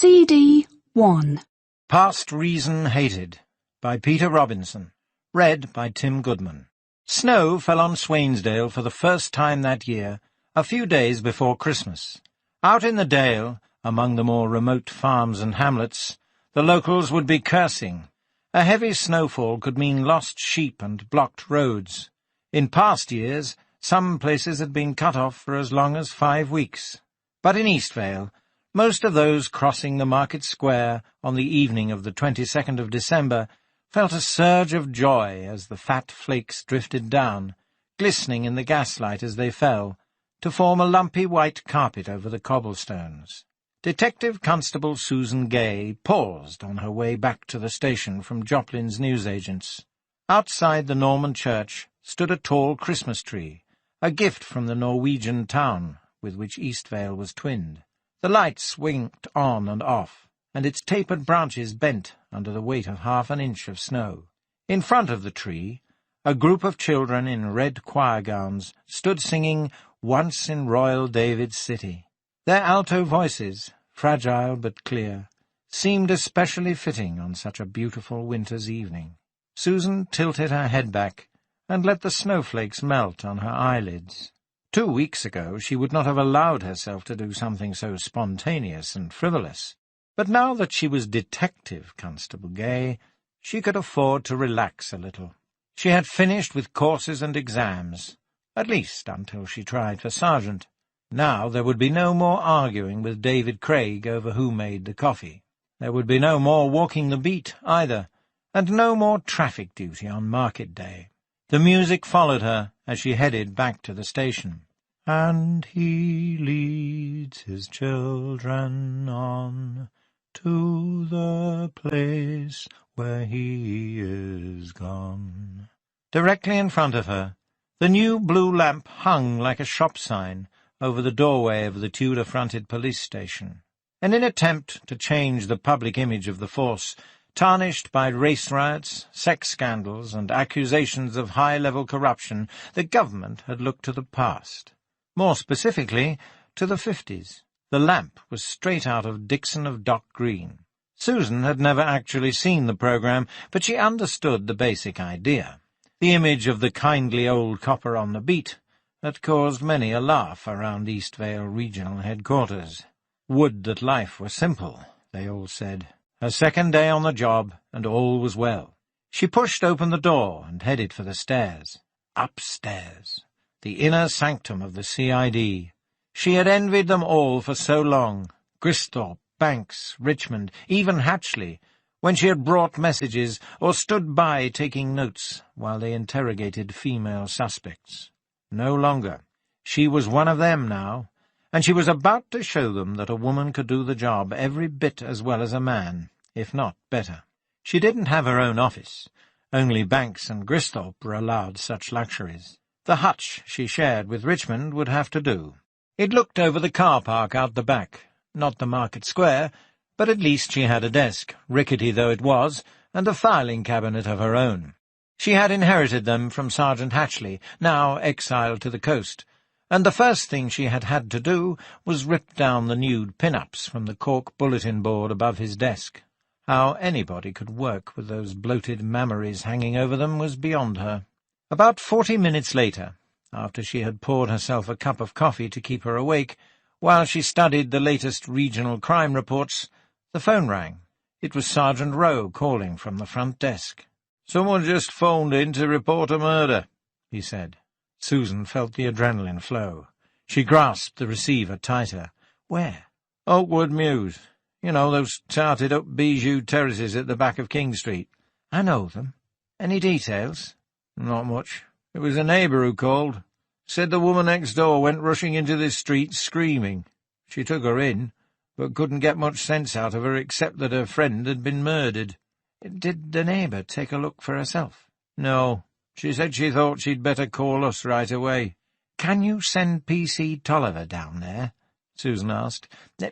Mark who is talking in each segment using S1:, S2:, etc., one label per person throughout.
S1: CD 1.
S2: Past Reason Hated by Peter Robinson. Read by Tim Goodman. Snow fell on Swainsdale for the first time that year, a few days before Christmas. Out in the dale, among the more remote farms and hamlets, the locals would be cursing. A heavy snowfall could mean lost sheep and blocked roads. In past years, some places had been cut off for as long as 5 weeks. But in Eastvale, most of those crossing the market square on the evening of the 22nd of December felt a surge of joy as the fat flakes drifted down, glistening in the gaslight as they fell, to form a lumpy white carpet over the cobblestones. Detective Constable Susan Gay paused on her way back to the station from Joplin's newsagents. Outside the Norman church stood a tall Christmas tree, a gift from the Norwegian town with which Eastvale was twinned. The lights winked on and off, and its tapered branches bent under the weight of half an inch of snow. In front of the tree, a group of children in red choir gowns stood singing Once in Royal David's City. Their alto voices, fragile but clear, seemed especially fitting on such a beautiful winter's evening. Susan tilted her head back and let the snowflakes melt on her eyelids. 2 weeks ago she would not have allowed herself to do something so spontaneous and frivolous. But now that she was Detective Constable Gay, she could afford to relax a little. She had finished with courses and exams, at least until she tried for sergeant. Now there would be no more arguing with David Craig over who made the coffee. There would be no more walking the beat, either, and no more traffic duty on market day. The music followed her as she headed back to the station. And he leads his children on to the place where he is gone. Directly in front of her, the new blue lamp hung like a shop sign over the doorway of the Tudor-fronted police station. In an attempt to change the public image of the force, tarnished by race riots, sex scandals, and accusations of high-level corruption, the government had looked to the past. More specifically, to the 50s. The lamp was straight out of Dixon of Dock Green. Susan had never actually seen the programme, but she understood the basic idea. The image of the kindly old copper on the beat had caused many a laugh around Eastvale Regional Headquarters. Would that life were simple, they all said. Her second day on the job, and all was well. She pushed open the door and headed for the stairs. Upstairs, the inner sanctum of the CID. She had envied them all for so long, Gristhorpe, Banks, Richmond, even Hatchley, when she had brought messages or stood by taking notes while they interrogated female suspects. No longer. She was one of them now, and she was about to show them that a woman could do the job every bit as well as a man, if not better. She didn't have her own office. Only Banks and Gristhorpe were allowed such luxuries. The hutch she shared with Richmond would have to do. It looked over the car park out the back, not the market square, but at least she had a desk, rickety though it was, and a filing cabinet of her own. She had inherited them from Sergeant Hatchley, now exiled to the coast, and the first thing she had had to do was rip down the nude pin-ups from the cork bulletin board above his desk. How anybody could work with those bloated mammaries hanging over them was beyond her. About 40 minutes later, after she had poured herself a cup of coffee to keep her awake, while she studied the latest regional crime reports, the phone rang. It was Sergeant Rowe calling from the front desk. "Someone just phoned in to report a murder," he said. Susan felt the adrenaline flow. She grasped the receiver tighter. "Where?" "Oakwood Mews. You know, those tarted-up bijou terraces at the back of King Street." "I know them. Any details?" "Not much. It was a neighbour who called. Said the woman next door went rushing into the street screaming. She took her in, but couldn't get much sense out of her except that her friend had been murdered." "Did the neighbour take a look for herself?" "No. She said she thought she'd better call us right away." "Can you send P.C. Tolliver down there?" Susan asked.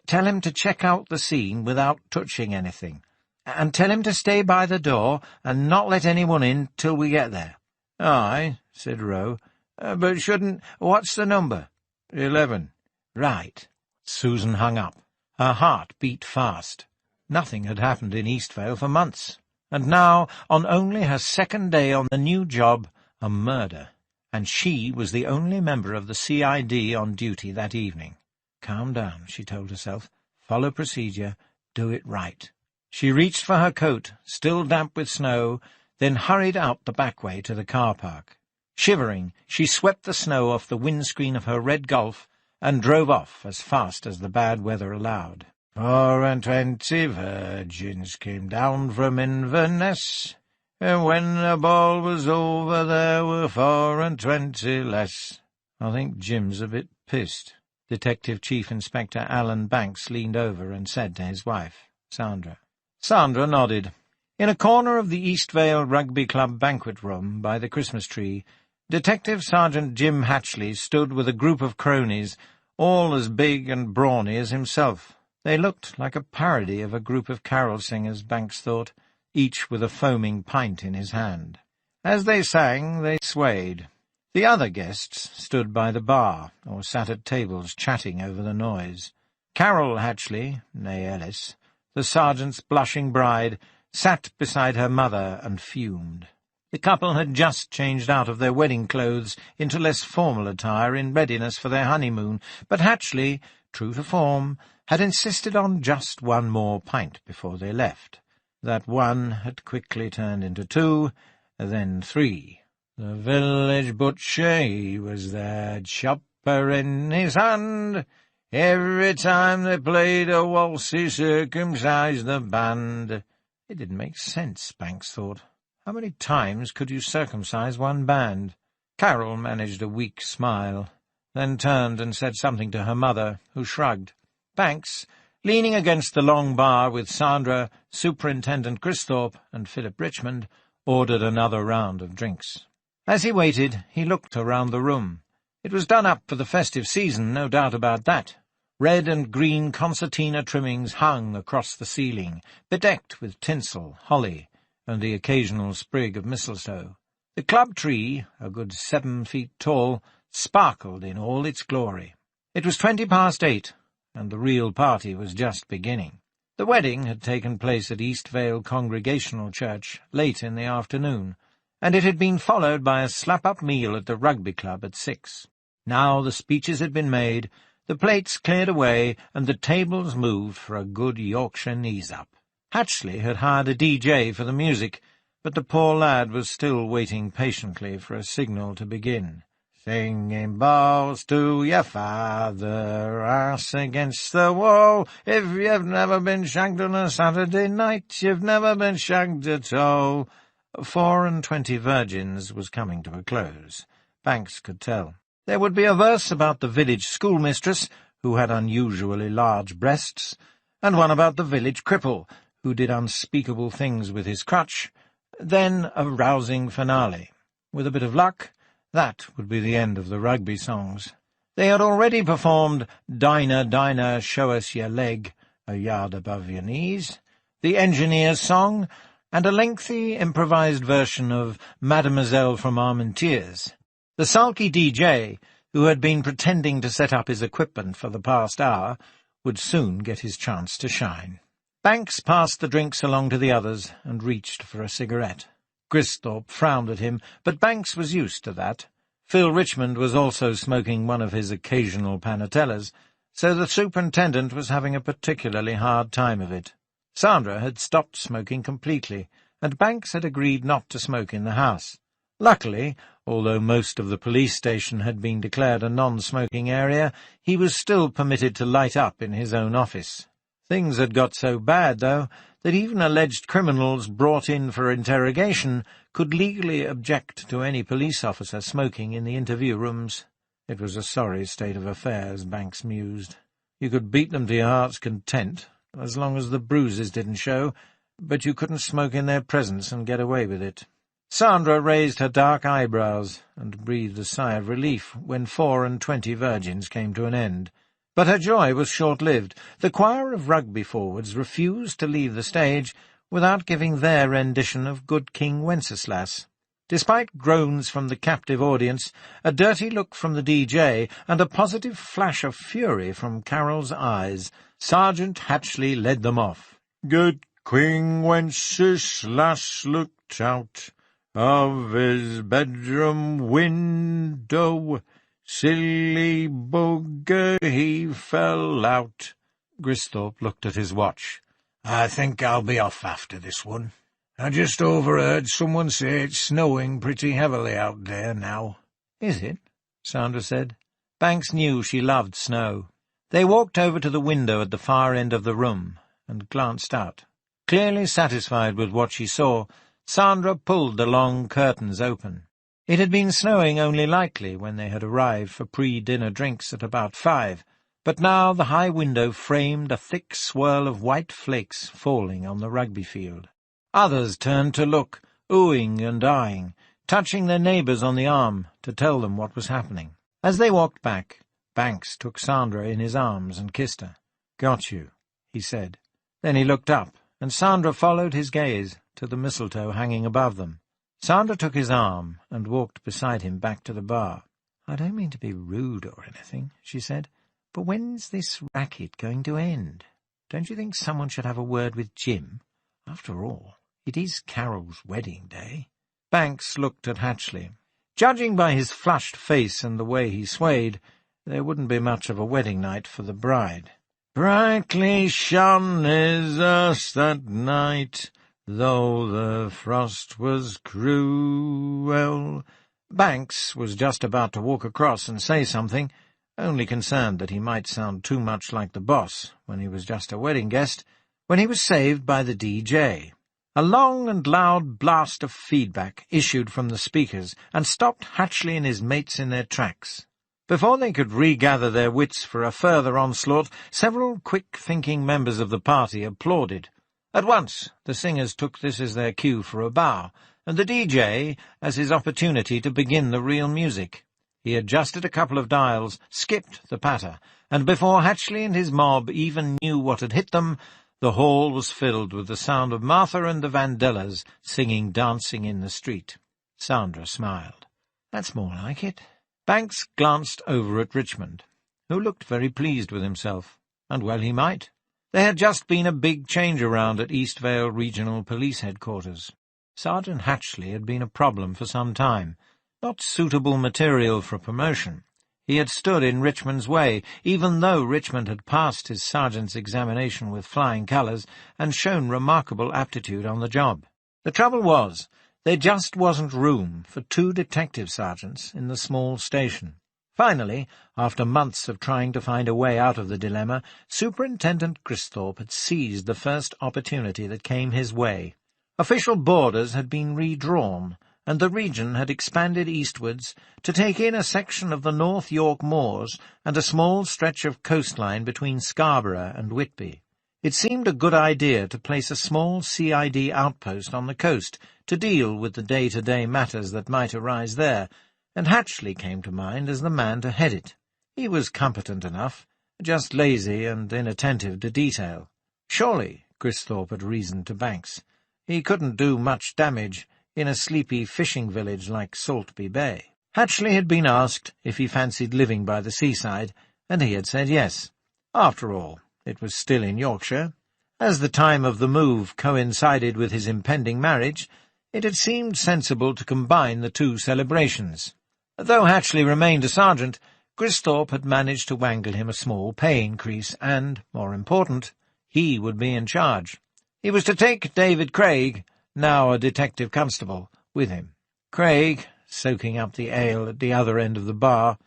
S2: "Tell him to check out the scene without touching anything. And tell him to stay by the door and not let anyone in till we get there." "Aye," said Rowe. "But shouldn't— What's the number?" 11. "Right." Susan hung up. Her heart beat fast. Nothing had happened in Eastvale for months, and now, on only her second day on the new job, a murder, and she was the only member of the CID on duty that evening. Calm down, she told herself. Follow procedure. Do it right. She reached for her coat, still damp with snow, then hurried out the back way to the car park. Shivering, she swept the snow off the windscreen of her red Golf and drove off as fast as the bad weather allowed. 24 virgins came down from Inverness, and when the ball was over there were 24 less. I think Jim's a bit pissed. Detective Chief Inspector Alan Banks leaned over and said to his wife, Sandra. Sandra nodded. In a corner of the Eastvale Rugby Club banquet room by the Christmas tree, Detective Sergeant Jim Hatchley stood with a group of cronies, all as big and brawny as himself. They looked like a parody of a group of carol singers, Banks thought, each with a foaming pint in his hand. As they sang, they swayed. The other guests stood by the bar, or sat at tables chatting over the noise. Carol Hatchley, née Ellis, the sergeant's blushing bride, sat beside her mother and fumed. The couple had just changed out of their wedding clothes into less formal attire in readiness for their honeymoon, but Hatchley, true to form, had insisted on just one more pint before they left. That one had quickly turned into 2, then 3. The village butcher, he was there, chopper in his hand. Every time they played a waltz, he circumcised the band. It didn't make sense, Banks thought. How many times could you circumcise one band? Carol managed a weak smile, then turned and said something to her mother, who shrugged. Banks, leaning against the long bar with Sandra, Superintendent Cristhorpe, and Philip Richmond, ordered another round of drinks. As he waited, he looked around the room. It was done up for the festive season, no doubt about that. Red and green concertina trimmings hung across the ceiling, bedecked with tinsel, holly, and the occasional sprig of mistletoe. The club tree, a good 7 feet tall, sparkled in all its glory. It was 8:20, and the real party was just beginning. The wedding had taken place at Eastvale Congregational Church late in the afternoon, and it had been followed by a slap-up meal at the rugby club at 6. Now the speeches had been made, the plates cleared away, and the tables moved for a good Yorkshire knees-up. Hatchley had hired a DJ for the music, but the poor lad was still waiting patiently for a signal to begin. Singing balls to your father, ass against the wall. If you've never been shagged on a Saturday night, you've never been shagged at all. 24 virgins was coming to a close. Banks could tell. There would be a verse about the village schoolmistress, who had unusually large breasts, and one about the village cripple, who did unspeakable things with his crutch, then a rousing finale. With a bit of luck, that would be the end of the rugby songs. They had already performed Dinah, Dinah, Show Us Your Leg, a yard above your knees, the Engineer's Song, and a lengthy improvised version of Mademoiselle from Armentières. The sulky DJ, who had been pretending to set up his equipment for the past hour, would soon get his chance to shine. Banks passed the drinks along to the others and reached for a cigarette. Cristhorpe frowned at him, but Banks was used to that. Phil Richmond was also smoking one of his occasional panatellas, so the superintendent was having a particularly hard time of it. Sandra had stopped smoking completely, and Banks had agreed not to smoke in the house. Luckily, although most of the police station had been declared a non-smoking area, he was still permitted to light up in his own office. Things had got so bad, though, that even alleged criminals brought in for interrogation could legally object to any police officer smoking in the interview rooms. It was a sorry state of affairs, Banks mused. You could beat them to your heart's content, as long as the bruises didn't show, but you couldn't smoke in their presence and get away with it. Sandra raised her dark eyebrows and breathed a sigh of relief when 24 virgins came to an end. But her joy was short-lived. The choir of rugby forwards refused to leave the stage without giving their rendition of Good King Wenceslas. Despite groans from the captive audience, a dirty look from the DJ, and a positive flash of fury from Carol's eyes, Sergeant Hatchley led them off. "Good King Wenceslas looked out of his bedroom window. Silly bugger, he fell out." Gristhorpe looked at his watch. "I think I'll be off after this one. I just overheard someone say it's snowing pretty heavily out there now." "Is it?" Sandra said. Banks knew she loved snow. They walked over to the window at the far end of the room and glanced out. Clearly satisfied with what she saw, Sandra pulled the long curtains open. It had been snowing only lightly when they had arrived for pre-dinner drinks at about 5, but now the high window framed a thick swirl of white flakes falling on the rugby field. Others turned to look, oohing and eyeing, touching their neighbours on the arm to tell them what was happening. As they walked back, Banks took Sandra in his arms and kissed her. "Got you," he said. Then he looked up, and Sandra followed his gaze to the mistletoe hanging above them. Sandra took his arm and walked beside him back to the bar. "I don't mean to be rude or anything," she said, "but when's this racket going to end? Don't you think someone should have a word with Jim? After all, it is Carol's wedding day." Banks looked at Hatchley. Judging by his flushed face and the way he swayed, there wouldn't be much of a wedding night for the bride. "Brightly shone his earth that night, though the frost was cruel." Banks was just about to walk across and say something, only concerned that he might sound too much like the boss when he was just a wedding guest, when he was saved by the DJ. A long and loud blast of feedback issued from the speakers and stopped Hatchley and his mates in their tracks. Before they could regather their wits for a further onslaught, several quick-thinking members of the party applauded. At once the singers took this as their cue for a bow, and the DJ as his opportunity to begin the real music. He adjusted a couple of dials, skipped the patter, and before Hatchley and his mob even knew what had hit them, the hall was filled with the sound of Martha and the Vandals singing Dancing in the Street. Sandra smiled. "That's more like it." Banks glanced over at Richmond, who looked very pleased with himself, and well he might. There had just been a big change-around at East Vale Regional Police Headquarters. Sergeant Hatchley had been a problem for some time, not suitable material for promotion. He had stood in Richmond's way, even though Richmond had passed his sergeant's examination with flying colours and shown remarkable aptitude on the job. The trouble was, there just wasn't room for 2 detective sergeants in the small station. Finally, after months of trying to find a way out of the dilemma, Superintendent Gristhorpe had seized the first opportunity that came his way. Official borders had been redrawn, and the region had expanded eastwards to take in a section of the North York moors and a small stretch of coastline between Scarborough and Whitby. It seemed a good idea to place a small CID outpost on the coast to deal with the day-to-day matters that might arise there, and Hatchley came to mind as the man to head it. He was competent enough, just lazy and inattentive to detail. Surely, Gristhorpe had reasoned to Banks, he couldn't do much damage in a sleepy fishing village like Saltby Bay. Hatchley had been asked if he fancied living by the seaside, and he had said yes. After all, it was still in Yorkshire. As the time of the move coincided with his impending marriage, it had seemed sensible to combine the 2 celebrations. Though Hatchley remained a sergeant, Gristhorpe had managed to wangle him a small pay increase and, more important, he would be in charge. He was to take David Craig, now a detective constable, with him. Craig, soaking up the ale at the other end of the bar,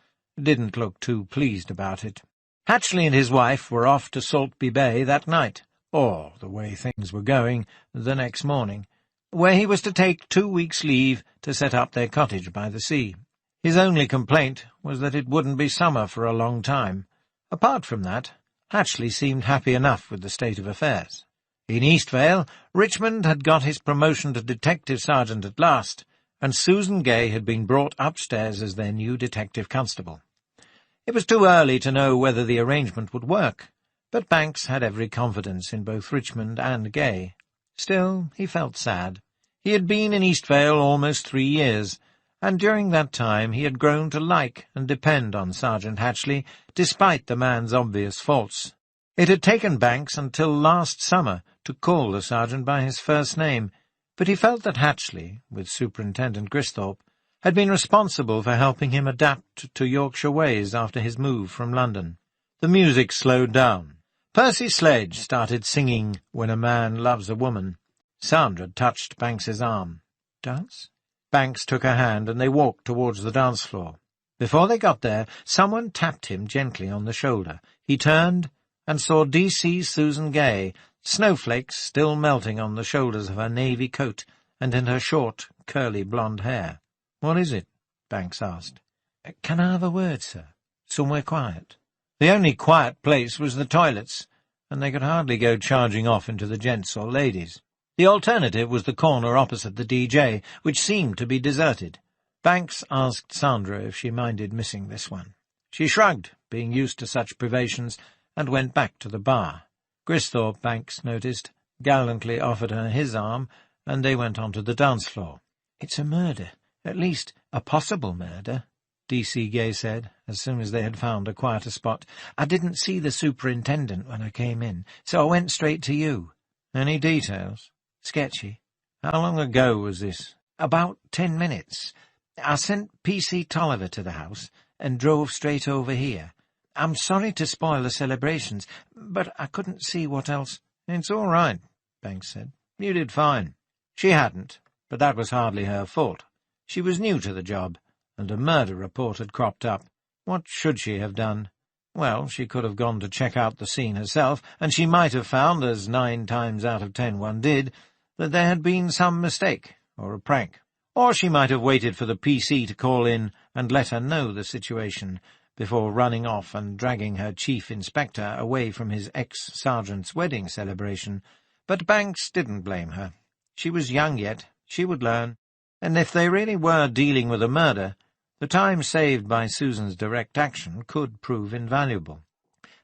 S2: didn't look too pleased about it. Hatchley and his wife were off to Saltby Bay that night, or, the way things were going, the next morning, where he was to take 2 weeks' leave to set up their cottage by the sea. His only complaint was that it wouldn't be summer for a long time. Apart from that, Hatchley seemed happy enough with the state of affairs. In East Vale, Richmond had got his promotion to detective sergeant at last, and Susan Gay had been brought upstairs as their new detective constable. It was too early to know whether the arrangement would work, but Banks had every confidence in both Richmond and Gay. Still, he felt sad. He had been in East Vale almost 3 years, and during that time he had grown to like and depend on Sergeant Hatchley, despite the man's obvious faults. It had taken Banks until last summer to call the sergeant by his first name, but he felt that Hatchley, with Superintendent Gristhorpe, had been responsible for helping him adapt to Yorkshire ways after his move from London. The music slowed down. Percy Sledge started singing When a Man Loves a Woman. Sandra touched Banks's arm. Dance? Banks took her hand, and they walked towards the dance floor. Before they got there, someone tapped him gently on the shoulder. He turned and saw D.C. Susan Gay, snowflakes still melting on the shoulders of her navy coat and in her short, curly blonde hair. "What is it?" Banks asked. "Can I have a word, sir? Somewhere quiet." The only quiet place was the toilets, and they could hardly go charging off into the gents' or ladies'. The alternative was the corner opposite the DJ, which seemed to be deserted. Banks asked Sandra if she minded missing this one. She shrugged, being used to such privations, and went back to the bar. Gristhorpe, Banks noticed, gallantly offered her his arm, and they went on to the dance floor. "It's a murder, at least a possible murder," D.C. Gay said, as soon as they had found a quieter spot. "I didn't see the superintendent when I came in, so I went straight to you." "Any details?" "Sketchy." "How long ago was this?" "About 10 minutes. I sent P.C. Tolliver to the house and drove straight over here. I'm sorry to spoil the celebrations, but I couldn't see what else—" "It's all right," Banks said. "You did fine." She hadn't, but that was hardly her fault. She was new to the job, and a murder report had cropped up. What should she have done? Well, she could have gone to check out the scene herself, and she might have found, as 9 times out of 10 one did, that there had been some mistake, or a prank. Or she might have waited for the PC to call in and let her know the situation, before running off and dragging her chief inspector away from his ex-sergeant's wedding celebration. But Banks didn't blame her. She was young yet, she would learn, and if they really were dealing with a murder, the time saved by Susan's direct action could prove invaluable.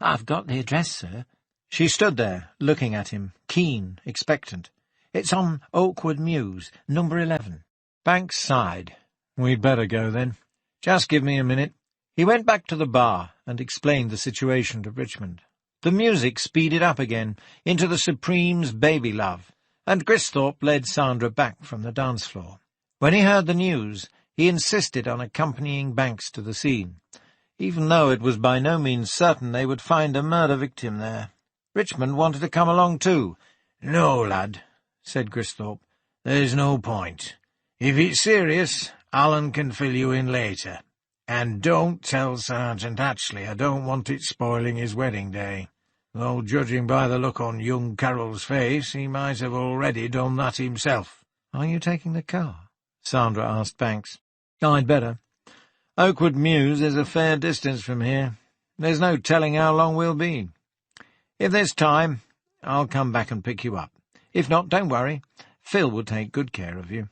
S2: "I've got the address, sir." She stood there, looking at him, keen, expectant. "It's on Oakwood Mews, number 11. Banks sighed. "We'd better go, then. Just give me a minute." He went back to the bar and explained the situation to Richmond. The music speeded up again, into the Supreme's Baby Love, and Gristhorpe led Sandra back from the dance floor. When he heard the news, he insisted on accompanying Banks to the scene, even though it was by no means certain they would find a murder victim there. Richmond wanted to come along too. "No, lad," said Gristhorpe. "There's no point. If it's serious, Alan can fill you in later. And don't tell Sergeant Hatchley. I don't want it spoiling his wedding day. Though, judging by the look on young Carroll's face, he might have already done that himself." "Are you taking the car?" Sandra asked Banks. "I'd better. Oakwood Mews is a fair distance from here. There's no telling how long we'll be. If there's time, I'll come back and pick you up. If not, don't worry. Phil will take good care of you."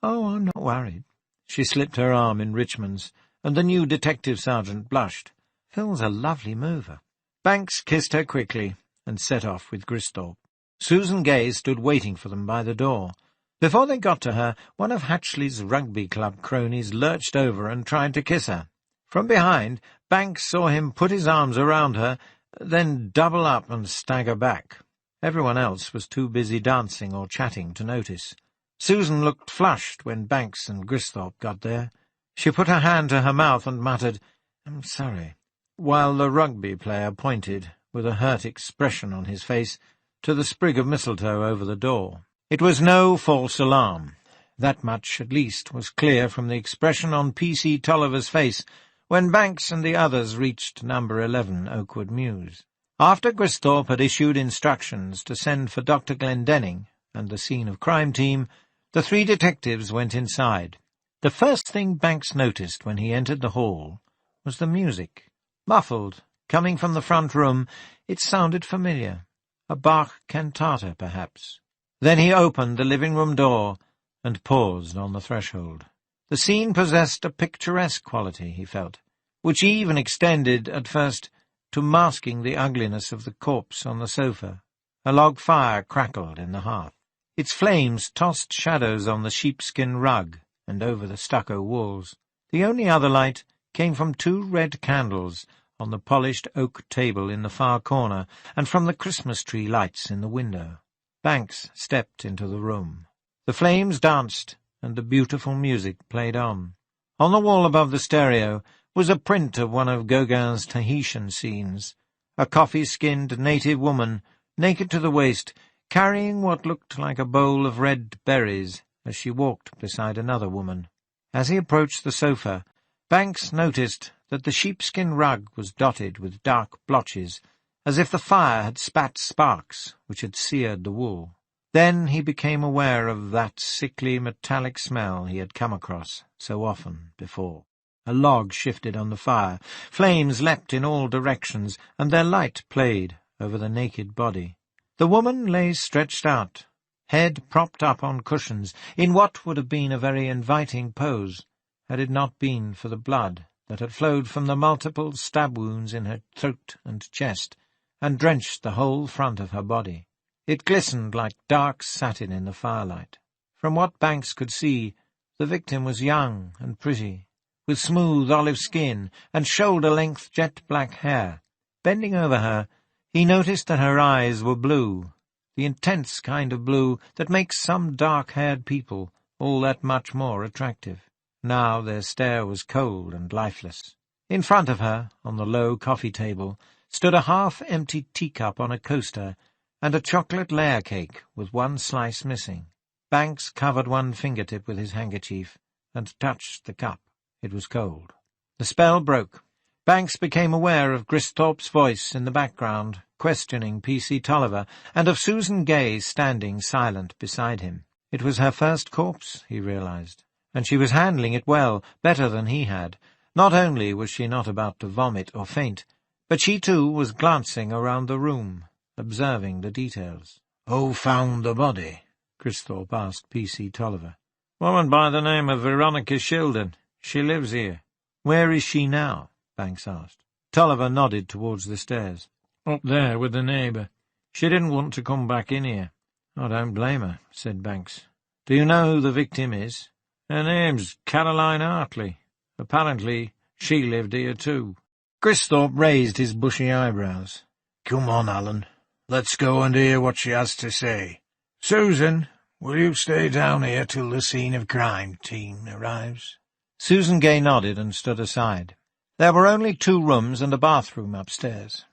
S2: "Oh, I'm not worried." She slipped her arm in Richmond's, and the new detective sergeant blushed. "Phil's a lovely mover." Banks kissed her quickly and set off with Gristhorpe. Susan Gay stood waiting for them by the door. Before they got to her, one of Hatchley's rugby club cronies lurched over and tried to kiss her. From behind, Banks saw him put his arms around her, then double up and stagger back. Everyone else was too busy dancing or chatting to notice. Susan looked flushed when Banks and Gristhorpe got there. She put her hand to her mouth and muttered, "I'm sorry," while the rugby player pointed, with a hurt expression on his face, to the sprig of mistletoe over the door. It was no false alarm. That much, at least, was clear from the expression on P.C. Tolliver's face when Banks and the others reached number 11 Oakwood Mews. After Gristhorpe had issued instructions to send for Dr. Glendenning and the scene of crime team, the 3 detectives went inside. The first thing Banks noticed when he entered the hall was the music. Muffled, coming from the front room, it sounded familiar. A Bach cantata, perhaps. Then he opened the living-room door and paused on the threshold. The scene possessed a picturesque quality, he felt, which even extended, at first, to masking the ugliness of the corpse on the sofa. A log fire crackled in the hearth. Its flames tossed shadows on the sheepskin rug and over the stucco walls. The only other light came from 2 red candles on the polished oak table in the far corner and from the Christmas tree lights in the window. Banks stepped into the room. The flames danced, and the beautiful music played on. On the wall above the stereo was a print of one of Gauguin's Tahitian scenes, a coffee-skinned native woman, naked to the waist, carrying what looked like a bowl of red berries as she walked beside another woman. As he approached the sofa, Banks noticed that the sheepskin rug was dotted with dark blotches, as if the fire had spat sparks which had seared the wool. Then he became aware of that sickly metallic smell he had come across so often before. A log shifted on the fire, flames leapt in all directions, and their light played over the naked body. The woman lay stretched out, head propped up on cushions, in what would have been a very inviting pose, had it not been for the blood that had flowed from the multiple stab wounds in her throat and chest, and drenched the whole front of her body. It glistened like dark satin in the firelight. From what Banks could see, the victim was young and pretty, with smooth olive skin and shoulder-length jet-black hair. Bending over her, he noticed that her eyes were blue, the intense kind of blue that makes some dark-haired people all that much more attractive. Now their stare was cold and lifeless. In front of her, on the low coffee table, stood a half-empty teacup on a coaster and a chocolate layer cake with one slice missing. Banks covered one fingertip with his handkerchief and touched the cup. It was cold. The spell broke. Banks became aware of Gristhorpe's voice in the background, questioning P.C. Tolliver, and of Susan Gay standing silent beside him. It was her first corpse, he realized, and she was handling it well, better than he had. Not only was she not about to vomit or faint, but she too was glancing around the room, observing the details. "Who found the body?" Gristhorpe asked P.C. Tolliver. "Woman by the name of Veronica Shildon. She lives here." "Where is she now?" Banks asked. Tolliver nodded towards the stairs. "Up there with the neighbour. She didn't want to come back in here." "I don't blame her," said Banks. "Do you know who the victim is?" "Her name's Caroline Hartley. Apparently she lived here too." Gristhorpe raised his bushy eyebrows. "Come on, Alan. Let's go and hear what she has to say. Susan, will you stay down here till the scene of crime team arrives?" Susan Gay nodded and stood aside. There were only 2 rooms and a bathroom upstairs.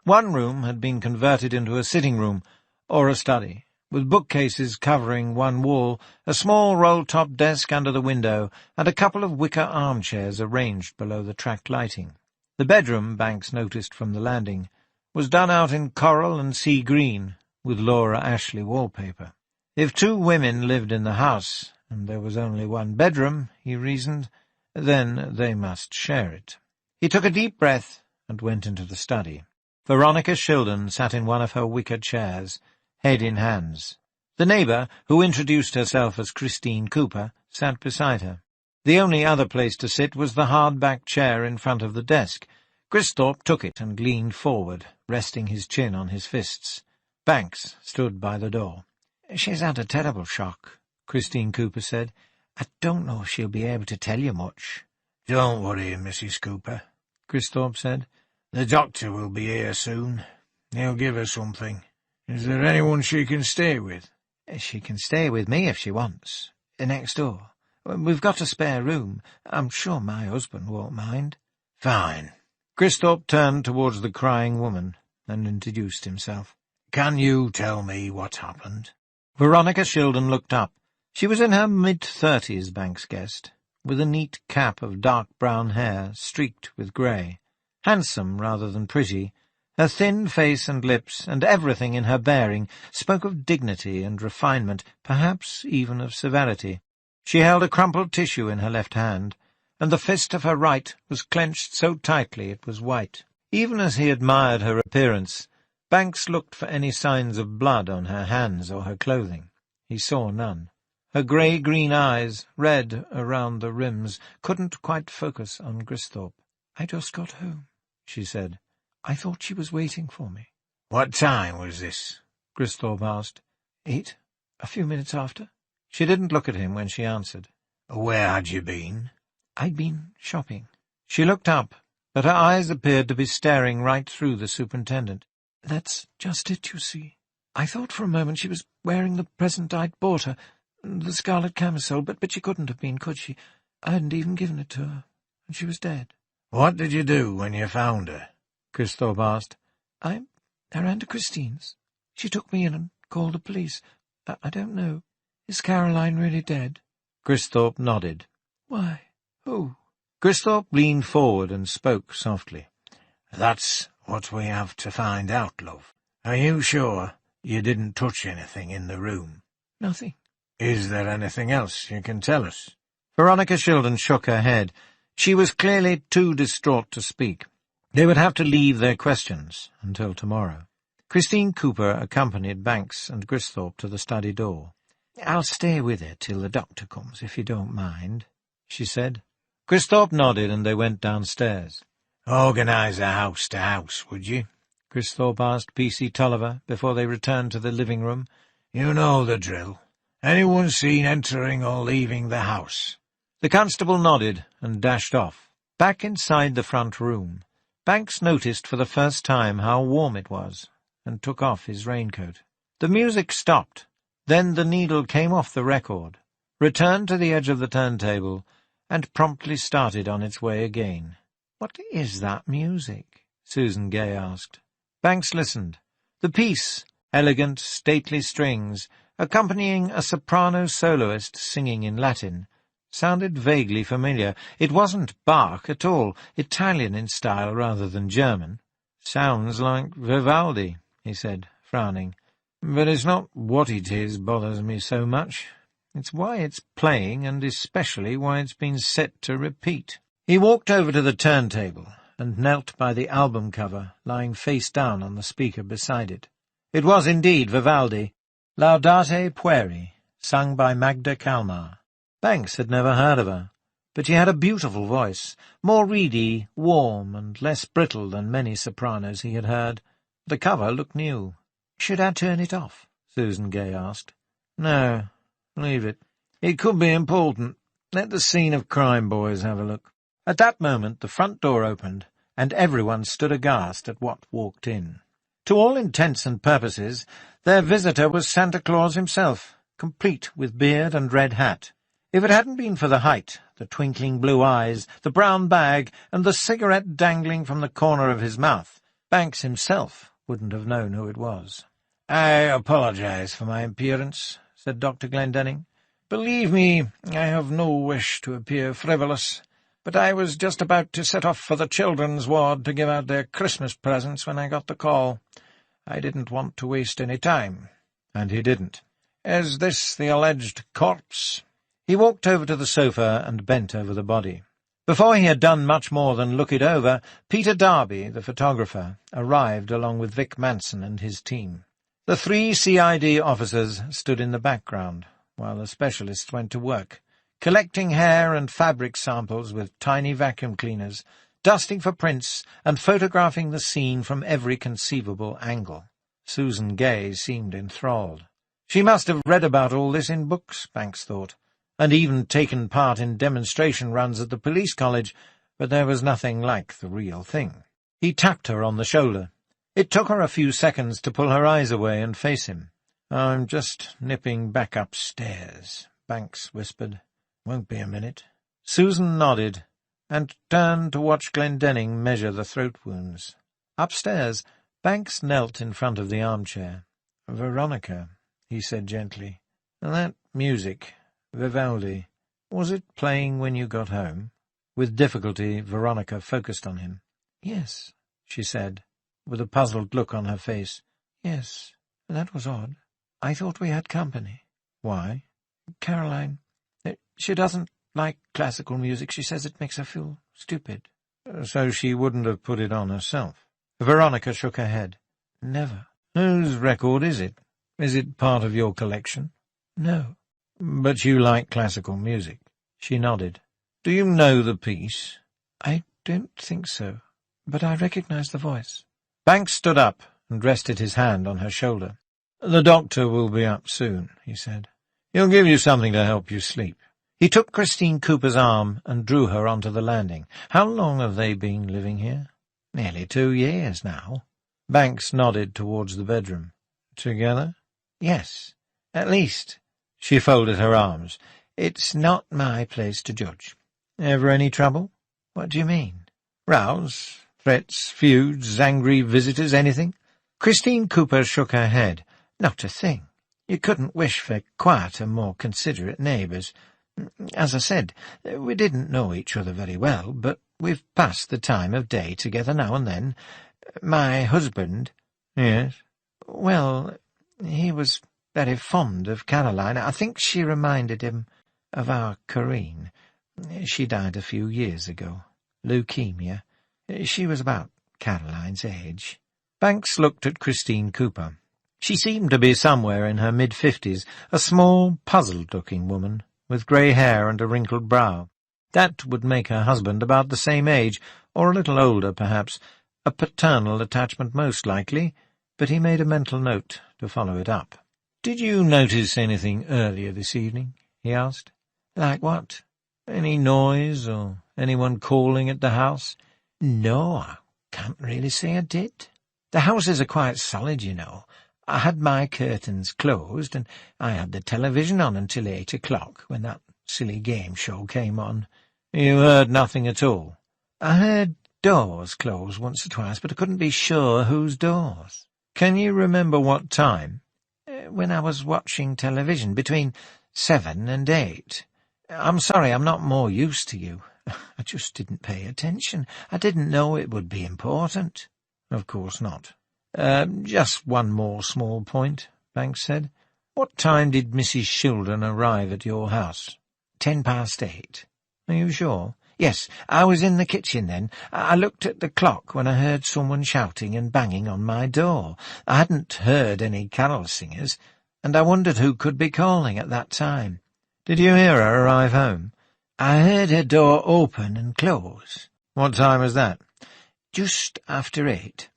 S2: One room had been converted into a sitting room, or a study, with bookcases covering one wall, a small roll-top desk under the window, and a couple of wicker armchairs arranged below the track lighting. The bedroom, Banks noticed from the landing, was done out in coral and sea green, with Laura Ashley wallpaper. If 2 women lived in the house, and there was only one bedroom, he reasoned, then they must share it. He took a deep breath and went into the study. Veronica Shildon sat in one of her wicker chairs, head in hands. The neighbour, who introduced herself as Christine Cooper, sat beside her. The only other place to sit was the hard-backed chair in front of the desk. Gristhorpe took it and leaned forward, resting his chin on his fists. Banks stood by the door. "She's had a terrible shock," Christine Cooper said. "I don't know if she'll be able to tell you much." "Don't worry, Mrs. Cooper," Gristhorpe said. "The doctor will be here soon. He'll give her something. Is there anyone she can stay with?" "She can stay with me if she wants. Next door. We've got a spare room. I'm sure my husband won't mind." "Fine." Gristhorpe turned towards the crying woman and introduced himself. "Can you tell me what happened?" Veronica Shildon looked up. She was in her mid-30s, Banks guessed, with a neat cap of dark brown hair streaked with grey. Handsome rather than pretty, her thin face and lips, and everything in her bearing, spoke of dignity and refinement, perhaps even of severity. She held a crumpled tissue in her left hand, and the fist of her right was clenched so tightly it was white. Even as he admired her appearance, Banks looked for any signs of blood on her hands or her clothing. He saw none. Her grey-green eyes, red around the rims, couldn't quite focus on Gristhorpe. "I just got home," she said. "I thought she was waiting for me." "What time was this?" Gristhorpe asked. 8, a few minutes after." She didn't look at him when she answered. "Where had you been?" "I'd been shopping." She looked up, but her eyes appeared to be staring right through the superintendent.
S3: "That's just it, you see. I thought for a moment she was wearing the present I'd bought her, the scarlet camisole, but she couldn't have been, could she? I hadn't even given it to her, and she was dead."
S4: "What did you do when you found her?"
S3: Cristhorpe asked. I ran to Christine's. She took me in and called the police. I don't know. Is Caroline really dead?"
S2: Cristhorpe nodded.
S3: "Why? Who?"
S2: Cristhorpe leaned forward and spoke softly.
S4: "That's what we have to find out, love. Are you sure you didn't touch anything in the room?"
S3: "Nothing."
S4: "Is there anything else you can tell us?"
S2: Veronica Shildon shook her head. She was clearly too distraught to speak. They would have to leave their questions until tomorrow. Christine Cooper accompanied Banks and Cristhorpe to the study door. "I'll stay with her till the doctor comes, if you don't mind," she said. Cristhorpe nodded, and they went downstairs.
S4: "Organise a house-to-house, would you?"
S2: Cristhorpe asked P.C. Tolliver before they returned to the living room.
S4: "You know the drill. Anyone seen entering or leaving the house?"
S2: The constable nodded and dashed off. Back inside the front room, Banks noticed for the first time how warm it was, and took off his raincoat. The music stopped. Then the needle came off the record, returned to the edge of the turntable, and promptly started on its way again. "What is that music?" Susan Gay asked. Banks listened. The piece, elegant, stately strings, accompanying a soprano soloist singing in Latin, sounded vaguely familiar. It wasn't Bach at all, Italian in style rather than German. "Sounds like Vivaldi," he said, frowning. "But it's not what it is bothers me so much. It's why it's playing, and especially why it's been set to repeat." He walked over to the turntable and knelt by the album cover, lying face down on the speaker beside it. It was indeed Vivaldi, Laudate Pueri, sung by Magda Kalmar. Banks had never heard of her, but she had a beautiful voice, more reedy, warm, and less brittle than many sopranos he had heard. The cover looked new. "Should I turn it off?" Susan Gay asked. "No, leave it. It could be important. Let the scene of crime boys have a look." At that moment the front door opened, and everyone stood aghast at what walked in. To all intents and purposes, their visitor was Santa Claus himself, complete with beard and red hat. If it hadn't been for the height, the twinkling blue eyes, the brown bag, and the cigarette dangling from the corner of his mouth, Banks himself wouldn't have known who it was.
S4: "I apologize for my appearance," said Dr. Glendinning. "Believe me, I have no wish to appear frivolous, but I was just about to set off for the children's ward to give out their Christmas presents when I got the call. I didn't want to waste any time."
S2: And he didn't.
S4: "Is this the alleged corpse?"
S2: He walked over to the sofa and bent over the body. Before he had done much more than look it over, Peter Darby, the photographer, arrived along with Vic Manson and his team. The 3 CID officers stood in the background, while the specialists went to work, collecting hair and fabric samples with tiny vacuum cleaners, dusting for prints, and photographing the scene from every conceivable angle. Susan Gay seemed enthralled. She must have read about all this in books, Banks thought, and even taken part in demonstration runs at the police college, but there was nothing like the real thing. He tapped her on the shoulder. It took her a few seconds to pull her eyes away and face him. "I'm just nipping back upstairs," Banks whispered. "Won't be a minute." Susan nodded, and turned to watch Glendinning measure the throat wounds. Upstairs, Banks knelt in front of the armchair. "Veronica," he said gently, "that music, Vivaldi, was it playing when you got home?" With difficulty, Veronica focused on him. "Yes," she said, with a puzzled look on her face. "Yes, that was odd. I thought we had company." "Why?" "Caroline, she doesn't like classical music. She says it makes her feel stupid." "So she wouldn't have put it on herself?" Veronica shook her head. "Never." "Whose record is it? Is it part of your collection?" "No." "But you like classical music?" She nodded. "Do you know the piece?" "I don't think so, but I recognize the voice." Banks stood up and rested his hand on her shoulder. "The doctor will be up soon," he said. "He'll give you something to help you sleep. He took Christine Cooper's arm and drew her onto the landing. "How long have they been living here?" "Nearly 2 years now." Banks nodded towards the bedroom. "Together?" "Yes. At least—" She folded her arms. "It's not my place to judge." "Ever any trouble?" "What do you mean?" "Rows, threats, feuds, angry visitors, anything?" Christine Cooper shook her head. "Not a thing. You couldn't wish for quieter, more considerate neighbours. As I said, we didn't know each other very well, but we've passed the time of day together now and then. My husband—" "Yes?" "Well, he was very fond of Caroline. I think she reminded him of our Corinne. She died a few years ago. Leukemia. She was about Caroline's age." Banks looked at Christine Cooper. She seemed to be somewhere in her mid-50s, a small, puzzled-looking woman, with grey hair and a wrinkled brow. That would make her husband about the same age, or a little older, perhaps. A paternal attachment most likely, but he made a mental note to follow it up. "Did you notice anything earlier this evening?" he asked. "Like what?" "Any noise, or anyone calling at the house?" "No, I can't really say I did. The houses are quite solid, you know. I had my curtains closed, and I had the television on until 8 o'clock, when that silly game show came on." "You heard nothing at all?" "I heard doors close once or twice, but I couldn't be sure whose doors." "Can you remember what time?" "When I was watching television, between 7 and 8. I'm sorry I'm not more use to you. I just didn't pay attention. I didn't know it would be important." "Of course not." Just one more small point," Banks said. "What time did Mrs. Shildon arrive at your house?" 8:10. "Are you sure?" "Yes, I was in the kitchen then. I looked at the clock when I heard someone shouting and banging on my door. I hadn't heard any carol singers, and I wondered who could be calling at that time." "Did you hear her arrive home?" "I heard her door open and close." "What time was that?" "Just after 8.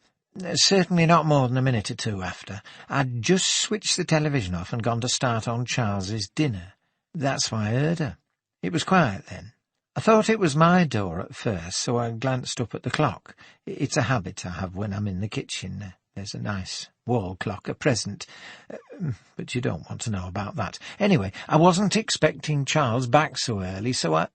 S2: Certainly not more than a minute or two after. I'd just switched the television off and gone to start on Charles's dinner. That's why I heard her. It was quiet then. I thought it was my door at first, so I glanced up at the clock. It's a habit I have when I'm in the kitchen. There's a nice wall clock, a present. But you don't want to know about that. Anyway, I wasn't expecting Charles back so early, so I—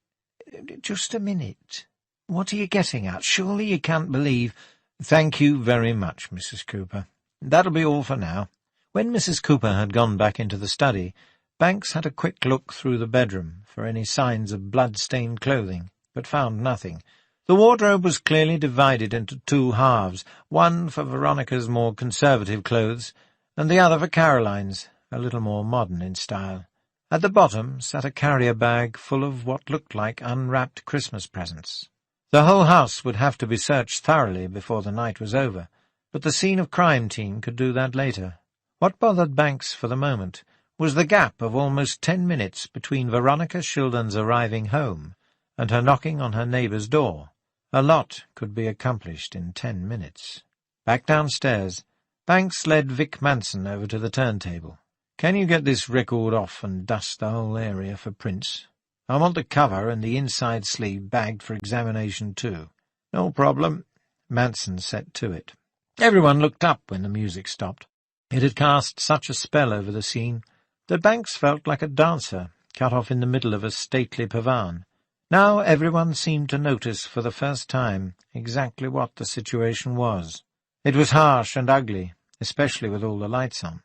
S2: Just a minute. What are you getting at? Surely you can't believe— "Thank you very much, Mrs. Cooper. That'll be all for now." When Mrs. Cooper had gone back into the study, Banks had a quick look through the bedroom for any signs of blood-stained clothing, but found nothing. The wardrobe was clearly divided into 2 halves, one for Veronica's more conservative clothes, and the other for Caroline's, a little more modern in style. At the bottom sat a carrier bag full of what looked like unwrapped Christmas presents. The whole house would have to be searched thoroughly before the night was over, but the scene of crime team could do that later. What bothered Banks for the moment was the gap of almost 10 minutes between Veronica Shildon's arriving home and her knocking on her neighbour's door. A lot could be accomplished in 10 minutes. Back downstairs, Banks led Vic Manson over to the turntable. "Can you get this record off and dust the whole area for prints? I want the cover and the inside sleeve bagged for examination too." "No problem." Manson set to it. Everyone looked up when the music stopped. It had cast such a spell over the scene that Banks felt like a dancer cut off in the middle of a stately pavane. Now everyone seemed to notice for the first time exactly what the situation was. It was harsh and ugly, especially with all the lights on.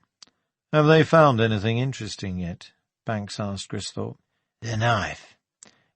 S2: "Have they found anything interesting yet?" Banks asked Gristhorpe.
S4: "The knife.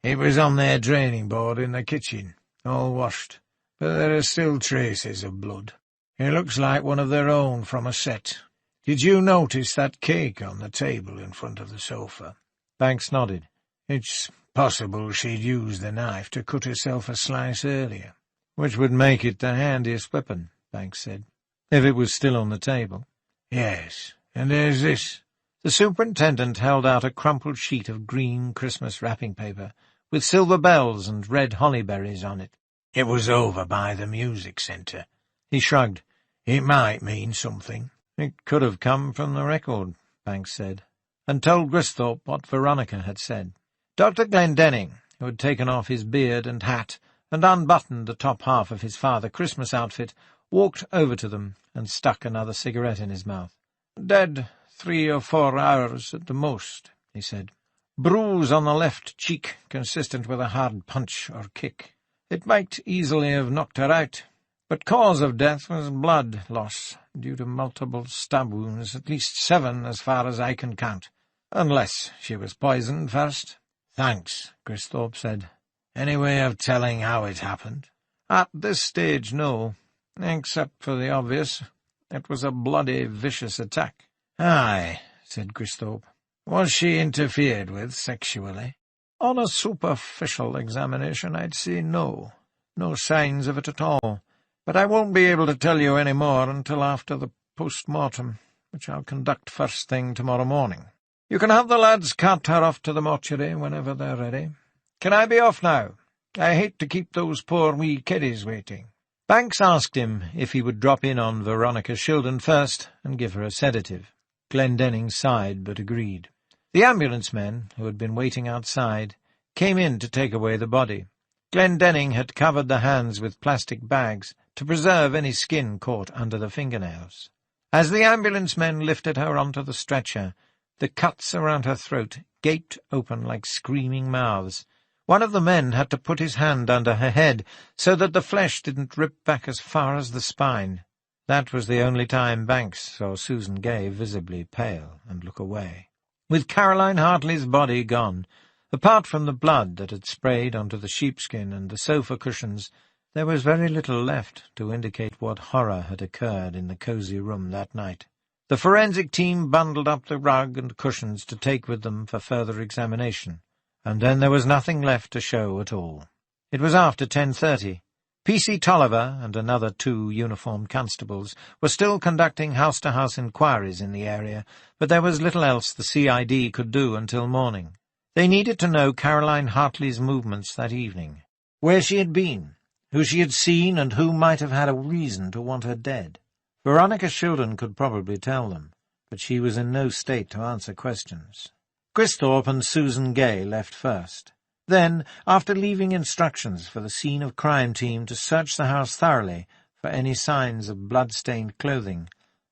S4: It was on their draining board in the kitchen, all washed, but there are still traces of blood. It looks like one of their own from a set. Did you notice that cake on the table in front of the sofa?"
S2: Banks nodded.
S4: "It's possible she'd used the knife to cut herself a slice earlier."
S2: "Which would make it the handiest weapon," Banks said, "if it was still on the table."
S4: "Yes, and there's this."
S2: The superintendent held out a crumpled sheet of green Christmas wrapping paper, with silver bells and red hollyberries on it.
S4: "It was over by the music centre."
S2: He shrugged.
S4: "It might mean something."
S2: "It could have come from the record," Banks said, and told Gristhorpe what Veronica had said. Dr. Glendenning, who had taken off his beard and hat and unbuttoned the top half of his Father Christmas outfit, walked over to them and stuck another cigarette in his mouth. "Dead 3 or 4 hours at the most," he said. "Bruise on the left cheek, consistent with a hard punch or kick. It might easily have knocked her out, but cause of death was blood loss due to multiple stab wounds, at least 7 as far as I can count, unless she was poisoned first." "Thanks," Cristhorpe said. "Any way of telling how it happened?" "At this stage, no, except for the obvious. It was a bloody, vicious attack." "Aye," said Cristhorpe. "Was she interfered with sexually?" "On a superficial examination, I'd say no. No signs of it at all. But I won't be able to tell you any more until after the post-mortem, which I'll conduct first thing tomorrow morning. You can have the lads cart her off to the mortuary whenever they're ready. Can I be off now? I hate to keep those poor wee kiddies waiting." Banks asked him if he would drop in on Veronica Shildon first and give her a sedative. Glendenning sighed but agreed. The ambulance men, who had been waiting outside, came in to take away the body. Glendenning had covered the hands with plastic bags to preserve any skin caught under the fingernails. As the ambulance men lifted her onto the stretcher, the cuts around her throat gaped open like screaming mouths. One of the men had to put his hand under her head so that the flesh didn't rip back as far as the spine. That was the only time Banks saw Susan Gay visibly pale and look away. With Caroline Hartley's body gone, apart from the blood that had sprayed onto the sheepskin and the sofa cushions, there was very little left to indicate what horror had occurred in the cosy room that night. The forensic team bundled up the rug and cushions to take with them for further examination, and then there was nothing left to show at all. It was after 10:30. P.C. Tolliver and another 2 uniformed constables were still conducting house-to-house inquiries in the area, but there was little else the CID could do until morning. They needed to know Caroline Hartley's movements that evening, where she had been, who she had seen, and who might have had a reason to want her dead. Veronica Shildon could probably tell them, but she was in no state to answer questions. Cristhorpe and Susan Gay left first. Then, after leaving instructions for the scene of crime team to search the house thoroughly for any signs of blood-stained clothing,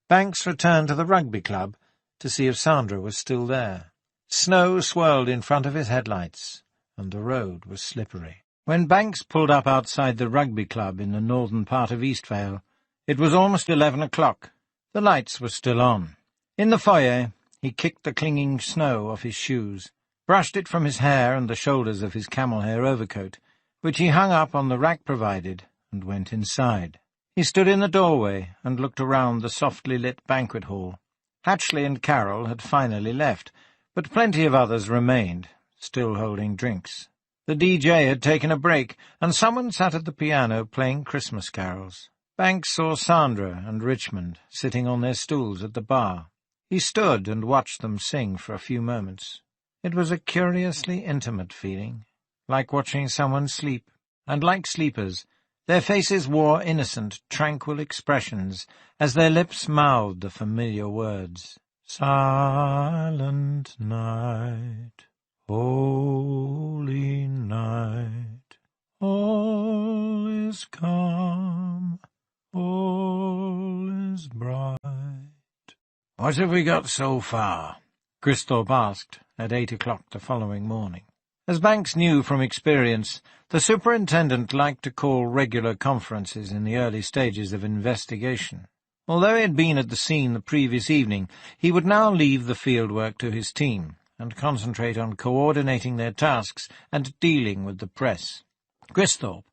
S2: Banks returned to the rugby club to see if Sandra was still there. Snow swirled in front of his headlights, and the road was slippery. When Banks pulled up outside the rugby club in the northern part of Eastvale, it was almost 11 o'clock. The lights were still on. In the foyer, he kicked the clinging snow off his shoes, brushed it from his hair and the shoulders of his camel-hair overcoat, which he hung up on the rack provided, and went inside. He stood in the doorway and looked around the softly lit banquet hall. Hatchley and Carroll had finally left, but plenty of others remained, still holding drinks. The DJ had taken a break, and someone sat at the piano playing Christmas carols. Banks saw Sandra and Richmond sitting on their stools at the bar. He stood and watched them sing for a few moments. It was a curiously intimate feeling, like watching someone sleep, and like sleepers, their faces wore innocent, tranquil expressions as their lips mouthed the familiar words. "Silent night, holy night, all is calm, all is bright." "What have we got so far?" Cristhorpe asked at 8 o'clock the following morning. As Banks knew from experience, the superintendent liked to call regular conferences in the early stages of investigation. Although he had been at the scene the previous evening, he would now leave the fieldwork to his team and concentrate on coordinating their tasks and dealing with the press. Cristhorpe,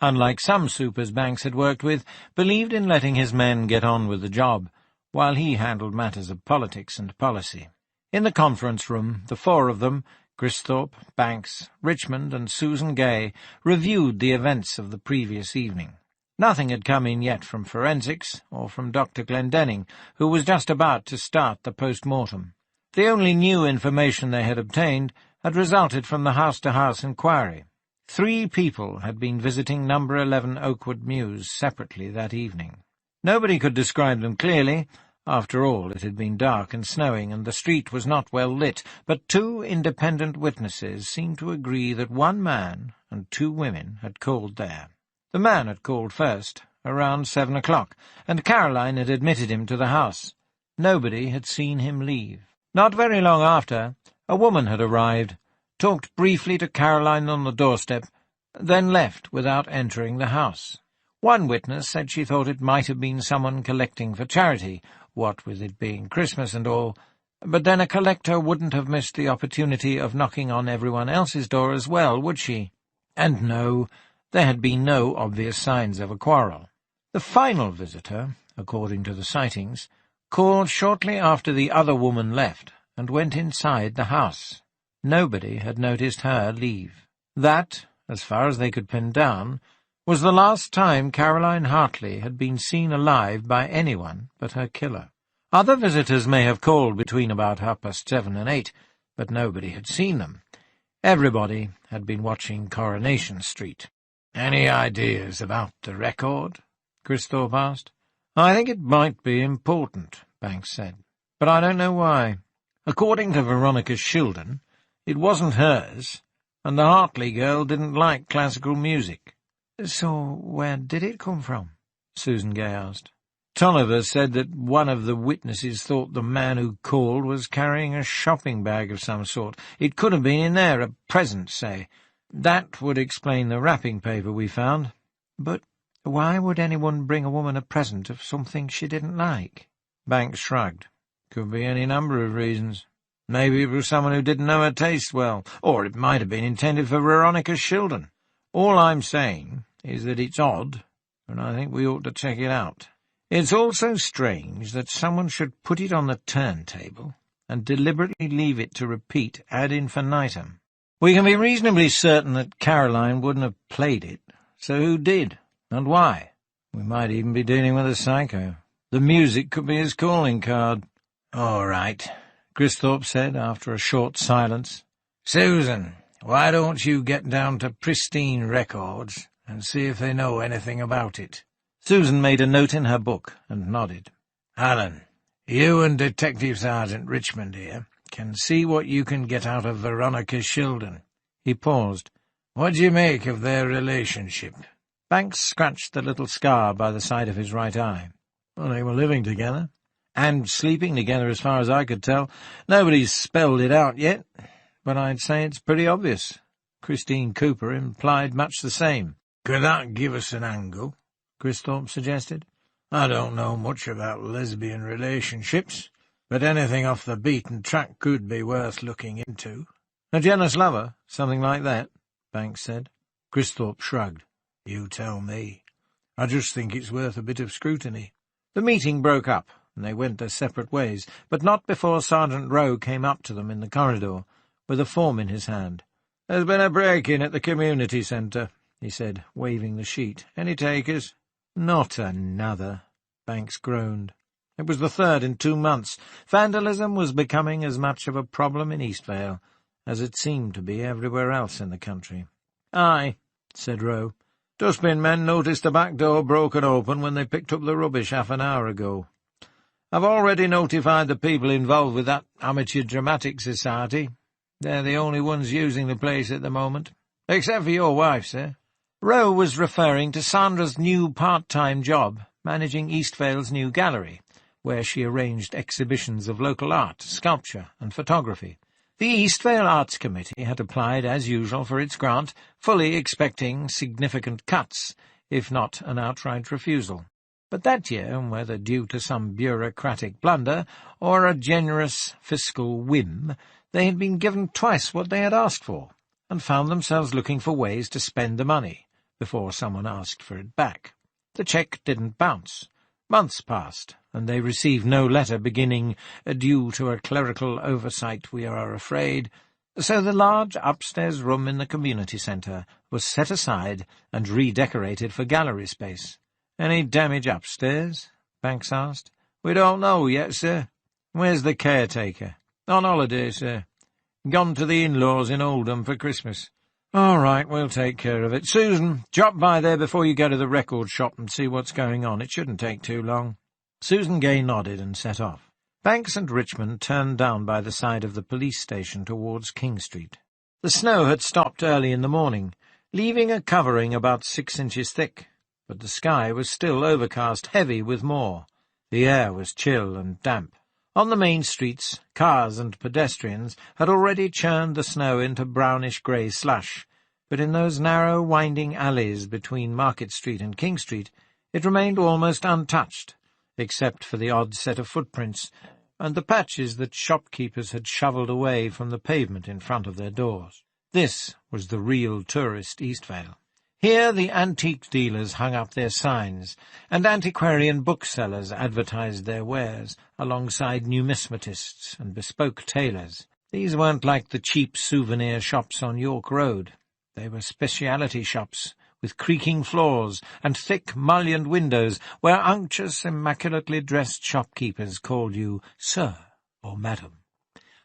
S2: unlike some supers Banks had worked with, believed in letting his men get on with the job, while he handled matters of politics and policy. In the conference room, the 4 of them, Cristhorpe, Banks, Richmond, and Susan Gay, reviewed the events of the previous evening. Nothing had come in yet from forensics, or from Dr. Glendenning, who was just about to start the post-mortem. The only new information they had obtained had resulted from the house-to-house inquiry. 3 people had been visiting number 11 Oakwood Mews separately that evening. Nobody could describe them clearly, After all, it had been dark and snowing, and the street was not well lit, but 2 independent witnesses seemed to agree that 1 man and 2 women had called there. The man had called first, around 7 o'clock, and Caroline had admitted him to the house. Nobody had seen him leave. Not very long after, a woman had arrived, talked briefly to Caroline on the doorstep, then left without entering the house. One witness said she thought it might have been someone collecting for charity, what with it being Christmas and all, but then a collector wouldn't have missed the opportunity of knocking on everyone else's door as well, would she? And no, there had been no obvious signs of a quarrel. The final visitor, according to the sightings, called shortly after the other woman left and went inside the house. Nobody had noticed her leave. That, as far as they could pin down, was the last time Caroline Hartley had been seen alive by anyone but her killer. Other visitors may have called between about 7:30 and 8, but nobody had seen them. Everybody had been watching Coronation Street. "Any ideas about the record?" Christhorpe asked. "I think it might be important," Banks said, "but I don't know why. According to Veronica Shildon, it wasn't hers, and the Hartley girl didn't like classical music." "So where did it come from?" Susan Gay asked. Tolliver said that one of the witnesses thought the man who called was carrying a shopping bag of some sort. It could have been in there, a present, say. That would explain the wrapping paper we found. But why would anyone bring a woman a present of something she didn't like? Banks shrugged. Could be any number of reasons. Maybe it was someone who didn't know her taste well, or it might have been intended for Veronica Shildon. All I'm saying is that it's odd, and I think we ought to check it out. It's also strange that someone should put it on the turntable and deliberately leave it to repeat ad infinitum. We can be reasonably certain that Caroline wouldn't have played it, so who did, and why? We might even be dealing with a psycho. The music could be his calling card. "All right," Christhorpe said after a short silence. "Susan, why don't you get down to Pristine Records and see if they know anything about it?" Susan made a note in her book and nodded. "Alan, you and Detective Sergeant Richmond here can see what you can get out of Veronica Shildon." He paused. "What do you make of their relationship?" Banks scratched the little scar by the side of his right eye. "Well, they were living together, and sleeping together as far as I could tell. Nobody's spelled it out yet, but I'd say it's pretty obvious. Christine Cooper implied much the same." "Could that give us an angle?" Christhorpe suggested. "I don't know much about lesbian relationships, but anything off the beaten track could be worth looking into." "A jealous lover, something like that," Banks said. Christhorpe shrugged. "You tell me. I just think it's worth a bit of scrutiny." The meeting broke up, and they went their separate ways, but not before Sergeant Rowe came up to them in the corridor, with a form in his hand. "There's been a break-in at the community centre," he said, waving the sheet. "Any takers?" "Not another," Banks groaned. It was the 3rd in 2 months. Vandalism was becoming as much of a problem in Eastvale as it seemed to be everywhere else in the country. "Aye," said Rowe. "Dustbin men noticed the back door broken open when they picked up the rubbish half an hour ago. I've already notified the people involved with that amateur dramatic society. They're the only ones using the place at the moment. Except for your wife, sir." Rowe was referring to Sandra's new part-time job, managing Eastvale's new gallery, where she arranged exhibitions of local art, sculpture, and photography. The Eastvale Arts Committee had applied as usual for its grant, fully expecting significant cuts, if not an outright refusal. But that year, whether due to some bureaucratic blunder or a generous fiscal whim, they had been given twice what they had asked for, and found themselves looking for ways to spend the money before someone asked for it back. The cheque didn't bounce. Months passed, and they received no letter beginning, "Due to a clerical oversight, we are afraid." So the large upstairs room in the community centre was set aside and redecorated for gallery space. "Any damage upstairs?" Banks asked. "We don't know yet, sir." "Where's the caretaker?" "On holiday, sir. Gone to the in-laws in Oldham for Christmas." "All right, we'll take care of it. Susan, drop by there before you go to the record shop and see what's going on. It shouldn't take too long." Susan Gay nodded and set off. Banks and Richmond turned down by the side of the police station towards King Street. The snow had stopped early in the morning, leaving a covering about 6 inches thick, but the sky was still overcast, heavy with more. The air was chill and damp. On the main streets, cars and pedestrians had already churned the snow into brownish-grey slush, but in those narrow, winding alleys between Market Street and King Street it remained almost untouched, except for the odd set of footprints and the patches that shopkeepers had shovelled away from the pavement in front of their doors. This was the real tourist Eastvale. Here the antique dealers hung up their signs, and antiquarian booksellers advertised their wares, alongside numismatists and bespoke tailors. These weren't like the cheap souvenir shops on York Road. They were speciality shops, with creaking floors and thick, mullioned windows, where unctuous, immaculately dressed shopkeepers called you Sir or Madam.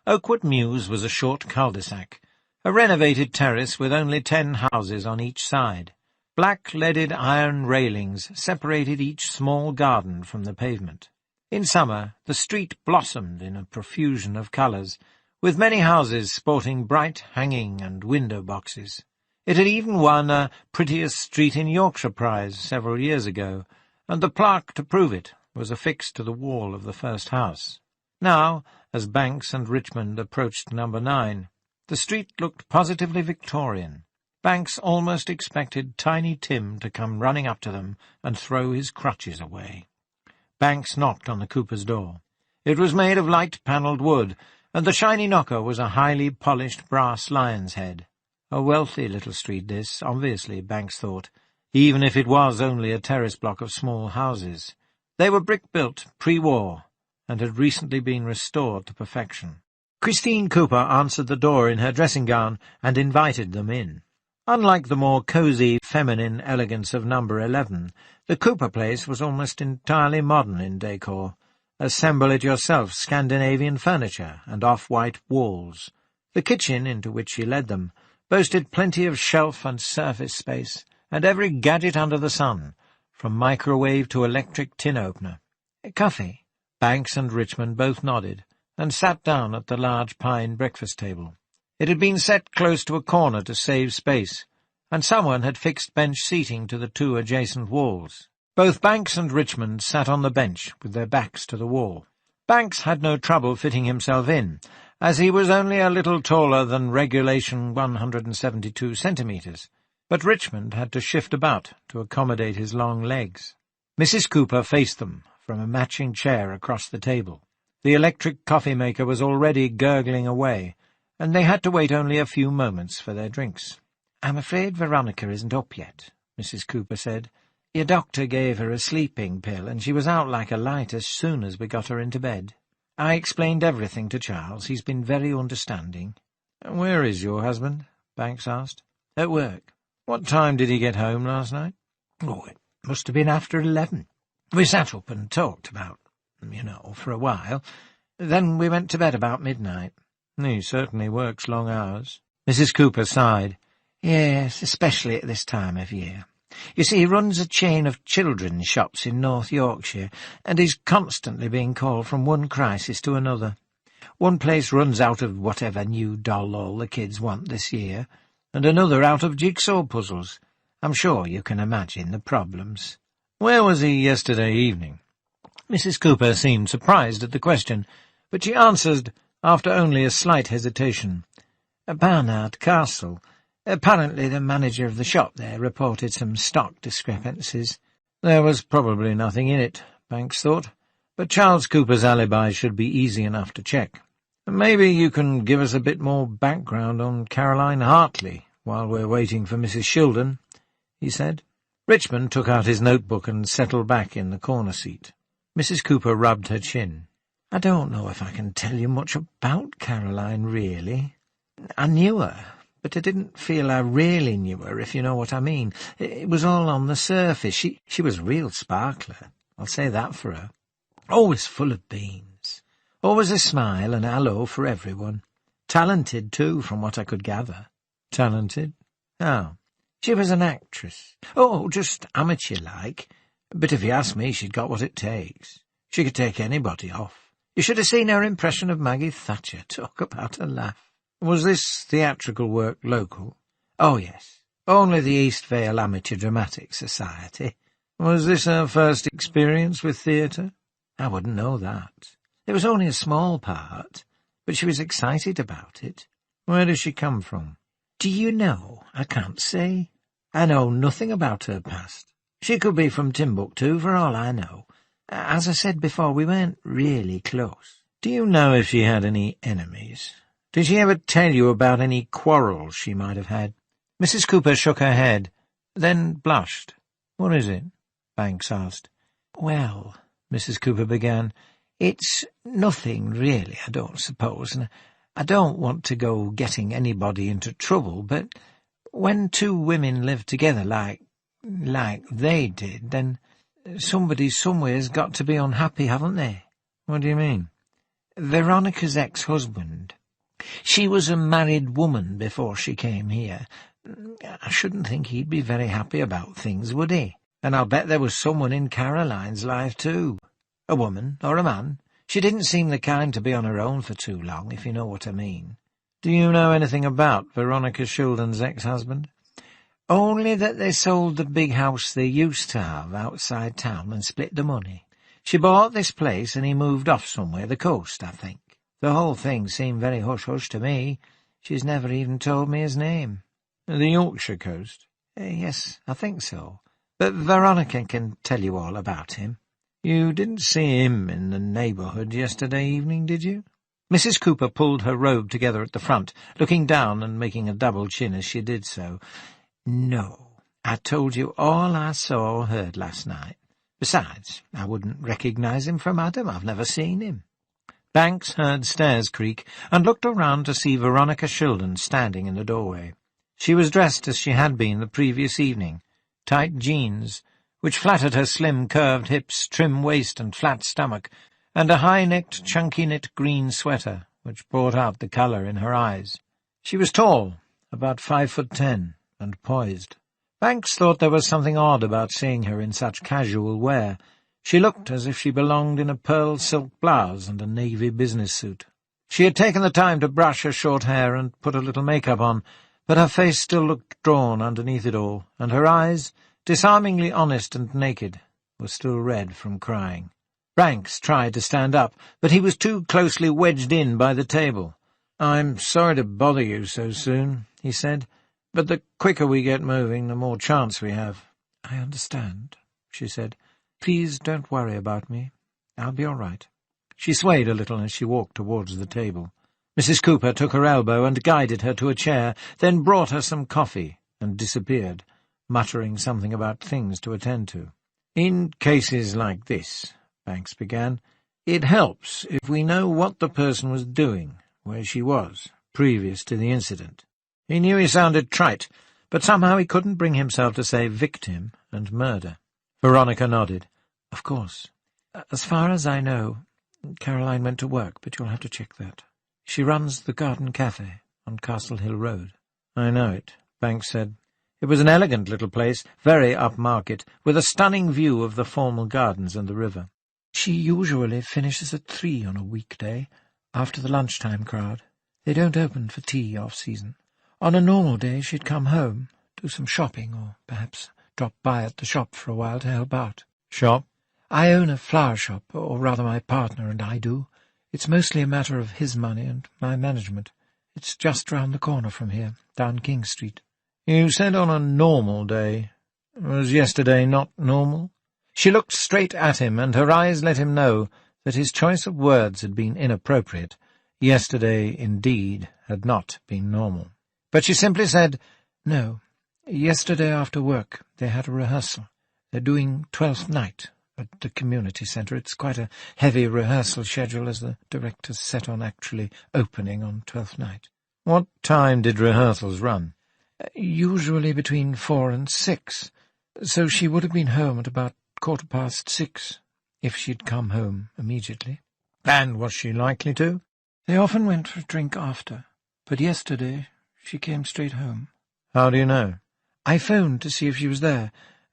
S2: Oakwood Mews was a short cul-de-sac, a renovated terrace with only 10 houses on each side. Black leaded iron railings separated each small garden from the pavement. In summer, the street blossomed in a profusion of colours, with many houses sporting bright hanging and window boxes. It had even won a Prettiest Street in Yorkshire prize several years ago, and the plaque to prove it was affixed to the wall of the first house. Now, as Banks and Richmond approached number 9, the street looked positively Victorian. Banks almost expected Tiny Tim to come running up to them and throw his crutches away. Banks knocked on the cooper's door. It was made of light-panelled wood, and the shiny knocker was a highly polished brass lion's head. A wealthy little street this, obviously, Banks thought, even if it was only a terrace block of small houses. They were brick-built, pre-war, and had recently been restored to perfection. Christine Cooper answered the door in her dressing gown and invited them in. Unlike the more cosy, feminine elegance of number 11, the Cooper place was almost entirely modern in decor. Assemble-it-yourself Scandinavian furniture and off-white walls. The kitchen, into which she led them, boasted plenty of shelf and surface space, and every gadget under the sun, from microwave to electric tin opener. Coffee? Banks and Richmond both nodded, and sat down at the large pine breakfast table. It had been set close to a corner to save space, and someone had fixed bench seating to the 2 adjacent walls. Both Banks and Richmond sat on the bench, with their backs to the wall. Banks had no trouble fitting himself in, as he was only a little taller than regulation 172 centimetres, but Richmond had to shift about to accommodate his long legs. Mrs. Cooper faced them from a matching chair across the table. The electric coffee-maker was already gurgling away, and they had to wait only a few moments for their drinks. "I'm afraid Veronica isn't up yet," Mrs. Cooper said. "Your doctor gave her a sleeping pill, and she was out like a light as soon as we got her into bed. I explained everything to Charles. He's been very understanding." "Where is your husband?" Banks asked. "At work." "What time did he get home last night?" "Oh, it must have been after 11. We sat up and talked about, for a while. Then we went to bed about midnight." "He certainly works long hours." Mrs. Cooper sighed. "Yes, especially at this time of year. You see, he runs a chain of children's shops in North Yorkshire, and is constantly being called from one crisis to another. One place runs out of whatever new doll all the kids want this year, and another out of jigsaw puzzles. I'm sure you can imagine the problems." "Where was he yesterday evening?" Mrs. Cooper seemed surprised at the question, but she answered, after only a slight hesitation, "Barnard Castle. Apparently the manager of the shop there reported some stock discrepancies." There was probably nothing in it, Banks thought, but Charles Cooper's alibi should be easy enough to check. "Maybe you can give us a bit more background on Caroline Hartley while we're waiting for Mrs. Shildon," he said. Richmond took out his notebook and settled back in the corner seat. Mrs. Cooper rubbed her chin. "I don't know if I can tell you much about Caroline, really. I knew her, but I didn't feel I really knew her, if you know what I mean. It was all on the surface. She was a real sparkler, I'll say that for her. Always full of beans. Always a smile and hello for everyone. Talented, too, from what I could gather." "Talented? How?" "She was an actress. Oh, just amateur-like. But if you ask me, she'd got what it takes.
S4: She could take anybody off. You should have seen her impression of Maggie Thatcher. Talk about a laugh. Was this theatrical work local? Oh, yes. Only the East Vale Amateur Dramatic Society. Was this her first experience with theatre? I wouldn't know that. It was only a small part, but she was excited about it. Where does she come from? Do you know? I can't say. I know nothing about her past. She could be from Timbuktu, for all I know. As I said before, we weren't really close. Do you know if she had any enemies? Did she ever tell you about any quarrels she might have had? Mrs. Cooper shook her head, then blushed. What is it? Banks asked. Well, Mrs. Cooper began, it's nothing really, I don't suppose, and I don't want to go getting anybody into trouble, but when two women live together like they did, then somebody somewhere's got to be unhappy, haven't they? What do you mean? Veronica's ex-husband. She was a married woman before she came here. I shouldn't think he'd be very happy about things, would he? And I'll bet there was someone in Caroline's life, too. A woman or a man. She didn't seem the kind to be on her own for too long, if you know what I mean. Do you know anything about Veronica Shulden's ex-husband? Only that they sold the big house they used to have outside town and split the money. She bought this place and he moved off somewhere, the coast, I think. The whole thing seemed very hush-hush to me. She's never even told me his name. The Yorkshire coast? Yes, I think so. But Veronica can tell you all about him. You didn't see him in the neighbourhood yesterday evening, did you? Mrs. Cooper pulled her robe together at the front, looking down and making a double chin as she did so. No, I told you all I saw or heard last night. Besides, I wouldn't recognise him from Adam. I've never seen him. Banks heard stairs creak and looked around to see Veronica Shulden standing in the doorway. She was dressed as she had been the previous evening, tight jeans, which flattered her slim, curved hips, trim waist and flat stomach, and a high-necked, chunky-knit green sweater, which brought out the colour in her eyes. She was tall, about 5'10", and poised. Banks thought there was something odd about seeing her in such casual wear. She looked as if she belonged in a pearl silk blouse and a navy business suit. She had taken the time to brush her short hair and put a little makeup on, but her face still looked drawn underneath it all, and her eyes, disarmingly honest and naked, were still red from crying. Banks tried to stand up, but he was too closely wedged in by the table. "I'm sorry to bother you so soon," he said, "but the quicker we get moving, the more chance we have." "I understand," she said. "Please don't worry about me. I'll be all right." She swayed a little as she walked towards the table. Mrs. Cooper took her elbow and guided her to a chair, then brought her some coffee and disappeared, muttering something about things to attend to. "In cases like this," Banks began, "it helps if we know what the person was doing, where she was, previous to the incident." He knew he sounded trite, but somehow he couldn't bring himself to say victim and murder. Veronica nodded. "Of course. As far as I know, Caroline went to work, but you'll have to check that. She runs the Garden Cafe on Castle Hill Road." "I know it," Banks said. It was an elegant little place, very upmarket, with a stunning view of the formal gardens and the river. "She usually finishes at 3 on a weekday, after the lunchtime crowd. They don't open for tea off-season. On a normal day she'd come home, do some shopping, or perhaps drop by at the shop for a while to help out." "Shop?" "I own a flower shop, or rather my partner and I do. It's mostly a matter of his money and my management. It's just round the corner from here, down King Street." "You said on a normal day. Was yesterday not normal?" She looked straight at him, and her eyes let him know that his choice of words had been inappropriate. Yesterday, indeed, had not been normal. But she simply said, "No. Yesterday after work they had a rehearsal. They're doing 12th Night at the community centre. It's quite a heavy rehearsal schedule, as the director's set on actually opening on 12th Night." "What time did rehearsals run?" "Usually between 4 and 6, so she would have been home at about 6:15, if she'd come home immediately." "And was she likely to?" "They often went for a drink after, but yesterday she came straight home." "How do you know?"
S3: "I phoned to see if she was there,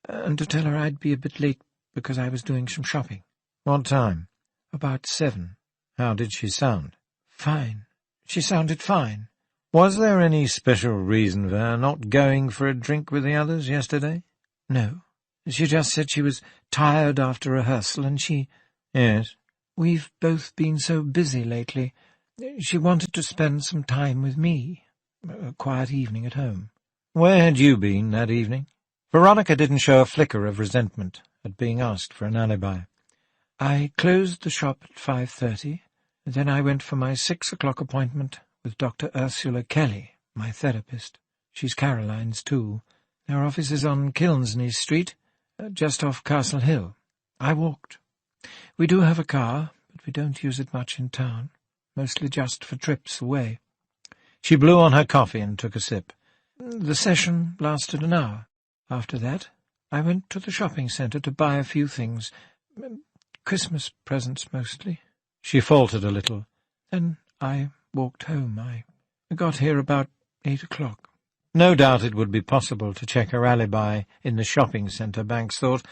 S3: and to tell her I'd be a bit late because I was doing some shopping."
S4: "What time?"
S3: About 7.
S2: How did she sound?
S3: Fine. She sounded fine.
S2: Was there any special reason for her not going for a drink with the others yesterday?
S3: No. She just said she was tired after rehearsal, and she—
S2: Yes.
S3: We've both been so busy lately. She wanted to spend some time with me. A quiet evening at home.
S2: Where had you been that evening? Veronica didn't show a flicker of resentment at being asked for an alibi.
S3: I closed the shop at 5:30. Then I went for my 6 o'clock appointment with Dr. Ursula Kelly, my therapist. She's Caroline's too. Their office is on Kilsney Street, just off Castle Hill. I walked. We do have a car, but we don't use it much in town, mostly just for trips away.
S2: She blew on her coffee and took a sip.
S3: The session lasted an hour. After that, I went to the shopping centre to buy a few things. Christmas presents, mostly.
S2: She faltered a little.
S3: Then I walked home. I got here about 8 o'clock.
S2: No doubt it would be possible to check her alibi in the shopping centre, Banks thought.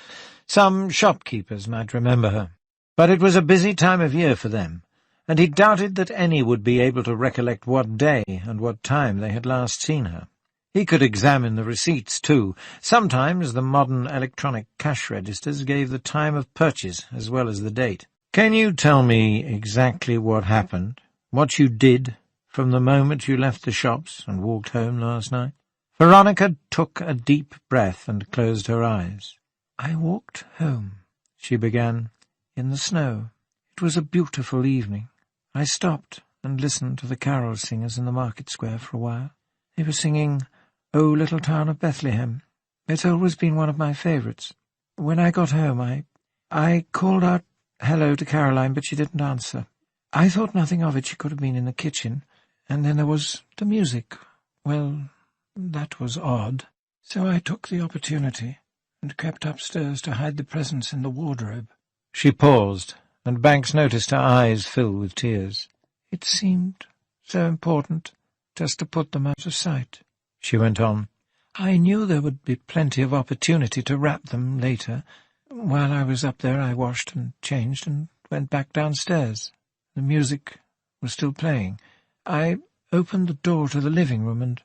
S2: Some shopkeepers might remember her. But it was a busy time of year for them, and he doubted that any would be able to recollect what day and what time they had last seen her. He could examine the receipts, too. Sometimes the modern electronic cash registers gave the time of purchase as well as the date. Can you tell me exactly what happened, what you did, from the moment you left the shops and walked home last night? Veronica took a deep breath and closed her eyes.
S3: I walked home, she began, in the snow. It was a beautiful evening. I stopped and listened to the carol singers in the market square for a while. They were singing "O Little Town of Bethlehem." It's always been one of my favourites. When I got home, I called out hello to Caroline, but she didn't answer. I thought nothing of it. She could have been in the kitchen. And then there was the music. Well, that was odd. So I took the opportunity and crept upstairs to hide the presents in the wardrobe.
S2: She paused, and Banks noticed her eyes fill with tears.
S3: It seemed so important just to put them out of sight,
S2: she went on.
S3: I knew there would be plenty of opportunity to wrap them later. While I was up there, I washed and changed and went back downstairs. The music was still playing. I opened the door to the living room and,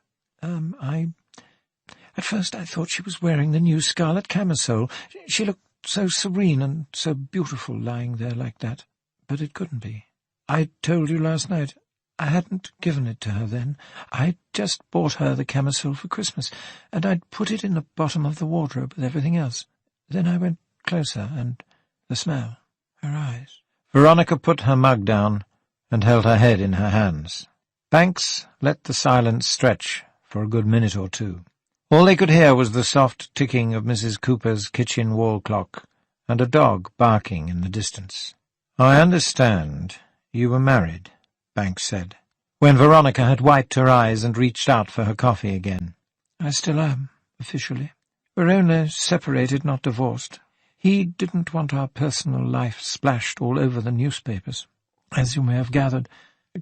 S3: At first I thought she was wearing the new scarlet camisole. She looked so serene and so beautiful lying there like that. But it couldn't be. I told you last night I hadn't given it to her then. I'd just bought her the camisole for Christmas, and I'd put it in the bottom of the wardrobe with everything else. Then I went closer, and the smell, her eyes.
S2: Veronica put her mug down and held her head in her hands. Banks let the silence stretch for a good minute or two. All they could hear was the soft ticking of Mrs. Cooper's kitchen wall clock and a dog barking in the distance. "I understand you were married," Banks said, when Veronica had wiped her eyes and reached out for her coffee again.
S3: "I still am, officially. We're only separated, not divorced. He didn't want our personal life splashed all over the newspapers. As you may have gathered,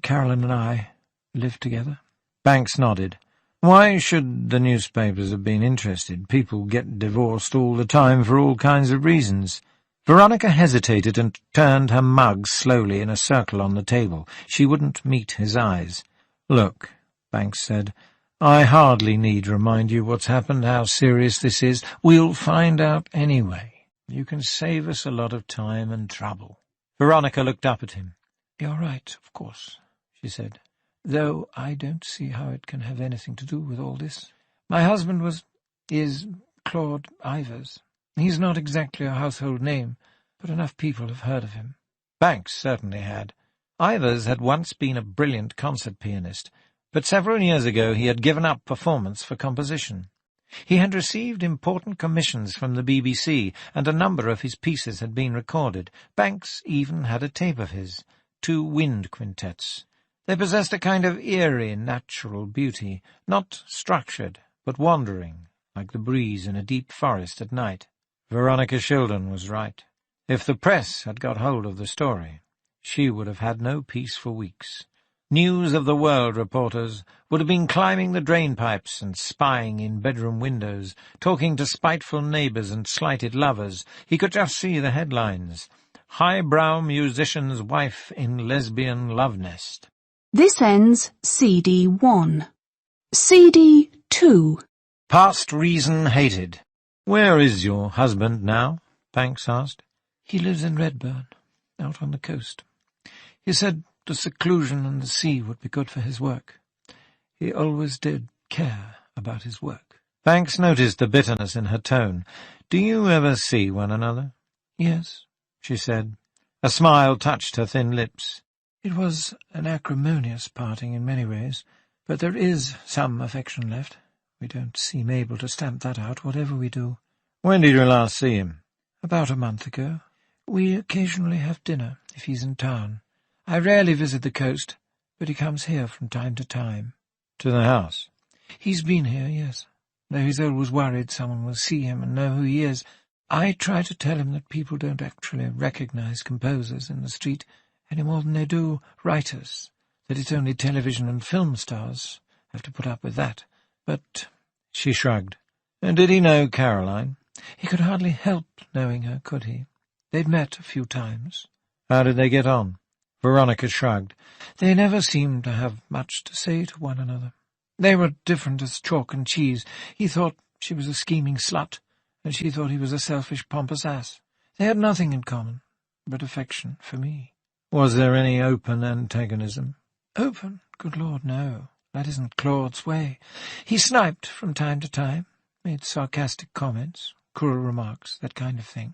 S3: Carolyn and I live together."
S2: Banks nodded. "Why should the newspapers have been interested? People get divorced all the time for all kinds of reasons." Veronica hesitated and turned her mug slowly in a circle on the table. She wouldn't meet his eyes. "Look," Banks said, "I hardly need remind you what's happened, how serious this is. We'll find out anyway. You can save us a lot of time and trouble." Veronica looked up at him.
S3: "You're right, of course," she said, "though I don't see how it can have anything to do with all this. My husband is Claude Ivers. He's not exactly a household name, but enough people have heard of him."
S2: Banks certainly had. Ivers had once been a brilliant concert pianist, but several years ago he had given up performance for composition. He had received important commissions from the BBC, and a number of his pieces had been recorded. Banks even had a tape of his, 2 wind quintets. They possessed a kind of eerie, natural beauty, not structured, but wandering, like the breeze in a deep forest at night. Veronica Shildon was right. If the press had got hold of the story, she would have had no peace for weeks. News of the World reporters would have been climbing the drain-pipes and spying in bedroom windows, talking to spiteful neighbours and slighted lovers. He could just see the headlines. highbrow musician's wife in lesbian love nest.
S1: This ends CD 1. CD 2.
S2: Past reason hated. Where is your husband now? Banks asked.
S3: He lives in Redburn, out on the coast. He said the seclusion and the sea would be good for his work. He always did care about his work.
S2: Banks noticed the bitterness in her tone. Do you ever see one another?
S3: Yes,
S2: she said. A smile touched her thin lips.
S3: It was an acrimonious parting in many ways, but there is some affection left. We don't seem able to stamp that out, whatever we do.
S2: When did you last see him?
S3: About a month ago. We occasionally have dinner, if he's in town. I rarely visit the coast, but he comes here from time to time.
S2: To the house?
S3: He's been here, yes. Though he's always worried someone will see him and know who he is. I try to tell him that people don't actually recognize composers in the street any more than they do writers, that it's only television and film stars have to put up with that. But
S2: she shrugged. And did he know Caroline?
S3: He could hardly help knowing her, could he? They'd met a few times.
S2: How did they get on? Veronica shrugged.
S3: They never seemed to have much to say to one another. They were different as chalk and cheese. He thought she was a scheming slut, and she thought he was a selfish, pompous ass. They had nothing in common but affection for me.
S2: Was there any open antagonism?
S3: Open? Good Lord, no. That isn't Claude's way. He sniped from time to time, made sarcastic comments, cruel remarks, that kind of thing.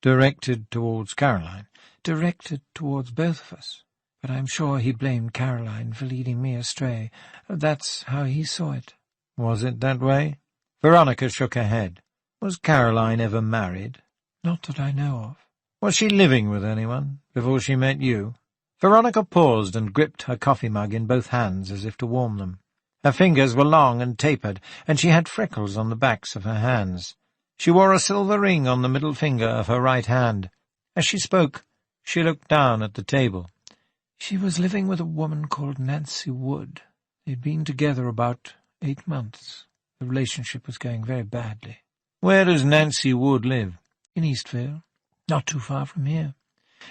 S2: Directed towards Caroline?
S3: Directed towards both of us. But I'm sure he blamed Caroline for leading me astray. That's how he saw it.
S2: Was it that way? Veronica shook her head. Was Caroline ever married?
S3: Not that I know of.
S2: Was she living with anyone before she met you? Veronica paused and gripped her coffee mug in both hands as if to warm them. Her fingers were long and tapered, and she had freckles on the backs of her hands. She wore a silver ring on the middle finger of her right hand. As she spoke, she looked down at the table.
S3: She was living with a woman called Nancy Wood. They'd been together about 8 months. The relationship was going very badly.
S2: Where does Nancy Wood live?
S3: In Eastvale. Not too far from here.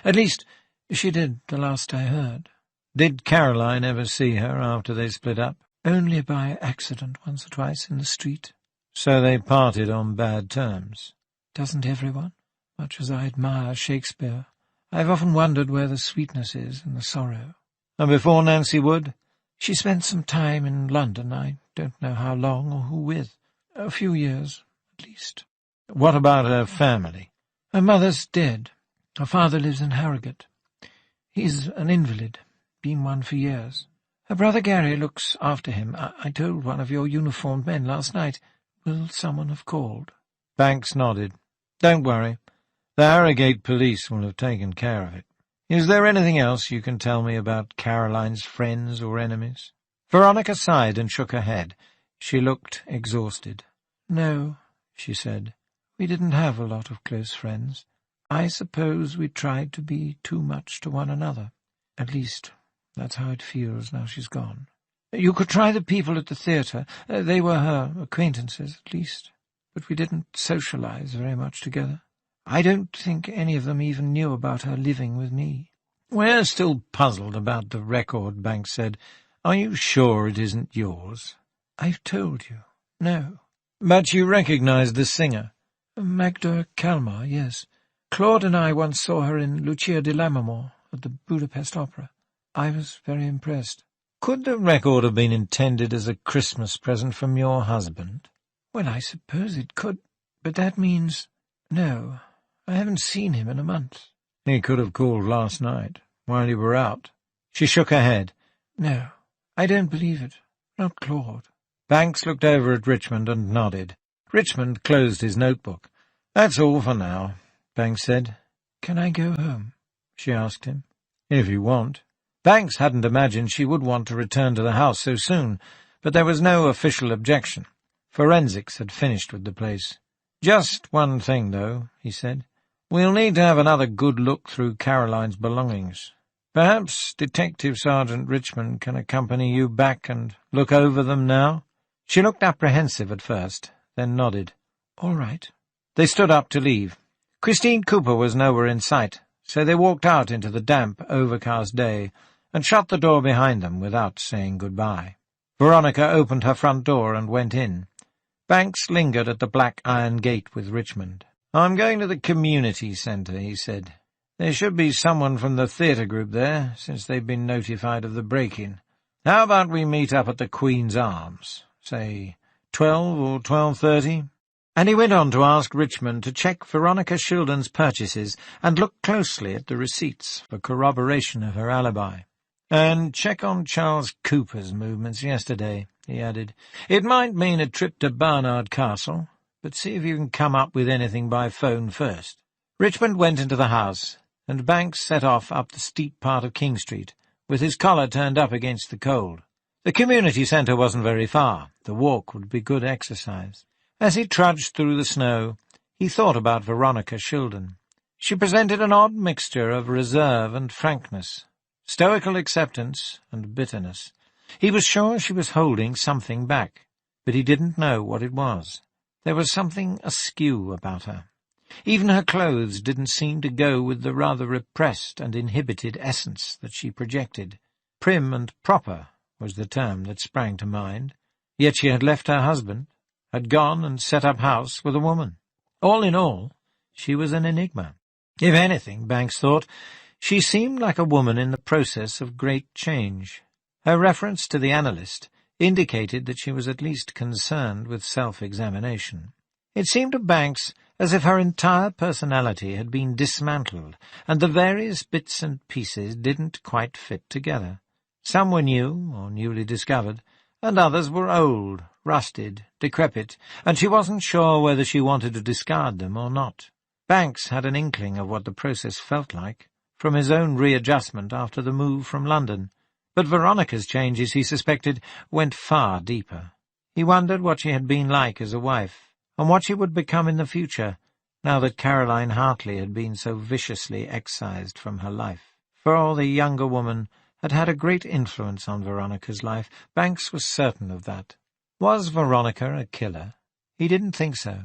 S3: At least, she did the last I heard.
S2: Did Caroline ever see her after they split up?
S3: Only by accident once or twice in the street.
S2: So they parted on bad terms?
S3: Doesn't everyone? Much as I admire Shakespeare, I've often wondered where the sweetness is and the sorrow.
S2: And before Nancy Wood?
S3: She spent some time in London. I don't know how long or who with. A few years, at least.
S2: What about her family?
S3: Her mother's dead. Her father lives in Harrogate. He's an invalid, been one for years. Her brother Gary looks after him. I told one of your uniformed men last night. Will someone have called?
S2: Banks nodded. Don't worry. The Harrogate police will have taken care of it. Is there anything else you can tell me about Caroline's friends or enemies? Veronica sighed and shook her head. She looked exhausted.
S3: No, she said. We didn't have a lot of close friends. I suppose we tried to be too much to one another. At least, that's how it feels now she's gone. You could try the people at the theatre. They were her acquaintances, at least. But we didn't socialize very much together. I don't think any of them even knew about her living with me.
S2: We're still puzzled about the record, Banks said. Are you sure it isn't yours?
S3: I've told you. No.
S2: But you recognize the singer?
S3: Magda Kalmar, yes. Claude and I once saw her in Lucia di Lammermoor at the Budapest Opera. I was very impressed.
S2: Could the record have been intended as a Christmas present from your husband?
S3: Well, I suppose it could, but that means... No, I haven't seen him in a month.
S2: He could have called last night, while you were out. She shook her head.
S3: No, I don't believe it. Not Claude.
S2: Banks looked over at Richmond and nodded. Richmond closed his notebook. That's all for now, Banks said.
S3: Can I go home?
S2: She asked him. If you want. Banks hadn't imagined she would want to return to the house so soon, but there was no official objection. Forensics had finished with the place. Just one thing, though, he said. We'll need to have another good look through Caroline's belongings. Perhaps Detective Sergeant Richmond can accompany you back and look over them now? She looked apprehensive at first, then nodded.
S3: All right.
S2: They stood up to leave. Christine Cooper was nowhere in sight, so they walked out into the damp, overcast day and shut the door behind them without saying goodbye. Veronica opened her front door and went in. Banks lingered at the black iron gate with Richmond. "I'm going to the community centre," he said. "There should be someone from the theatre group there, since they've been notified of the break-in. How about we meet up at the Queen's Arms, say 12 or 12:30? And he went on to ask Richmond to check Veronica Shildon's purchases and look closely at the receipts for corroboration of her alibi. "And check on Charles Cooper's movements yesterday," he added. "It might mean a trip to Barnard Castle, but see if you can come up with anything by phone first." Richmond went into the house, and Banks set off up the steep part of King Street, with his collar turned up against the cold. The community centre wasn't very far. The walk would be good exercise. As he trudged through the snow, he thought about Veronica Shildon. She presented an odd mixture of reserve and frankness, stoical acceptance and bitterness. He was sure she was holding something back, but he didn't know what it was. There was something askew about her. Even her clothes didn't seem to go with the rather repressed and inhibited essence that she projected. Prim and proper was the term that sprang to mind. Yet she had left her husband, had gone and set up house with a woman. All in all, she was an enigma. If anything, Banks thought, she seemed like a woman in the process of great change. Her reference to the analyst indicated that she was at least concerned with self-examination. It seemed to Banks as if her entire personality had been dismantled, and the various bits and pieces didn't quite fit together. Some were new, or newly discovered, and others were old, rusted, decrepit, and she wasn't sure whether she wanted to discard them or not. Banks had an inkling of what the process felt like, from his own readjustment after the move from London, but Veronica's changes, he suspected, went far deeper. He wondered what she had been like as a wife, and what she would become in the future, now that Caroline Hartley had been so viciously excised from her life. For the younger woman had had a great influence on Veronica's life. Banks was certain of that. Was Veronica a killer? He didn't think so.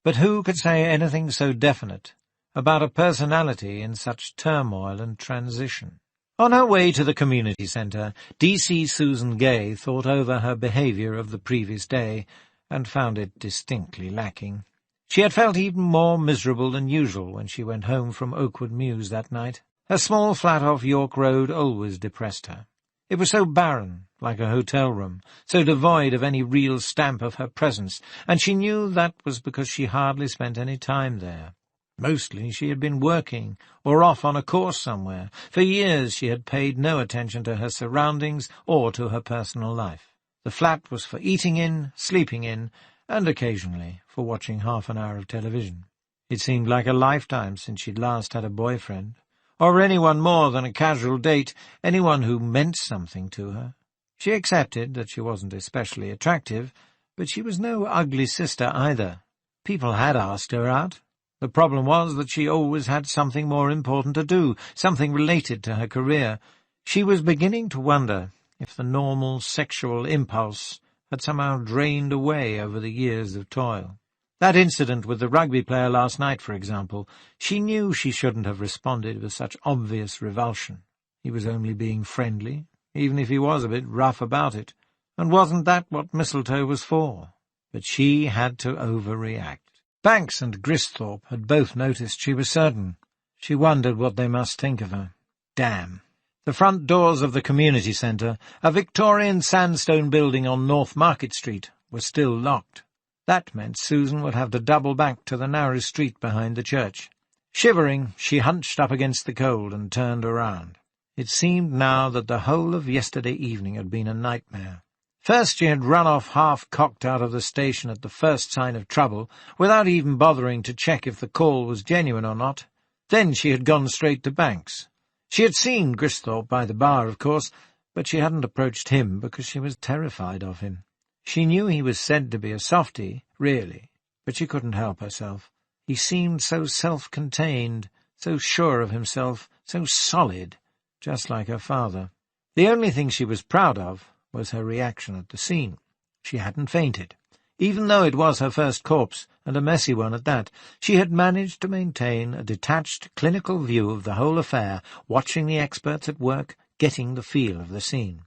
S2: But who could say anything so definite about a personality in such turmoil and transition? On her way to the community centre, D.C. Susan Gay thought over her behaviour of the previous day and found it distinctly lacking. She had felt even more miserable than usual when she went home from Oakwood Mews that night. Her small flat off York Road always depressed her. It was so barren, like a hotel room, so devoid of any real stamp of her presence, and she knew that was because she hardly spent any time there. Mostly she had been working or off on a course somewhere. For years she had paid no attention to her surroundings or to her personal life. The flat was for eating in, sleeping in, and occasionally for watching half an hour of television. It seemed like a lifetime since she'd last had a boyfriend, or anyone more than a casual date, anyone who meant something to her. She accepted that she wasn't especially attractive, but she was no ugly sister either. People had asked her out. The problem was that she always had something more important to do, something related to her career. She was beginning to wonder if the normal sexual impulse had somehow drained away over the years of toil. That incident with the rugby player last night, for example, she knew she shouldn't have responded with such obvious revulsion. He was only being friendly, even if he was a bit rough about it. And wasn't that what mistletoe was for? But she had to overreact. Banks and Gristhorpe had both noticed she was certain. She wondered what they must think of her. Damn. The front doors of the community centre, a Victorian sandstone building on North Market Street, were still locked. That meant Susan would have to double back to the narrow street behind the church. Shivering, she hunched up against the cold and turned around. It seemed now that the whole of yesterday evening had been a nightmare. First she had run off half-cocked out of the station at the first sign of trouble, without even bothering to check if the call was genuine or not. Then she had gone straight to Banks. She had seen Gristhorpe by the bar, of course, but she hadn't approached him because she was terrified of him. She knew he was said to be a softy, really, but she couldn't help herself. He seemed so self-contained, so sure of himself, so solid, just like her father. The only thing she was proud of was her reaction at the scene. She hadn't fainted. Even though it was her first corpse, and a messy one at that, she had managed to maintain a detached, clinical view of the whole affair, watching the experts at work, getting the feel of the scene.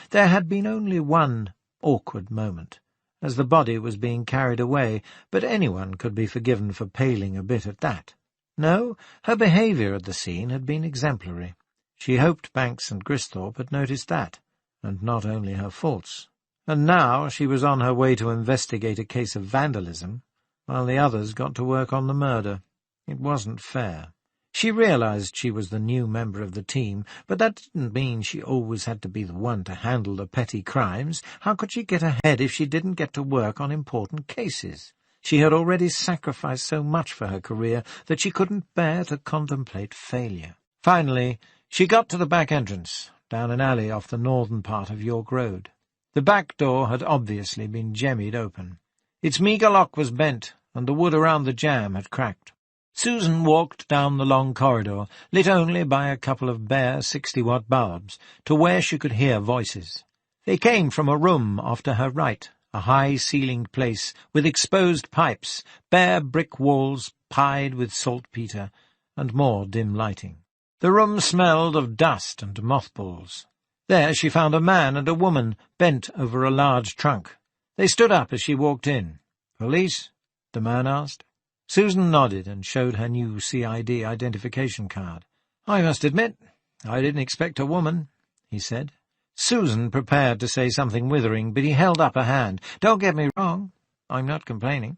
S2: There had been only one awkward moment, as the body was being carried away, but anyone could be forgiven for paling a bit at that. No, her behaviour at the scene had been exemplary. She hoped Banks and Gristhorpe had noticed that, and not only her faults. And now she was on her way to investigate a case of vandalism, while the others got to work on the murder. It wasn't fair. She realized she was the new member of the team, but that didn't mean she always had to be the one to handle the petty crimes. How could she get ahead if she didn't get to work on important cases? She had already sacrificed so much for her career that she couldn't bear to contemplate failure. Finally, she got to the back entrance, down an alley off the northern part of York Road. The back door had obviously been jemmied open. Its meagre lock was bent, and the wood around the jamb had cracked. Susan walked down the long corridor, lit only by a couple of bare 60-watt bulbs, to where she could hear voices. They came from a room off to her right, a high-ceilinged place with exposed pipes, bare brick walls pied with saltpetre, and more dim lighting. The room smelled of dust and mothballs. There she found a man and a woman bent over a large trunk. They stood up as she walked in. "Police?" the man asked. Susan nodded and showed her new CID identification card. "I must admit, I didn't expect a woman," he said. Susan prepared to say something withering, but he held up a hand. "Don't get me wrong. I'm not complaining.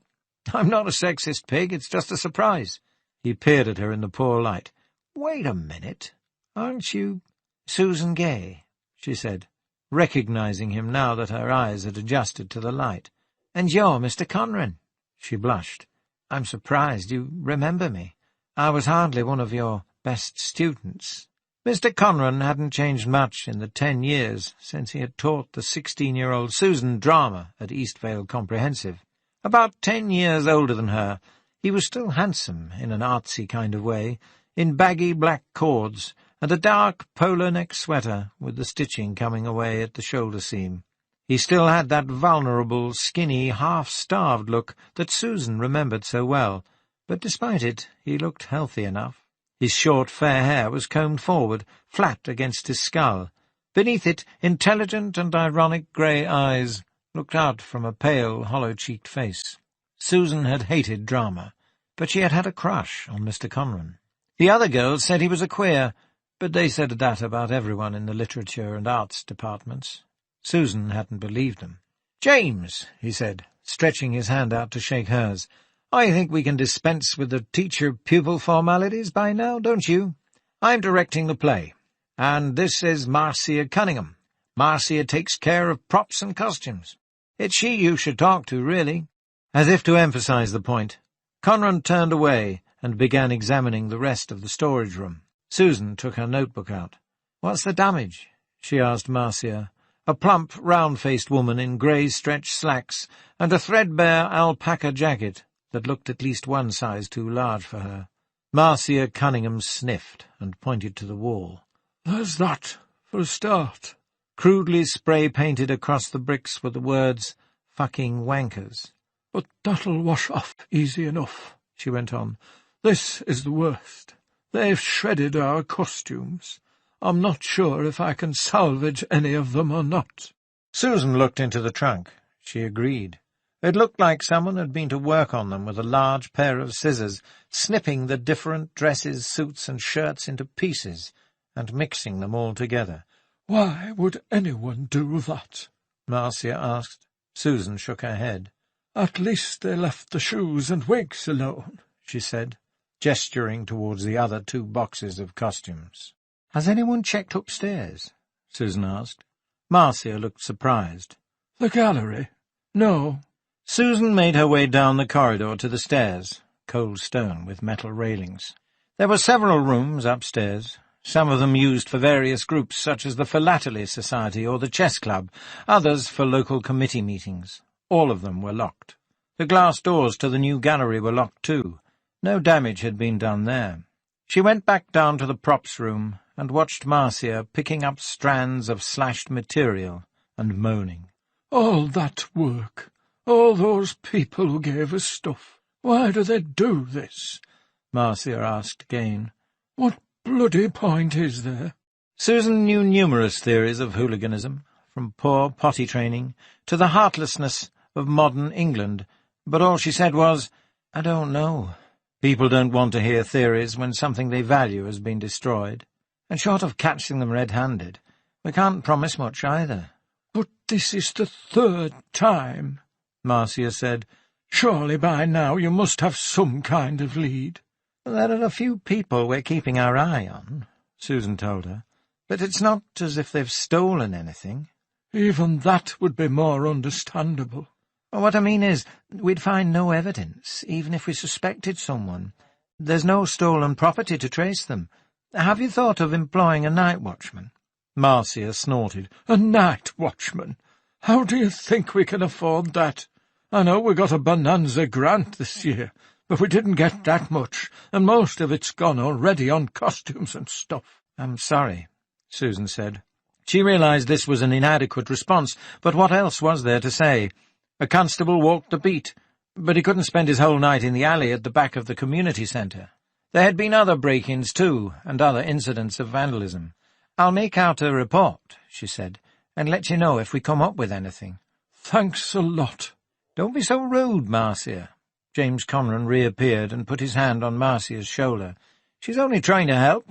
S2: I'm not a sexist pig. It's just a surprise." He peered at her in the poor light. "Wait a minute. Aren't you Susan Gay?" she said, recognizing him now that her eyes had adjusted to the light. "And you're Mr. Conran." She blushed. "I'm surprised you remember me. I was hardly one of your best students." Mr. Conran hadn't changed much in the 10 years since he had taught the 16-year-old Susan drama at Eastvale Comprehensive. About 10 years older than her, he was still handsome in an artsy kind of way, in baggy black cords, and a dark polar neck sweater with the stitching coming away at the shoulder seam. He still had that vulnerable, skinny, half-starved look that Susan remembered so well, but despite it, he looked healthy enough. His short, fair hair was combed forward, flat against his skull. Beneath it, intelligent and ironic grey eyes looked out from a pale, hollow-cheeked face. Susan had hated drama, but she had had a crush on Mr. Conran. The other girls said he was a queer, but they said that about everyone in the literature and arts departments. Susan hadn't believed them. "James," he said, stretching his hand out to shake hers, "I think we can dispense with the teacher-pupil formalities by now, don't you? I'm directing the play, and this is Marcia Cunningham. Marcia takes care of props and costumes. It's she you should talk to, really." As if to emphasize the point, Conran turned away and began examining the rest of the storage room. Susan took her notebook out. "What's the damage?" she asked Marcia, a plump, round-faced woman in grey stretch slacks and a threadbare alpaca jacket that looked at least one size too large for her. Marcia Cunningham sniffed and pointed to the wall.
S3: "There's that, for a start."
S2: Crudely spray-painted across the bricks were the words, "fucking wankers."
S3: "But that'll wash off easy enough," she went on. "This is the worst. They've shredded our costumes. I'm not sure if I can salvage any of them or not."
S2: Susan looked into the trunk. She agreed. It looked like someone had been to work on them with a large pair of scissors, snipping the different dresses, suits, and shirts into pieces, and mixing them all together.
S3: "Why would anyone do that?"
S2: Marcia asked. Susan shook her head.
S3: "At least they left the shoes and wigs alone," she said, gesturing towards the other 2 boxes of costumes.
S4: "Has anyone checked upstairs?"
S2: Susan asked. Marcia looked surprised.
S3: "The gallery? No."
S2: Susan made her way down the corridor to the stairs, cold stone with metal railings. There were several rooms upstairs, some of them used for various groups such as the Philately Society or the Chess Club, others for local committee meetings. All of them were locked. The glass doors to the new gallery were locked too. No damage had been done there. She went back down to the props room and watched Marcia picking up strands of slashed material and moaning.
S3: "All that work, All those people who gave us stuff. Why do they do this? Marcia asked again. What bloody point is there?
S2: Susan knew numerous theories of hooliganism, from poor potty training to the heartlessness of modern England, but all she said was, "I don't know." People don't want to hear theories when something they value has been destroyed, and short of catching them red-handed, we can't promise much either.
S3: But this is the third time, Marcia said. Surely by now you must have some kind of lead.
S2: There are a few people we're keeping our eye on, Susan told her, but it's not as if they've stolen anything.
S3: Even that would be more understandable.
S2: What I mean is, we'd find no evidence, even if we suspected someone. There's no stolen property to trace them. Have you thought of employing a night watchman?
S3: Marcia snorted. A night watchman? How do you think we can afford that? I know we got a bonanza grant this year, but we didn't get that much, and most of it's gone already on costumes and stuff.
S2: I'm sorry, Susan said. She realized this was an inadequate response, but what else was there to say? A constable walked the beat, but he couldn't spend his whole night in the alley at the back of the community centre. There had been other break-ins too, and other incidents of vandalism. I'll make out a report, she said, and let you know if we come up with anything.
S3: Thanks a lot.
S2: Don't be so rude, Marcia. James Conran reappeared and put his hand on Marcia's shoulder. She's only trying to help.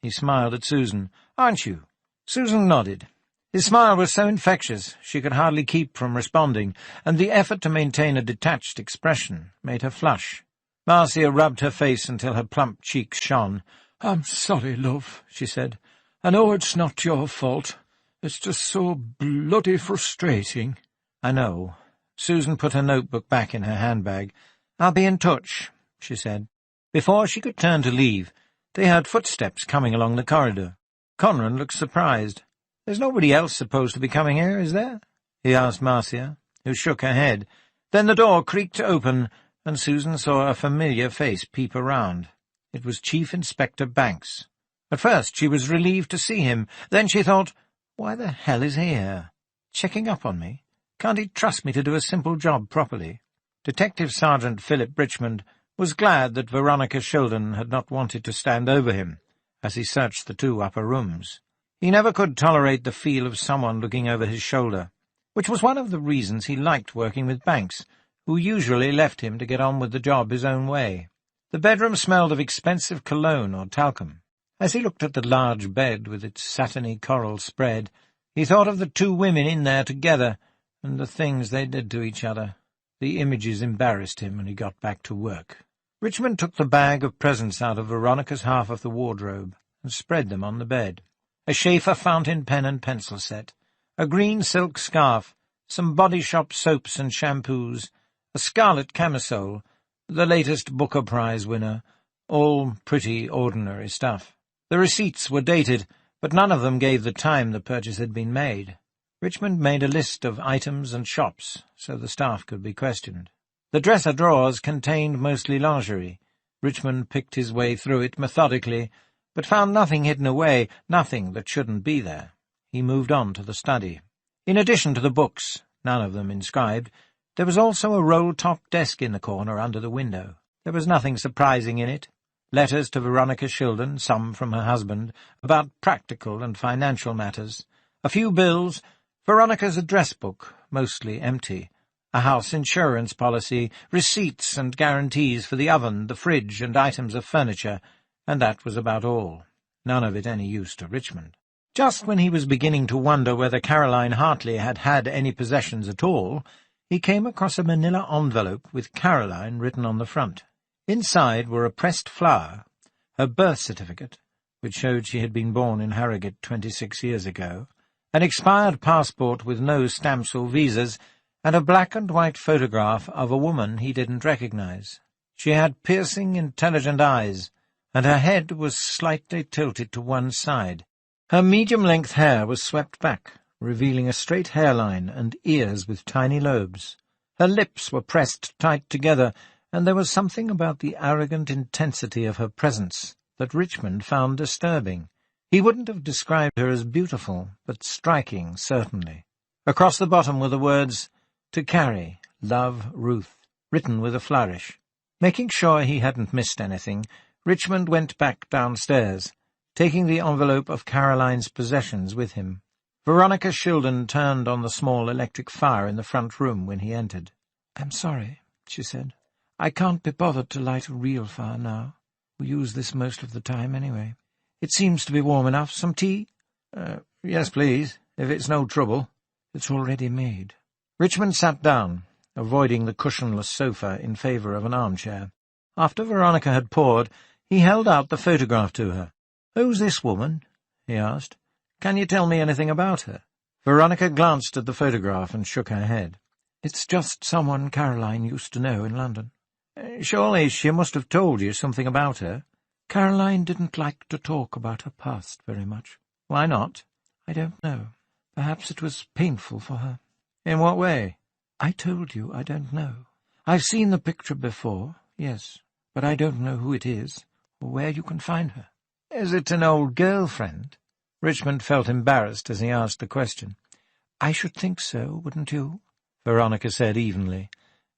S2: He smiled at Susan. Aren't you? Susan nodded. His smile was so infectious she could hardly keep from responding, and the effort to maintain a detached expression made her flush. Marcia rubbed her face until her plump cheeks shone.
S3: I'm sorry, love, she said. I know it's not your fault. It's just so bloody frustrating.
S2: I know. Susan put her notebook back in her handbag. I'll be in touch, she said. Before she could turn to leave, they heard footsteps coming along the corridor. Conran looked surprised. There's nobody else supposed to be coming here, is there? He asked Marcia, who shook her head. Then the door creaked open, and Susan saw a familiar face peep around. It was Chief Inspector Banks. At first she was relieved to see him. Then she thought, why the hell is he here? Checking up on me? Can't he trust me to do a simple job properly? Detective Sergeant Philip Richmond was glad that Veronica Shildon had not wanted to stand over him as he searched the two upper rooms. He never could tolerate the feel of someone looking over his shoulder, which was one of the reasons he liked working with Banks, who usually left him to get on with the job his own way. The bedroom smelled of expensive cologne or talcum. As he looked at the large bed with its satiny coral spread, he thought of the two women in there together and the things they did to each other. The images embarrassed him, and he got back to work. Richmond took the bag of presents out of Veronica's half of the wardrobe and spread them on the bed. A Schaefer fountain pen and pencil set, a green silk scarf, some Body Shop soaps and shampoos, a scarlet camisole, the latest Booker Prize winner, all pretty ordinary stuff. The receipts were dated, but none of them gave the time the purchase had been made. Richmond made a list of items and shops, so the staff could be questioned. The dresser drawers contained mostly lingerie. Richmond picked his way through it methodically, but found nothing hidden away, nothing that shouldn't be there. He moved on to the study. In addition to the books, none of them inscribed, there was also a roll-top desk in the corner under the window. There was nothing surprising in it. Letters to Veronica Shildon, some from her husband, about practical and financial matters. A few bills, Veronica's address book, mostly empty, a house insurance policy, receipts and guarantees for the oven, the fridge, and items of furniture, and that was about all. None of it any use to Richmond. Just when he was beginning to wonder whether Caroline Hartley had had any possessions at all, he came across a manila envelope with Caroline written on the front. Inside were a pressed flower, her birth certificate, which showed she had been born in Harrogate 26 years ago, an expired passport with no stamps or visas, and a black-and-white photograph of a woman he didn't recognize. She had piercing, intelligent eyes, and her head was slightly tilted to one side. Her medium-length hair was swept back, revealing a straight hairline and ears with tiny lobes. Her lips were pressed tight together, and there was something about the arrogant intensity of her presence that Richmond found disturbing. He wouldn't have described her as beautiful, but striking, certainly. Across the bottom were the words, "To carry, Love, Ruth, written with a flourish. Making sure he hadn't missed anything, Richmond went back downstairs, taking the envelope of Caroline's possessions with him. Veronica Shildon turned on the small electric fire in the front room when he entered.
S3: "I'm sorry," she said. "I can't be bothered to light a real fire now. We use this most of the time anyway. It seems to be warm enough. Some tea?"
S2: Yes, please, if it's no trouble."
S3: "It's already made."
S2: Richmond sat down, avoiding the cushionless sofa in favour of an armchair. After Veronica had poured, he held out the photograph to her. "Who's this woman?" he asked. "Can you tell me anything about her?" Veronica glanced at the photograph and shook her head.
S3: "It's just someone Caroline used to know in London."
S2: "Surely she must have told you something about her."
S3: "Caroline didn't like to talk about her past very much."
S2: "Why not?"
S3: "I don't know. Perhaps it was painful for her."
S2: "In what way?"
S3: "I told you I don't know. I've seen the picture before, yes, but I don't know who it is or where you can find her."
S2: "Is it an old girlfriend?" Richmond felt embarrassed as he asked the question.
S3: "I should think so, wouldn't you?"
S2: Veronica said evenly.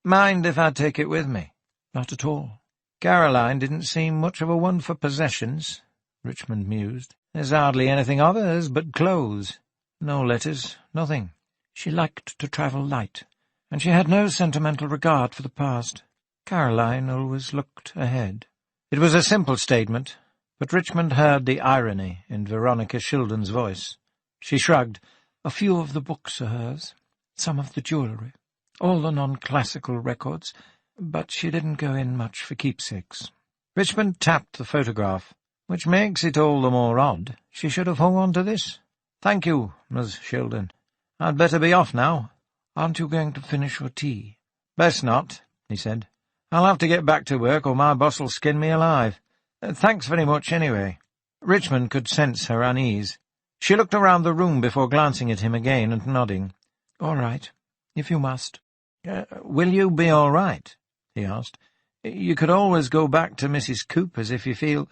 S2: "Mind if I take it with me?"
S3: "Not at all."
S2: "Caroline didn't seem much of a one for possessions," Richmond mused. "There's hardly anything of hers but clothes. No letters, nothing."
S3: "She liked to travel light, and she had no sentimental regard for the past. Caroline always looked ahead."
S2: It was a simple statement, but Richmond heard the irony in Veronica Shildon's voice. She shrugged.
S3: "A few of the books are hers, some of the jewellery, all the non-classical records, but she didn't go in much for keepsakes."
S2: Richmond tapped the photograph. "Which makes it all the more odd. She should have hung on to this. Thank you, Miss Shildon. I'd better be off now."
S3: "Aren't you going to finish your tea?"
S2: "Best not," he said. "I'll have to get back to work or my boss'll skin me alive. Thanks very much, anyway." Richmond could sense her unease. She looked around the room before glancing at him again and nodding.
S3: "All right, if you must."
S2: Will you be all right?" he asked. "You could always go back to Mrs. Cooper's if you feel—"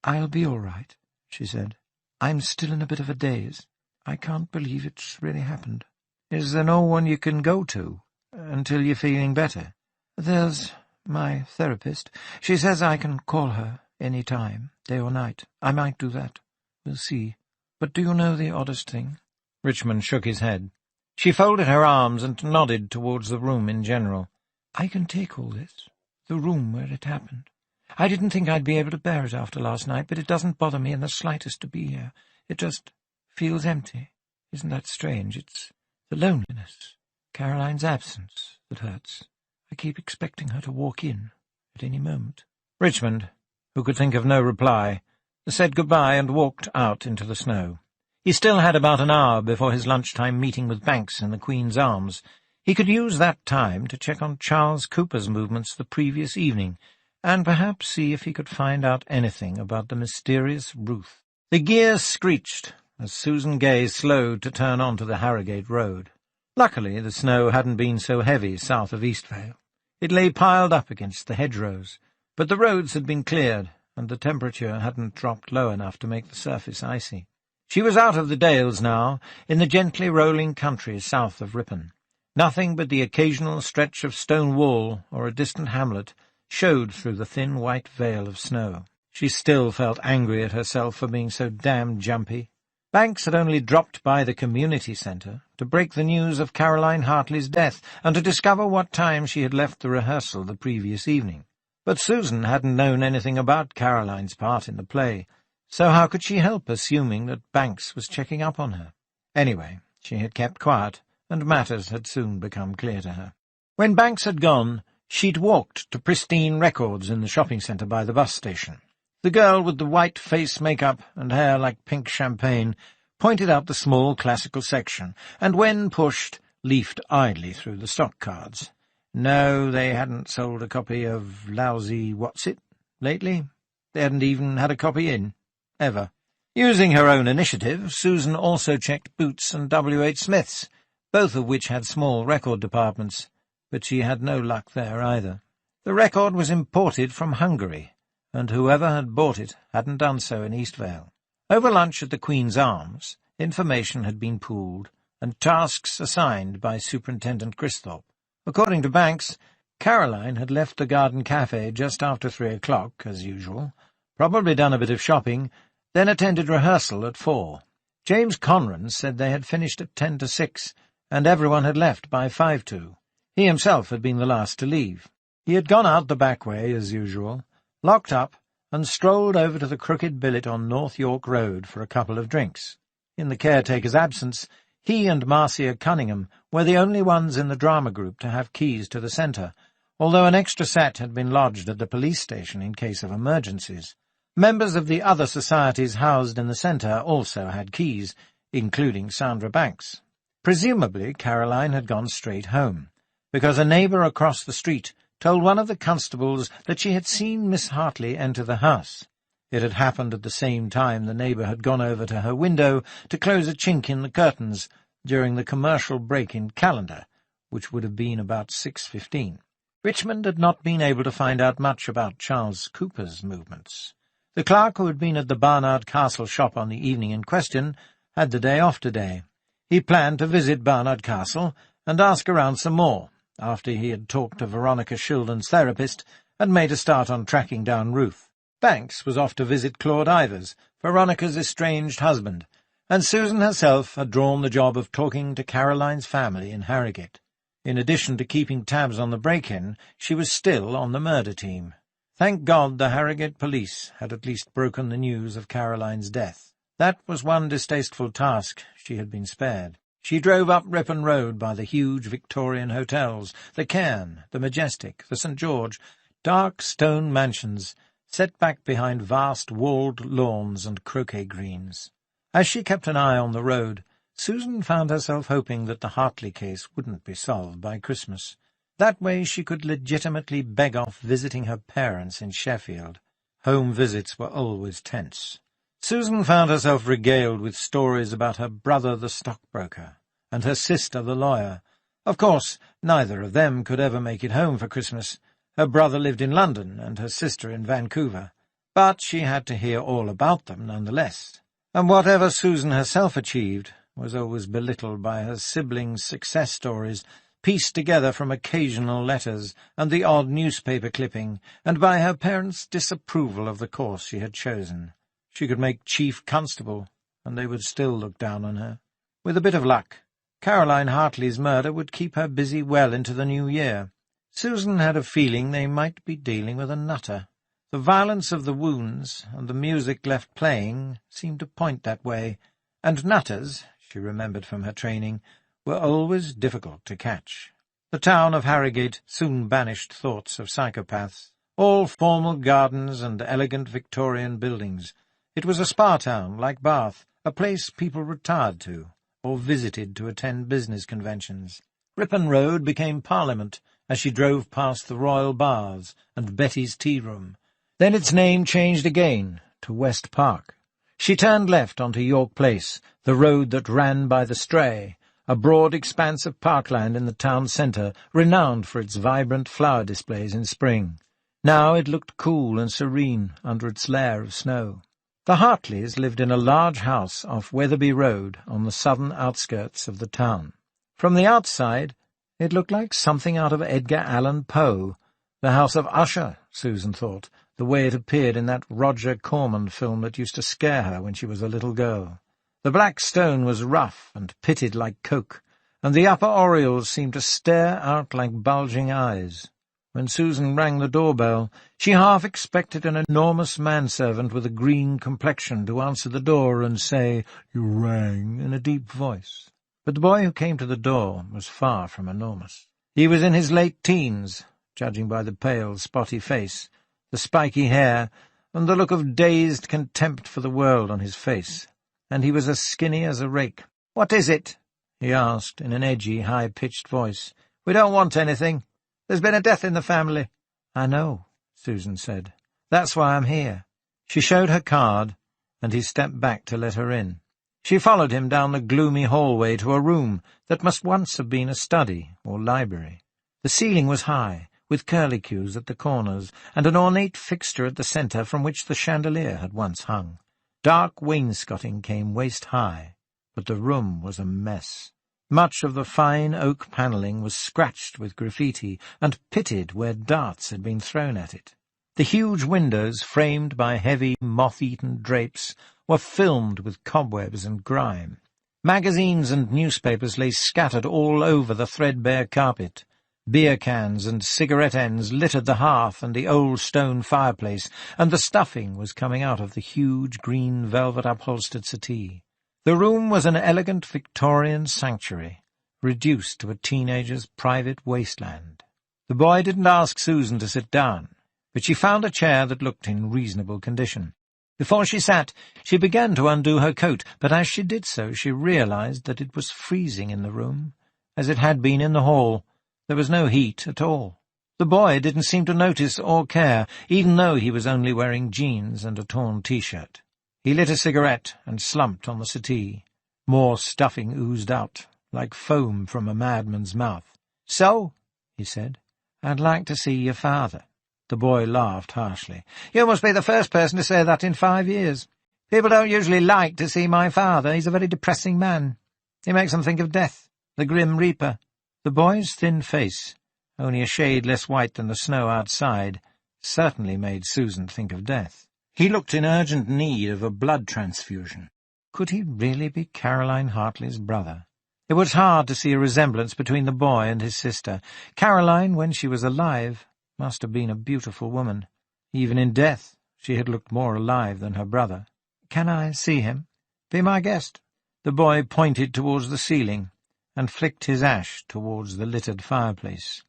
S3: "I'll be all right," she said. "I'm still in a bit of a daze. I can't believe it's really happened."
S2: "Is there no one you can go to until you're feeling better?"
S3: "There's my therapist. She says I can call her any time, day or night. I might do that. We'll see. But do you know the oddest thing?"
S2: Richmond shook his head. She folded her arms and nodded towards the room in general.
S3: "I can take all this, the room where it happened. I didn't think I'd be able to bear it after last night, but it doesn't bother me in the slightest to be here. It just feels empty. Isn't that strange? It's the loneliness, Caroline's absence, that hurts. I keep expecting her to walk in at any moment."
S2: Richmond, who could think of no reply, said goodbye and walked out into the snow. He still had about an hour before his lunchtime meeting with Banks in the Queen's Arms. He could use that time to check on Charles Cooper's movements the previous evening, and perhaps see if he could find out anything about the mysterious Ruth. The gears screeched as Susan Gay slowed to turn onto the Harrogate road. Luckily, the snow hadn't been so heavy south of Eastvale. It lay piled up against the hedgerows, but the roads had been cleared, and the temperature hadn't dropped low enough to make the surface icy. She was out of the dales now, in the gently rolling country south of Ripon. Nothing but the occasional stretch of stone wall or a distant hamlet showed through the thin white veil of snow. She still felt angry at herself for being so damned jumpy. Banks had only dropped by the community centre to break the news of Caroline Hartley's death and to discover what time she had left the rehearsal the previous evening. But Susan hadn't known anything about Caroline's part in the play, so how could she help assuming that Banks was checking up on her? Anyway, she had kept quiet, and matters had soon become clear to her. When Banks had gone, she'd walked to Pristine Records in the shopping centre by the bus station. The girl with the white face makeup and hair like pink champagne pointed out the small classical section, and when pushed, leafed idly through the stock cards. No, they hadn't sold a copy of Lousy What's-It lately. They hadn't even had a copy in. Ever. Using her own initiative, Susan also checked Boots and W.H. Smith's, both of which had small record departments, but she had no luck there either. The record was imported from Hungary, and whoever had bought it hadn't done so in Eastvale. Over lunch at the Queen's Arms, information had been pooled, and tasks assigned by Superintendent Cristhorpe. According to Banks, Caroline had left the garden cafe just after 3 o'clock, as usual, probably done a bit of shopping, then attended rehearsal at 4. James Conran said they had finished at 10 to 6, and everyone had left by 5 to. He himself had been the last to leave. He had gone out the back way, as usual, locked up, and strolled over to the crooked billet on North York Road for a couple of drinks. In the caretaker's absence, he and Marcia Cunningham were the only ones in the drama group to have keys to the centre, although an extra set had been lodged at the police station in case of emergencies. Members of the other societies housed in the centre also had keys, including Sandra Banks. Presumably Caroline had gone straight home, because a neighbour across the street told one of the constables that she had seen Miss Hartley enter the house. It had happened at the same time the neighbour had gone over to her window to close a chink in the curtains during the commercial break in Calendar, which would have been about 6:15. Richmond had not been able to find out much about Charles Cooper's movements. The clerk who had been at the Barnard Castle shop on the evening in question had the day off today. He planned to visit Barnard Castle and ask around some more, after he had talked to Veronica Shildon's therapist and made a start on tracking down Ruth. Banks was off to visit Claude Ivers, Veronica's estranged husband, and Susan herself had drawn the job of talking to Caroline's family in Harrogate. In addition to keeping tabs on the break-in, she was still on the murder team. Thank God the Harrogate police had at least broken the news of Caroline's death. That was one distasteful task she had been spared. She drove up Ripon Road by the huge Victorian hotels, the Cairn, the Majestic, the St. George, dark stone mansions set back behind vast walled lawns and croquet greens. As she kept an eye on the road, Susan found herself hoping that the Hartley case wouldn't be solved by Christmas. That way she could legitimately beg off visiting her parents in Sheffield. Home visits were always tense. Susan found herself regaled with stories about her brother the stockbroker and her sister the lawyer. Of course, neither of them could ever make it home for Christmas. Her brother lived in London and her sister in Vancouver, but she had to hear all about them nonetheless. And whatever Susan herself achieved was always belittled by her siblings' success stories, pieced together from occasional letters and the odd newspaper clipping, and by her parents' disapproval of the course she had chosen. She could make chief constable, and they would still look down on her. With a bit of luck, Caroline Hartley's murder would keep her busy well into the new year. Susan had a feeling they might be dealing with a nutter. The violence of the wounds and the music left playing seemed to point that way, and nutters, she remembered from her training, were always difficult to catch. The town of Harrogate soon banished thoughts of psychopaths. All formal gardens and elegant Victorian buildings. It was a spa town, like Bath, a place people retired to, or visited to attend business conventions. Ripon Road became Parliament as she drove past the Royal Baths and Betty's Tea Room. Then its name changed again to West Park. She turned left onto York Place, the road that ran by the Stray, a broad expanse of parkland in the town centre, renowned for its vibrant flower displays in spring. Now it looked cool and serene under its layer of snow. The Hartleys lived in a large house off Wetherby Road on the southern outskirts of the town. From the outside, it looked like something out of Edgar Allan Poe, the house of Usher, Susan thought, the way it appeared in that Roger Corman film that used to scare her when she was a little girl. The black stone was rough and pitted like coke, and the upper oriels seemed to stare out like bulging eyes. When Susan rang the doorbell, she half expected an enormous manservant with a green complexion to answer the door and say, "You rang," in a deep voice. But the boy who came to the door was far from enormous. He was in his late teens, judging by the pale, spotty face, the spiky hair, and the look of dazed contempt for the world on his face, and he was as skinny as a rake. "What is it?" he asked in an edgy, high-pitched voice. "We don't want anything. There's been a death in the family." "I know," Susan said. "That's why I'm here." She showed her card, and he stepped back to let her in. She followed him down the gloomy hallway to a room that must once have been a study or library. The ceiling was high, with curlicues at the corners, and an ornate fixture at the centre from which the chandelier had once hung. Dark wainscoting came waist-high, but the room was a mess. Much of the fine oak panelling was scratched with graffiti and pitted where darts had been thrown at it. The huge windows, framed by heavy, moth-eaten drapes, were filmed with cobwebs and grime. Magazines and newspapers lay scattered all over the threadbare carpet. Beer cans and cigarette ends littered the hearth and the old stone fireplace, and the stuffing was coming out of the huge green velvet-upholstered settee. The room was an elegant Victorian sanctuary, reduced to a teenager's private wasteland. The boy didn't ask Susan to sit down, but she found a chair that looked in reasonable condition. Before she sat, she began to undo her coat, but as she did so, she realized that it was freezing in the room, as it had been in the hall. There was no heat at all. The boy didn't seem to notice or care, even though he was only wearing jeans and a torn T-shirt. He lit a cigarette and slumped on the settee. More stuffing oozed out, like foam from a madman's mouth. "So," he said, "I'd like to see your father." The boy laughed harshly. "You must be the first person to say that in 5 years. People don't usually like to see my father. He's a very depressing man. He makes them think of death, the grim reaper." The boy's thin face, only a shade less white than the snow outside, certainly made Susan think of death. He looked in urgent need of a blood transfusion. Could he really be Caroline Hartley's brother? It was hard to see a resemblance between the boy and his sister. Caroline, when she was alive, must have been a beautiful woman. Even in death, she had looked more alive than her brother. "Can I see him? Be my guest." The boy pointed towards the ceiling and flicked his ash towards the littered fireplace.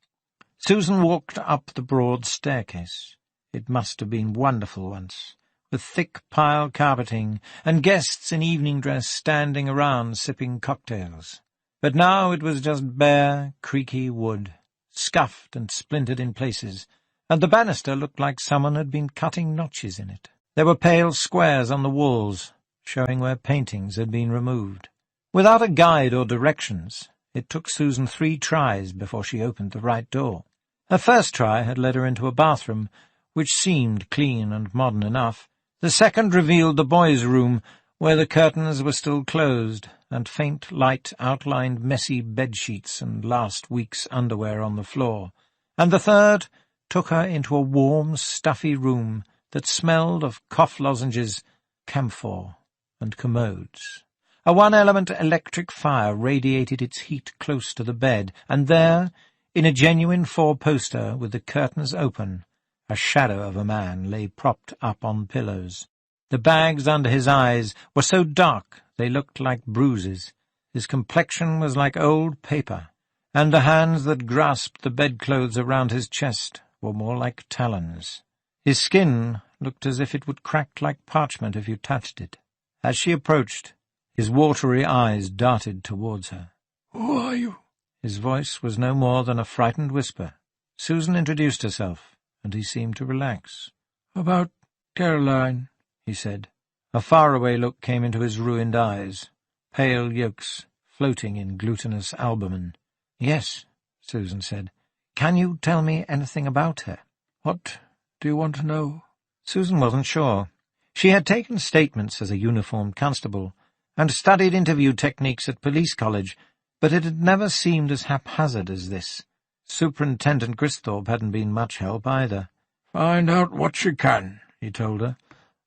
S2: Susan walked up the broad staircase. It must have been wonderful once, with thick pile carpeting and guests in evening dress standing around sipping cocktails. But now it was just bare, creaky wood, scuffed and splintered in places, and the banister looked like someone had been cutting notches in it. There were pale squares on the walls, showing where paintings had been removed. Without a guide or directions, it took Susan 3 tries before she opened the right door. Her first try had led her into a bathroom, which seemed clean and modern enough. The second revealed the boys' room, where the curtains were still closed, and faint light outlined messy bedsheets and last week's underwear on the floor. And the third took her into a warm, stuffy room that smelled of cough lozenges, camphor, and commodes. A one-element electric fire radiated its heat close to the bed, and there, in a genuine 4-poster with the curtains open, a shadow of a man lay propped up on pillows. The bags under his eyes were so dark they looked like bruises. His complexion was like old paper, and the hands that grasped the bedclothes around his chest were more like talons. His skin looked as if it would crack like parchment if you touched it. As she approached, his watery eyes darted towards her. "Who are you?" His voice was no more than a frightened whisper. Susan introduced herself, and he seemed to relax. "About Caroline," he said. A faraway look came into his ruined eyes, pale yolks floating in glutinous albumin. "Yes," Susan said. "Can you tell me anything about her?" "What do you want to know?" Susan wasn't sure. She had taken statements as a uniformed constable, and studied interview techniques at police college, but it had never seemed as haphazard as this. Superintendent Gristhorpe hadn't been much help either. "Find out what you can," he told her.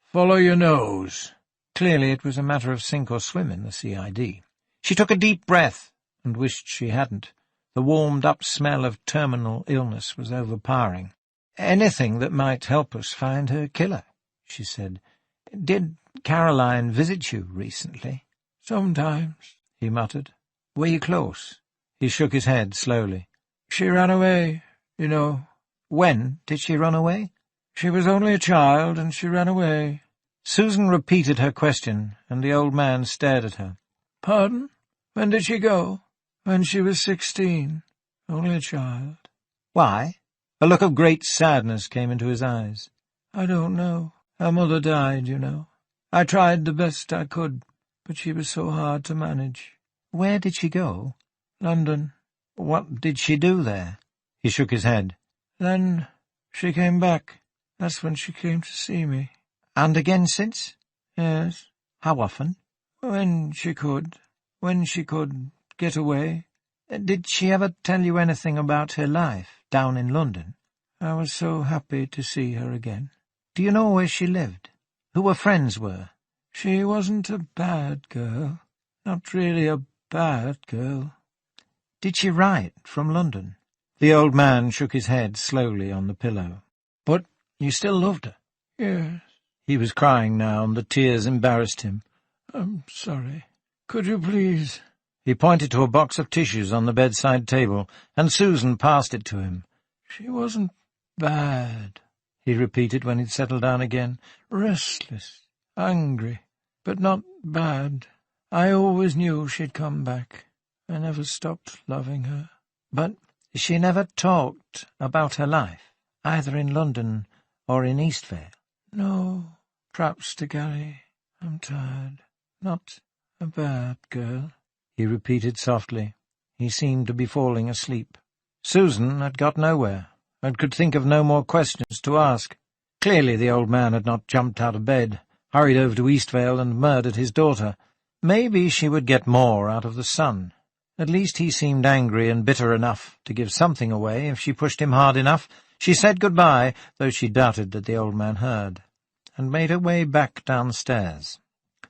S2: "Follow your nose." Clearly it was a matter of sink or swim in the CID. She took a deep breath and wished she hadn't. The warmed-up smell of terminal illness was overpowering. "Anything that might help us find her killer," she said. "Did Caroline visit you recently?" "Sometimes," he muttered. "Were you close?" He shook his head slowly. "She ran away, you know." "When did she run away?" "She was only a child, and she ran away." Susan repeated her question, and the old man stared at her. "Pardon? When did she go?" "When she was 16. Only a child." "Why?" A look of great sadness came into his eyes. "I don't know. Her mother died, you know. I tried the best I could, but she was so hard to manage." "Where did she go?" "London." "What did she do there?" He shook his head. "Then she came back. That's when she came to see me." "And again since?" "Yes." "How often?" "When she could. When she could
S3: get away. Did she ever tell you anything about her life down in London? I was so happy to see her again.
S2: Do you know where she lived? Who her friends were?
S3: She wasn't a bad girl. Not really a bad girl.
S2: Did she write from London? The old man shook his head slowly on the pillow. But you still loved her?
S3: Yes.
S2: He was crying now, and the tears embarrassed him.
S3: I'm sorry. Could you please?
S2: He pointed to a box of tissues on the bedside table, and Susan passed it to him.
S3: She wasn't bad,
S2: he repeated when he'd settled down again.
S3: Restless, angry, but not bad. I always knew she'd come back. I never stopped loving her.
S2: But she never talked about her life, either in London or in Eastvale?
S3: No, perhaps to Gary. I'm tired. Not a bad girl,
S2: he repeated softly. He seemed to be falling asleep. Susan had got nowhere, and could think of no more questions to ask. Clearly the old man had not jumped out of bed, hurried over to Eastvale and murdered his daughter. Maybe she would get more out of the son. At least he seemed angry and bitter enough to give something away if she pushed him hard enough. She said goodbye, though she doubted that the old man heard, and made her way back downstairs.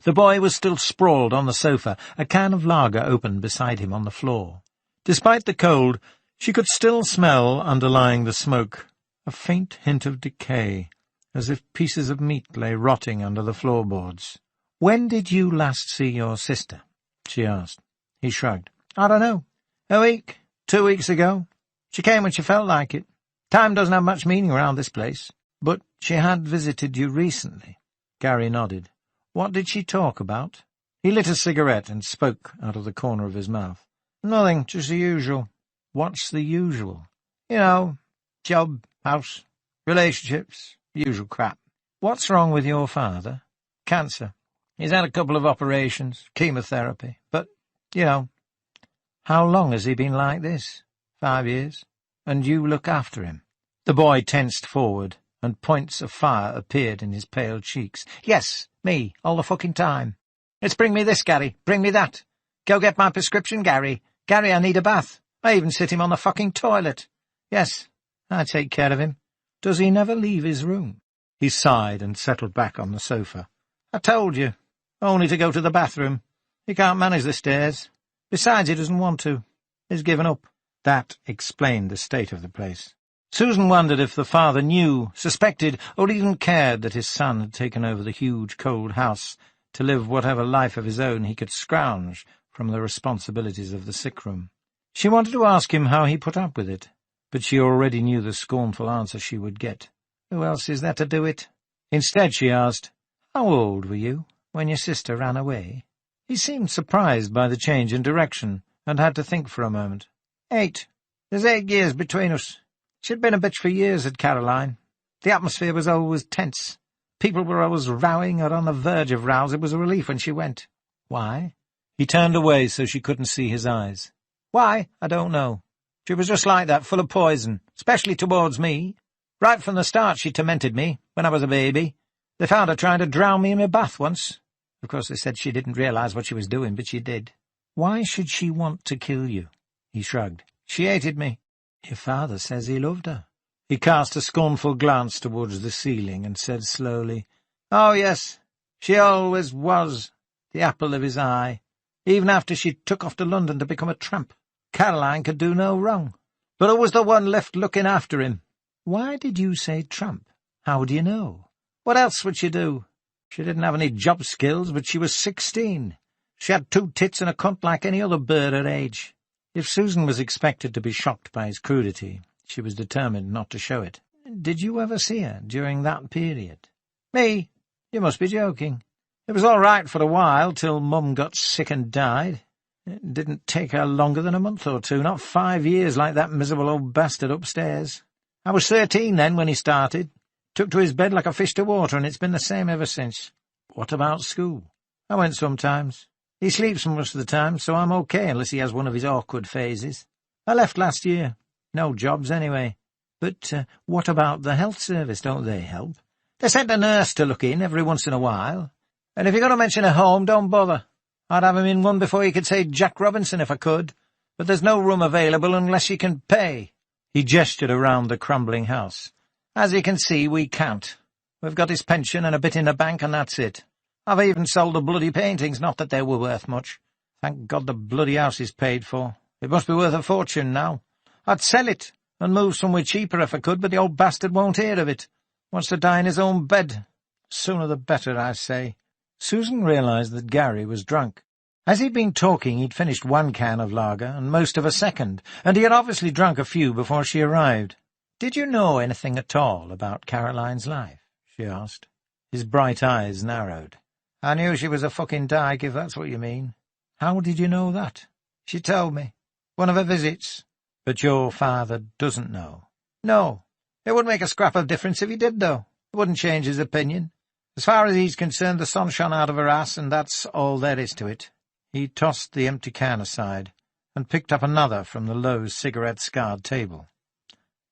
S2: The boy was still sprawled on the sofa, a can of lager open beside him on the floor. Despite the cold, she could still smell, underlying the smoke, a faint hint of decay, as if pieces of meat lay rotting under the floorboards. "When did you last see your sister?" she asked. He shrugged. "I don't know. A week, 2 weeks ago. She came when she felt like it. Time doesn't have much meaning around this place. But she had visited you recently." Gary nodded. "What did she talk about?" He lit a cigarette and spoke out of the corner of his mouth. "Nothing, just the usual." "What's the usual?" "You know, job, house, relationships, usual crap." "What's wrong with your father?" "Cancer. He's had a couple of operations, chemotherapy, but, you know." "How long has he been like this?" 5 years. "And you look after him?" The boy tensed forward, and points of fire appeared in his pale cheeks. "Yes, me, all the fucking time. It's bring me this, Gary, bring me that. Go get my prescription, Gary. Gary, I need a bath. I even sit him on the fucking toilet. Yes, I take care of him. Does he never leave his room?" He sighed and settled back on the sofa. "I told you. Only to go to the bathroom. He can't manage the stairs. Besides, he doesn't want to. He's given up." That explained the state of the place. Susan wondered if the father knew, suspected, or even cared that his son had taken over the huge, cold house to live whatever life of his own he could scrounge from the responsibilities of the sick-room. She wanted to ask him how he put up with it, but she already knew the scornful answer she would get. "Who else is there to do it?" Instead she asked, "How old were you when your sister ran away?" He seemed surprised by the change in direction, and had to think for a moment. 8. There's 8 years between us. She'd been a bitch for years at Caroline. The atmosphere was always tense. People were always rowing or on the verge of rows. It was a relief when she went." "Why?" He turned away so she couldn't see his eyes. "Why? I don't know. She was just like that, full of poison, especially towards me. Right from the start she tormented me, when I was a baby. They found her trying to drown me in my bath once. Of course they said she didn't realize what she was doing, but she did." "Why should she want to kill you?" He shrugged. "She hated me." "Your father says he loved her." He cast a scornful glance towards the ceiling and said slowly, "Oh, yes, she always was the apple of his eye, even after she took off to London to become a tramp. Caroline could do no wrong, but I was the one left looking after him." "Why did you say tramp? How do you know?" "What else would she do? She didn't have any job skills, but she was 16. She had 2 tits and a cunt like any other bird her age." If Susan was expected to be shocked by his crudity, she was determined not to show it. "Did you ever see her during that period?" "Me? You must be joking. It was all right for a while, till Mum got sick and died. It didn't take her longer than a month or 2, not 5 years like that miserable old bastard upstairs. I was 13 then when he started. Took to his bed like a fish to water, and it's been the same ever since." "What about school?" "I went sometimes. He sleeps most of the time, so I'm okay unless he has one of his awkward phases. I left last year. No jobs anyway." "But what about the health service? Don't they help?" "They sent a nurse to look in every once in a while. And if you're going to mention a home, don't bother. I'd have him in one before you could say Jack Robinson if I could, but there's no room available unless you can pay." He gestured around the crumbling house. "As you can see, we can't. We've got his pension and a bit in the bank, and that's it. I've even sold the bloody paintings, not that they were worth much. Thank God the bloody house is paid for. It must be worth a fortune now. I'd sell it and move somewhere cheaper if I could, but the old bastard won't hear of it. Wants to die in his own bed. Sooner the better, I say." Susan realized that Gary was drunk. As he'd been talking, he'd finished one can of lager and most of a second, and he had obviously drunk a few before she arrived. "Did you know anything at all about Caroline's life?" she asked. His bright eyes narrowed. "I knew she was a fucking dyke, if that's what you mean." "How did you know that?" "She told me. One of her visits." "But your father doesn't know?" "No. It wouldn't make a scrap of difference if he did, though. It wouldn't change his opinion. As far as he's concerned, the sun shone out of her ass, and that's all there is to it." He tossed the empty can aside and picked up another from the low, cigarette-scarred table.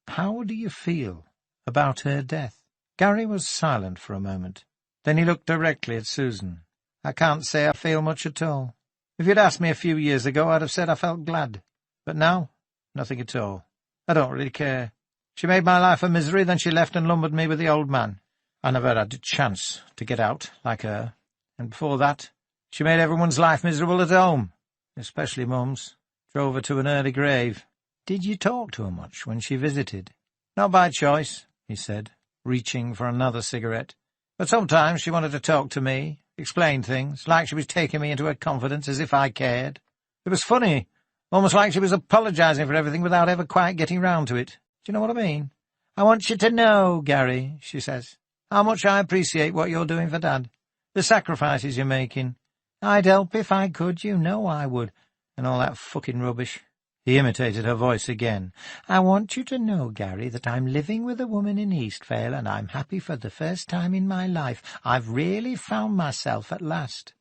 S2: "How do you feel about her death?" Gary was silent for a moment. Then he looked directly at Susan. "I can't say I feel much at all. If you'd asked me a few years ago, I'd have said I felt glad. But now, nothing at all. I don't really care. She made my life a misery, then she left and lumbered me with the old man. I never had a chance to get out, like her. And before that, she made everyone's life miserable at home, especially Mum's. Drove her to an early grave." "Did you talk to her much when she visited?" "Not by choice," he said, reaching for another cigarette. "But sometimes she wanted to talk to me, explain things, like she was taking me into her confidence as if I cared. It was funny, almost like she was apologizing for everything without ever quite getting round to it. Do you know what I mean? 'I want you to know, Gary,' she says, 'how much I appreciate what you're doing for Dad, the sacrifices you're making. I'd help if I could, you know I would,' and all that fucking rubbish." He imitated her voice again. "I want you to know, Gary, that I'm living with a woman in Eastvale, and I'm happy for the first time in my life. I've really found myself at last.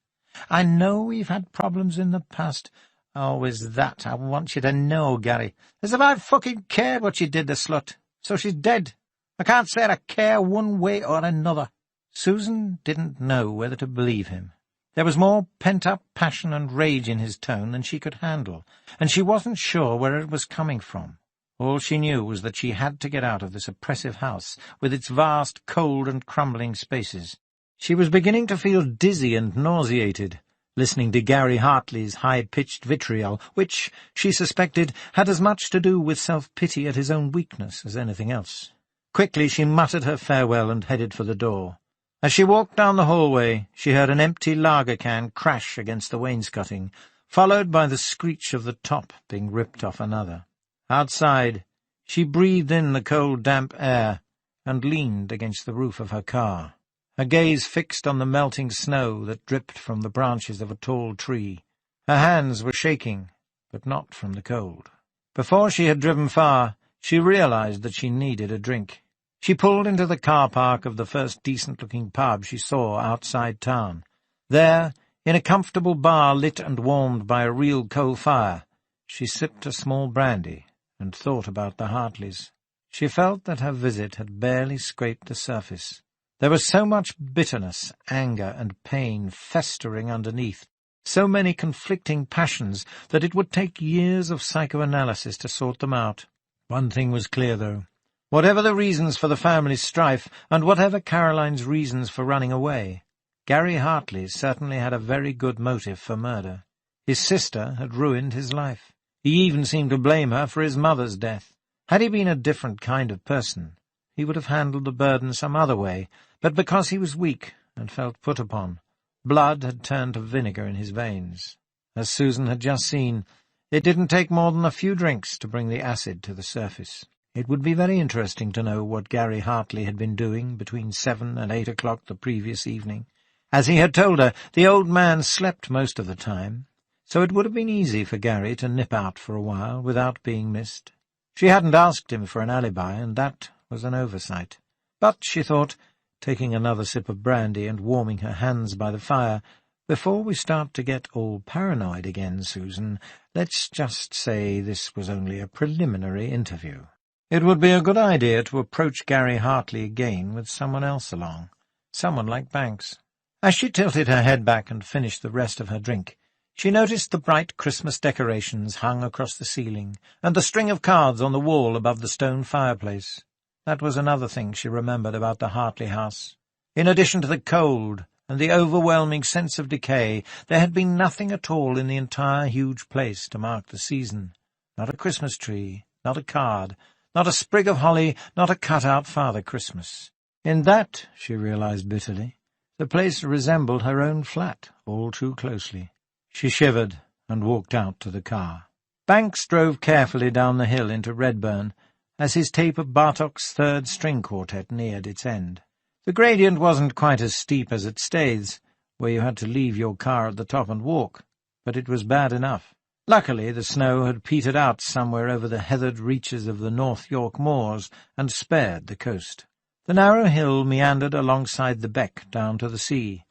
S2: I know we've had problems in the past. Always that. I want you to know, Gary. As if I fucking cared what she did, the slut. So she's dead. I can't say I care one way or another." Susan didn't know whether to believe him. There was more pent-up passion and rage in his tone than she could handle, and she wasn't sure where it was coming from. All she knew was that she had to get out of this oppressive house, with its vast, cold and crumbling spaces. She was beginning to feel dizzy and nauseated, listening to Gary Hartley's high-pitched vitriol, which, she suspected, had as much to do with self-pity at his own weakness as anything else. Quickly she muttered her farewell and headed for the door. As she walked down the hallway, she heard an empty lager can crash against the wainscoting, followed by the screech of the top being ripped off another. Outside, she breathed in the cold, damp air and leaned against the roof of her car, her gaze fixed on the melting snow that dripped from the branches of a tall tree. Her hands were shaking, but not from the cold. Before she had driven far, she realized that she needed a drink. She pulled into the car park of the first decent-looking pub she saw outside town. There, in a comfortable bar lit and warmed by a real coal fire, she sipped a small brandy and thought about the Hartleys. She felt that her visit had barely scraped the surface. There was so much bitterness, anger, and pain festering underneath, so many conflicting passions that it would take years of psychoanalysis to sort them out. One thing was clear, though. Whatever the reasons for the family's strife, and whatever Caroline's reasons for running away, Gary Hartley certainly had a very good motive for murder. His sister had ruined his life. He even seemed to blame her for his mother's death. Had he been a different kind of person, he would have handled the burden some other way, but because he was weak and felt put upon, blood had turned to vinegar in his veins. As Susan had just seen, it didn't take more than a few drinks to bring the acid to the surface. It would be very interesting to know what Gary Hartley had been doing between 7 and 8 o'clock the previous evening. As he had told her, the old man slept most of the time, so it would have been easy for Gary to nip out for a while without being missed. She hadn't asked him for an alibi, and that was an oversight. But, she thought, taking another sip of brandy and warming her hands by the fire, "Before we start to get all paranoid again, Susan, let's just say this was only a preliminary interview. It would be a good idea to approach Gary Hartley again with someone else along, someone like Banks." As she tilted her head back and finished the rest of her drink, She noticed the bright Christmas decorations hung across the ceiling, and the string of cards on the wall above the stone fireplace. That was another thing she remembered about the Hartley house. In addition to the cold and the overwhelming sense of decay, there had been nothing at all in the entire huge place to mark the season. Not a Christmas tree, not a card, not a sprig of holly, not a cut-out Father Christmas. In that, she realized bitterly, the place resembled her own flat all too closely. She shivered and walked out to the car. Banks drove carefully down the hill into Redburn as his tape of Bartók's third string quartet neared its end. The gradient wasn't quite as steep as at Staithes, where you had to leave your car at the top and walk, but it was bad enough. Luckily, the snow had petered out somewhere over the heathered reaches of the North York moors and spared the coast. The narrow hill meandered alongside the beck down to the sea,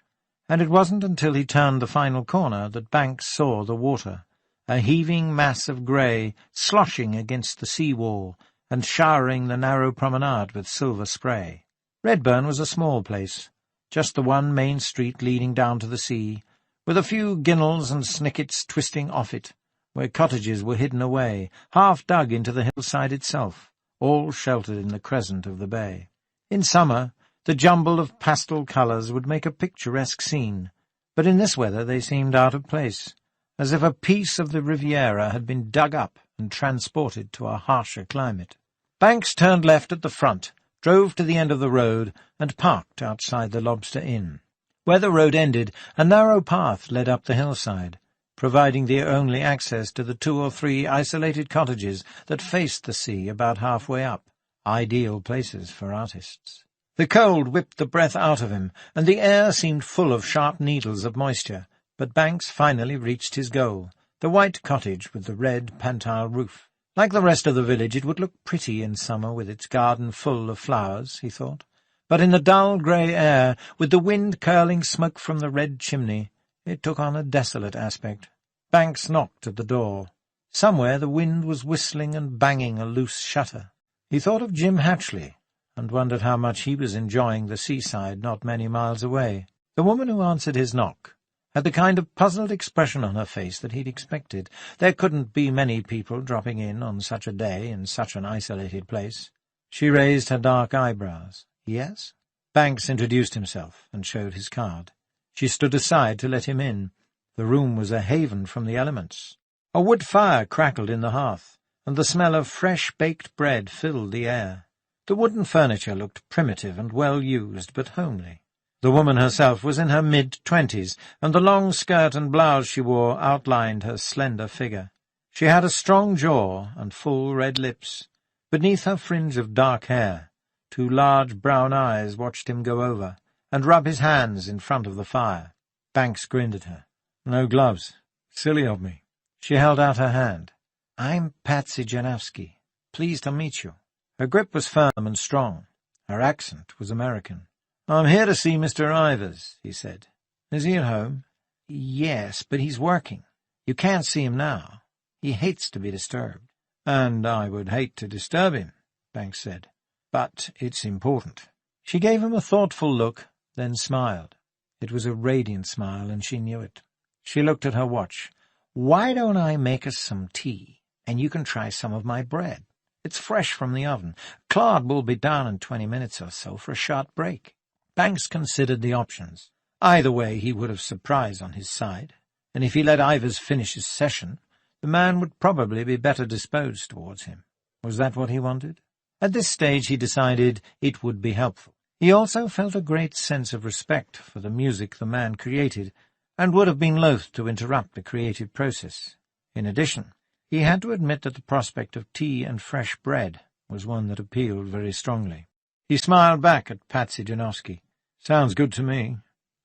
S2: and it wasn't until he turned the final corner that Banks saw the water, a heaving mass of grey, sloshing against the sea-wall and showering the narrow promenade with silver spray. Redburn was a small place, just the one main street leading down to the sea, with a few ginnels and snickets twisting off it, where cottages were hidden away, half dug into the hillside itself, all sheltered in the crescent of the bay. In summer, the jumble of pastel colours would make a picturesque scene, but in this weather they seemed out of place, as if a piece of the Riviera had been dug up and transported to a harsher climate. Banks turned left at the front, drove to the end of the road, and parked outside the Lobster Inn. Where the road ended, a narrow path led up the hillside, providing the only access to the 2 or 3 isolated cottages that faced the sea about halfway up, ideal places for artists. The cold whipped the breath out of him, and the air seemed full of sharp needles of moisture, but Banks finally reached his goal, the white cottage with the red pantile roof. Like the rest of the village, it would look pretty in summer with its garden full of flowers, he thought. But in the dull grey air, with the wind curling smoke from the red chimney, it took on a desolate aspect. Banks knocked at the door. Somewhere the wind was whistling and banging a loose shutter. He thought of Jim Hatchley, and wondered how much he was enjoying the seaside not many miles away. The woman who answered his knock had the kind of puzzled expression on her face that he'd expected. There couldn't be many people dropping in on such a day in such an isolated place. She raised her dark eyebrows. Yes? Banks introduced himself and showed his card. She stood aside to let him in. The room was a haven from the elements. A wood fire crackled in the hearth, and the smell of fresh-baked bread filled the air. The wooden furniture looked primitive and well-used, but homely. The woman herself was in her mid-20s, and the long skirt and blouse she wore outlined her slender figure. She had a strong jaw and full red lips. Beneath her fringe of dark hair, 2 large brown eyes watched him go over and rub his hands in front of the fire. Banks grinned at her. No gloves. Silly of me. She held out her hand. I'm Patsy Janowski. Pleased to meet you. Her grip was firm and strong. Her accent was American. I'm here to see Mr. Ivers, he said. Is he at home? Yes, but he's working. You can't see him now. He hates to be disturbed. And I would hate to disturb him, Banks said. But it's important. She gave him a thoughtful look, then smiled. It was a radiant smile, and she knew it. She looked at her watch. Why don't I make us some tea, and you can try some of my bread? It's fresh from the oven. Claude will be down in 20 minutes or so for a short break. Banks considered the options. Either way, he would have surprise on his side, and if he let Ivers finish his session, the man would probably be better disposed towards him. Was that what he wanted? At this stage he decided it would be helpful. He also felt a great sense of respect for the music the man created, and would have been loath to interrupt the creative process. In addition, he had to admit that the prospect of tea and fresh bread was one that appealed very strongly. He smiled back at Patsy Janowski. Sounds good to me.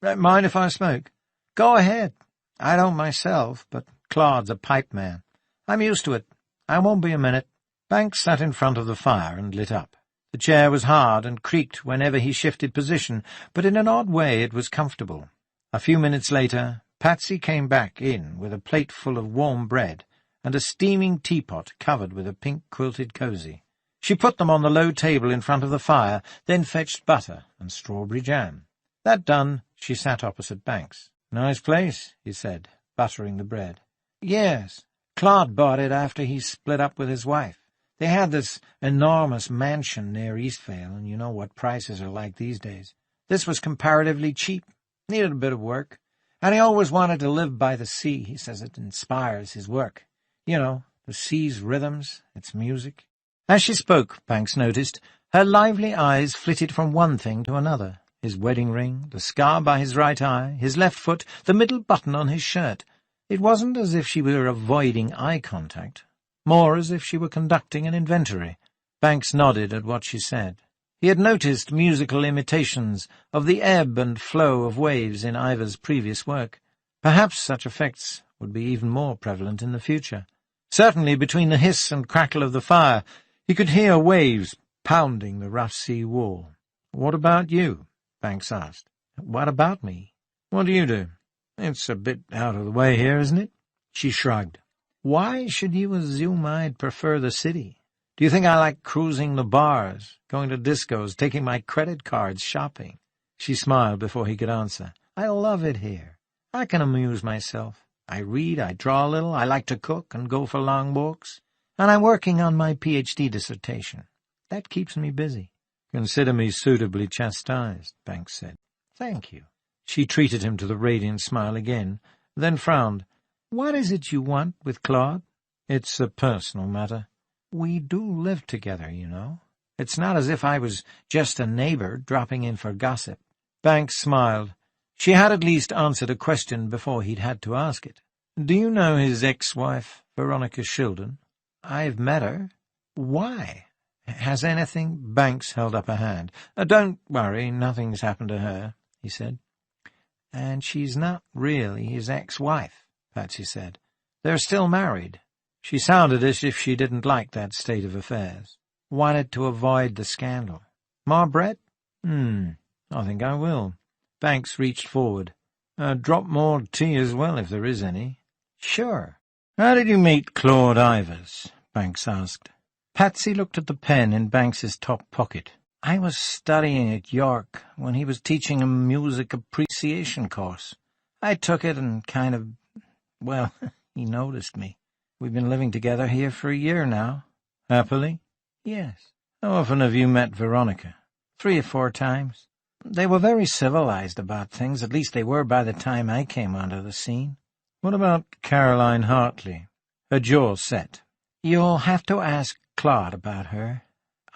S2: Mind if I smoke? Go ahead. I don't myself, but Claude's a pipe man. I'm used to it. I won't be a minute. Banks sat in front of the fire and lit up. The chair was hard and creaked whenever he shifted position, but in an odd way it was comfortable. A few minutes later, Patsy came back in with a plate full of warm bread and a steaming teapot covered with a pink quilted cosy. She put them on the low table in front of the fire, then fetched butter and strawberry jam. That done, she sat opposite Banks. Nice place, he said, buttering the bread. "Yes. Claude bought it after he split up with his wife. They had this enormous mansion near Eastvale, and you know what prices are like these days. This was comparatively cheap, needed a bit of work, and he always wanted to live by the sea. He says it inspires his work. You know, the sea's rhythms, its music." As she spoke, Banks noticed, her lively eyes flitted from one thing to another: his wedding ring, the scar by his right eye, his left foot, the middle button on his shirt. It wasn't as if she were avoiding eye contact, more as if she were conducting an inventory. Banks nodded at what she said. He had noticed musical imitations of the ebb and flow of waves in Ivor's previous work. Perhaps such effects would be even more prevalent in the future. Certainly, between the hiss and crackle of the fire, he could hear waves pounding the rough sea wall. "What about you?" Banks asked. "What about me? What do you do? It's a bit out of the way here, isn't it?" She shrugged. "Why should you assume I'd prefer the city? Do you think I like cruising the bars, going to discos, taking my credit cards shopping?" She smiled before he could answer. "I love it here. I can amuse myself. I read, I draw a little, I like to cook and go for long walks, and I'm working on my PhD dissertation. That keeps me busy." "Consider me suitably chastised," Banks said. "Thank you." She treated him to the radiant smile again, then frowned. "What is it you want with Claude?" "It's a personal matter. We do live together, you know. It's not as if I was just a neighbor dropping in for gossip." Banks smiled. She had at least answered a question before he'd had to ask it. "Do you know his ex-wife, Veronica Shildon?" "I've met her." "Why? Has anything—" Banks held up a hand. "Don't worry, nothing's happened to her," he said. "And she's not really his ex-wife," Patsy said. "They're still married." She sounded as if she didn't like that state of affairs. "Wanted to avoid the scandal. More bread?" I think I will." Banks reached forward. "Drop more tea as well, if there is any." "Sure." "How did you meet Claude Ivors?" Banks asked. Patsy looked at the pen in Banks's top pocket. "I was studying at York when he was teaching a music appreciation course. I took it and well, he noticed me. We've been living together here for a year now." "Happily?" "Yes." "How often have you met Veronica?" 3 or 4 times. They were very civilized about things, at least they were by the time I came onto the scene." "What about Caroline Hartley?" Her jaw set. "You'll have to ask Claude about her.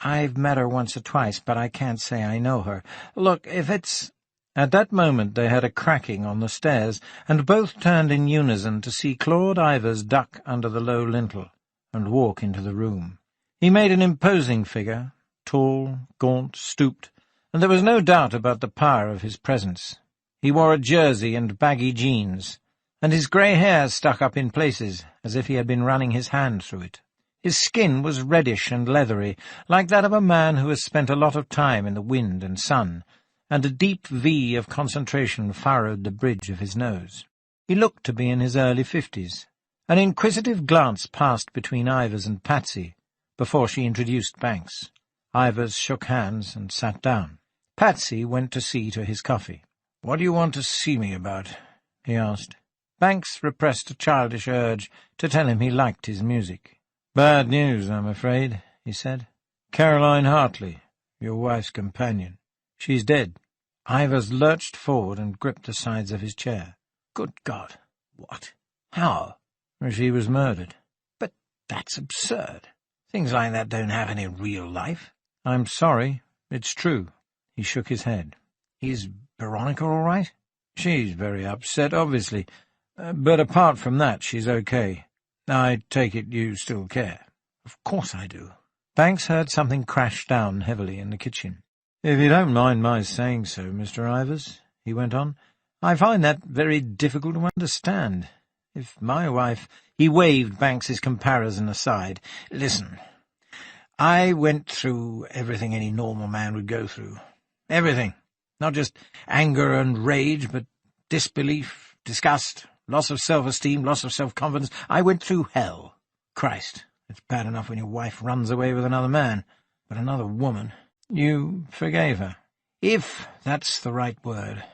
S2: I've met her once or twice, but I can't say I know her. Look, if it's—" At that moment they heard a cracking on the stairs, and both turned in unison to see Claude Ivors duck under the low lintel and walk into the room. He made an imposing figure, tall, gaunt, stooped, and there was no doubt about the power of his presence. He wore a jersey and baggy jeans, and his grey hair stuck up in places as if he had been running his hand through it. His skin was reddish and leathery, like that of a man who has spent a lot of time in the wind and sun, and a deep V of concentration furrowed the bridge of his nose. He looked to be in his early 50s. An inquisitive glance passed between Ivors and Patsy before she introduced Banks. Ivors shook hands and sat down. Patsy went to see to his coffee. "What do you want to see me about?" he asked. Banks repressed a childish urge to tell him he liked his music. "Bad news, I'm afraid," he said. "Caroline Hartley, your wife's companion. She's dead." Ivors lurched forward and gripped the sides of his chair. "Good God! What? How?" "She was murdered." "But that's absurd. Things like that don't happen in real life." "I'm sorry. It's true." He shook his head. "Is Veronica all right?" "She's very upset, obviously. But apart from that, she's okay. I take it you still care." "Of course I do." Banks heard something crash down heavily in the kitchen. "If you don't mind my saying so, Mr. Ivors," he went on, "I find that very difficult to understand. If my wife—" He waved Banks's comparison aside. "Listen, I went through everything any normal man would go through. Everything. Not just anger and rage, but disbelief, disgust, loss of self-esteem, loss of self-confidence. I went through hell. Christ, it's bad enough when your wife runs away with another man, but another woman—" "You forgave her?" "If that's the right word.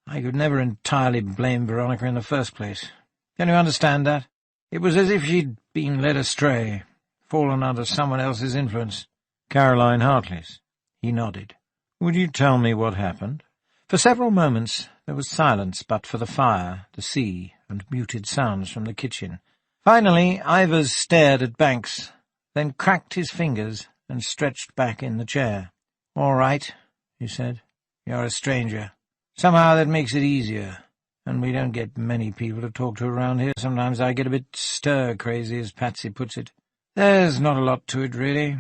S2: I could never entirely blame Veronica in the first place.
S4: Can you understand that? It was as if she'd been led astray, fallen under someone else's influence.
S2: Caroline Hartley's. He nodded. Would you tell me what happened? For several moments there was silence but for the fire, the sea, and muted sounds from the kitchen. Finally Ivers stared at Banks, then cracked his fingers and stretched back in the chair. "All right," he said. "You're a stranger. Somehow that makes it easier, and we don't get many people to talk to around here. Sometimes I get a bit stir-crazy, as Patsy puts it. There's not a lot to it, really.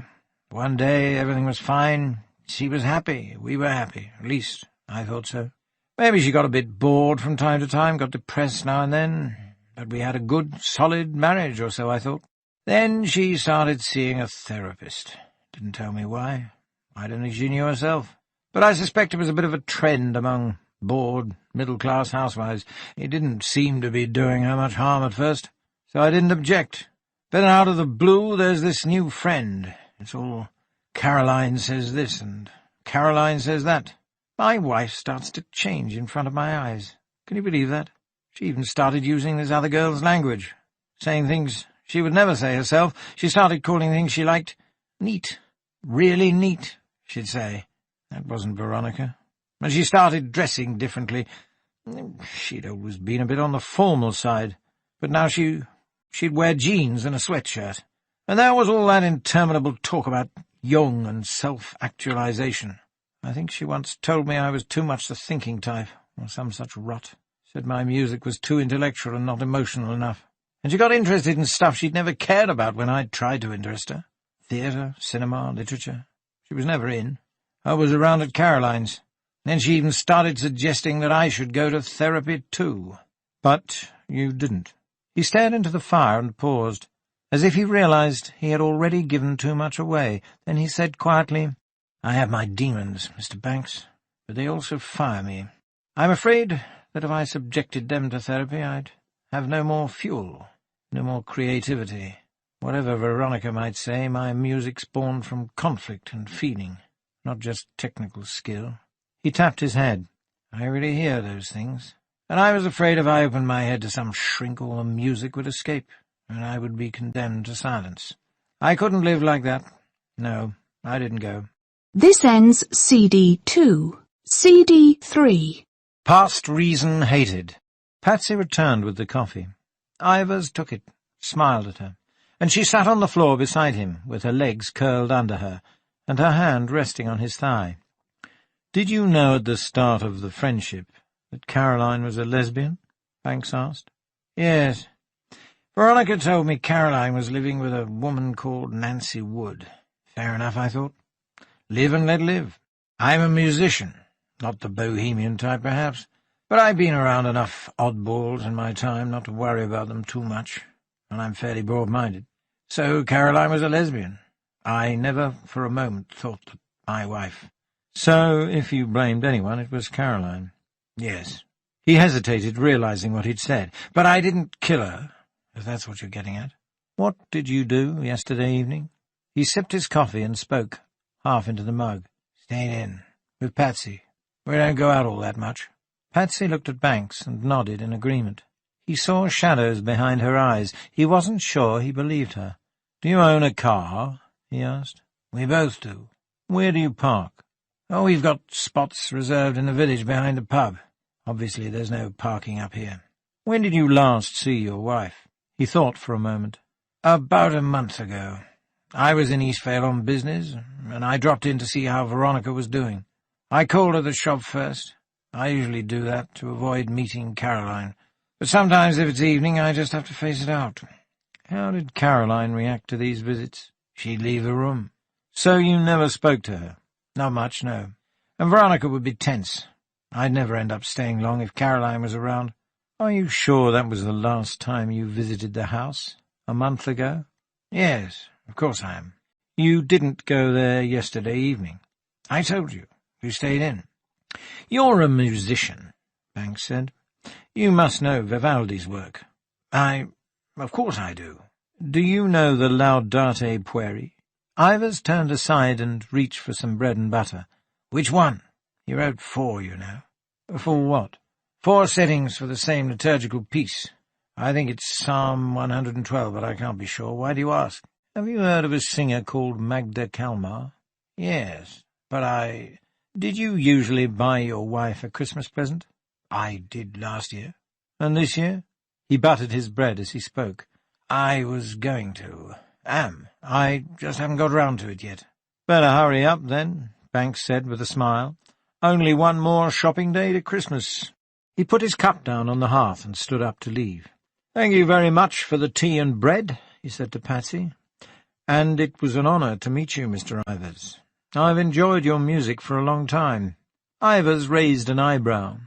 S2: One day everything was fine. She was happy. We were happy. At least I thought so. Maybe she got a bit bored from time to time, got depressed now and then. But we had a good, solid marriage or so, I thought. Then she started seeing a therapist. Didn't tell me why. I don't think she knew herself. But I suspect it was a bit of a trend among bored, middle-class housewives. It didn't seem to be doing her much harm at first, so I didn't object. Then out of the blue there's this new friend. It's all Caroline says this and Caroline says that. My wife starts to change in front of my eyes. Can you believe that? She even started using this other girl's language, saying things she would never say herself. She started calling things she liked neat. Really neat, she'd say. That wasn't Veronica. And she started dressing differently. She'd always been a bit on the formal side, but now she'd wear jeans and a sweatshirt. And there was all that interminable talk about young and self-actualization. I think she once told me I was too much the thinking type, or some such rot. Said my music was too intellectual and not emotional enough. And she got interested in stuff she'd never cared about when I'd tried to interest her. Theatre, cinema, literature. She was never in. I was around at Caroline's. Then she even started suggesting that I should go to therapy too. But you didn't. He stared into the fire and paused, as if he realized he had already given too much away. Then he said quietly, "I have my demons, Mr. Banks, but they also fire me. I'm afraid that if I subjected them to therapy, I'd have no more fuel, no more creativity. Whatever Veronica might say, my music's born from conflict and feeling, not just technical skill." He tapped his head. "I really hear those things. And I was afraid if I opened my head to some shrink, all the music would escape, and I would be condemned to silence. I couldn't live like that. No, I didn't go."
S1: This ends CD 2. CD 3.
S2: Past Reason Hated. Patsy returned with the coffee. Ivers took it, smiled at her, and she sat on the floor beside him, with her legs curled under her, and her hand resting on his thigh. "Did you know at the start of the friendship that Caroline was a lesbian?" Banks asked. "Yes. Veronica told me Caroline was living with a woman called Nancy Wood. Fair enough, I thought. Live and let live. I'm a musician, not the bohemian type, perhaps, but I've been around enough oddballs in my time not to worry about them too much, and I'm fairly broad-minded. So Caroline was a lesbian. I never for a moment thought that my wife—" "So, if you blamed anyone, it was Caroline." "Yes." He hesitated, realizing what he'd said. "But I didn't kill her, if that's what you're getting at." "What did you do yesterday evening?" He sipped his coffee and spoke, half into the mug. "Stayed in, with Patsy. We don't go out all that much." Patsy looked at Banks and nodded in agreement. He saw shadows behind her eyes. He wasn't sure he believed her. "Do you own a car?" he asked. "We both do." "Where do you park?" "Oh, we've got spots reserved in the village behind the pub. Obviously there's no parking up here." "When did you last see your wife?" He thought for a moment. "About a month ago. I was in Eastvale on business, and I dropped in to see how Veronica was doing. I called at the shop first. I usually do that to avoid meeting Caroline. But sometimes if it's evening, I just have to face it out." "How did Caroline react to these visits?" "She'd leave the room." "So you never spoke to her?" "Not much, no. And Veronica would be tense. I'd never end up staying long if Caroline was around." "Are you sure that was the last time you visited the house? A month ago?" "Yes, of course I am." "You didn't go there yesterday evening?" "I told you. We stayed in." "You're a musician," Banks said. "You must know Vivaldi's work." Of course I do." "Do you know the Laudate Pueri?" Ivers turned aside and reached for some bread and butter. "Which one? He wrote 4, you know." "For what?" 4 settings for the same liturgical piece.
S4: I think it's Psalm 112, but I can't be sure. Why do you ask? Have you heard of a singer called Magda Kalmar? Yes, but Did you usually buy your wife a Christmas present? I did last year. And this year? He buttered his bread as he spoke. I was going to. I just haven't got round to it yet. Better hurry up, then, Banks said with a smile. Only one more shopping day to Christmas. He put his cup down on the hearth and stood up to leave. Thank you very much for the tea and bread, he said to Patsy. And it was an honour to meet you, Mr. Ivers. I've enjoyed your music for a long time. Ivers raised an eyebrow.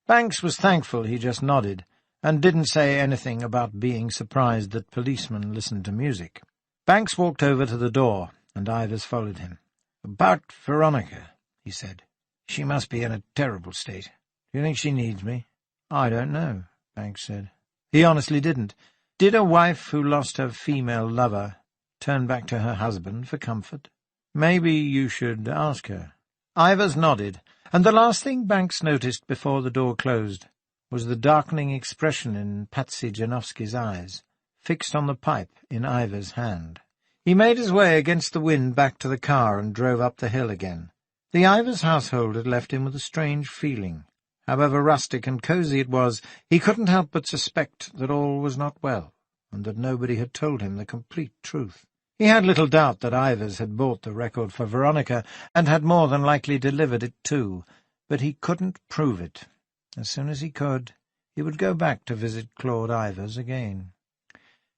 S4: Banks was thankful he just nodded, and didn't say anything about being surprised that policemen listened to music. Banks walked over to the door, and Ivers followed him. About Veronica, he said. She must be in a terrible state. Do you think she needs me? I don't know, Banks said. He honestly didn't. Did a wife who lost her female lover turn back to her husband for comfort? Maybe you should ask her. Ivers nodded, and the last thing Banks noticed before the door closed was the darkening expression in Patsy Janowski's eyes, fixed on the pipe in Ivers' hand. He made his way against the wind back to the car and drove up the hill again. The Ivers household had left him with a strange feeling. However rustic and cosy it was, he couldn't help but suspect that all was not well, and that nobody had told him the complete truth. He had little doubt that Ivers had bought the record for Veronica, and had more than likely delivered it too, but he couldn't prove it. As soon as he could, he would go back to visit Claude Ivers again.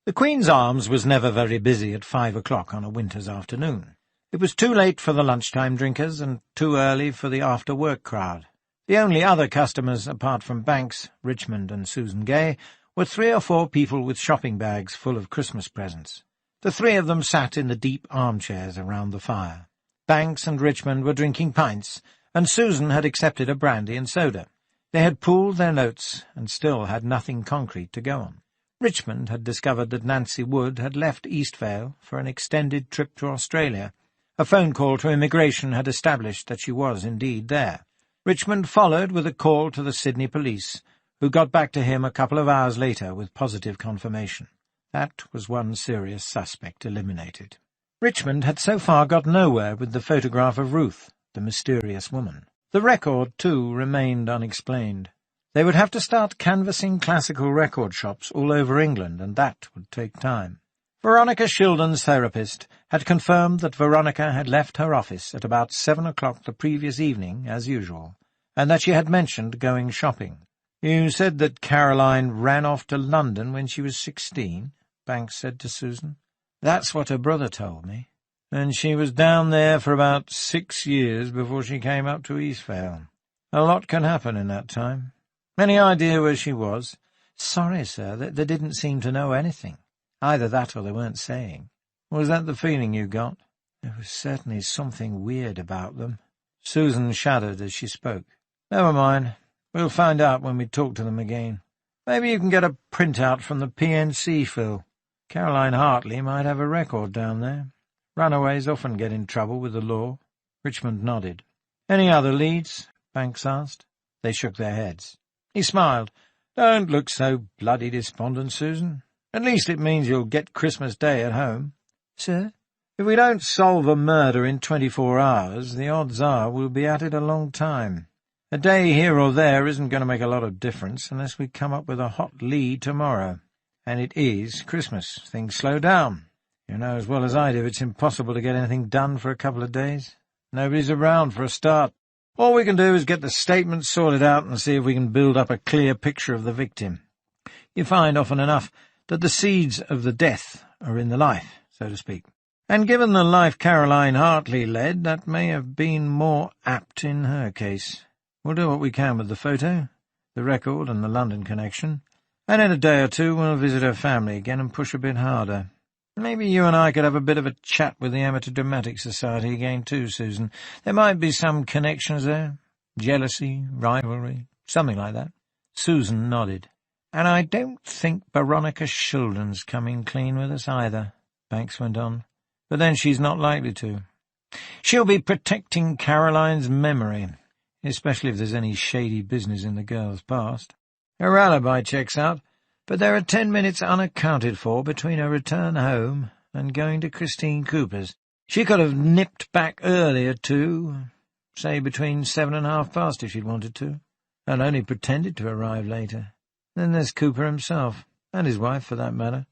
S4: The Queen's Arms was never very busy at 5 o'clock on a winter's afternoon. It was too late for the lunchtime drinkers, and too early for the after-work crowd. The only other customers, apart from Banks, Richmond, and Susan Gay, were 3 or 4 people with shopping bags full of Christmas presents. The 3 of them sat in the deep armchairs around the fire. Banks and Richmond were drinking pints, and Susan had accepted a brandy and soda. They had pooled their notes, and still had nothing concrete to go on. Richmond had discovered that Nancy Wood had left Eastvale for an extended trip to Australia. A phone call to immigration had established that she was indeed there. Richmond followed with a call to the Sydney police, who got back to him a couple of hours later with positive confirmation. That was one serious suspect eliminated. Richmond had so far got nowhere with the photograph of Ruth, the mysterious woman. The record, too, remained unexplained. They would have to start canvassing classical record shops all over England, and that would take time. Veronica Shildon's therapist had confirmed that Veronica had left her office at about 7 o'clock the previous evening, as usual, and that she had mentioned going shopping. You said that Caroline ran off to London when she was 16, Banks said to Susan. That's what her brother told me. And she was down there for about 6 years before she came up to Eastvale. A lot can happen in that time. Any idea where she was? Sorry, sir, they didn't seem to know anything. Either that or they weren't saying. Was that the feeling you got? There was certainly something weird about them. Susan shuddered as she spoke. Never mind. We'll find out when we talk to them again. Maybe you can get a printout from the PNC, Phil. Caroline Hartley might have a record down there. Runaways often get in trouble with the law. Richmond nodded. Any other leads? Banks asked. They shook their heads. He smiled. Don't look so bloody despondent, Susan. At least it means you'll get Christmas Day at home. Sir? If we don't solve a murder in 24 hours, the odds are we'll be at it a long time. A day here or there isn't going to make a lot of difference unless we come up with a hot lead tomorrow. And it is Christmas. Things slow down. You know as well as I do it's impossible to get anything done for a couple of days. Nobody's around for a start. All we can do is get the statements sorted out and see if we can build up a clear picture of the victim. You find often enough that the seeds of the death are in the life, so to speak. And given the life Caroline Hartley led, that may have been more apt in her case. We'll do what we can with the photo, the record and the London connection, and in a day or two we'll visit her family again and push a bit harder. Maybe you and I could have a bit of a chat with the Amateur Dramatic Society again too, Susan. There might be some connections there. Jealousy, rivalry, something like that. Susan nodded. And I don't think Veronica Shildon's coming clean with us either, Banks went on. But then she's not likely to. She'll be protecting Caroline's memory, especially if there's any shady business in the girl's past. Her alibi checks out. but there are 10 minutes unaccounted for between her return home and going to Christine Cooper's. She could have nipped back earlier, too, say between 7 and half-past if she'd wanted to, and only pretended to arrive later. Then there's Cooper himself, and his wife, for that matter.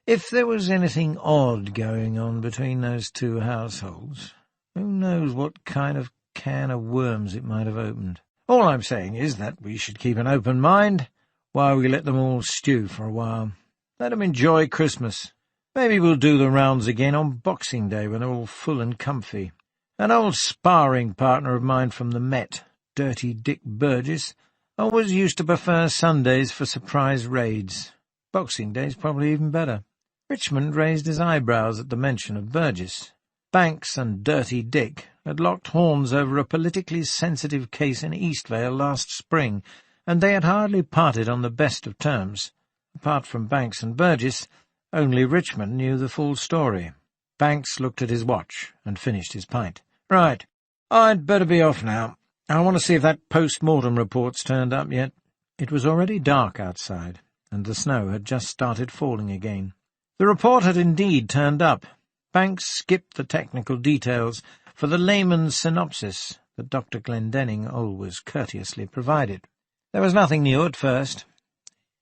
S4: If there was anything odd going on between those two households, who knows what kind of can of worms it might have opened. All I'm saying is that we should keep an open mind while we let them all stew for a while. Let them enjoy Christmas. Maybe we'll do the rounds again on Boxing Day when they're all full and comfy. An old sparring partner of mine from the Met, Dirty Dick Burgess, always used to prefer Sundays for surprise raids. Boxing Day's probably even better. Richmond raised his eyebrows at the mention of Burgess. Banks and Dirty Dick had locked horns over a politically sensitive case in Eastvale last spring, and they had hardly parted on the best of terms. Apart from Banks and Burgess, only Richmond knew the full story. Banks looked at his watch and finished his pint. "Right, I'd better be off now. I want to see if that post-mortem report's turned up yet." It was already dark outside, and the snow had just started falling again. The report had indeed turned up. Banks skipped the technical details for the layman's synopsis that Dr. Glendenning always courteously provided. There was nothing new at first.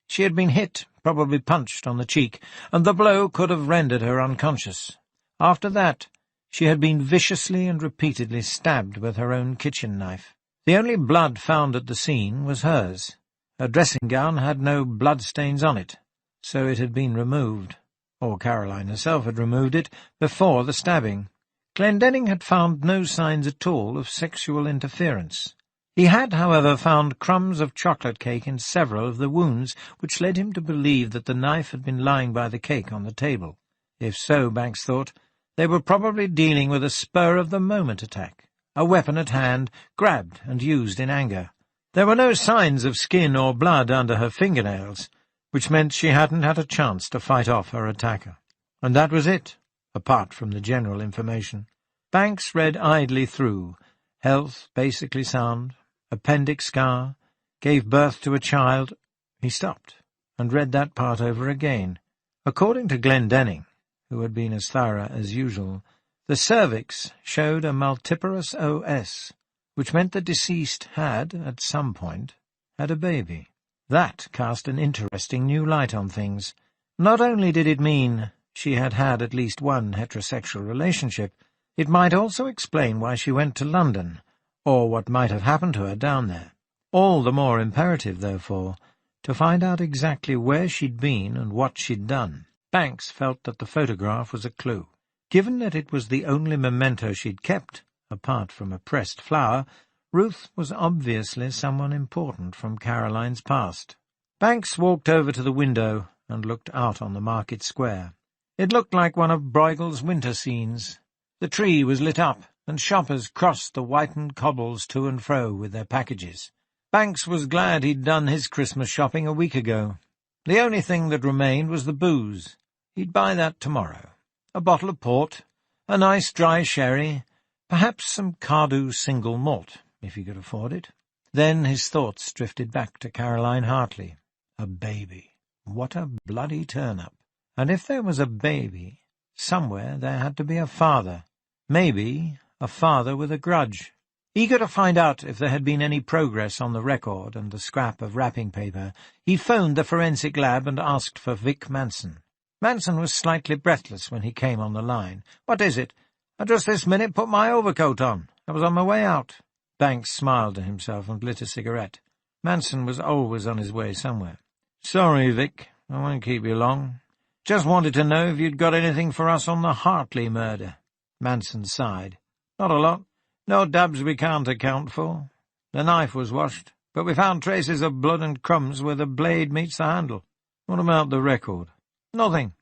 S4: She had been hit, probably punched on the cheek, and the blow could have rendered her unconscious. After that, she had been viciously and repeatedly stabbed with her own kitchen knife. The only blood found at the scene was hers. Her dressing-gown had no bloodstains on it, so it had been removed. Or Caroline herself had removed it before the stabbing. Glendenning had found no signs at all of sexual interference. He had, however, found crumbs of chocolate cake in several of the wounds, which led him to believe that the knife had been lying by the cake on the table. If so, Banks thought, they were probably dealing with a spur-of-the-moment attack, a weapon at hand, grabbed and used in anger. There were no signs of skin or blood under her fingernails, which meant she hadn't had a chance to fight off her attacker. And that was it, apart from the general information. Banks read idly through. Health basically sound, appendix scar, gave birth to a child. He stopped and read that part over again. According to Glendenning, who had been as thorough as usual, the cervix showed a multiparous OS, which meant the deceased had, at some point, had a baby. That cast an interesting new light on things. Not only did it mean she had had at least one heterosexual relationship, it might also explain why she went to London, or what might have happened to her down there. All the more imperative, therefore, to find out exactly where she'd been and what she'd done. Banks felt that the photograph was a clue. Given that it was the only memento she'd kept, apart from a pressed flower, Ruth was obviously someone important from Caroline's past. Banks walked over to the window and looked out on the market square. It looked like one of Bruegel's winter scenes. The tree was lit up, and shoppers crossed the whitened cobbles to and fro with their packages. Banks was glad he'd done his Christmas shopping a week ago. The only thing that remained was the booze. He'd buy that tomorrow. A bottle of port, a nice dry sherry, perhaps some Cardew single malt, if he could afford it. Then his thoughts drifted back to Caroline Hartley. A baby. What a bloody turn-up. And if there was a baby, somewhere there had to be a father. Maybe a father with a grudge. Eager to find out if there had been any progress on the record and the scrap of wrapping paper, he phoned the forensic lab and asked for Vic Manson. Manson was slightly breathless when he came on the line. "What is it? I just this minute put my overcoat on. I was on my way out." Banks smiled to himself and lit a cigarette. Manson was always on his way somewhere. "Sorry, Vic. I won't keep you long. Just wanted to know if you'd got anything for us on the Hartley murder." Manson sighed. "Not a lot. No dabs we can't account for. The knife was washed, but we found traces of blood and crumbs where the blade meets the handle." "What about the record?" "Nothing.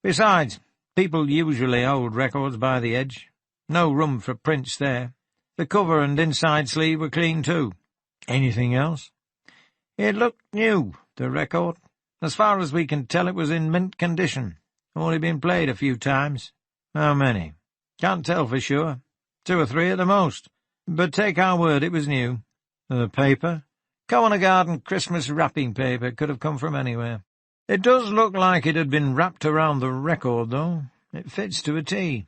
S4: Besides, people usually hold records by the edge. No room for prints there. The cover and inside sleeve were clean, too." "Anything else?" "It looked new, the record. As far as we can tell, it was in mint condition. Only been played a few times." "How many?" "Can't tell for sure. 2 or 3 at the most. But take our word, it was new." "The paper?" Go-on a garden Christmas wrapping paper could have come from anywhere. It does look like it had been wrapped around the record, though. It fits to a T.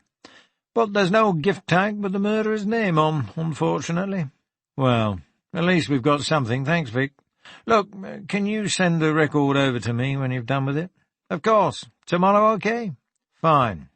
S4: But there's no gift tag with the murderer's name on, unfortunately. Well, at least we've got something, thanks, Vic. Look, can you send the record over to me when you've done with it? Of course. Tomorrow, okay? Fine.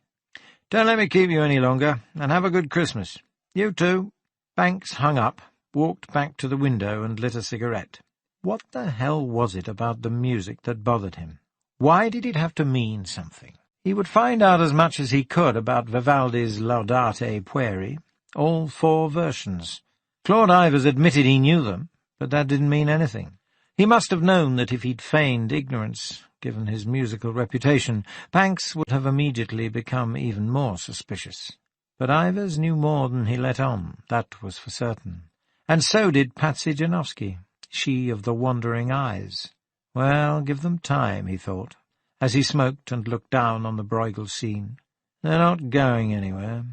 S4: Don't let me keep you any longer, and have a good Christmas. You too. Banks hung up, walked back to the window and lit a cigarette. What the hell was it about the music that bothered him? Why did it have to mean something? He would find out as much as he could about Vivaldi's Laudate Pueri, all 4 versions. Claude Ivers admitted he knew them, but that didn't mean anything. He must have known that if he'd feigned ignorance, given his musical reputation, Banks would have immediately become even more suspicious. But Ivers knew more than he let on, that was for certain. And so did Patsy Janowski, she of the wandering eyes. Well, give them time, he thought, as he smoked and looked down on the Bruegel scene. They're not going anywhere.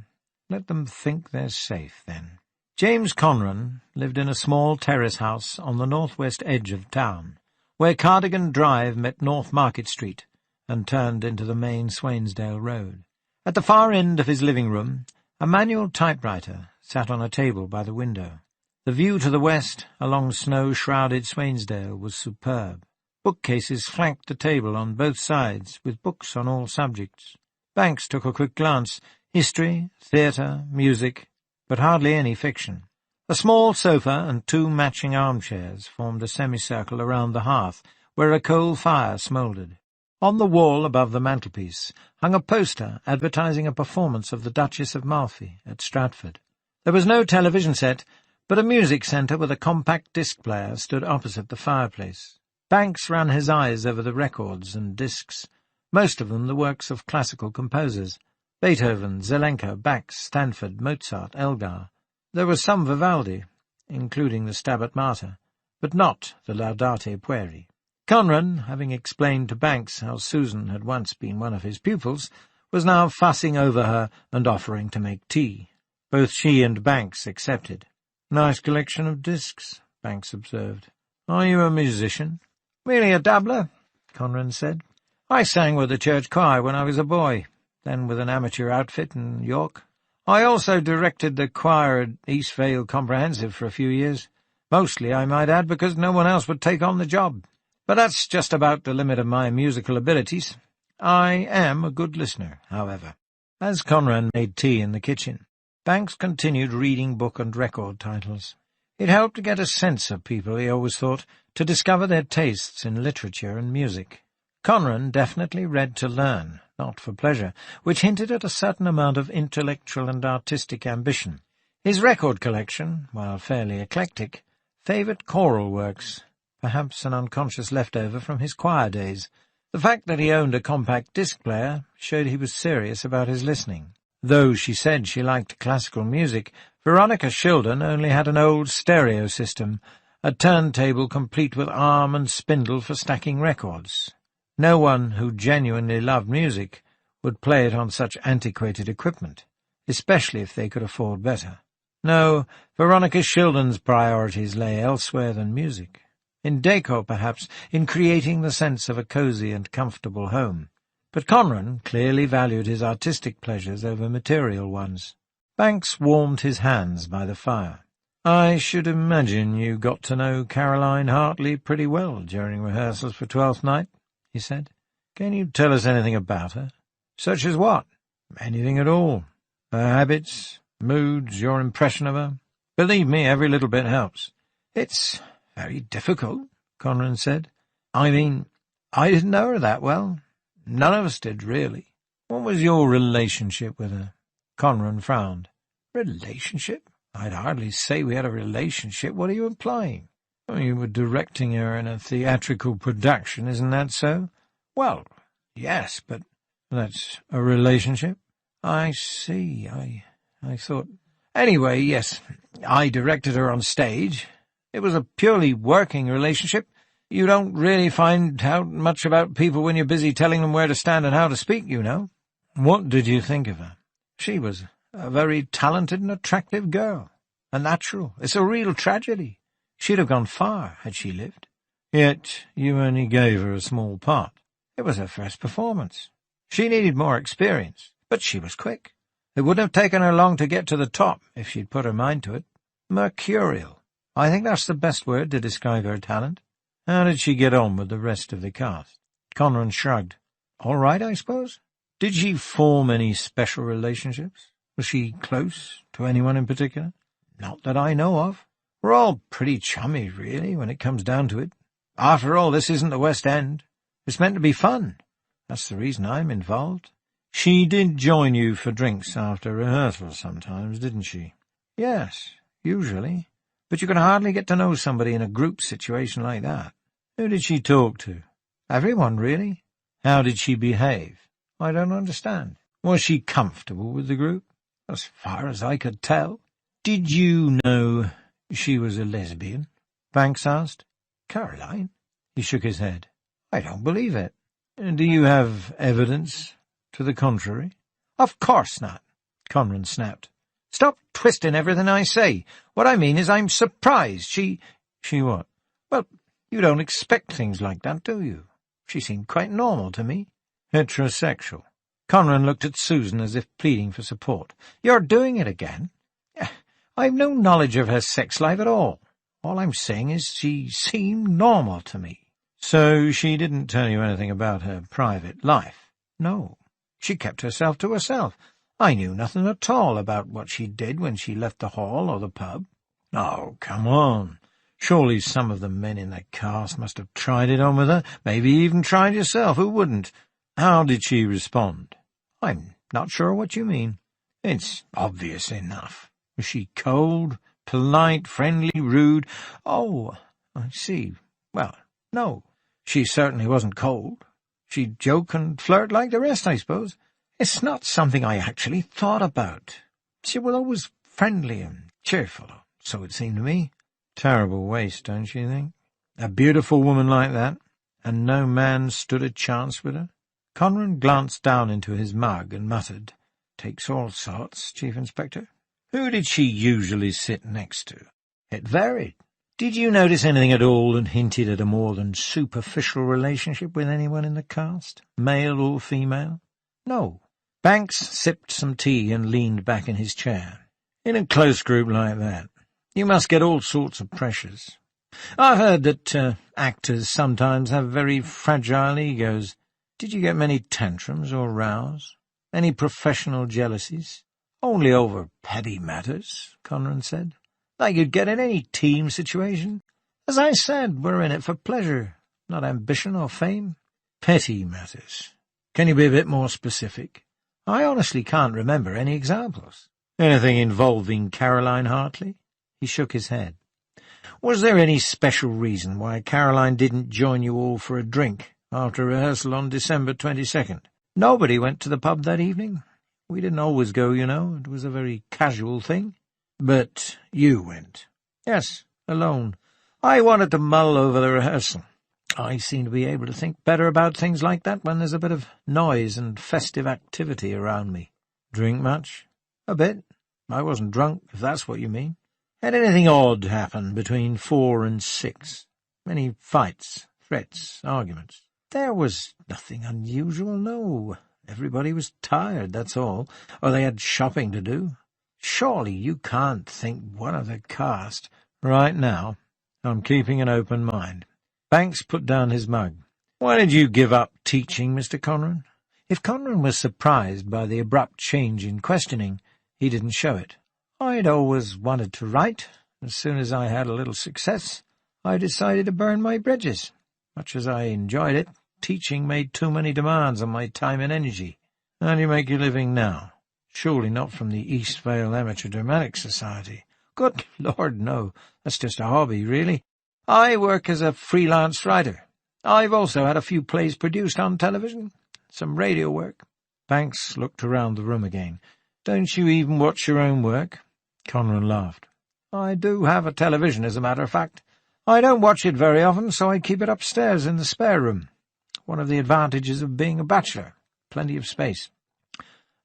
S4: Let them think they're safe, then. James Conran lived in a small terrace house on the northwest edge of town, where Cardigan Drive met North Market Street and turned into the main Swainsdale Road. At the far end of his living room, a manual typewriter sat on a table by the window. The view to the west, along snow-shrouded Swainsdale, was superb. Bookcases flanked the table on both sides, with books on all subjects. Banks took a quick glance. History, theatre, music, but hardly any fiction. A small sofa and 2 matching armchairs formed a semicircle around the hearth, where a coal fire smouldered. On the wall above the mantelpiece hung a poster advertising a performance of the Duchess of Malfi at Stratford. There was no television set, but a music centre with a compact disc player stood opposite the fireplace. Banks ran his eyes over the records and discs, most of them the works of classical composers. Beethoven, Zelenka, Bach, Stanford, Mozart, Elgar. There was some Vivaldi, including the Stabat Mater, but not the Laudate Pueri. Conran, having explained to Banks how Susan had once been one of his pupils, was now fussing over her and offering to make tea. Both she and Banks accepted. "Nice collection of discs," Banks observed. "Are you a musician?" "Merely a dabbler," Conran said. "I sang with the church choir when I was a boy, then with an amateur outfit in York. I also directed the choir at East Vale Comprehensive for a few years. Mostly, I might add, because no one else would take on the job. But that's just about the limit of my musical abilities. I am a good listener, however." As Conran made tea in the kitchen, Banks continued reading book and record titles. It helped to get a sense of people, he always thought, to discover their tastes in literature and music. Conran definitely read to learn, not for pleasure, which hinted at a certain amount of intellectual and artistic ambition. His record collection, while fairly eclectic, favoured choral works, perhaps an unconscious leftover from his choir days. The fact that he owned a compact disc player showed he was serious about his listening. Though she said she liked classical music, Veronica Shildon only had an old stereo system, a turntable complete with arm and spindle for stacking records. No one who genuinely loved music would play it on such antiquated equipment, especially if they could afford better. No, Veronica Shildon's priorities lay elsewhere than music. In decor, perhaps, in creating the sense of a cosy and comfortable home. But Conran clearly valued his artistic pleasures over material ones. Banks warmed his hands by the fire. "I should imagine you got to know Caroline Hartley pretty well during rehearsals for Twelfth Night," he said. "Can you tell us anything about her?" "Such as what?" "Anything at all. Her habits, moods, your impression of her. Believe me, every little bit helps." "It's very difficult," Conran said. "I mean, I didn't know her that well. None of us did, really." "What was your relationship with her?" Conran frowned. "Relationship? I'd hardly say we had a relationship. What are you implying?" "Oh, you were directing her in a theatrical production, isn't that so?" "Well, yes, but—" "That's a relationship?" "I see. I thought— Anyway, yes, I directed her on stage. It was a purely working relationship. You don't really find out much about people when you're busy telling them where to stand and how to speak, you know." "What did you think of her?" "She was a very talented and attractive girl. A natural. It's a real tragedy.
S2: She'd have gone far had she lived. Yet you only gave her a small part. It was her first performance. She needed more experience, but she was quick. It wouldn't have taken her long to get to the top if she'd put her mind to it. Mercurial. I think that's the best word to describe her talent. How did she get on with the rest of the cast? Conran shrugged. All right, I suppose. Did she form any special relationships? Was she close to anyone in particular? Not that I know of. We're all pretty chummy, really, when it comes down to it. After all, this isn't the West End. It's meant to be fun. That's the reason I'm involved. She did join you for drinks after rehearsal sometimes, didn't she? Yes, usually. But you can hardly get to know somebody in a group situation like that. Who did she talk to? Everyone, really. How did she behave? I don't understand. Was she comfortable with the group? As far as I could tell. Did you know she was a lesbian? Banks asked. Caroline? He shook his head. I don't believe it. Do you have evidence to the contrary? Of course not, Conran snapped. Stop twisting everything I say. What I mean is I'm surprised. She what? Well, you don't expect things like that, do you? She seemed quite normal to me. Heterosexual. Conran looked at Susan as if pleading for support. You're doing it again. I've no knowledge of her sex life at all. All I'm saying is she seemed normal to me. So she didn't tell you anything about her private life? No. She kept herself to herself. I knew nothing at all about what she did when she left the hall or the pub. Oh, come on. Surely some of the men in the cast must have tried it on with her, maybe even tried yourself. Who wouldn't? How did she respond? I'm not sure what you mean. It's obvious enough. Was she cold, polite, friendly, rude? Oh, I see. Well, no. She certainly wasn't cold. She'd joke and flirt like the rest, I suppose. It's not something I actually thought about. She was always friendly and cheerful, so it seemed to me. Terrible waste, don't you think? A beautiful woman like that, and no man stood a chance with her? Conran glanced down into his mug and muttered, Takes all sorts, Chief Inspector. Who did she usually sit next to? It varied. Did you notice anything at all that hinted at a more than superficial relationship with anyone in the cast, male or female? No. Banks sipped some tea and leaned back in his chair. In a close group like that, you must get all sorts of pressures. I've heard that actors sometimes have very fragile egos. Did you get many tantrums or rows? Any professional jealousies? Only over petty matters, Conran said. Like you'd get in any team situation. As I said, we're in it for pleasure, not ambition or fame. Petty matters. Can you be a bit more specific? I honestly can't remember any examples. Anything involving Caroline Hartley? He shook his head. Was there any special reason why Caroline didn't join you all for a drink after rehearsal on December 22nd? Nobody went to the pub that evening. We didn't always go, you know. It was a very casual thing. But you went. Yes, alone. I wanted to mull over the rehearsal. I seem to be able to think better about things like that when there's a bit of noise and festive activity around me. Drink much? A bit. I wasn't drunk, if that's what you mean. Had anything odd happen between 4 and 6? Any fights, threats, arguments? There was nothing unusual, no. Everybody was tired, that's all, or they had shopping to do. Surely you can't think one of the cast. Right now, I'm keeping an open mind. Banks put down his mug. Why did you give up teaching, Mr. Conran? If Conran was surprised by the abrupt change in questioning, he didn't show it. I'd always wanted to write. As soon as I had a little success, I decided to burn my bridges. Much as I enjoyed it, teaching made too many demands on my time and energy. How do you make your living now? Surely not from the East Vale Amateur Dramatic Society. Good Lord, no. That's just a hobby, really. I work as a freelance writer. I've also had a few plays produced on television, some radio work. Banks looked around the room again. Don't you even watch your own work? Conran laughed. I do have a television, as a matter of fact. I don't watch it very often, so I keep it upstairs in the spare room. One of the advantages of being a bachelor. Plenty of space.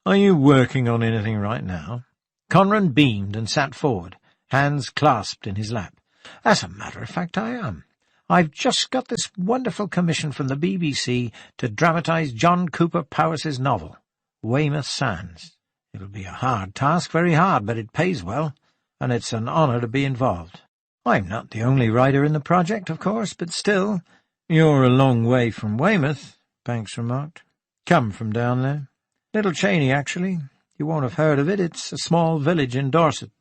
S2: Are you working on anything right now? Conran beamed and sat forward, hands clasped in his lap.
S4: As a matter of fact, I am. I've just got this wonderful commission from the BBC to dramatise John Cooper Powis's novel, Weymouth Sands. It'll be a hard task, very hard, but it pays well, and it's an honour to be involved. I'm not the only writer in the project, of course, but still— You're a long way from Weymouth, Banks remarked. Come from down there. Little Cheney, actually. You won't have heard of it. It's a small village in Dorset.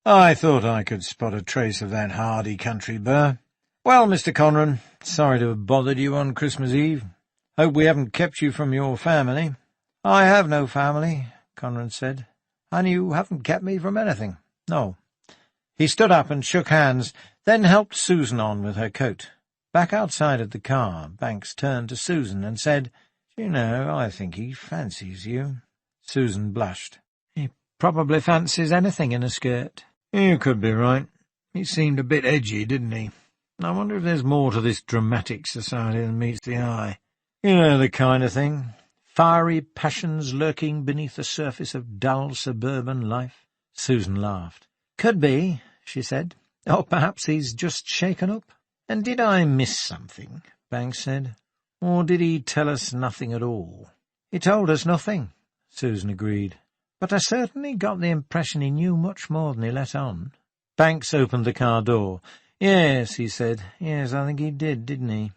S4: I thought I could spot a trace of that hardy country burr. Well, Mr. Conran, sorry to have bothered you on Christmas Eve. Hope we haven't kept you from your family. I have no family, Conran said, and you haven't kept me from anything. No. He stood up and shook hands, then helped Susan on with her coat. Back outside of the car, Banks turned to Susan and said, "You know, I think he fancies you." Susan blushed. "He probably fancies anything in a skirt." "You could be right. He seemed a bit edgy, didn't he? I wonder if there's more to this dramatic society than meets the eye. You know, the kind of thing. Fiery passions lurking beneath the surface of dull suburban life." Susan laughed. "Could be," she said. "Or perhaps he's just shaken up." "And did I miss something?" Banks said. "Or did he tell us nothing at all?" "He told us nothing," Susan agreed. "But I certainly got the impression he knew much more than he let on." Banks opened the car door. "Yes," he said. "Yes, I think he did, didn't he?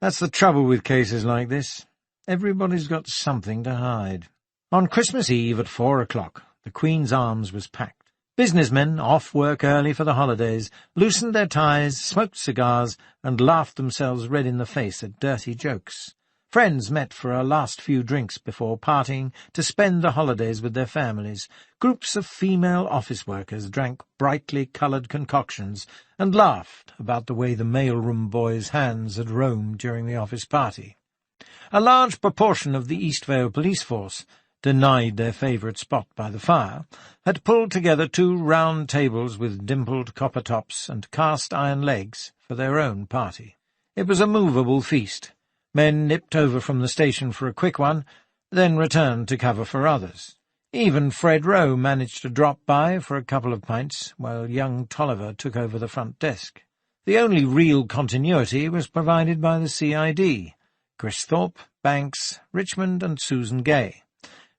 S4: That's the trouble with cases like this. Everybody's got something to hide." On Christmas Eve at 4 o'clock, the Queen's Arms was packed. Businessmen, off work early for the holidays, loosened their ties, smoked cigars, and laughed themselves red in the face at dirty jokes. Friends met for a last few drinks before parting to spend the holidays with their families. Groups of female office workers drank brightly coloured concoctions and laughed about the way the mailroom boys' hands had roamed during the office party. A large proportion of the Eastvale police force, denied their favourite spot by the fire, had pulled together 2 round tables with dimpled copper tops and cast-iron legs for their own party. It was a movable feast. Men nipped over from the station for a quick one, then returned to cover for others. Even Fred Rowe managed to drop by for a couple of pints, while young Tolliver took over the front desk. The only real continuity was provided by the CID, Gristhorpe, Banks, Richmond and Susan Gay,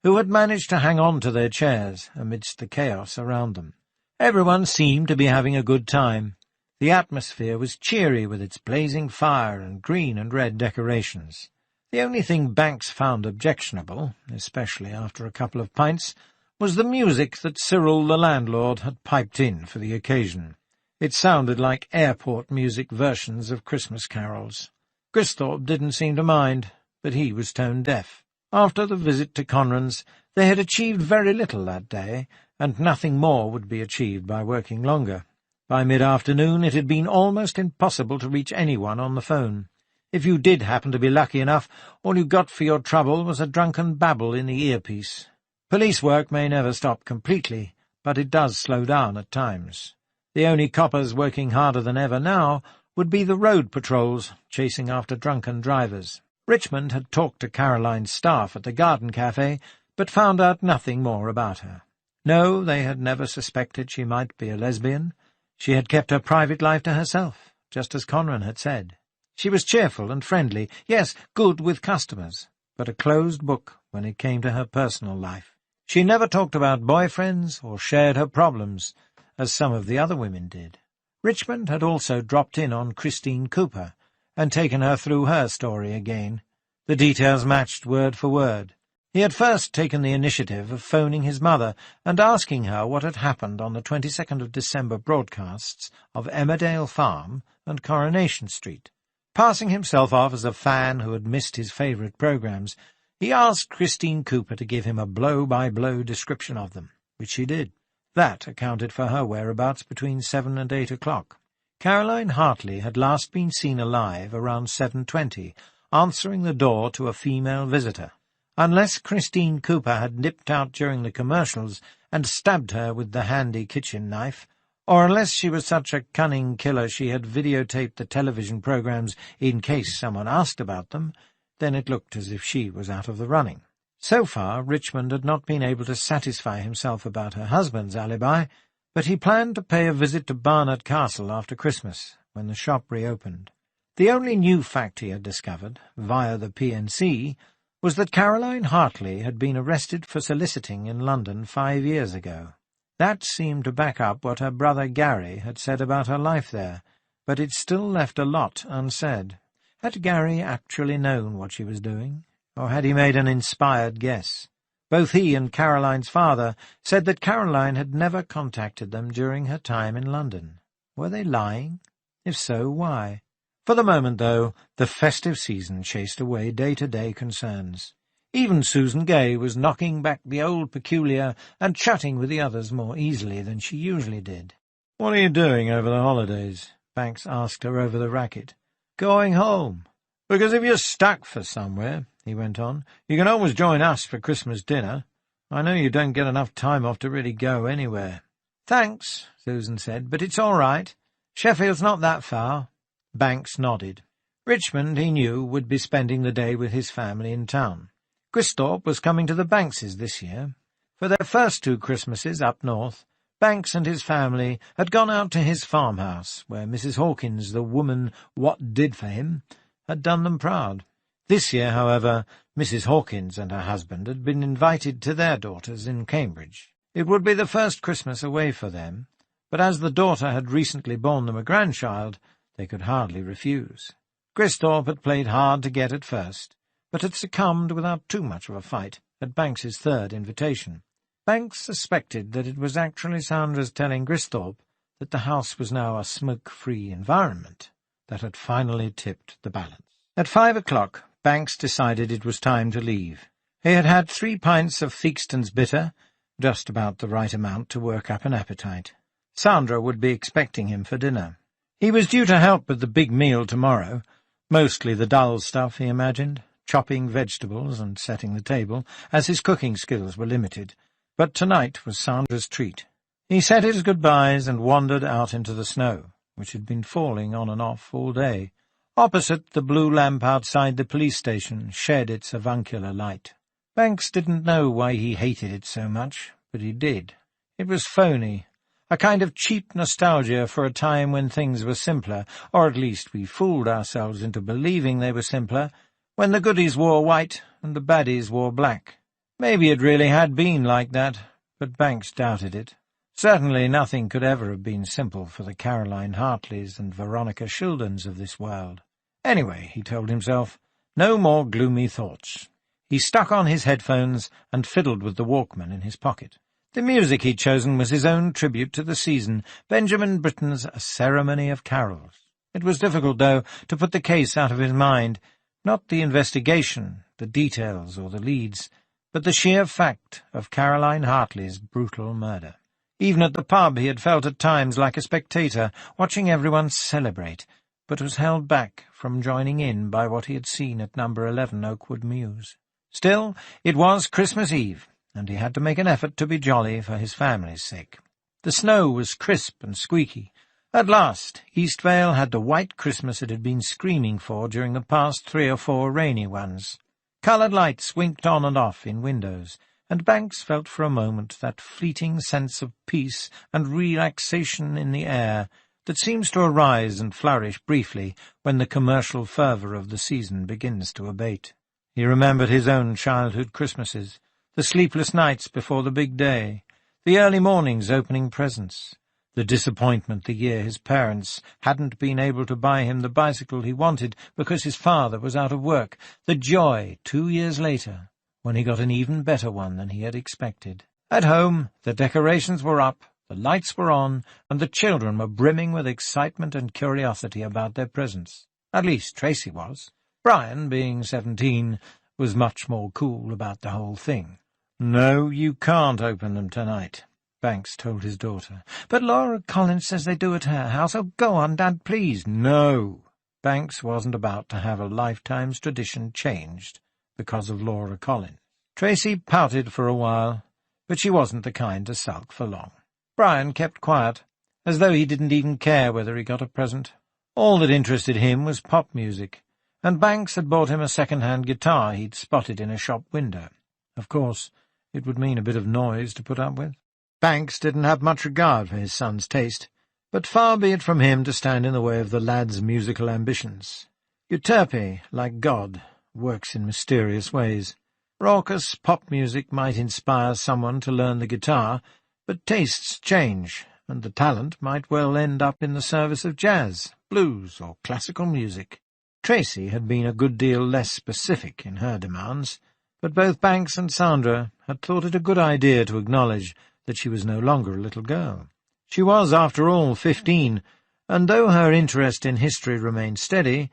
S4: who had managed to hang on to their chairs amidst the chaos around them. Everyone seemed to be having a good time. The atmosphere was cheery with its blazing fire and green and red decorations. The only thing Banks found objectionable, especially after a couple of pints, was the music that Cyril the landlord had piped in for the occasion. It sounded like airport music versions of Christmas carols. Gristhorpe didn't seem to mind, but he was tone-deaf. After the visit to Conran's, they had achieved very little that day, and nothing more would be achieved by working longer. By mid-afternoon it had been almost impossible to reach anyone on the phone. If you did happen to be lucky enough, all you got for your trouble was a drunken babble in the earpiece. Police work may never stop completely, but it does slow down at times. The only coppers working harder than ever now would be the road patrols chasing after drunken drivers. Richmond had talked to Caroline's staff at the Garden Café, but found out nothing more about her. No, they had never suspected she might be a lesbian. She had kept her private life to herself, just as Conran had said. She was cheerful and friendly, yes, good with customers, but a closed book when it came to her personal life. She never talked about boyfriends or shared her problems, as some of the other women did. Richmond had also dropped in on Christine Cooper and taken her through her story again. The details matched word for word. He had first taken the initiative of phoning his mother and asking her what had happened on the 22nd of December broadcasts of Emmerdale Farm and Coronation Street. Passing himself off as a fan who had missed his favourite programmes, he asked Christine Cooper to give him a blow-by-blow description of them, which she did. That accounted for her whereabouts between 7 and 8 o'clock. Caroline Hartley had last been seen alive around 7:20, answering the door to a female visitor. Unless Christine Cooper had nipped out during the commercials and stabbed her with the handy kitchen knife, or unless she was such a cunning killer she had videotaped the television programmes in case someone asked about them, then it looked as if she was out of the running. So far, Richmond had not been able to satisfy himself about her husband's alibi,
S2: but he planned to pay a visit to Barnard Castle after Christmas, when the shop reopened. The only new fact he had discovered, via the PNC, was that Caroline Hartley had been arrested for soliciting in London 5 years ago. That seemed to back up what her brother Gary had said about her life there, but it still left a lot unsaid. Had Gary actually known what she was doing, or had he made an inspired guess? Both he and Caroline's father said that Caroline had never contacted them during her time in London. Were they lying? If so, why? For the moment, though, the festive season chased away day-to-day concerns. Even Susan Gay was knocking back the old peculiar and chatting with the others more easily than she usually did. "What are you doing over the holidays?" Banks asked her over the racket. "Going home. Because if you're stuck for somewhere," he went on, "you can always join us for Christmas dinner. I know you don't get enough time off to really go anywhere." "Thanks," Susan said, "but it's all right. Sheffield's not that far." Banks nodded. Richmond, he knew, would be spending the day with his family in town. Gristhorpe was coming to the Bankses this year. For their first 2 Christmases up north, Banks and his family had gone out to his farmhouse, where Mrs. Hawkins, the woman what did for him, had done them proud. This year, however, Mrs. Hawkins and her husband had been invited to their daughters in Cambridge. It would be the first Christmas away for them, but as the daughter had recently borne them a grandchild, they could hardly refuse. Gristhorpe had played hard to get at first, but had succumbed without too much of a fight at Banks's 3rd invitation. Banks suspected that it was actually Sandra's telling Gristhorpe that the house was now a smoke-free environment that had finally tipped the balance. At 5 o'clock, Banks decided it was time to leave. He had had 3 pints of Theakston's bitter, just about the right amount to work up an appetite. Sandra would be expecting him for dinner. He was due to help with the big meal tomorrow, mostly the dull stuff, he imagined, chopping vegetables and setting the table, as his cooking skills were limited, but tonight was Sandra's treat. He said his goodbyes and wandered out into the snow, which had been falling on and off all day. Opposite, the blue lamp outside the police station shed its avuncular light. Banks didn't know why he hated it so much, but he did. It was phony, a kind of cheap nostalgia for a time when things were simpler, or at least we fooled ourselves into believing they were simpler, when the goodies wore white and the baddies wore black. Maybe it really had been like that, but Banks doubted it. Certainly nothing could ever have been simple for the Caroline Hartleys and Veronica Shildens of this world. Anyway, he told himself, no more gloomy thoughts. He stuck on his headphones and fiddled with the Walkman in his pocket. The music he'd chosen was his own tribute to the season, Benjamin Britten's A Ceremony of Carols. It was difficult, though, to put the case out of his mind, not the investigation, the details, or the leads, but the sheer fact of Caroline Hartley's brutal murder. Even at the pub he had felt at times like a spectator, watching everyone celebrate, but was held back from joining in by what he had seen at number 11 Oakwood Mews. Still, it was Christmas Eve, and he had to make an effort to be jolly for his family's sake. The snow was crisp and squeaky. At last, Eastvale had the white Christmas it had been screaming for during the past 3 or 4 rainy ones. Coloured lights winked on and off in windows, and Banks felt for a moment that fleeting sense of peace and relaxation in the air that seems to arise and flourish briefly when the commercial fervour of the season begins to abate. He remembered his own childhood Christmases, the sleepless nights before the big day, the early mornings opening presents, the disappointment the year his parents hadn't been able to buy him the bicycle he wanted because his father was out of work, the joy 2 years later when he got an even better one than he had expected. At home, the decorations were up, the lights were on, and the children were brimming with excitement and curiosity about their presents. At least Tracy was. Brian, being 17, was much more cool about the whole thing. "No, you can't open them tonight," Banks told his daughter. "But Laura Collins says they do at her house. Oh, go on, Dad, please." "No." Banks wasn't about to have a lifetime's tradition changed because of Laura Collins. Tracy pouted for a while, but she wasn't the kind to sulk for long. Brian kept quiet, as though he didn't even care whether he got a present. All that interested him was pop music, and Banks had bought him a second-hand guitar he'd spotted in a shop window. Of course, it would mean a bit of noise to put up with. Banks didn't have much regard for his son's taste, but far be it from him to stand in the way of the lad's musical ambitions. Euterpe, like God, works in mysterious ways. Raucous pop music might inspire someone to learn the guitar, but tastes change, and the talent might well end up in the service of jazz, blues, or classical music. Tracy had been a good deal less specific in her demands, but both Banks and Sandra had thought it a good idea to acknowledge that she was no longer a little girl. She was, after all, 15, and though her interest in history remained steady,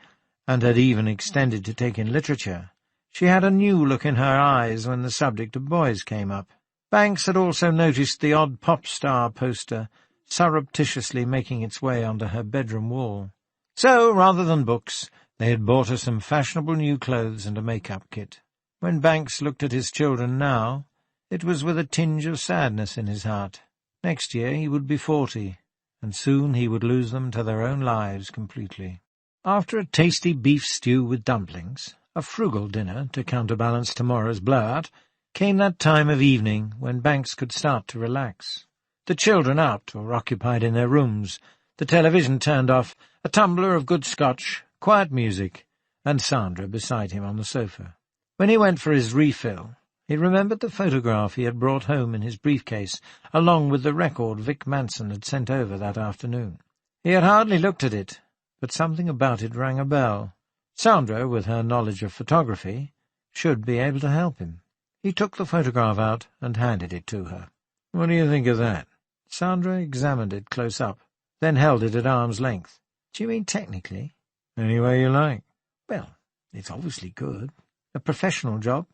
S2: and had even extended to take in literature, she had a new look in her eyes when the subject of boys came up. Banks had also noticed the odd pop star poster surreptitiously making its way onto her bedroom wall. So, rather than books, they had bought her some fashionable new clothes and a make-up kit. When Banks looked at his children now, it was with a tinge of sadness in his heart. Next year he would be 40, and soon he would lose them to their own lives completely. After a tasty beef stew with dumplings, a frugal dinner to counterbalance tomorrow's blowout, came that time of evening when Banks could start to relax. The children out or occupied in their rooms, the television turned off, a tumbler of good Scotch, quiet music, and Sandra beside him on the sofa. When he went for his refill, he remembered the photograph he had brought home in his briefcase, along with the record Vic Manson had sent over that afternoon. He had hardly looked at it, but something about it rang a bell. Sandra, with her knowledge of photography, should be able to help him. He took the photograph out and handed it to her. "What do you think of that?" Sandra examined it close up, then held it at arm's length. "Do you mean technically?" "Any way you like." "Well, it's obviously good. A professional job.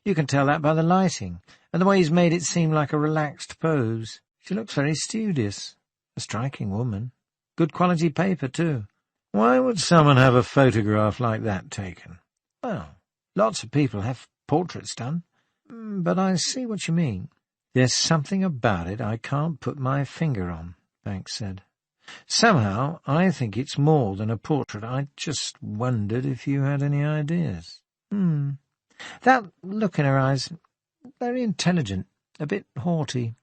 S2: You can tell that by the lighting, and the way he's made it seem like a relaxed pose. She looks very studious. A striking woman. Good quality paper, too." "Why would someone have a photograph like that taken?" "Well, lots of people have portraits done. But I see what you mean." "There's something about it I can't put my finger on," Banks said. "Somehow I think it's more than a portrait. I just wondered if you had any ideas." That look in her eyes, very intelligent, a bit haughty.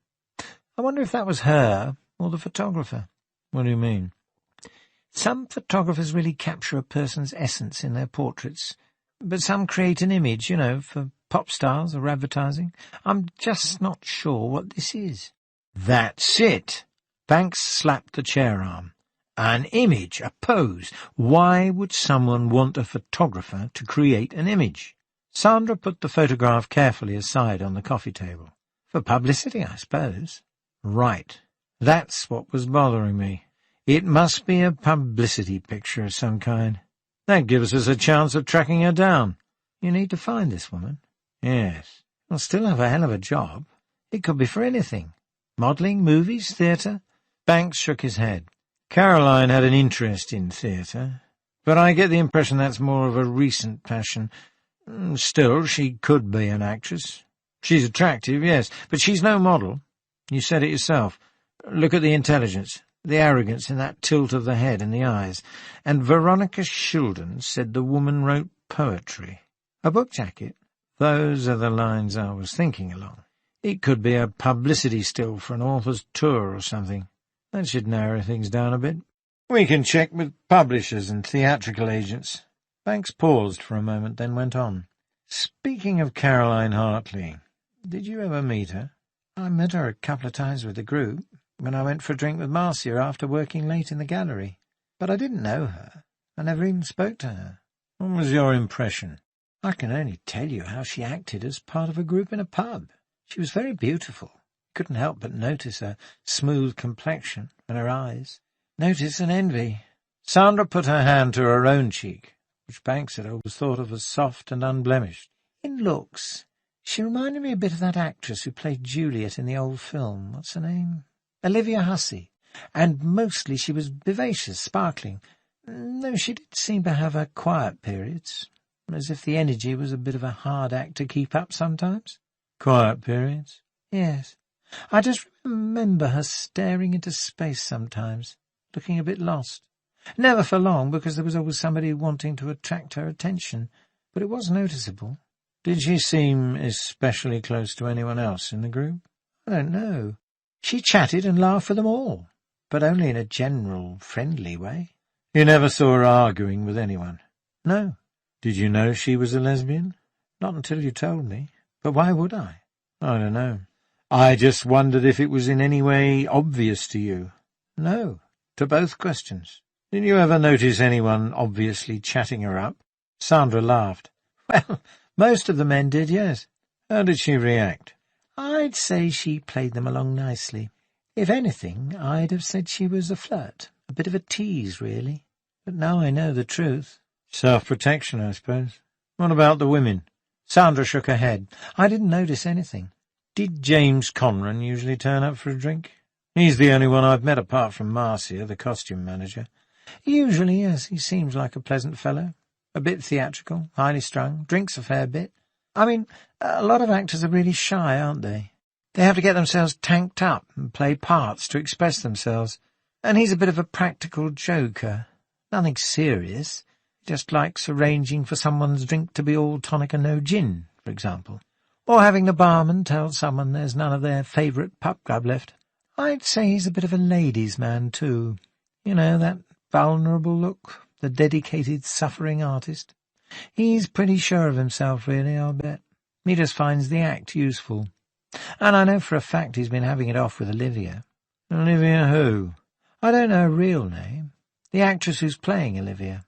S2: I wonder if that was her or the photographer." "What do you mean?" "Some photographers really capture a person's essence in their portraits, but some create an image, for pop stars or advertising. I'm just not sure what this is." "That's it!" Banks slapped the chair arm. "An image, a pose. Why would someone want a photographer to create an image?" Sandra put the photograph carefully aside on the coffee table. "For publicity, I suppose." "Right. That's what was bothering me. It must be a publicity picture of some kind. That gives us a chance of tracking her down." "You need to find this woman?" "Yes." "We'll still have a hell of a job. It could be for anything. Modelling, movies, theatre?" Banks shook his head. "Caroline had an interest in theatre, but I get the impression that's more of a recent passion. Still, she could be an actress. She's attractive, yes, but she's no model. You said it yourself. Look at the intelligence, the arrogance in that tilt of the head and the eyes. And Veronica Shildon said the woman wrote poetry. A book jacket? Those are the lines I was thinking along. It could be a publicity still for an author's tour or something. That should narrow things down a bit. We can check with publishers and theatrical agents." Banks paused for a moment, then went on. "Speaking of Caroline Hartley, did you ever meet her?" "I met her a couple of times with the group, when I went for a drink with Marcia after working late in the gallery. But I didn't know her. I never even spoke to her." "What was your impression?" "I can only tell you how she acted as part of a group in a pub. She was very beautiful. Couldn't help but notice her smooth complexion and her eyes. Notice and envy." Sandra put her hand to her own cheek, which Banks had always thought of as soft and unblemished. "In looks, she reminded me a bit of that actress who played Juliet in the old film. What's her name? Olivia Hussey. And mostly she was vivacious, sparkling. Though she did seem to have her quiet periods, as if the energy was a bit of a hard act to keep up sometimes." "Quiet periods?" "Yes. I just remember her staring into space sometimes, looking a bit lost. Never for long, because there was always somebody wanting to attract her attention, but it was noticeable." "Did she seem especially close to anyone else in the group?" "I don't know. She chatted and laughed for them all, but only in a general, friendly way. You never saw her arguing with anyone? No. Did you know she was a lesbian? Not until you told me. But why would I? I don't know. I just wondered if it was in any way obvious to you. No, to both questions. Did you ever notice anyone obviously chatting her up? Sandra laughed. Well, most of the men did, yes. How did she react? I'd say she played them along nicely. If anything, I'd have said she was a flirt, a bit of a tease, really. But now I know the truth. Self-protection, I suppose. What about the women? Sandra shook her head. I didn't notice anything. Did James Conran usually turn up for a drink? He's the only one I've met apart from Marcia, the costume manager. Usually, yes, he seems like a pleasant fellow. A bit theatrical, highly strung, drinks a fair bit. I mean, a lot of actors are really shy, aren't they? They have to get themselves tanked up and play parts to express themselves. And he's a bit of a practical joker. Nothing serious. He just likes arranging for someone's drink to be all tonic and no gin, for example. Or having the barman tell someone there's none of their favourite pub grub left. I'd say he's a bit of a ladies' man, too. You know, that vulnerable look, the dedicated, suffering artist. He's pretty sure of himself, really, I'll bet. He just finds the act useful. And I know for a fact he's been having it off with Olivia. Olivia who? I don't know her real name. The actress who's playing Olivia.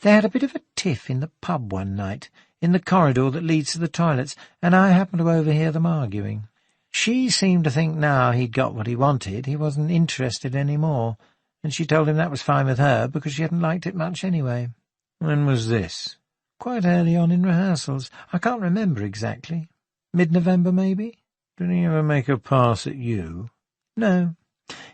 S2: They had a bit of a tiff in the pub one night, in the corridor that leads to the toilets, and I happened to overhear them arguing. She seemed to think now he'd got what he wanted, he wasn't interested any more, and she told him that was fine with her, because she hadn't liked it much anyway. When was this? Quite early on in rehearsals. I can't remember exactly. Mid-November, maybe? Did he ever make a pass at you? No.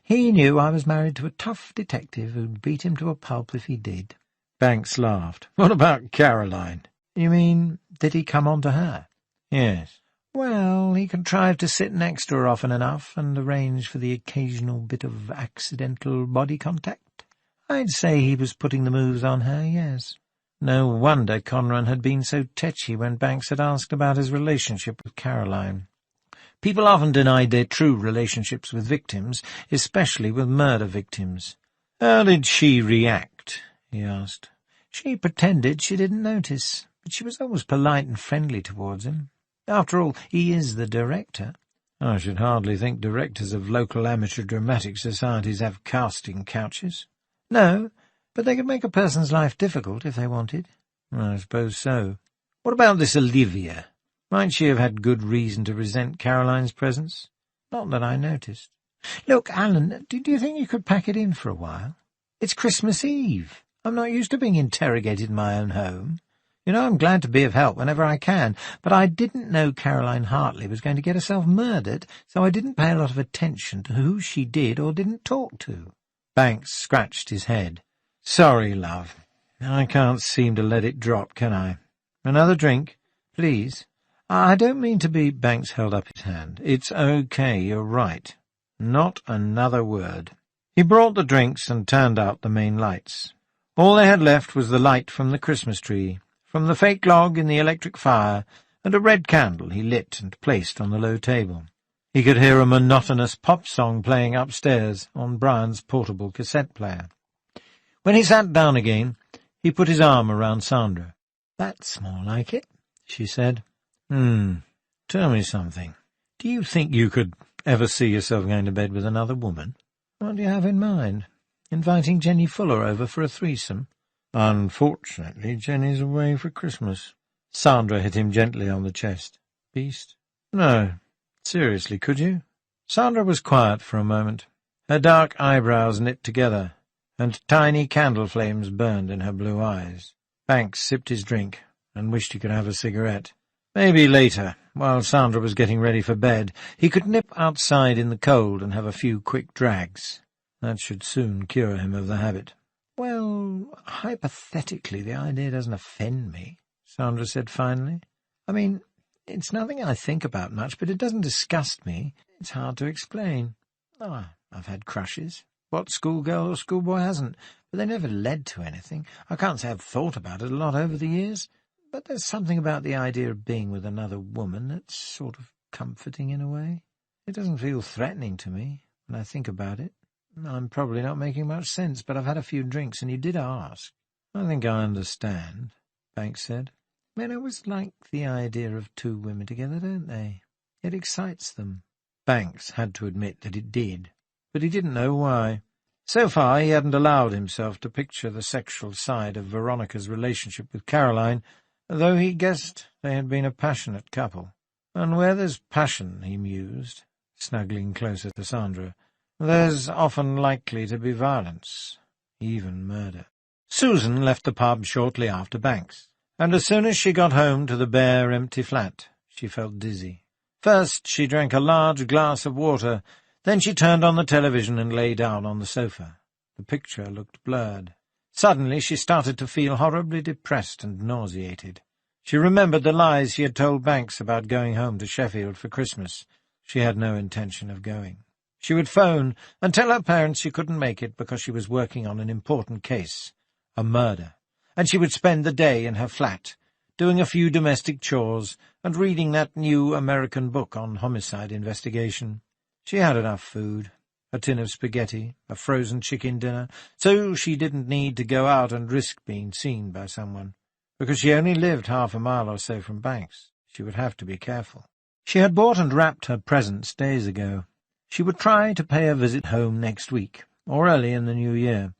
S2: He knew I was married to a tough detective who'd beat him to a pulp if he did. Banks laughed. What about Caroline? You mean, did he come on to her? Yes. Well, he contrived to sit next to her often enough and arrange for the occasional bit of accidental body contact. I'd say he was putting the moves on her, yes. No wonder Conran had been so tetchy when Banks had asked about his relationship with Caroline. People often denied their true relationships with victims, especially with murder victims. How did she react? He asked. She pretended she didn't notice, but she was always polite and friendly towards him. After all, he is the director. I should hardly think directors of local amateur dramatic societies have casting couches. No, but they could make a person's life difficult if they wanted. I suppose so. What about this Olivia? Might she have had good reason to resent Caroline's presence? Not that I noticed. Look, Alan, do you think you could pack it in for a while? It's Christmas Eve. I'm not used to being interrogated in my own home. You know, I'm glad to be of help whenever I can, but I didn't know Caroline Hartley was going to get herself murdered, so I didn't pay a lot of attention to who she did or didn't talk to. Banks scratched his head. Sorry, love. I can't seem to let it drop, can I? Another drink, please. I don't mean to be— Banks held up his hand. It's okay, you're right. Not another word. He brought the drinks and turned out the main lights. All they had left was the light from the Christmas tree, from the fake log in the electric fire, and a red candle he lit and placed on the low table. He could hear a monotonous pop song playing upstairs on Brian's portable cassette player. When he sat down again, he put his arm around Sandra. That's more like it, she said. Tell me something. Do you think you could ever see yourself going to bed with another woman? What do you have in mind? Inviting Jenny Fuller over for a threesome? Unfortunately, Jenny's away for Christmas. Sandra hit him gently on the chest. Beast? No. Seriously, could you? Sandra was quiet for a moment. Her dark eyebrows knit together, and tiny candle flames burned in her blue eyes. Banks sipped his drink and wished he could have a cigarette. Maybe later, while Sandra was getting ready for bed, he could nip outside in the cold and have a few quick drags. That should soon cure him of the habit. Well, hypothetically, the idea doesn't offend me, Sandra said finally. I mean, it's nothing I think about much, but it doesn't disgust me. It's hard to explain. Oh, I've had crushes. What schoolgirl or schoolboy hasn't? But they never led to anything. I can't say I've thought about it a lot over the years. But there's something about the idea of being with another woman that's sort of comforting in a way. It doesn't feel threatening to me,
S3: when I think about it. I'm probably not making much sense, but I've had a few drinks, and you did ask." "I think I understand," Banks said. "Men always like the idea of two women together, don't they? It excites them." Banks had to admit that it did, but he didn't know why. So far he hadn't allowed himself to picture the sexual side of Veronica's relationship with Caroline, though he guessed they had been a passionate couple. And where there's passion, he mused, snuggling closer to Sandra, there's often likely to be violence, even murder. Susan left the pub shortly after Banks, and as soon as she got home to the bare, empty flat, she felt dizzy. First she drank a large glass of water, then she turned on the television and lay down on the sofa. The picture looked blurred. Suddenly she started to feel horribly depressed and nauseated. She remembered the lies she had told Banks about going home to Sheffield for Christmas. She had no intention of going. She would phone and tell her parents she couldn't make it because she was working on an important case, a murder, and she would spend the day in her flat, doing a few domestic chores and reading that new American book on homicide investigation. She had enough food, a tin of spaghetti, a frozen chicken dinner, so she didn't need to go out and risk being seen by someone. Because she only lived half a mile or so from Banks, she would have to be careful. She had bought and wrapped her presents days ago. She would try to pay a visit home next week, or early in the new year.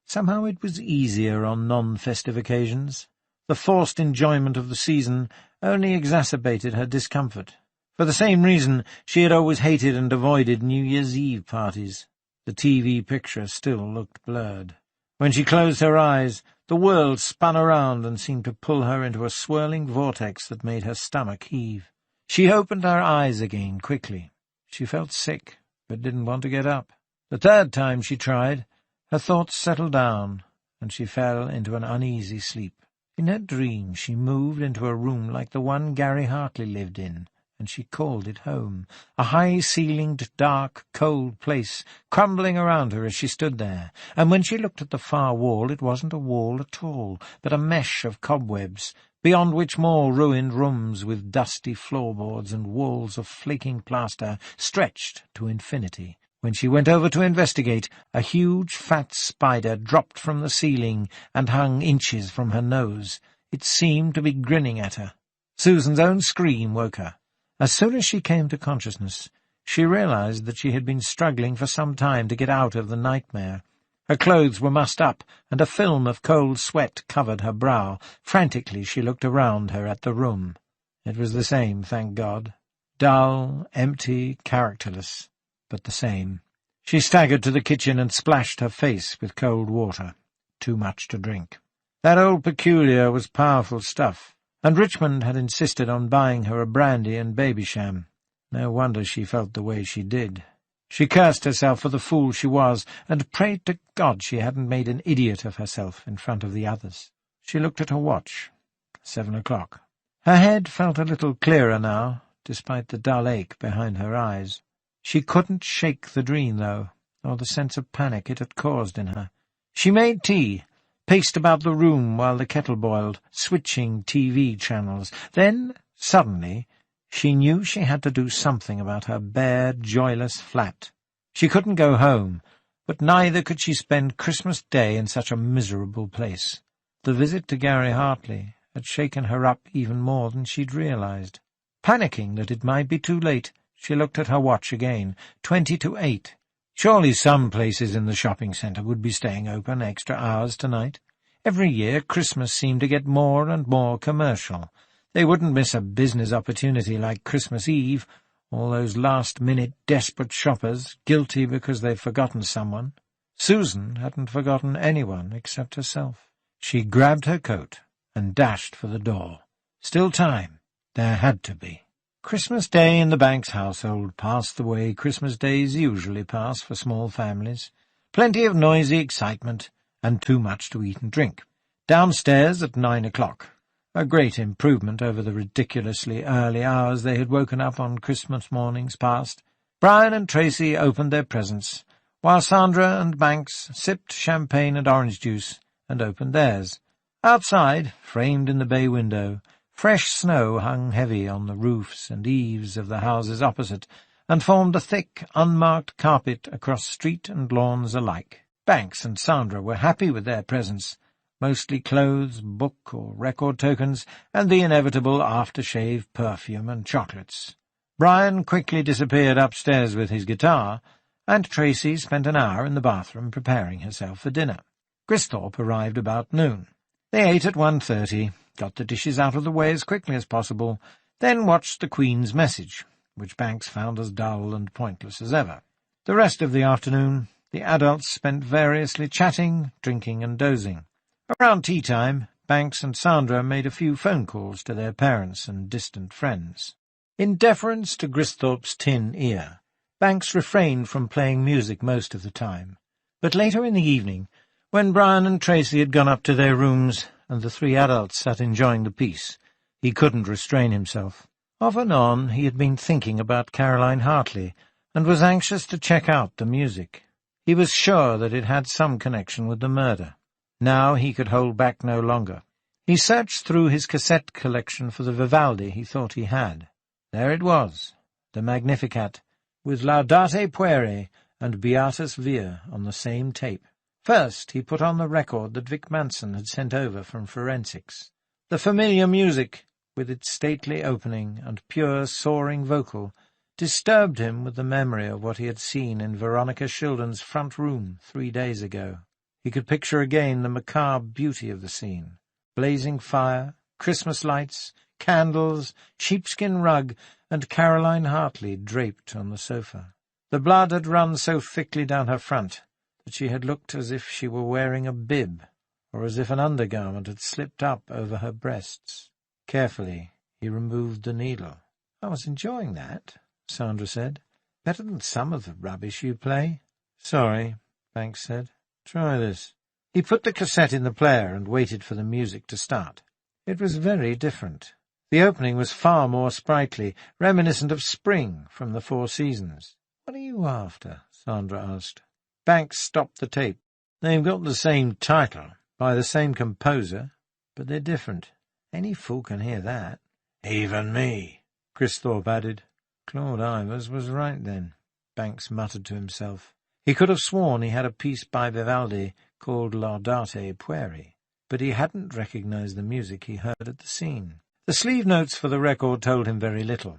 S3: Somehow it was easier on non-festive occasions. The forced enjoyment of the season only exacerbated her discomfort. For the same reason, she had always hated and avoided New Year's Eve parties. The TV picture still looked blurred. When she closed her eyes, the world spun around and seemed to pull her into a swirling vortex that made her stomach heave. She opened her eyes again quickly. She felt sick, but didn't want to get up. The third time she tried, her thoughts settled down, and she fell into an uneasy sleep. In her dream she moved into a room like the one Gary Hartley lived in, and she called it home, a high-ceilinged, dark, cold place, crumbling around her as she stood there, and when she looked at the far wall it wasn't a wall at all, but a mesh of cobwebs, beyond which more ruined rooms with dusty floorboards and walls of flaking plaster stretched to infinity. When she went over to investigate, a huge fat spider dropped from the ceiling and hung inches from her nose. It seemed to be grinning at her. Susan's own scream woke her. As soon as she came to consciousness, she realized that she had been struggling for some time to get out of the nightmare. Her clothes were mussed up, and a film of cold sweat covered her brow. Frantically she looked around her at the room. It was the same, thank God. Dull, empty, characterless, but the same. She staggered to the kitchen and splashed her face with cold water. Too much to drink. That old peculiar was powerful stuff, and Richmond had insisted on buying her a brandy and babysham. No wonder she felt the way she did. She cursed herself for the fool she was, and prayed to God she hadn't made an idiot of herself in front of the others. She looked at her watch. 7 o'clock. Her head felt a little clearer now, despite the dull ache behind her eyes. She couldn't shake the dream, though, or the sense of panic it had caused in her. She made tea, paced about the room while the kettle boiled, switching TV channels. Then, suddenly, she knew she had to do something about her bare, joyless flat. She couldn't go home, but neither could she spend Christmas Day in such a miserable place. The visit to Gary Hartley had shaken her up even more than she'd realized. Panicking that it might be too late, she looked at her watch again. 20 to 8. Surely some places in the shopping centre would be staying open extra hours tonight. Every year Christmas seemed to get more and more commercial. They wouldn't miss a business opportunity like Christmas Eve, all those last-minute desperate shoppers, guilty because they've forgotten someone. Susan hadn't forgotten anyone except herself. She grabbed her coat and dashed for the door. Still time. There had to be. Christmas Day in the Banks household passed the way Christmas days usually pass for small families. Plenty of noisy excitement, and too much to eat and drink. Downstairs at 9 o'clock. A great improvement over the ridiculously early hours they had woken up on Christmas mornings past. Brian and Tracy opened their presents, while Sandra and Banks sipped champagne and orange juice and opened theirs. Outside, framed in the bay window, fresh snow hung heavy on the roofs and eaves of the houses opposite,
S2: and formed a thick, unmarked carpet across street and lawns alike. Banks and Sandra were happy with their presents, mostly clothes, book or record tokens, and the inevitable aftershave perfume and chocolates. Brian quickly disappeared upstairs with his guitar, and Tracy spent an hour in the bathroom preparing herself for dinner. Gristhorpe arrived about noon. They ate at 1:30, got the dishes out of the way as quickly as possible, then watched the Queen's Message, which Banks found as dull and pointless as ever. The rest of the afternoon the adults spent variously chatting, drinking and dozing. Around tea-time, Banks and Sandra made a few phone calls to their parents and distant friends. In deference to Gristhorpe's tin ear, Banks refrained from playing music most of the time, but later in the evening, when Brian and Tracy had gone up to their rooms and the three adults sat enjoying the piece, he couldn't restrain himself. Off and on he had been thinking about Caroline Hartley and was anxious to check out the music. He was sure that it had some connection with the murder. Now he could hold back no longer. He searched through his cassette collection for the Vivaldi he thought he had. There it was, the Magnificat, with Laudate Pueri and Beatus Vir on the same tape. First he put on the record that Vic Manson had sent over from forensics. The familiar music, with its stately opening and pure soaring vocal, disturbed him with the memory of what he had seen in Veronica Shildon's front room 3 days ago. He could picture again the macabre beauty of the scene. Blazing fire, Christmas lights, candles, sheepskin rug, and Caroline Hartley draped on the sofa. The blood had run so thickly down her front that she had looked as if she were wearing a bib, or as if an undergarment had slipped up over her breasts. Carefully he removed the needle. "I was enjoying that," Sandra said. "Better than some of the rubbish you play." "Sorry," Banks said. "Try this." He put the cassette in the player and waited for the music to start. It was very different. The opening was far more sprightly, reminiscent of spring from the Four Seasons. "What are you after?" Sandra asked. Banks stopped the tape. "They've got the same title, by the same composer, but they're different. Any fool can hear that." "Even me," Gristhorpe added. Claude Ivers was right, then, Banks muttered to himself. He could have sworn he had a piece by Vivaldi called Laudate Pueri, but he hadn't recognized the music he heard at the scene. The sleeve notes for the record told him very little.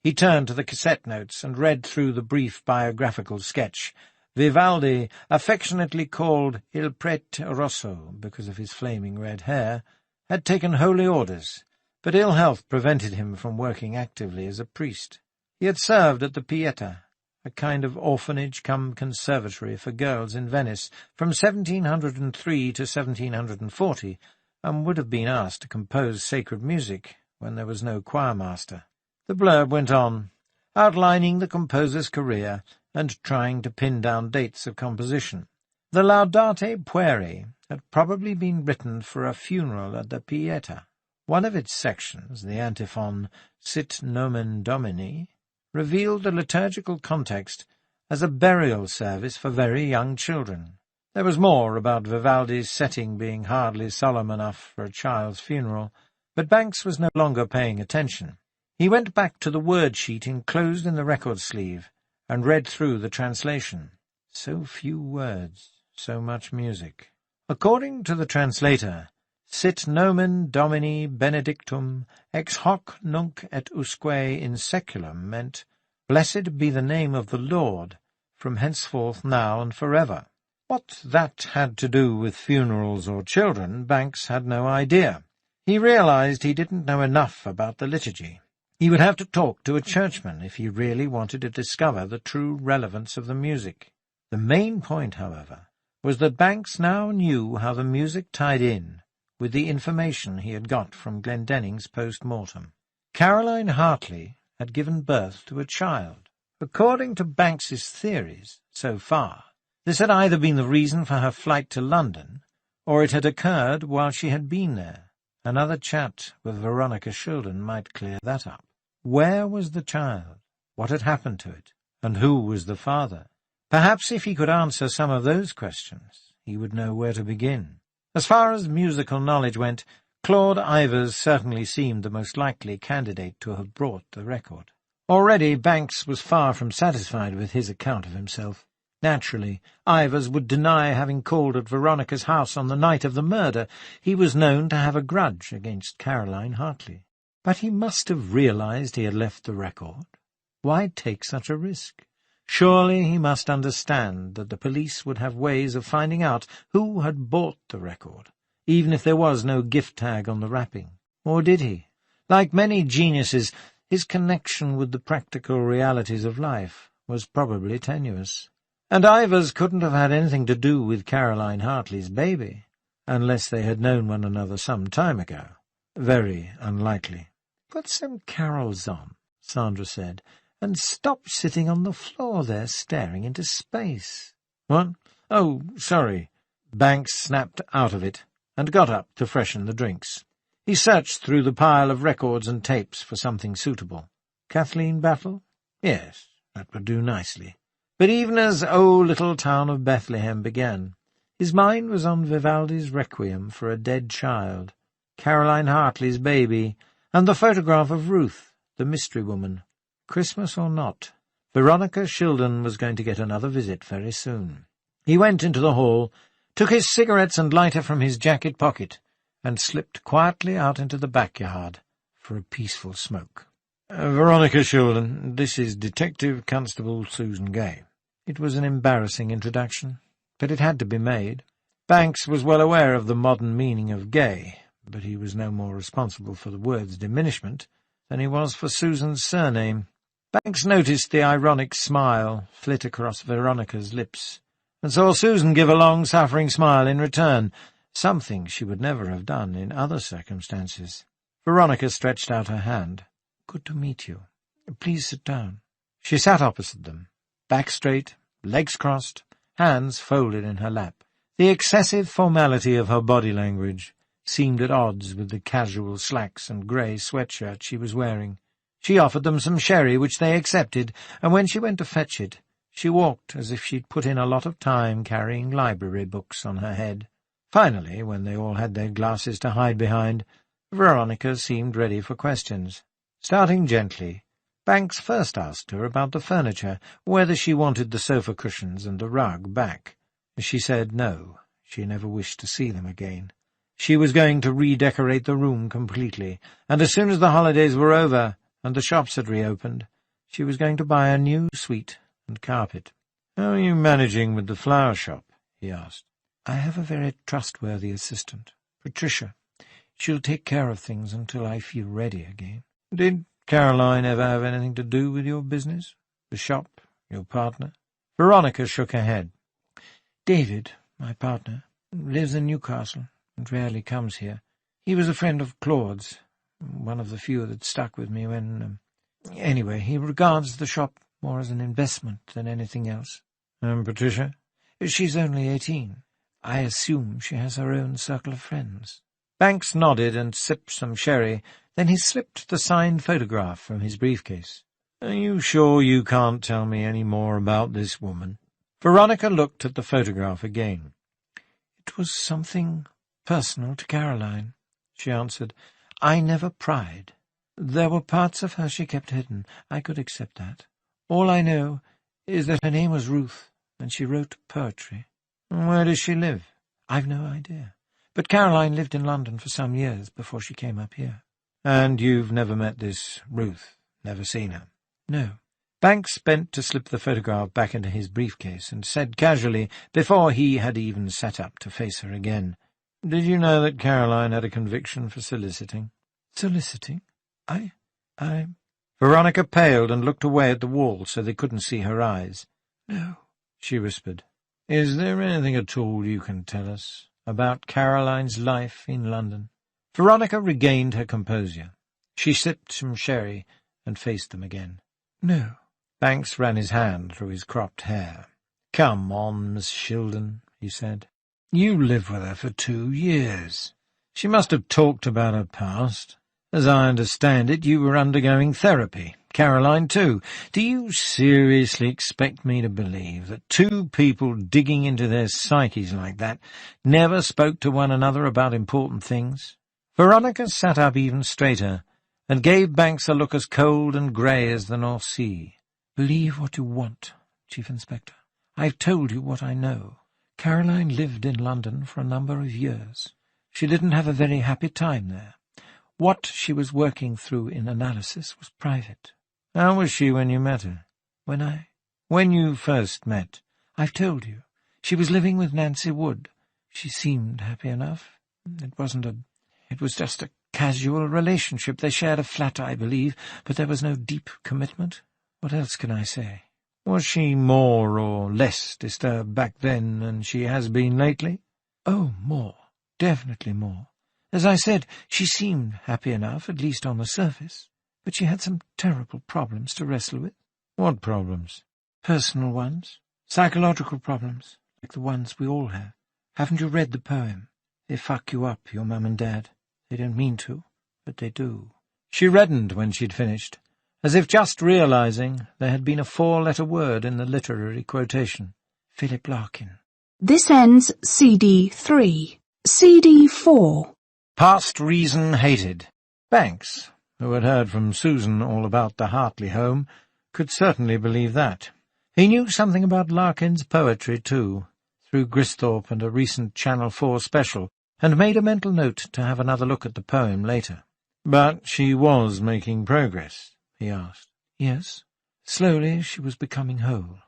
S2: He turned to the cassette notes and read through the brief biographical sketch. Vivaldi, affectionately called Il Prete Rosso because of his flaming red hair, had taken holy orders, but ill health prevented him from working actively as a priest. He had served at the Pietà, a kind of orphanage-cum-conservatory for girls in Venice, from 1703 to 1740, and would have been asked to compose sacred music when there was no choirmaster. The blurb went on, outlining the composer's career and trying to pin down dates of composition. The Laudate Pueri had probably been written for a funeral at the Pietà. One of its sections, the antiphon Sit Nomen Domini, revealed the liturgical context as a burial service for very young children. There was more about Vivaldi's setting being hardly solemn enough for a child's funeral, but Banks was no longer paying attention. He went back to the word sheet enclosed in the record sleeve and read through the translation. So few words, so much music. According to the translator, Sit nomen Domini benedictum ex hoc nunc et usque in seculum meant, Blessed be the name of the Lord, from henceforth now and forever. What that had to do with funerals or children, Banks had no idea. He realized he didn't know enough about the liturgy. He would have to talk to a churchman if he really wanted to discover the true relevance of the music. The main point, however, was that Banks now knew how the music tied in with the information he had got from Glendenning's post-mortem. Caroline Hartley had given birth to a child. According to Banks's theories, so far, this had either been the reason for her flight to London, or it had occurred while she had been there. Another chat with Veronica Shildon might clear that up. Where was the child? What had happened to it? And who was the father? Perhaps if he could answer some of those questions, he would know where to begin. As far as musical knowledge went, Claude Ivers certainly seemed the most likely candidate to have brought the record. Already Banks was far from satisfied with his account of himself. Naturally, Ivors would deny having called at Veronica's house on the night of the murder. He was known to have a grudge against Caroline Hartley. But he must have realized he had left the record. Why take such a risk? Surely he must understand that the police would have ways of finding out who had bought the record, even if there was no gift tag on the wrapping. Or did he? Like many geniuses, his connection with the practical realities of life was probably tenuous. And Ivors couldn't have had anything to do with Caroline Hartley's baby, unless they had known one another some time ago. Very unlikely. "Put some carols on," Sandra said, "and stop sitting on the floor there staring into space." "What? Oh, sorry." Banks snapped out of it and got up to freshen the drinks. He searched through the pile of records and tapes for something suitable. Kathleen Battle? Yes, that would do nicely. But even as "O Little Town of Bethlehem" began, his mind was on Vivaldi's Requiem for a Dead Child, Caroline Hartley's baby, and the photograph of Ruth, the mystery woman. Christmas or not, Veronica Shildon was going to get another visit very soon. He went into the hall, took his cigarettes and lighter from his jacket pocket, and slipped quietly out into the backyard for a peaceful smoke. "Veronica Shildon, this is Detective Constable Susan Gay." It was an embarrassing introduction, but it had to be made. Banks was well aware of the modern meaning of Gay, but he was no more responsible for the word's diminishment than he was for Susan's surname. Banks noticed the ironic smile flit across Veronica's lips, and saw Susan give a long-suffering smile in return, something she would never have done in other circumstances. Veronica stretched out her hand. "Good to meet you. Please sit down." She sat opposite them, back straight, legs crossed, hands folded in her lap. The excessive formality of her body language seemed at odds with the casual slacks and grey sweatshirt she was wearing. She offered them some sherry, which they accepted, and when she went to fetch it, she walked as if she'd put in a lot of time carrying library books on her head. Finally, when they all had their glasses to hide behind, Veronica seemed ready for questions. Starting gently, Banks first asked her about the furniture, whether she wanted the sofa cushions and the rug back. She said no, she never wished to see them again. She was going to redecorate the room completely, and as soon as the holidays were over and the shops had reopened, she was going to buy a new suite and carpet. "How are you managing with the flower shop?" he asked. "I have a very trustworthy assistant, Patricia. She'll take care of things until I feel ready again." "Did Caroline ever have anything to do with your business? The shop, your partner?" Veronica shook her head. "David, my partner, lives in Newcastle and rarely comes here. He was a friend of Claude's, one of the few that stuck with me when... Anyway, he regards the shop more as an investment than anything else." "And Patricia?" "She's only 18. I assume she has her own circle of friends." Banks nodded and sipped some sherry. Then he slipped the signed photograph from his briefcase. "Are you sure you can't tell me any more about this woman?" Veronica looked at the photograph again. "It was something personal to Caroline," she answered. "I never pried. There were parts of her she kept hidden. I could accept that. All I know is that her name was Ruth, and she wrote poetry." "Where does she live?" "I've no idea. But Caroline lived in London for some years before she came up here." "And you've never met this Ruth? Never seen her?" "No." Banks bent to slip the photograph back into his briefcase and said casually, before he had even sat up to face her again, "Did you know that Caroline had a conviction for soliciting?" "Soliciting? I... Veronica paled and looked away at the wall so they couldn't see her eyes. "No," she whispered. "Is there anything at all you can tell us about Caroline's life in London?" Veronica regained her composure. She sipped some sherry and faced them again. "No." Banks ran his hand through his cropped hair. "Come on, Miss Shildon," he said. "You lived with her for 2 years. She must have talked about her past. As I understand it, you were undergoing therapy. Caroline, too. Do you seriously expect me to believe that 2 people digging into their psyches like that never spoke to one another about important things?" Veronica sat up even straighter and gave Banks a look as cold and grey as the North Sea.
S3: "Believe what you want, Chief Inspector. I've told you what I know. Caroline lived in London for a number of years. She didn't have a very happy time there. What she was working through in analysis was private."
S2: "How was she when you met her?"
S3: When you first met. I've told you. She was living with Nancy Wood. She seemed happy enough. It was just a casual relationship. They shared a flat, I believe, but there was no deep commitment. What else can I say?"
S2: "Was she more or less disturbed back then than she has been lately?"
S3: "Oh, more. Definitely more. As I said, she seemed happy enough, at least on the surface. But she had some terrible problems to wrestle with."
S2: "What problems?"
S3: "Personal ones. Psychological problems, like the ones we all have. Haven't you read the poem? They fuck you up, your mum and dad. They don't mean to, but they do."
S2: She reddened when she'd finished, as if just realizing there had been a 4-letter word in the literary quotation.
S3: Philip Larkin.
S1: This ends CD 3. CD 4.
S2: Past reason hated. Banks, who had heard from Susan all about the Hartley home, could certainly believe that. He knew something about Larkin's poetry, too, through Gristhorpe and a recent Channel 4 special, and made a mental note to have another look at the poem later. "But she was making progress?" he asked.
S3: "Yes. Slowly she was becoming whole.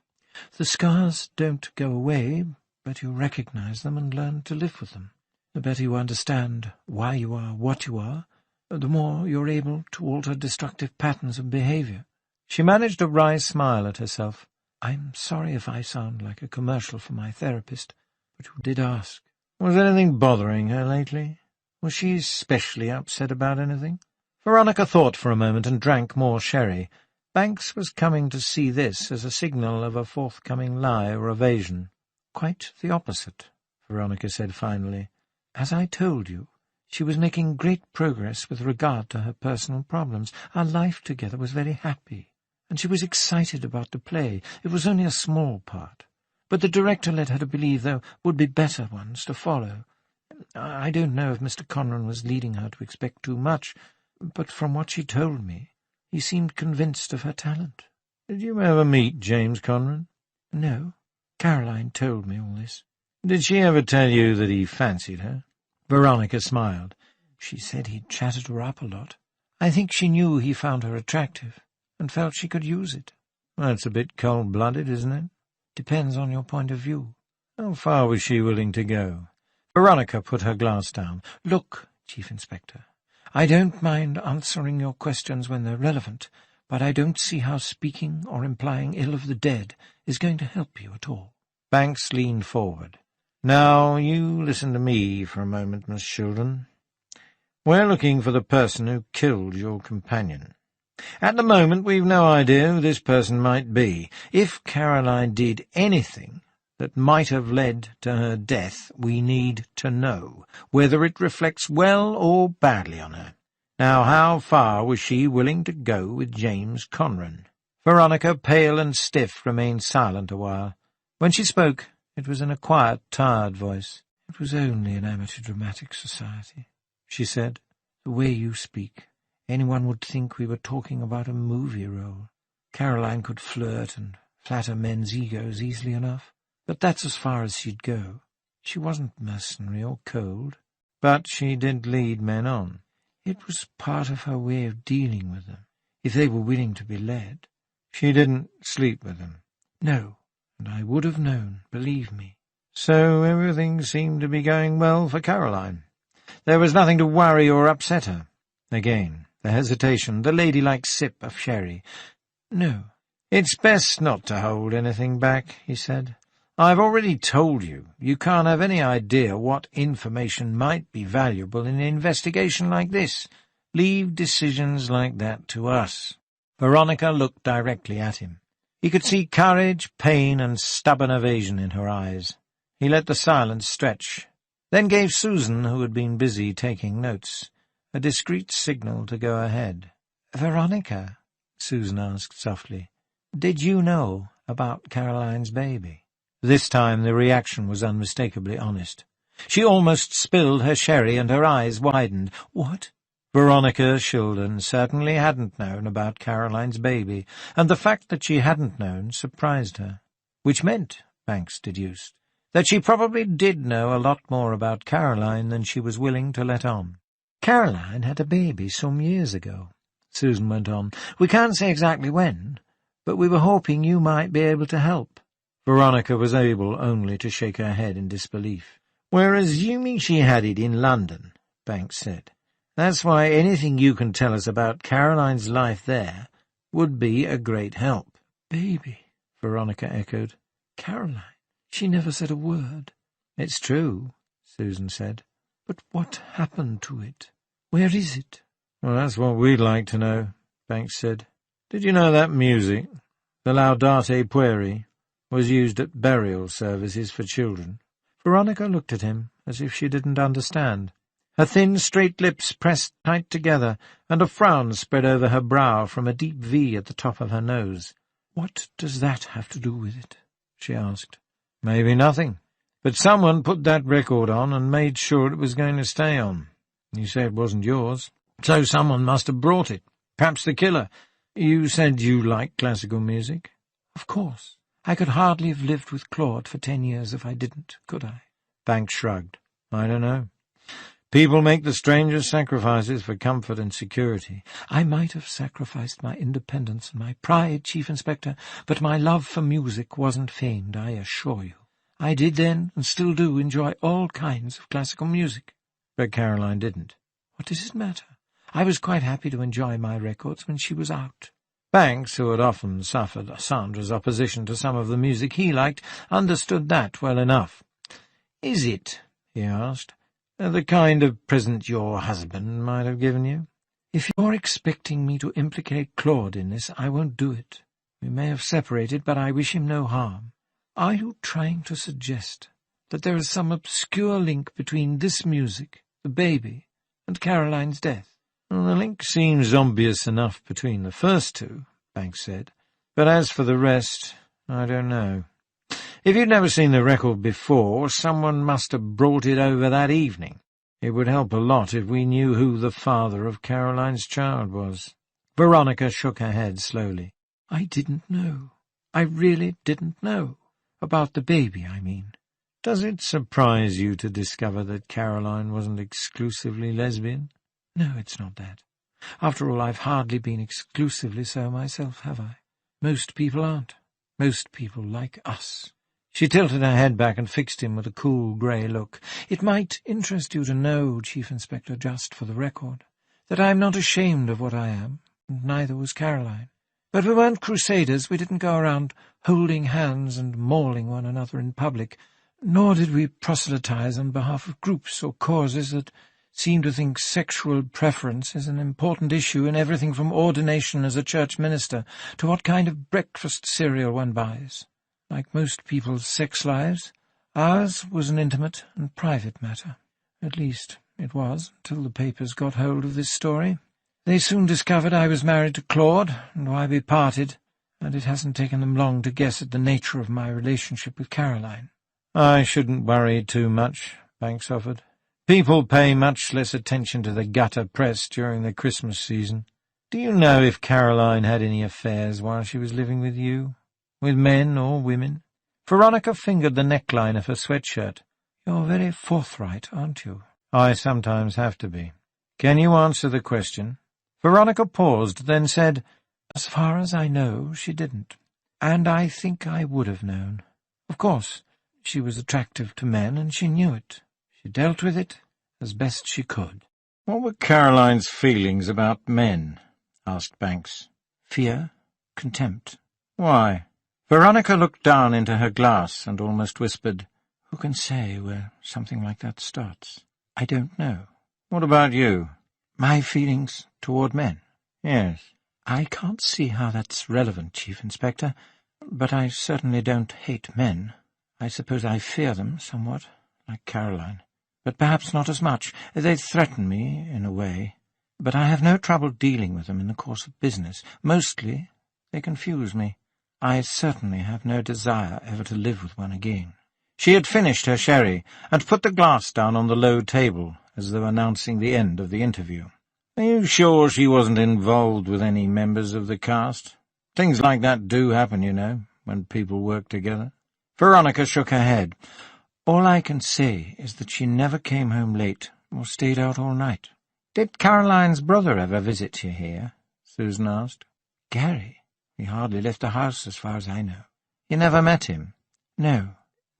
S3: The scars don't go away, but you recognize them and learn to live with them. The better you understand why you are what you are, the more you're able to alter destructive patterns of behavior."
S2: She managed a wry smile at herself.
S3: "I'm sorry if I sound like a commercial for my therapist, but you did ask."
S2: "Was anything bothering her lately? Was she especially upset about anything?" Veronica thought for a moment and drank more sherry. Banks was coming to see this as a signal of a forthcoming lie or evasion.
S3: "Quite the opposite," Veronica said finally. "As I told you, she was making great progress with regard to her personal problems. Our life together was very happy, and she was excited about the play. It was only a small part, but the director led her to believe there would be better ones to follow. I don't know if Mr. Conran was leading her to expect too much, but from what she told me, he seemed convinced of her talent."
S2: "Did you ever meet James Conran?"
S3: "No. Caroline told me all this."
S2: "Did she ever tell you that he fancied her?"
S3: Veronica smiled. "She said he'd chatted her up a lot. I think she knew he found her attractive, and felt she could use it."
S2: "That's a bit cold-blooded, isn't it?"
S3: "Depends on your point of view."
S2: "How far was she willing to go?" Veronica put her glass down.
S3: "Look, Chief Inspector, I don't mind answering your questions when they're relevant, but I don't see how speaking or implying ill of the dead is going to help you at all."
S2: Banks leaned forward. "Now, you listen to me for a moment, Miss Shildon. We're looking for the person who killed your companion. At the moment, we've no idea who this person might be. If Caroline did anything that might have led to her death, we need to know, whether it reflects well or badly on her. Now, how far was she willing to go with James Conran?" Veronica, pale and stiff, remained silent a while. When she spoke, it was in a quiet, tired voice.
S3: "It was only an amateur dramatic society," she said. "The way you speak, anyone would think we were talking about a movie role. Caroline could flirt and flatter men's egos easily enough, but that's as far as she'd go. She wasn't mercenary or cold."
S2: "But she did lead men on."
S3: "It was part of her way of dealing with them, if they were willing to be led."
S2: "She didn't sleep with them?"
S3: "No, and I would have known, believe me."
S2: "So everything seemed to be going well for Caroline. There was nothing to worry or upset her." Again, the hesitation, the ladylike sip of sherry.
S3: "No."
S2: "It's best not to hold anything back," he said. "I've already told you, you can't have any idea what information might be valuable in an investigation like this. Leave decisions like that to us." Veronica looked directly at him. He could see courage, pain, and stubborn evasion in her eyes. He let the silence stretch, then gave Susan, who had been busy taking notes, a discreet signal to go ahead.
S3: "Veronica," Susan asked softly, "did you know about Caroline's baby?"
S2: This time the reaction was unmistakably honest. She almost spilled her sherry, and her eyes widened.
S3: "What?"
S2: Veronica Shildon certainly hadn't known about Caroline's baby, and the fact that she hadn't known surprised her, which meant, Banks deduced, that she probably did know a lot more about Caroline than she was willing to let on. "Caroline had a baby some years ago," Susan went on. "We can't say exactly when, but we were hoping you might be able to help." Veronica was able only to shake her head in disbelief. "We're assuming she had it in London," Banks said. "That's why anything you can tell us about Caroline's life there would be a great help."
S3: "Baby," Veronica echoed. "Caroline, she never said a word."
S2: "It's true," Susan said.
S3: "But what happened to it? Where is it?"
S2: "Well, that's what we'd like to know," Banks said. "Did you know that music, the Laudate Pueri, was used at burial services for children?" Veronica looked at him as if she didn't understand. Her thin, straight lips pressed tight together, and a frown spread over her brow from a deep V at the top of her nose.
S3: "What does that have to do with it?" she asked.
S2: "Maybe nothing. But someone put that record on and made sure it was going to stay on. You say it wasn't yours, so someone must have brought it. Perhaps the killer. You said you liked classical music?"
S3: "Of course. I could hardly have lived with Claude for 10 years if I didn't, could I?"
S2: Banks shrugged. "I don't know. People make the strangest sacrifices for comfort and security."
S3: "I might have sacrificed my independence and my pride, Chief Inspector, but my love for music wasn't feigned, I assure you. I did then, and still do, enjoy all kinds of classical music."
S2: But Caroline didn't.
S3: "What does it matter? I was quite happy to enjoy my records when she was out."
S2: Banks, who had often suffered Sandra's opposition to some of the music he liked, understood that well enough. "Is it," he asked, "the kind of present your husband might have given you?"
S3: "If you're expecting me to implicate Claude in this, I won't do it. We may have separated, but I wish him no harm. Are you trying to suggest that there is some obscure link between this music, the baby, and Caroline's death?"
S2: "Well, the link seems obvious enough between the first two," Banks said. "But as for the rest, I don't know. If you'd never seen the record before, someone must have brought it over that evening. It would help a lot if we knew who the father of Caroline's child was." Veronica shook her head slowly.
S3: "I didn't know. I really didn't know. About the baby, I mean."
S2: "Does it surprise you to discover that Caroline wasn't exclusively lesbian?"
S3: "No, it's not that. After all, I've hardly been exclusively so myself, have I? Most people aren't. Most people like us."
S2: She tilted her head back and fixed him with a cool grey look.
S3: "It might interest you to know, Chief Inspector, just for the record, that I'm not ashamed of what I am, and neither was Caroline. But we weren't crusaders. We didn't go around holding hands and mauling one another in public, nor did we proselytize on behalf of groups or causes that seem to think sexual preference is an important issue in everything from ordination as a church minister to what kind of breakfast cereal one buys. Like most people's sex lives, ours was an intimate and private matter. At least, it was, until the papers got hold of this story. They soon discovered I was married to Claude, and why we parted, and it hasn't taken them long to guess at the nature of my relationship with Caroline."
S2: "I shouldn't worry too much," Banks offered. "People pay much less attention to the gutter press during the Christmas season. Do you know if Caroline had any affairs while she was living with you? With men or women?" Veronica fingered the neckline of her sweatshirt.
S3: "You're very forthright, aren't you?"
S2: "I sometimes have to be. Can you answer the question?" Veronica paused, then said,
S3: "As far as I know, she didn't. And I think I would have known. Of course, she was attractive to men, and she knew it. She dealt with it as best she could."
S2: "What were Caroline's feelings about men?" asked Banks.
S3: "Fear, contempt."
S2: "Why?" Veronica looked down into her glass and almost whispered,
S3: "Who can say where something like that starts? I don't know."
S2: "What about you?"
S3: "My feelings toward men?"
S2: "Yes."
S3: "I can't see how that's relevant, Chief Inspector, but I certainly don't hate men. I suppose I fear them somewhat, like Caroline, but perhaps not as much. They threaten me, in a way, but I have no trouble dealing with them in the course of business. Mostly they confuse me. I certainly have no desire ever to live with one again."
S2: She had finished her sherry and put the glass down on the low table, as though announcing the end of the interview. Are you sure she wasn't involved with any members of the cast? Things like that do happen, you know, when people work together. Veronica shook her head.
S3: All I can say is that she never came home late or stayed out all night.
S2: Did Caroline's brother ever visit you here? Susan asked.
S3: Gary? He hardly left the house as far as I know.
S2: You never met him?
S3: No.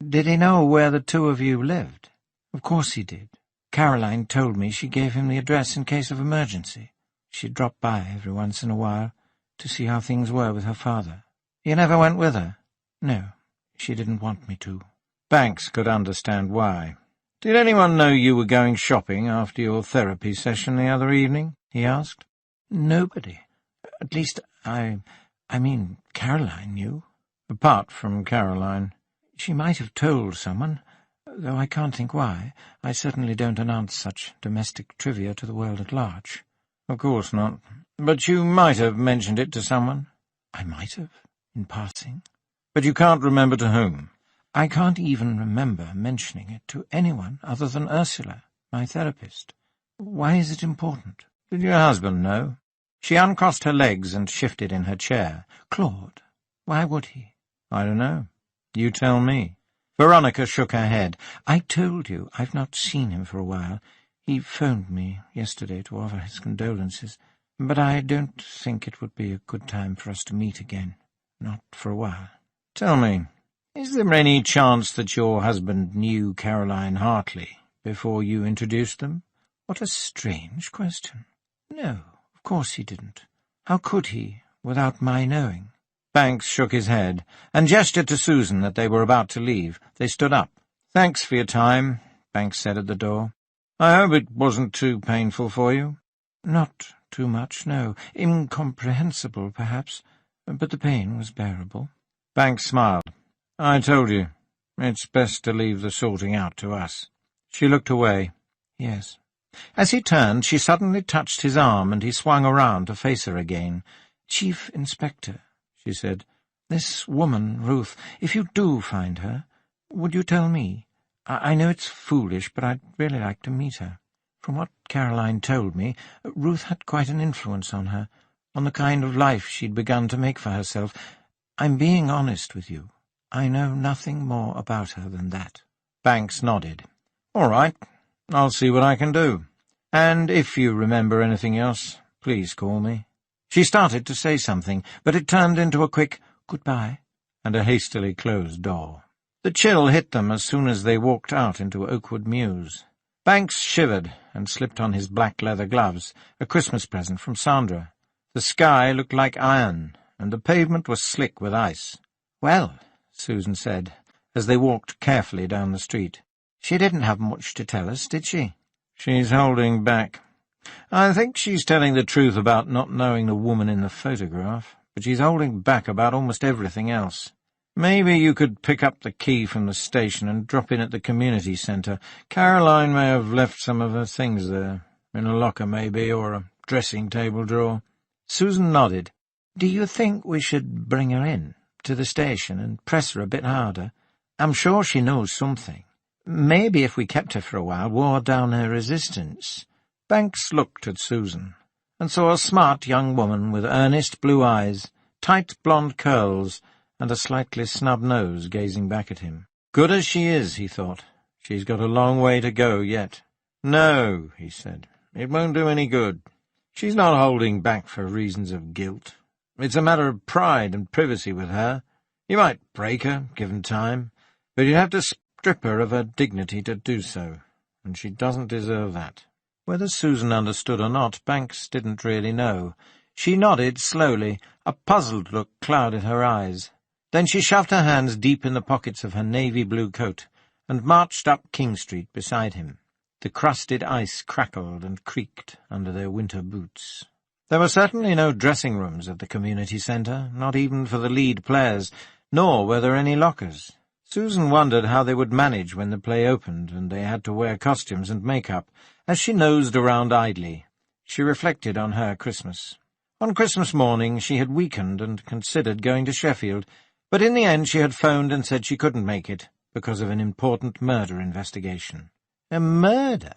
S2: Did he know where the two of you lived?
S3: Of course he did. Caroline told me she gave him the address in case of emergency. She'd drop by every once in a while to see how things were with her father.
S2: You never went with her?
S3: No, she didn't want me to.
S2: Banks could understand why. Did anyone know you were going shopping after your therapy session the other evening? He asked.
S3: Nobody. At least, I mean, Caroline knew.
S2: Apart from Caroline.
S3: She might have told someone, though I can't think why. I certainly don't announce such domestic trivia to the world at large.
S2: Of course not. But you might have mentioned it to someone?
S3: I might have, in passing.
S2: But you can't remember to whom?
S3: I can't even remember mentioning it to anyone other than Ursula, my therapist. Why is it important?
S2: Did your husband know? She uncrossed her legs and shifted in her chair.
S3: Claude, why would he?
S2: I don't know. You tell me. Veronica shook her head.
S3: I told you I've not seen him for a while. He phoned me yesterday to offer his condolences, but I don't think it would be a good time for us to meet again. Not for a while.
S2: Tell me, is there any chance that your husband knew Caroline Hartley before you introduced them?
S3: What a strange question. No, of course he didn't. How could he, without my knowing?
S2: Banks shook his head, and gestured to Susan that they were about to leave. They stood up. "Thanks for your time," Banks said at the door. "I hope it wasn't too painful for you."
S3: Not too much, no. Incomprehensible, perhaps, but the pain was bearable.
S2: Banks smiled. "I told you. It's best to leave the sorting out to us." She looked away.
S3: Yes.
S2: As he turned, she suddenly touched his arm, and he swung around to face her again.
S3: "Chief Inspector," she said, "this woman, Ruth, if you do find her, would you tell me? I know it's foolish, but I'd really like to meet her. From what Caroline told me, Ruth had quite an influence on her, on the kind of life she'd begun to make for herself. I'm being honest with you. I know nothing more about her than that."
S2: Banks nodded. "All right, I'll see what I can do. And if you remember anything else, please call me." She started to say something, but it turned into a quick "goodbye" and a hastily closed door. The chill hit them as soon as they walked out into Oakwood Mews. Banks shivered and slipped on his black leather gloves, a Christmas present from Sandra. The sky looked like iron, and the pavement was slick with ice.
S3: "Well,"
S2: Susan said, as they walked carefully down the street,
S3: "she didn't have much to tell us, did she?"
S2: "She's holding back. I think she's telling the truth about not knowing the woman in the photograph, but she's holding back about almost everything else. Maybe you could pick up the key from the station and drop in at the community centre. Caroline may have left some of her things there, in a locker maybe, or a dressing-table drawer."
S3: Susan nodded. "Do you think we should bring her in to the station and press her a bit harder? I'm sure she knows something. Maybe if we kept her for a while, wore down her resistance."
S2: Banks looked at Susan, and saw a smart young woman with earnest blue eyes, tight blonde curls, and a slightly snub nose gazing back at him. Good as she is, he thought, she's got a long way to go yet. "No," he said, "it won't do any good. She's not holding back for reasons of guilt. It's a matter of pride and privacy with her. You might break her, given time, but you'd have to strip her of her dignity to do so, and she doesn't deserve that." Whether Susan understood or not, Banks didn't really know. She nodded slowly. A puzzled look clouded her eyes. Then she shoved her hands deep in the pockets of her navy-blue coat and marched up King Street beside him. The crusted ice crackled and creaked under their winter boots. There were certainly no dressing rooms at the community centre, not even for the lead players, nor were there any lockers. Susan wondered how they would manage when the play opened and they had to wear costumes and make-up. As she nosed around idly, she reflected on her Christmas. On Christmas morning she had weakened and considered going to Sheffield, but in the end she had phoned and said she couldn't make it because of an important murder investigation. "A murder?"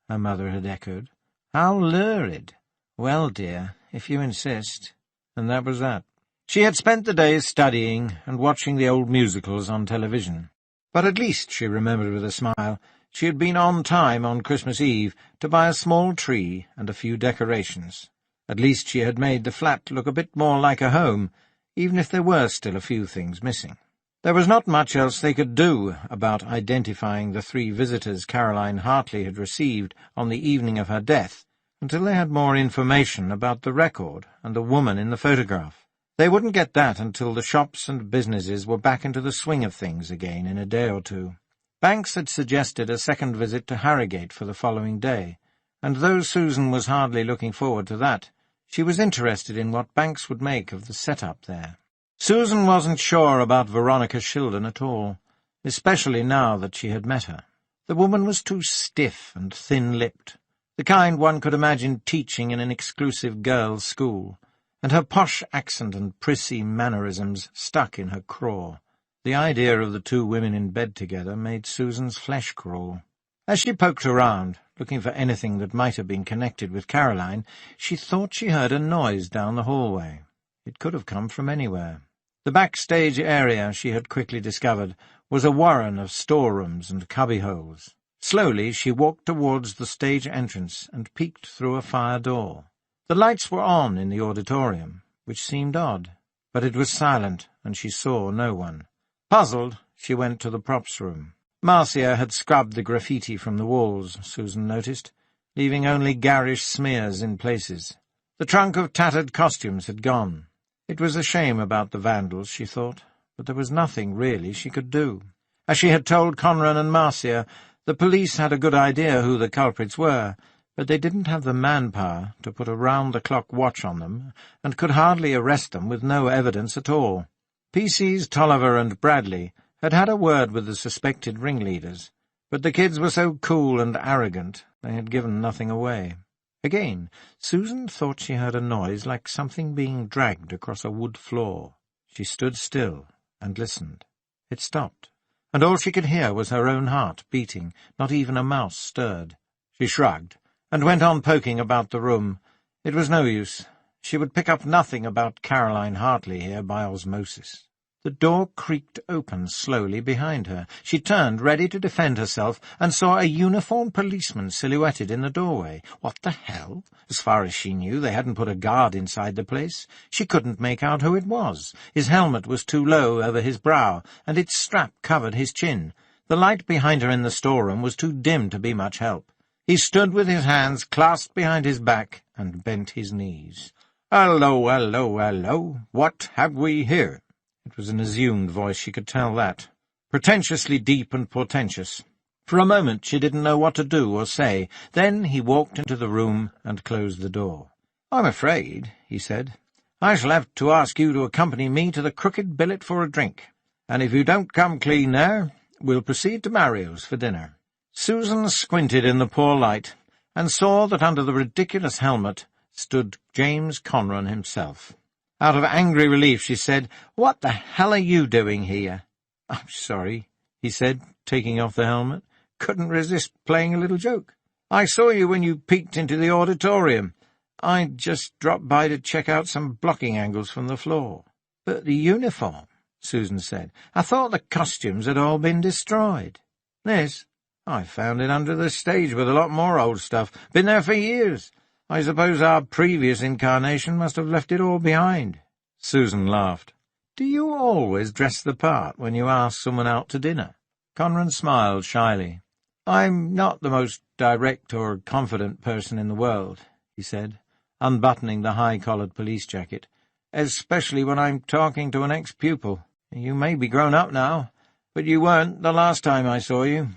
S2: her mother had echoed. "How lurid!" "Well, dear, if you insist." And that was that. She had spent the day studying and watching the old musicals on television. But at least, she remembered with a smile, she had been on time on Christmas Eve to buy a small tree and a few decorations. At least she had made the flat look a bit more like a home, even if there were still a few things missing. There was not much else they could do about identifying the 3 visitors Caroline Hartley had received on the evening of her death until they had more information about the record and the woman in the photograph. They wouldn't get that until the shops and businesses were back into the swing of things again in a day or two. Banks had suggested a second visit to Harrogate for the following day, and though Susan was hardly looking forward to that, she was interested in what Banks would make of the set-up there. Susan wasn't sure about Veronica Shildon at all, especially now that she had met her. The woman was too stiff and thin-lipped, the kind one could imagine teaching in an exclusive girls' school, and her posh accent and prissy mannerisms stuck in her craw. The idea of the 2 women in bed together made Susan's flesh crawl. As she poked around, looking for anything that might have been connected with Caroline, she thought she heard a noise down the hallway. It could have come from anywhere. The backstage area, she had quickly discovered, was a warren of storerooms and cubbyholes. Slowly she walked towards the stage entrance and peeked through a fire door. The lights were on in the auditorium, which seemed odd, but it was silent, and she saw no one. Puzzled, she went to the props room. Marcia had scrubbed the graffiti from the walls, Susan noticed, leaving only garish smears in places. The trunk of tattered costumes had gone. It was a shame about the vandals, she thought, but there was nothing really she could do. As she had told Conran and Marcia, the police had a good idea who the culprits were, but they didn't have the manpower to put a round-the-clock watch on them, and could hardly arrest them with no evidence at all. PC's Tolliver and Bradley had had a word with the suspected ringleaders, but the kids were so cool and arrogant they had given nothing away. Again, Susan thought she heard a noise like something being dragged across a wood floor. She stood still and listened. It stopped, and all she could hear was her own heart beating. Not even a mouse stirred. She shrugged, and went on poking about the room. It was no use. She would pick up nothing about Caroline Hartley here by osmosis. The door creaked open slowly behind her. She turned, ready to defend herself, and saw a uniformed policeman silhouetted in the doorway. What the hell? As far as she knew, they hadn't put a guard inside the place. She couldn't make out who it was. His helmet was too low over his brow, and its strap covered his chin. The light behind her in the storeroom was too dim to be much help. He stood with his hands clasped behind his back and bent his knees. "Hello, hello, hello. What have we here?" It was an assumed voice, she could tell that. Pretentiously deep and portentous. For a moment she didn't know what to do or say. Then he walked into the room and closed the door. "I'm afraid," he said, "I shall have to ask you to accompany me to the Crooked Billet for a drink. And if you don't come clean there, we'll proceed to Mario's for dinner." Susan squinted in the poor light and saw that under the ridiculous helmet stood James Conran himself. Out of angry relief, she said, "What the hell are you doing here?" "I'm sorry," he said, taking off the helmet. "Couldn't resist playing a little joke. I saw you when you peeked into the auditorium. I just dropped by to check out some blocking angles from the floor." "But the uniform," Susan said. "I thought the costumes had all been destroyed." "This? I found it under the stage with a lot more old stuff. Been there for years. I suppose our previous incarnation must have left it all behind." Susan laughed. "Do you always dress the part when you ask someone out to dinner?" Conran smiled shyly. "I'm not the most direct or confident person in the world," he said, unbuttoning the high-collared police jacket, "especially when I'm talking to an ex-pupil. You may be grown up now, but you weren't the last time I saw you.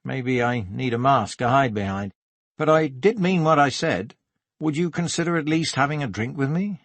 S2: Maybe I need a mask to hide behind. But I did mean what I said. Would you consider at least having a drink with me?"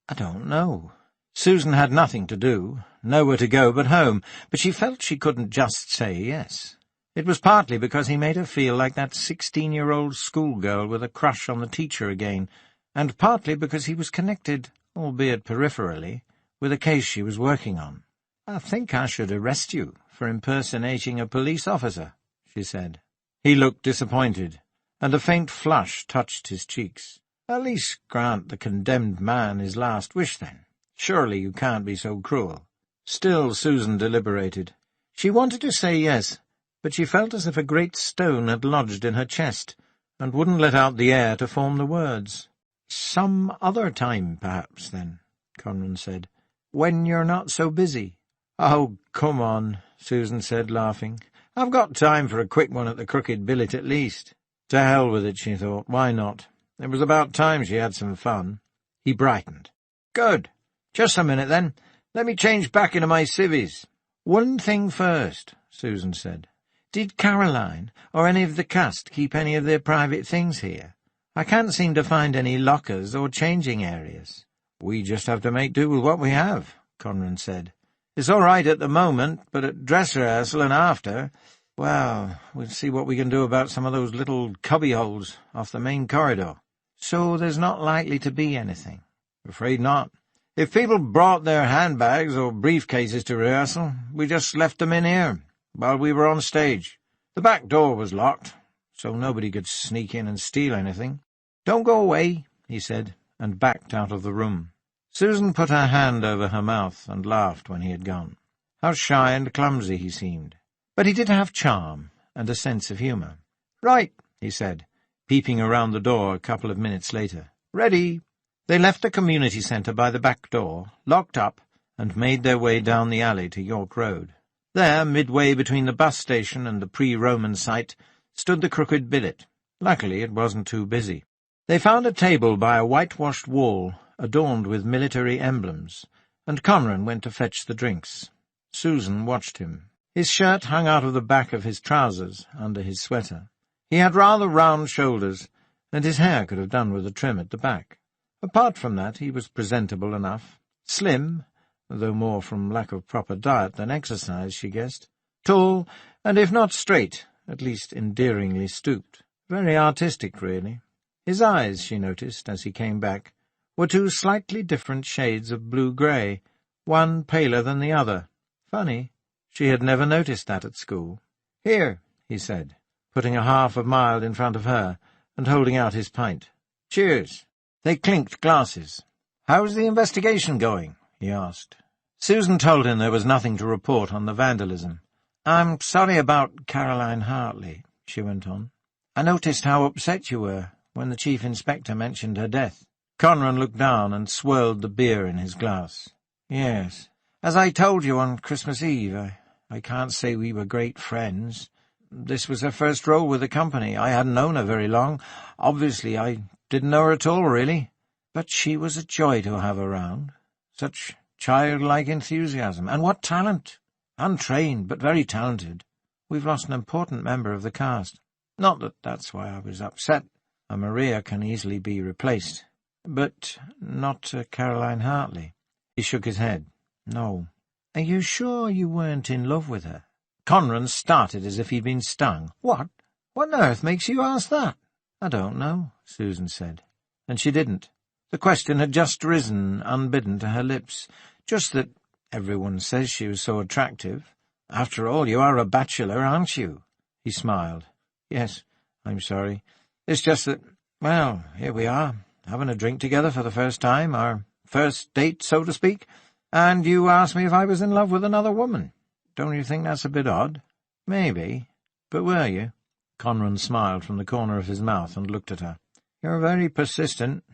S2: "I don't know." Susan had nothing to do, nowhere to go but home, but she felt she couldn't just say yes. It was partly because he made her feel like that 16-year-old schoolgirl with a crush on the teacher again, and partly because he was connected, albeit peripherally, with a case she was working on. "I think I should arrest you for impersonating a police officer," she said. He looked disappointed, and a faint flush touched his cheeks. At least grant the condemned man his last wish, then. Surely you can't be so cruel." Still Susan deliberated. She wanted to say yes, but she felt as if a great stone had lodged in her chest, and wouldn't let out the air to form the words. "Some other time, perhaps, then," Conran said, "when you're not so busy." "Oh, come on," Susan said, laughing. "I've got time for a quick one at the Crooked Billet at least." To hell with it, she thought. Why not? It was about time she had some fun. He brightened. "Good. Just a minute, then. Let me change back into my civvies." "One thing first," Susan said. "Did Caroline or any of the cast keep any of their private things here? I can't seem to find any lockers or changing areas." "We just have to make do with what we have," Conran said. "It's all right at the moment, but at dress rehearsal and after, well, we'll see what we can do about some of those little cubby-holes off the main corridor." "So there's not likely to be anything?" "Afraid not. If people brought their handbags or briefcases to rehearsal, we just left them in here while we were on stage. The back door was locked, so nobody could sneak in and steal anything." "Don't go away," he said, and backed out of the room. Susan put her hand over her mouth and laughed when he had gone. How shy and clumsy he seemed. But he did have charm and a sense of humour. "Right," he said, peeping around the door a couple of minutes later. "Ready." They left the community centre by the back door, locked up, and made their way down the alley to York Road. There, midway between the bus station and the pre-Roman site, stood the Crooked Billet. Luckily, it wasn't too busy. They found a table by a whitewashed wall, adorned with military emblems, and Conran went to fetch the drinks. Susan watched him. His shirt hung out of the back of his trousers, under his sweater. He had rather round shoulders, and his hair could have done with a trim at the back. Apart from that, he was presentable enough. Slim, though more from lack of proper diet than exercise, she guessed. Tall, and if not straight, at least endearingly stooped. Very artistic, really. His eyes, she noticed, as he came back, were two slightly different shades of blue-grey, one paler than the other. Funny, she had never noticed that at school. "Here," he said, putting a half a mile in front of her, and holding out his pint. "Cheers." They clinked glasses. "How's the investigation going?" he asked. Susan told him there was nothing to report on the vandalism. "I'm sorry about Caroline Hartley," she went on. "I noticed how upset you were when the Chief Inspector mentioned her death." Conran looked down and swirled the beer in his glass. "Yes. As I told you on Christmas Eve, I can't say we were great friends. This was her first role with the company. I hadn't known her very long. Obviously, I didn't know her at all, really. But she was a joy to have around. Such childlike enthusiasm. And what talent! Untrained, but very talented. We've lost an important member of the cast. Not that that's why I was upset. A Maria can easily be replaced. But not Caroline Hartley." He shook his head. "No." "Are you sure you weren't in love with her?" Conran started as if he'd been stung. "What? What on earth makes you ask that?" "I don't know," Susan said. And she didn't. The question had just risen, unbidden, to her lips. Just that everyone says she was so attractive. "After all, you are a bachelor, aren't you?" He smiled. "Yes, I'm sorry. It's just that, well, here we are, having a drink together for the first time, our first date, so to speak, and you asked me if I was in love with another woman. Don't you think that's a bit odd?" "Maybe. But were you?" Conran smiled from the corner of his mouth and looked at her. "You're very persistent.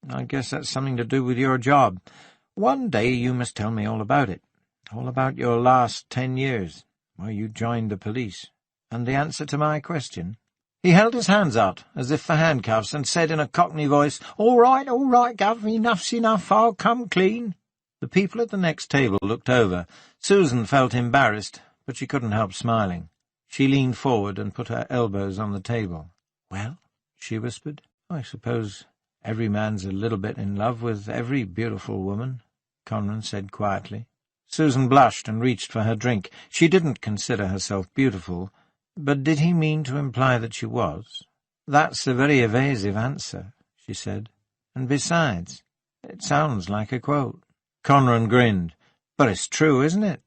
S2: I guess that's something to do with your job. One day you must tell me all about it. All about your last 10 years, why you joined the police. And the answer to my question?" He held his hands out, as if for handcuffs, and said in a Cockney voice, all right, Gav, enough's enough, I'll come clean." The people at the next table looked over. Susan felt embarrassed, but she couldn't help smiling. She leaned forward and put her elbows on the table. "Well," she whispered, "I suppose every man's a little bit in love with every beautiful woman," Conran said quietly. Susan blushed and reached for her drink. She didn't consider herself beautiful, but did he mean to imply that she was? "That's a very evasive answer," she said. "And besides, it sounds like a quote." Conran grinned. "But it's true, isn't it?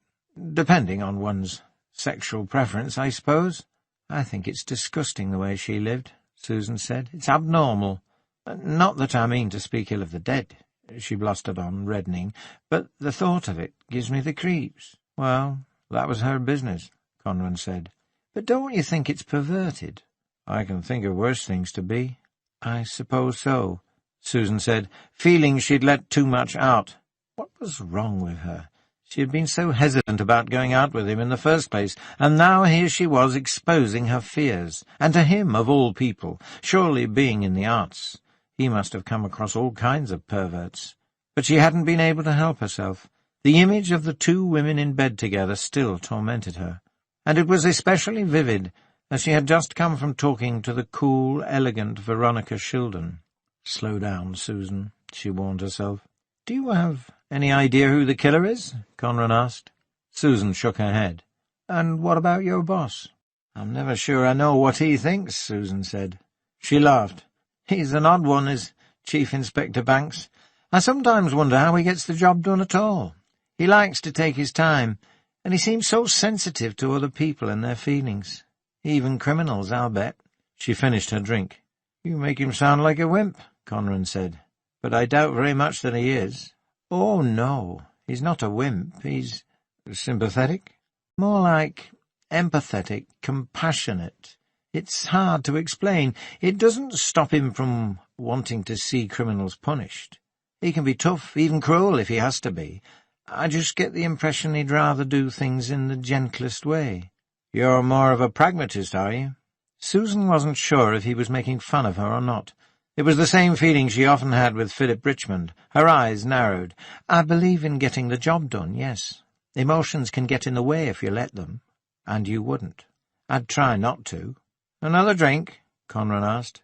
S2: Depending on one's sexual preference, I suppose." "I think it's disgusting the way she lived," Susan said. "It's abnormal. Not that I mean to speak ill of the dead," she blustered on, reddening, "but the thought of it gives me the creeps." "Well, that was her business," Conran said. "But don't you think it's perverted?" "I can think of worse things to be." "I suppose so," Susan said, feeling she'd let too much out. What was wrong with her? She had been so hesitant about going out with him in the first place, and now here she was exposing her fears, and to him, of all people, surely being in the arts. He must have come across all kinds of perverts. But she hadn't been able to help herself. The image of the two women in bed together still tormented her, and it was especially vivid as she had just come from talking to the cool, elegant Veronica Shildon. "Slow down, Susan," she warned herself. "Do you have any idea who the killer is?" Conran asked. Susan shook her head. "And what about your boss?" "I'm never sure I know what he thinks," Susan said. She laughed. "He's an odd one, is Chief Inspector Banks. I sometimes wonder how he gets the job done at all. He likes to take his time, and he seems so sensitive to other people and their feelings. Even criminals, I'll bet." She finished her drink. "You make him sound like a wimp," Conran said, "but I doubt very much that he is." "Oh, no, he's not a wimp. He's sympathetic? More like empathetic, compassionate. It's hard to explain. It doesn't stop him from wanting to see criminals punished. He can be tough, even cruel, if he has to be. I just get the impression he'd rather do things in the gentlest way." "You're more of a pragmatist, are you?" Susan wasn't sure if he was making fun of her or not. It was the same feeling she often had with Philip Richmond. Her eyes narrowed. "I believe in getting the job done, yes. Emotions can get in the way if you let them. And you wouldn't." "I'd try not to." "Another drink?" Conran asked.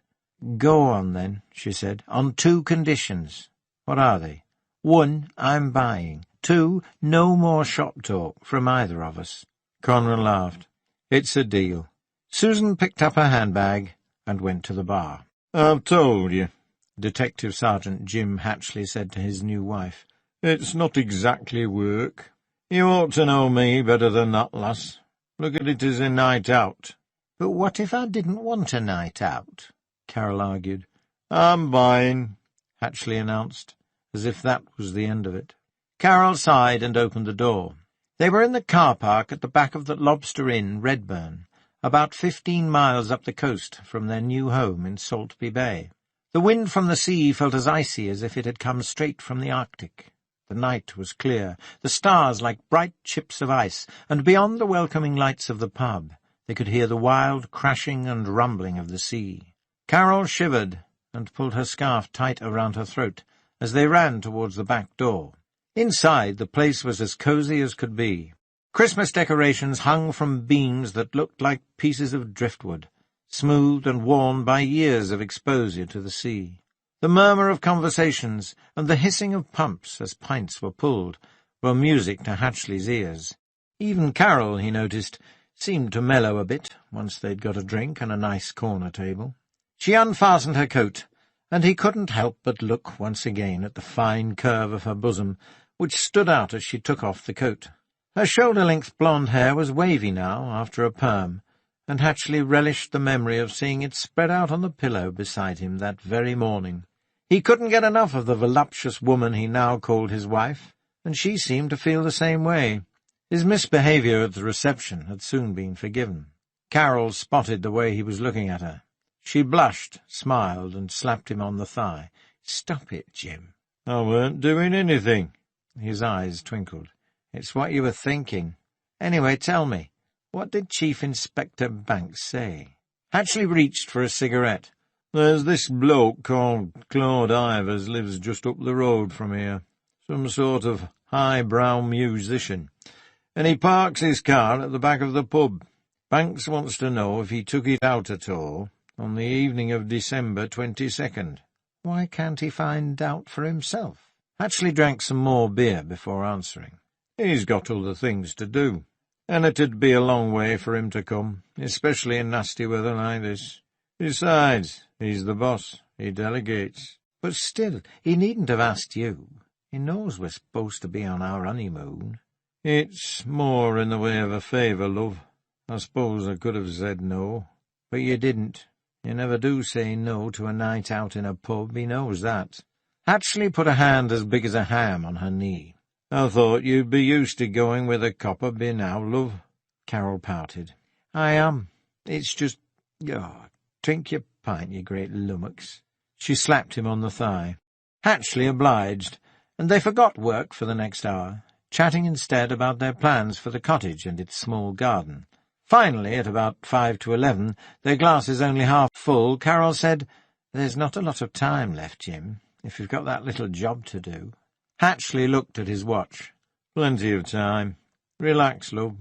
S2: "Go on, then," she said, "on two conditions." "What are they?" "One, I'm buying. 2, no more shop talk from either of us." Conran laughed. "It's a deal." Susan picked up her handbag and went to the bar. "I've told you," Detective Sergeant Jim Hatchley said to his new wife. "It's not exactly work. You ought to know me better than that, lass. Look at it as a night out." "But what if I didn't want a night out?" Carol argued. "I'm buying," Hatchley announced, as if that was the end of it. Carol sighed and opened the door. They were in the car park at the back of the Lobster Inn, Redburn, about 15 miles up the coast from their new home in Saltby Bay. The wind from the sea felt as icy as if it had come straight from the Arctic. The night was clear, the stars like bright chips of ice, and beyond the welcoming lights of the pub they could hear the wild crashing and rumbling of the sea. Carol shivered and pulled her scarf tight around her throat as they ran towards the back door. Inside, the place was as cosy as could be. Christmas decorations hung from beams that looked like pieces of driftwood, smoothed and worn by years of exposure to the sea. The murmur of conversations and the hissing of pumps as pints were pulled were music to Hatchley's ears. Even Carol, he noticed, seemed to mellow a bit once they'd got a drink and a nice corner table. She unfastened her coat, and he couldn't help but look once again at the fine curve of her bosom, which stood out as she took off the coat. Her shoulder-length blonde hair was wavy now, after a perm, and Hatchley relished the memory of seeing it spread out on the pillow beside him that very morning. He couldn't get enough of the voluptuous woman he now called his wife, and she seemed to feel the same way. His misbehaviour at the reception had soon been forgiven. Carol spotted the way he was looking at her. She blushed, smiled, and slapped him on the thigh. "Stop it, Jim." "I weren't doing anything." His eyes twinkled. "It's what you were thinking. Anyway, tell me, what did Chief Inspector Banks say?" Hatchley reached for a cigarette. "There's this bloke called Claude Ivers lives just up the road from here. Some sort of highbrow musician. And he parks his car at the back of the pub. Banks wants to know if he took it out at all on the evening of December 22nd. "Why can't he find out for himself?" Hatchley drank some more beer before answering. "He's got other things to do, and it'd be a long way for him to come, especially in nasty weather like this. Besides, he's the boss. He delegates." "But still, he needn't have asked you. He knows we're supposed to be on our honeymoon." "It's more in the way of a favour, love. I suppose I could have said no." "But you didn't." You never do say no to a night out in a pub, he knows that. Hatchley put a hand as big as a ham on her knee. I thought you'd be used to going with a copper by now, love. Carol pouted. I am. It's just... Oh, drink your pint, you great lummox. She slapped him on the thigh. Hatchley obliged, and they forgot work for the next hour, chatting instead about their plans for the cottage and its small garden. Finally, at about 5 to 11, their glasses only half full, Carol said, There's not a lot of time left, Jim, if you've got that little job to do. Hatchley looked at his watch. Plenty of time. Relax, love.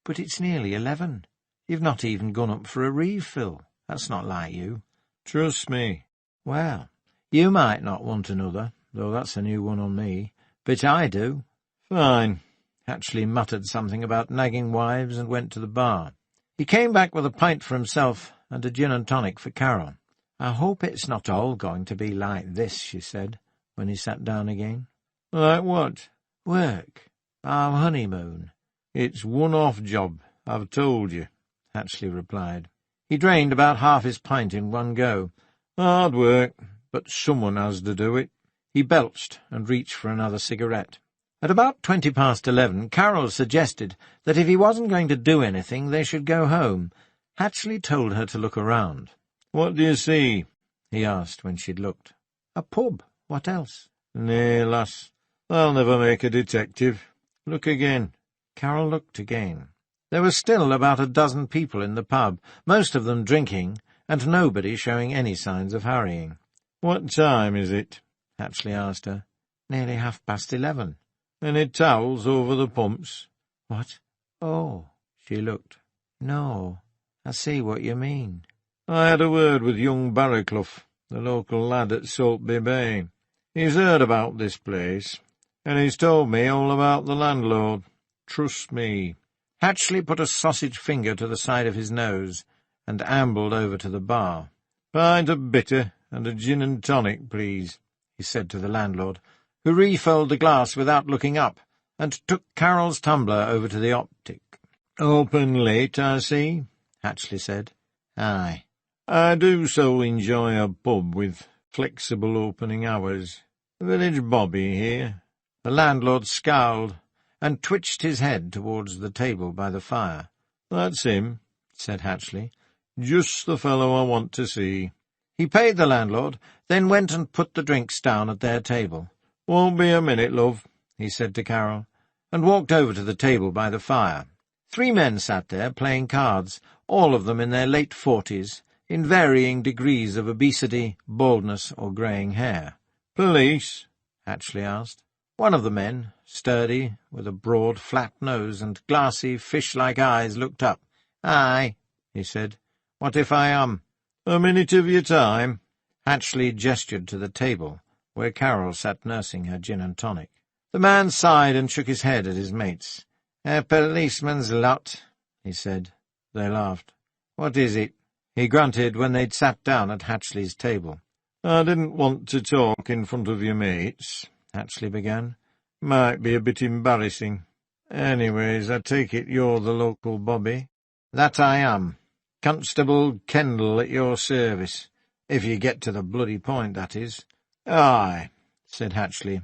S2: But it's nearly 11. You've not even gone up for a refill. That's not like you. Trust me. Well, you might not want another, though that's a new one on me. But I do. Fine. Hatchley muttered something about nagging wives and went to the bar. He came back with a pint for himself and a gin and tonic for Carol. I hope it's not all going to be like this, she said, when he sat down again. Like what? Work. Our honeymoon. It's one-off job, I've told you, Hatchley replied. He drained about half his pint in one go. Hard work, but someone has to do it. He belched and reached for another cigarette. At about 20 past 11, Carol suggested that if he wasn't going to do anything, they should go home. Hatchley told her to look around. What do you see? He asked when she'd looked. A pub. What else? Nay, lass, I'll never make a detective. Look again. Carol looked again. There were still about a dozen people in the pub, most of them drinking, and nobody showing any signs of hurrying. What time is it? Hatchley asked her. Nearly 11:30. Any towels over the pumps? What? Oh, she looked. No, I see what you mean. I had a word with young Barraclough, the local lad at Saltby Bay. He's heard about this place, and he's told me all about the landlord. Trust me. Hatchley put a sausage finger to the side of his nose and ambled over to the bar. Pint of bitter and a gin and tonic, please, he said to the landlord, who refilled the glass without looking up, and took Carol's tumbler over to the optic. Open late, I see, Hatchley said. Aye. I do so enjoy a pub with flexible opening hours. Village Bobby here. The landlord scowled and twitched his head towards the table by the fire. That's him, said Hatchley. Just the fellow I want to see. He paid the landlord, then went and put the drinks down at their table. Won't be a minute, love, he said to Carol, and walked over to the table by the fire. 3 men sat there playing cards, all of them in their late 40s, in varying degrees of obesity, baldness, or greying hair. Police? Hatchley asked. One of the men, sturdy, with a broad, flat nose and glassy, fish-like eyes, looked up. Aye, he said. What if I am? A minute of your time. Hatchley gestured to the table, where Carol sat nursing her gin and tonic. The man sighed and shook his head at his mates. A policeman's lot, he said. They laughed. What is it? He grunted when they'd sat down at Hatchley's table. I didn't want to talk in front of your mates, Hatchley began. Might be a bit embarrassing. Anyways, I take it you're the local bobby. That I am. Constable Kendall at your service. If you get to the bloody point, that is. Aye, said Hatchley,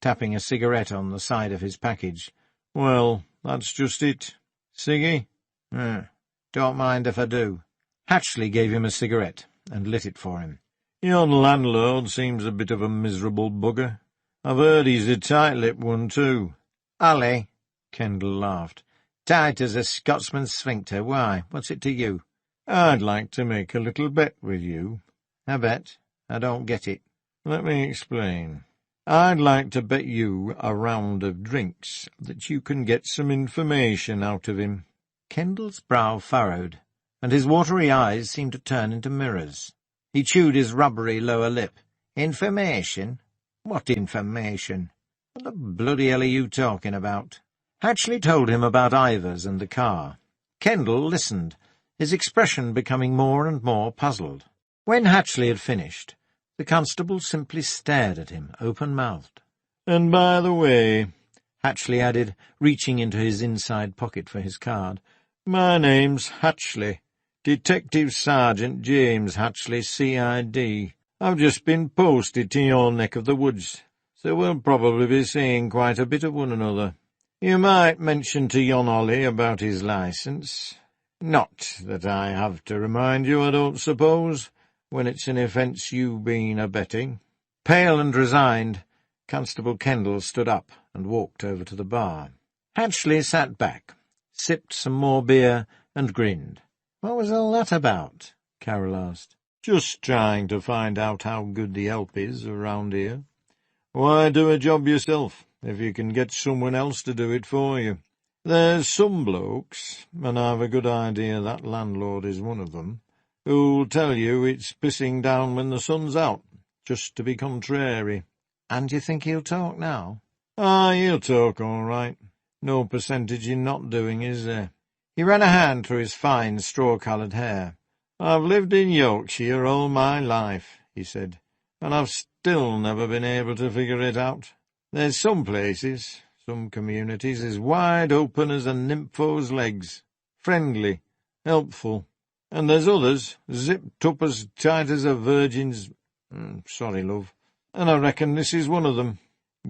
S2: tapping a cigarette on the side of his package. Well, that's just it. Ciggy? Don't mind if I do. Hatchley gave him a cigarette and lit it for him. Yon landlord seems a bit of a miserable bugger. I've heard he's a tight-lipped one, too. Alley, Kendall laughed. Tight as a Scotsman's sphincter. Why, what's it to you? I'd like to make a little bet with you. A bet? I don't get it. Let me explain. I'd like to bet you a round of drinks that you can get some information out of him. Kendall's brow furrowed, and his watery eyes seemed to turn into mirrors. He chewed his rubbery lower lip. Information? What information? What the bloody hell are you talking about? Hatchley told him about Ivors and the car. Kendall listened, his expression becoming more and more puzzled. When Hatchley had finished, the constable simply stared at him, open-mouthed. And by the way, Hatchley added, reaching into his inside pocket for his card, my name's Hatchley.
S5: Detective Sergeant James Hatchley, C.I.D. I've just been posted to your neck of the woods, so we'll probably be seeing quite a bit of one another. You might mention to yon Ollie about his licence. Not that I have to remind you, I don't suppose, when it's an offence you've been abetting." Pale and resigned, Constable Kendall stood up and walked over to the bar. Hatchley sat back, sipped some more beer, and grinned. "What was all that about?" Carol asked. "Just trying to find out how good the help is around here. Why do a job yourself, if you can get someone else to do it for you? There's some blokes, and I've a good idea that landlord is one of them, who'll tell you it's pissing down when the sun's out, just to be contrary." "And you think he'll talk now?" "Ah, he'll talk all right. No percentage in not doing, is there?" He ran a hand through his fine straw-coloured hair. "I've lived in Yorkshire all my life," he said, "and I've still never been able to figure it out. There's some places, some communities, as wide open as a nympho's legs, friendly, helpful, and there's others zipped up as tight as a virgin's— sorry, love, and I reckon this is one of them.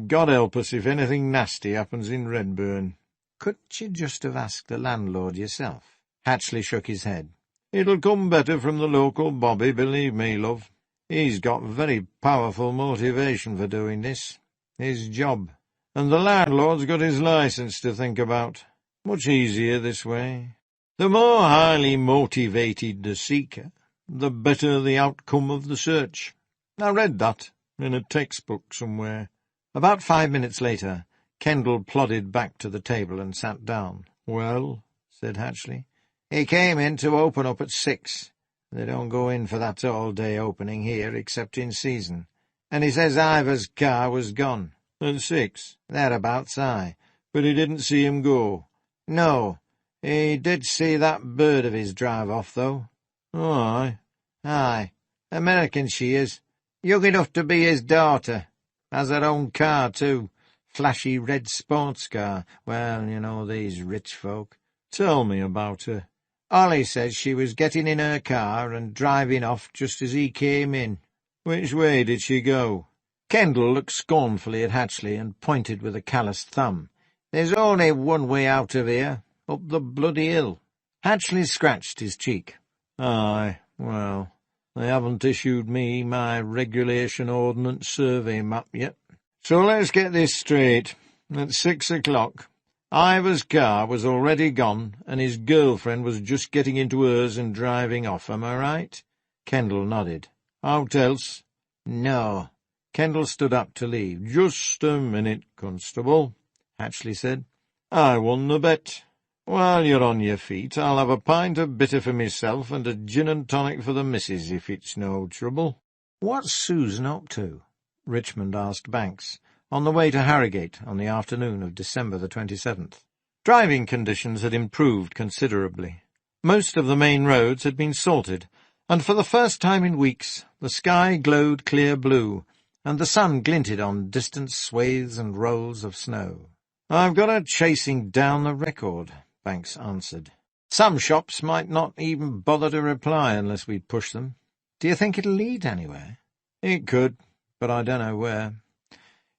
S5: God help us if anything nasty happens in Redburn." "Couldn't you just have asked the landlord yourself?" Hatchley shook his head. "It'll come better from the local bobby, believe me, love. He's got very powerful motivation for doing this. His job. And the landlord's got his licence to think about. Much easier this way. The more highly motivated the seeker, the better the outcome of the search. I read that in a textbook somewhere." About 5 minutes later, Kendall plodded back to the table and sat down. "Well," said Hatchley. "He came in to open up at 6. They don't go in for that all-day opening here, except in season. And he says Ivor's car was gone." "At 6? "Thereabouts, aye." "But he didn't see him go?"
S2: "No. He did see that bird of his drive off, though."
S5: "Oh, aye?"
S2: "Aye. American she is. Young enough to be his daughter. Has her own car, too. Flashy red sports car. Well, you know these rich folk."
S5: "Tell me about her."
S2: "Ollie says she was getting in her car and driving off just as he came in."
S5: "Which way did she go?"
S2: Kendall looked scornfully at Hatchley and pointed with a calloused thumb. "There's only one way out of here, up the bloody hill." Hatchley scratched his cheek.
S5: "Aye, well, they haven't issued me my regulation ordnance survey map yet. So let's get this straight. At 6 o'clock, Ivor's car was already gone, and his girlfriend was just getting into hers and driving off, am I right?"
S2: Kendall nodded.
S5: "Out else?"
S2: "No." Kendall stood up to leave.
S5: "Just a minute, Constable,"
S2: Hatchley said.
S5: "I won the bet. While you're on your feet, I'll have a pint of bitter for myself and a gin and tonic for the missus, if it's no trouble."
S2: "What's Susan up to?" Richmond asked Banks, on the way to Harrogate on the afternoon of December the 27th. Driving conditions had improved considerably. Most of the main roads had been salted, and for the first time in weeks the sky glowed clear blue, and the sun glinted on distant swathes and rolls of snow. "I've got her chasing down the record," Banks answered. "Some shops might not even bother to reply unless we push them. Do you think it'll lead anywhere?"
S5: "It could, but I don't know where.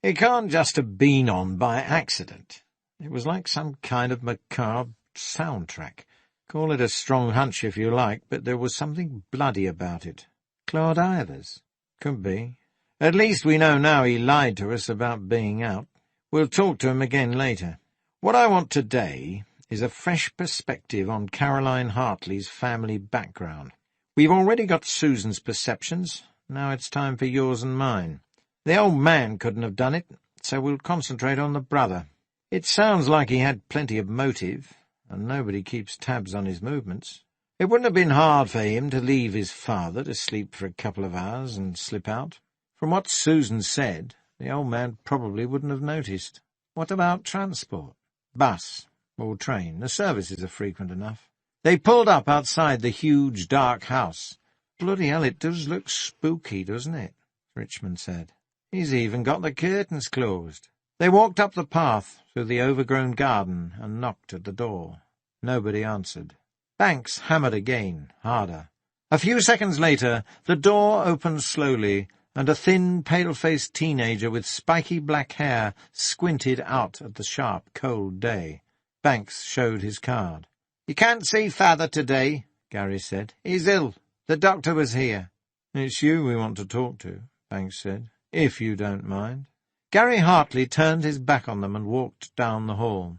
S2: It can't just have been on by accident. It was like some kind of macabre soundtrack. Call it a strong hunch if you like, but there was something bloody about it. Claude Ivors? Could be. At least we know now he lied to us about being out. We'll talk to him again later. What I want today is a fresh perspective on Caroline Hartley's family background. We've already got Susan's perceptions. Now it's time for yours and mine. The old man couldn't have done it, so we'll concentrate on the brother. It sounds like he had plenty of motive, and nobody keeps tabs on his movements. It wouldn't have been hard for him to leave his father to sleep for a couple of hours and slip out. From what Susan said, the old man probably wouldn't have noticed. What about transport? Bus or train? The services are frequent enough." They pulled up outside the huge, dark house. "Bloody hell, it does look spooky, doesn't it?" Richmond said. "He's even got the curtains closed." They walked up the path through the overgrown garden and knocked at the door. Nobody answered. Banks hammered again, harder. A few seconds later, the door opened slowly, and a thin, pale-faced teenager with spiky black hair squinted out at the sharp, cold day. Banks showed his card. "You can't see Father today," Gary said. "He's ill. The doctor was here." "It's you we want to talk to," Banks said, "if you don't mind." Gary Hartley turned his back on them and walked down the hall.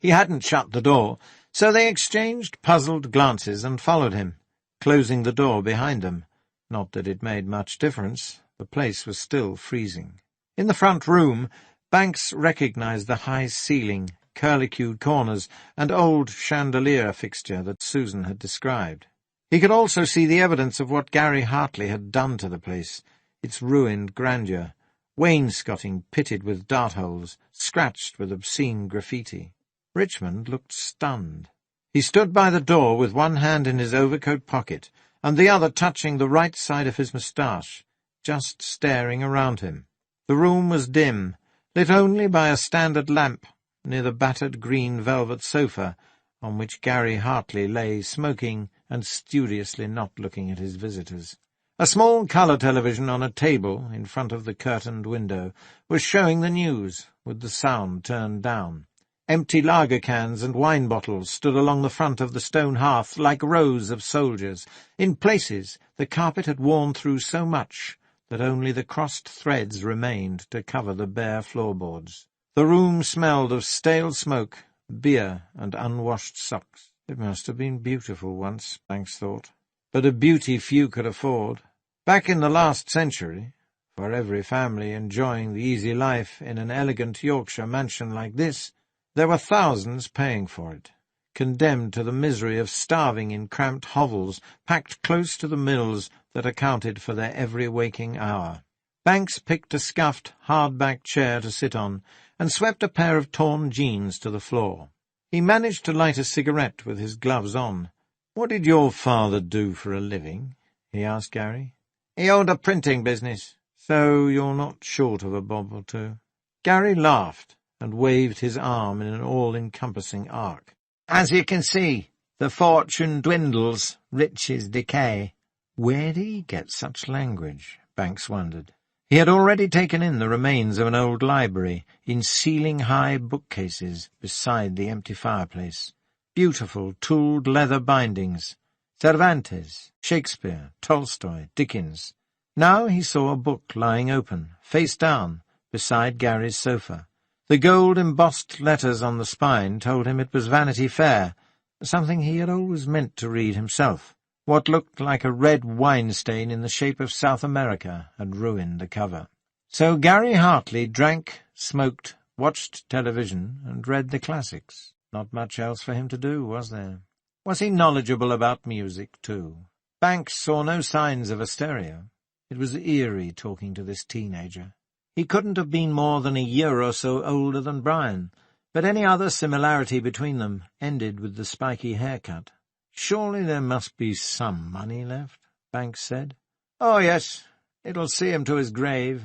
S2: He hadn't shut the door, so they exchanged puzzled glances and followed him, closing the door behind them. Not that it made much difference. The place was still freezing. In the front room, Banks recognized the high ceiling, curlicued corners, and old chandelier fixture that Susan had described. He could also see the evidence of what Gary Hartley had done to the place, its ruined grandeur, wainscoting pitted with dart-holes, scratched with obscene graffiti. Richmond looked stunned. He stood by the door with one hand in his overcoat pocket and the other touching the right side of his moustache, just staring around him. The room was dim, lit only by a standard lamp near the battered green velvet sofa on which Gary Hartley lay smoking and studiously not looking at his visitors. A small colour television on a table in front of the curtained window was showing the news, with the sound turned down. Empty lager cans and wine bottles stood along the front of the stone hearth like rows of soldiers. In places the carpet had worn through so much that only the crossed threads remained to cover the bare floorboards. The room smelled of stale smoke, beer, and unwashed socks. It must have been beautiful once, Banks thought, but a beauty few could afford. Back in the last century, for every family enjoying the easy life in an elegant Yorkshire mansion like this, there were thousands paying for it, condemned to the misery of starving in cramped hovels packed close to the mills that accounted for their every waking hour. Banks picked a scuffed, hard-backed chair to sit on and swept a pair of torn jeans to the floor. He managed to light a cigarette with his gloves on. "What did your father do for a living?" he asked Gary. "He owned a printing business, so you're not short of a bob or two." Gary laughed and waved his arm in an all-encompassing arc. "As you can see, the fortune dwindles, riches decay." Where did he get such language? Banks wondered. He had already taken in the remains of an old library in ceiling-high bookcases beside the empty fireplace. Beautiful tooled leather bindings. Cervantes, Shakespeare, Tolstoy, Dickens. Now he saw a book lying open, face down, beside Gary's sofa. The gold-embossed letters on the spine told him it was Vanity Fair, something he had always meant to read himself. What looked like a red wine stain in the shape of South America had ruined the cover. So Gary Hartley drank, smoked, watched television, and read the classics. Not much else for him to do, was there? Was he knowledgeable about music, too? Banks saw no signs of a stereo. It was eerie talking to this teenager. He couldn't have been more than a year or so older than Brian, but any other similarity between them ended with the spiky haircut. "Surely there must be some money left," Banks said. "Oh, yes. It'll see him to his grave."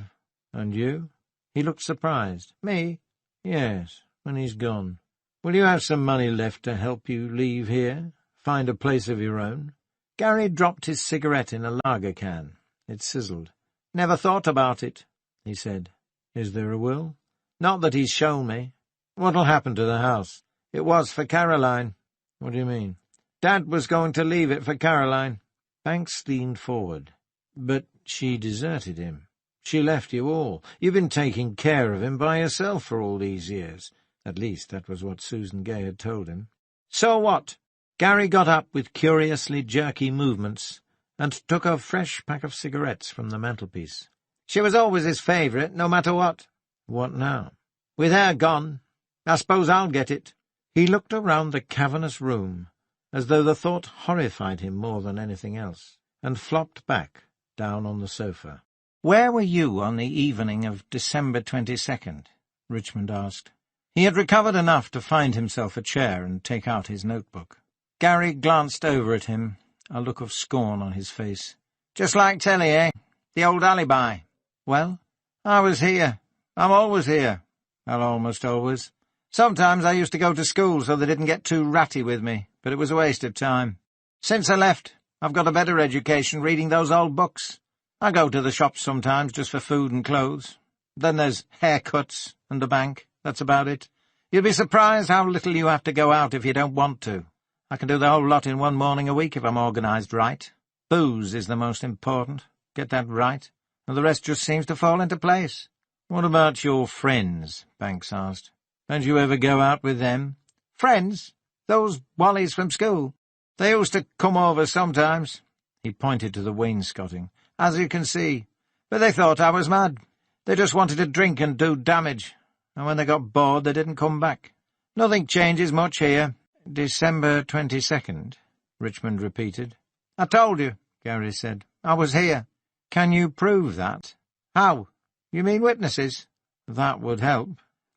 S2: "And you?" He looked surprised. "Me?" "Yes, when he's gone. Will you have some money left to help you leave here, find a place of your own?" Gary dropped his cigarette in a lager can. It sizzled. "Never thought about it," he said. "Is there a will?" "Not that he's shown me." "What'll happen to the house?" "It was for Caroline." "What do you mean?" "Dad was going to leave it for Caroline." Banks leaned forward. "But she deserted him. She left you all. You've been taking care of him by yourself for all these years. At least that was what Susan Gay had told him." "So what?" Gary got up with curiously jerky movements and took a fresh pack of cigarettes from the mantelpiece. "She was always his favourite, no matter what." "What now?" "With her gone, I suppose I'll get it." He looked around the cavernous room, as though the thought horrified him more than anything else, and flopped back down on the sofa. "Where were you on the evening of December 22nd? Richmond asked. He had recovered enough to find himself a chair and take out his notebook. Gary glanced over at him, a look of scorn on his face. "Just like telly, eh? The old alibi." "Well?" "I was here. I'm always here." "Well, almost always." "Sometimes I used to go to school so they didn't get too ratty with me. but it was a waste of time. Since I left, I've got a better education reading those old books. I go to the shops sometimes just for food and clothes. Then there's haircuts and the bank. That's about it. You'd be surprised how little you have to go out if you don't want to. I can do the whole lot in one morning a week if I'm organised right. Booze is the most important. Get that right, and the rest just seems to fall into place.
S5: What about your friends? Banks asked. Don't you ever go out with them?
S2: Friends? Those Wallies from school? They used to come over sometimes. He pointed to the wainscoting, as you can see. But they thought I was mad. They just wanted to drink and do damage. And when they got bored, they didn't come back. Nothing changes much here.
S5: December 22nd, Richmond repeated.
S2: I told you,
S5: Gary said.
S2: I was here.
S5: Can you prove that?
S2: How? You mean witnesses?
S5: That would help.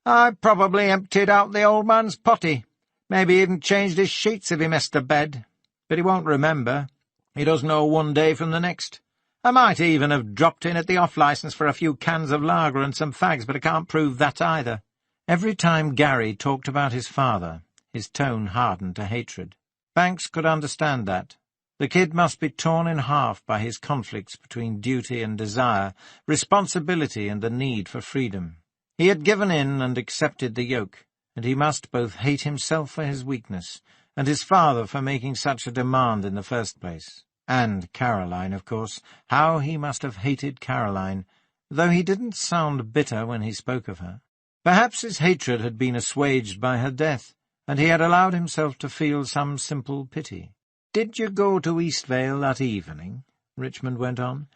S2: I probably emptied out the old man's potty. Maybe even changed his sheets if he missed the bed. But he won't remember. He doesn't know one day from the next. I might even have dropped in at the off-licence for a few cans of lager and some fags, but I can't prove that either.
S5: Every time Gary talked about his father, his tone hardened to hatred. Banks could understand that. The kid must be torn in half by his conflicts between duty and desire, responsibility and the need for freedom. He had given in and accepted the yoke, and he must both hate himself for his weakness and his father for making such a demand in the first place. And Caroline, of course. How he must have hated Caroline, though he didn't sound bitter when he spoke of her. Perhaps his hatred had been assuaged by her death, and he had allowed himself to feel some simple pity.
S2: "Did you go to Eastvale that evening?"
S5: Richmond went on.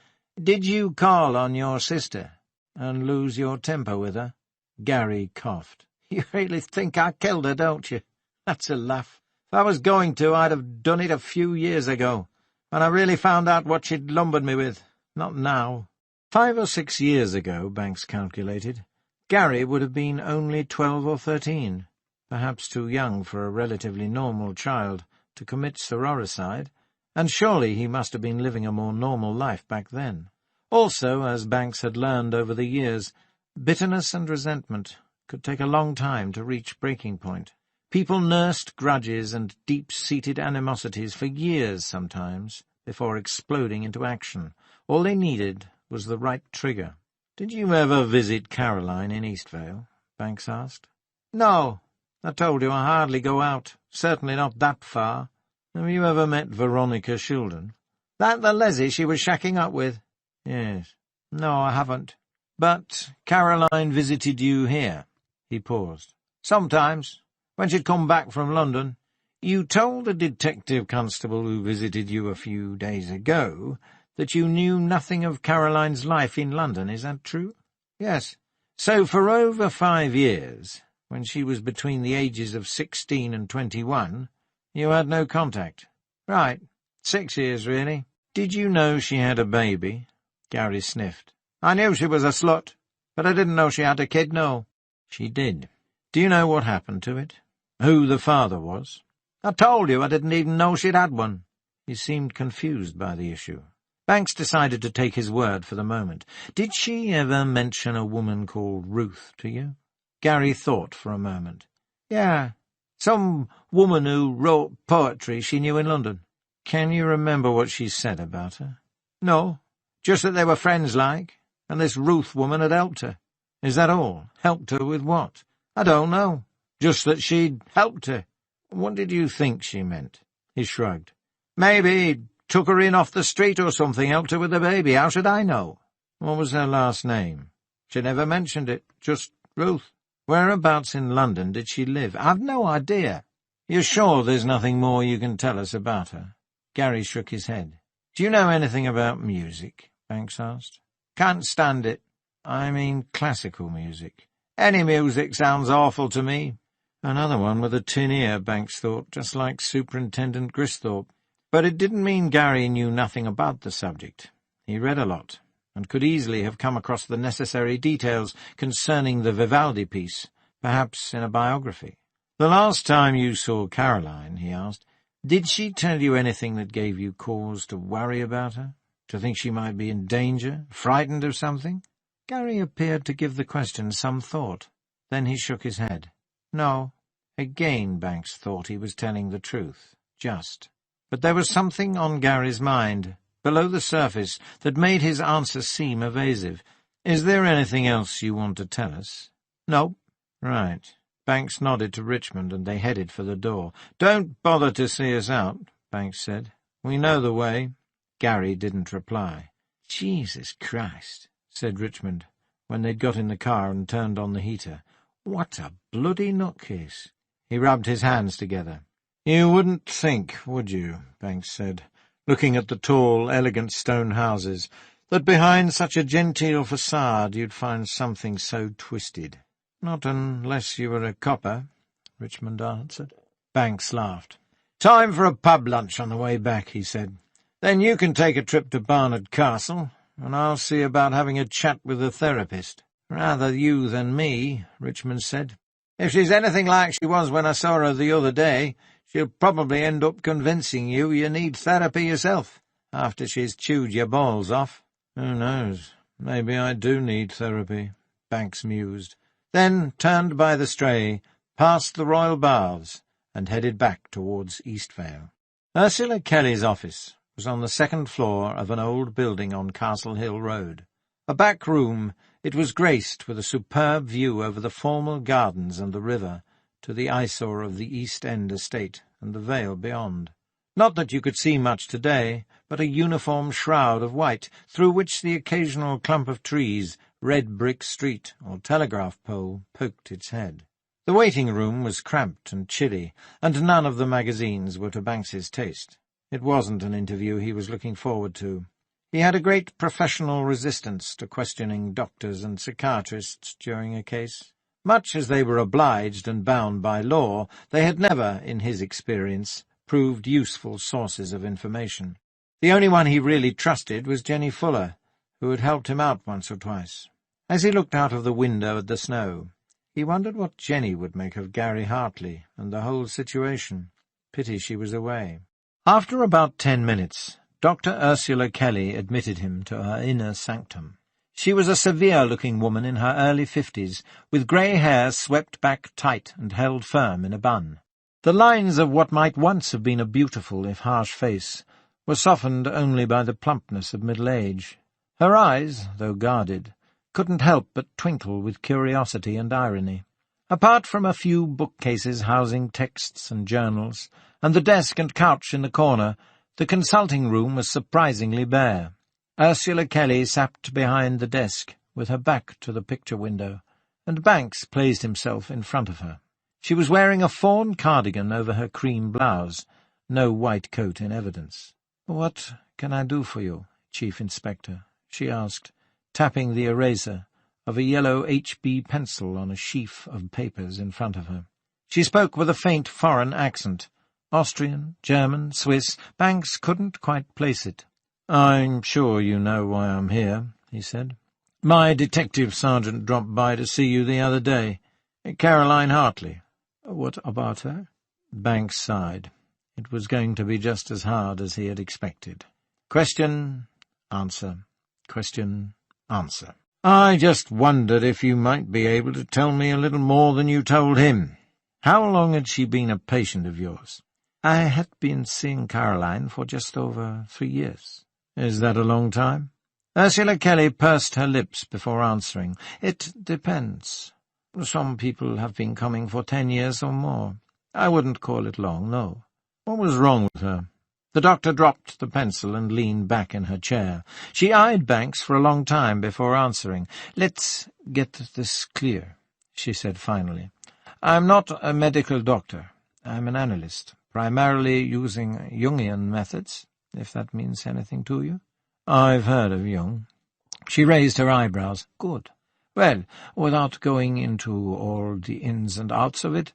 S2: "Did you call on your sister
S5: and lose your temper with her?" Gary coughed.
S2: "You really think I killed her, don't you? That's a laugh. If I was going to, I'd have done it a few years ago, and I really found out what she'd lumbered me with. Not now."
S5: 5 or 6 years ago, Banks calculated, Gary would have been only 12 or 13, perhaps too young for a relatively normal child to commit sororicide, and surely he must have been living a more normal life back then. Also, as Banks had learned over the years, bitterness and resentment could take a long time to reach breaking point. People nursed grudges and deep-seated animosities for years sometimes, before exploding into action. All they needed was the right trigger. "Did you ever visit Caroline in Eastvale?" Banks asked.
S2: "No. I told you I hardly go out. Certainly not that far."
S5: "Have you ever met Veronica Shildon?"
S2: "That the Leslie she was shacking up with?"
S5: "Yes."
S2: "No, I haven't."
S5: "But Caroline visited you here?" He paused.
S2: "Sometimes, when she'd come back from London."
S5: "You told the detective constable who visited you a few days ago that you knew nothing of Caroline's life in London, is that true?"
S2: "Yes."
S5: "So for over 5 years, when she was between the ages of 16 and 21, you had no contact?"
S2: "Right. 6 years, really."
S5: "Did you know she had a baby?" Gary sniffed.
S2: "I knew she was a slut, but I didn't know she had a kid, no."
S5: "She did. Do you know what happened to it? Who the father was?"
S2: "I told you I didn't even know she'd had one."
S5: He seemed confused by the issue. Banks decided to take his word for the moment. "Did she ever mention a woman called Ruth to you?" Gary thought for a moment.
S2: "Yeah, some woman who wrote poetry she knew in London."
S5: "Can you remember what she said about her?"
S2: "No, just that they were friends like, and this Ruth woman had helped her."
S5: "Is that all? Helped her with what?"
S2: "I don't know. Just that she'd helped her."
S5: "What did you think she meant?" He shrugged.
S2: "Maybe took her in off the street or something, helped her with the baby. How should I know?"
S5: "What was her last name?"
S2: "She never mentioned it. Just Ruth."
S5: "Whereabouts in London did she live?"
S2: "I've no idea."
S5: "You're sure there's nothing more you can tell us about her?" Gary shook his head. "Do you know anything about music?" Banks asked.
S2: "Can't stand it."
S5: "I mean classical music."
S2: "Any music sounds awful to me."
S5: Another one with a tin ear, Banks thought, just like Superintendent Gristhorpe. But it didn't mean Gary knew nothing about the subject. He read a lot, and could easily have come across the necessary details concerning the Vivaldi piece, perhaps in a biography. "The last time you saw Caroline," he asked, "did she tell you anything that gave you cause to worry about her? To think she might be in danger, frightened of something?" Gary appeared to give the question some thought. Then he shook his head.
S2: "No."
S5: Again Banks thought he was telling the truth.
S2: just. But there was something on Gary's mind, below the surface, that made his answer seem evasive. "Is there anything else you want to tell us?" "No." "Right." Banks nodded to Richmond, and they headed for the door. "Don't bother to see us out," Banks said. "We know the way." Gary didn't reply. "Jesus Christ," said Richmond, when they'd got in the car and turned on the heater. "What a bloody nutcase." He rubbed his hands together. "You wouldn't think, would you," Banks said, looking at the tall, elegant stone houses, "that behind such a genteel facade you'd find something so twisted?" "Not unless you were a copper," Richmond answered. Banks laughed. "Time for a pub lunch on the way back," he said. "Then you can take a trip to Barnard Castle, and I'll see about having a chat with the therapist." "Rather you than me," Richmond said. "If she's anything like she was when I saw her the other day, she'll probably end up convincing you need therapy yourself, after she's chewed your balls off." "Who knows? Maybe I do need therapy," Banks mused, then turned by the Stray, past the Royal Baths, and headed back towards Eastvale. Ursula Kelly's office was on the second floor of an old building on Castle Hill Road. A back room, it was graced with a superb view over the formal gardens and the river, to the eyesore of the East End estate and the vale beyond. Not that you could see much today, but a uniform shroud of white, through which the occasional clump of trees, red brick street, or telegraph pole poked its head. The waiting-room was cramped and chilly, and none of the magazines were to Banks's taste. It wasn't an interview he was looking forward to. He had a great professional resistance to questioning doctors and psychiatrists during a case. Much as they were obliged and bound by law, they had never, in his experience, proved useful sources of information. The only one he really trusted was Jenny Fuller, who had helped him out once or twice. As he looked out of the window at the snow, he wondered what Jenny would make of Gary Hartley and the whole situation. Pity she was away. After about 10 minutes, Dr. Ursula Kelly admitted him to her inner sanctum. She was a severe-looking woman in her early 50s, with grey hair swept back tight and held firm in a bun. The lines of what might once have been a beautiful, if harsh face, were softened only by the plumpness of middle age. Her eyes, though guarded, couldn't help but twinkle with curiosity and irony. Apart from a few bookcases housing texts and journals, and the desk and couch in the corner, the consulting room was surprisingly bare. Ursula Kelly sat behind the desk, with her back to the picture window, and Banks placed himself in front of her. She was wearing a fawn cardigan over her cream blouse, no white coat in evidence. "What can I do for you, Chief Inspector?" she asked, tapping the eraser of a yellow HB pencil on a sheaf of papers in front of her. She spoke with a faint foreign accent. Austrian, German, Swiss. Banks couldn't quite place it. "I'm sure you know why I'm here," he said. "My detective sergeant dropped by to see you the other day. Caroline Hartley." "What about her?" Banks sighed. It was going to be just as hard as he had expected. Question, answer, question, answer. "I just wondered if you might be able to tell me a little more than you told him. How long had she been a patient of yours?" "I had been seeing Caroline for just over 3 years. "Is that a long time?" Ursula Kelly pursed her lips before answering. "It depends. Some people have been coming for 10 years or more. I wouldn't call it long, no." "What was wrong with her?" The doctor dropped the pencil and leaned back in her chair. She eyed Banks for a long time before answering. "Let's get this clear," she said finally. "I'm not a medical doctor. I'm an analyst, primarily using Jungian methods, if that means anything to you." "I've heard of Jung." She raised her eyebrows. "Good. Well, without going into all the ins and outs of it,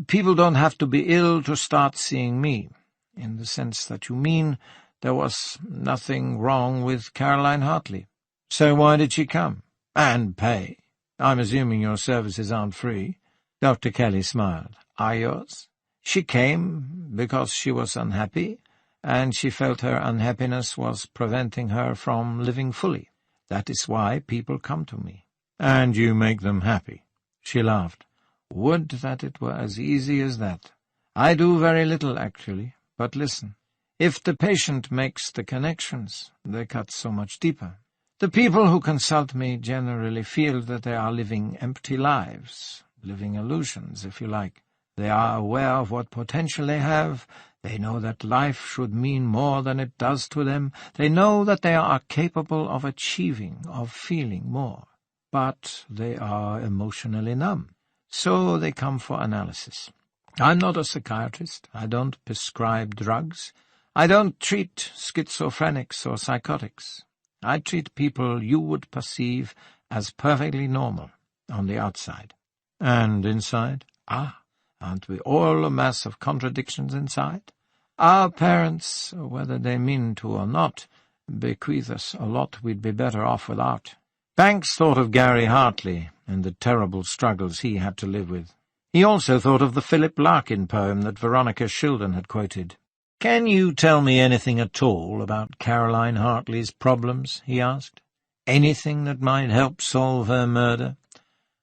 S2: people don't have to be ill to start seeing me. In the sense that you mean, there was nothing wrong with Caroline Hartley." "So why did she come? And pay? I'm assuming your services aren't free." Dr. Kelly smiled. "Are yours? She came because she was unhappy, and she felt her unhappiness was preventing her from living fully. That is why people come to me." "And you make them happy?" She laughed. "Would that it were as easy as that. I do very little, actually.
S3: But listen, if the patient makes the connections, they cut so much deeper. The people who consult me generally feel that they are living empty lives, living illusions, if you like. They are aware of what potential they have. They know that life should mean more than it does to them. They know that they are capable of achieving, of feeling more. But they are emotionally numb, so they come for analysis. I'm not a psychiatrist. I don't prescribe drugs. I don't treat schizophrenics or psychotics. I treat people you would perceive as perfectly normal on the outside. And inside? Aren't we all a mass of contradictions inside? Our parents, whether they mean to or not, bequeath us a lot we'd be better off without. Banks thought of Gary Hartley and the terrible struggles he had to live with. He also thought of the Philip Larkin poem that Veronica Shilden had quoted. "Can you tell me anything at all about Caroline Hartley's problems?" he asked. "Anything that might help solve her murder?"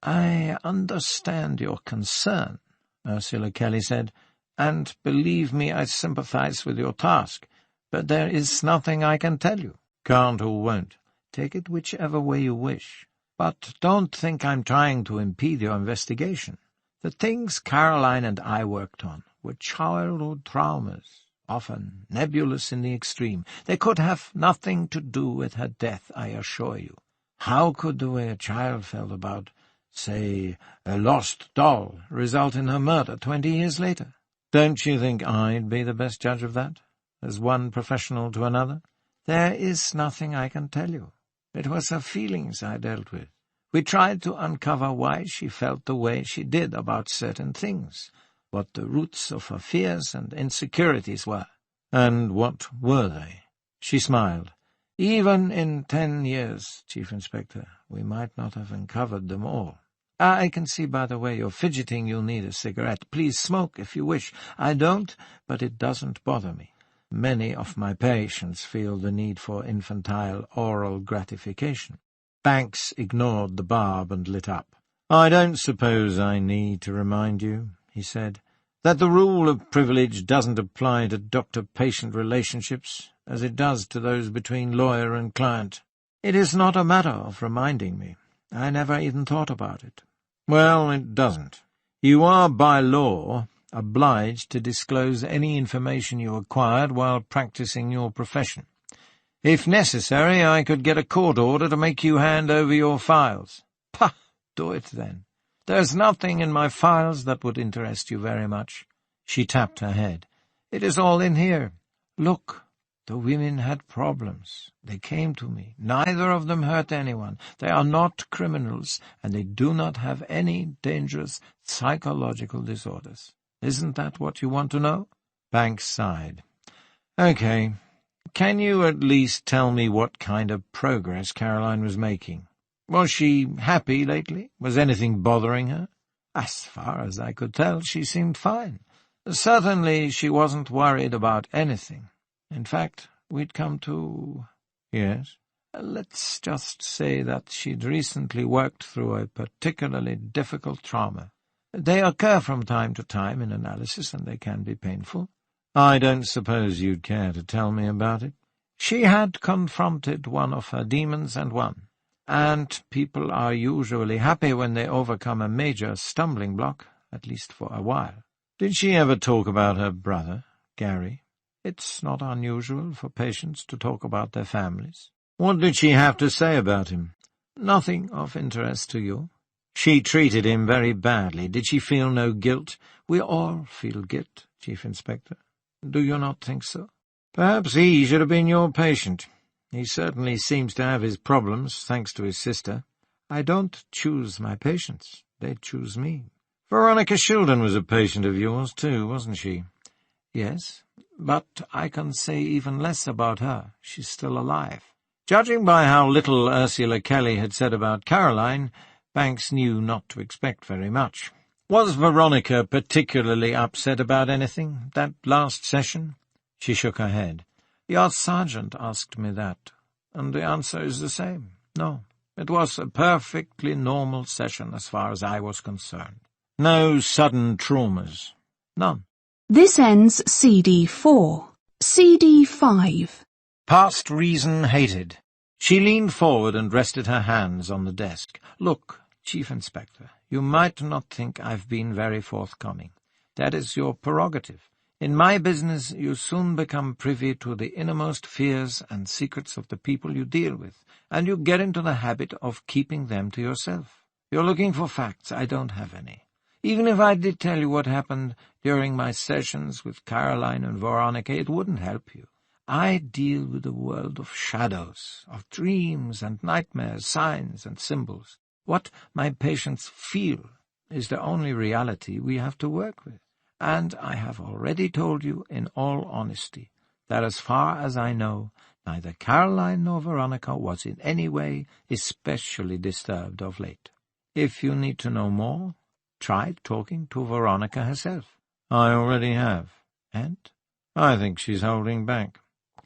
S3: "I understand your concern," Ursula Kelly said, "and believe me, I sympathize with your task. But there is nothing I can tell you. Can't or won't. Take it whichever way you wish. But don't think I'm trying to impede your investigation. The things Caroline and I worked on were childhood traumas, often nebulous in the extreme. They could have nothing to do with her death, I assure you. How could the way a child felt about, say, a lost doll result in her murder 20 years later? Don't you think I'd be the best judge of that, as one professional to another? There is nothing I can tell you. It was her feelings I dealt with. We tried to uncover why she felt the way she did about certain things, what the roots of her fears and insecurities were. And what were they? She smiled. Even in 10 years, Chief Inspector, we might not have uncovered them all. I can see by the way you're fidgeting you'll need a cigarette. Please smoke if you wish. I don't, but it doesn't bother me. Many of my patients feel the need for infantile oral gratification. Banks ignored the barb and lit up. "I don't suppose I need to remind you," he said, "that the rule of privilege doesn't apply to doctor-patient relationships as it does to those between lawyer and client. It is not a matter of reminding me. I never even thought about it." "Well, it doesn't. You are, by law, obliged to disclose any information you acquired while practicing your profession. If necessary, I could get a court order to make you hand over your files." "Pah, do it then. There's nothing in my files that would interest you very much." She tapped her head. "It is all in here. Look, the women had problems. They came to me. Neither of them hurt anyone. They are not criminals, and they do not have any dangerous psychological disorders. Isn't that what you want to know?" Banks sighed. "Okay. Can you at least tell me what kind of progress Caroline was making? Was she happy lately? Was anything bothering her?" "As far as I could tell, she seemed fine. Certainly she wasn't worried about anything. In fact, we'd come to—" "Yes?" "Let's just say that she'd recently worked through a particularly difficult trauma. They occur from time to time in analysis, and they can be painful." "I don't suppose you'd care to tell me about it." "She had confronted one of her demons and won, and people are usually happy when they overcome a major stumbling block, at least for a while." "Did she ever talk about her brother, Gary?" "It's not unusual for patients to talk about their families." "What did she have to say about him?" "Nothing of interest to you." "She treated him very badly. Did she feel no guilt?" "We all feel guilt, Chief Inspector. Do you not think so?" "Perhaps he should have been your patient. He certainly seems to have his problems, thanks to his sister." "I don't choose my patients. They choose me." "Veronica Shilden was a patient of yours, too, wasn't she?" "Yes, but I can say even less about her. She's still alive." Judging by how little Ursula Kelly had said about Caroline, Banks knew not to expect very much. "Was Veronica particularly upset about anything, that last session?" She shook her head. "Your sergeant asked me that, and the answer is the same. No, it was a perfectly normal session as far as I was concerned." "No sudden traumas?" "None."
S1: This ends CD 4. CD 5.
S2: Past reason hated. She leaned forward and rested her hands on the desk.
S3: Look, Chief Inspector, you might not think I've been very forthcoming. That is your prerogative. In my business, you soon become privy to the innermost fears and secrets of the people you deal with, and you get into the habit of keeping them to yourself. You're looking for facts. I don't have any. Even if I did tell you what happened during my sessions with Caroline and Veronica, it wouldn't help you. I deal with a world of shadows, of dreams and nightmares, signs and symbols. What my patients feel is the only reality we have to work with. And I have already told you in all honesty that as far as I know, neither Caroline nor Veronica was in any way especially disturbed of late. If you need to know more, try talking to Veronica herself.
S5: I already have.
S3: And?
S5: I think she's holding back.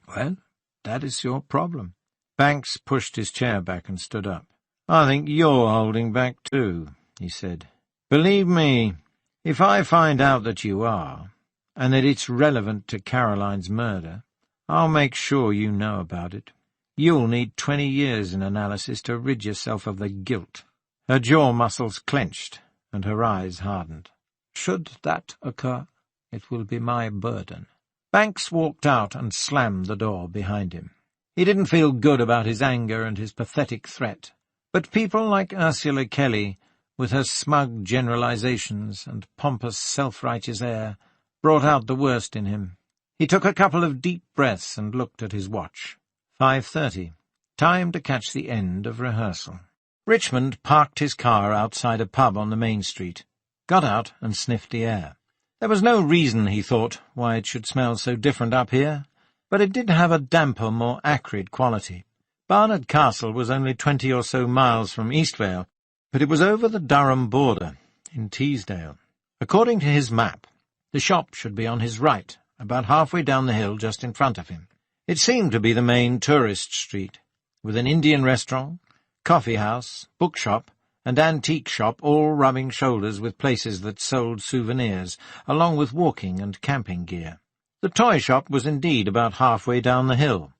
S3: Well, that is your problem.
S5: Banks pushed his chair back and stood up. I think you're holding back too, he said. Believe me, if I find out that you are, and that it's relevant to Caroline's murder, I'll make sure you know about it. You'll need 20 years in analysis to rid yourself of the guilt. Her jaw muscles clenched, and her eyes hardened.
S3: Should that occur, it will be my burden.
S2: Banks walked out and slammed the door behind him. He didn't feel good about his anger and his pathetic threat, but people like Ursula Kelly, with her smug generalizations and pompous self-righteous air, brought out the worst in him. He took a couple of deep breaths and looked at his watch. 5:30. Time to catch the end of rehearsal. Richmond parked his car outside a pub on the main street, got out and sniffed the air. There was no reason, he thought, why it should smell so different up here, but it did have a damper, more acrid quality. Barnard Castle was only 20 or so miles from Eastvale, but it was over the Durham border, in Teesdale. According to his map, the shop should be on his right, about halfway down the hill just in front of him. It seemed to be the main tourist street, with an Indian restaurant, coffee house, bookshop, and antique shop all rubbing shoulders with places that sold souvenirs, along with walking and camping gear. The toy shop was indeed about halfway down the hill.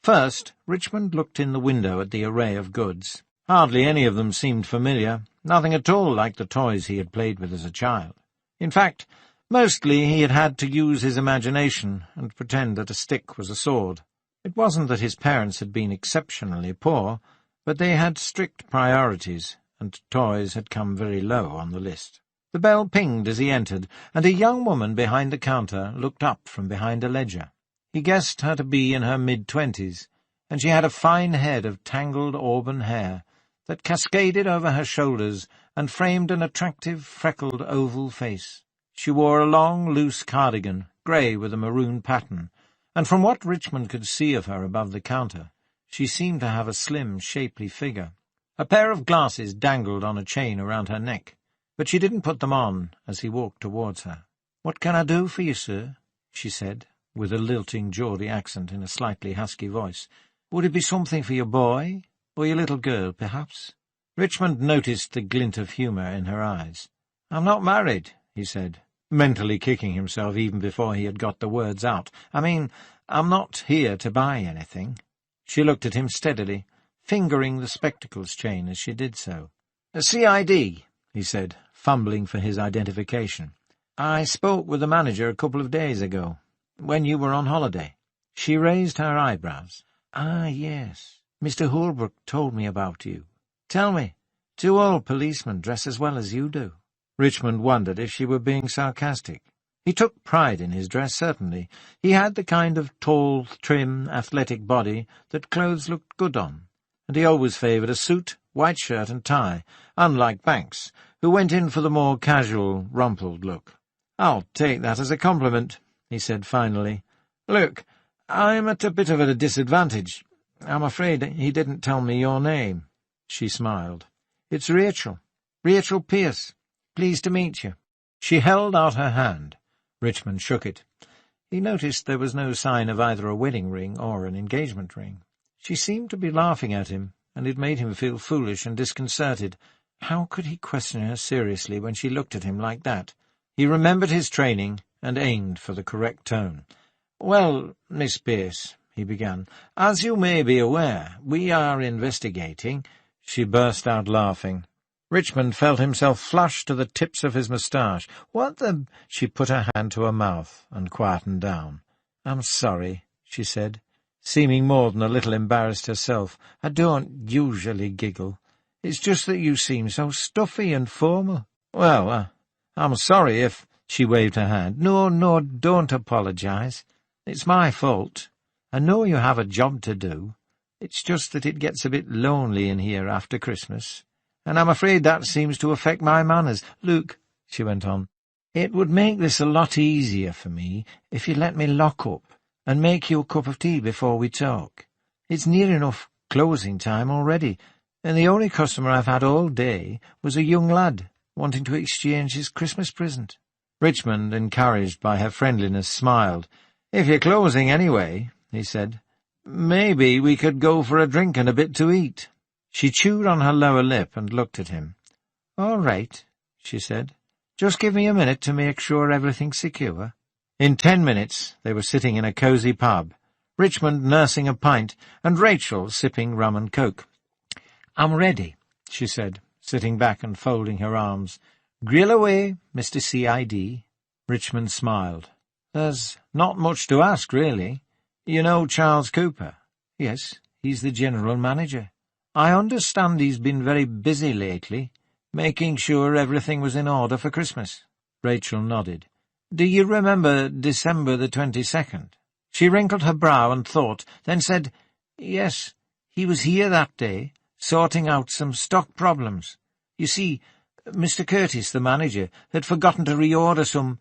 S2: First, Richmond looked in the window at the array of goods. Hardly any of them seemed familiar, nothing at all like the toys he had played with as a child. In fact, mostly he had had to use his imagination and pretend that a stick was a sword. It wasn't that his parents had been exceptionally poor, but they had strict priorities, and toys had come very low on the list. The bell pinged as he entered, and a young woman behind the counter looked up from behind a ledger. He guessed her to be in her mid-20s, and she had a fine head of tangled auburn hair that cascaded over her shoulders and framed an attractive, freckled, oval face. She wore a long, loose cardigan, grey with a maroon pattern, and from what Richmond could see of her above the counter, she seemed to have a slim, shapely figure. A pair of glasses dangled on a chain around her neck, but she didn't put them on as he walked towards her. "What can I do for you, sir?" she said, with a lilting Geordie accent in a slightly husky voice. "Would it be something for your boy, or your little girl, perhaps?" Richmond noticed the glint of humour in her eyes. "I'm not married," he said, mentally kicking himself even before he had got the words out. I'm not here to buy anything." She looked at him steadily, fingering the spectacles chain as she did so. "A CID," he said, fumbling for his identification. "I spoke with the manager a couple of days ago, when you were on holiday." She raised her eyebrows. "Ah, yes. Mr. Holbrook told me about you. Tell me, do all policemen dress as well as you do?" Richmond wondered if she were being sarcastic. He took pride in his dress, certainly. He had the kind of tall, trim, athletic body that clothes looked good on, and he always favoured a suit, white shirt and tie, unlike Banks, who went in for the more casual, rumpled look. "I'll take that as a compliment," he said finally. "Look, I'm at a bit of a disadvantage. I'm afraid he didn't tell me your name." She smiled. "It's Rachel. Rachel Pierce. Pleased to meet you." She held out her hand. Richmond shook it. He noticed there was no sign of either a wedding ring or an engagement ring. She seemed to be laughing at him, and it made him feel foolish and disconcerted. How could he question her seriously when she looked at him like that? He remembered his training and aimed for the correct tone. "Well, Miss Pearce," he began, "as you may be aware, we are investigating—" She burst out laughing. Richmond felt himself flush to the tips of his moustache. "What the—" She put her hand to her mouth and quietened down. "I'm sorry," she said, seeming more than a little embarrassed herself. "I don't usually giggle. It's just that you seem so stuffy and formal." "Well, I'm sorry if—" She waved her hand. No, don't apologize. It's my fault. I know you have a job to do. It's just that it gets a bit lonely in here after Christmas, and I'm afraid that seems to affect my manners. Look," she went on, "it would make this a lot easier for me if you let me lock up and make you a cup of tea before we talk. It's near enough closing time already, and the only customer I've had all day was a young lad wanting to exchange his Christmas present." Richmond, encouraged by her friendliness, smiled. "If you're closing anyway," he said, "maybe we could go for a drink and a bit to eat." She chewed on her lower lip and looked at him. "All right," she said. "Just give me a minute to make sure everything's secure." In 10 minutes they were sitting in a cosy pub, Richmond nursing a pint and Rachel sipping rum and coke. "I'm ready," she said, sitting back and folding her arms. "Grill away, Mr. C.I.D." Richmond smiled. "There's not much to ask, really. You know Charles Cooper?" "Yes, he's the general manager." "I understand he's been very busy lately, making sure everything was in order for Christmas." Rachel nodded. "Do you remember December the 22nd? She wrinkled her brow and thought, then said, "Yes, he was here that day, sorting out some stock problems. You see, Mr. Curtis, the manager, had forgotten to reorder some—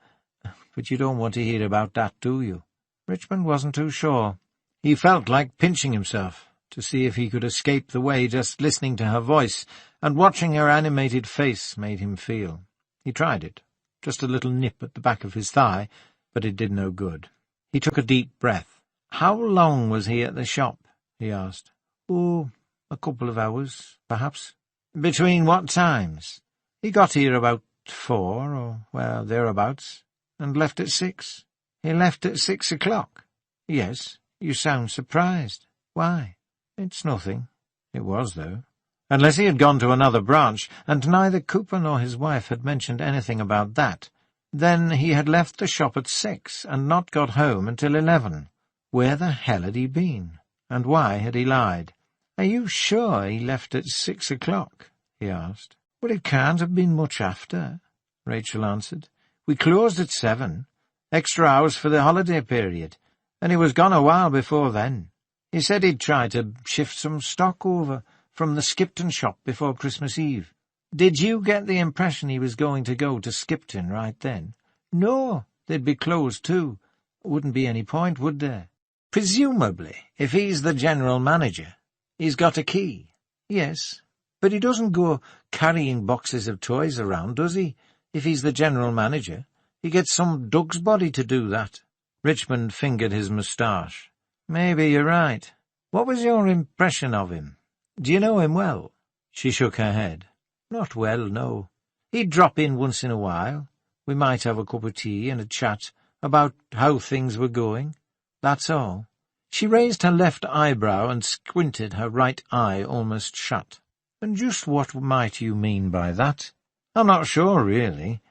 S2: But you don't want to hear about that, do you?" Richmond wasn't too sure. He felt like pinching himself to see if he could escape the way just listening to her voice and watching her animated face made him feel. He tried it, just a little nip at the back of his thigh, but it did no good. He took a deep breath. "How long was he at the shop?" he asked. "Oh, a couple of hours, perhaps." "Between what times?" "He got here about 4, or, well, thereabouts, and left at 6. "He left at 6 o'clock?" "Yes. You sound surprised. Why?" "It's nothing." It was, though. Unless he had gone to another branch, and neither Cooper nor his wife had mentioned anything about that, then he had left the shop at 6 and not got home until 11. Where the hell had he been? And why had he lied? "Are you sure he left at 6 o'clock?" he asked. "Well, it can't have been much after," Rachel answered. "We closed at 7, extra hours for the holiday period, and he was gone a while before then. He said he'd try to shift some stock over from the Skipton shop before Christmas Eve." "Did you get the impression he was going to go to Skipton right then?" "No, they'd be closed too. Wouldn't be any point, would there?" "Presumably, if he's the general manager, he's got a key." "Yes, but he doesn't go carrying boxes of toys around, does he? If he's the general manager, he gets some dog's body to do that." Richmond fingered his moustache. "Maybe you're right. What was your impression of him? Do you know him well?" She shook her head. "Not well, no. He'd drop in once in a while. We might have a cup of tea and a chat about how things were going. That's all." She raised her left eyebrow and squinted her right eye almost shut. "And just what might you mean by that?" "I'm not sure, really.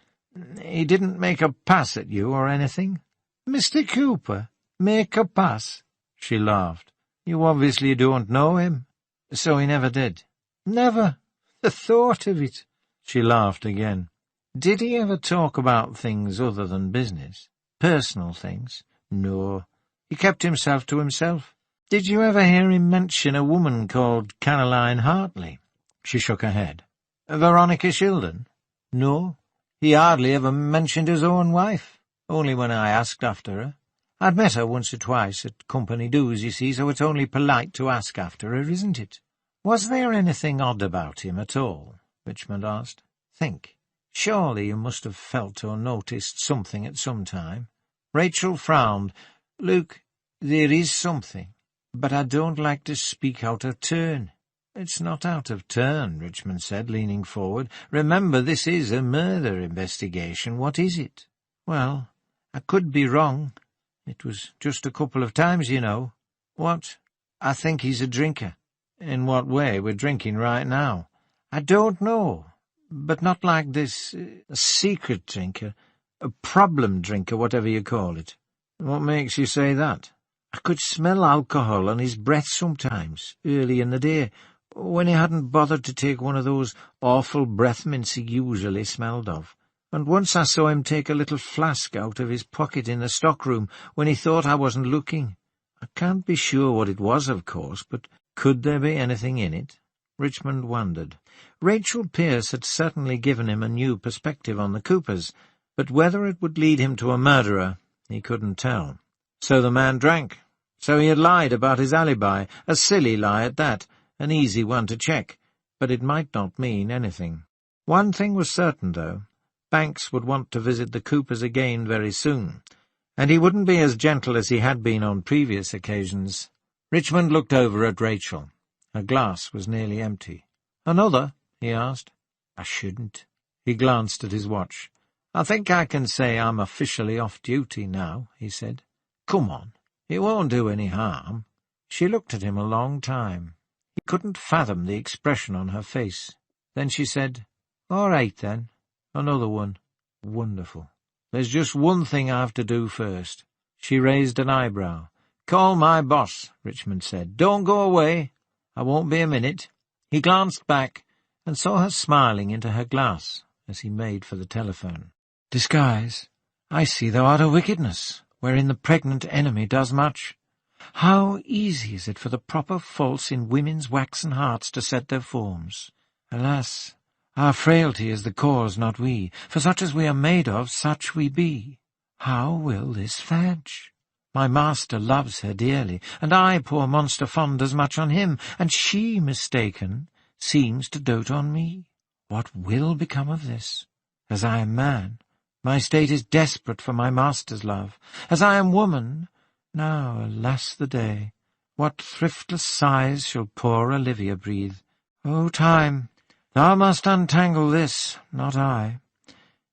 S2: He didn't make a pass at you or anything?" "Mr. Cooper? Make a pass?" She laughed. "You obviously don't know him." "So he never did?" "Never. The thought of it." She laughed again. "Did he ever talk about things other than business? Personal things?" "No. He kept himself to himself." "Did you ever hear him mention a woman called Caroline Hartley?" She shook her head. "Veronica Shildon?" "No. He hardly ever mentioned his own wife, only when I asked after her. I'd met her once or twice at company dues, you see, so it's only polite to ask after her, isn't it?" "Was there anything odd about him at all?" Richmond asked. "Think. Surely you must have felt or noticed something at some time." Rachel frowned. "Look, there is something, but I don't like to speak out of turn." "It's not out of turn," Richmond said, leaning forward. "Remember, this is a murder investigation. What is it?" "Well,
S3: I could be wrong. It was just a couple of times, you know. What? I think he's a drinker.
S4: In what way? We're drinking right now.
S3: I don't know, but not like this, a secret drinker, a problem drinker, whatever you call it.
S4: What makes you say that?
S3: I could smell alcohol on his breath sometimes, early in the day, when he hadn't bothered to take one of those awful breath mints he usually smelled of. And once I saw him take a little flask out of his pocket in the stockroom when he thought I wasn't looking. I can't be sure what it was, of course, but could there be anything in it? Richmond wondered. Rachel Pierce had certainly given him a new perspective on the Coopers, but whether it would lead him to a murderer, he couldn't tell. So the man drank. So he had lied about his alibi, a silly lie at that, an easy one to check, but it might not mean anything. One thing was certain, though. Banks would want to visit the Coopers again very soon, and he wouldn't be as gentle as he had been on previous occasions. Richmond looked over at Rachel. Her glass was nearly empty. "Another?" he asked. "I shouldn't." He glanced at his watch. "I think I can say I'm officially off duty now," he said. "Come on, it won't do any harm." She looked at him a long time. He couldn't fathom the expression on her face. Then she said, "All right, then. Another one. Wonderful. There's just one thing I have to do first." She raised an eyebrow. "Call my boss," Richmond said. "Don't go away. I won't be a minute." He glanced back and saw her smiling into her glass as he made for the telephone. "Disguise, I see thou art a wickedness, wherein the pregnant enemy does much. How easy is it for the proper false in women's waxen hearts to set their forms! Alas, our frailty is the cause, not we, for such as we are made of, such we be. How will this fadge? My master loves her dearly, and I, poor monster, fond as much on him, and she, mistaken, seems to dote on me. What will become of this? As I am man, my state is desperate for my master's love. As I am woman, now, alas the day, what thriftless sighs shall poor Olivia breathe? O time, thou must untangle this, not I.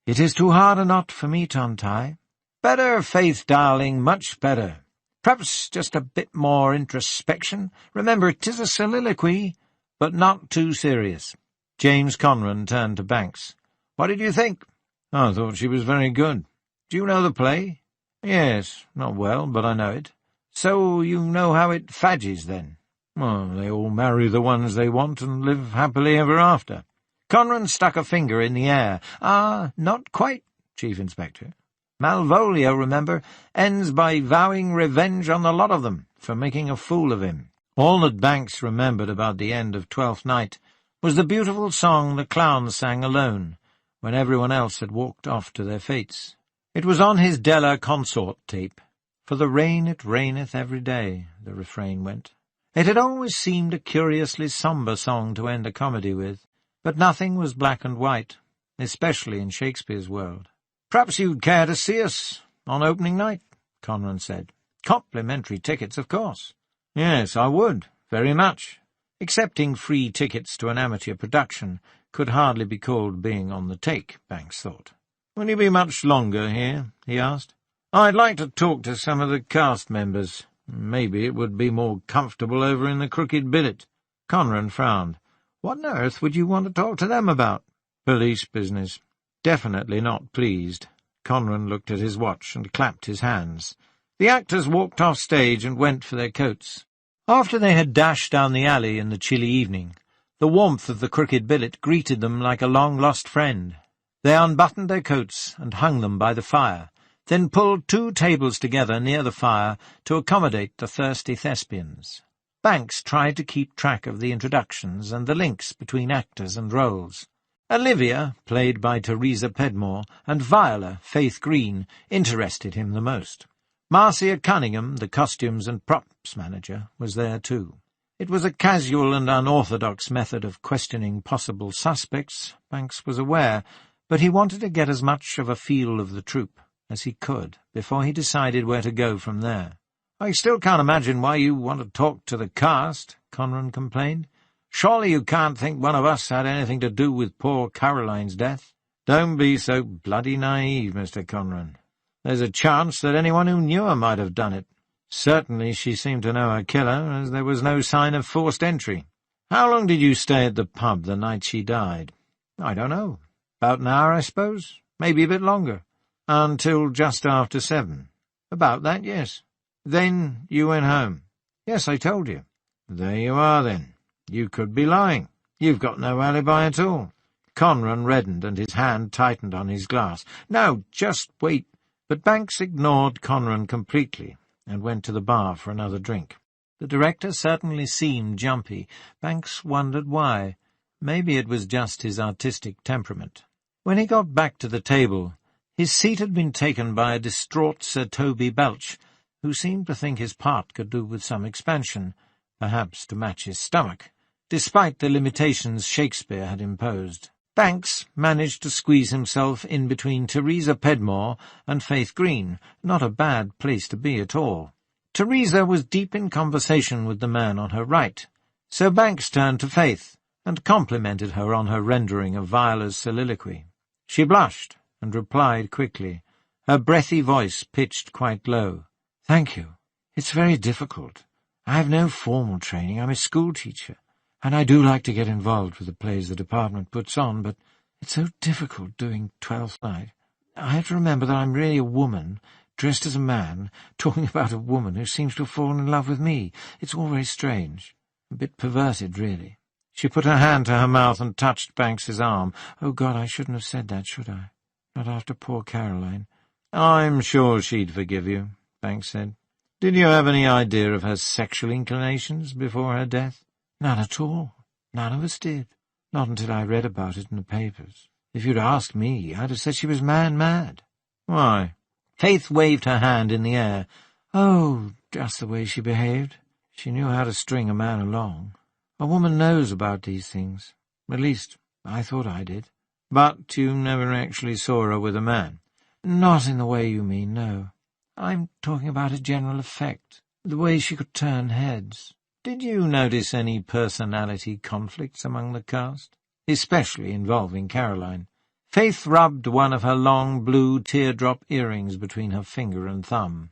S3: It is too hard a knot for me to untie." "Better, Faith, darling, much better. Perhaps just a bit more introspection. Remember, 'tis a soliloquy, but not too serious." James Conran turned to Banks. "What did you think?"
S4: "I thought she was very good."
S2: "Do you know the play?"
S4: "Yes, not well, but I know it."
S2: "So you know how it fadges, then?"
S4: "Well, they all marry the ones they want and live happily ever after."
S2: Conran stuck a finger in the air. "Not quite, Chief Inspector. Malvolio, remember, ends by vowing revenge on the lot of them for making a fool of him." All that Banks remembered about the end of Twelfth Night was the beautiful song the clowns sang alone, when everyone else had walked off to their fates. It was on his Della Consort tape. "For the rain it raineth every day," the refrain went. It had always seemed a curiously sombre song to end a comedy with, but nothing was black and white, especially in Shakespeare's world. "Perhaps you'd care to see us on opening night," Conran said. "Complimentary tickets, of course."
S4: "Yes, I would, very much."
S2: Accepting free tickets to an amateur production could hardly be called being on the take, Banks thought.
S4: "Will you be much longer here?" he asked.
S2: "I'd like to talk to some of the cast members. Maybe it would be more comfortable over in the Crooked Billet." Conran frowned. "What on earth would you want to talk to them about?"
S4: "Police business."
S2: Definitely not pleased. Conran looked at his watch and clapped his hands. The actors walked off stage and went for their coats. After they had dashed down the alley in the chilly evening, the warmth of the Crooked Billet greeted them like a long-lost friend. They unbuttoned their coats and hung them by the fire, then pulled 2 tables together near the fire to accommodate the thirsty thespians. Banks tried to keep track of the introductions and the links between actors and roles. Olivia, played by Teresa Pedmore, and Viola, Faith Green, interested him the most. Marcia Cunningham, the costumes and props manager, was there too. It was a casual and unorthodox method of questioning possible suspects, Banks was aware, but he wanted to get as much of a feel of the troupe as he could before he decided where to go from there. "I still can't imagine why you want to talk to the cast," Conran complained. "Surely you can't think one of us had anything to do with poor Caroline's death?"
S4: "Don't be so bloody naive, Mr. Conran.
S2: There's a chance that anyone who knew her might have done it. Certainly she seemed to know her killer, as there was no sign of forced entry. How long did you stay at the pub the night she died? I don't know. About an hour, I suppose. Maybe a bit longer. Until just after 7. About that, yes. Then you went home. Yes, I told you. There you are, then. You could be lying. You've got no alibi at all. Conran reddened, and his hand tightened on his glass. No, just wait. But Banks ignored Conran completely, and went to the bar for another drink. The director certainly seemed jumpy. Banks wondered why. Maybe it was just his artistic temperament. When he got back to the table, his seat had been taken by a distraught Sir Toby Belch, who seemed to think his part could do with some expansion, perhaps to match his stomach, despite the limitations Shakespeare had imposed. Banks managed to squeeze himself in between Teresa Pedmore and Faith Green, not a bad place to be at all. Teresa was deep in conversation with the man on her right, so Banks turned to Faith and complimented her on her rendering of Viola's soliloquy. She blushed and replied quickly, her breathy voice pitched quite low. "Thank you. It's very difficult. I have no formal training. I'm a school teacher, and I do like to get involved with the plays the department puts on, but it's so difficult doing Twelfth Night. I have to remember that I'm really a woman, dressed as a man, talking about a woman who seems to have fallen in love with me. It's all very strange. A bit perverted, really." She put her hand to her mouth and touched Banks's arm. "Oh, God, I shouldn't have said that, should I? Not after poor Caroline." "I'm sure she'd forgive you," Banks said. "Did you have any idea of her sexual inclinations before her death?" "None at all. None of us did. Not until I read about it in the papers. If you'd asked me, I'd have said she was mad." "Why?" Faith waved her hand in the air. "Oh, just the way she behaved. She knew how to string a man along. A woman knows about these things. At least, I thought I did." "But you never actually saw her with a man?" "Not in the way you mean, no. I'm talking about a general effect, the way she could turn heads." "Did you notice any personality conflicts among the cast, especially involving Caroline?" Faith rubbed one of her long blue teardrop earrings between her finger and thumb.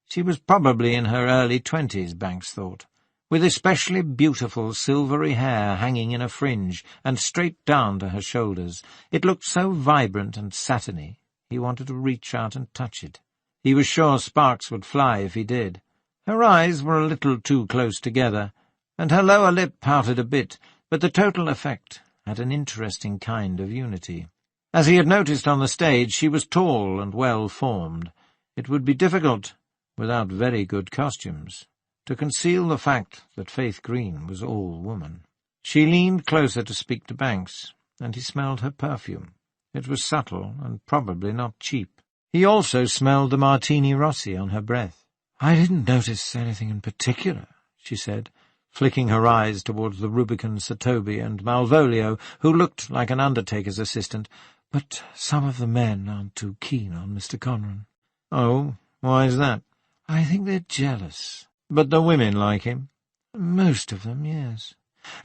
S2: She was probably in her early 20s, Banks thought, with especially beautiful silvery hair hanging in a fringe and straight down to her shoulders. It looked so vibrant and satiny, he wanted to reach out and touch it. He was sure sparks would fly if he did. Her eyes were a little too close together, and her lower lip pouted a bit, but the total effect had an interesting kind of unity. As he had noticed on the stage, she was tall and well-formed. It would be difficult, without very good costumes, to conceal the fact that Faith Green was all woman. She leaned closer to speak to Banks, and he smelled her perfume. It was subtle and probably not cheap. He also smelled the Martini Rossi on her breath. "I didn't notice anything in particular," she said, flicking her eyes towards the Rubicon Sir Toby and Malvolio, who looked like an undertaker's assistant, "but some of the men aren't too keen on Mr. Conran." "Oh, why is that?" "I think they're jealous." "But the women like him?" "Most of them, yes.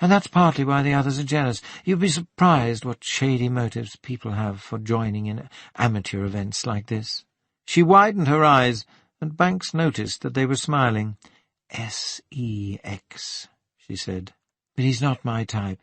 S2: And that's partly why the others are jealous. You'd be surprised what shady motives people have for joining in amateur events like this." She widened her eyes, and Banks noticed that they were smiling. "Sex," she said. "But he's not my type.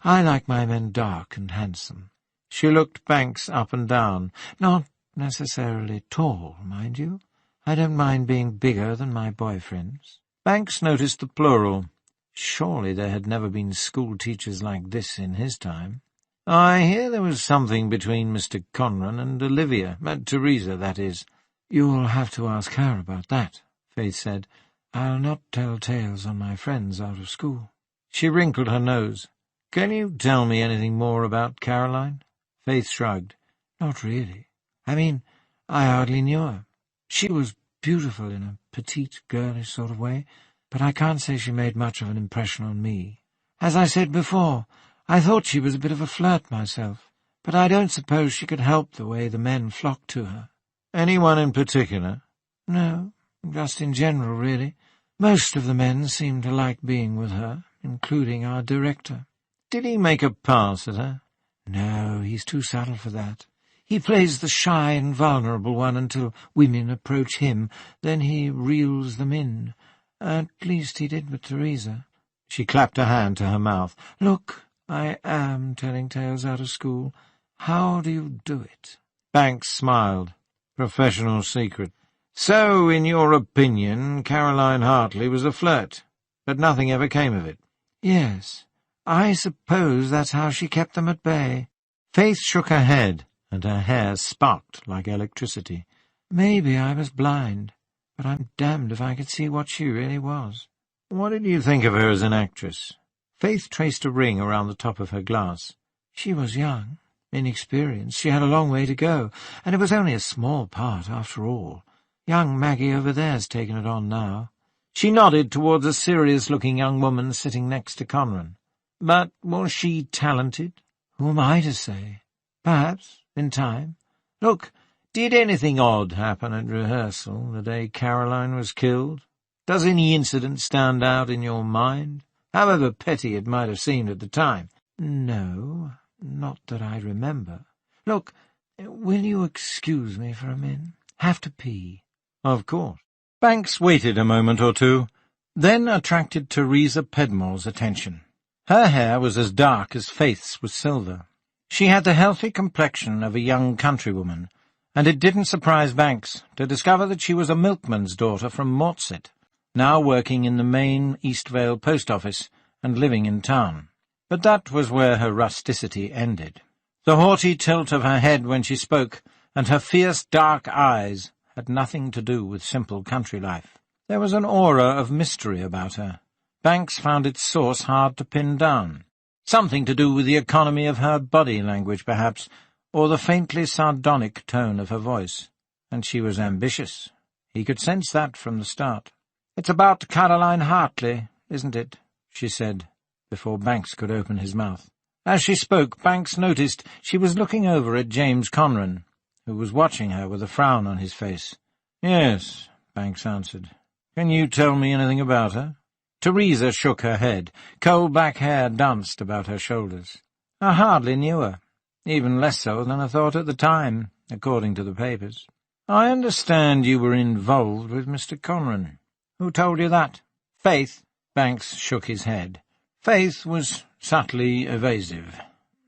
S2: I like my men dark and handsome." She looked Banks up and down. "Not necessarily tall, mind you. I don't mind being bigger than my boyfriends." Banks noticed the plural. Surely there had never been school teachers like this in his time. "I hear there was something between Mr. Conran and Olivia, Teresa, that is." "You'll have to ask her about that," Faith said. "I'll not tell tales on my friends out of school." She wrinkled her nose. "Can you tell me anything more about Caroline?" Faith shrugged. "Not really. I mean, I hardly knew her. She was beautiful in a petite, girlish sort of way, but I can't say she made much of an impression on me. As I said before, I thought she was a bit of a flirt myself, but I don't suppose she could help the way the men flocked to her." "Anyone in particular?" "No, just in general, really. Most of the men seemed to like being with her, including our director." "Did he make a pass at her?" "No, he's too subtle for that.
S3: He plays the shy and vulnerable one until women approach him. Then he reels them in. At least he did with Teresa." She clapped her hand to her mouth. "Look, I am telling tales out of school. How do you do it?"
S5: Banks smiled. "Professional secret. So, in your opinion, Caroline Hartley was a flirt, but nothing ever came of it?"
S3: "Yes. I suppose that's how she kept them at bay."
S2: Faith shook her head, and her hair sparked like electricity.
S3: "Maybe I was blind, but I'm damned if I could see what she really was."
S2: "What did you think of her as an actress?" Faith traced a ring around the top of her glass.
S3: "She was young, inexperienced. She had a long way to go, and it was only a small part, after all. Young Maggie over there's taken it on now."
S2: She nodded towards a serious-looking young woman sitting next to Conran. "But was she talented?"
S3: "Who am I to say? Perhaps, in time. Look,
S2: did anything odd happen at rehearsal the day Caroline was killed? Does any incident stand out in your mind, however petty it might have seemed at the time?"
S3: "No, not that I remember. Look, will you excuse me for a minute? Have to pee."
S2: "Of course." Banks waited a moment or two, then attracted Teresa Pedmore's attention. Her hair was as dark as Faith's was silver. She had the healthy complexion of a young countrywoman, and it didn't surprise Banks to discover that she was a milkman's daughter from Mortset, now working in the main Eastvale post office and living in town. But that was where her rusticity ended. The haughty tilt of her head when she spoke, and her fierce dark eyes, had nothing to do with simple country life. There was an aura of mystery about her. Banks found its source hard to pin down. Something to do with the economy of her body language, perhaps, or the faintly sardonic tone of her voice. And she was ambitious. He could sense that from the start. "It's about Caroline Hartley, isn't it?" she said, before Banks could open his mouth. As she spoke, Banks noticed she was looking over at James Conran, who was watching her with a frown on his face. "Yes," Banks answered. "Can you tell me anything about her?" Teresa shook her head. Coal-black hair danced about her shoulders. "I hardly knew her, even less so than I thought at the time, according to the papers." "I understand you were involved with Mr. Conran. Who told you that?" "Faith." Banks shook his head. "Faith was subtly evasive."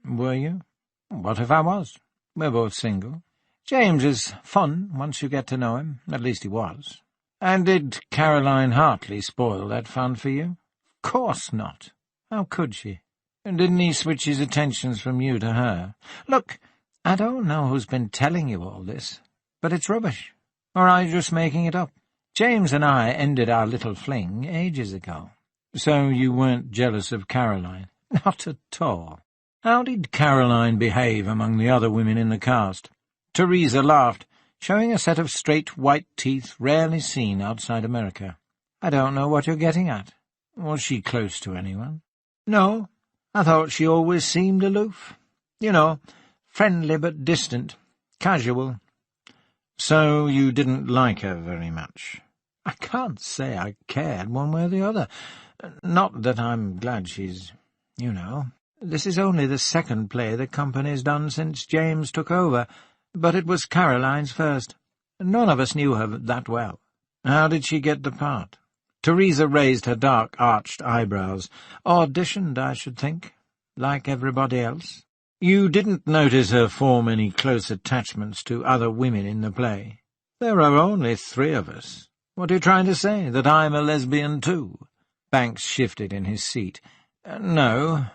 S2: "Were you?" "What if I was? We're both single. James is fun once you get to know him. At least he was." "And did Caroline Hartley spoil that fun for you?" "Of course not. How could she?" "And didn't he switch his attentions from you to her?" "Look, I don't know who's been telling you all this, but it's rubbish. Or are you just making it up? James and I ended our little fling ages ago." "So you weren't jealous of Caroline?" "Not at all." "How did Caroline behave among the other women in the cast?" Teresa laughed, showing a set of straight white teeth rarely seen outside America. "I don't know what you're getting at." "Was she close to anyone?" "No. I thought she always seemed aloof. You know, friendly but distant, casual." "So you didn't like her very much?" "I can't say I cared one way or the other. Not that I'm glad she's, you know. This is only the second play the company's done since James took over, but it was Caroline's first. None of us knew her that well." "How did she get the part?" Teresa raised her dark, arched eyebrows. "Auditioned, I should think, like everybody else." "You didn't notice her form any close attachments to other women in the play?" "There are only 3 of us. What are you trying to say, that I'm a lesbian too?" Banks shifted in his seat. No,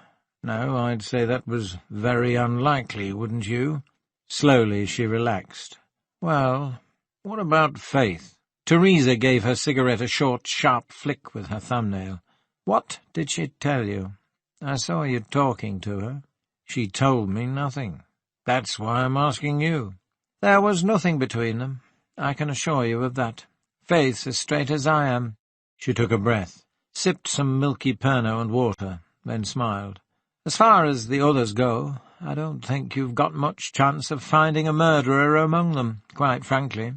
S2: I'd say that was very unlikely, wouldn't you?" Slowly she relaxed. "Well, what about Faith?" Teresa gave her cigarette a short, sharp flick with her thumbnail. "What did she tell you? I saw you talking to her." "She told me nothing. That's why I'm asking you." "There was nothing between them. I can assure you of that. Faith's as straight as I am." She took a breath, sipped some milky Pernod and water, then smiled. "As far as the others go, I don't think you've got much chance of finding a murderer among them, quite frankly.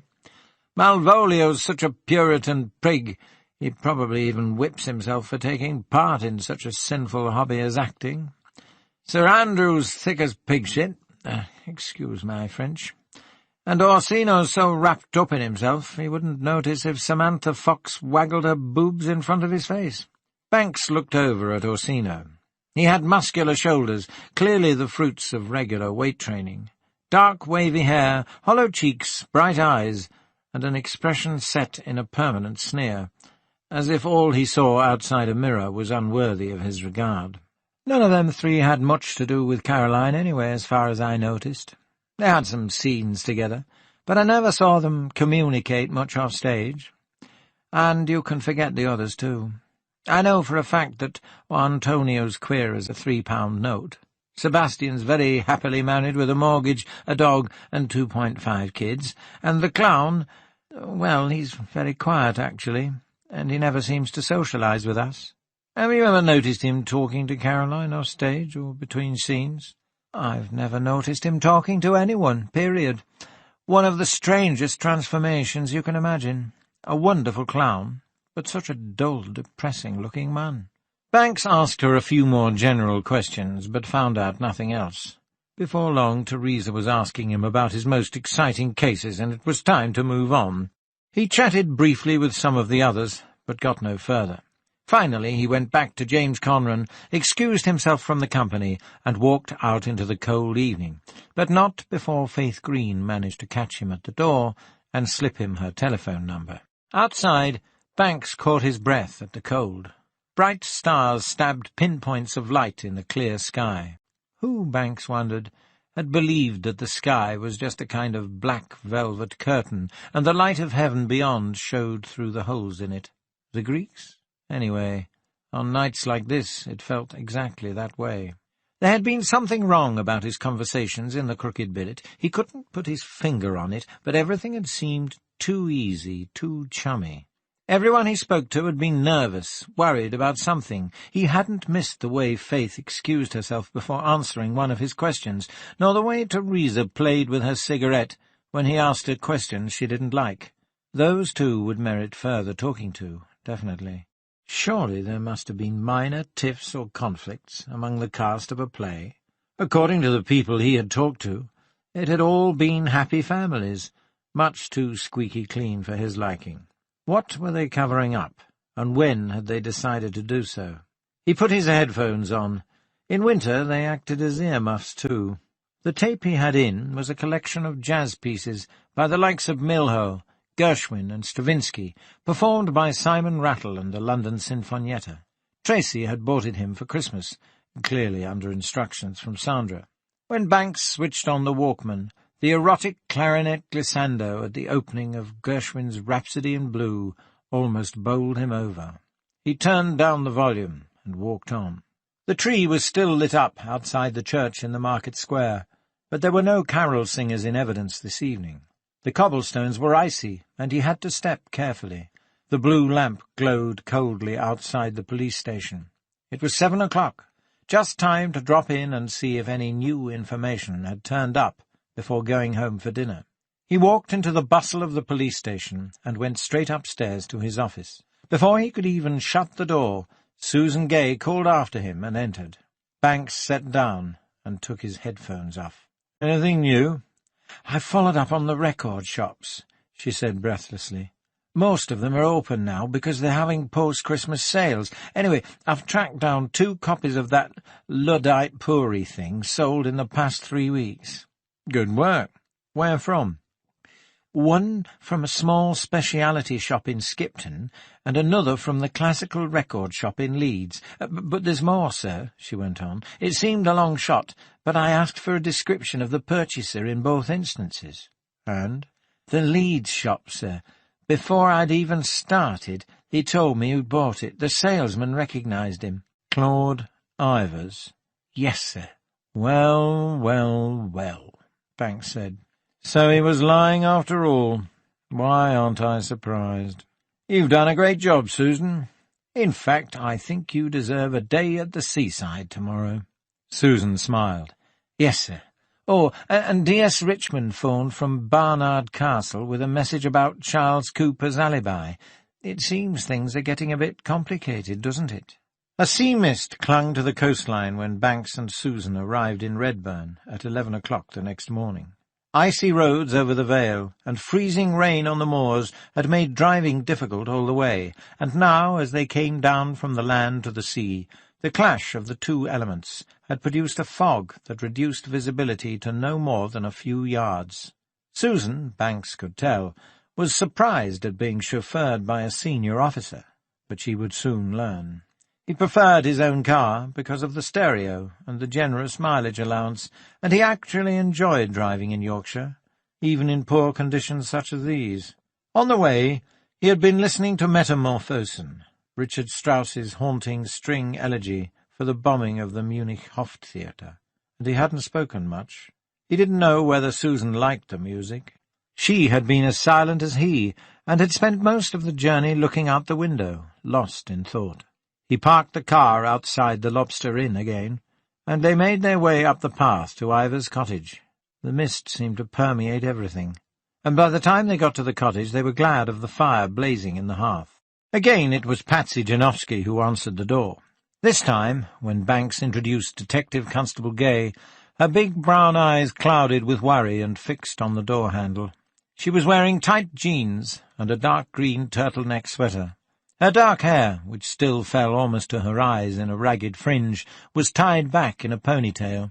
S2: Malvolio's such a Puritan prig, he probably even whips himself for taking part in such a sinful hobby as acting. Sir Andrew's thick as pig shit,
S3: excuse my French. And Orsino's so wrapped up in himself he wouldn't notice if Samantha Fox waggled her boobs in front of his face. Banks looked over at Orsino. He had muscular shoulders, clearly the fruits of regular weight training, dark wavy hair, hollow cheeks, bright eyes, and an expression set in a permanent sneer, as if all he saw outside a mirror was unworthy of his regard. None of them three had much to do with Caroline anyway, as far as I noticed. They had some scenes together, but I never saw them communicate much off stage. And you can forget the others, too. I know for a fact that Antonio's queer as a £3 note. Sebastian's very happily married with a mortgage, a dog, and 2.5 kids. And the clown, well, he's very quiet, actually, and he never seems to socialise with us. Have you ever noticed him talking to Caroline off stage or between scenes? I've never noticed him talking to anyone, period. One of the strangest transformations you can imagine. A wonderful clown, but such a dull, depressing-looking man. Banks asked her a few more general questions, but found out nothing else. Before long, Teresa was asking him about his most exciting cases, and it was time to move on. He chatted briefly with some of the others, but got no further. Finally, he went back to James Conran, excused himself from the company, and walked out into the cold evening, but not before Faith Green managed to catch him at the door and slip him her telephone number. Outside, Banks caught his breath at the cold. Bright stars stabbed pinpoints of light in the clear sky. Who, Banks wondered, had believed that the sky was just a kind of black velvet curtain, and the light of heaven beyond showed through the holes in it? The Greeks? Anyway, on nights like this it felt exactly that way. There had been something wrong about his conversations in the Crooked Billet. He couldn't put his finger on it, but everything had seemed too easy, too chummy. Everyone he spoke to had been nervous, worried about something. He hadn't missed the way Faith excused herself before answering one of his questions, nor the way Teresa played with her cigarette when he asked her questions she didn't like. Those two would merit further talking to, definitely. Surely there must have been minor tiffs or conflicts among the cast of a play. According to the people he had talked to, it had all been happy families, much too squeaky clean for his liking. What were they covering up, and when had they decided to do so? He put his headphones on. In winter they acted as earmuffs, too. The tape he had in was a collection of jazz pieces by the likes of Milhaud, Gershwin and Stravinsky, performed by Simon Rattle and the London Sinfonietta. Tracy had bought it him for Christmas, clearly under instructions from Sandra. When Banks switched on the Walkman, the erotic clarinet glissando at the opening of Gershwin's Rhapsody in Blue almost bowled him over. He turned down the volume and walked on. The tree was still lit up outside the church in the market square, but there were no carol singers in evidence this evening. The cobblestones were icy, and he had to step carefully. The blue lamp glowed coldly outside the police station. It was 7 o'clock, just time to drop in and see if any new information had turned up before going home for dinner. He walked into the bustle of the police station and went straight upstairs to his office. Before he could even shut the door, Susan Gay called after him and entered. Banks sat down and took his headphones off. "Anything new?" "I've followed up on the record shops," she said breathlessly. "Most of them are open now because they're having post-Christmas sales. Anyway, I've tracked down 2 copies of that Luddite Puri thing sold in the past 3 weeks." "Good work. Where from?" "One from a small speciality shop in Skipton, and another from the Classical Record Shop in Leeds. But there's more, sir," she went on. "It seemed a long shot, but I asked for a description of the purchaser in both instances." "And?" "The Leeds shop, sir. Before I'd even started, he told me who'd bought it. The salesman recognised him." "Claude Ivers?" "Yes, sir." "Well, well, well," Banks said. "So he was lying after all. Why aren't I surprised? You've done a great job, Susan. In fact, I think you deserve a day at the seaside tomorrow." Susan smiled. "Yes, sir. Oh, and D.S. Richmond phoned from Barnard Castle with a message about Charles Cooper's alibi. It seems things are getting a bit complicated, doesn't it?"
S2: A sea mist clung to the coastline when Banks and Susan arrived in Redburn at 11 o'clock the next morning. Icy roads over the vale and freezing rain on the moors had made driving difficult all the way, and now, as they came down from the land to the sea, the clash of the two elements had produced a fog that reduced visibility to no more than a few yards. Susan, Banks could tell, was surprised at being chauffeured by a senior officer, but she would soon learn. He preferred his own car because of the stereo and the generous mileage allowance, and he actually enjoyed driving in Yorkshire, even in poor conditions such as these. On the way, he had been listening to Metamorphosen, Richard Strauss's haunting string elegy for the bombing of the Munich Hoftheater, and he hadn't spoken much. He didn't know whether Susan liked the music. She had been as silent as he, and had spent most of the journey looking out the window, lost in thought. He parked the car outside the Lobster Inn again, and they made their way up the path to Ivor's cottage. The mist seemed to permeate everything, and by the time they got to the cottage they were glad of the fire blazing in the hearth. Again it was Patsy Janowski who answered the door. This time, when Banks introduced Detective Constable Gay, her big brown eyes clouded with worry and fixed on the door-handle. She was wearing tight jeans and a dark green turtleneck sweater. Her dark hair, which still fell almost to her eyes in a ragged fringe, was tied back in a ponytail.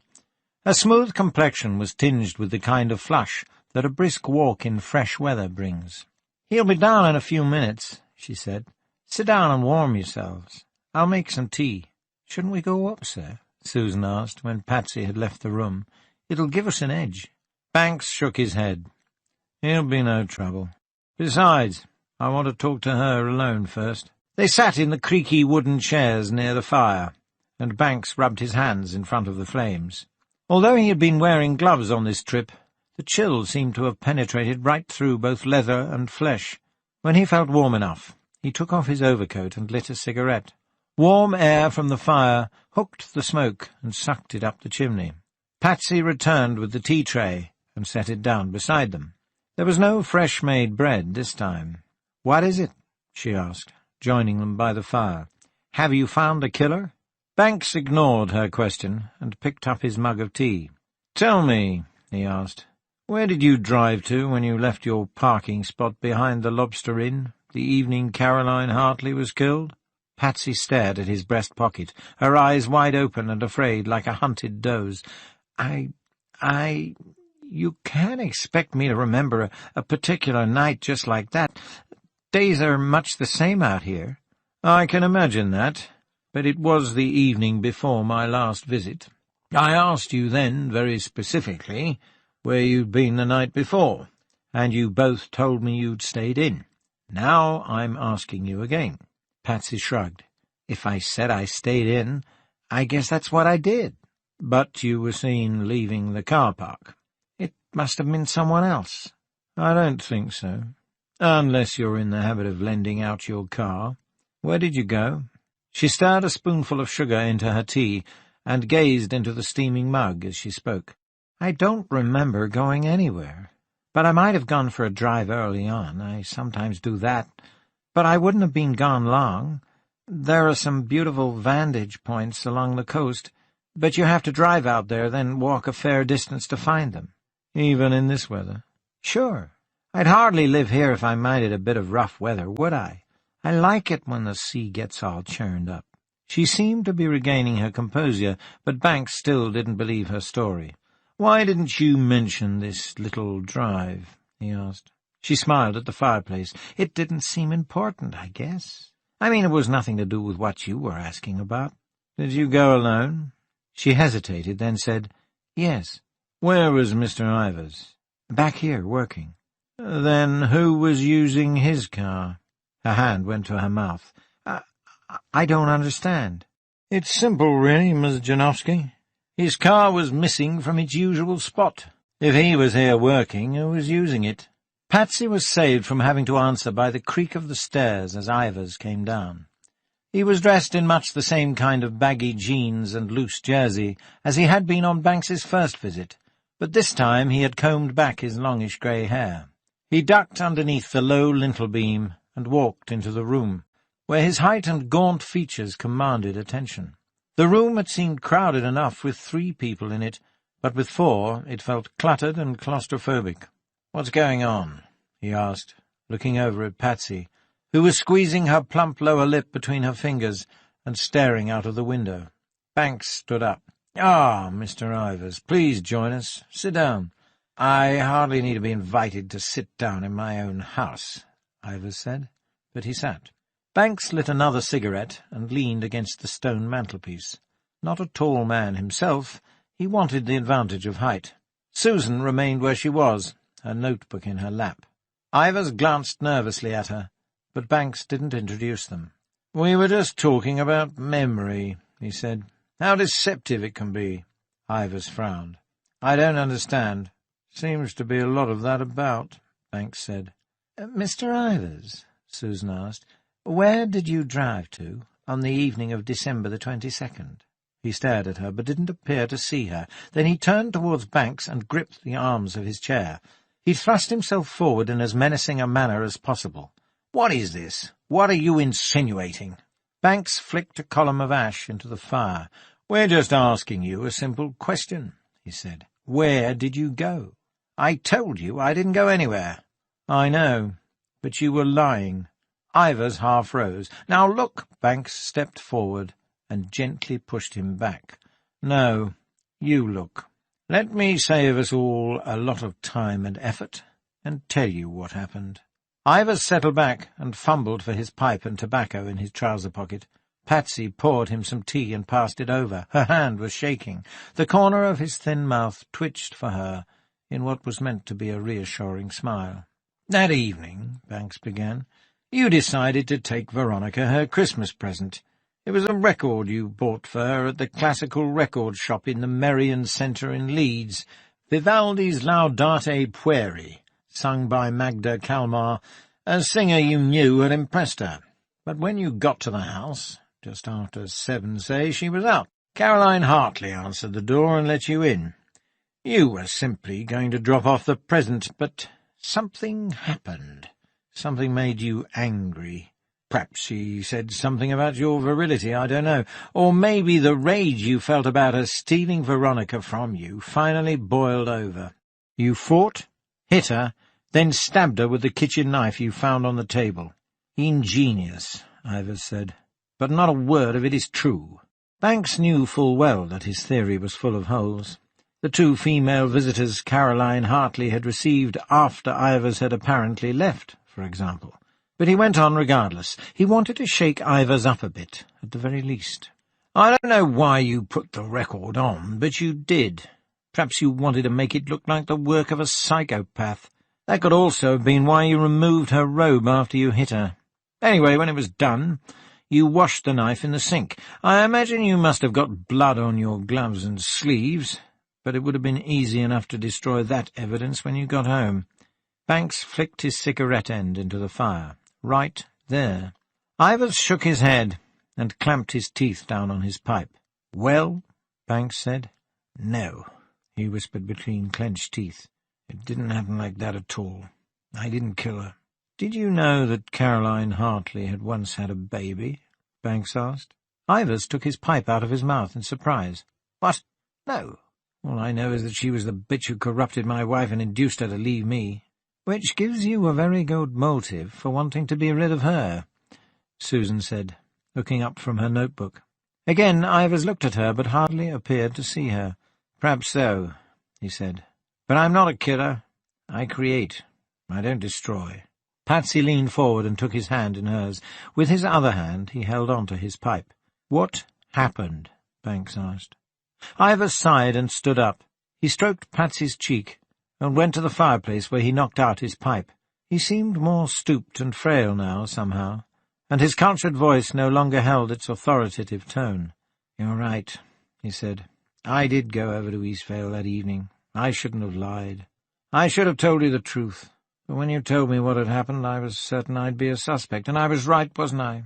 S2: Her smooth complexion was tinged with the kind of flush that a brisk walk in fresh weather brings. "He'll be down in a few minutes," she said. "Sit down and warm yourselves. I'll make some tea." "Shouldn't we go up, sir?" Susan asked, when Patsy had left the room. "It'll give us an edge." Banks shook his head. "He'll be no trouble. Besides, I want to talk to her alone first." They sat in the creaky wooden chairs near the fire, and Banks rubbed his hands in front of the flames. Although he had been wearing gloves on this trip, the chill seemed to have penetrated right through both leather and flesh. When he felt warm enough, he took off his overcoat and lit a cigarette. Warm air from the fire hooked the smoke and sucked it up the chimney. Patsy returned with the tea tray and set it down beside them. There was no fresh-made bread this time. "What is it?" she asked, joining them by the fire. "Have you found a killer?" Banks ignored her question and picked up his mug of tea. "Tell me," he asked, "where did you drive to when you left your parking spot behind the Lobster Inn the evening Caroline Hartley was killed?" Patsy stared at his breast pocket, her eyes wide open and afraid like a hunted doe's. You can't expect me to remember a particular night just like that. Days are much the same out here." "I can imagine that, but it was the evening before my last visit. I asked you then, very specifically, where you'd been the night before, and you both told me you'd stayed in. Now I'm asking you again." Patsy shrugged. "If I said I stayed in, I guess that's what I did." "But you were seen leaving the car park." "It must have been someone else." "I don't think so. Unless you're in the habit of lending out your car. Where did you go?" She stirred a spoonful of sugar into her tea and gazed into the steaming mug as she spoke. "I don't remember going anywhere, but I might have gone for a drive early on. I sometimes do that, but I wouldn't have been gone long. There are some beautiful vantage points along the coast, but you have to drive out there, then walk a fair distance to find them." "Even in this weather?" "Sure. I'd hardly live here if I minded a bit of rough weather, would I? I like it when the sea gets all churned up." She seemed to be regaining her composure, but Banks still didn't believe her story. "Why didn't you mention this little drive?" he asked. She smiled at the fireplace. "It didn't seem important, I guess. I mean, it was nothing to do with what you were asking about." "Did you go alone?" She hesitated, then said, "Yes." "Where was Mr. Ivors?" "Back here, working." "Then who was using his car?" Her hand went to her mouth. I don't understand." "It's simple, really, Miss Janowski. His car was missing from its usual spot. If he was here working, who was using it?" Patsy was saved from having to answer by the creak of the stairs as Ivors came down. He was dressed in much the same kind of baggy jeans and loose jersey as he had been on Banks's first visit, but this time he had combed back his longish grey hair. He ducked underneath the low lintel beam and walked into the room. where his height and gaunt features commanded attention. The room had seemed crowded enough with 3 people in it, but with 4 it felt cluttered and claustrophobic. "What's going on?" he asked, looking over at Patsy, who was squeezing her plump lower lip between her fingers and staring out of the window. Banks stood up. "Ah, Mr. Ivers, please join us. Sit down." "I hardly need to be invited to sit down in my own house," Ivers said, but he sat. Banks lit another cigarette and leaned against the stone mantelpiece. Not a tall man himself, he wanted the advantage of height. Susan remained where she was, her notebook in her lap. Ivers glanced nervously at her, but Banks didn't introduce them. "We were just talking about memory," he said. "How deceptive it can be." Ivers frowned. "I don't understand." "Seems to be a lot of that about," Banks said. "Mr. Ivers," Susan asked, "where did you drive to on the evening of December the 22nd? He stared at her, but didn't appear to see her. Then he turned towards Banks and gripped the arms of his chair. He thrust himself forward in as menacing a manner as possible. "What is this? What are you insinuating?" Banks flicked a column of ash into the fire. "We're just asking you a simple question," he said. "Where did you go?" "I told you I didn't go anywhere." "I know, but you were lying." Ivers half rose. "Now look!" Banks stepped forward and gently pushed him back. "No, you look. Let me save us all a lot of time and effort and tell you what happened." Ivers settled back and fumbled for his pipe and tobacco in his trouser pocket. Patsy poured him some tea and passed it over. Her hand was shaking. The corner of his thin mouth twitched for her in what was meant to be a reassuring smile. "That evening," Banks began, "you decided to take Veronica her Christmas present. It was a record you bought for her at the classical record shop in the Merrion Centre in Leeds, Vivaldi's Laudate Pueri, sung by Magda Kalmar. A singer you knew had impressed her. But when you got to the house, just after 7, say, she was out. Caroline Hartley answered the door and let you in. You were simply going to drop off the present, but something happened. Something made you angry. Perhaps she said something about your virility, I don't know. Or maybe the rage you felt about her stealing Veronica from you finally boiled over. You fought, hit her, then stabbed her with the kitchen knife you found on the table. Ingenious, Ivers said, but not a word of it is true. Banks knew full well that his theory was full of holes. The 2 female visitors Caroline Hartley had received after Ivers had apparently left, for example. But he went on regardless. He wanted to shake Ivers up a bit, at the very least. I don't know why you put the record on, but you did. Perhaps you wanted to make it look like the work of a psychopath. That could also have been why you removed her robe after you hit her. Anyway, when it was done, you washed the knife in the sink. I imagine you must have got blood on your gloves and sleeves, but it would have been easy enough to destroy that evidence when you got home. Banks flicked his cigarette end into the fire. Right there. Ivers shook his head and clamped his teeth down on his pipe. "Well," Banks said. "No," he whispered between clenched teeth. "It didn't happen like that at all. I didn't kill her." "Did you know that Caroline Hartley had once had a baby?" Banks asked. Ivers took his pipe out of his mouth in surprise. "What? No. All I know is that she was the bitch who corrupted my wife and induced her to leave me." "Which gives you a very good motive for wanting to be rid of her," Susan said, looking up from her notebook. Again Ivers looked at her, but hardly appeared to see her. "Perhaps so," he said. "But I'm not a killer. I create. I don't destroy." Patsy leaned forward and took his hand in hers. With his other hand he held on to his pipe. "What happened?" Banks asked. Ivers sighed and stood up. He stroked Patsy's cheek and went to the fireplace where he knocked out his pipe. He seemed more stooped and frail now, somehow, and his cultured voice no longer held its authoritative tone. "You're right," he said. "I did go over to Eastvale that evening. I shouldn't have lied. I should have told you the truth. But when you told me what had happened, I was certain I'd be a suspect, and I was right, wasn't I?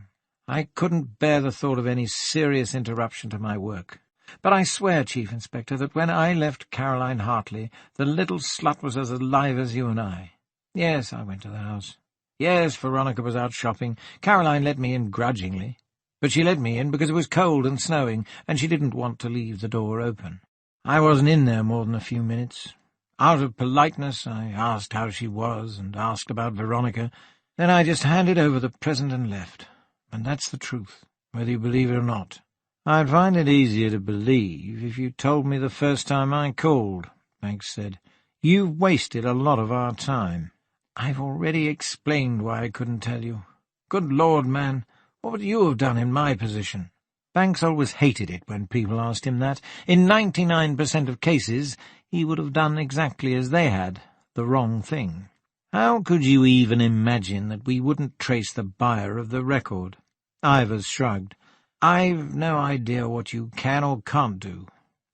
S2: I couldn't bear the thought of any serious interruption to my work. But I swear, Chief Inspector, that when I left Caroline Hartley, the little slut was as alive as you and I. Yes, I went to the house.
S4: Yes, Veronica was out shopping. Caroline let me in grudgingly. But she let me in because it was cold and snowing, and she didn't want to leave the door open. I wasn't in there more than a few minutes. Out of politeness, I asked how she was and asked about Veronica. Then I just handed over the present and left. And that's the truth, whether you believe it or not.
S3: I'd find it easier to believe if you told me the first time I called, Banks said. You've wasted a lot of our time.
S4: I've already explained why I couldn't tell you. Good Lord, man, what would you have done in my position?
S3: Banks always hated it when people asked him that. In 99% of cases, he would have done exactly as they had, the wrong thing. How could you even imagine that we wouldn't trace the buyer of the record? Ivers shrugged.
S4: I've no idea what you can or can't do.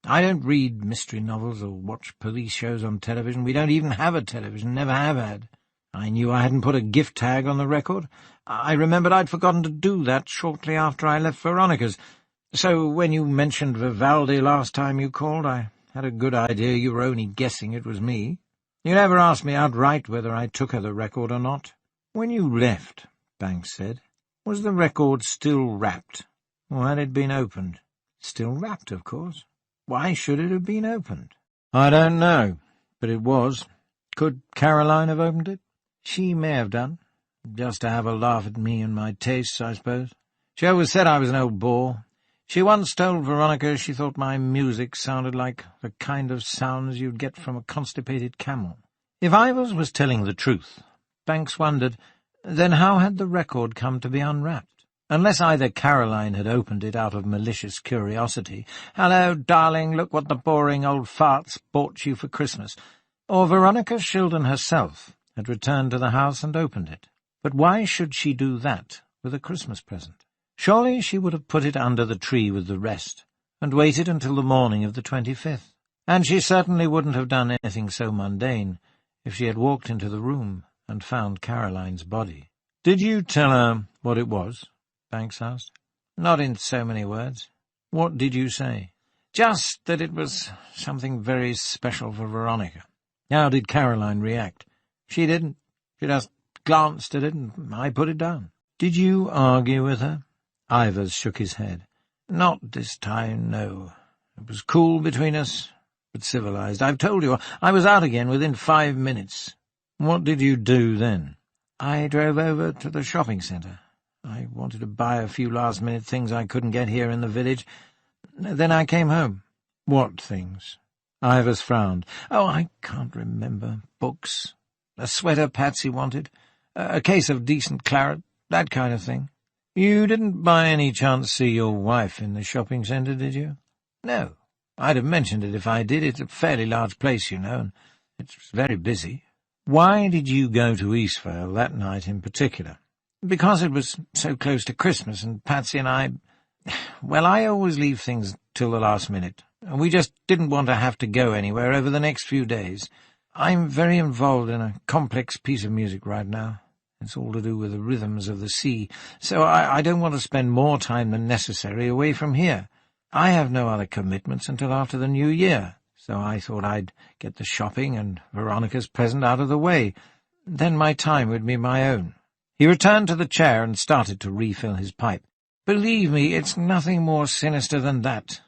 S4: I don't read mystery novels or watch police shows on television. We don't even have a television, never have had. I knew I hadn't put a gift tag on the record. I remembered I'd forgotten to do that shortly after I left Veronica's. So when you mentioned Vivaldi last time you called, I had a good idea you were only guessing it was me. You never asked me outright whether I took her the record or not.
S3: When you left, Banks said, was the record still wrapped, or had it been opened?
S4: Still wrapped, of course. Why should it have been opened?
S3: I don't know, but it was. Could Caroline have opened it?
S4: She may have done. Just to have a laugh at me and my tastes, I suppose. She always said I was an old bore. She once told Veronica she thought my music sounded like the kind of sounds you'd get from a constipated camel.
S3: If Ivers was telling the truth, Banks wondered, then how had the record come to be unwrapped? Unless either Caroline had opened it out of malicious curiosity, "Hello, darling, look what the boring old farts bought you for Christmas," or Veronica Shildon herself had returned to the house and opened it. But why should she do that with a Christmas present? Surely she would have put it under the tree with the rest, and waited until the morning of the 25th. And she certainly wouldn't have done anything so mundane if she had walked into the room and found Caroline's body. "Did you tell her what it was?" Banks asked.
S4: "Not in so many words."
S3: "What did you say?"
S4: "Just that it was something very special for Veronica."
S3: "How did Caroline react?"
S4: "She didn't. She just glanced at it, and I put it down."
S3: "Did you argue with her?" Ivers shook his head.
S4: "Not this time, no. It was cool between us, but civilized. I've told you, I was out again within 5 minutes.
S3: What did you do then?"
S4: "I drove over to the shopping centre. I wanted to buy a few last-minute things I couldn't get here in the village. Then I came home."
S3: "What things?" Ivers frowned.
S4: "Oh, I can't remember. Books. A sweater Patsy wanted. A case of decent claret. That kind of thing."
S3: "You didn't by any chance see your wife in the shopping centre, did you?"
S4: "No. I'd have mentioned it if I did. It's a fairly large place, you know, and it's very busy."
S3: "Why did you go to Eastvale that night in particular?"
S4: "Because it was so close to Christmas, and Patsy and I— well, I always leave things till the last minute, and we just didn't want to have to go anywhere over the next few days. I'm very involved in a complex piece of music right now. It's all to do with the rhythms of the sea, so I don't want to spend more time than necessary away from here. I have no other commitments until after the New Year, so I thought I'd get the shopping and Veronica's present out of the way. Then my time would be my own." He returned to the chair and started to refill his pipe. "Believe me, it's nothing more sinister than that.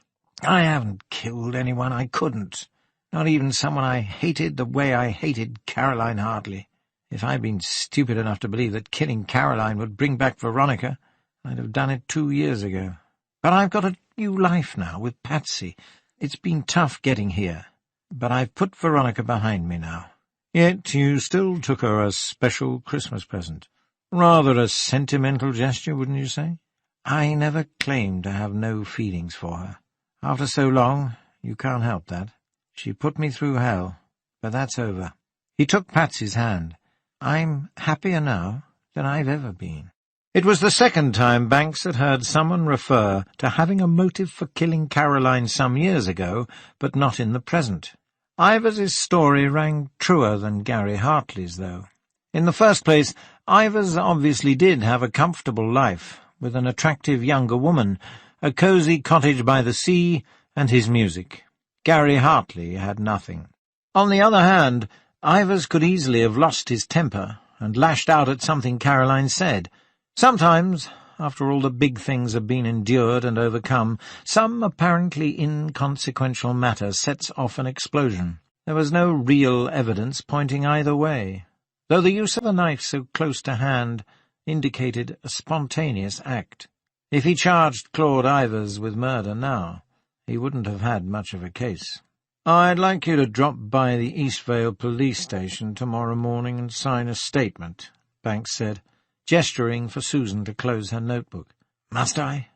S4: I haven't killed anyone. I couldn't. Not even someone I hated the way I hated Caroline Hartley. If I'd been stupid enough to believe that killing Caroline would bring back Veronica, I'd have done it 2 years ago. But I've got a new life now with Patsy. It's been tough getting here, but I've put Veronica behind me now."
S3: "Yet you still took her a special Christmas present. Rather a sentimental gesture, wouldn't you say?"
S4: "I never claimed to have no feelings for her. After so long, you can't help that. She put me through hell, but that's over." He took Patsy's hand. "I'm happier now than I've ever been." It was the second time Banks had heard someone refer to having a motive for killing Caroline some years ago, but not in the present. Ivers's story rang truer than Gary Hartley's, though. In the first place, Ivers obviously did have a comfortable life, with an attractive younger woman, a cosy cottage by the sea, and his music. Gary Hartley had nothing. On the other hand, Ivers could easily have lost his temper
S2: and lashed out at something Caroline said. Sometimes, after all the big things have been endured and overcome, some apparently inconsequential matter sets off an explosion. There was no real evidence pointing either way, though the use of a knife so close to hand indicated a spontaneous act. If he charged Claude Ivers with murder now, he wouldn't have had much of a case. "I'd like you to drop by the Eastvale police station tomorrow morning and sign a statement," Banks said, gesturing for Susan to close her notebook. "Must I?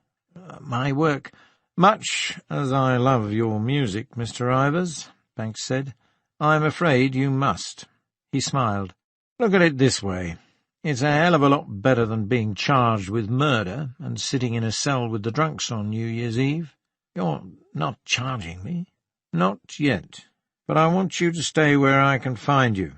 S2: My work—" "Much as I love your music, Mr. Ivers," Banks said, "I'm afraid you must." He smiled. "Look at it this way. It's a hell of a lot better than being charged with murder and sitting in a cell with the drunks on New Year's Eve. You're not charging me?" "Not yet, but I want you to stay where I can find you.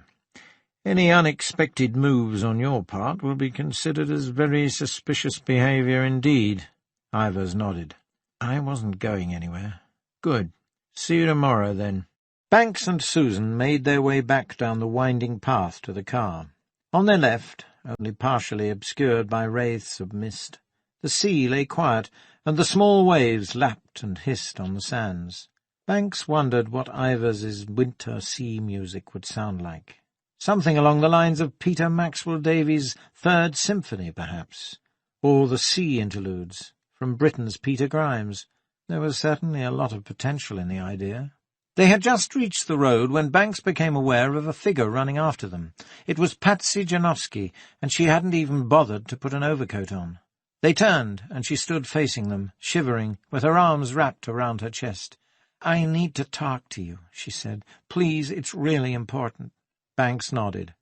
S2: Any unexpected moves on your part will be considered as very suspicious behaviour indeed." Ivers nodded. "I wasn't going anywhere." "Good. See you tomorrow, then." Banks and Susan made their way back down the winding path to the car. On their left, only partially obscured by wraiths of mist, the sea lay quiet, and the small waves lapped and hissed on the sands. Banks wondered what Ivers's winter sea music would sound like. Something along the lines of Peter Maxwell Davies' Third Symphony, perhaps, or the sea interludes from Britain's Peter Grimes. There was certainly a lot of potential in the idea. They had just reached the road when Banks became aware of a figure running after them. It was Patsy Janowski, and she hadn't even bothered to put an overcoat on. They turned, and she stood facing them, shivering, with her arms wrapped around her chest. "I need to talk to you," she said. "Please, it's really important." Banks nodded.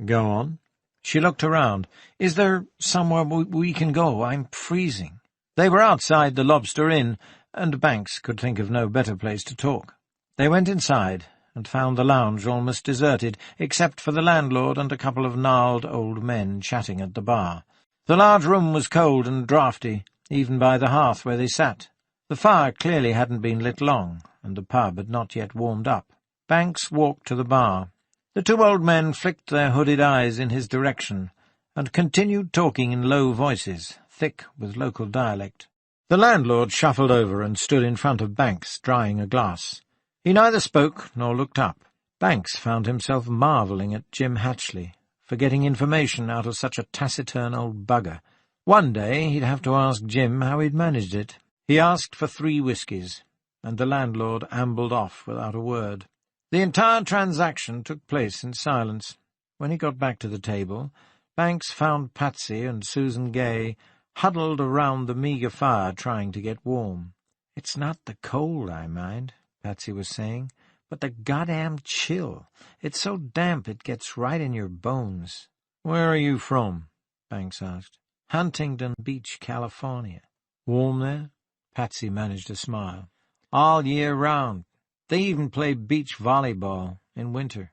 S2: "Go on." She looked around. "Is there somewhere we can go? I'm freezing." They were outside the Lobster Inn, and Banks could think of no better place to talk. They went inside and found the lounge almost deserted, except for the landlord and a couple of gnarled old men chatting at the bar. The large room was cold and draughty, even by the hearth where they sat. The fire clearly hadn't been lit long, and the pub had not yet warmed up. Banks walked to the bar. The two old men flicked their hooded eyes in his direction, and continued talking in low voices, thick with local dialect. The landlord shuffled over and stood in front of Banks, drying a glass. He neither spoke nor looked up. Banks found himself marvelling at Jim Hatchley for getting information out of such a taciturn old bugger. One day he'd have to ask Jim how he'd managed it. He asked for 3 whiskies, and the landlord ambled off without a word. The entire transaction took place in silence. When he got back to the table, Banks found Patsy and Susan Gay huddled around the meagre fire trying to get warm. "It's not the cold I mind," Patsy was saying, "but the goddamn chill. It's so damp it gets right in your bones." "Where are you from?" Banks asked. "Huntington Beach, California." "Warm there?" Patsy managed a smile. "All year round. They even play beach volleyball in winter."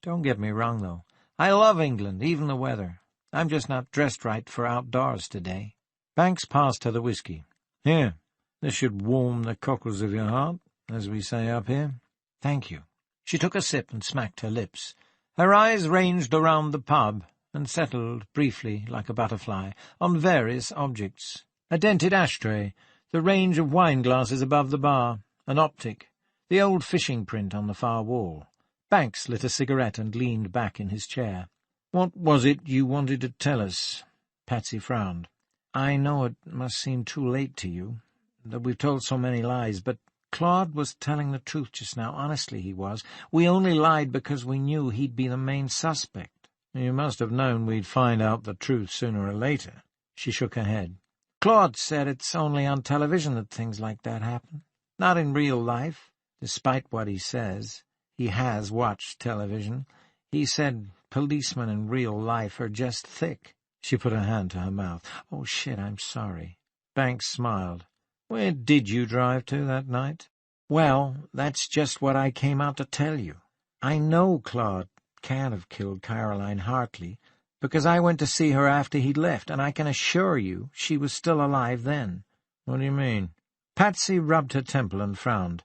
S2: "Don't get me wrong, though. I love England, even the weather. I'm just not dressed right for outdoors today." Banks passed her the whiskey. "Here, this should warm the cockles of your heart, as we say up here." "Thank you." She took a sip and smacked her lips. Her eyes ranged around the pub and settled briefly, like a butterfly, on various objects. A dented ashtray, the range of wine glasses above the bar, an optic, the old fishing print on the far wall. Banks lit a cigarette and leaned back in his chair. "What was it you wanted to tell us?" Patsy frowned. "I know it must seem too late to you, that we've told so many lies, but Claude was telling the truth just now. Honestly, he was. We only lied because we knew he'd be the main suspect." "You must have known we'd find out the truth sooner or later." She shook her head. "Claude said it's only on television that things like that happen. Not in real life, despite what he says. He has watched television. He said policemen in real life are just thick." She put her hand to her mouth. "Oh, shit, I'm sorry." Banks smiled. "Where did you drive to that night?" "Well, that's just what I came out to tell you. I know Claude can't have killed Caroline Hartley, because I went to see her after he'd left, and I can assure you she was still alive then." "What do you mean?" Patsy rubbed her temple and frowned.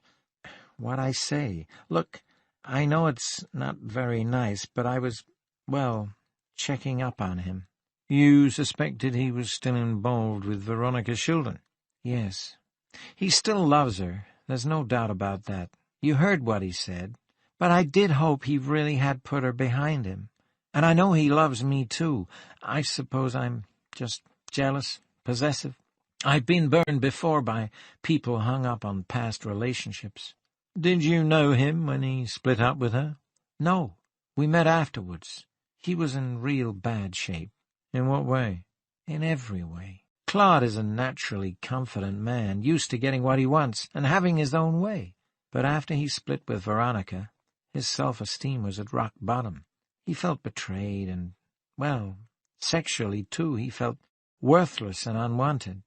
S2: "What I say. Look, I know it's not very nice, but I was
S3: checking up on him. You suspected he was still involved with Veronica Shildon? Yes. He still loves her. There's no doubt about that. You heard what he said. But I did hope he really had put her behind him. And I know he loves me, too. I suppose I'm just jealous, possessive. I've been burned before by people hung up on past relationships. Did you know him when he split up with her? No. We met afterwards. He was in real bad shape. In what way? In every way. Claude is a naturally confident man, used to getting what he wants and having his own way. But after he split with Veronica, his self-esteem was at rock bottom. He felt betrayed and, well, sexually, too, he felt worthless and unwanted.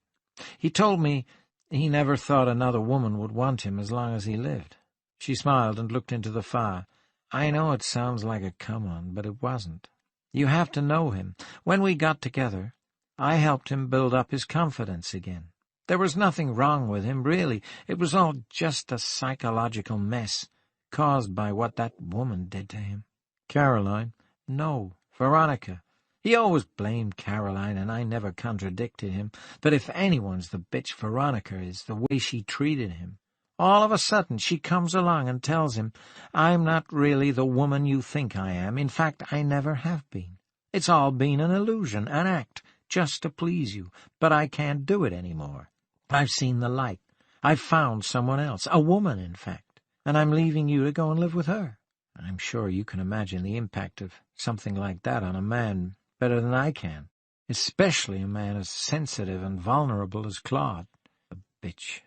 S3: He told me he never thought another woman would want him as long as he lived. She smiled and looked into the fire. I know it sounds like a come-on, but it wasn't. You have to know him. When we got together, I helped him build up his confidence again. There was nothing wrong with him, really. It was all just a psychological mess caused by what that woman did to him. Caroline? No, Veronica. He always blamed Caroline, and I never contradicted him. But if anyone's the bitch, Veronica is, the way she treated him. All of a sudden, she comes along and tells him, I'm not really the woman you think I am. In fact, I never have been. It's all been an illusion, an act, just to please you. But I can't do it anymore. I've seen the light. I've found someone else, a woman, in fact, and I'm leaving you to go and live with her. I'm sure you can imagine the impact of something like that on a man better than I can, especially a man as sensitive and vulnerable as Claude. A bitch.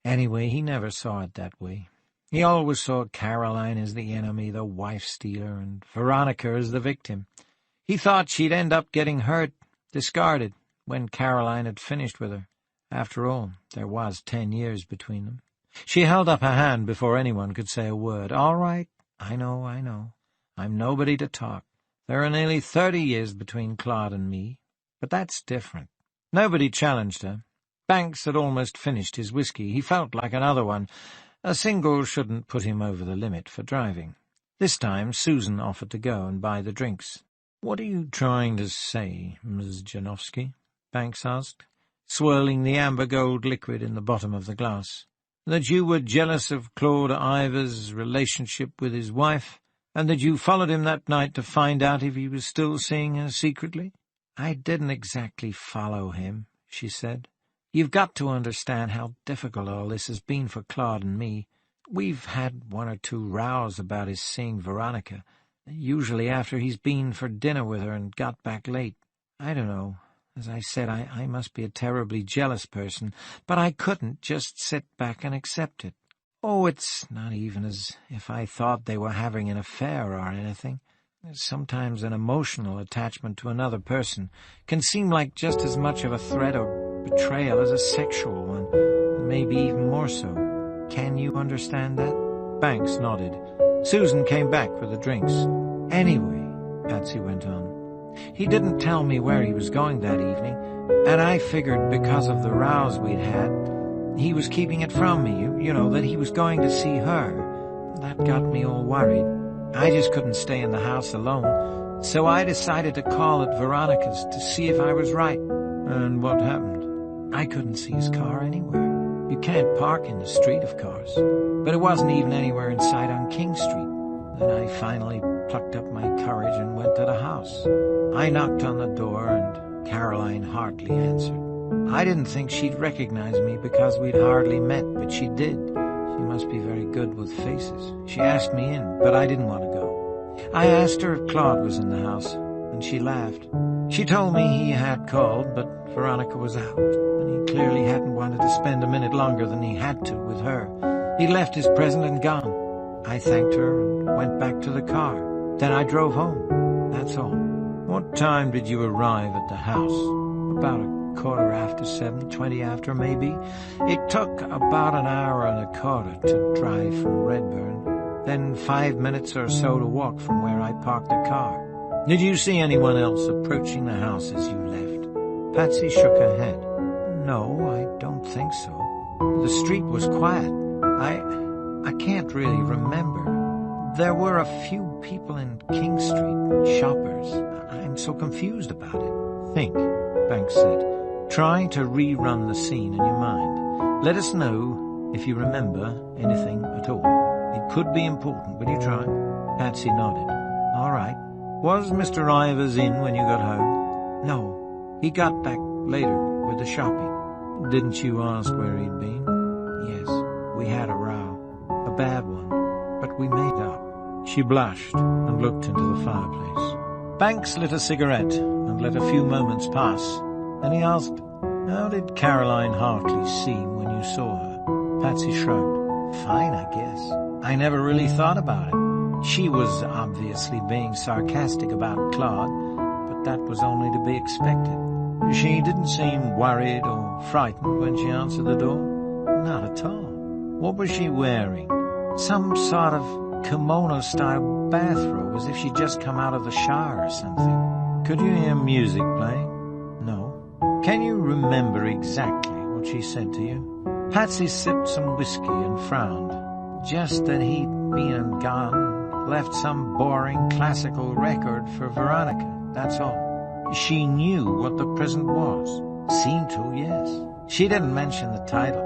S3: Anyway, he never saw it that way. He always saw Caroline as the enemy, the wife-stealer, and Veronica as the victim. He thought she'd end up getting hurt, discarded, when Caroline had finished with her. After all, there was 10 years between them. She held up her hand before anyone could say a word. All right, I know. I'm nobody to talk. There are nearly 30 years between Claude and me, but that's different. Nobody challenged her. Banks had almost finished his whiskey. He felt like another one. A single shouldn't put him over the limit for driving. This time Susan offered to go and buy the drinks. "What are you trying to say, Ms. Janowski?" Banks asked, swirling the amber gold liquid in the bottom of the glass. "That you were jealous of Claude Ivor's relationship with his wife, and that you followed him that night to find out if he was still seeing her secretly?" "I didn't exactly follow him," she said. "You've got to understand how difficult all this has been for Claude and me. We've had 1 or 2 rows about his seeing Veronica, usually after he's been for dinner with her and got back late. I don't know. As I said, I must be a terribly jealous person, but I couldn't just sit back and accept it. Oh, it's not even as if I thought they were having an affair or anything. Sometimes an emotional attachment to another person can seem like just as much of a threat or betrayal as a sexual one, maybe even more so. Can you understand that?" Banks nodded. Susan came back with the drinks. "Anyway," Patsy went on, "he didn't tell me where he was going that evening, and I figured because of the rows we'd had, he was keeping it from me, you know, that he was going to see her. That got me all worried. I just couldn't stay in the house alone, so I decided to call at Veronica's to see if I was right." "And what happened?" "I couldn't see his car anywhere. You can't park in the street, of course, but it wasn't even anywhere in sight on King Street. Then I finally plucked up my courage and went to the house. I knocked on the door, and Caroline hardly answered. I didn't think she'd recognize me because we'd hardly met, but she did. She must be very good with faces. She asked me in, but I didn't want to go. I asked her if Claude was in the house, and she laughed. She told me he had called, but Veronica was out, and he clearly hadn't wanted to spend a minute longer than he had to with her. He left his present and gone. I thanked her and went back to the car. Then I drove home. That's all." "What time did you arrive at the house?" "About 7:15, 20 after, maybe. It took about an hour and a quarter to drive from Redburn, then 5 minutes or so to walk from where I parked the car." "Did you see anyone else approaching the house as you left?" Patsy shook her head. "No, I don't think so. The street was quiet. I can't really remember. There were a few people in King Street, shoppers.
S2: I'm so confused about it. Think, Banks said. Try to rerun the scene in your mind. Let us know if you remember anything at all. It could be important. Will you try? Patsy nodded. All right. Was Mr. Ivers in when you got home? No. He got back later with the shopping. Didn't you ask where he'd been? Yes. We had a row. A bad one. But we made up. She blushed and looked into the fireplace. Banks lit a cigarette and let a few moments pass. Then he asked, how did Caroline Hartley seem when you saw her? Patsy shrugged. Fine, I guess. I never really thought about it. She was obviously being sarcastic about Claude, but that was only to be expected. She didn't seem worried or frightened when she answered the door. Not at all. What was she wearing? Some sort of kimono-style bathrobe, as if she'd just come out of the shower or something. Could you hear music playing? No. Can you remember exactly what she said to you? Patsy sipped some whiskey and frowned. Just that he'd been and gone, left some boring classical record for Veronica, that's all. She knew what the present was. Seemed to, yes. She didn't mention the title,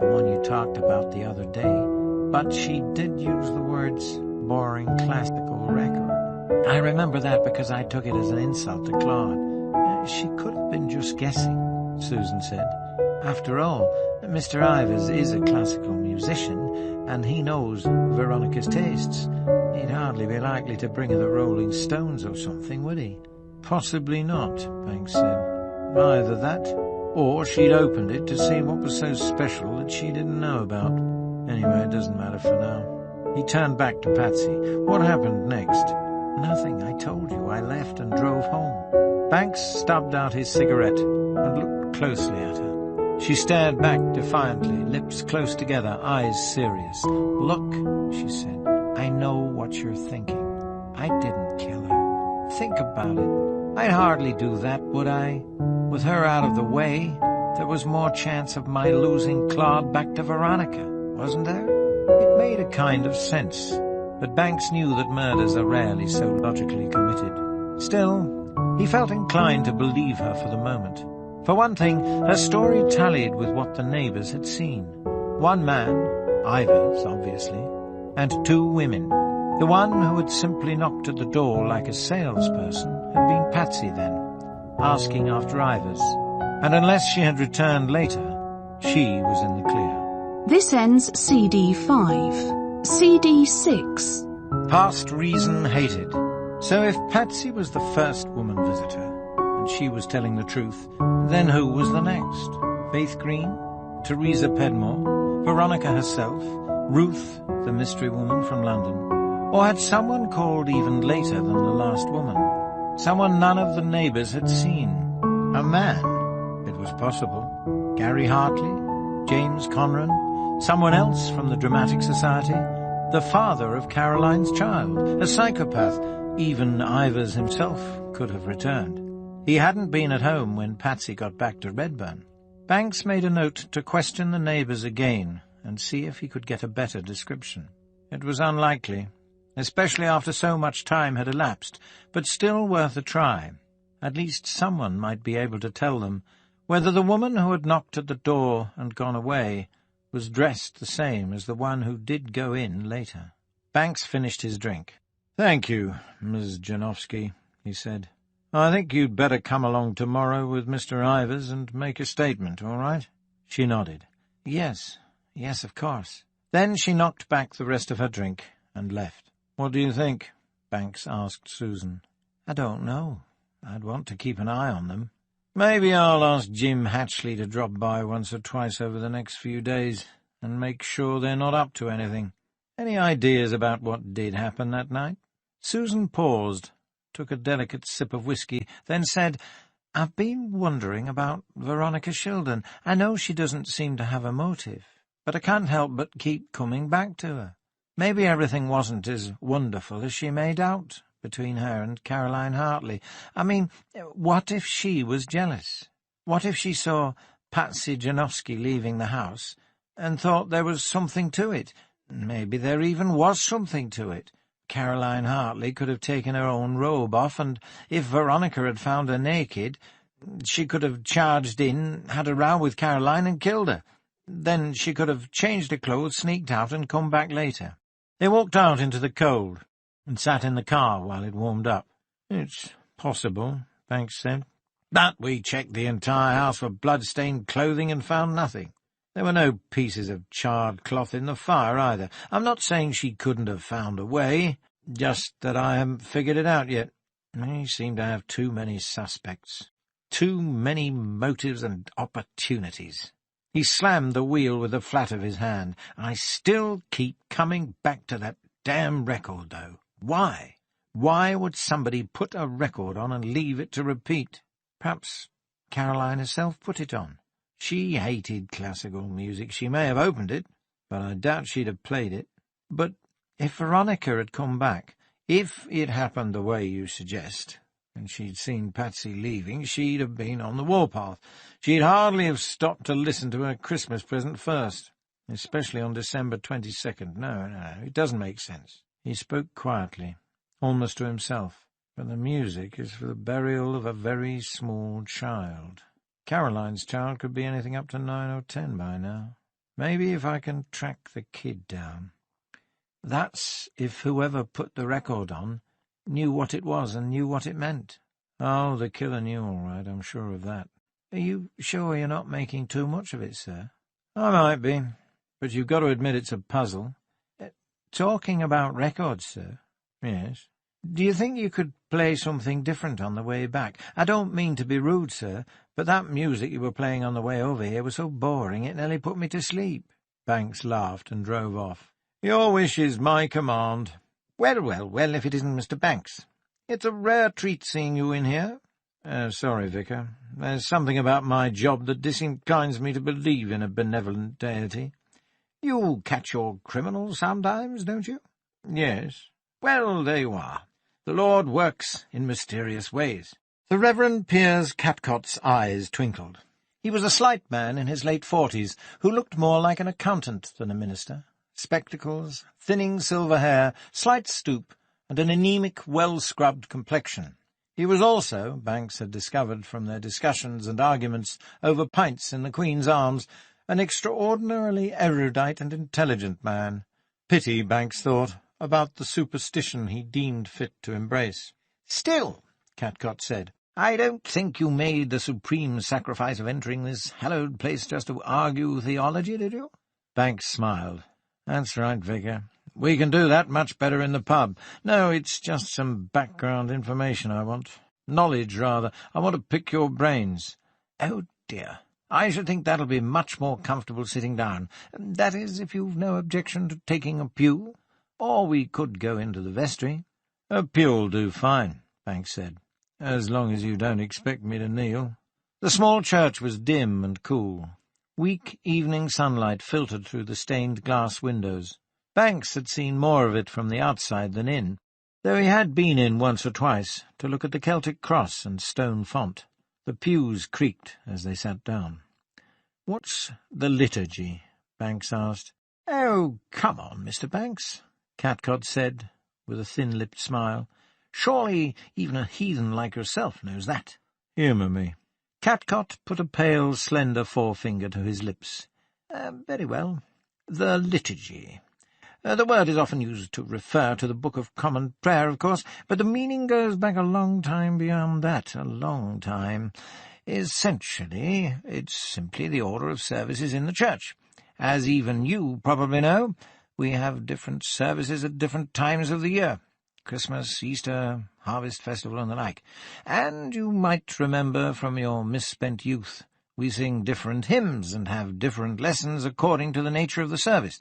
S2: the one you talked about the other day, but she did use the words boring classical record. I remember that because I took it as an insult to Claude. She could have been just guessing, Susan said. After all, Mr. Ivers is a classical musician, and he knows Veronica's tastes. He'd hardly be likely to bring her the Rolling Stones or something, would he? Possibly not, Banks said. Either that, or she'd opened it to see what was so special that she didn't know about. Anyway, it doesn't matter for now. He turned back to Patsy. What happened next? Nothing, I told you. I left and drove home. Banks stubbed out his cigarette and looked closely at her. She stared back defiantly, lips close together, eyes serious. Look, she said, I know what you're thinking. I didn't kill her. Think about it. I'd hardly do that, would I? With her out of the way, there was more chance of my losing Claude back to Veronica, wasn't there? It made a kind of sense, but Banks knew that murders are rarely so logically committed. Still, he felt inclined to believe her for the moment. For one thing, her story tallied with what the neighbours had seen. One man, Ivers, obviously, and two women. The one who had simply knocked at the door like a salesperson had been Patsy then, asking after Ivers, and unless she had returned later, she was in the clear.
S1: This ends CD 5. CD 6.
S2: Past reason hated. So if Patsy was the first woman visitor, and she was telling the truth, then who was the next? Faith Green? Teresa Pedmore? Veronica herself? Ruth, the mystery woman from London? Or had someone called even later than the last woman? Someone none of the neighbours had seen? A man? It was possible. Gary Hartley? James Conran? Someone else from the Dramatic Society? The father of Caroline's child? A psychopath? Even Ivers himself could have returned. He hadn't been at home when Patsy got back to Redburn. Banks made a note to question the neighbours again and see if he could get a better description. It was unlikely, especially after so much time had elapsed, but still worth a try. At least someone might be able to tell them whether the woman who had knocked at the door and gone away was dressed the same as the one who did go in later. Banks finished his drink. "Thank you, Ms. Janowski," he said. "I think you'd better come along tomorrow with Mr. Ivers and make a statement, all right?" She nodded. Yes, of course. Then she knocked back the rest of her drink and left. "What do you think?" Banks asked Susan. "I don't know. I'd want to keep an eye on them. Maybe I'll ask Jim Hatchley to drop by once or twice over the next few days and make sure they're not up to anything. Any ideas about what did happen that night?" Susan paused, took a delicate sip of whiskey, then said, "I've been wondering about Veronica Shildon. I know she doesn't seem to have a motive, but I can't help but keep coming back to her. Maybe everything wasn't as wonderful as she made out between her and Caroline Hartley. I mean, what if she was jealous? What if she saw Patsy Janowski leaving the house and thought there was something to it? Maybe there even was something to it, Caroline Hartley could have taken her own robe off, and if Veronica had found her naked, she could have charged in, had a row with Caroline and killed her. Then she could have changed her clothes, sneaked out, and come back later. They walked out into the cold and sat in the car while it warmed up. "It's possible," Banks said. "But we checked the entire house for blood-stained clothing and found nothing. There were no pieces of charred cloth in the fire, either. I'm not saying she couldn't have found a way, just that I haven't figured it out yet. We seem to have too many suspects, too many motives and opportunities." He slammed the wheel with the flat of his hand. "I still keep coming back to that damn record, though. Why? Why would somebody put a record on and leave it to repeat? Perhaps Caroline herself put it on. She hated classical music. She may have opened it, but I doubt she'd have played it. But if Veronica had come back, if it happened the way you suggest, and she'd seen Patsy leaving, she'd have been on the warpath. She'd hardly have stopped to listen to her Christmas present first, especially on December 22nd. No, it doesn't make sense." He spoke quietly, almost to himself, "but the music is for the burial of a very small child. Caroline's child could be anything up to 9 or 10 by now. Maybe if I can track the kid down. That's if whoever put the record on knew what it was and knew what it meant." "Oh, the killer knew all right, I'm sure of that." "Are you sure you're not making too much of it, sir?" "I might be, but you've got to admit it's a puzzle." "Talking about records, sir." "Yes?" "Do you think you could play something different on the way back? I don't mean to be rude, sir, but that music you were playing on the way over here was so boring it nearly put me to sleep." Banks laughed and drove off. "Your wish is my command." Well, if it isn't Mr. Banks. It's a rare treat seeing you in here." Sorry, Vicar. There's something about my job that disinclines me to believe in a benevolent deity." "You catch your criminals sometimes, don't you?" "Yes." "Well, there you are. The Lord works in mysterious ways." The Reverend Piers Catcott's eyes twinkled. He was a slight man in his late 40s, who looked more like an accountant than a minister. Spectacles, thinning silver hair, slight stoop, and an anemic, well-scrubbed complexion. He was also, Banks had discovered from their discussions and arguments over pints in the Queen's Arms, an extraordinarily erudite and intelligent man. Pity, Banks thought, about the superstition he deemed fit to embrace. "Still," Catcott said, "I don't think you made the supreme sacrifice of entering this hallowed place just to argue theology, did you?" Banks smiled. "That's right, Vicar. We can do that much better in the pub. No, it's just some background information I want. Knowledge, rather. I want to pick your brains." "Oh, dear. I should think that'll be much more comfortable sitting down. That is, if you've no objection to taking a pew. Or we could go into the vestry." "A pew'll do fine," Banks said, "as long as you don't expect me to kneel." The small church was dim and cool. Weak evening sunlight filtered through the stained glass windows. Banks had seen more of it from the outside than in, though he had been in once or twice to look at the Celtic cross and stone font. The pews creaked as they sat down. "What's the liturgy?" Banks asked. "Oh, come on, Mr. Banks," Catcott said, with a thin-lipped smile. "Surely even a heathen like yourself knows that." "Humour me." Catcott put a pale, slender forefinger to his lips. "Very well. The liturgy. The word is often used to refer to the Book of Common Prayer, of course, but the meaning goes back a long time beyond that, a long time. Essentially, it's simply the order of services in the church. As even you probably know, we have different services at different times of the year. Christmas, Easter, Harvest Festival, and the like. And you might remember from your misspent youth, we sing different hymns and have different lessons according to the nature of the service.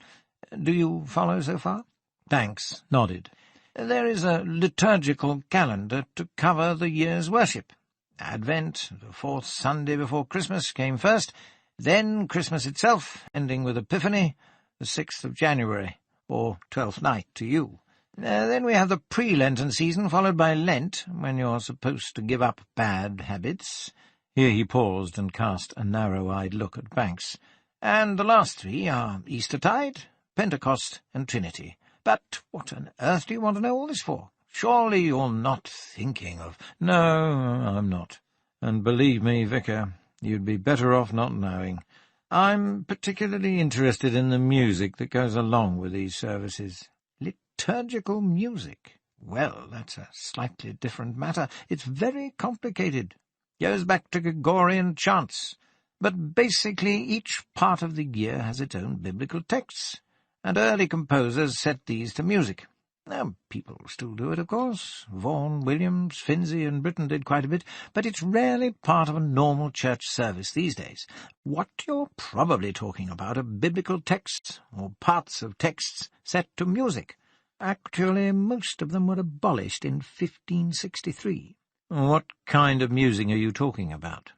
S2: Do you follow so far?" Banks nodded. "There is a liturgical calendar to cover the year's worship. Advent, the 4th Sunday before Christmas, came first, then Christmas itself, ending with Epiphany, the 6th of January, or 12th night to you. Then we have the pre-Lenten season, followed by Lent, when you're supposed to give up bad habits." Here he paused and cast a narrow-eyed look at Banks. "And the last 3 are Eastertide, Pentecost, and Trinity.
S4: But what on earth do you want to know all this for? Surely you're not thinking of—
S5: No, I'm not. And believe me, Vicar, you'd be better off not knowing. I'm particularly interested in the music that goes along with these services.
S4: Liturgical music? Well, that's a slightly different matter. It's very complicated. Goes back to Gregorian chants. But basically each part of the year has its own biblical texts, and early composers set these to music. Now, people still do it, of course. Vaughan, Williams, Finzi and Britten did quite a bit, but it's rarely part of a normal church service these days. What you're probably talking about are biblical texts, or parts of texts set to music. Actually, most of them were abolished in 1563.
S5: What kind of music are you talking about?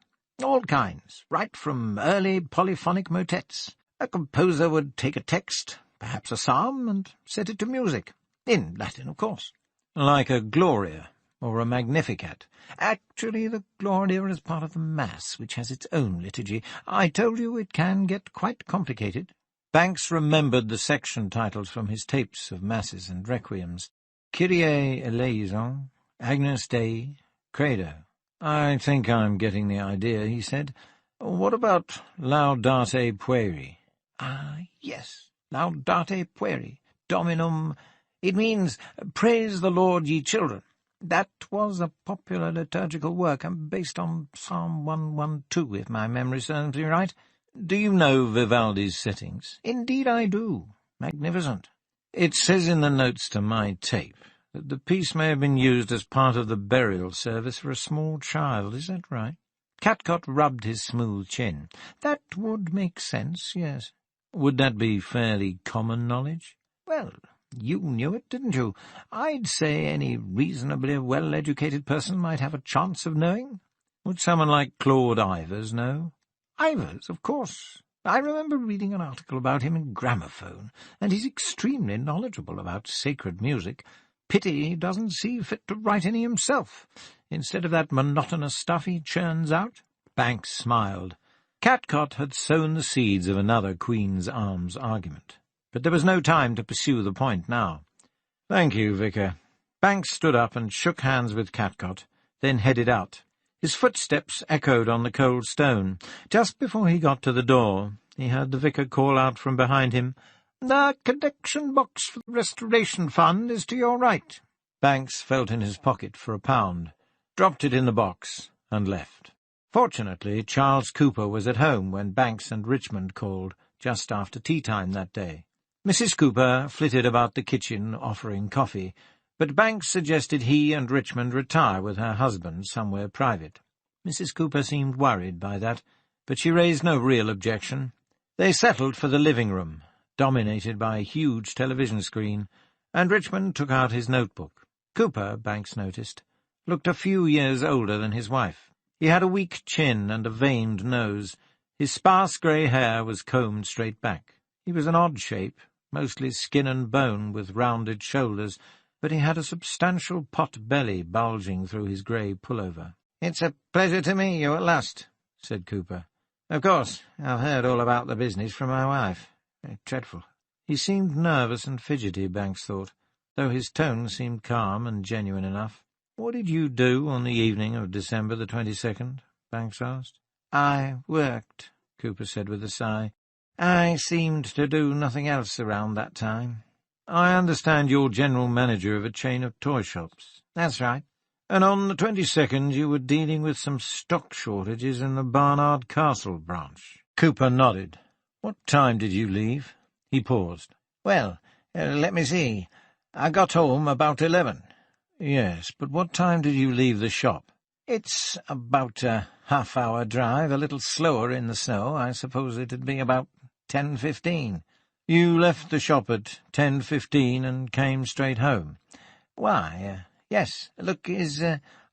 S4: All kinds, right from early polyphonic motets. A composer would take a text, perhaps a psalm, and set it to music. In Latin, of course.
S5: Like a Gloria or a Magnificat?
S4: Actually, the Gloria is part of the Mass, which has its own liturgy. I told you it can get quite complicated.
S5: Banks remembered the section titles from his tapes of Masses and Requiems. Kyrie eleison, Agnus Dei, Credo. I think I'm getting the idea, he said. What about Laudate Pueri?
S4: Ah, yes, Laudate Pueri, Dominum— It means, praise the Lord, ye children. That was a popular liturgical work, based on Psalm 112, if my memory serves me right.
S5: Do you know Vivaldi's settings?
S4: Indeed I do. Magnificent.
S5: It says in the notes to my tape that the piece may have been used as part of the burial service for a small child. Is that right?
S4: Catcott rubbed his smooth chin. That would make sense, yes.
S5: Would that be fairly common knowledge?
S4: Well, you knew it, didn't you? I'd say any reasonably well-educated person might have a chance of knowing.
S5: Would someone like Claude Ivers know?
S4: Ivers, of course. I remember reading an article about him in Gramophone, and he's extremely knowledgeable about sacred music. Pity he doesn't see fit to write any himself, instead of that monotonous stuff he churns out.
S5: Banks smiled. Catcott had sown the seeds of another Queen's Arms argument. But there was no time to pursue the point now. Thank you, Vicar. Banks stood up and shook hands with Catcott, then headed out. His footsteps echoed on the cold stone. Just before he got to the door, he heard the vicar call out from behind him,
S4: "The collection box for the Restoration Fund is to your right."
S5: Banks felt in his pocket for £1, dropped it in the box, and left. Fortunately, Charles Cooper was at home when Banks and Richmond called, just after tea-time that day. Mrs. Cooper flitted about the kitchen offering coffee, but Banks suggested he and Richmond retire with her husband somewhere private. Mrs. Cooper seemed worried by that, but she raised no real objection. They settled for the living room, dominated by a huge television screen, and Richmond took out his notebook. Cooper, Banks noticed, looked a few years older than his wife. He had a weak chin and a veined nose. His sparse grey hair was combed straight back. He was an odd shape, mostly skin and bone with rounded shoulders, but he had a substantial pot belly bulging through his grey pullover.
S4: "It's a pleasure to meet you at last," said Cooper. "Of course, I've heard all about the business from my wife. Dreadful."
S5: He seemed nervous and fidgety, Banks thought, though his tone seemed calm and genuine enough. "What did you do on the evening of December the 22nd?" Banks asked.
S4: "I worked," Cooper said with a sigh. "I seemed to do nothing else around that time."
S5: "I understand you're general manager of a chain of toy shops."
S4: "That's right."
S5: "And on the 22nd you were dealing with some stock shortages in the Barnard Castle branch." Cooper nodded. "What time did you leave?" He paused.
S4: "Well, let me see. I got home about 11.
S5: "Yes, but what time did you leave the shop?"
S4: "It's about a half-hour drive, a little slower in the snow. I suppose it'd be about 10:15.
S5: "You left the shop at 10:15 and came straight home?"
S4: "Why, yes. Look,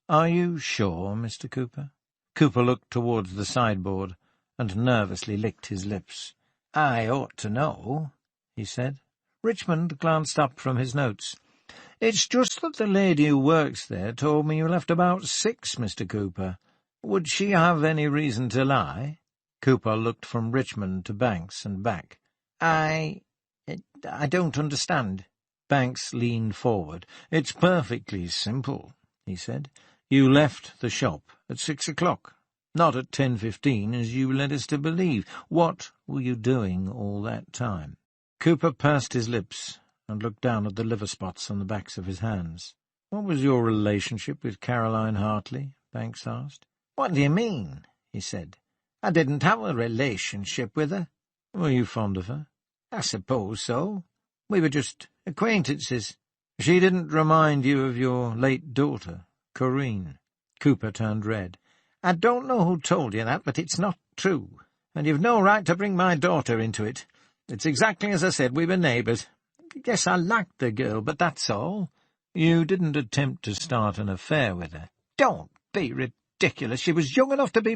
S5: Are you sure, Mr. Cooper?" Cooper looked towards the sideboard and nervously licked his lips.
S4: "I ought to know," he said.
S5: Richmond glanced up from his notes. "It's just that the lady who works there told me you left about 6, Mr. Cooper. Would she have any reason to lie?" Cooper looked from Richmond to Banks and back.
S4: I don't understand."
S2: Banks leaned forward. "It's perfectly simple," he said. "You left the shop at 6 o'clock. Not at 10:15, as you led us to believe. What were you doing all that time?" Cooper pursed his lips and looked down at the liver spots on the backs of his hands. "What was your relationship with Caroline Hartley?" Banks asked. "What do you mean?" he said. "I didn't have a relationship with her." "Were you fond of her?" "I suppose so. We were just acquaintances." "She didn't remind you of your late daughter, Corinne?" Cooper turned red. "I don't know who told you that, but it's not true, and you've no right to bring my daughter into it. It's exactly as I said, we were neighbours. Yes, I liked the girl, but that's all." "You didn't attempt to start an affair with her?" "Don't be ridiculous. She was young enough to be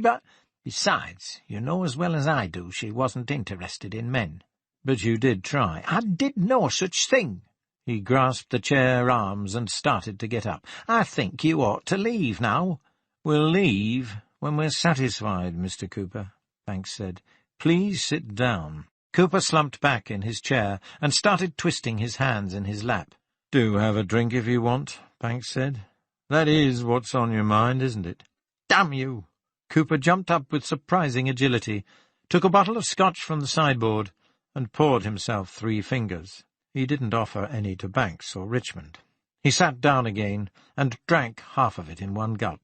S2: Besides, you know as well as I do she wasn't interested in men." "But you did try." "I did no such thing." He grasped the chair arms and started to get up. "I think you ought to leave now." "We'll leave when we're satisfied, Mr. Cooper," Banks said. "Please sit down." Cooper slumped back in his chair and started twisting his hands in his lap. "Do have a drink if you want," Banks said. "That is what's on your mind, isn't it?" "Damn you!" Cooper jumped up with surprising agility, took a bottle of scotch from the sideboard, and poured himself 3 fingers. He didn't offer any to Banks or Richmond. He sat down again and drank half of it in one gulp.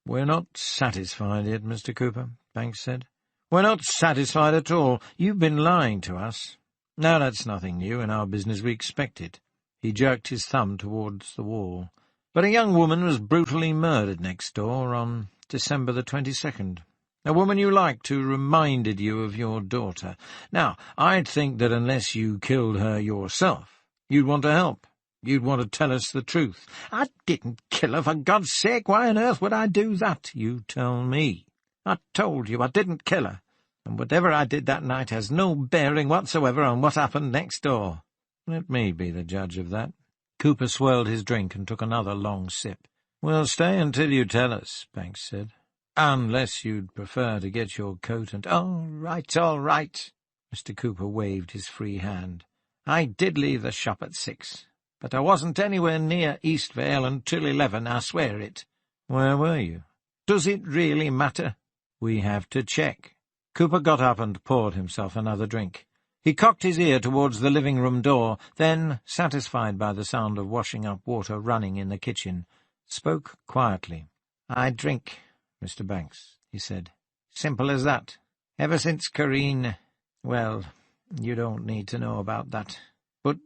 S2: "We're not satisfied yet, Mr. Cooper," Banks said. "We're not satisfied at all. You've been lying to us. Now that's nothing new. In our business we expect it." He jerked his thumb towards the wall. "But a young woman was brutally murdered next door on December the 22nd. A woman you liked who reminded you of your daughter. Now, I'd think that unless you killed her yourself, you'd want to help. You'd want to tell us the truth." "I didn't kill her, for God's sake. Why on earth would I do that?" "You tell me." "I told you I didn't kill her, and whatever I did that night has no bearing whatsoever on what happened next door." "Let me be the judge of that." Cooper swirled his drink and took another long sip. "We'll stay until you tell us," Banks said. "Unless you'd prefer to get your coat and—"
S3: All right. Mr. Cooper waved his free hand. "I did leave the shop at 6, but I wasn't anywhere near Eastvale until 11, I swear it."
S2: "Where were you?"
S3: "Does it really matter?"
S2: "We have to check." Cooper got up and poured himself another drink. He cocked his ear towards the living-room door, then, satisfied by the sound of washing-up water running in the kitchen, spoke quietly. "I drink, Mr. Banks," he said. "Simple as that. Ever since Corinne—well, you don't need to know about that. But